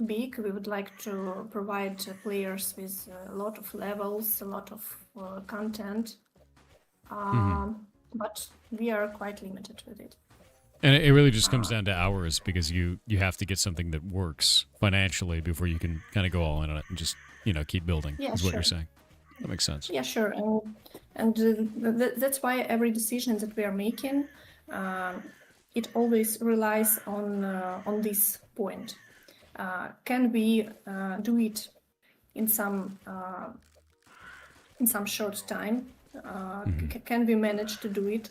big. We would like to provide players with a lot of levels, a lot of content, but we are quite limited with it. And it really just comes down to hours, because you have to get something that works financially before you can kind of go all in on it and just keep building. Yeah, is what sure. you're saying. That makes sense. Yeah, sure. And that's why every decision that we are making, it always relies on this point. Can we do it in some short time? Can we manage to do it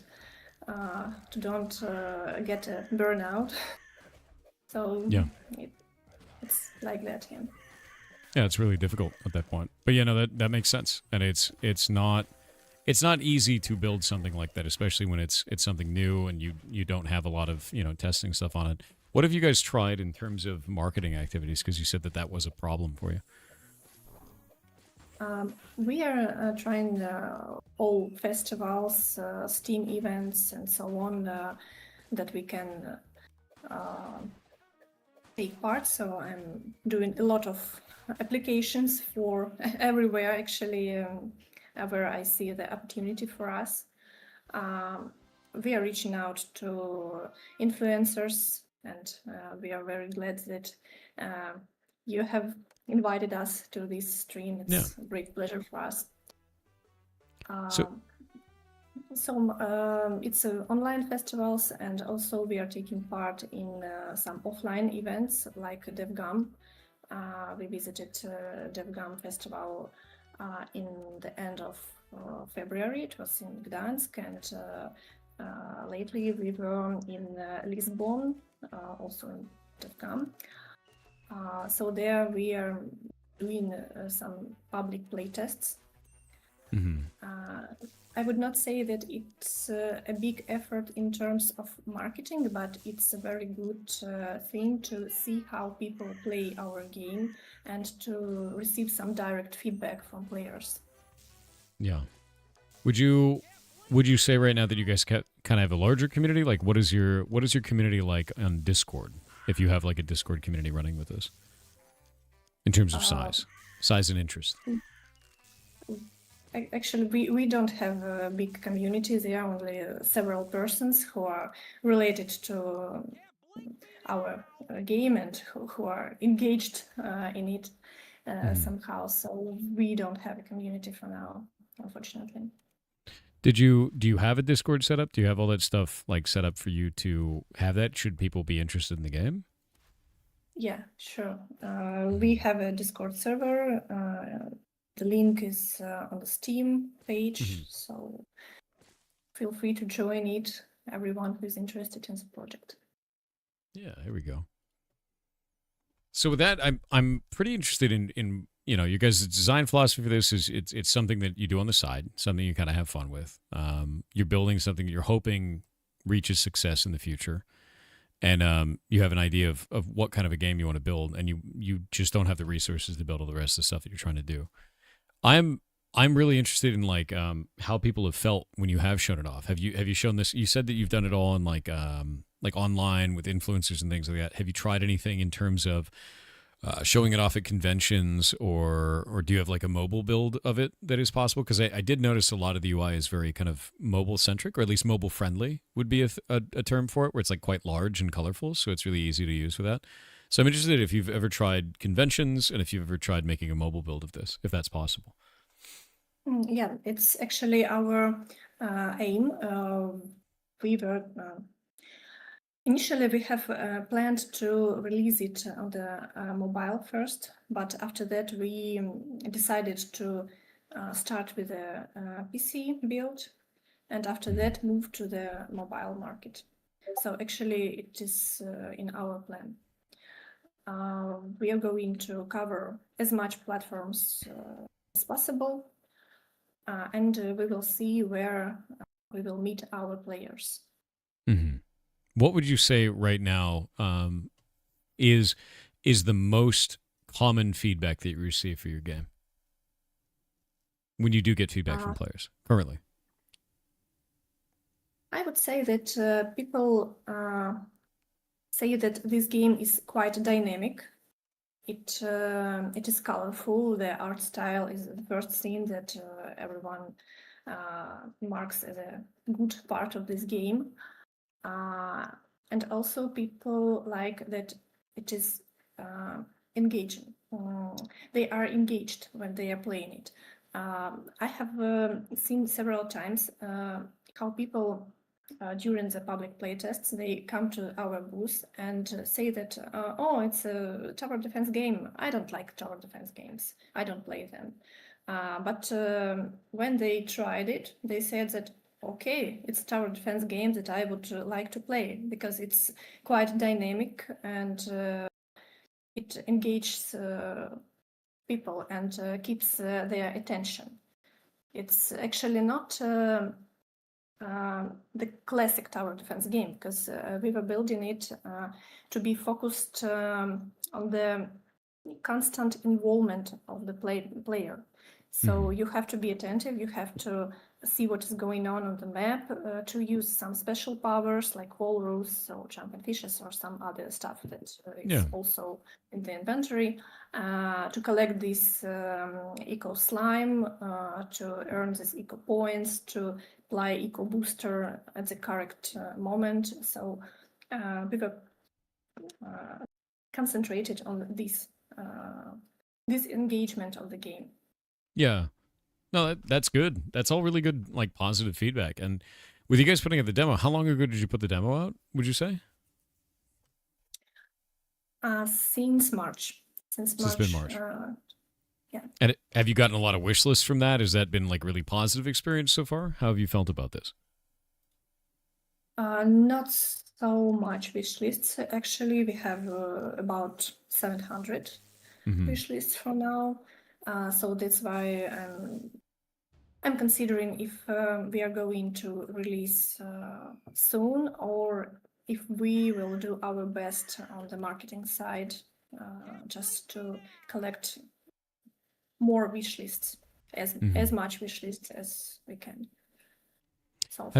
to don't get a burnout? So yeah, it's like that. Yeah. Yeah, it's really difficult at that point. But that makes sense, and it's not easy to build something like that, especially when it's something new and you don't have a lot of testing stuff on it. What have you guys tried in terms of marketing activities? Because you said that was a problem for you. We are trying all festivals, Steam events, and so on that we can take part. So I'm doing a lot of applications for everywhere, actually, where I see the opportunity for us. We are reaching out to influencers, and we are very glad that you have invited us to this stream. It's a great pleasure for us. So it's online festivals, and also we are taking part in some offline events like DevGam. We visited DevGam festival in the end of February. It was in Gdansk, and lately we were in Lisbon, also in DevGam. So there we are doing some public playtests. I would not say that it's a big effort in terms of marketing, but it's a very good thing to see how people play our game and to receive some direct feedback from players. Yeah. Would you say right now that you guys kind of have a larger community? Like, what is your community like on Discord? If you have like a Discord community running with this, in terms of size and interest. Actually, we don't have a big community. There are only several persons who are related to our game and who are engaged in it somehow. So we don't have a community for now, unfortunately. Do you have a Discord set up? Do you have all that stuff like set up for you to have that? Should people be interested in the game? Yeah, sure. We have a Discord server. The link is on the Steam page, so feel free to join it. Everyone who is interested in the project. Yeah, here we go. So with that, I'm pretty interested in your guys' design philosophy for this is it's something that you do on the side, something you kind of have fun with. You're building something that you're hoping reaches success in the future. And you have an idea of what kind of a game you want to build, and you just don't have the resources to build all the rest of the stuff that you're trying to do. I'm really interested in like how people have felt when you have shown it off. Have you shown this? You said that you've done it all in like online with influencers and things like that. Have you tried anything in terms of showing it off at conventions, or do you have like a mobile build of it that is possible? Because I did notice a lot of the UI is very kind of mobile centric, or at least mobile friendly would be a term for it, where it's like quite large and colorful, so it's really easy to use for that. So I'm interested if you've ever tried conventions and if you've ever tried making a mobile build of this, if that's possible. Yeah, it's actually our aim. We were initially we have planned to release it on the mobile first, but after that we decided to start with a PC build, and after that move to the mobile market. So actually it is in our plan. We are going to cover as much platforms as possible, and we will see where we will meet our players. Mm-hmm. What would you say right now is the most common feedback that you receive for your game when you do get feedback from players currently? I would say that people say that this game is quite dynamic. It is colorful. The art style is the first thing that everyone marks as a good part of this game. And also people like that it is engaging. They are engaged when they are playing it. I have seen several times how people during the public playtests, they come to our booth and say that, oh, it's a tower defense game. I don't like tower defense games. I don't play them. But when they tried it, they said that, okay, it's a tower defense game that I would like to play because it's quite dynamic and it engages people and keeps their attention. It's actually not the classic tower defense game because we were building it to be focused on the constant involvement of the player. So you have to be attentive, you have to see what is going on the map, to use some special powers like walrus or jumping fishes or some other stuff that is also in the inventory, to collect this eco slime, to earn these eco points, to apply eco booster at the correct moment. So we were concentrated on this engagement of the game. Yeah. No, that's good. That's all really good, like positive feedback. And with you guys putting out the demo, how long ago did you put the demo out, would you say? Since March. Since it's been March. Yeah. And have you gotten a lot of wish lists from that? Has that been like really positive experience so far? How have you felt about this? Not so much wish lists. Actually, we have about 700 wish lists for now. So that's why I'm considering if we are going to release soon, or if we will do our best on the marketing side, just to collect more wish lists, as much wish lists as we can. So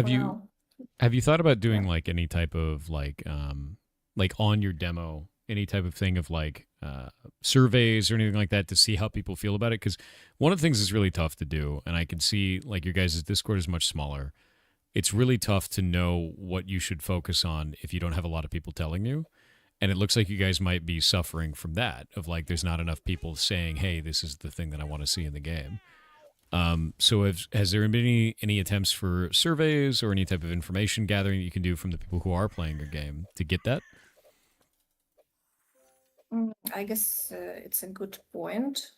have you thought about doing like any type of like on your demo, any type of thing of like surveys or anything like that to see how people feel about it? Because one of the things that's really tough to do, and I can see like your guys' Discord is much smaller, it's really tough to know what you should focus on if you don't have a lot of people telling you. And it looks like you guys might be suffering from that, of like there's not enough people saying, hey, this is the thing that I want to see in the game. So has there been any attempts for surveys or any type of information gathering that you can do from the people who are playing your game to get that? I guess it's a good point.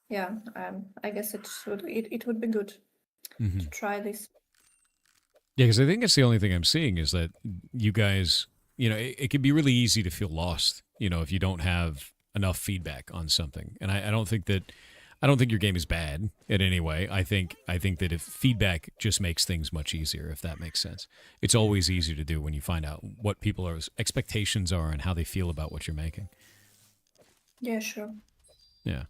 Yeah, I guess it would be good Mm-hmm. to try this. Yeah, because I think it's the only thing I'm seeing is that you guys, it can be really easy to feel lost, if you don't have enough feedback on something. And I don't think your game is bad in any way. I think that if feedback just makes things much easier, if that makes sense. It's always easier to do when you find out what people's expectations are and how they feel about what you're making. Yeah, sure. Yeah.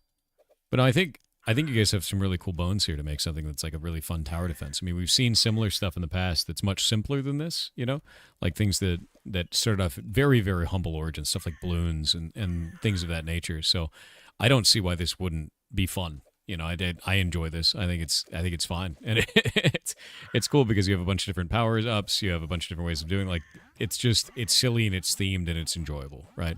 But no, I think you guys have some really cool bones here to make something that's like a really fun tower defense. I mean, we've seen similar stuff in the past that's much simpler than this, like things that started off at very, very humble origins, stuff like balloons and things of that nature. So I don't see why this wouldn't be fun. I enjoy this. I think it's fine. And it's cool because you have a bunch of different powers ups, you have a bunch of different ways of doing it's silly and it's themed and it's enjoyable, right?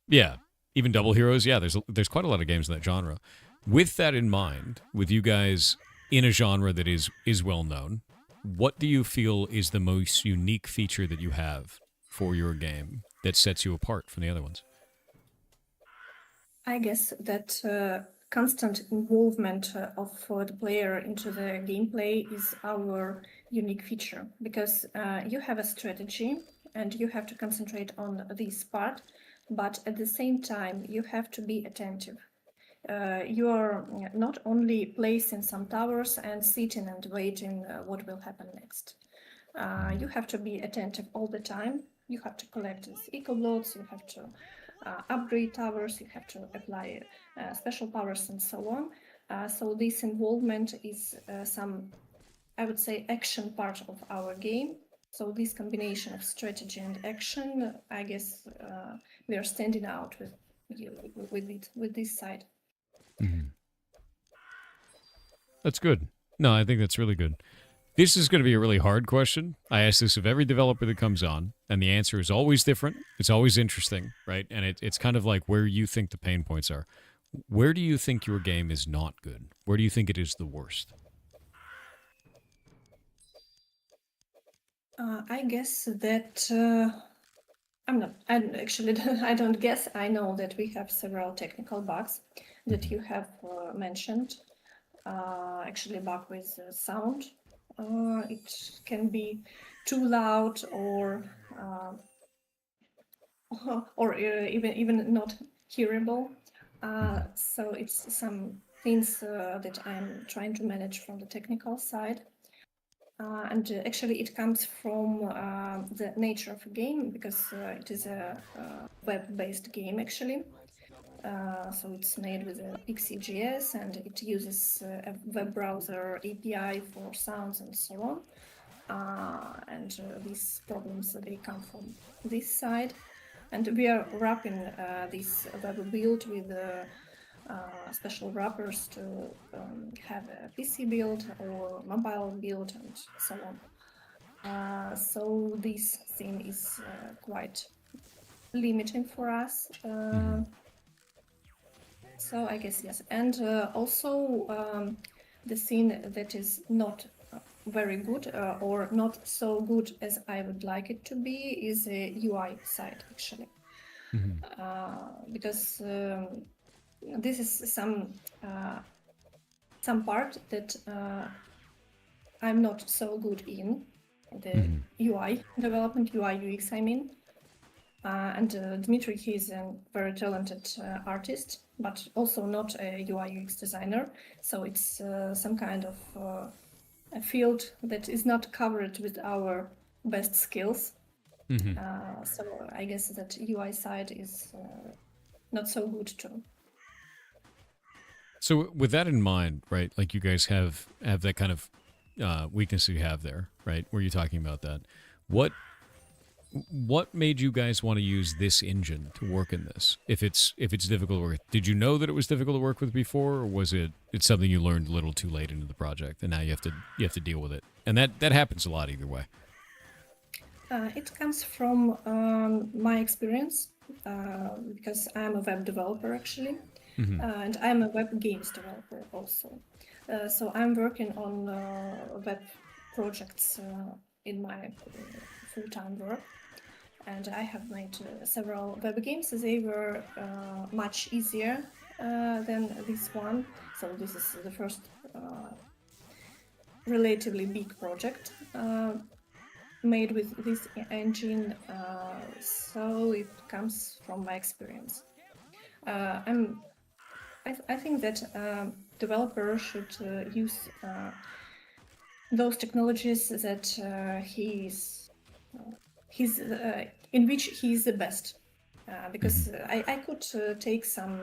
Yeah. Even Double Heroes, yeah, there's quite a lot of games in that genre. With that in mind, with you guys in a genre that is well known, what do you feel is the most unique feature that you have for your game that sets you apart from the other ones? I guess that constant involvement of the player into the gameplay is our unique feature, because you have a strategy and you have to concentrate on this part, but at the same time you have to be attentive. You are not only placing some towers and sitting and waiting what will happen next. You have to be attentive all the time. You have to collect these eco blocks, you have to upgrade towers, you have to apply special powers and so on. So this involvement is some, I would say, action part of our game. So this combination of strategy and action, I guess we are standing out with this side. Mm-hmm. That's good. No, I think that's really good. This is going to be a really hard question. I ask this of every developer that comes on, and the answer is always different. It's always interesting, right? And it's kind of like where you think the pain points are. Where do you think your game is not good? Where do you think it is the worst? I guess that I don't guess. I know that we have several technical bugs that you have mentioned. Actually, bug with sound. It can be too loud or even not hearable. So it's some things that I'm trying to manage from the technical side. And actually it comes from the nature of the game, because it is a web-based game actually. So it's made with a Pixie.js and it uses a web browser API for sounds and so on. And these problems, they come from this side. And we are wrapping this web build with special wrappers to have a PC build or mobile build and so on. So this thing is quite limiting for us. So I guess yes. And also the thing that is not very good or not so good as I would like it to be is the UI side actually. Because this is some part that I'm not so good in, the UI development, UI UX I mean. And Dmitry, he's a very talented artist, but also not a UI UX designer. So it's some kind of a field that is not covered with our best skills. So I guess that UI side is not so good too. So with that in mind, right, like you guys have that kind of weakness you have there, right, where you're talking about that. What made you guys want to use this engine to work in this? If it's difficult to work, did you know that it was difficult to work with before, or was it's something you learned a little too late into the project and now you have to deal with it? And that happens a lot either way. It comes from my experience because I'm a web developer actually, and I'm a web games developer also. So I'm working on web projects in my full-time work, and I have made several web games. They were much easier than this one. So this is the first relatively big project made with this engine, so it comes from my experience. I think that developers should use those technologies that in which he is the best. Because I could take some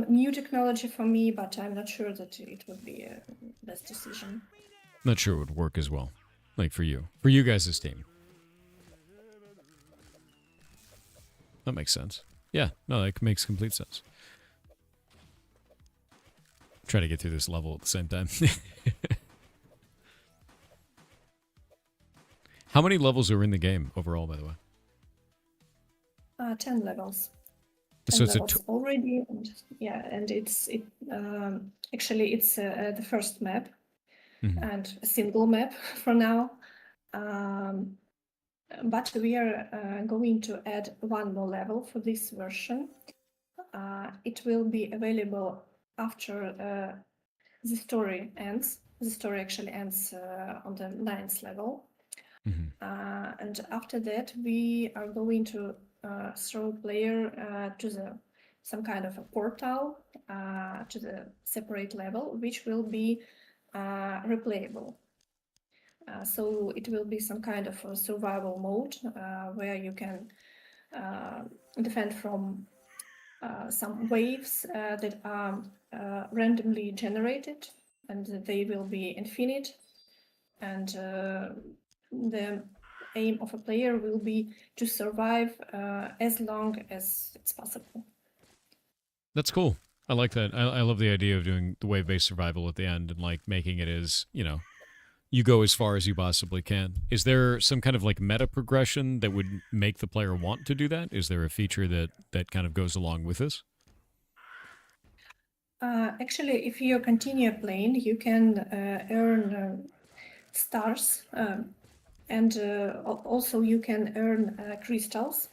new technology for me, but I'm not sure that it would be a best decision. Not sure it would work as well. Like for you guys' team. That makes sense. Yeah, no, that makes complete sense. Try to get through this level at the same time. How many levels are in the game overall, by the way? 10 levels. So it's already, and actually it's the first map and a single map for now. But we are going to add one more level for this version. It will be available after the story ends. The story actually ends on the 9th level. And after that, we are going to throw player to some kind of a portal to the separate level, which will be replayable. So it will be some kind of a survival mode where you can defend from some waves that are randomly generated, and they will be infinite. And the aim of a player will be to survive as long as it's possible. That's cool. I like that. I love the idea of doing the wave-based survival at the end and like making it as, you go as far as you possibly can. Is there some kind of like meta progression that would make the player want to do that? Is there a feature that kind of goes along with this? Actually, if you continue playing, you can earn stars, and also you can earn crystals.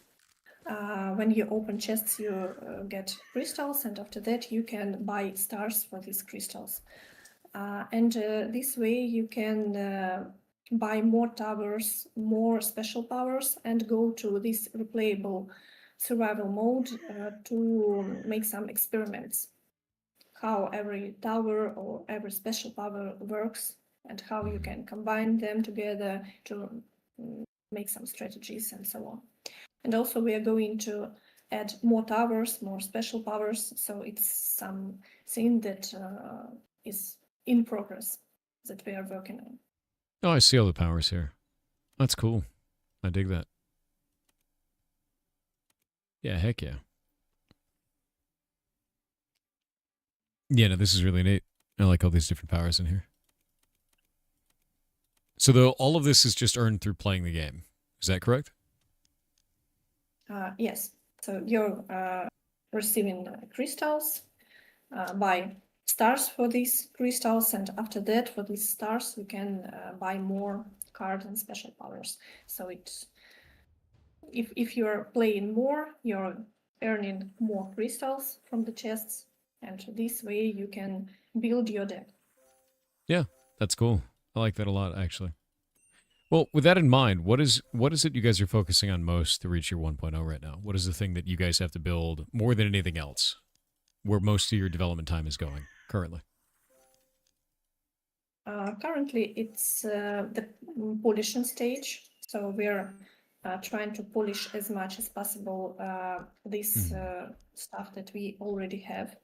When you open chests, you get crystals, and after that you can buy stars for these crystals. And this way you can buy more towers, more special powers, and go to this replayable survival mode to make some experiments. How every tower or every special power works, and how you can combine them together to make some strategies and so on. And also we are going to add more towers, more special powers, so it's something that is in progress that we are working on. Oh, I see all the powers here. That's cool. I dig that. Yeah, heck yeah. Yeah, no, this is really neat. I like all these different powers in here. So all of this is just earned through playing the game. Is that correct? Yes. So you're receiving crystals, buy stars for these crystals, and after that, for these stars, you can buy more cards and special powers. So if you're playing more, you're earning more crystals from the chests, and this way you can build your deck. Yeah, that's cool. I like that a lot, actually. Well, with that in mind, what is it you guys are focusing on most to reach your 1.0 right now? What is the thing that you guys have to build more than anything else? Where most of your development time is going currently? Currently, it's the polishing stage. So we're trying to polish as much as possible this stuff that we already have.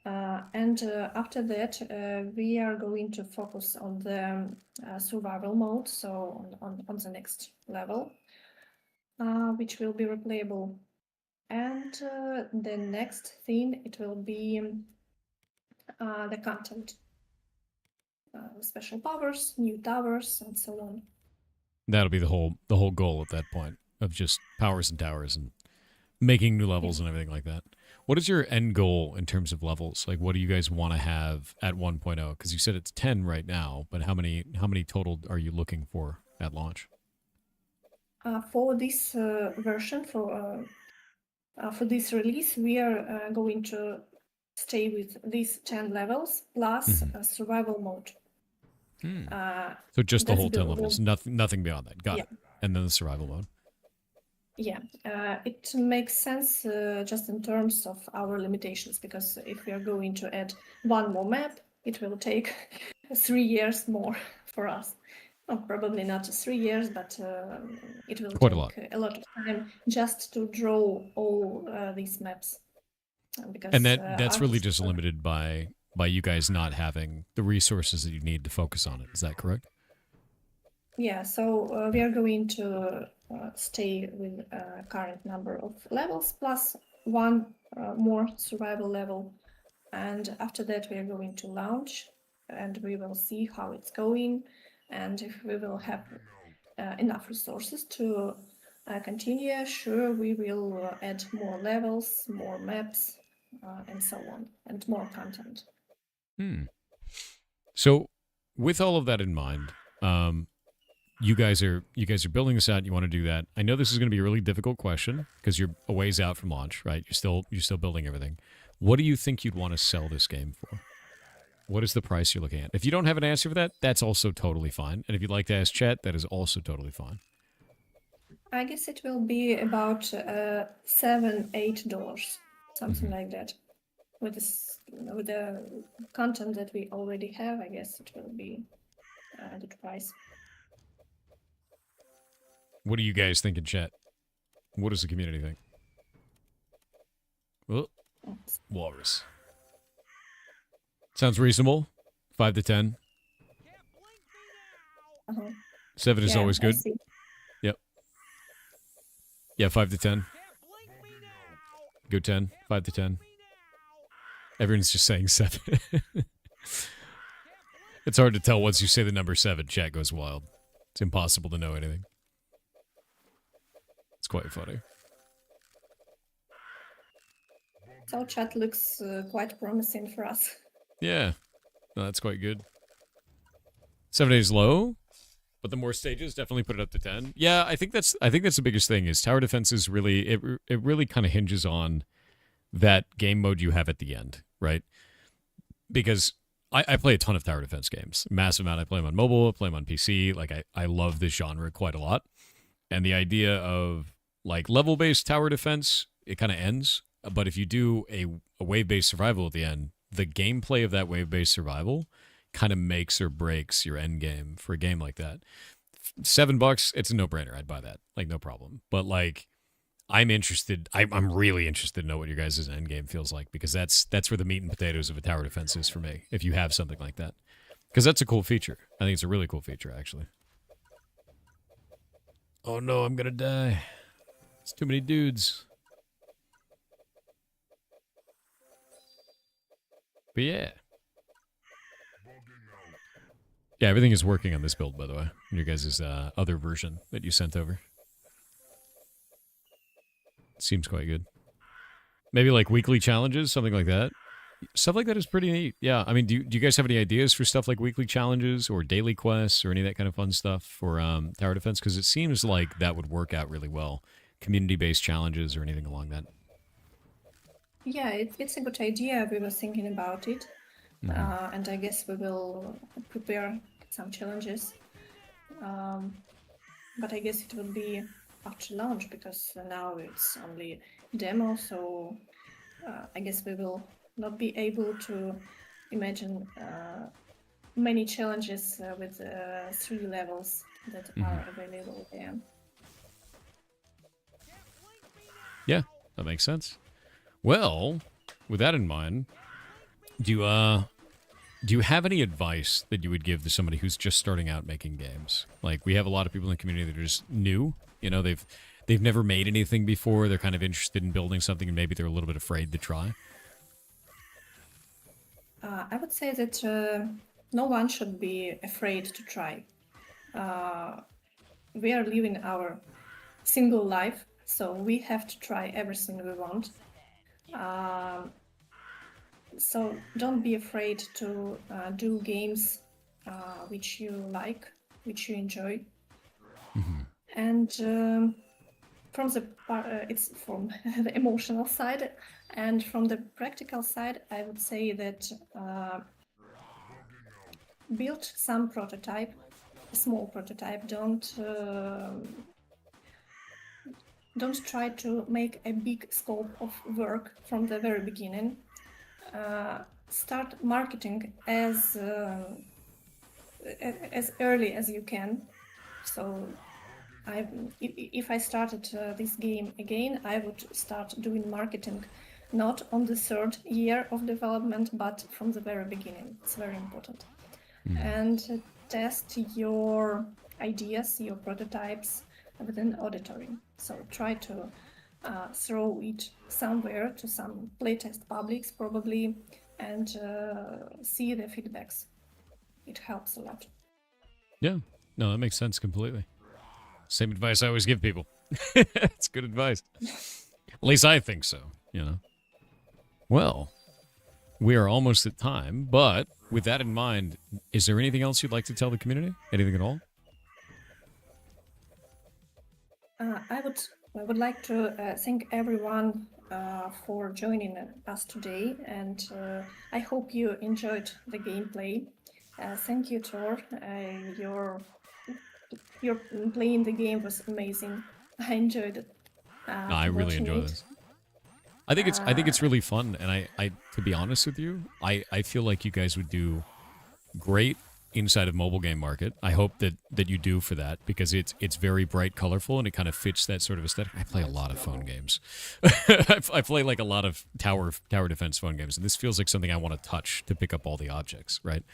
And after that, we are going to focus on the survival mode, so on the next level, which will be replayable. And the next thing, it will be the content. Special powers, new towers, and so on. That'll be the whole goal at that point of just powers and towers and making new levels and everything like that. What is your end goal in terms of levels? Like, what do you guys want to have at 1.0? Because you said it's 10 right now, but how many total are you looking for at launch? For this version, for this release, we are going to stay with these 10 levels plus a survival mode. So just the that's whole 10 the- levels, nothing beyond that. Got Yeah. it. And then the survival mode. Yeah, it makes sense just in terms of our limitations, because if we are going to add one more map, it will take 3 years more for us. Oh, probably not 3 years, but it will Quite take a lot of time just to draw all these maps. Because And that's really artists just are- limited by you guys not having the resources that you need to focus on it. Is that correct? Yeah, so we are going to stay with current number of levels plus one more survival level, and after that we are going to launch, and we will see how it's going, and if we will have enough resources to continue, sure, we will add more levels, more maps, and so on, and more content. So, with all of that in mind, you guys are building this out. You want to do that. I know this is going to be a really difficult question because you're a ways out from launch, right? You're still building everything. What do you think you'd want to sell this game for? What is the price you're looking at? If you don't have an answer for that, that's also totally fine. And if you'd like to ask chat, that is also totally fine. I guess it will be about $7-8, something like that. With the content that we already have, I guess it will be a good price. What do you guys think in chat? What does the community think? Well, Walrus. Sounds reasonable. 5 to 10. Uh-huh. 7 is Yeah, always I good. see. Yep. Yeah, 5 to 10. Go 10. 5 to 10. Everyone's just saying 7. It's hard to tell once you say the number 7. Chat goes wild. It's impossible to know anything. It's quite funny. So chat looks quite promising for us. Yeah. No, that's quite good. 7 days low, but the more stages definitely put it up to 10. Yeah, I think that's the biggest thing is tower defense is really it really kind of hinges on that game mode you have at the end, right? Because I play a ton of tower defense games. Massive amount. I play them on mobile, I play them on PC. Like I love this genre quite a lot. And the idea of like level-based tower defense, it kind of ends. But if you do a wave-based survival at the end, the gameplay of that wave-based survival kind of makes or breaks your end game for a game like that. $7, it's a no-brainer. I'd buy that, like no problem. But like, I'm interested. I'm really interested to know what your guys' end game feels like, because that's where the meat and potatoes of a tower defense is for me. If you have something like that, because that's a cool feature. I think it's a really cool feature, actually. Oh no, I'm gonna die. It's too many dudes. But yeah. Yeah, everything is working on this build, by the way. Your guys' other version that you sent over. Seems quite good. Maybe like weekly challenges, something like that. Stuff like that is pretty neat. Yeah, I mean, do you guys have any ideas for stuff like weekly challenges or daily quests or any of that kind of fun stuff for tower defense? Because it seems like that would work out really well. Community-based challenges or anything along that. Yeah, it's a good idea. We were thinking about it, and I guess we will prepare some challenges. But I guess it will be after launch, because now it's only demo, so I guess we will not be able to imagine many challenges with 3 levels that are available there. Yeah, that makes sense. Well, with that in mind, do you have any advice that you would give to somebody who's just starting out making games? Like, we have a lot of people in the community that are just new. You know, they've never made anything before. They're kind of interested in building something, and maybe they're a little bit afraid to try. I would say that no one should be afraid to try. We are living our single life, so we have to try everything we want. So don't be afraid to do games which you like, which you enjoy. And from the it's from the emotional side, and from the practical side, I would say that build some prototype, a small prototype. Don't try to make a big scope of work from the very beginning. Start marketing as early as you can. So if I started this game again, I would start doing marketing not on the third year of development, but from the very beginning. It's very important. And test your ideas, your prototypes within auditory. So try to throw it somewhere to some playtest publics probably, and see the feedbacks. It helps a lot. Yeah, no, that makes sense completely. Same advice I always give people. It's good advice. At least I think so, you know. Well, we are almost at time, but with that in mind, is there anything else you'd like to tell the community? Anything at all? I would like to thank everyone for joining us today, and I hope you enjoyed the gameplay. Thank you, Tor. Your playing the game was amazing. I enjoyed it. I really enjoy this. I think it's really fun, and I to be honest with you, I feel like you guys would do great inside of mobile game market. I hope that you do for that, because it's very bright, colorful, and it kind of fits that sort of aesthetic. I play a lot of phone games. I play like a lot of tower defense phone games, and this feels like something I want to touch to pick up all the objects, right?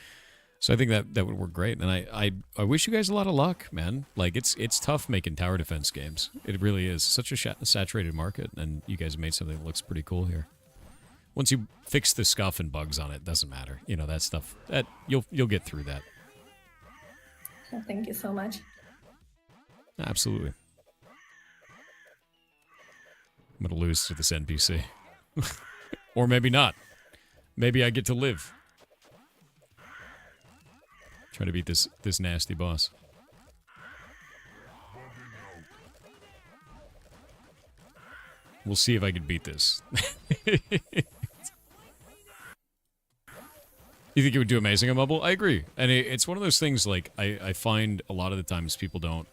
So I think that would work great, and I wish you guys a lot of luck, man. Like it's tough making tower defense games. It really is such a saturated market, and you guys made something that looks pretty cool here. Once you fix the scuff and bugs on it, doesn't matter. You know, that stuff, that you'll get through that. Thank you so much. Absolutely. I'm gonna lose to this NPC. Or maybe not. Maybe I get to live. Try to beat this nasty boss. We'll see if I can beat this. You think it would do amazing on mobile? I agree. And it's one of those things, like, I find a lot of the times people don't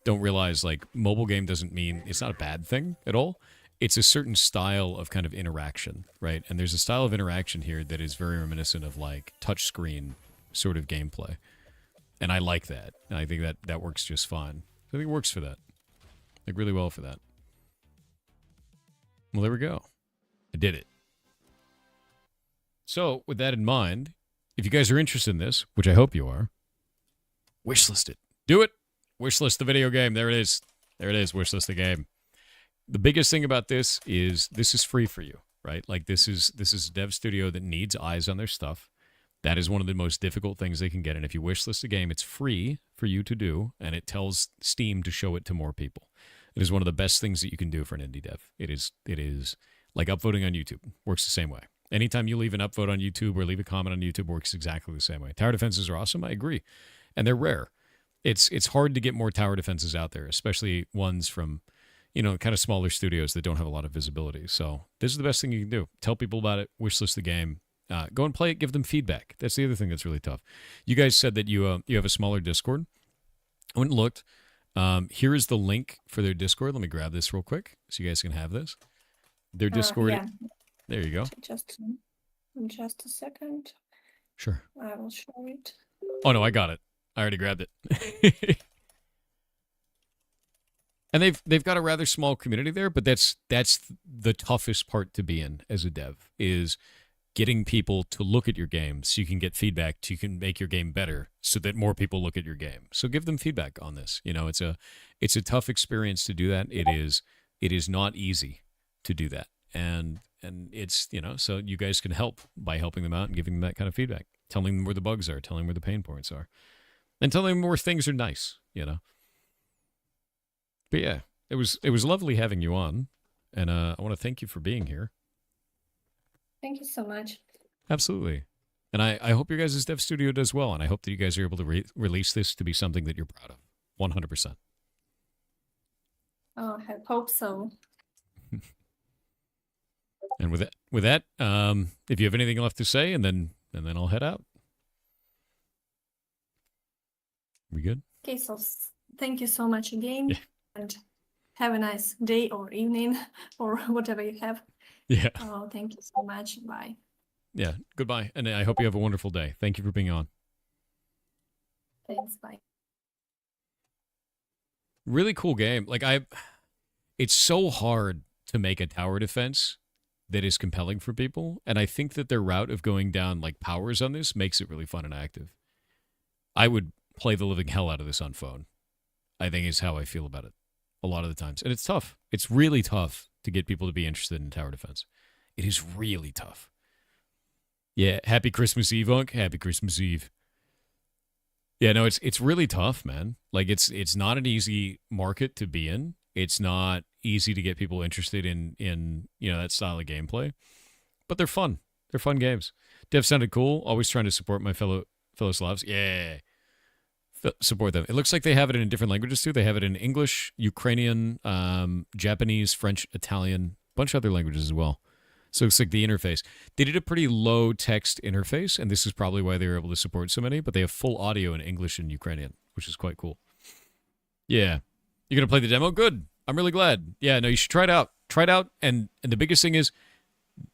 realize, like, mobile game doesn't mean, it's not a bad thing at all. It's a certain style of kind of interaction, right? And there's a style of interaction here that is very reminiscent of, like, touchscreen sort of gameplay. And I like that. And I think that works just fine. I think it works for that. Like, really well for that. Well, there we go. I did it. So, with that in mind, if you guys are interested in this, which I hope you are, wishlist it. Do it. Wishlist the video game. There it is. There it is. Wishlist the game. The biggest thing about this is free for you, right? Like, this is a dev studio that needs eyes on their stuff. That is one of the most difficult things they can get. And if you wishlist a game, it's free for you to do, and it tells Steam to show it to more people. It is one of the best things that you can do for an indie dev. It is like upvoting on YouTube. Works the same way. Anytime you leave an upvote on YouTube or leave a comment on YouTube, works exactly the same way. Tower defenses are awesome. I agree. And they're rare. It's hard to get more tower defenses out there, especially ones from, you know, kind of smaller studios that don't have a lot of visibility. So this is the best thing you can do. Tell people about it. Wishlist the game. Go and play it. Give them feedback. That's the other thing that's really tough. You guys said that you have a smaller Discord. I went and looked. Here is the link for their Discord. Let me grab this real quick so you guys can have this. Their Discord. Yeah. There you go. Just a second. Sure. I will show it. Oh, no, I got it. I already grabbed it. And they've got a rather small community there, but that's the toughest part to be in as a dev, is getting people to look at your game so you can get feedback, so you can make your game better, so that more people look at your game. So give them feedback on this. You know, it's a tough experience to do that. It is not easy to do that. And it's, you know, so you guys can help by helping them out and giving them that kind of feedback, telling them where the bugs are, telling them where the pain points are, and telling them where things are nice, you know. But yeah, it was lovely having you on, and I want to thank you for being here. Thank you so much. Absolutely. And I hope your guys' dev studio does well, and I hope that you guys are able to release this to be something that you're proud of. 100%. Oh, I hope so. And with that, if you have anything left to say, and then I'll head out. We good? Okay, so thank you so much again, Yeah. and have a nice day or evening or whatever you have. Yeah. Oh, thank you so much. Bye. Yeah. Goodbye. And I hope you have a wonderful day. Thank you for being on. Thanks. Bye. Really cool game. Like it's so hard to make a tower defense that is compelling for people, and I think that their route of going down like powers on this makes it really fun and active. I would play the living hell out of this on phone. I think is how I feel about it a lot of the times. And it's tough. It's really tough to get people to be interested in tower defense. It is really tough. Yeah, happy Christmas Eve, Unc. Happy Christmas Eve. Yeah, no, it's really tough, man. Like it's not an easy market to be in. It's not easy to get people interested in that style of gameplay. But they're fun. They're fun games. Dev sounded cool. Always trying to support my fellow Slavs. Yeah. Support them. It looks like they have it in different languages too. They have it in English, Ukrainian, Japanese, French, Italian, a bunch of other languages as well. So it's like the interface. They did a pretty low text interface, and this is probably why they were able to support so many, but they have full audio in English and Ukrainian, which is quite cool. Yeah. You're going to play the demo? Good. I'm really glad. Yeah, no, you should try it out. Try it out, and the biggest thing is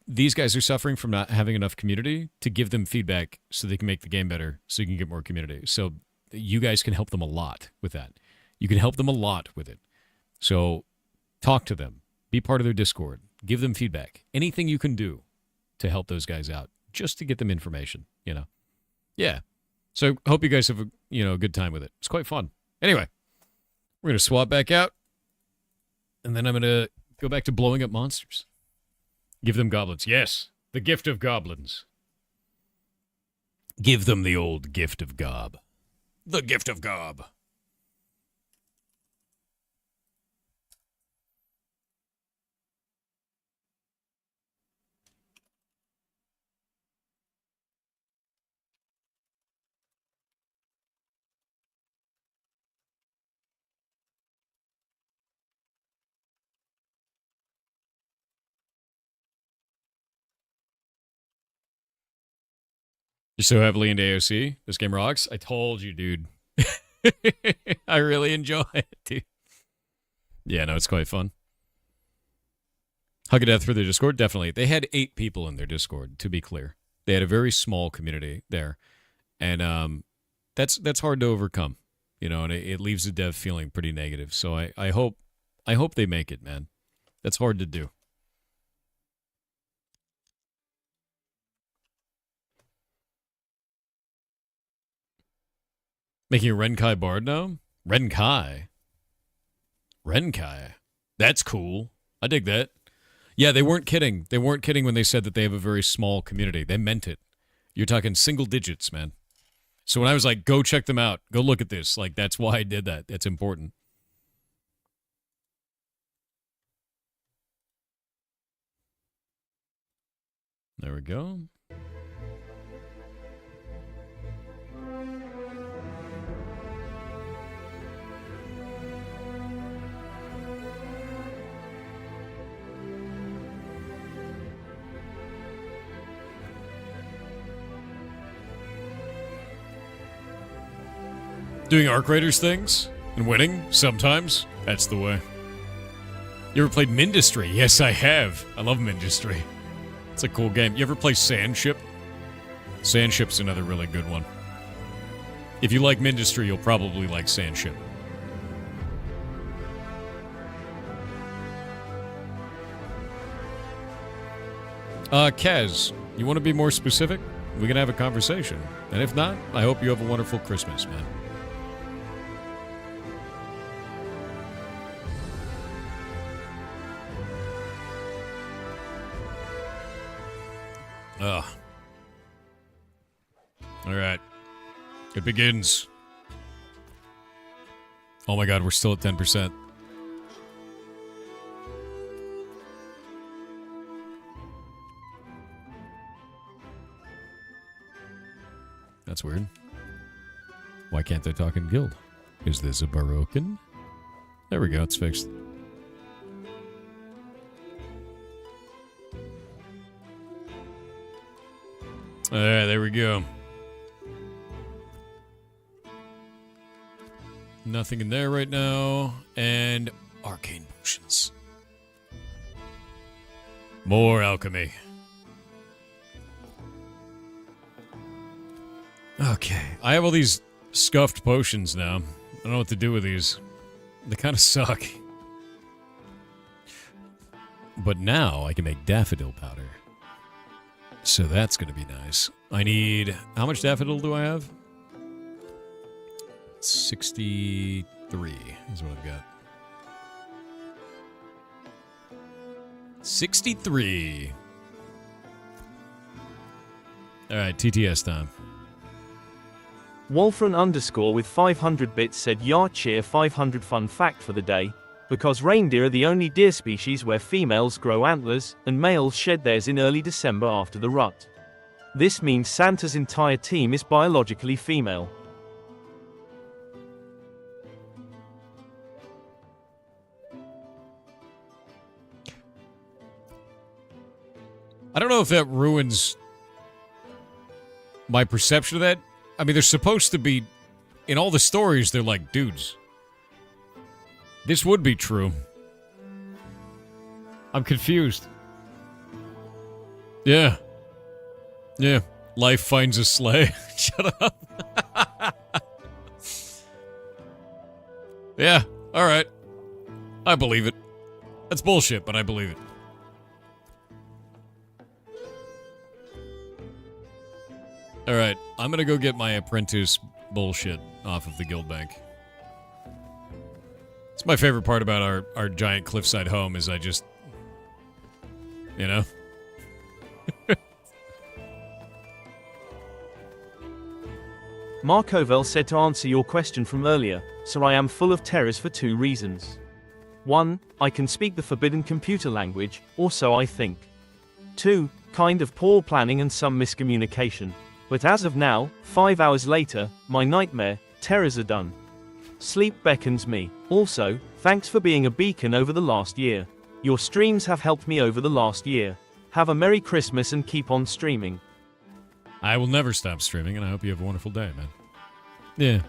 these guys are suffering from not having enough community to give them feedback so they can make the game better, so you can get more community. So you guys can help them a lot with that. You can help them a lot with it. So talk to them. Be part of their Discord. Give them feedback. Anything you can do to help those guys out, just to get them information, Yeah. So hope you guys have a good time with it. It's quite fun. Anyway, we're going to swap back out, and then I'm going to go back to blowing up monsters. Give them goblins. Yes, the gift of goblins. Give them the old gift of gob. The gift of gob. You're so heavily into AOC. This game rocks. I told you, dude. I really enjoy it, dude. Yeah, no, it's quite fun. Hug a death for their Discord, definitely. They had 8 people in their Discord, to be clear. They had a very small community there, and that's hard to overcome, and it leaves the dev feeling pretty negative. So I hope they make it, man. That's hard to do. Making a Renkai Bard now? Renkai? That's cool. I dig that. Yeah, they weren't kidding. They weren't kidding when they said that they have a very small community. They meant it. You're talking single digits, man. So when I was like, go check them out, go look at this, like, that's why I did that. That's important. There we go. Doing Arc Raiders things and winning sometimes. That's the way. You ever played Mindustry? Yes, I have. I love Mindustry. It's a cool game. You ever play Sandship? Sandship's another really good one. If you like Mindustry, you'll probably like Sandship. Kaz, you want to be more specific? We can have a conversation. And if not, I hope you have a wonderful Christmas, man. Ugh. All right. It begins. Oh my god, we're still at 10%. That's weird. Why can't they talk in guild? Is this a broken? There we go, it's fixed. Alright, there we go. Nothing in there right now. And arcane potions. More alchemy. Okay, I have all these scuffed potions now. I don't know what to do with these. They kind of suck. But now I can make daffodil powder. So that's going to be nice. I need... How much daffodil do I have? 63 is what I've got. 63. Alright, TTS time. Wolfran underscore with 500 bits said cheer 500 fun fact for the day. Because reindeer are the only deer species where females grow antlers, and males shed theirs in early December after the rut. This means Santa's entire team is biologically female. I don't know if that ruins my perception of that. I mean, they're supposed to be... In all the stories, they're like dudes. This would be true. I'm confused. Yeah. Yeah. Life finds a sleigh. Shut up. Yeah. Alright. I believe it. That's bullshit, but I believe it. Alright. I'm gonna go get my apprentice bullshit off of the guild bank. It's my favorite part about our giant cliffside home is I just... You know? Markovel said to answer your question from earlier, "Sir, I am full of terrors for 2 reasons. 1. I can speak the forbidden computer language, or so I think. 2. Kind of poor planning and some miscommunication. But as of now, 5 hours later, my nightmare, terrors are done. Sleep beckons me. Also, thanks for being a beacon over the last year. Your streams have helped me over the last year. Have a Merry Christmas and keep on streaming." I will never stop streaming, and I hope you have a wonderful day, man. Yeah.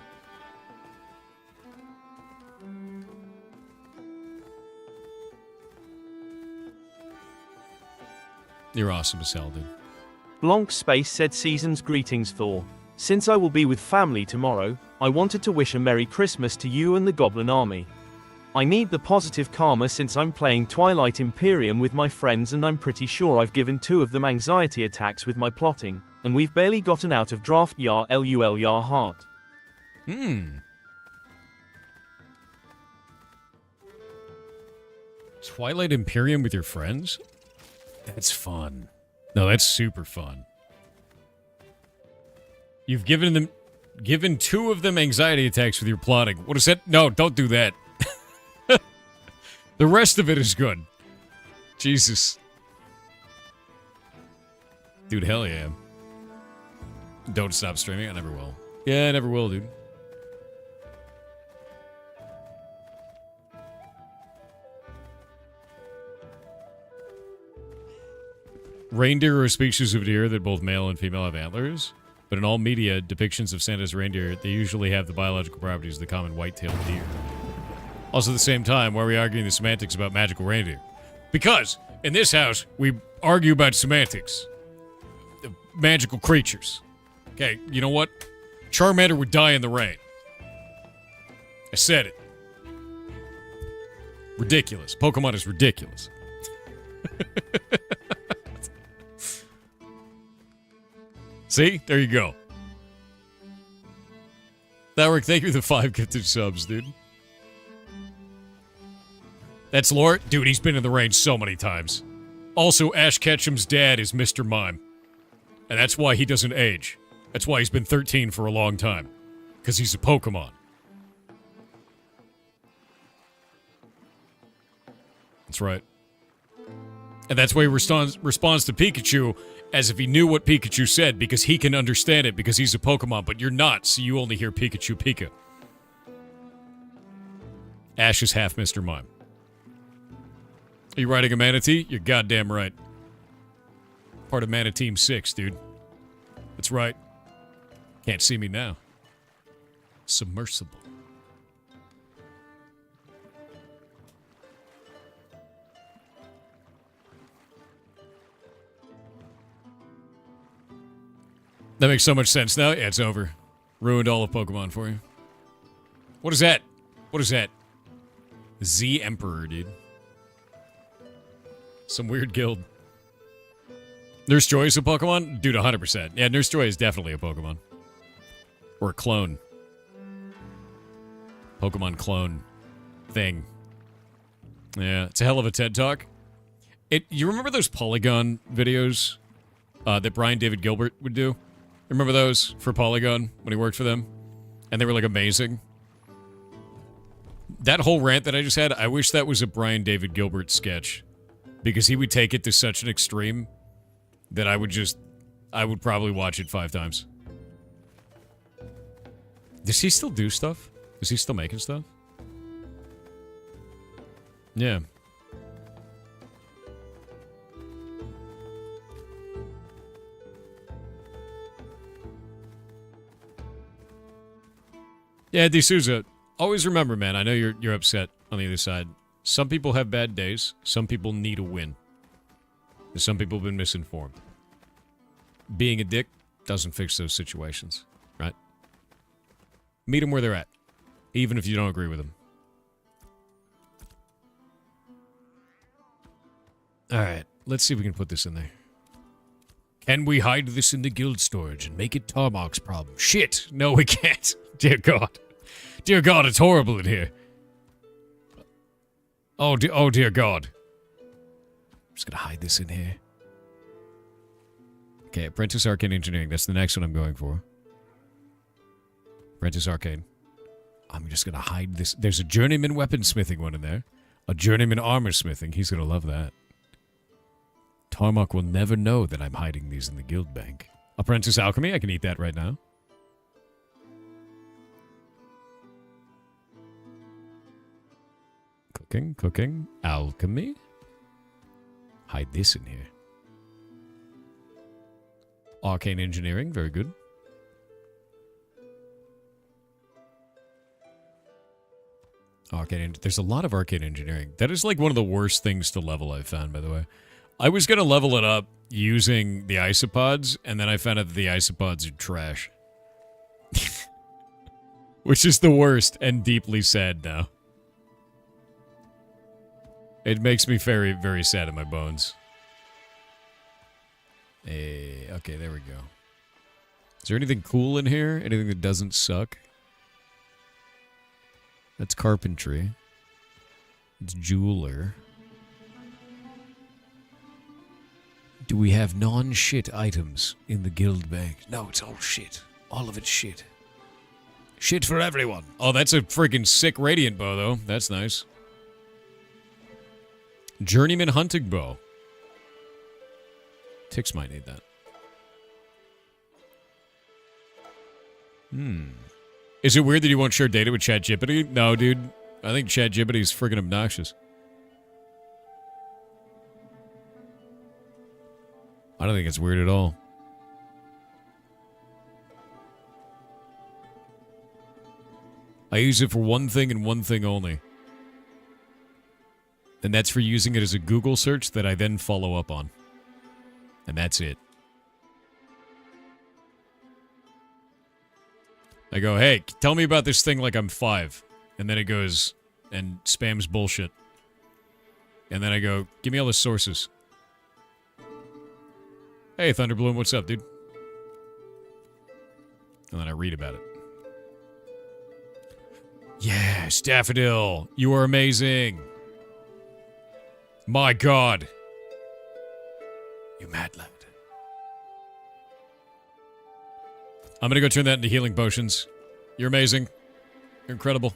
You're awesome as hell, dude. Blanc Space said season's greetings Thor. Since I will be with family tomorrow, I wanted to wish a Merry Christmas to you and the Goblin Army. I need the positive karma since I'm playing Twilight Imperium with my friends and I'm pretty sure I've given 2 of them anxiety attacks with my plotting, and we've barely gotten out of draft LUL heart. Twilight Imperium with your friends? That's fun. No, that's super fun. You've given 2 of them anxiety attacks with your plotting. What is that? No, don't do that. The rest of it is good. Jesus. Dude, hell yeah. Don't stop streaming. I never will. Yeah, I never will, dude. Reindeer are a species of deer that both male and female have antlers, but in all media depictions of Santa's reindeer, they usually have the biological properties of the common white-tailed deer. Also, at the same time, why are we arguing the semantics about magical reindeer? Because, in this house, we argue about semantics. Magical creatures. Okay, you know what? Charmander would die in the rain. I said it. Ridiculous. Pokemon is ridiculous. See? There you go. Tailoring, thank you for the 5 gifted subs, dude. That's Lore? Dude, he's been in the rain so many times. Also, Ash Ketchum's dad is Mr. Mime. And that's why he doesn't age. That's why he's been 13 for a long time. Because he's a Pokemon. That's right. And that's why he responds to Pikachu As if he knew what Pikachu said because he can understand it because he's a Pokemon, but you're not, so you only hear Pikachu Pika. Ash is half Mr. Mime. Are you riding a Manatee? You're goddamn right. Part of Mana Team 6, dude. That's right. Can't see me now. Submersible. That makes so much sense now. Yeah, it's over. Ruined all of Pokemon for you. What is that? What is that? Z Emperor, dude. Some weird guild. Nurse Joy is a Pokemon? Dude, 100%. Yeah, Nurse Joy is definitely a Pokemon. Or a clone. Pokemon clone thing. Yeah, it's a hell of a TED Talk. You remember those Polygon videos that Brian David Gilbert would do? Remember those for Polygon when he worked for them? And they were like amazing. That whole rant that I just had, I wish that was a Brian David Gilbert sketch. Because he would take it to such an extreme that I would probably watch it 5 times. Does he still do stuff? Is he still making stuff? Yeah. Yeah, D'Souza, always remember, man, I know you're upset on the other side. Some people have bad days. Some people need a win. And some people have been misinformed. Being a dick doesn't fix those situations, right? Meet them where they're at, even if you don't agree with them. All right, let's see if we can put this in there. Can we hide this in the guild storage and make it Tarmok's problem? Shit! No, we can't. Dear God. Dear God, it's horrible in here. Oh, dear God. I'm just gonna hide this in here. Okay, Apprentice Arcane Engineering. That's the next one I'm going for. Apprentice Arcane. I'm just gonna hide this. There's a Journeyman Weaponsmithing one in there. A Journeyman Armor Smithing. He's gonna love that. Tarmok will never know that I'm hiding these in the guild bank. Apprentice Alchemy. I can eat that right now. Cooking. Alchemy. Hide this in here. Arcane Engineering, very good. There's a lot of Arcane Engineering. That is like one of the worst things to level I've found, by the way. I was going to level it up using the isopods, and then I found out that the isopods are trash. Which is the worst and deeply sad now. It makes me very, very sad in my bones. Okay, there we go. Is there anything cool in here? Anything that doesn't suck? That's carpentry. It's jeweler. Do we have non-shit items in the guild bank? No, it's all shit. All of it's shit. Shit for everyone. Oh, that's a freaking sick radiant bow, though. That's nice. Journeyman hunting bow. Tix might need that. Is it weird that you won't share data with ChatGPT? No, dude. I think ChatGPT is freaking obnoxious. I don't think it's weird at all. I use it for one thing and one thing only. And that's for using it as a Google search that I then follow up on. And that's it. I go, hey, tell me about this thing like I'm 5. And then it goes and spams bullshit. And then I go, give me all the sources. Hey, Thunderbloom, what's up, dude? And then I read about it. Yes, Daffodil, you are amazing. My God. You mad lad. I'm gonna go turn that into healing potions. You're amazing. You're incredible.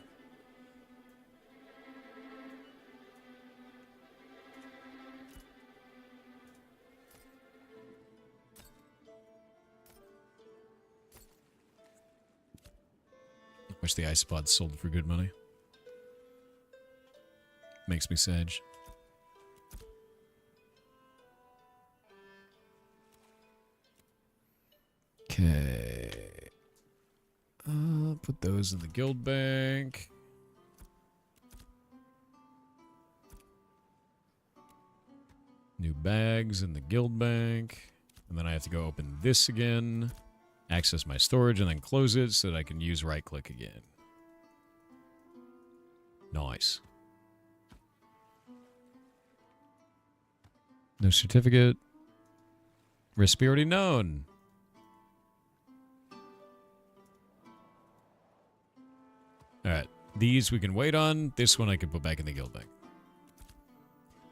Wish the isopods sold for good money. Makes me sad. Okay. Put those in the guild bank. New bags in the guild bank. And then I have to go open this again. Access my storage and then close it so that I can use right click again. Nice. No certificate. Recipe already known. Alright. These we can wait on. This one I can put back in the guild bank.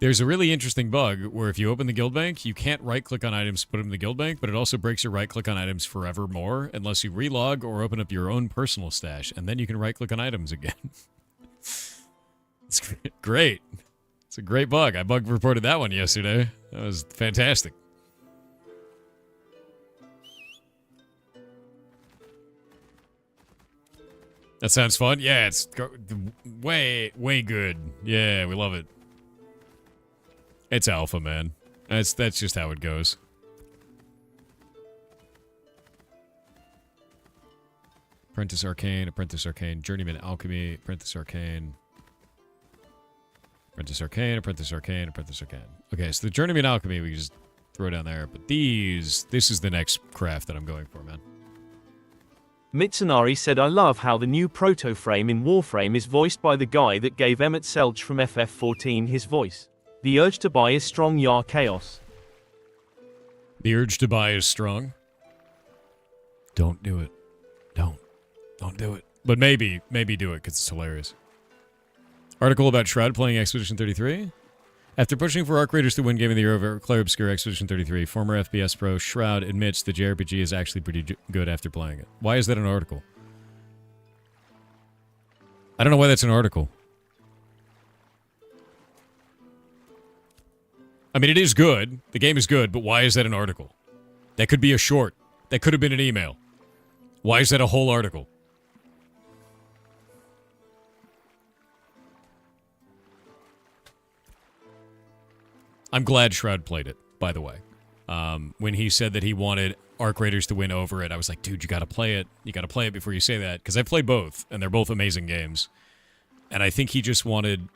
There's a really interesting bug where if you open the guild bank, you can't right-click on items to put them in the guild bank, but it also breaks your right-click on items forevermore unless you relog or open up your own personal stash, and then you can right-click on items again. It's great. It's a great bug. I bug reported that one yesterday. That was fantastic. That sounds fun. Yeah, it's way good. Yeah, we love it. It's alpha, man. That's just how it goes. Apprentice Arcane, Apprentice Arcane, Journeyman Alchemy, Apprentice Arcane. Apprentice Arcane, Apprentice Arcane, Apprentice Arcane. Okay, so the Journeyman Alchemy we can just throw down there, but this is the next craft that I'm going for, man. Mitsunari said, I love how the new proto-frame in Warframe is voiced by the guy that gave Emmett Selge from FF14 his voice. The urge to buy is strong, Yar Chaos. The urge to buy is strong. Don't do it. Don't do it. But maybe do it because it's hilarious. Article about Shroud playing Expedition 33. After pushing for Arc Raiders to win Game of the Year over Clair Obscur Expedition 33, former FPS pro Shroud admits the JRPG is actually pretty good after playing it. Why is that an article? I don't know why that's an article. I mean, it is good. The game is good, but why is that an article? That could be a short. That could have been an email. Why is that a whole article? I'm glad Shroud played it, by the way. When he said that he wanted Arc Raiders to win over it, I was like, dude, you gotta play it. You gotta play it before you say that. Because I played both, and they're both amazing games. And I think he just wanted...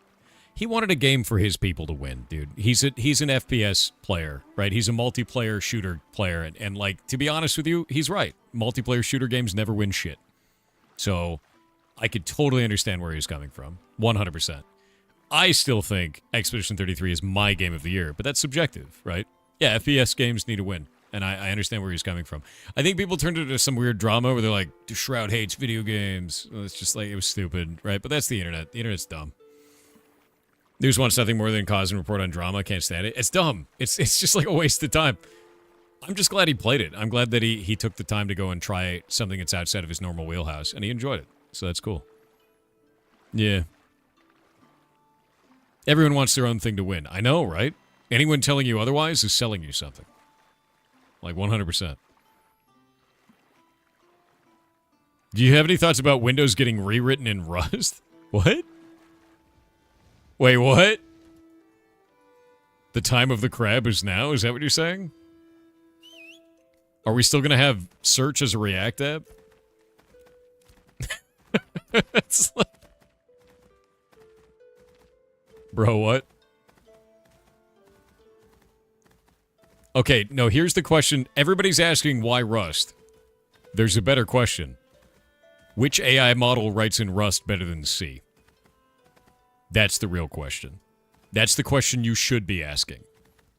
He wanted a game for his people to win, dude. He's an FPS player, right? He's a multiplayer shooter player. And like, to be honest with you, he's right. Multiplayer shooter games never win shit. So, I could totally understand where he's coming from. 100%. I still think Expedition 33 is my game of the year, but that's subjective, right? Yeah, FPS games need to win, and I understand where he's coming from. I think people turned it into some weird drama where they're like, Shroud hates video games. Well, it's just like, it was stupid, right? But that's the internet. The internet's dumb. News wants nothing more than cause and report on drama. Can't stand it. It's dumb. It's just like a waste of time. I'm just glad he played it. I'm glad that he took the time to go and try something that's outside of his normal wheelhouse, and he enjoyed it. So that's cool. Yeah. Everyone wants their own thing to win. I know, right? Anyone telling you otherwise is selling you something. Like 100%. Do you have any thoughts about Windows getting rewritten in Rust? What? Wait, what? The time of the crab is now? Is that what you're saying? Are we still going to have search as a React app? It's like... Bro, what? Okay, no, here's the question. Everybody's asking why Rust. There's a better question. Which AI model writes in Rust better than C? That's the real question. That's the question you should be asking.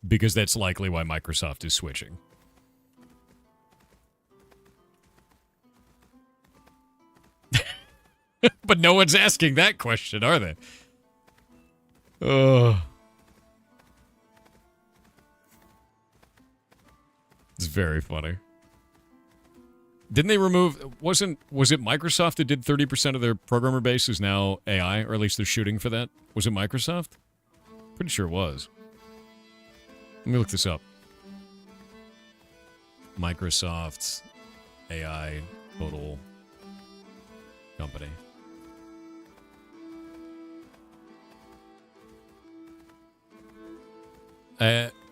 Because that's likely why Microsoft is switching. But no one's asking that question, are they? It's very funny. Didn't they remove... Was it Microsoft that did 30% of their programmer base is now AI? Or at least they're shooting for that? Was it Microsoft? Pretty sure it was. Let me look this up. Microsoft's AI total company.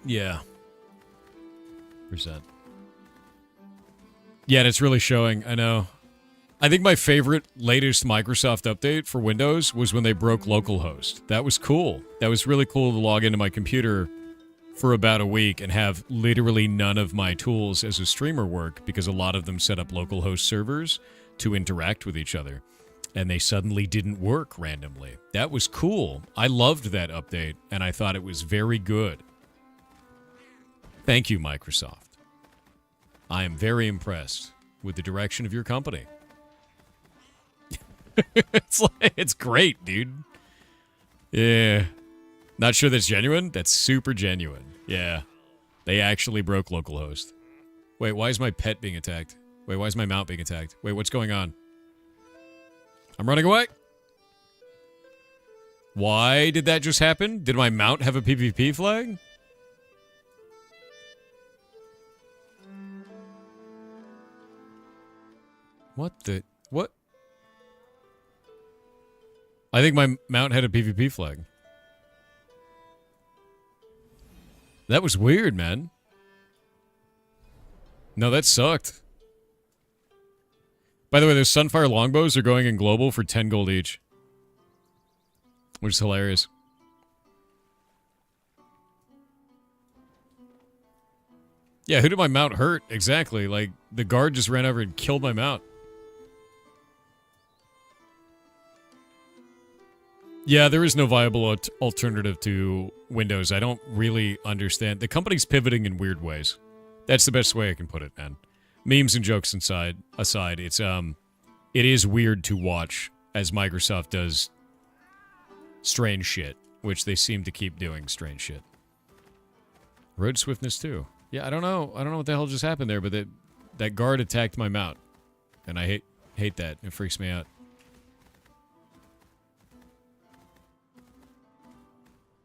Yeah. Where's that? Yeah, and it's really showing. I know. I think my favorite latest Microsoft update for Windows was when they broke localhost. That was cool. That was really cool to log into my computer for about a week and have literally none of my tools as a streamer work because a lot of them set up localhost servers to interact with each other. And they suddenly didn't work randomly. That was cool. I loved that update, and I thought it was very good. Thank you, Microsoft. I am very impressed with the direction of your company. It's great, dude. Yeah. Not sure that's genuine? That's super genuine. Yeah. They actually broke localhost. Wait, why is my pet being attacked? Wait, why is my mount being attacked? Wait, what's going on? I'm running away. Why did that just happen? Did my mount have a PvP flag? What the... What? I think my mount had a PvP flag. That was weird, man. No, that sucked. By the way, those Sunfire longbows are going in global for 10 gold each. Which is hilarious. Yeah, who did my mount hurt? Exactly. Like, the guard just ran over and killed my mount. Yeah, there is no viable alternative to Windows. I don't really understand. The company's pivoting in weird ways. That's the best way I can put it, man. Memes and jokes aside, it is weird to watch as Microsoft does strange shit, which they seem to keep doing strange shit. Road swiftness too. Yeah, I don't know. I don't know what the hell just happened there, but that guard attacked my mount, and I hate that. It freaks me out.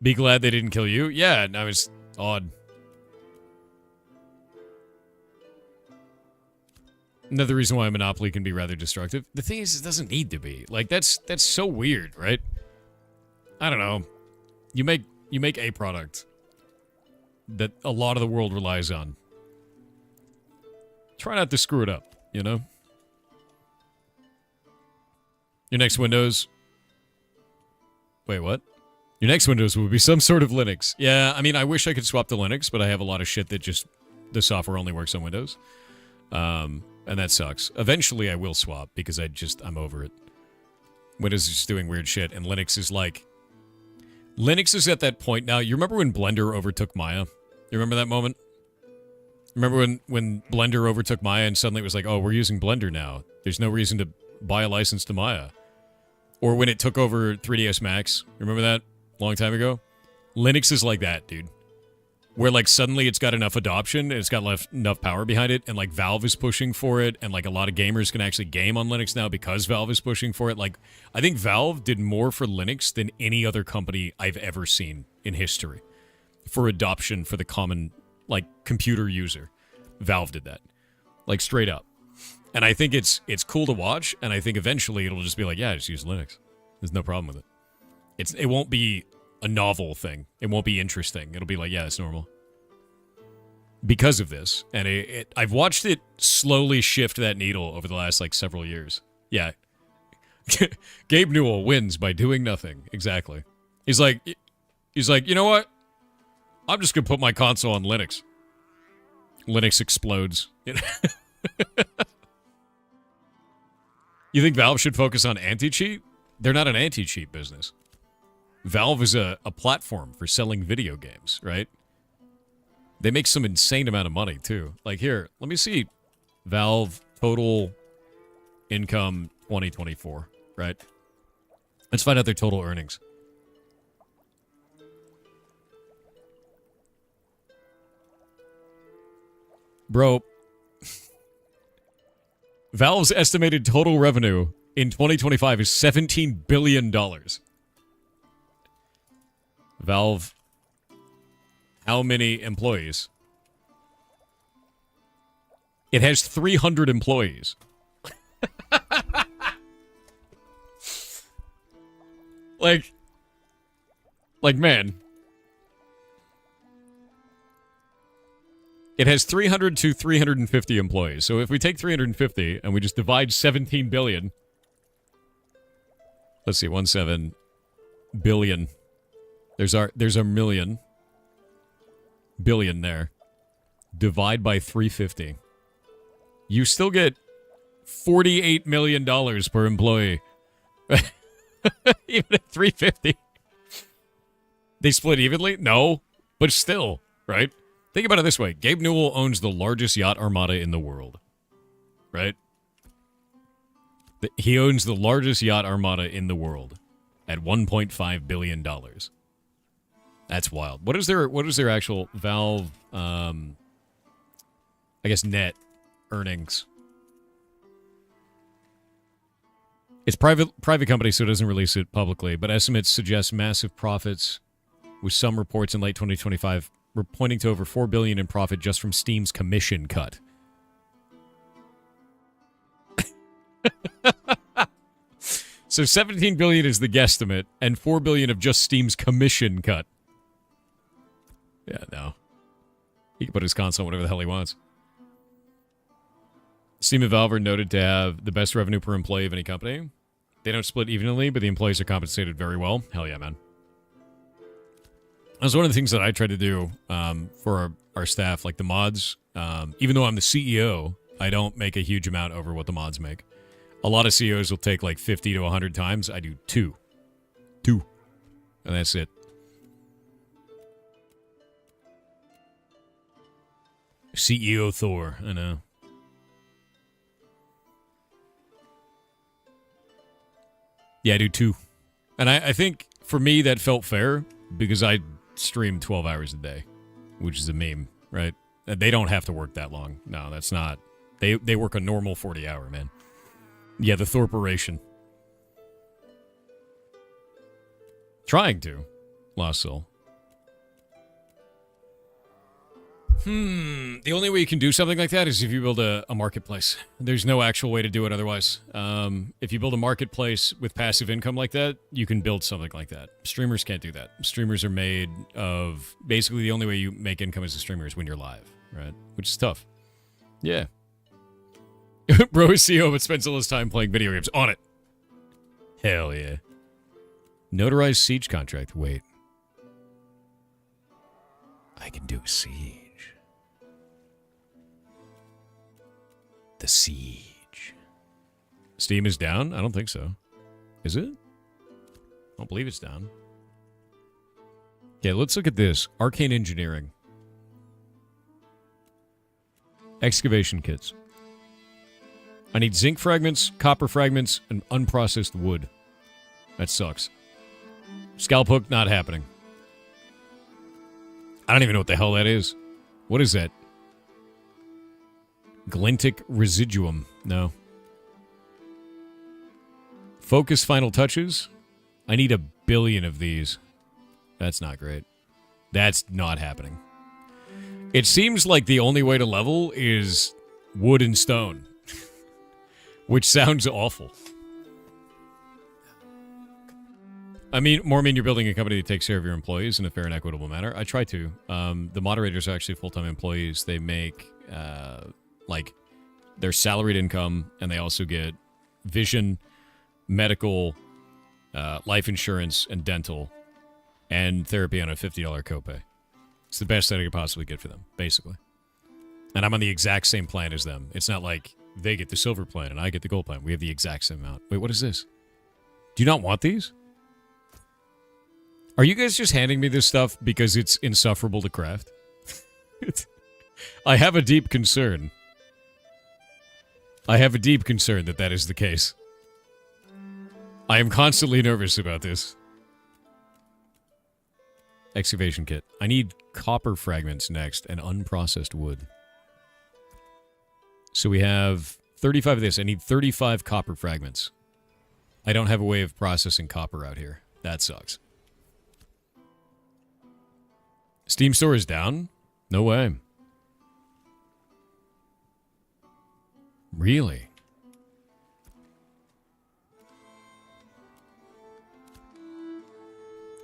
Be glad they didn't kill you? Yeah, that was odd. Another reason why Monopoly can be rather destructive. The thing is, it doesn't need to be. Like, that's so weird, right? I don't know. You make a product that a lot of the world relies on. Try not to screw it up, you know? Your next Windows... Wait, what? Your next Windows will be some sort of Linux. Yeah, I mean, I wish I could swap to Linux, but I have a lot of shit that just... The software only works on Windows. And that sucks. Eventually, I will swap, because I'm over it. Windows is just doing weird shit, and Linux is like... Linux is at that point now. You remember when Blender overtook Maya? You remember that moment? Remember when Blender overtook Maya and suddenly it was like, oh, we're using Blender now. There's no reason to buy a license to Maya. Or when it took over 3ds Max. Remember that? Long time ago? Linux is like that, dude. Where, like, suddenly it's got enough adoption, and it's got enough power behind it, and, like, Valve is pushing for it, and, like, a lot of gamers can actually game on Linux now because Valve is pushing for it. Like, I think Valve did more for Linux than any other company I've ever seen in history. For adoption for the common, like, computer user. Valve did that. Like, straight up. And I think it's cool to watch, and I think eventually it'll just be like, yeah, just use Linux. There's no problem with it. It won't be a novel thing. It won't be interesting. It'll be like, yeah, it's normal. Because of this. And I've watched it slowly shift that needle over the last, like, several years. Yeah. Gabe Newell wins by doing nothing. Exactly. He's like, you know what? I'm just going to put my console on Linux. Linux explodes. You think Valve should focus on anti-cheat? They're not an anti-cheat business. Valve is a platform for selling video games, right? They make some insane amount of money, too. Like, here, let me see. Valve total income 2024, right? Let's find out their total earnings. Bro, Valve's estimated total revenue in 2025 is $17 billion. Valve, how many employees? It has 300 employees. Like, man. It has 300 to 350 employees. So if we take 350 and we just divide 17 billion. Let's see, 17 billion. There's our million. Billion there. Divide by 350. You still get $48 million per employee. Even at 350. They split evenly? No. But still, right? Think about it this way. Gabe Newell owns the largest yacht armada in the world. Right? He owns the largest yacht armada in the world at $1.5 billion. That's wild. What is their actual Valve, I guess, net earnings? It's private company, so it doesn't release it publicly, but estimates suggest massive profits, with some reports in late 2025 were pointing to over $4 billion in profit just from Steam's commission cut. So 17 billion is the guesstimate, and 4 billion of just Steam's commission cut. Yeah, no. He can put his console whatever the hell he wants. Steam and Valve are noted to have the best revenue per employee of any company. They don't split evenly, but the employees are compensated very well. Hell yeah, man. That's one of the things that I try to do for our staff, like the mods. Even though I'm the CEO, I don't make a huge amount over what the mods make. A lot of CEOs will take like 50 to 100 times. I do 2. 2. And that's it. CEO Thor, I know. Yeah, I do 2. And I think for me that felt fair because I stream 12 hours a day, which is a meme, right? They don't have to work that long. No, that's not. They work a normal 40-hour, man. Yeah, the Thorperation. Trying to. Lost Soul. The only way you can do something like that is if you build a marketplace. There's no actual way to do it otherwise. If you build a marketplace with passive income like that, you can build something like that. Streamers can't do that. Streamers are made of... Basically, the only way you make income as a streamer is when you're live, right? Which is tough. Yeah. Bro is CEO, but spends all his time playing video games. On it. Hell yeah. Notarized siege contract. Wait. I can do a siege. The siege. Steam is down? I don't think so. Is it? I don't believe it's down. Okay, let's look at this. Arcane engineering. Excavation kits. I need zinc fragments, copper fragments, and unprocessed wood. That sucks. Scalp hook, not happening. I don't even know what the hell that is. What is that? Glintic residuum. No. Focus final touches. I need 1 billion of these. That's not great. That's not happening. It seems like the only way to level is wood and stone. Which sounds awful. I mean, you're building a company that takes care of your employees in a fair and equitable manner. I try to. The moderators are actually full-time employees. They make, like, their salaried income, and they also get vision, medical, life insurance, and dental, and therapy on a $50 copay. It's the best that I could possibly get for them, basically. And I'm on the exact same plan as them. It's not like they get the silver plan and I get the gold plan. We have the exact same amount. Wait, what is this? Do you not want these? Are you guys just handing me this stuff because it's insufferable to craft? I have a deep concern. I have a deep concern that that is the case. I am constantly nervous about this. Excavation kit. I need copper fragments next and unprocessed wood. So we have 35 of this. I need 35 copper fragments. I don't have a way of processing copper out here. That sucks. Steam store is down? No way. Really?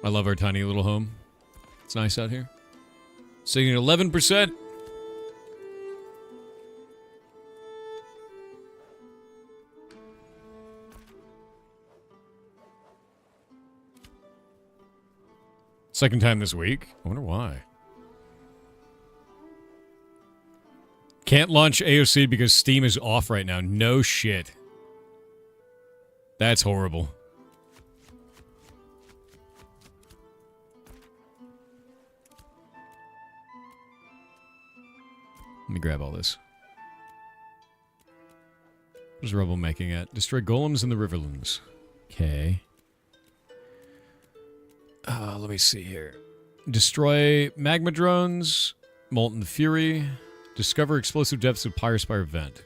I love our tiny little home. It's nice out here. Sitting at 11%. Second time this week. I wonder why. Can't launch AOC because Steam is off right now. No shit. That's horrible. Let me grab all this. What's Rebel making at? Destroy golems in the Riverlands. Okay. Let me see here. Destroy magma drones, molten fury, discover explosive depths of Pyrospire vent.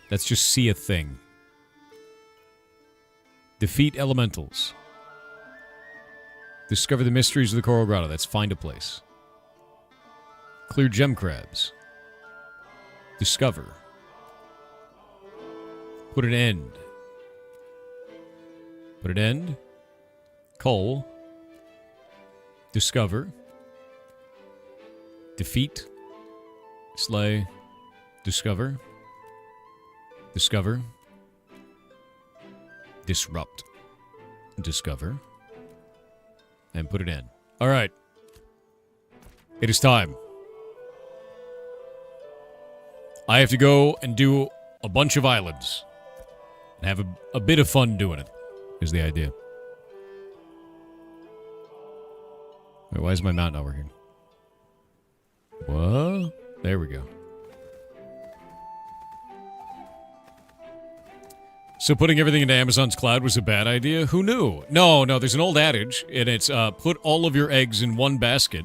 That's just see a thing. Defeat elementals. Discover the mysteries of the Coral Grotto. That's find a place. Clear gem crabs. Discover. Put an end. Put an end. Coal. Discover. Defeat. Slay. Discover. Discover. Disrupt. Discover. And put it in. Alright. It is time. I have to go and do a bunch of islands. And have a bit of fun doing it, is the idea. Wait, why is my mount not working? What? There we go. So putting everything into Amazon's cloud was a bad idea? Who knew? No, there's an old adage, and it's put all of your eggs in one basket,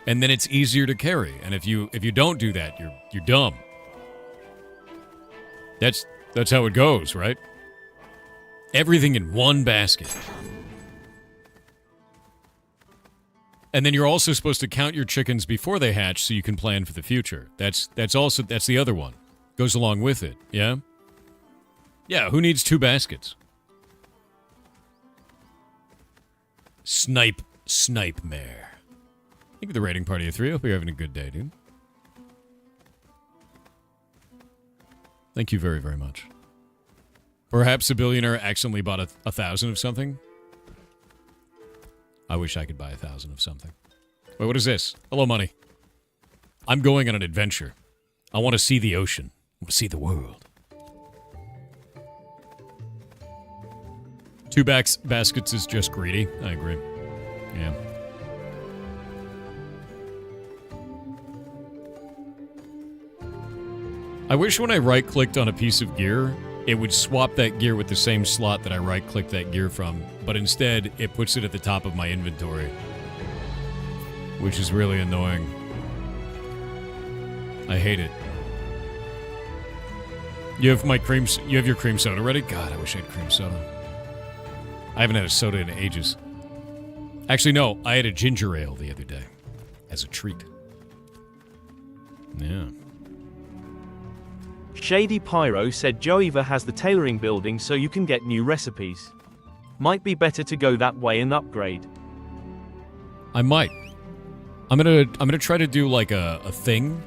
and then it's easier to carry. And if you don't do that, you're dumb. That's how it goes, right? Everything in one basket. And then you're also supposed to count your chickens before they hatch so you can plan for the future. That's the other one. Goes along with it, yeah? Yeah, who needs 2 baskets? Snipe mare. Thank you for the rating party of 3. Hope you're having a good day, dude. Thank you very, very much. Perhaps a billionaire accidentally bought 1,000 of something. I wish I could buy 1,000 of something. Wait, what is this? Hello, money. I'm going on an adventure. I want to see the ocean. I want to see the world. 2 baskets is just greedy. I agree. Yeah. I wish when I right-clicked on a piece of gear, it would swap that gear with the same slot that I right-clicked that gear from, but instead, it puts it at the top of my inventory. Which is really annoying. I hate it. You have your cream soda ready? God, I wish I had cream soda. I haven't had a soda in ages. Actually, no, I had a ginger ale the other day. As a treat. Yeah. Shady Pyro said Joeva has the tailoring building so you can get new recipes. Might be better to go that way and upgrade. I might. I'm gonna try to do like a thing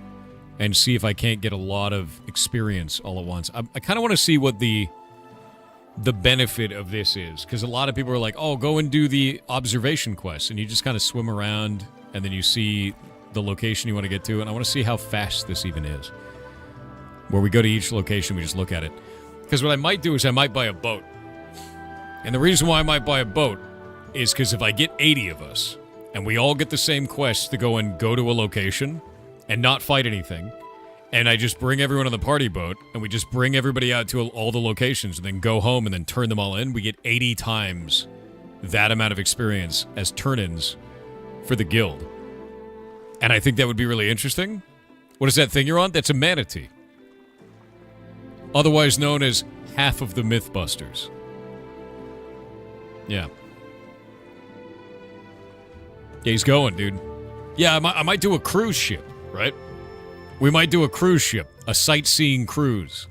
and see if I can't get a lot of experience all at once. I kind of want to see what the benefit of this is, because a lot of people are like, oh, go and do the observation quest, and you just kind of swim around and then you see the location you want to get to, and I want to see how fast this even is. Where we go to each location, we just look at it. Because what I might do is I might buy a boat. And the reason why I might buy a boat is because if I get 80 of us, and we all get the same quest to go to a location and not fight anything, and I just bring everyone on the party boat, and we just bring everybody out to all the locations, and then go home and then turn them all in, we get 80 times that amount of experience as turn-ins for the guild. And I think that would be really interesting. What is that thing you're on? That's a manatee. Otherwise known as half of the Mythbusters. Yeah. Yeah, he's going, dude. Yeah, I might do a cruise ship, right? We might do a cruise ship. A sightseeing cruise.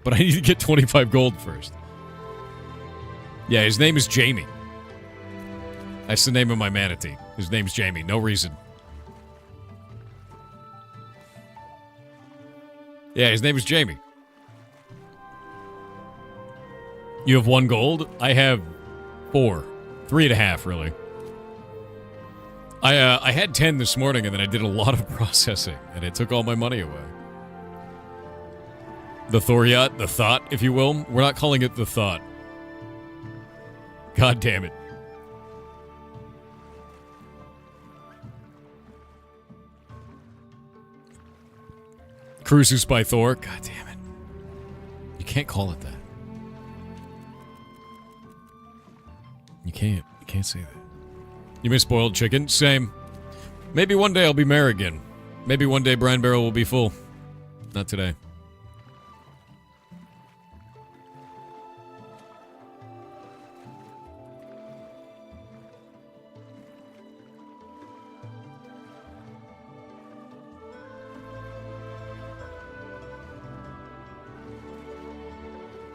But I need to get 25 gold first. Yeah, his name is Jamie. That's the name of my manatee. His name's Jamie. No reason. Yeah, his name is Jamie. You have 1 gold? I have 4. 3.5, really. I had 10 this morning, and then I did a lot of processing, and it took all my money away. The Thoriot, the Thought, if you will. We're not calling it the Thought. God damn it. Cruises by Thor. God damn it. You can't call it that. You can't say that. You miss boiled chicken? Same. Maybe one day I'll be mayor again. Maybe one day Brian Barrel will be full. Not today.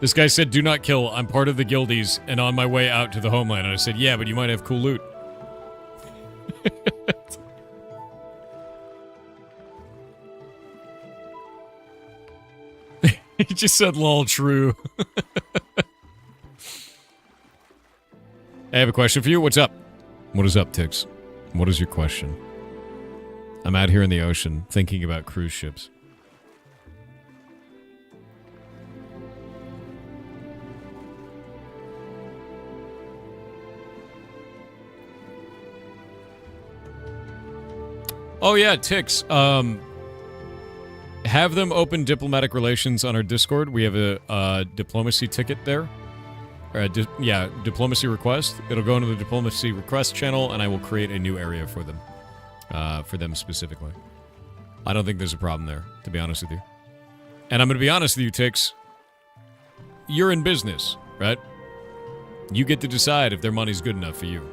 This guy said, do not kill. I'm part of the guildies and on my way out to the homeland. And I said, yeah, but you might have cool loot. He just said, lol, true. I have a question for you. What's up? What is up, Tix? What is your question? I'm out here in the ocean thinking about cruise ships. Oh yeah, Tix. Have them open diplomatic relations on our Discord. We have a diplomacy ticket there. Diplomacy request. It'll go into the diplomacy request channel, and I will create a new area for them specifically. I don't think there's a problem there, to be honest with you. And I'm going to be honest with you, Tix. You're in business, right? You get to decide if their money's good enough for you.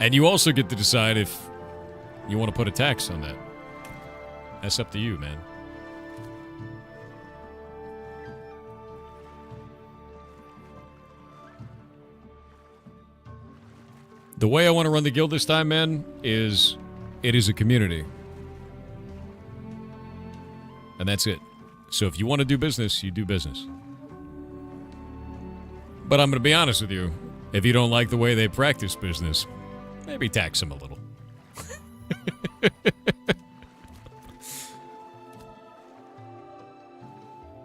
And you also get to decide if you want to put a tax on that. That's up to you, man. The way I want to run the guild this time, man, is it is a community. And that's it. So if you want to do business, you do business. But I'm going to be honest with you. If you don't like the way they practice business, maybe tax them a little.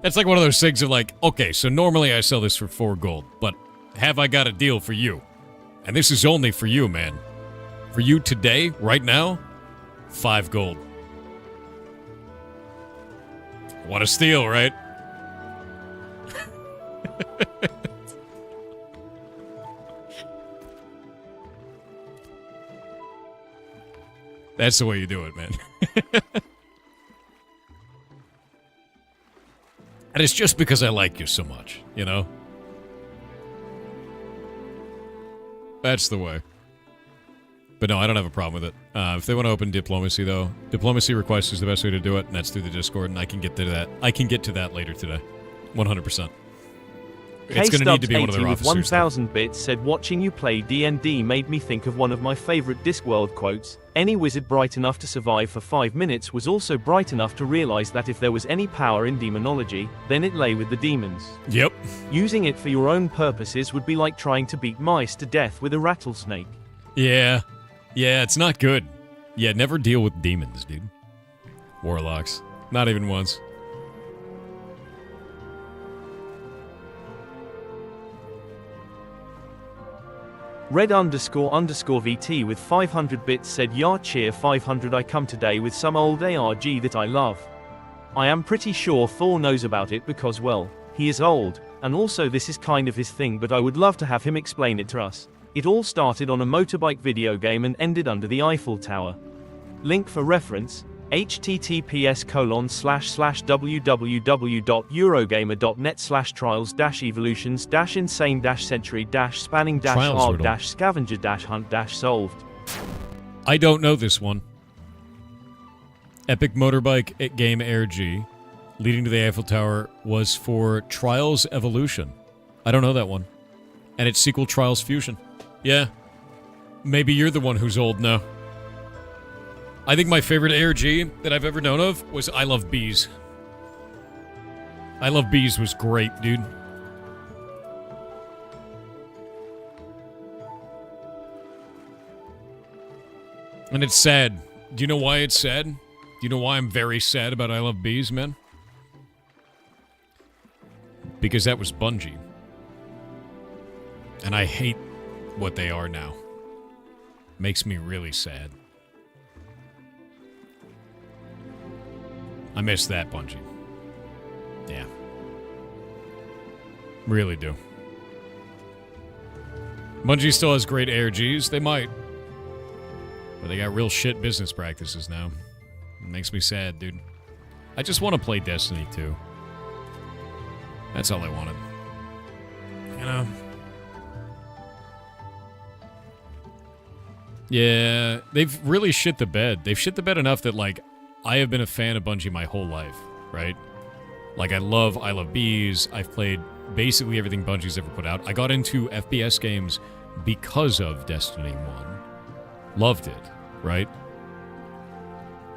That's like one of those things of like, okay, so normally I sell this for 4 gold, but have I got a deal for you? And this is only for you, man. For you today, right now, 5 gold. What a steal, right? That's the way you do it, man. And it's just because I like you so much, you know? That's the way. But no, I don't have a problem with it. If they want to open diplomacy, though, diplomacy request is the best way to do it, and that's through the Discord, and I can get to that. I can get to that later today. 100%. It's going to need to be one of their officers. 1,000 bits said, watching you play D&D made me think of one of my favorite Discworld quotes. Any wizard bright enough to survive for 5 minutes was also bright enough to realize that if there was any power in demonology, then it lay with the demons. Yep. Using it for your own purposes would be like trying to beat mice to death with a rattlesnake. Yeah. Yeah, it's not good. Yeah, never deal with demons, dude. Warlocks. Not even once. Red__VT with 500 bits said, "Yar cheer 500. I come today with some old ARG that I love. I am pretty sure Thor knows about it because, well, he is old, and also this is kind of his thing, but I would love to have him explain it to us. It all started on a motorbike video game and ended under the Eiffel Tower. Link for reference, https://www.eurogamer.net/trials-insane-century-spanning-arg-scavenger-hunt-solved." I don't know this one. Epic motorbike game ARG leading to the Eiffel Tower was for Trials Evolution. I don't know that one. And its sequel, Trials Fusion. Yeah. Maybe you're the one who's old now. I think my favorite ARG that I've ever known of was I Love Bees. I Love Bees was great, dude. And it's sad. Do you know why it's sad? Do you know why I'm very sad about I Love Bees, man? Because that was Bungie. And I hate what they are now. Makes me really sad. I miss that Bungie. Yeah. Really do. Bungie still has great ARGs. They might. But they got real shit business practices now. It makes me sad, dude. I just want to play Destiny 2. That's all I wanted. You know? Yeah, they've really shit the bed. They've shit the bed enough that, like, I have been a fan of Bungie my whole life, right? Like, I love Bees. I've played basically everything Bungie's ever put out. I got into FPS games because of Destiny 1. Loved it, right?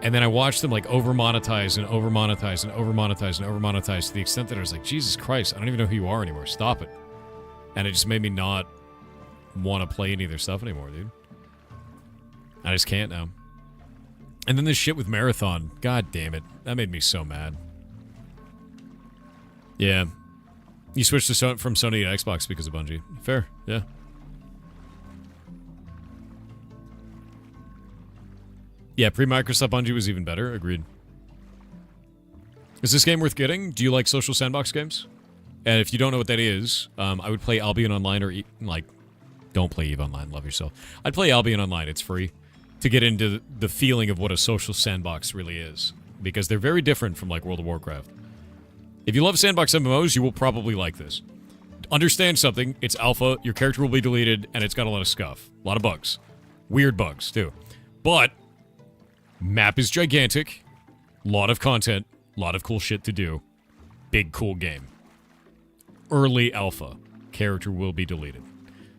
And then I watched them, like, over-monetize and over-monetize and over-monetize and over-monetize to the extent that I was like, Jesus Christ, I don't even know who you are anymore. Stop it. And it just made me not want to play any of their stuff anymore, dude. I just can't now. And then this shit with Marathon. God damn it. That made me so mad. Yeah. You switched from Sony to Xbox because of Bungie. Fair, yeah. Yeah, pre-Microsoft Bungie was even better. Agreed. Is this game worth getting? Do you like social sandbox games? And if you don't know what that is, I would play Albion Online or, like, don't play EVE Online. Love yourself. I'd play Albion Online. It's free. To get into the feeling of what a social sandbox really is. Because they're very different from, like, World of Warcraft. If you love sandbox MMOs, you will probably like this. Understand something. It's alpha. Your character will be deleted, and it's got a lot of scuff. A lot of bugs. Weird bugs, too. But map is gigantic. Lot of content. Lot of cool shit to do. Big, cool game. Early alpha. Character will be deleted.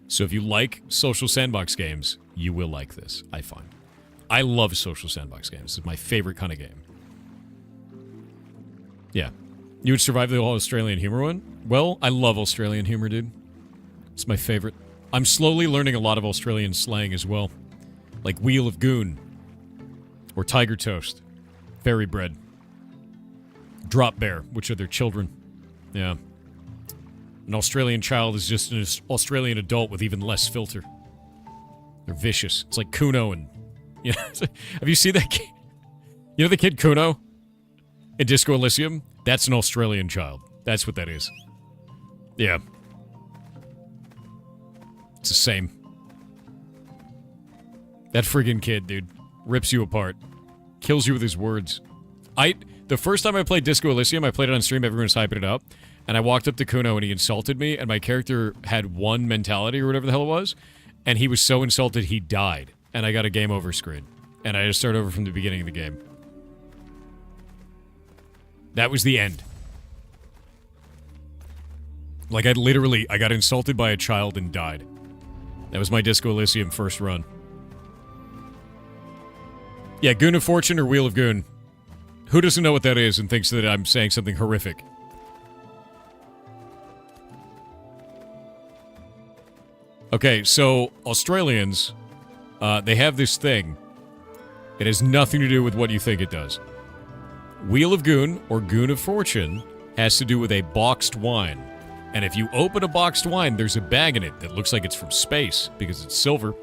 So if you like social sandbox games, you will like this, I find. I love social sandbox games. It's my favorite kind of game. Yeah. You would survive the whole Australian humor one? Well, I love Australian humor, dude. It's my favorite. I'm slowly learning a lot of Australian slang as well. Like Wheel of Goon. Or Tiger Toast. Fairy Bread. Drop Bear, which are their children. Yeah. An Australian child is just an Australian adult with even less filter. They're vicious. It's like Kuno and... You know, have you seen that kid? You know the kid Kuno? In Disco Elysium? That's an Australian child. That's what that is. Yeah. It's the same. That friggin' kid, dude. Rips you apart. Kills you with his words. The first time I played Disco Elysium, I played it on stream, everyone was hyping it up. And I walked up to Kuno and he insulted me, and my character had one mentality or whatever the hell it was, and he was so insulted he died. And I got a game over screen. And I just started over from the beginning of the game. That was the end. Like, I got insulted by a child and died. That was my Disco Elysium first run. Yeah, Goon of Fortune or Wheel of Goon. Who doesn't know what that is and thinks that I'm saying something horrific? Okay, so Australians, they have this thing. It has nothing to do with what you think it does. Wheel of Goon, or Goon of Fortune, has to do with a boxed wine. And if you open a boxed wine, there's a bag in it that looks like it's from space, because it's silver,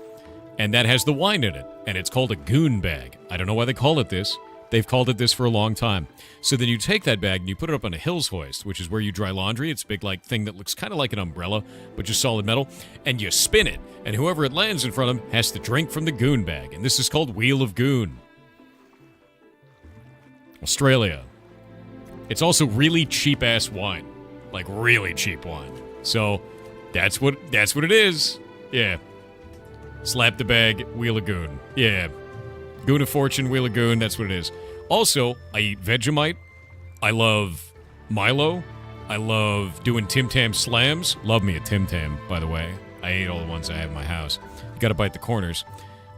and that has the wine in it, and it's called a goon bag. I don't know why they call it this. They've called it this for a long time. So then you take that bag and you put it up on a Hills hoist, which is where you dry laundry. It's a big, like, thing that looks kind of like an umbrella, but just solid metal. And you spin it, and whoever it lands in front of has to drink from the goon bag. And this is called Wheel of Goon. Australia. It's also really cheap-ass wine. Like, really cheap wine. So, that's what it is. Yeah. Slap the bag, Wheel of Goon. Yeah. Goon of Fortune, Wheel of Goon, that's what it is. Also, I eat Vegemite. I love Milo. I love doing Tim Tam slams. Love me a Tim Tam, by the way. I ate all the ones I have in my house. You gotta bite the corners.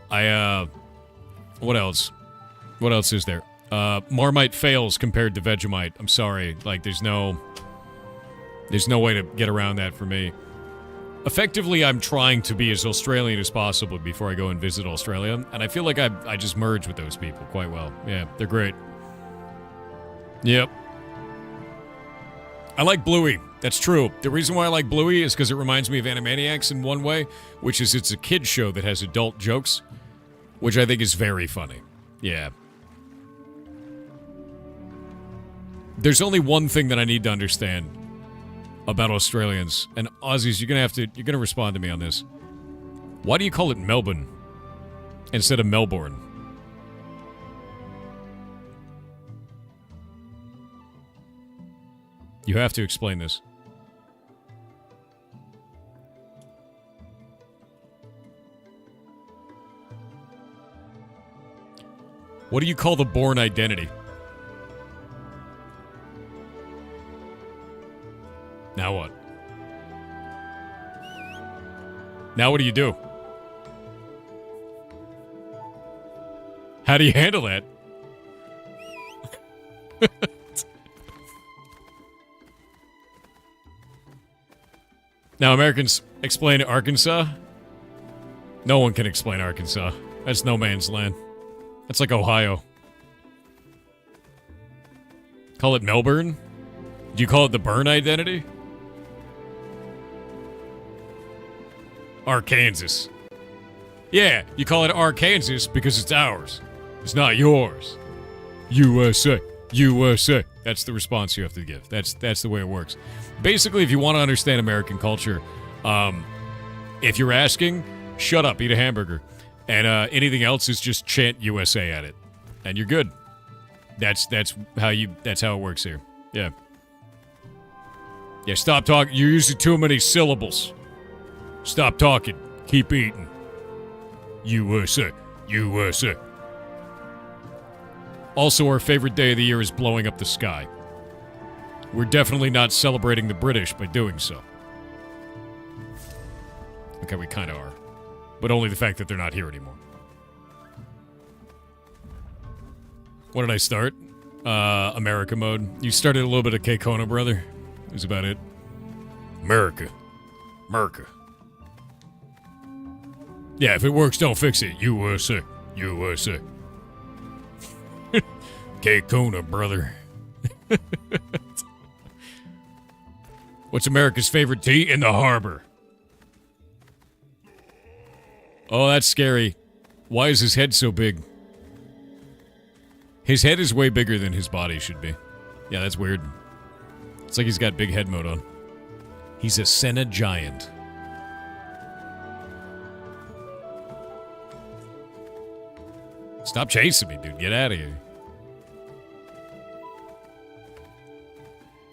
What else? What else is there? Marmite fails compared to Vegemite. I'm sorry. Like, there's no way to get around that for me. Effectively, I'm trying to be as Australian as possible before I go and visit Australia, and I feel like I just merge with those people quite well. Yeah, they're great. Yep. I like Bluey. That's true. The reason why I like Bluey is because it reminds me of Animaniacs in one way, which is it's a kid's show that has adult jokes, which I think is very funny. Yeah. There's only one thing that I need to understand about Australians, and Aussies, you're gonna respond to me on this. Why do you call it Melbourne instead of Melbourne? You have to explain this. What do you call the Bourne identity? Now what? Now what do you do? How do you handle that? Now, Americans explain Arkansas. No one can explain Arkansas. That's no man's land. That's like Ohio. Call it Melbourne? Do you call it the Burn identity? Arkansas. Yeah, you call it Arkansas because it's ours. It's not yours. USA. USA. That's the response you have to give. That's the way it works. Basically, if you want to understand American culture, if you're asking, shut up, eat a hamburger. And anything else is just chant USA at it. And you're good. That's how it works here. Yeah. Yeah, stop talking. You're using too many syllables. Stop talking. Keep eating. USA. USA. Also, our favorite day of the year is blowing up the sky. We're definitely not celebrating the British by doing so. Okay, we kind of are. But only the fact that they're not here anymore. What did I start? America mode. You started a little bit of K-Kona, brother. That was about it. America. America. Yeah, if it works, don't fix it. USA. USA. K-Kona, brother. What's America's favorite tea? In the harbor. Oh, that's scary. Why is his head so big? His head is way bigger than his body should be. Yeah, that's weird. It's like he's got big head mode on. He's a Senna giant. Stop chasing me, dude. Get out of here.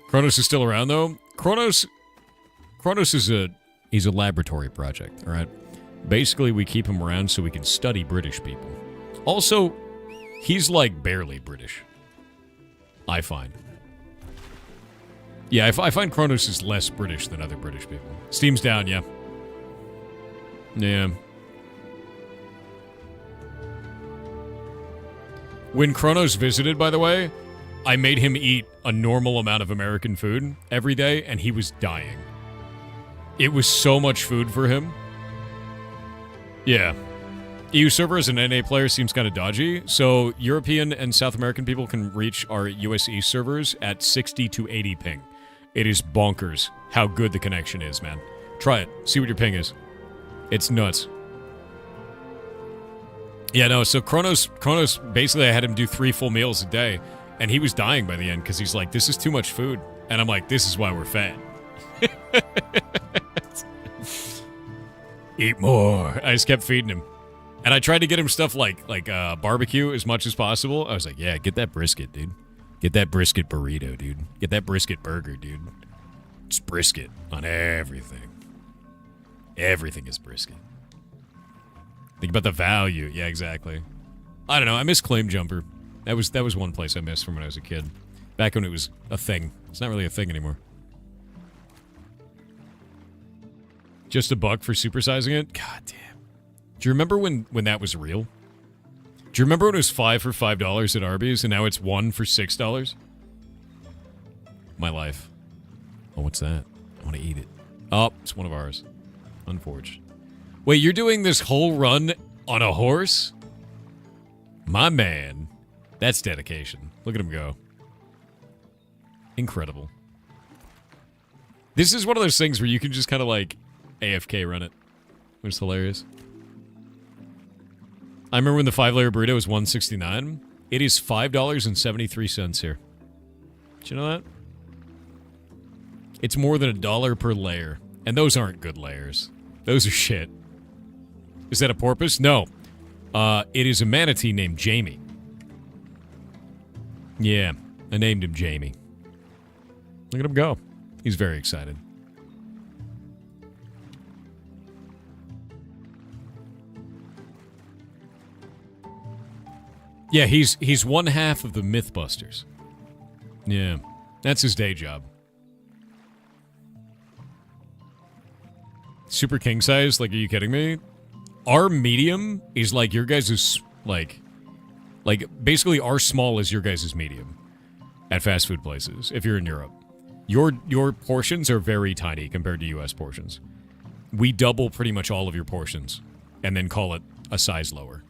Kronos is still around, though. Kronos is he's a laboratory project, all right? Basically, we keep him around so we can study British people. Also, he's like barely British. I find. Yeah, I find Kronos is less British than other British people. Steam's down, yeah. Yeah. When Kronos visited, by the way, I made him eat a normal amount of American food every day, and he was dying. It was so much food for him. Yeah. EU server as an NA player seems kind of dodgy, so European and South American people can reach our US East servers at 60 to 80 ping. It is bonkers how good the connection is, man. Try it. See what your ping is. It's nuts. Yeah, no, so Kronos, basically I had him do 3 full meals a day, and he was dying by the end because he's like, this is too much food. And I'm like, this is why we're fat. Eat more. I just kept feeding him. And I tried to get him stuff like barbecue as much as possible. I was like, yeah, get that brisket, dude. Get that brisket burrito, dude. Get that brisket burger, dude. Just brisket on everything. Everything is brisket. Think about the value. Yeah, exactly. I don't know. I miss Claim Jumper. That was one place I missed from when I was a kid. Back when it was a thing. It's not really a thing anymore. Just $1 for supersizing it? God damn. Do you remember when that was real? Do you remember when it was 5 for $5 at Arby's and now it's 1 for $6? My life. Oh, what's that? I want to eat it. Oh, it's one of ours. Unforged. Wait, you're doing this whole run on a horse? My man. That's dedication. Look at him go. Incredible. This is one of those things where you can just kind of like AFK run it, which is hilarious. I remember when the 5-layer burrito was $1.69. It is $5.73 here. Did you know that? It's more than $1 per layer. And those aren't good layers. Those are shit. Is that a porpoise? No. It is a manatee named Jamie. Yeah, I named him Jamie. Look at him go. He's very excited. Yeah, he's one half of the Mythbusters. Yeah, that's his day job. Super king size? Like, are you kidding me? Our medium is like your guys' like basically our small is your guys' medium at fast food places if you're in Europe. Your portions are very tiny compared to US portions. We double pretty much all of your portions and then call it a size lower,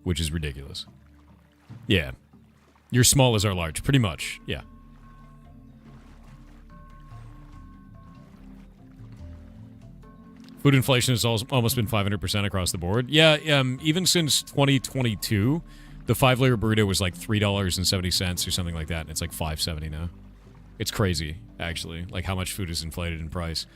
which is ridiculous. Yeah. Your small is our large, pretty much. Yeah. Food inflation has almost been 500% across the board. Yeah, even since 2022, the 5-layer burrito was like $3.70 or something like that, and it's like $5.70 now. It's crazy, actually, like how much food is inflated in price.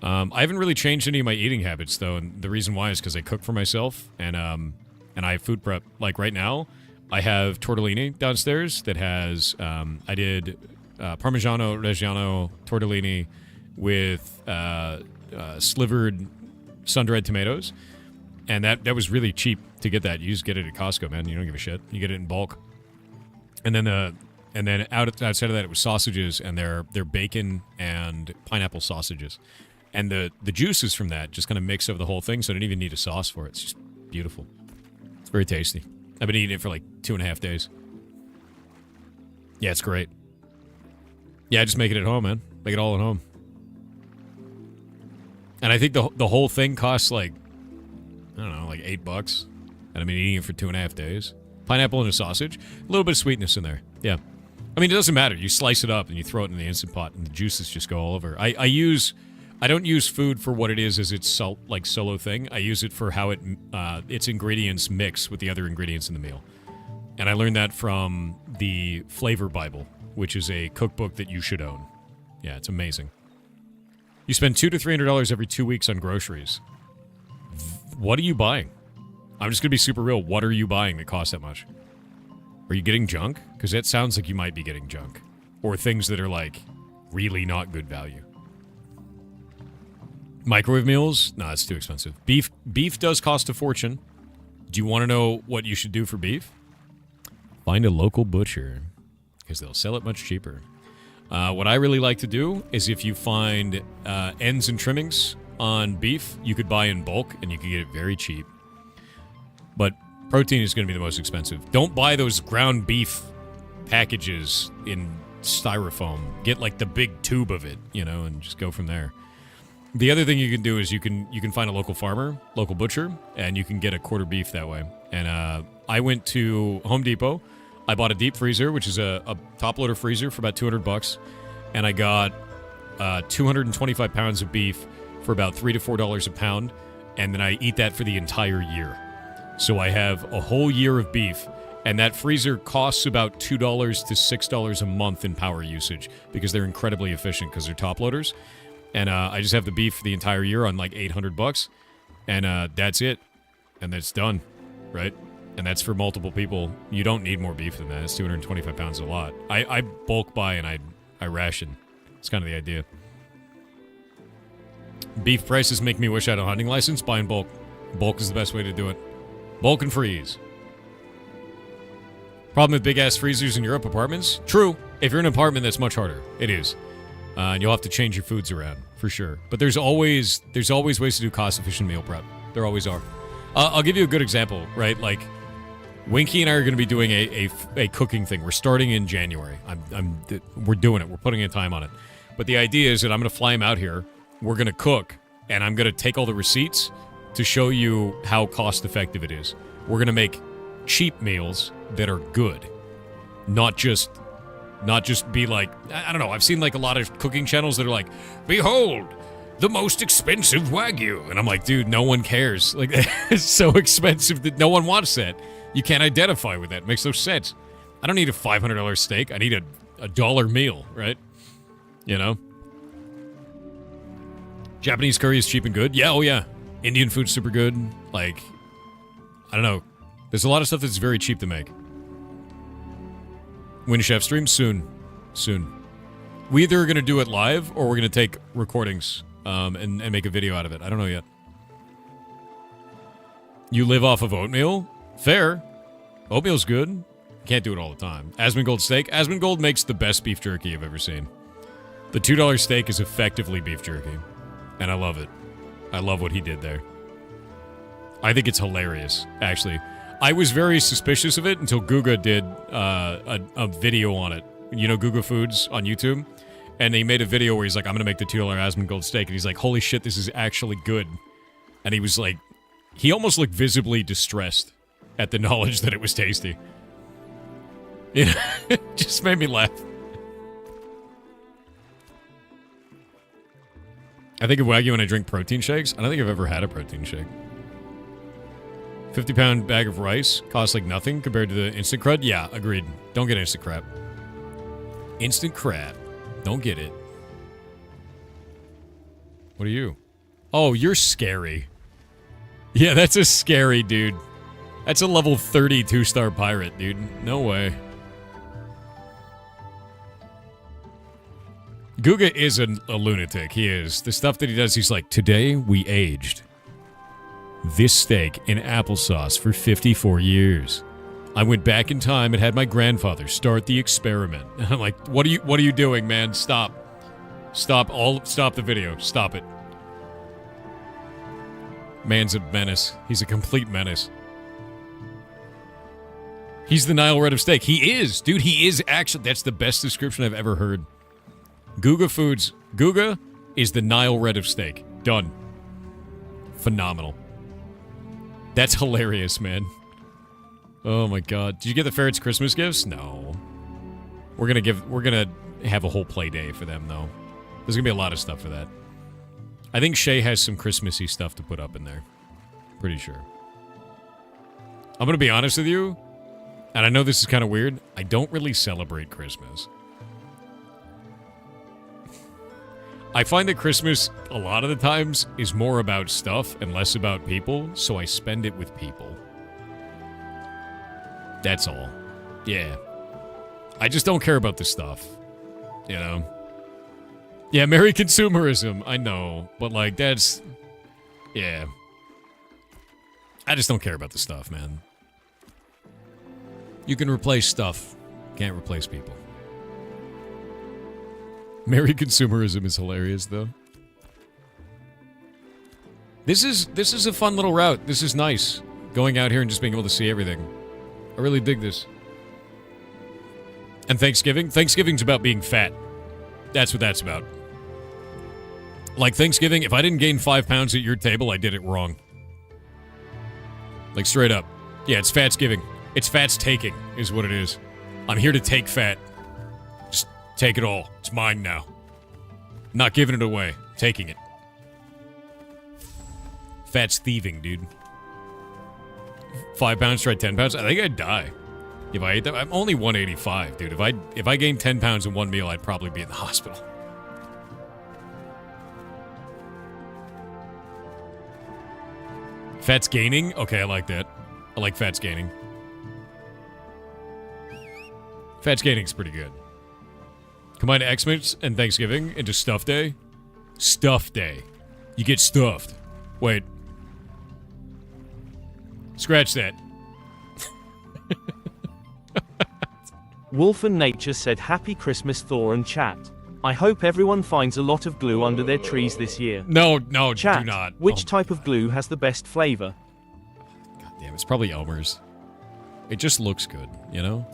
I haven't really changed any of my eating habits, though, and the reason why is because I cook for myself, and I food prep. Like right now, I have tortellini downstairs that has, I did Parmigiano Reggiano tortellini with slivered sun-dried tomatoes, and that was really cheap to get that. You just get it at Costco, man. You don't give a shit. You get it in bulk. And then outside of that, it was sausages, and they're bacon and pineapple sausages, and the juices from that just kind of mix over the whole thing, so I didn't even need a sauce for it. It's just beautiful. It's very tasty. I've been eating it for like 2.5 days. Yeah, it's great. Yeah, just make it at home, man. Make it all at home. And I think the whole thing costs like, I don't know, like $8. And I've been eating it for 2.5 days. Pineapple and a sausage. A little bit of sweetness in there. Yeah. I mean, it doesn't matter. You slice it up and you throw it in the Instant Pot and the juices just go all over. I don't use food for what it is as its solo thing. I use it for how its ingredients mix with the other ingredients in the meal. And I learned that from the Flavor Bible, which is a cookbook that you should own. Yeah, it's amazing. You spend $200 to $300 every 2 weeks on groceries. What are you buying? I'm just going to be super real. What are you buying that costs that much? Are you getting junk? Because that sounds like you might be getting junk. Or things that are, like, really not good value. Microwave meals? No, it's too expensive. Beef does cost a fortune. Do you want to know what you should do for beef? Find a local butcher. Because they'll sell it much cheaper. What I really like to do is if you find ends and trimmings on beef, you could buy in bulk and you can get it very cheap. But protein is going to be the most expensive. Don't buy those ground beef packages in styrofoam. Get like the big tube of it, and just go from there. The other thing you can do is you can find a local farmer, local butcher, and you can get a quarter beef that way. And I went to Home Depot. I bought a deep freezer, which is a top loader freezer for about $200, and I got 225 pounds of beef for about $3 to $4 a pound, and then I eat that for the entire year. So I have a whole year of beef, and that freezer costs about $2 to $6 a month in power usage because they're incredibly efficient because they're top loaders. And I just have the beef for the entire year on like $800, and that's it, and that's done, right? And that's for multiple people. You don't need more beef than that. It's 225 pounds a lot. I bulk buy and I ration. It's kind of the idea. Beef prices make me wish I had a hunting license. Buy in bulk. Bulk is the best way to do it. Bulk and freeze. Problem with big-ass freezers in Europe apartments? True. If you're in an apartment, that's much harder. It is. And you'll have to change your foods around, for sure. But there's always ways to do cost-efficient meal prep. There always are. I'll give you a good example, right? Like, Winky and I are going to be doing a cooking thing. We're starting in January. We're doing it. We're putting in time on it. But the idea is that I'm going to fly him out here. We're going to cook, and I'm going to take all the receipts to show you how cost-effective it is. We're going to make cheap meals that are good, not just be like, I don't know, I've seen like a lot of cooking channels that are like, behold, the most expensive Wagyu, and I'm like, dude, no one cares. Like, it's so expensive that no one wants that. You can't identify with that. It makes no sense. I don't need a $500 steak. I need a dollar meal, right? You know? Japanese curry is cheap and good. Yeah, oh yeah. Indian food's super good. Like, I don't know. There's a lot of stuff that's very cheap to make. When Chef stream? Soon. Soon. We either are going to do it live or we're going to take recordings and make a video out of it. I don't know yet. You live off of oatmeal? Fair. Oatmeal's good. Can't do it all the time. Asmongold steak? Asmongold makes the best beef jerky I've ever seen. The $2 steak is effectively beef jerky. And I love it. I love what he did there. I think it's hilarious, actually. I was very suspicious of it until Guga did a video on it. You know Guga Foods on YouTube? And he made a video where he's like, I'm going to make the $2 Asmongold steak. And he's like, holy shit, this is actually good. And he was like, he almost looked visibly distressed at the knowledge that it was tasty. It just made me laugh. I think of Wagyu when I drink protein shakes. I don't think I've ever had a protein shake. 50-pound bag of rice costs like nothing compared to the instant crud? Yeah, agreed. Don't get instant crab. Instant crab. Don't get it. What are you? Oh, you're scary. Yeah, that's a scary dude. That's a level 30 2-star pirate, dude. No way. Guga is a lunatic. He is. The stuff that he does, he's like, today we aged this steak in applesauce for 54 years. I went back in time and had my grandfather start the experiment. And I'm like, what are you doing, man? Stop. Stop the video. Stop it. Man's a menace. He's a complete menace. He's the Nile Red of steak. He is. Dude, he is actually. That's the best description I've ever heard. Guga Foods. Guga is the Nile Red of steak. Done. Phenomenal. That's hilarious, man. Oh my god. Did you get the ferrets Christmas gifts? No. We're gonna have a whole play day for them, though. There's gonna be a lot of stuff for that. I think Shay has some Christmassy stuff to put up in there. Pretty sure. I'm gonna be honest with you, and I know this is kind of weird, I don't really celebrate Christmas. I find that Christmas, a lot of the times, is more about stuff and less about people, so I spend it with people. That's all. Yeah. I just don't care about the stuff. You know? Yeah, merry consumerism. I know. But, like, that's... Yeah. I just don't care about the stuff, man. You can replace stuff. Can't replace people. Merry consumerism is hilarious, though. This is a fun little route. This is nice. Going out here and just being able to see everything. I really dig this. And Thanksgiving? Thanksgiving's about being fat. That's what that's about. Like Thanksgiving, if I didn't gain 5 pounds at your table, I did it wrong. Like, straight up. Yeah, it's Fatsgiving. It's Fats taking, is what it is. I'm here to take fat. Just take it all. It's mine now. Not giving it away. Taking it. Fat's thieving, dude. 5 pounds, try 10 pounds? I think I'd die if I ate that. I'm only 185, dude. If I gained 10 pounds in one meal, I'd probably be in the hospital. Fat's gaining? Okay, I like that. I like Fat's gaining. Fat's gaining's pretty good. Combine Xmas and Thanksgiving into Stuff Day. Stuff Day. You get stuffed. Wait. Scratch that. Wolf and Nature said Happy Christmas Thor and chat. I hope everyone finds a lot of glue under their trees this year. No, Chat, do not. which Oh, type of glue has the best flavor? God damn, it's probably Elmer's. It just looks good, you know?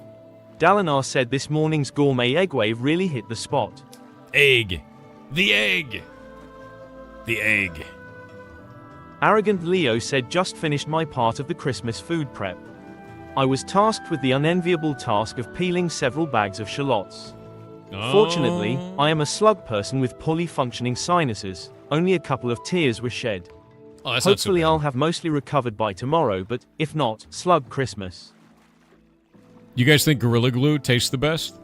Dalinar said this morning's gourmet egg wave really hit the spot. Egg. The egg. The egg. Arrogant Leo said just finished my part of the Christmas food prep. I was tasked with the unenviable task of peeling several bags of shallots. Fortunately, I am a slug person with poorly functioning sinuses. Only a couple of tears were shed. Oh, that's not so Hopefully bad. I'll have mostly recovered by tomorrow, but if not, slug Christmas. You guys think Gorilla Glue tastes the best?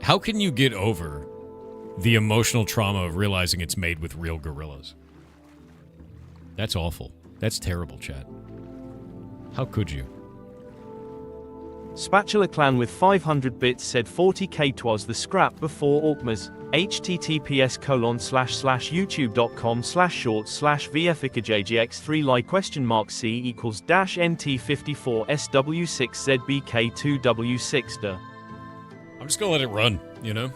How can you get over the emotional trauma of realizing it's made with real gorillas? That's awful. That's terrible, chat. How could you? Spatula Clan with 500 bits said 40k twas the scrap before Orkmas. https://youtube.com/short/vfikaJGX3 I'm just gonna let it run, you know?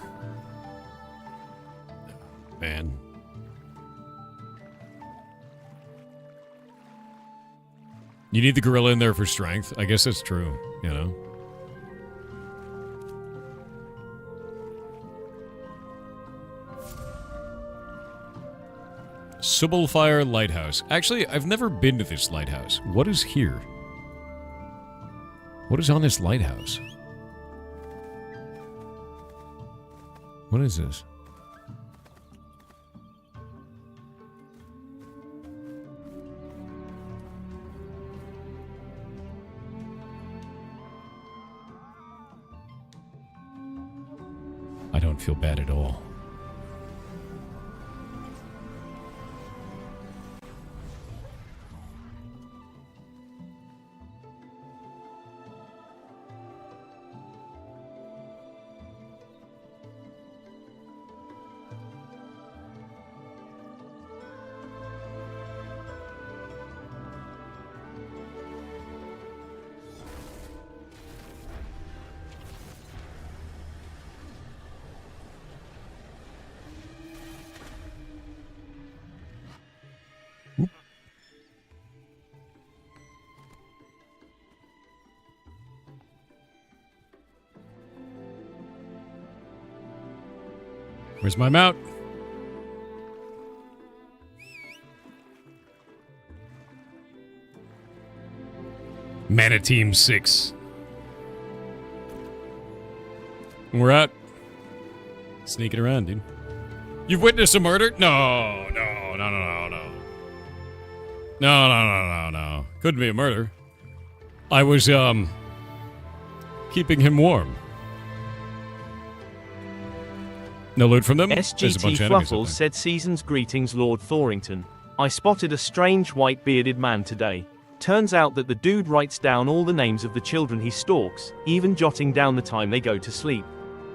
Man. You need the gorilla in there for strength. I guess that's true, you know? Subulfire Lighthouse. Actually, I've never been to this lighthouse. What is here? What is on this lighthouse? What is this? I don't feel bad at all. Where's my mount? Mana Team 6. We're out. Sneaking around, dude. You've witnessed a murder? No. No. Couldn't be a murder. I was, keeping him warm. No loot from them? There's a bunch SGT of enemies up Fluffles there. said Season's greetings Lord Thorington. I spotted a strange white-bearded man today. Turns out that the dude writes down all the names of the children he stalks, even jotting down the time they go to sleep.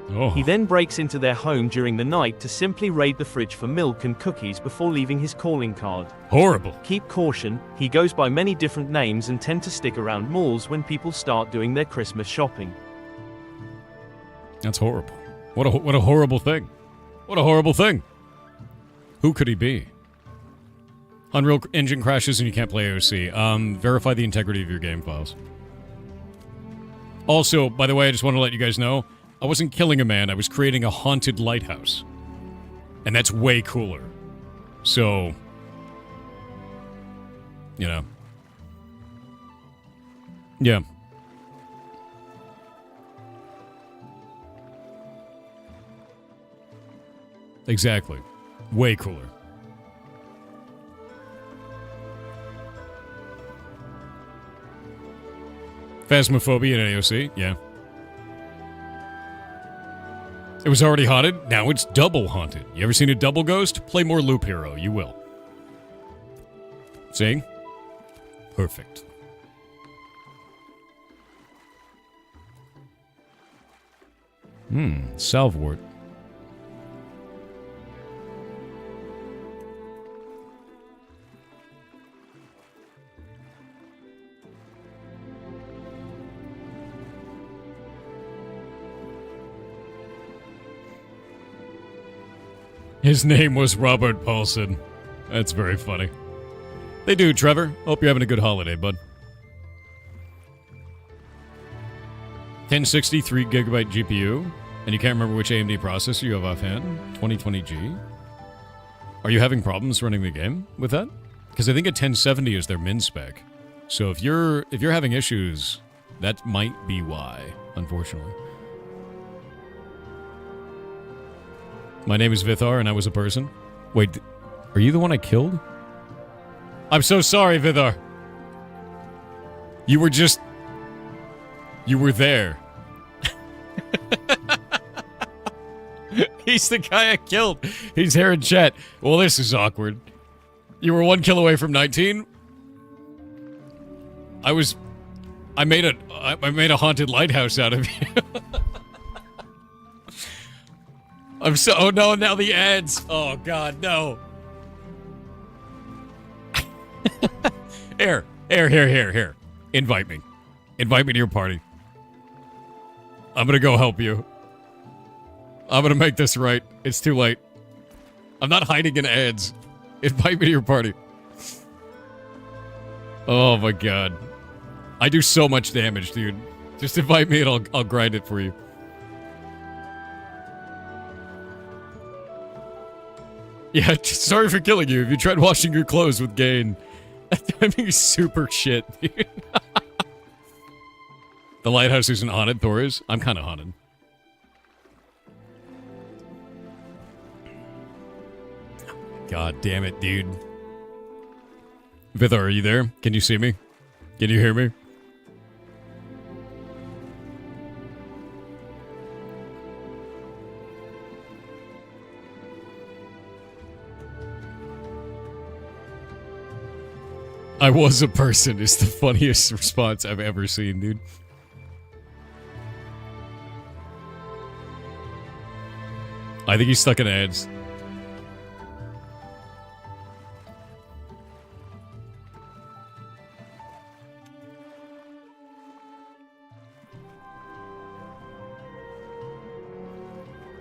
Oh. He then breaks into their home during the night to simply raid the fridge for milk and cookies before leaving his calling card. Horrible. Keep caution, he goes by many different names and tend to stick around malls when people start doing their Christmas shopping. That's horrible. What a horrible thing. What a horrible thing. Who could he be? Unreal Engine crashes and you can't play AOC. Verify the integrity of your game files. Also, by the way, I just want to let you guys know, I wasn't killing a man, I was creating a haunted lighthouse. And that's way cooler. So, you know. Yeah. Exactly. Way cooler. Phasmophobia in AOC, yeah. It was already haunted, now it's double haunted. You ever seen a double ghost? Play more Loop Hero, you will. See? Perfect. Salvewort. His name was Robert Paulson. That's very funny. They do, Trevor. Hope you're having a good holiday, bud. 1060, 3GB GPU, and you can't remember which AMD processor you have offhand. 2020G. Are you having problems running the game with that? Because I think a 1070 is their min spec. So if you're having issues, that might be why, unfortunately. My name is Vithar, and I was a person. Wait, are you the one I killed? I'm so sorry, Vithar. You were there. He's the guy I killed. He's here in chat. Well, this is awkward. You were 1 kill away from 19. I made a haunted lighthouse out of you. Oh no, now the ads. Oh god, no. Here. Invite me. Invite me to your party. I'm gonna go help you. I'm gonna make this right. It's too late. I'm not hiding in ads. Invite me to your party. Oh my god. I do so much damage, dude. Just invite me and I'll grind it for you. Yeah, sorry for killing you. If you tried washing your clothes with Gain. I mean, super shit, dude. The lighthouse isn't haunted, Thor is. I'm kind of haunted. God damn it, dude. Vithar, are you there? Can you see me? Can you hear me? I was a person is the funniest response I've ever seen, dude. I think he's stuck in ads.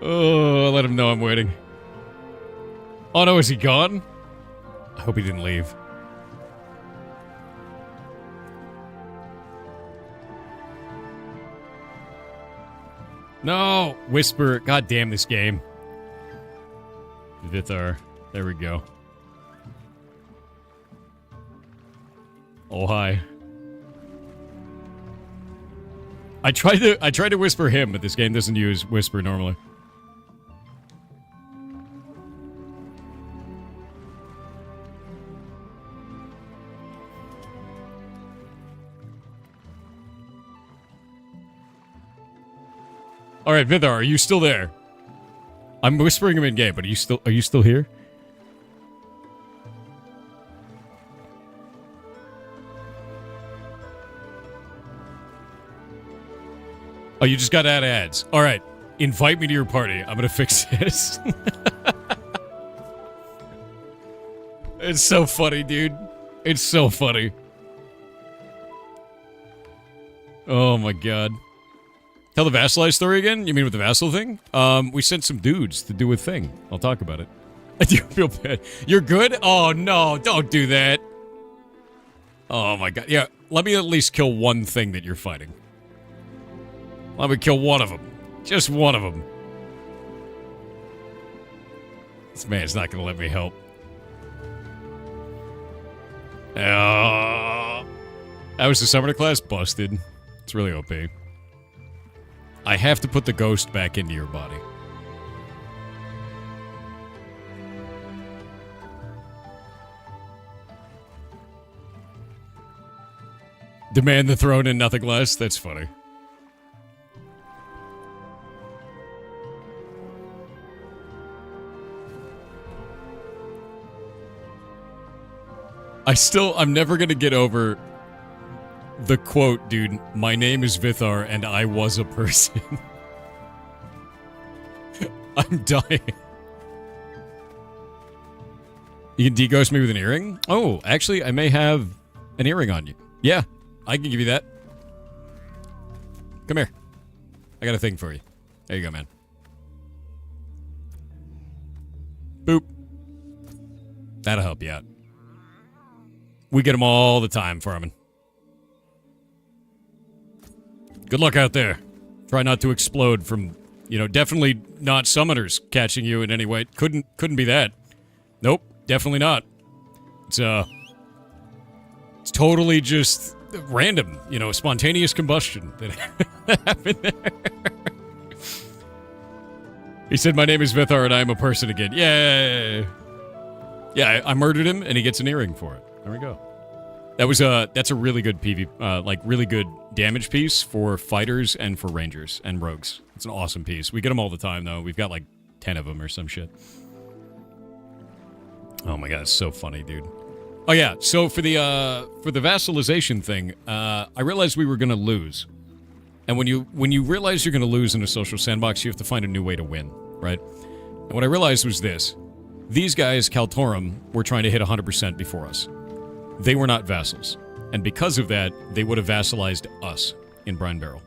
Oh, I'll let him know I'm waiting. Oh no, is he gone? I hope he didn't leave. No! Whisper. God damn this game. Vithar. There we go. Oh, hi. I tried to whisper him, but this game doesn't use whisper normally. All right, Vithar, are you still there? I'm whispering him in game, but are you still here? Oh, you just got to add ads. All right, invite me to your party. I'm gonna fix this. It's so funny, dude. It's so funny. Oh my god. Tell the vassalize story again? You mean with the vassal thing? We sent some dudes to do a thing. I'll talk about it. I do feel bad. You're good? Oh, no. Don't do that. Oh, my God. Yeah, let me at least kill one thing that you're fighting. Let me kill one of them. Just one of them. This man's not going to let me help. That was the summoner class? Busted. It's really OP. I have to put the ghost back into your body. Demand the throne and nothing less? That's funny. I'm never gonna get over the quote, dude. My name is Vithar and I was a person. I'm dying. You can de-ghost me with an earring? Oh, actually, I may have an earring on you. Yeah, I can give you that. Come here. I got a thing for you. There you go, man. Boop. That'll help you out. We get them all the time, farming. Good luck out there. Try not to explode from, definitely not summoners catching you in any way. Couldn't be that. Nope, definitely not. It's totally just random, spontaneous combustion that happened there. He said, my name is Vithar and I am a person again. Yay! Yeah, I murdered him and he gets an earring for it. There we go. That's a really good really good damage piece for fighters and for rangers and rogues. It's an awesome piece. We get them all the time though. We've got like 10 of them or some shit. Oh my god, it's so funny, dude. Oh yeah, so for the vassalization thing, I realized we were gonna lose. And when you realize you're gonna lose in a social sandbox, you have to find a new way to win, right? And what I realized was this. These guys, Kaltorum, were trying to hit 100% before us. They were not vassals. And because of that, they would have vassalized us in Brine Barrel.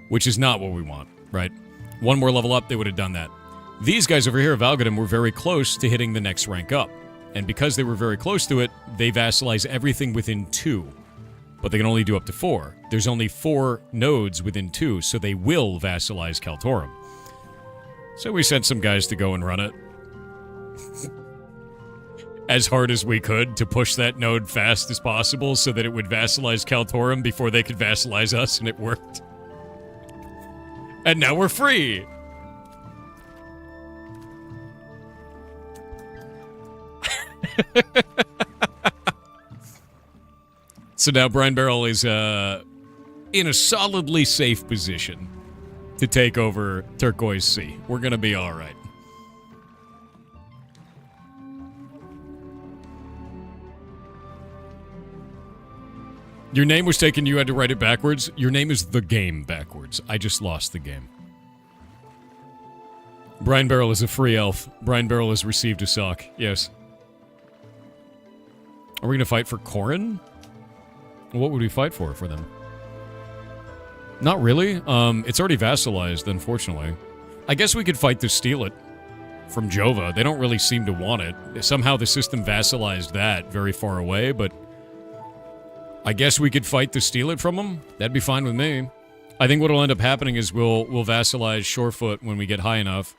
Which is not what we want, right? One more level up, they would have done that. These guys over here of Algodim were very close to hitting the next rank up. And because they were very close to it, they vassalize everything within 2. But they can only do up to 4. There's only 4 nodes within 2, so they will vassalize Kaltorum. So we sent some guys to go and run it. As hard as we could to push that node fast as possible so that it would vassalize Kaltorum before they could vassalize us, and it worked. And now we're free! So now Brine Barrel is in a solidly safe position to take over Turquoise Sea. We're gonna be alright. Your name was taken, you had to write it backwards. Your name is the game backwards. I just lost the game. Brine Barrel is a free elf. Brine Barrel has received a sock. Yes. Are we going to fight for Corrin? What would we fight for them? Not really. It's already vassalized, unfortunately. I guess we could fight to steal it from Jova. They don't really seem to want it. Somehow the system vassalized that very far away, but I guess we could fight to steal it from them. That'd be fine with me. I think what'll end up happening is we'll vassalize Shorefoot when we get high enough,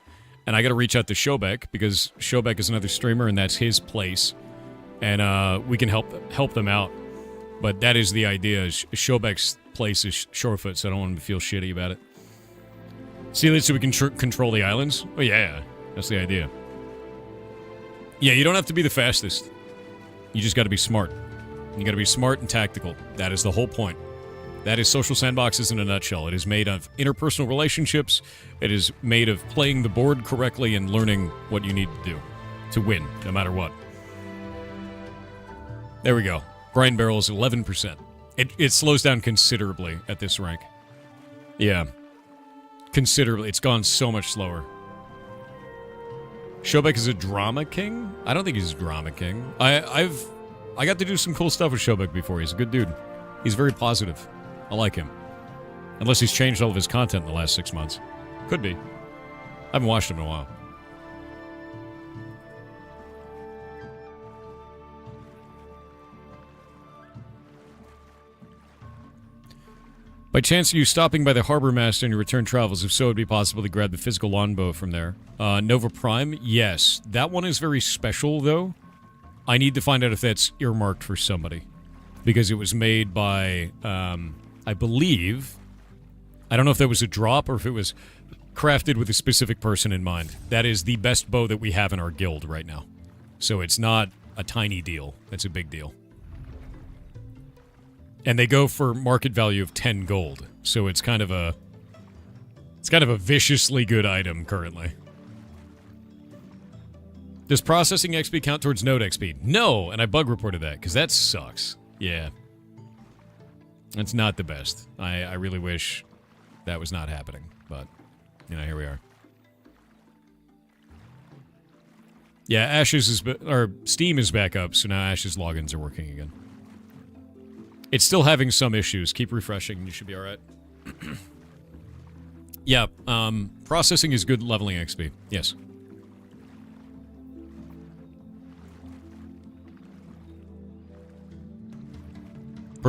and I got to reach out to Shobek because Shobek is another streamer and that's his place, and we can help them out. But that is the idea. Shobek's place is Shorefoot, so I don't want him to feel shitty about it. Steal it so we can control the islands. Oh yeah, that's the idea. Yeah, you don't have to be the fastest. You just got to be smart. You got to be smart and tactical. That is the whole point. That is Social Sandboxes in a nutshell. It is made of interpersonal relationships. It is made of playing the board correctly and learning what you need to do to win, no matter what. There we go. Brine Barrel is 11%. It slows down considerably at this rank. Yeah. Considerably. It's gone so much slower. Shobek is a drama king? I don't think he's a drama king. I got to do some cool stuff with Shobek before. He's a good dude. He's very positive. I like him. Unless he's changed all of his content in the last 6 months. Could be. I haven't watched him in a while. By chance, are you stopping by the Harbor Master in your return travels? If so, it'd be possible to grab the physical longbow from there. Nova Prime? Yes. That one is very special, though. I need to find out if that's earmarked for somebody. Because it was made by, I believe... I don't know if that was a drop or if it was crafted with a specific person in mind. That is the best bow that we have in our guild right now. So it's not a tiny deal. It's a big deal. And they go for market value of 10 gold. So it's kind of a... It's kind of a viciously good item currently. Does processing XP count towards node XP? No, and I bug reported that, because that sucks. Yeah. That's not the best. I really wish that was not happening, but, you know, here we are. Yeah, Ash's is... or Steam is back up, so now Ash's logins are working again. It's still having some issues. Keep refreshing, you should be alright. Yeah, processing is good leveling XP. Yes.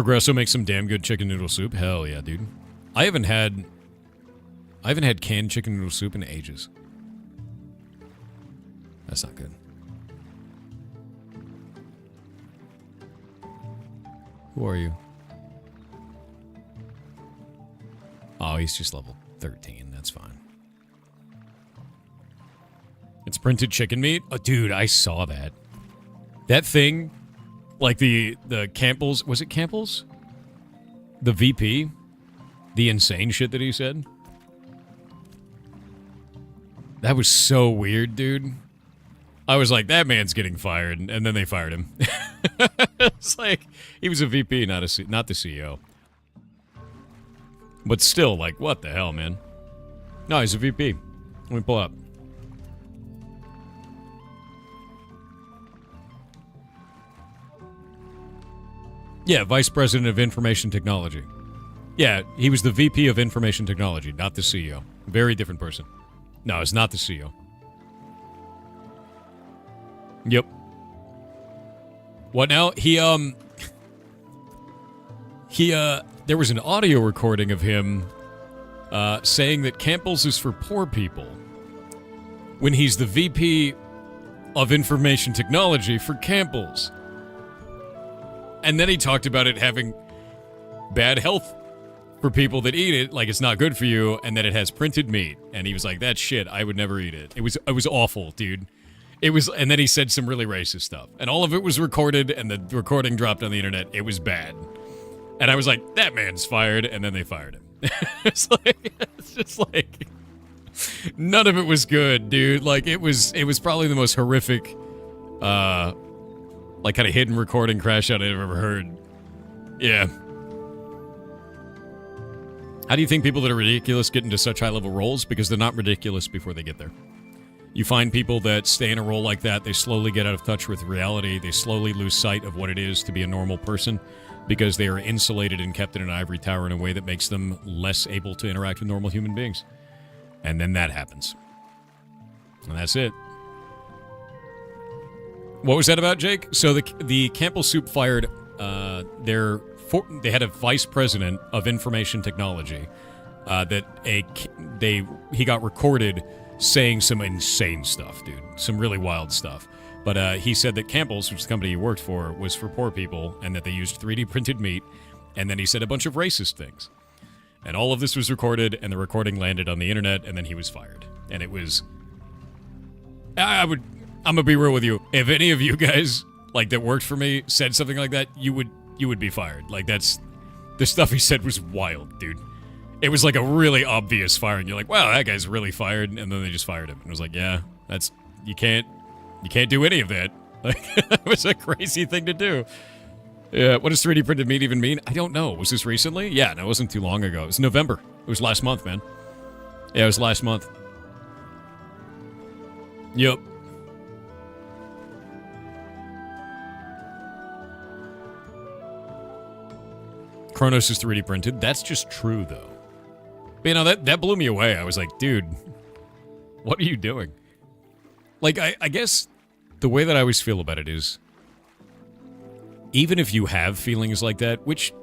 Progresso makes some damn good chicken noodle soup. Hell yeah, dude. I haven't had canned chicken noodle soup in ages. That's not good. Who are you? Oh, he's just level 13. That's fine. It's printed chicken meat? Oh, dude, I saw that. That thing, like the Campbell's, was it Campbell's? The VP? The insane shit that he said? That was so weird, dude. I was like, that man's getting fired, and then they fired him. It's like, he was a VP, not the CEO. But still, like, what the hell, man? No, he's a VP. Let me pull up. Yeah, Vice President of Information Technology. Yeah, he was the VP of Information Technology, not the CEO. Very different person. No, it's not the CEO. Yep. What now? There was an audio recording of him saying that Campbell's is for poor people when he's the VP of Information Technology for Campbell's. And then he talked about it having bad health for people that eat it, like it's not good for you, and that it has printed meat. And he was like, "That shit, I would never eat it." It was awful, dude. It was, and then he said some really racist stuff, and all of it was recorded, and the recording dropped on the internet. It was bad, and I was like, "That man's fired," and then they fired him. It's just like none of it was good, dude. Like it was probably the most horrific, like kind of hidden recording crash out I've ever heard. Yeah. How do you think people that are ridiculous get into such high-level roles? Because they're not ridiculous before they get there. You find people that stay in a role like that, they slowly get out of touch with reality, they slowly lose sight of what it is to be a normal person because they are insulated and kept in an ivory tower in a way that makes them less able to interact with normal human beings. And then that happens. And that's it. What was that about, Jake? So the Campbell Soup fired they had a vice president of information technology he got recorded saying some insane stuff, dude. Some really wild stuff. But he said that Campbell's, which is the company he worked for, was for poor people and that they used 3D printed meat. And then he said a bunch of racist things. And all of this was recorded, and the recording landed on the internet, and then he was fired. And it was... I'm gonna be real with you. If any of you guys, like, that worked for me said something like that, you would be fired. Like, the stuff he said was wild, dude. It was like a really obvious firing. You're like, wow, that guy's really fired, and then they just fired him. And it was like, yeah, you can't do any of that. Like, it was a crazy thing to do. Yeah, what does 3D printed meat even mean? I don't know. Was this recently? Yeah, no, it wasn't too long ago. It was November. It was last month, man. Yeah, it was last month. Yep. Kronos is 3D printed. That's just true, though. But, you know, that blew me away. I was like, dude, what are you doing? Like, I guess the way that I always feel about it is, even if you have feelings like that, which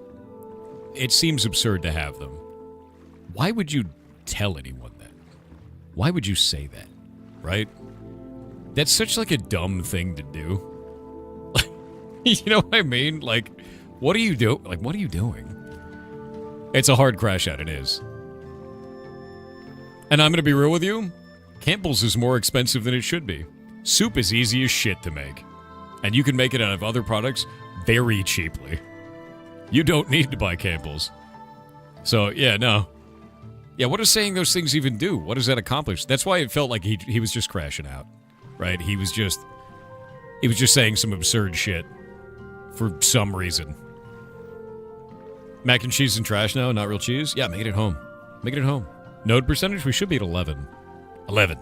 it seems absurd to have them, why would you tell anyone that? Why would you say that? Right? That's such like a dumb thing to do. You know what I mean? Like, what are you doing? Like, what are you doing? It's a hard crash out, it is. And I'm going to be real with you. Campbell's is more expensive than it should be. Soup is easy as shit to make. And you can make it out of other products very cheaply. You don't need to buy Campbell's. So, yeah, no. Yeah, what does saying those things even do? What does that accomplish? That's why it felt like he was just crashing out. Right? He was just saying some absurd shit. For some reason. Mac and cheese and trash now, not real cheese? Yeah, make it at home. Make it at home. Node percentage, we should be at 11. 11.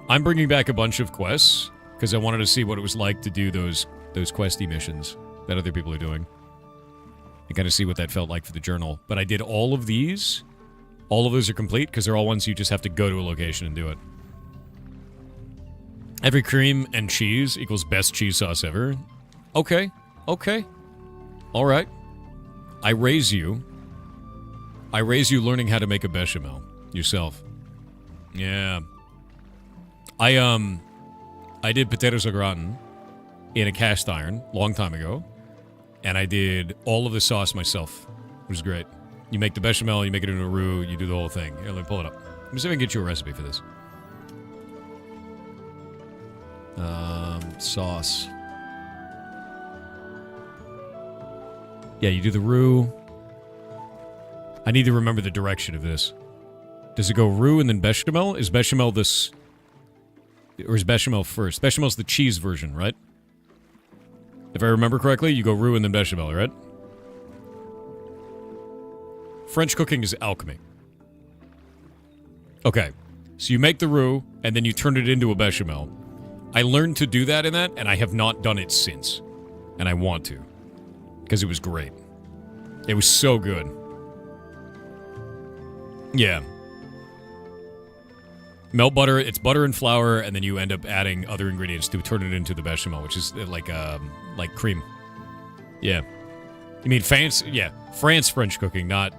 I'm bringing back a bunch of quests because I wanted to see what it was like to do those questy missions that other people are doing. And kind of see what that felt like for the journal. But I did all of these. All of those are complete because they're all ones you just have to go to a location and do it. Every cream and cheese equals best cheese sauce ever. Okay. Okay. All right. I raise you learning how to make a bechamel yourself. Yeah. I did potatoes au gratin in a cast iron long time ago, and I did all of the sauce myself. It was great. You make the bechamel, you make it into a roux, you do the whole thing. Here, let me pull it up. Let me see if I can get you a recipe for this. Sauce. Yeah, you do the roux. I need to remember the direction of this. Does it go roux and then bechamel? Is bechamel this... Or is bechamel first? Bechamel's the cheese version, right? If I remember correctly, you go roux and then bechamel, right? French cooking is alchemy. Okay. So you make the roux, and then you turn it into a bechamel. I learned to do that in that, and I have not done it since. And I want to. Because it was great. It was so good. Yeah. Melt butter, it's butter and flour, and then you end up adding other ingredients to turn it into the bechamel, which is like cream. Yeah. You mean fancy? Yeah. France French cooking, not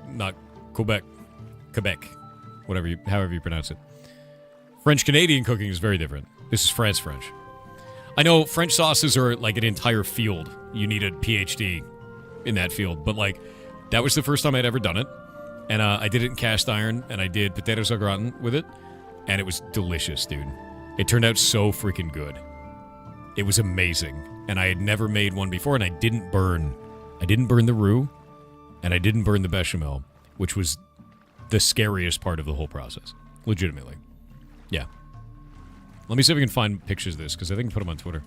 Quebec. However you pronounce it. French Canadian cooking is very different. This is France French. I know French sauces are like an entire field. You need a PhD in that field, but like that was the first time I'd ever done it, and I did it in cast iron, and I did potatoes au gratin with it, and it was delicious, dude. It turned out so freaking good. It was amazing, and I had never made one before, and I didn't burn the roux, and I didn't burn the bechamel, which was the scariest part of the whole process. Legitimately. Yeah. Let me see if we can find pictures of this, because I think I put them on Twitter.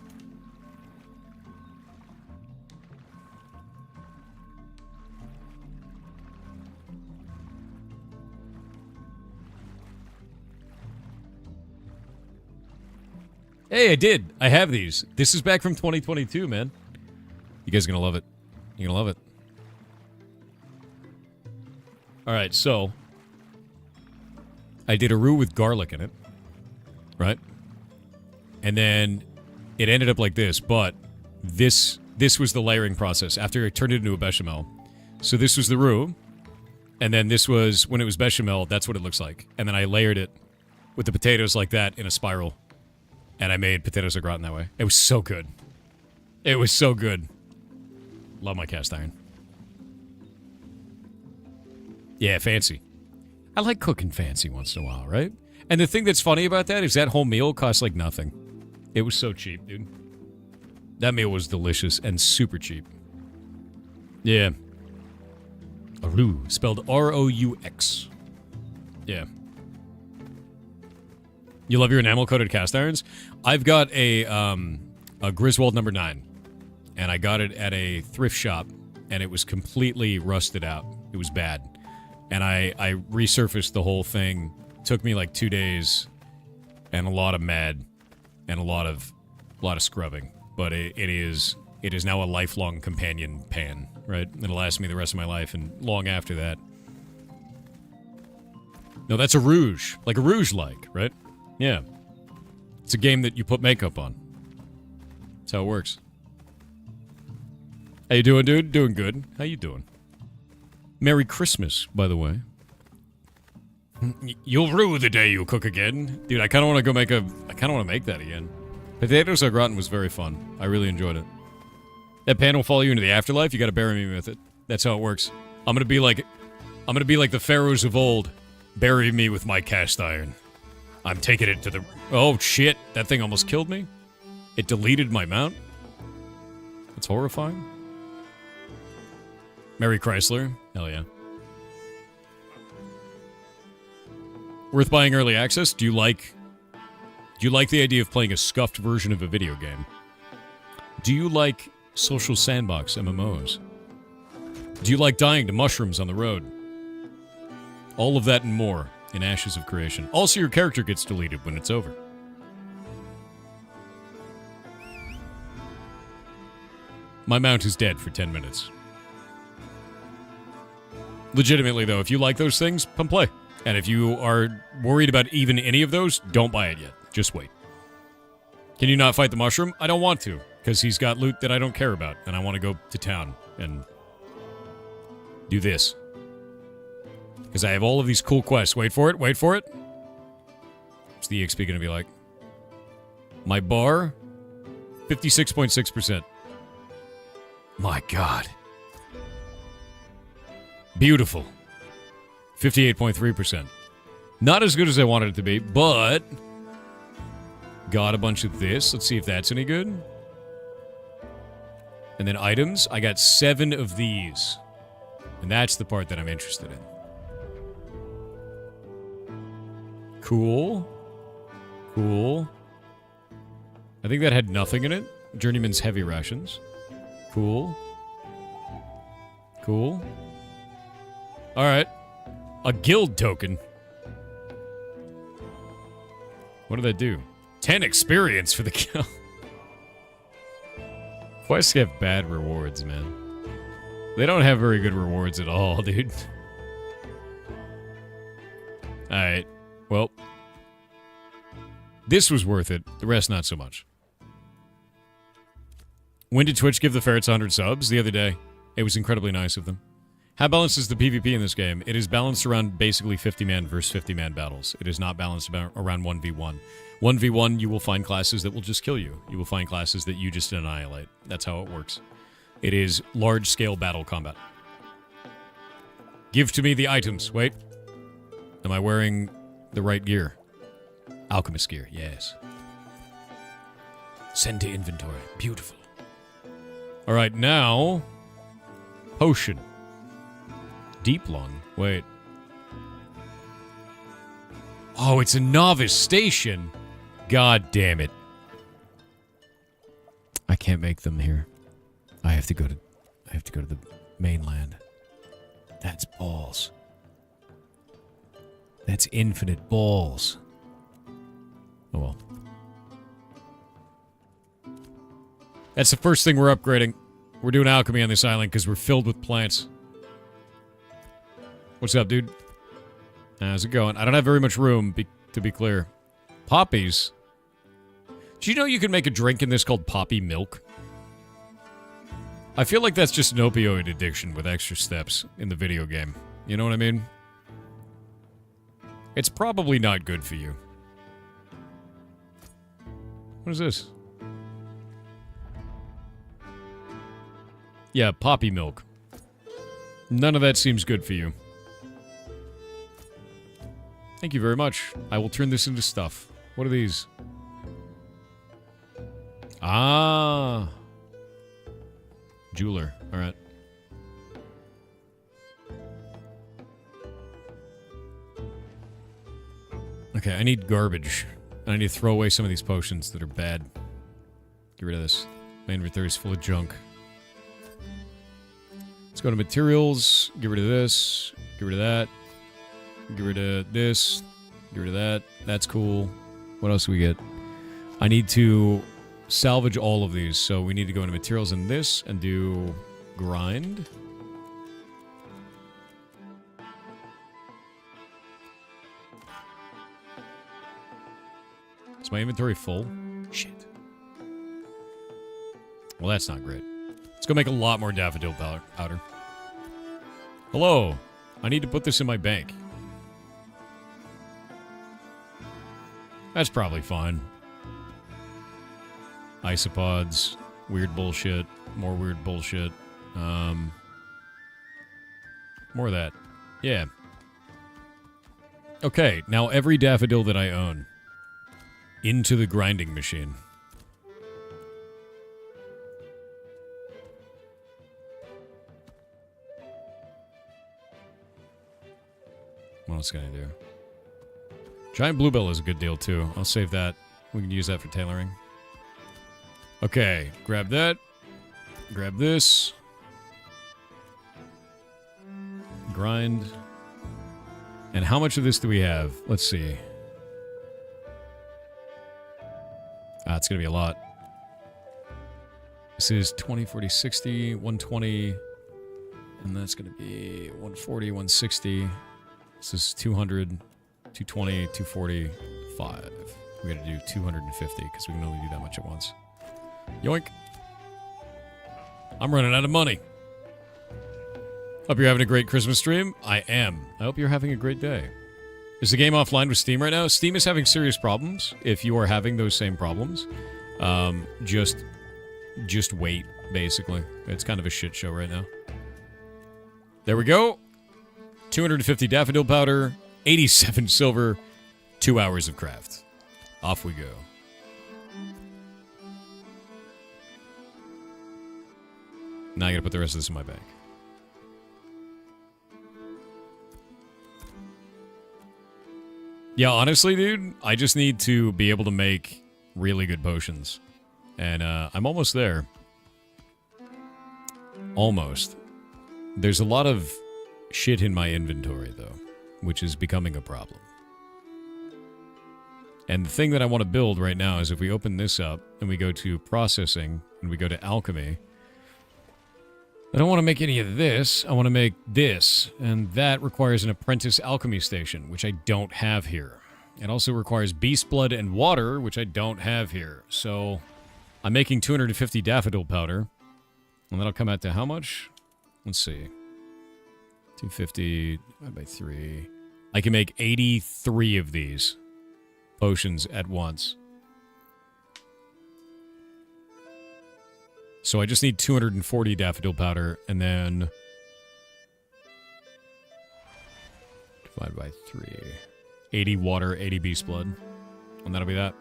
Hey, I did. I have these. This is back from 2022, man. You guys are going to love it. You're going to love it. All right, so I did a roux with garlic in it, right? And then it ended up like this, but this was the layering process after I turned it into a bechamel. So this was the roux, and then this was, when it was bechamel, that's what it looks like. And then I layered it with the potatoes like that in a spiral, and I made potatoes au gratin that way. It was so good. It was so good. Love my cast iron. Yeah, fancy. I like cooking fancy once in a while, right? And the thing that's funny about that is that whole meal cost like nothing. It was so cheap, dude. That meal was delicious and super cheap. Yeah. A roux, spelled R-O-U-X. Yeah. You love your enamel-coated cast irons? I've got a Griswold number 9, and I got it at a thrift shop, and it was completely rusted out. It was bad. And I resurfaced the whole thing. Took me like 2 days, and a lot of mad, and a lot of scrubbing. But it is now a lifelong companion pan, right? It'll last me the rest of my life, and long after that. No, that's a rouge, like a rouge-like, right? Yeah. It's a game that you put makeup on. That's how it works. How you doing, dude? Doing good. How you doing? Merry Christmas, by the way. You'll rue the day you cook again. Dude, I kind of want to make that again. Potatoes au gratin was very fun. I really enjoyed it. That pan will follow you into the afterlife. You got to bury me with it. That's how it works. I'm gonna be like the pharaohs of old. Bury me with my cast iron. I'm taking it to the... Oh, shit. That thing almost killed me. It deleted my mount. That's horrifying. Merry Chrysler. Hell yeah. Worth buying early access? Do you like the idea of playing a scuffed version of a video game? Do you like social sandbox MMOs? Do you like dying to mushrooms on the road? All of that and more in Ashes of Creation. Also, your character gets deleted when it's over. My mount is dead for 10 minutes. Legitimately, though, if you like those things, come play. And if you are worried about even any of those, don't buy it yet. Just wait. Can you not fight the mushroom? I don't want to, because he's got loot that I don't care about, and I want to go to town and do this. Because I have all of these cool quests. Wait for it, wait for it. What's the EXP going to be like? My bar, 56.6%. My God. Beautiful. 58.3%. Not as good as I wanted it to be, but got a bunch of this. Let's see if that's any good. And then items. I got 7 of these. And that's the part that I'm interested in. Cool. Cool. I think that had nothing in it. Journeyman's heavy rations. Cool. Cool. Alright. A guild token. What did that do? 10 experience for the guild. Quests have bad rewards, man. They don't have very good rewards at all, dude. Alright. Well. This was worth it. The rest, not so much. When did Twitch give the ferrets 100 subs? The other day. It was incredibly nice of them. How balanced is the PvP in this game? It is balanced around basically 50-man versus 50-man battles. It is not balanced around 1v1. 1v1, you will find classes that will just kill you. You will find classes that you just annihilate. That's how it works. It is large-scale battle combat. Give to me the items. Wait. Am I wearing the right gear? Alchemist gear, yes. Send to inventory. Beautiful. Alright, now... Potion. Deep lung. Wait. Oh, it's a novice station. God damn it. I can't make them here. I have to go to the mainland. That's balls. That's infinite balls. Oh well. That's the first thing we're upgrading. We're doing alchemy on this island because we're filled with plants. What's up, dude? How's it going? I don't have very much room, to be clear. Poppies? Do you know you can make a drink in this called poppy milk? I feel like that's just an opioid addiction with extra steps in the video game. You know what I mean? It's probably not good for you. What is this? Yeah, poppy milk. None of that seems good for you. Thank you very much. I will turn this into stuff. What are these? Ah. Jeweler. Alright. Okay, I need garbage. I need to throw away some of these potions that are bad. Get rid of this. My inventory is full of junk. Let's go to materials. Get rid of this. Get rid of that. Get rid of this. Get rid of that. That's cool. What else do we get? I need to salvage all of these. So we need to go into materials and this and do grind. Is my inventory full? Shit. Well, that's not great. Let's go make a lot more daffodil powder. Hello. I need to put this in my bank. That's probably fine. Isopods. Weird bullshit. More weird bullshit. More of that. Yeah. Okay, now every daffodil that I own. Into the grinding machine. What else can I do? Giant bluebell is a good deal, too. I'll save that. We can use that for tailoring. Okay, grab that. Grab this. Grind. And how much of this do we have? Let's see. Ah, it's going to be a lot. This is 20, 40, 60, 120. And that's going to be 140, 160. This is 200, 220, 245. We got to do 250 because we can only do that much at once. Yoink. I'm running out of money. Hope you're having a great Christmas stream. I am. I hope you're having a great day. Is the game offline with Steam right now? Steam is having serious problems. If you are having those same problems, just wait, basically. It's kind of a shit show right now. There we go. 250 daffodil powder, 87 silver, 2 hours of craft. Off we go. Now I gotta put the rest of this in my bag. Yeah, honestly, dude, I just need to be able to make really good potions. And I'm almost there. Almost. There's a lot of shit in my inventory, though, which is becoming a problem. And the thing that I want to build right now is if we open this up and we go to processing and we go to alchemy, I don't want to make any of this. I want to make this, and that requires an apprentice alchemy station, which I don't have here. It also requires beast blood and water, which I don't have here. So I'm making 250 daffodil powder, and that'll come out to how much? Let's see. 250 divided by 3. I can make 83 of these potions at once. So I just need 240 daffodil powder, and then divide by 3. 80 water, 80 beast blood. And that'll be that.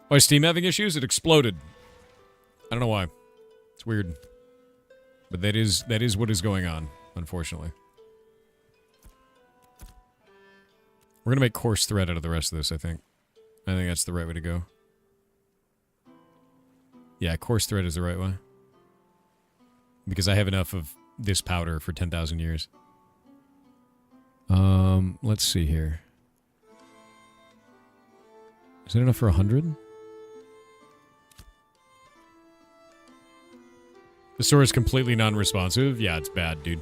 Why is Steam having issues? It exploded. I don't know why. It's weird. But that is what is going on, unfortunately. We're gonna make coarse thread out of the rest of this, I think. I think that's the right way to go. Yeah, coarse thread is the right way. Because I have enough of this powder for 10,000 years. Let's see here. Is that enough for 100? The store is completely non-responsive? Yeah, it's bad, dude.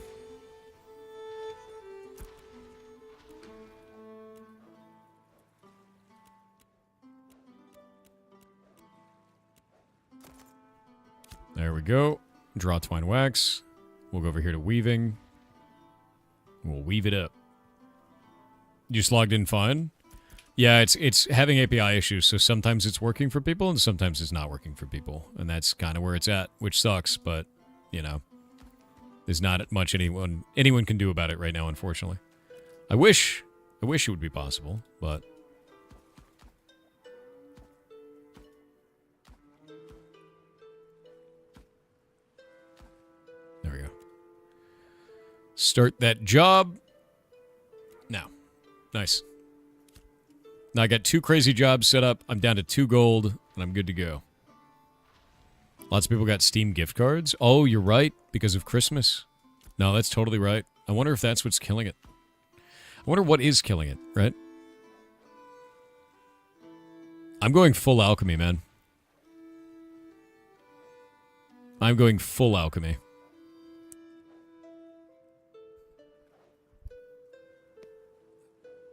There we go. Draw twine wax. We'll go over here to weaving. We'll weave it up. You just logged in fine? Yeah, it's having API issues, so sometimes it's working for people and sometimes it's not working for people. And that's kind of where it's at, which sucks, but, you know, there's not much anyone can do about it right now, unfortunately. I wish it would be possible, but... There we go. Start that job. Now. Nice. Now I got 2 crazy jobs set up. I'm down to 2 gold, and I'm good to go. Lots of people got Steam gift cards. Oh, you're right, because of Christmas. No, that's totally right. I wonder if that's what's killing it. I wonder what is killing it, right? I'm going full alchemy, man. I'm going full alchemy.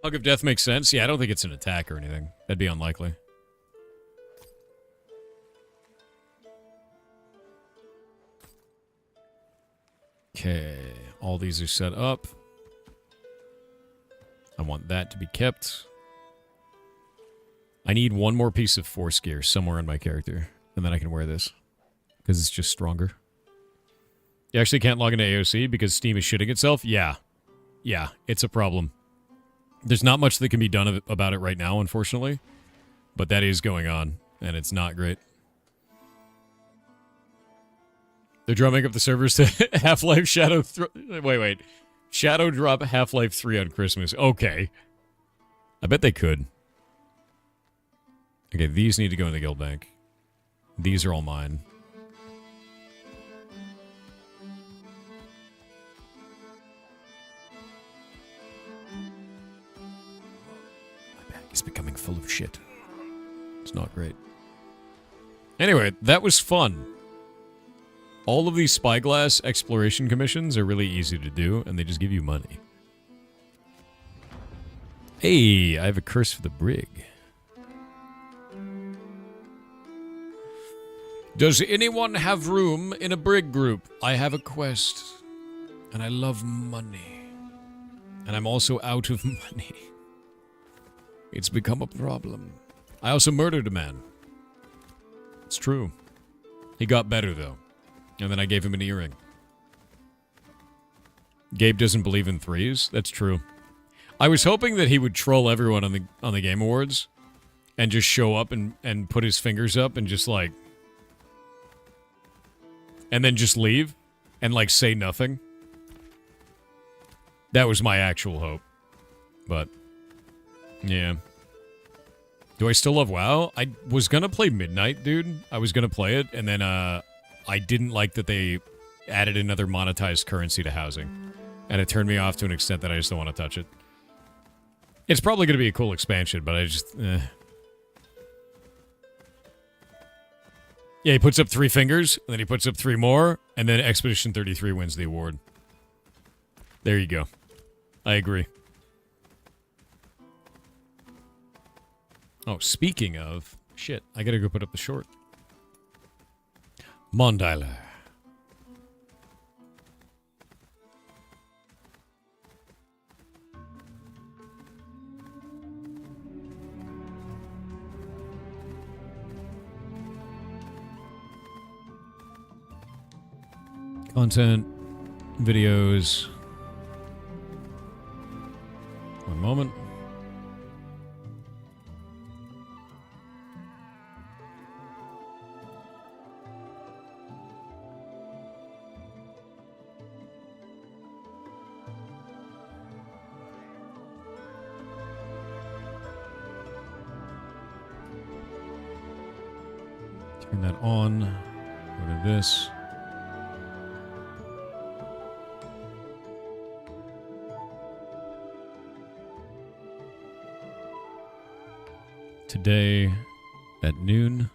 Hug of Death makes sense. Yeah, I don't think it's an attack or anything. That'd be unlikely. Okay, all these are set up. I want that to be kept. I need one more piece of force gear somewhere on my character, and then I can wear this, because it's just stronger. You actually can't log into AOC because Steam is shitting itself? Yeah. Yeah, it's a problem. There's not much that can be done about it right now, unfortunately. But that is going on, and it's not great. They're drumming up the servers to Half-Life Shadow... Wait. Shadow drop Half-Life 3 on Christmas. Okay. I bet they could. Okay, these need to go in the guild bank. These are all mine. It's becoming full of shit. It's not great. Anyway, that was fun. All of these spyglass exploration commissions are really easy to do, and they just give you money. Hey, I have a curse for the brig. Does anyone have room in a brig group? I have a quest. And I love money. And I'm also out of money. It's become a problem. I also murdered a man. It's true. He got better, though. And then I gave him an earring. Gabe doesn't believe in threes. That's true. I was hoping that he would troll everyone on the Game Awards and just show up and put his fingers up and just like... and then just leave and like say nothing. That was my actual hope. But, yeah. Do I still love WoW? I was gonna play Midnight, dude. I was gonna play it, and then I didn't like that they added another monetized currency to housing. And it turned me off to an extent that I just don't want to touch it. It's probably gonna be a cool expansion, but I just... Yeah, he puts up 3 fingers, and then he puts up 3 more, and then Expedition 33 wins the award. There you go. I agree. Oh, speaking of... Shit, I gotta go put up the short. Mondialer. Content, videos. One moment. Turn that on. Go to this. Today at noon.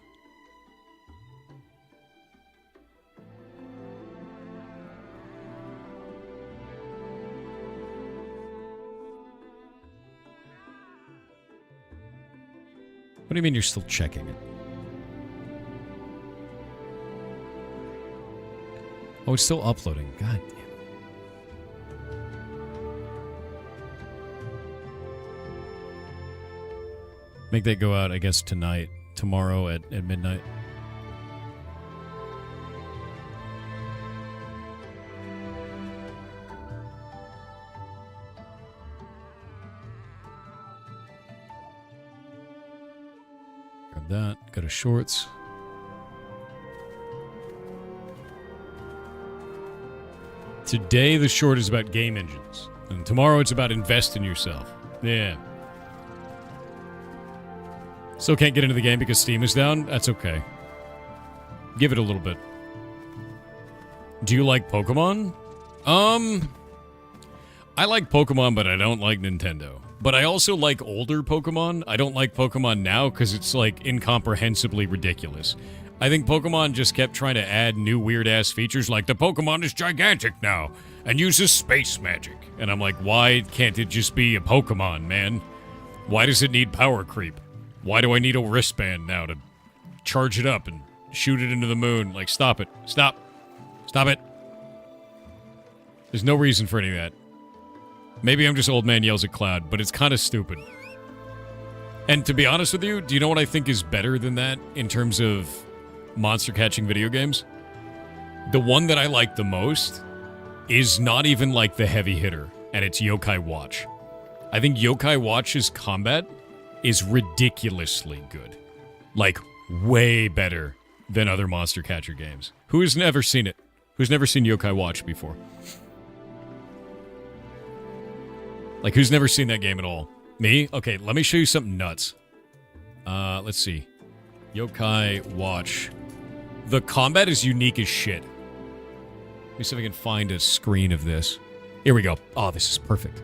What do you mean you're still checking it? Oh, it's still uploading. God damn. Make that go out, I guess, tonight. Tomorrow at midnight. Grab that. Go to shorts. Today the short is about game engines. And tomorrow it's about invest in yourself. Yeah. Still can't get into the game because Steam is down? That's okay. Give it a little bit. Do you like Pokemon? I like Pokemon, but I don't like Nintendo. But I also like older Pokemon. I don't like Pokemon now because it's, like, incomprehensibly ridiculous. I think Pokemon just kept trying to add new weird-ass features like the Pokemon is gigantic now and uses space magic. And I'm like, why can't it just be a Pokemon, man? Why does it need power creep? Why do I need a wristband now to charge it up and shoot it into the moon? Like, stop it. Stop. Stop it. There's no reason for any of that. Maybe I'm just old man yells at cloud, but it's kind of stupid. And to be honest with you, do you know what I think is better than that in terms of monster catching video games? The one that I like the most is not even like the heavy hitter, and it's Yokai Watch. I think Yokai Watch's combat is ridiculously good. Like, way better than other monster catcher games. Who has never seen it? Who's never seen Yokai Watch before? Like, who's never seen that game at all? Me? Okay, let me show you something nuts. Let's see. Yokai Watch. The combat is unique as shit. Let me see if I can find a screen of this. Here we go. Oh, this is perfect.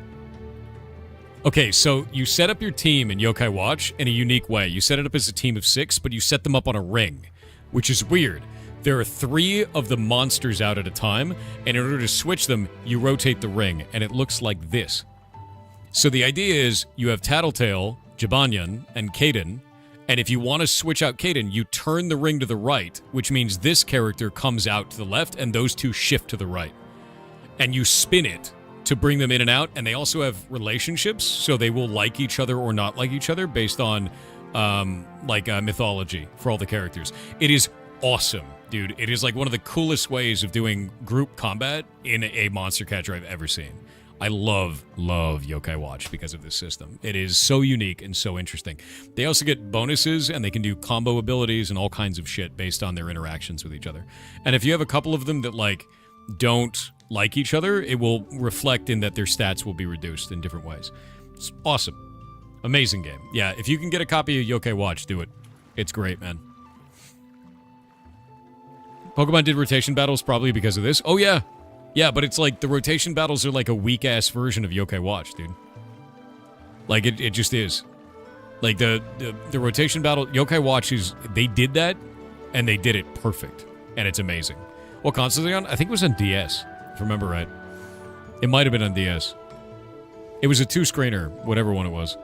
Okay, so you set up your team in Yokai Watch in a unique way. You set it up as a team of 6, but you set them up on a ring, which is weird. There are 3 of the monsters out at a time, and in order to switch them, you rotate the ring, and it looks like this. So the idea is you have Tattletale, Jibanyan, and Kaden, and if you want to switch out Kaden, you turn the ring to the right, which means this character comes out to the left, and those 2 shift to the right. and you spin it to bring them in and out, and they also have relationships, so they will like each other or not like each other based on mythology for all the characters. It is awesome, dude. It is like one of the coolest ways of doing group combat in a monster catcher I've ever seen. I love Yokai Watch because of this system. It is so unique and so interesting. They also get bonuses, and they can do combo abilities and all kinds of shit based on their interactions with each other. And if you have a couple of them that, like, don't like each other, it will reflect in that their stats will be reduced in different ways. It's awesome. Amazing game. Yeah, if you can get a copy of Yokai Watch, do it. It's great, man. Pokemon did rotation battles probably because of this. Oh, yeah. Yeah, but it's like the rotation battles are like a weak-ass version of Yokai Watch, dude. Like, it just is. Like, the rotation battle, Yokai Watch is... They did that, and they did it perfect. And it's amazing. What console is it on? I think it was on DS, if I remember right. It might have been on DS. It was a 2-screener, whatever one it was.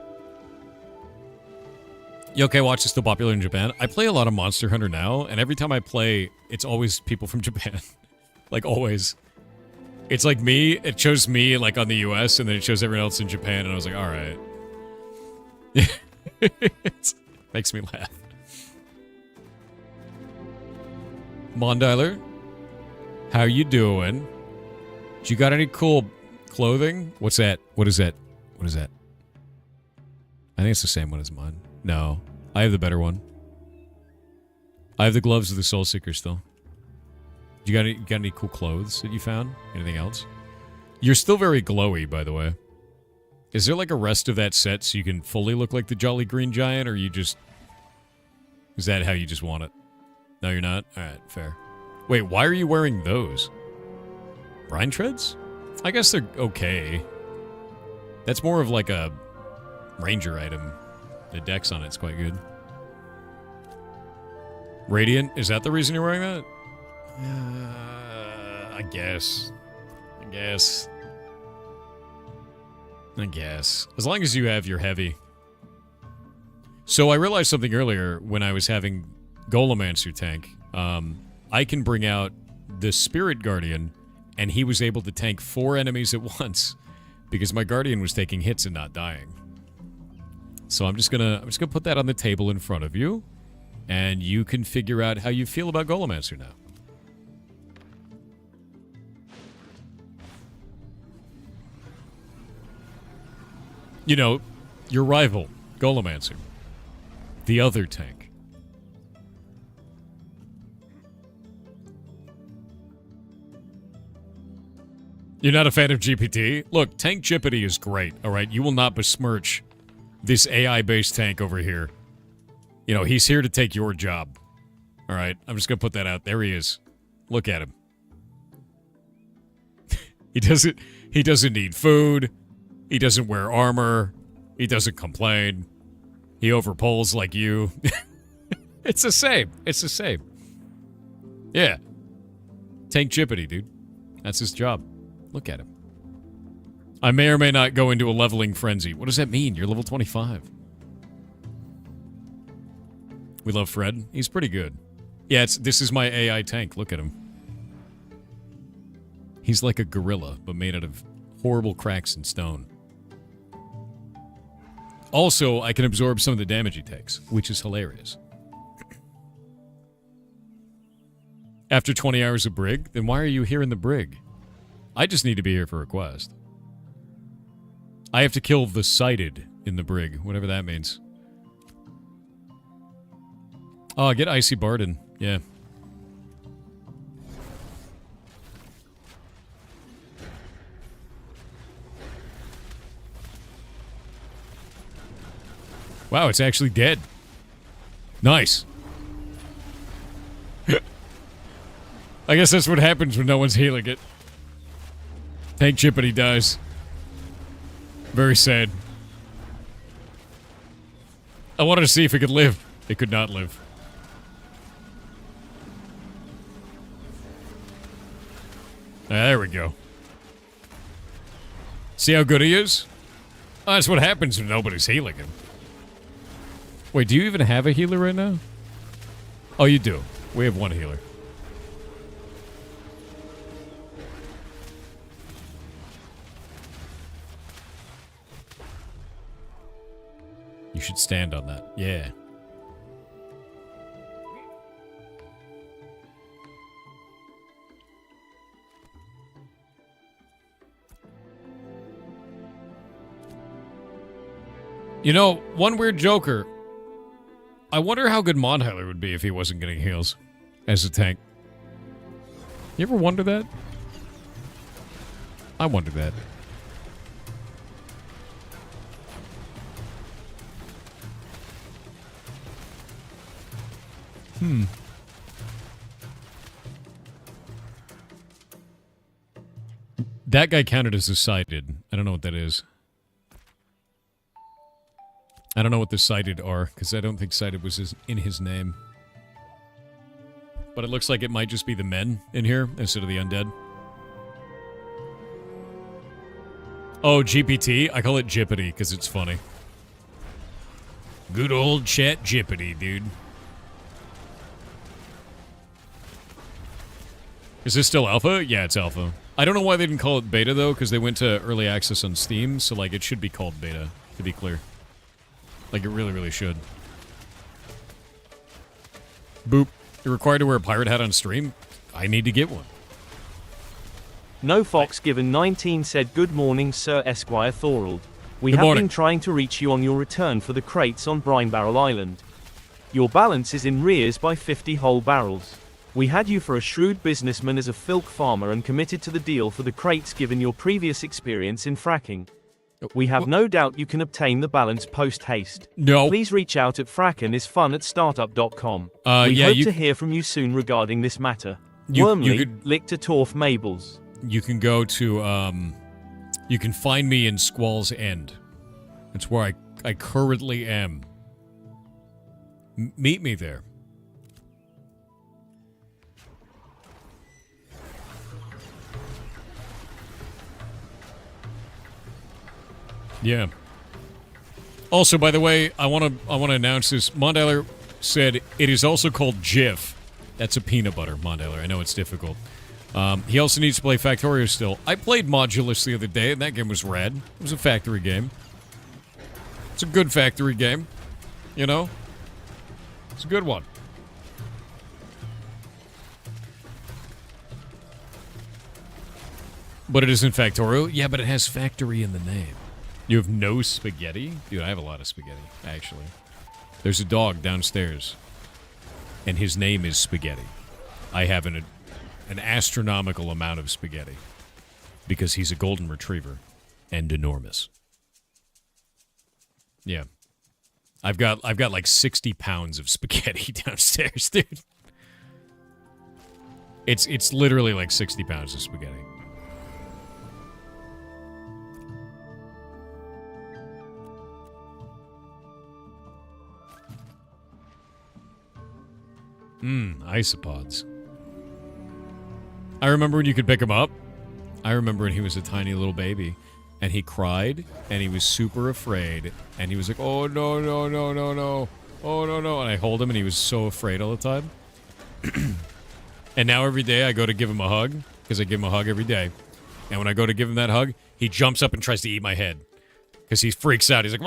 Yokai Watch is still popular in Japan. I play a lot of Monster Hunter now, and every time I play, it's always people from Japan. Like, always. It's like me, it shows me, like, on the US, and then it shows everyone else in Japan, and I was like, alright. It makes me laugh. Mondiler, how you doing? You got any cool clothing? What's that? What is that? What is that? I think it's the same one as mine. No, I have the better one. I have the gloves of the Soul Seeker still. You got any cool clothes that you found? Anything else? You're still very glowy, by the way. Is there like a rest of that set so you can fully look like the Jolly Green Giant, or you just... Is that how you just want it? No, you're not? Alright, fair. Wait, why are you wearing those? Brine Treads? I guess they're okay. That's more of like a ranger item. The dex on it's quite good. Radiant? Is that the reason you're wearing that? I guess. As long as you have your heavy. So I realized something earlier when I was having Golemancer tank. I can bring out the Spirit Guardian, and he was able to tank 4 enemies at once because my Guardian was taking hits and not dying. So I'm just gonna put that on the table in front of you, and you can figure out how you feel about Golemancer now. You know, your rival, Golemancer. The other tank. You're not a fan of GPT? Look, Tank Jippity is great, alright? You will not besmirch this AI-based tank over here. You know, he's here to take your job. Alright, I'm just gonna put that out. There he is. Look at him. He doesn't need food. He doesn't wear armor. He doesn't complain. He overpulls like you. It's the same. It's the same. Yeah. Tank Jippity, dude. That's his job. Look at him. I may or may not go into a leveling frenzy. What does that mean? You're level 25. We love Fred. He's pretty good. Yeah, this is my AI tank. Look at him. He's like a gorilla, but made out of horrible cracks in stone. Also, I can absorb some of the damage he takes, which is hilarious. After 20 hours of Brig? Then why are you here in the Brig? I just need to be here for a quest. I have to kill the Sighted in the Brig, whatever that means. Oh, get Icy Barden. Yeah. Wow, it's actually dead. Nice. I guess that's what happens when no one's healing it. Tank Jippity dies. Very sad. I wanted to see if it could live. It could not live. There we go. See how good he is? Oh, that's what happens when nobody's healing him. Wait, do you even have a healer right now? Oh, you do. We have one healer. You should stand on that. Yeah. You know, one weird joker. I wonder how good Montyler would be if he wasn't getting heals as a tank. You ever wonder that? I wonder that. That guy counted as a sighted. I don't know what that is. I don't know what the sighted are, because I don't think sighted was in his name. But it looks like it might just be the men in here instead of the undead. Oh, GPT? I call it Jippity because it's funny. Good old chat Jippity, dude. Is this still alpha? Yeah, it's alpha. I don't know why they didn't call it beta, though, because they went to early access on Steam, so, like, it should be called beta, to be clear. Like, it really, really should. Boop. You're required to wear a pirate hat on stream? I need to get one. No Fox Given 19 said, "Good morning, Sir Esquire Thorold. We Good have morning. been trying to reach you on your return for the crates on Brine Barrel Island. Your balance is in rears by 50 whole barrels. We had you for a shrewd businessman as a filk farmer and committed to the deal for the crates given your previous experience in fracking. We have no doubt you can obtain the balance post-haste. No. Please reach out at frackenisfun@startup.com. We yeah, hope you- to hear from you soon regarding this matter. You Wormley, could- Lictor Torf Mables. You can go to, you can find me in Squall's End. It's where I currently am. Meet me there. Yeah. Also, by the way, I want to announce this. Mondyler said it is also called Jif. That's a peanut butter, Mondyler. I know it's difficult. He also needs to play Factorio still. I played Modulus the other day, and that game was rad. It was a factory game. It's a good factory game. You know? It's a good one. But it isn't Factorio? Yeah, but it has factory in the name. You have no spaghetti? Dude, I have a lot of spaghetti, actually. There's a dog downstairs, and his name is Spaghetti. I have an astronomical amount of spaghetti because he's a golden retriever and enormous. Yeah. I've got like 60 pounds of spaghetti downstairs, dude. It's literally like 60 pounds of spaghetti. Isopods. I remember when you could pick him up. I remember when he was a tiny little baby. And he cried, and he was super afraid. And he was like, oh, no, no, no, no, no. Oh, no, no. And I hold him, and he was so afraid all the time. And now every day I go to give him a hug, because I give him a hug every day. And when I go to give him that hug, he jumps up and tries to eat my head. Because he freaks out. He's like,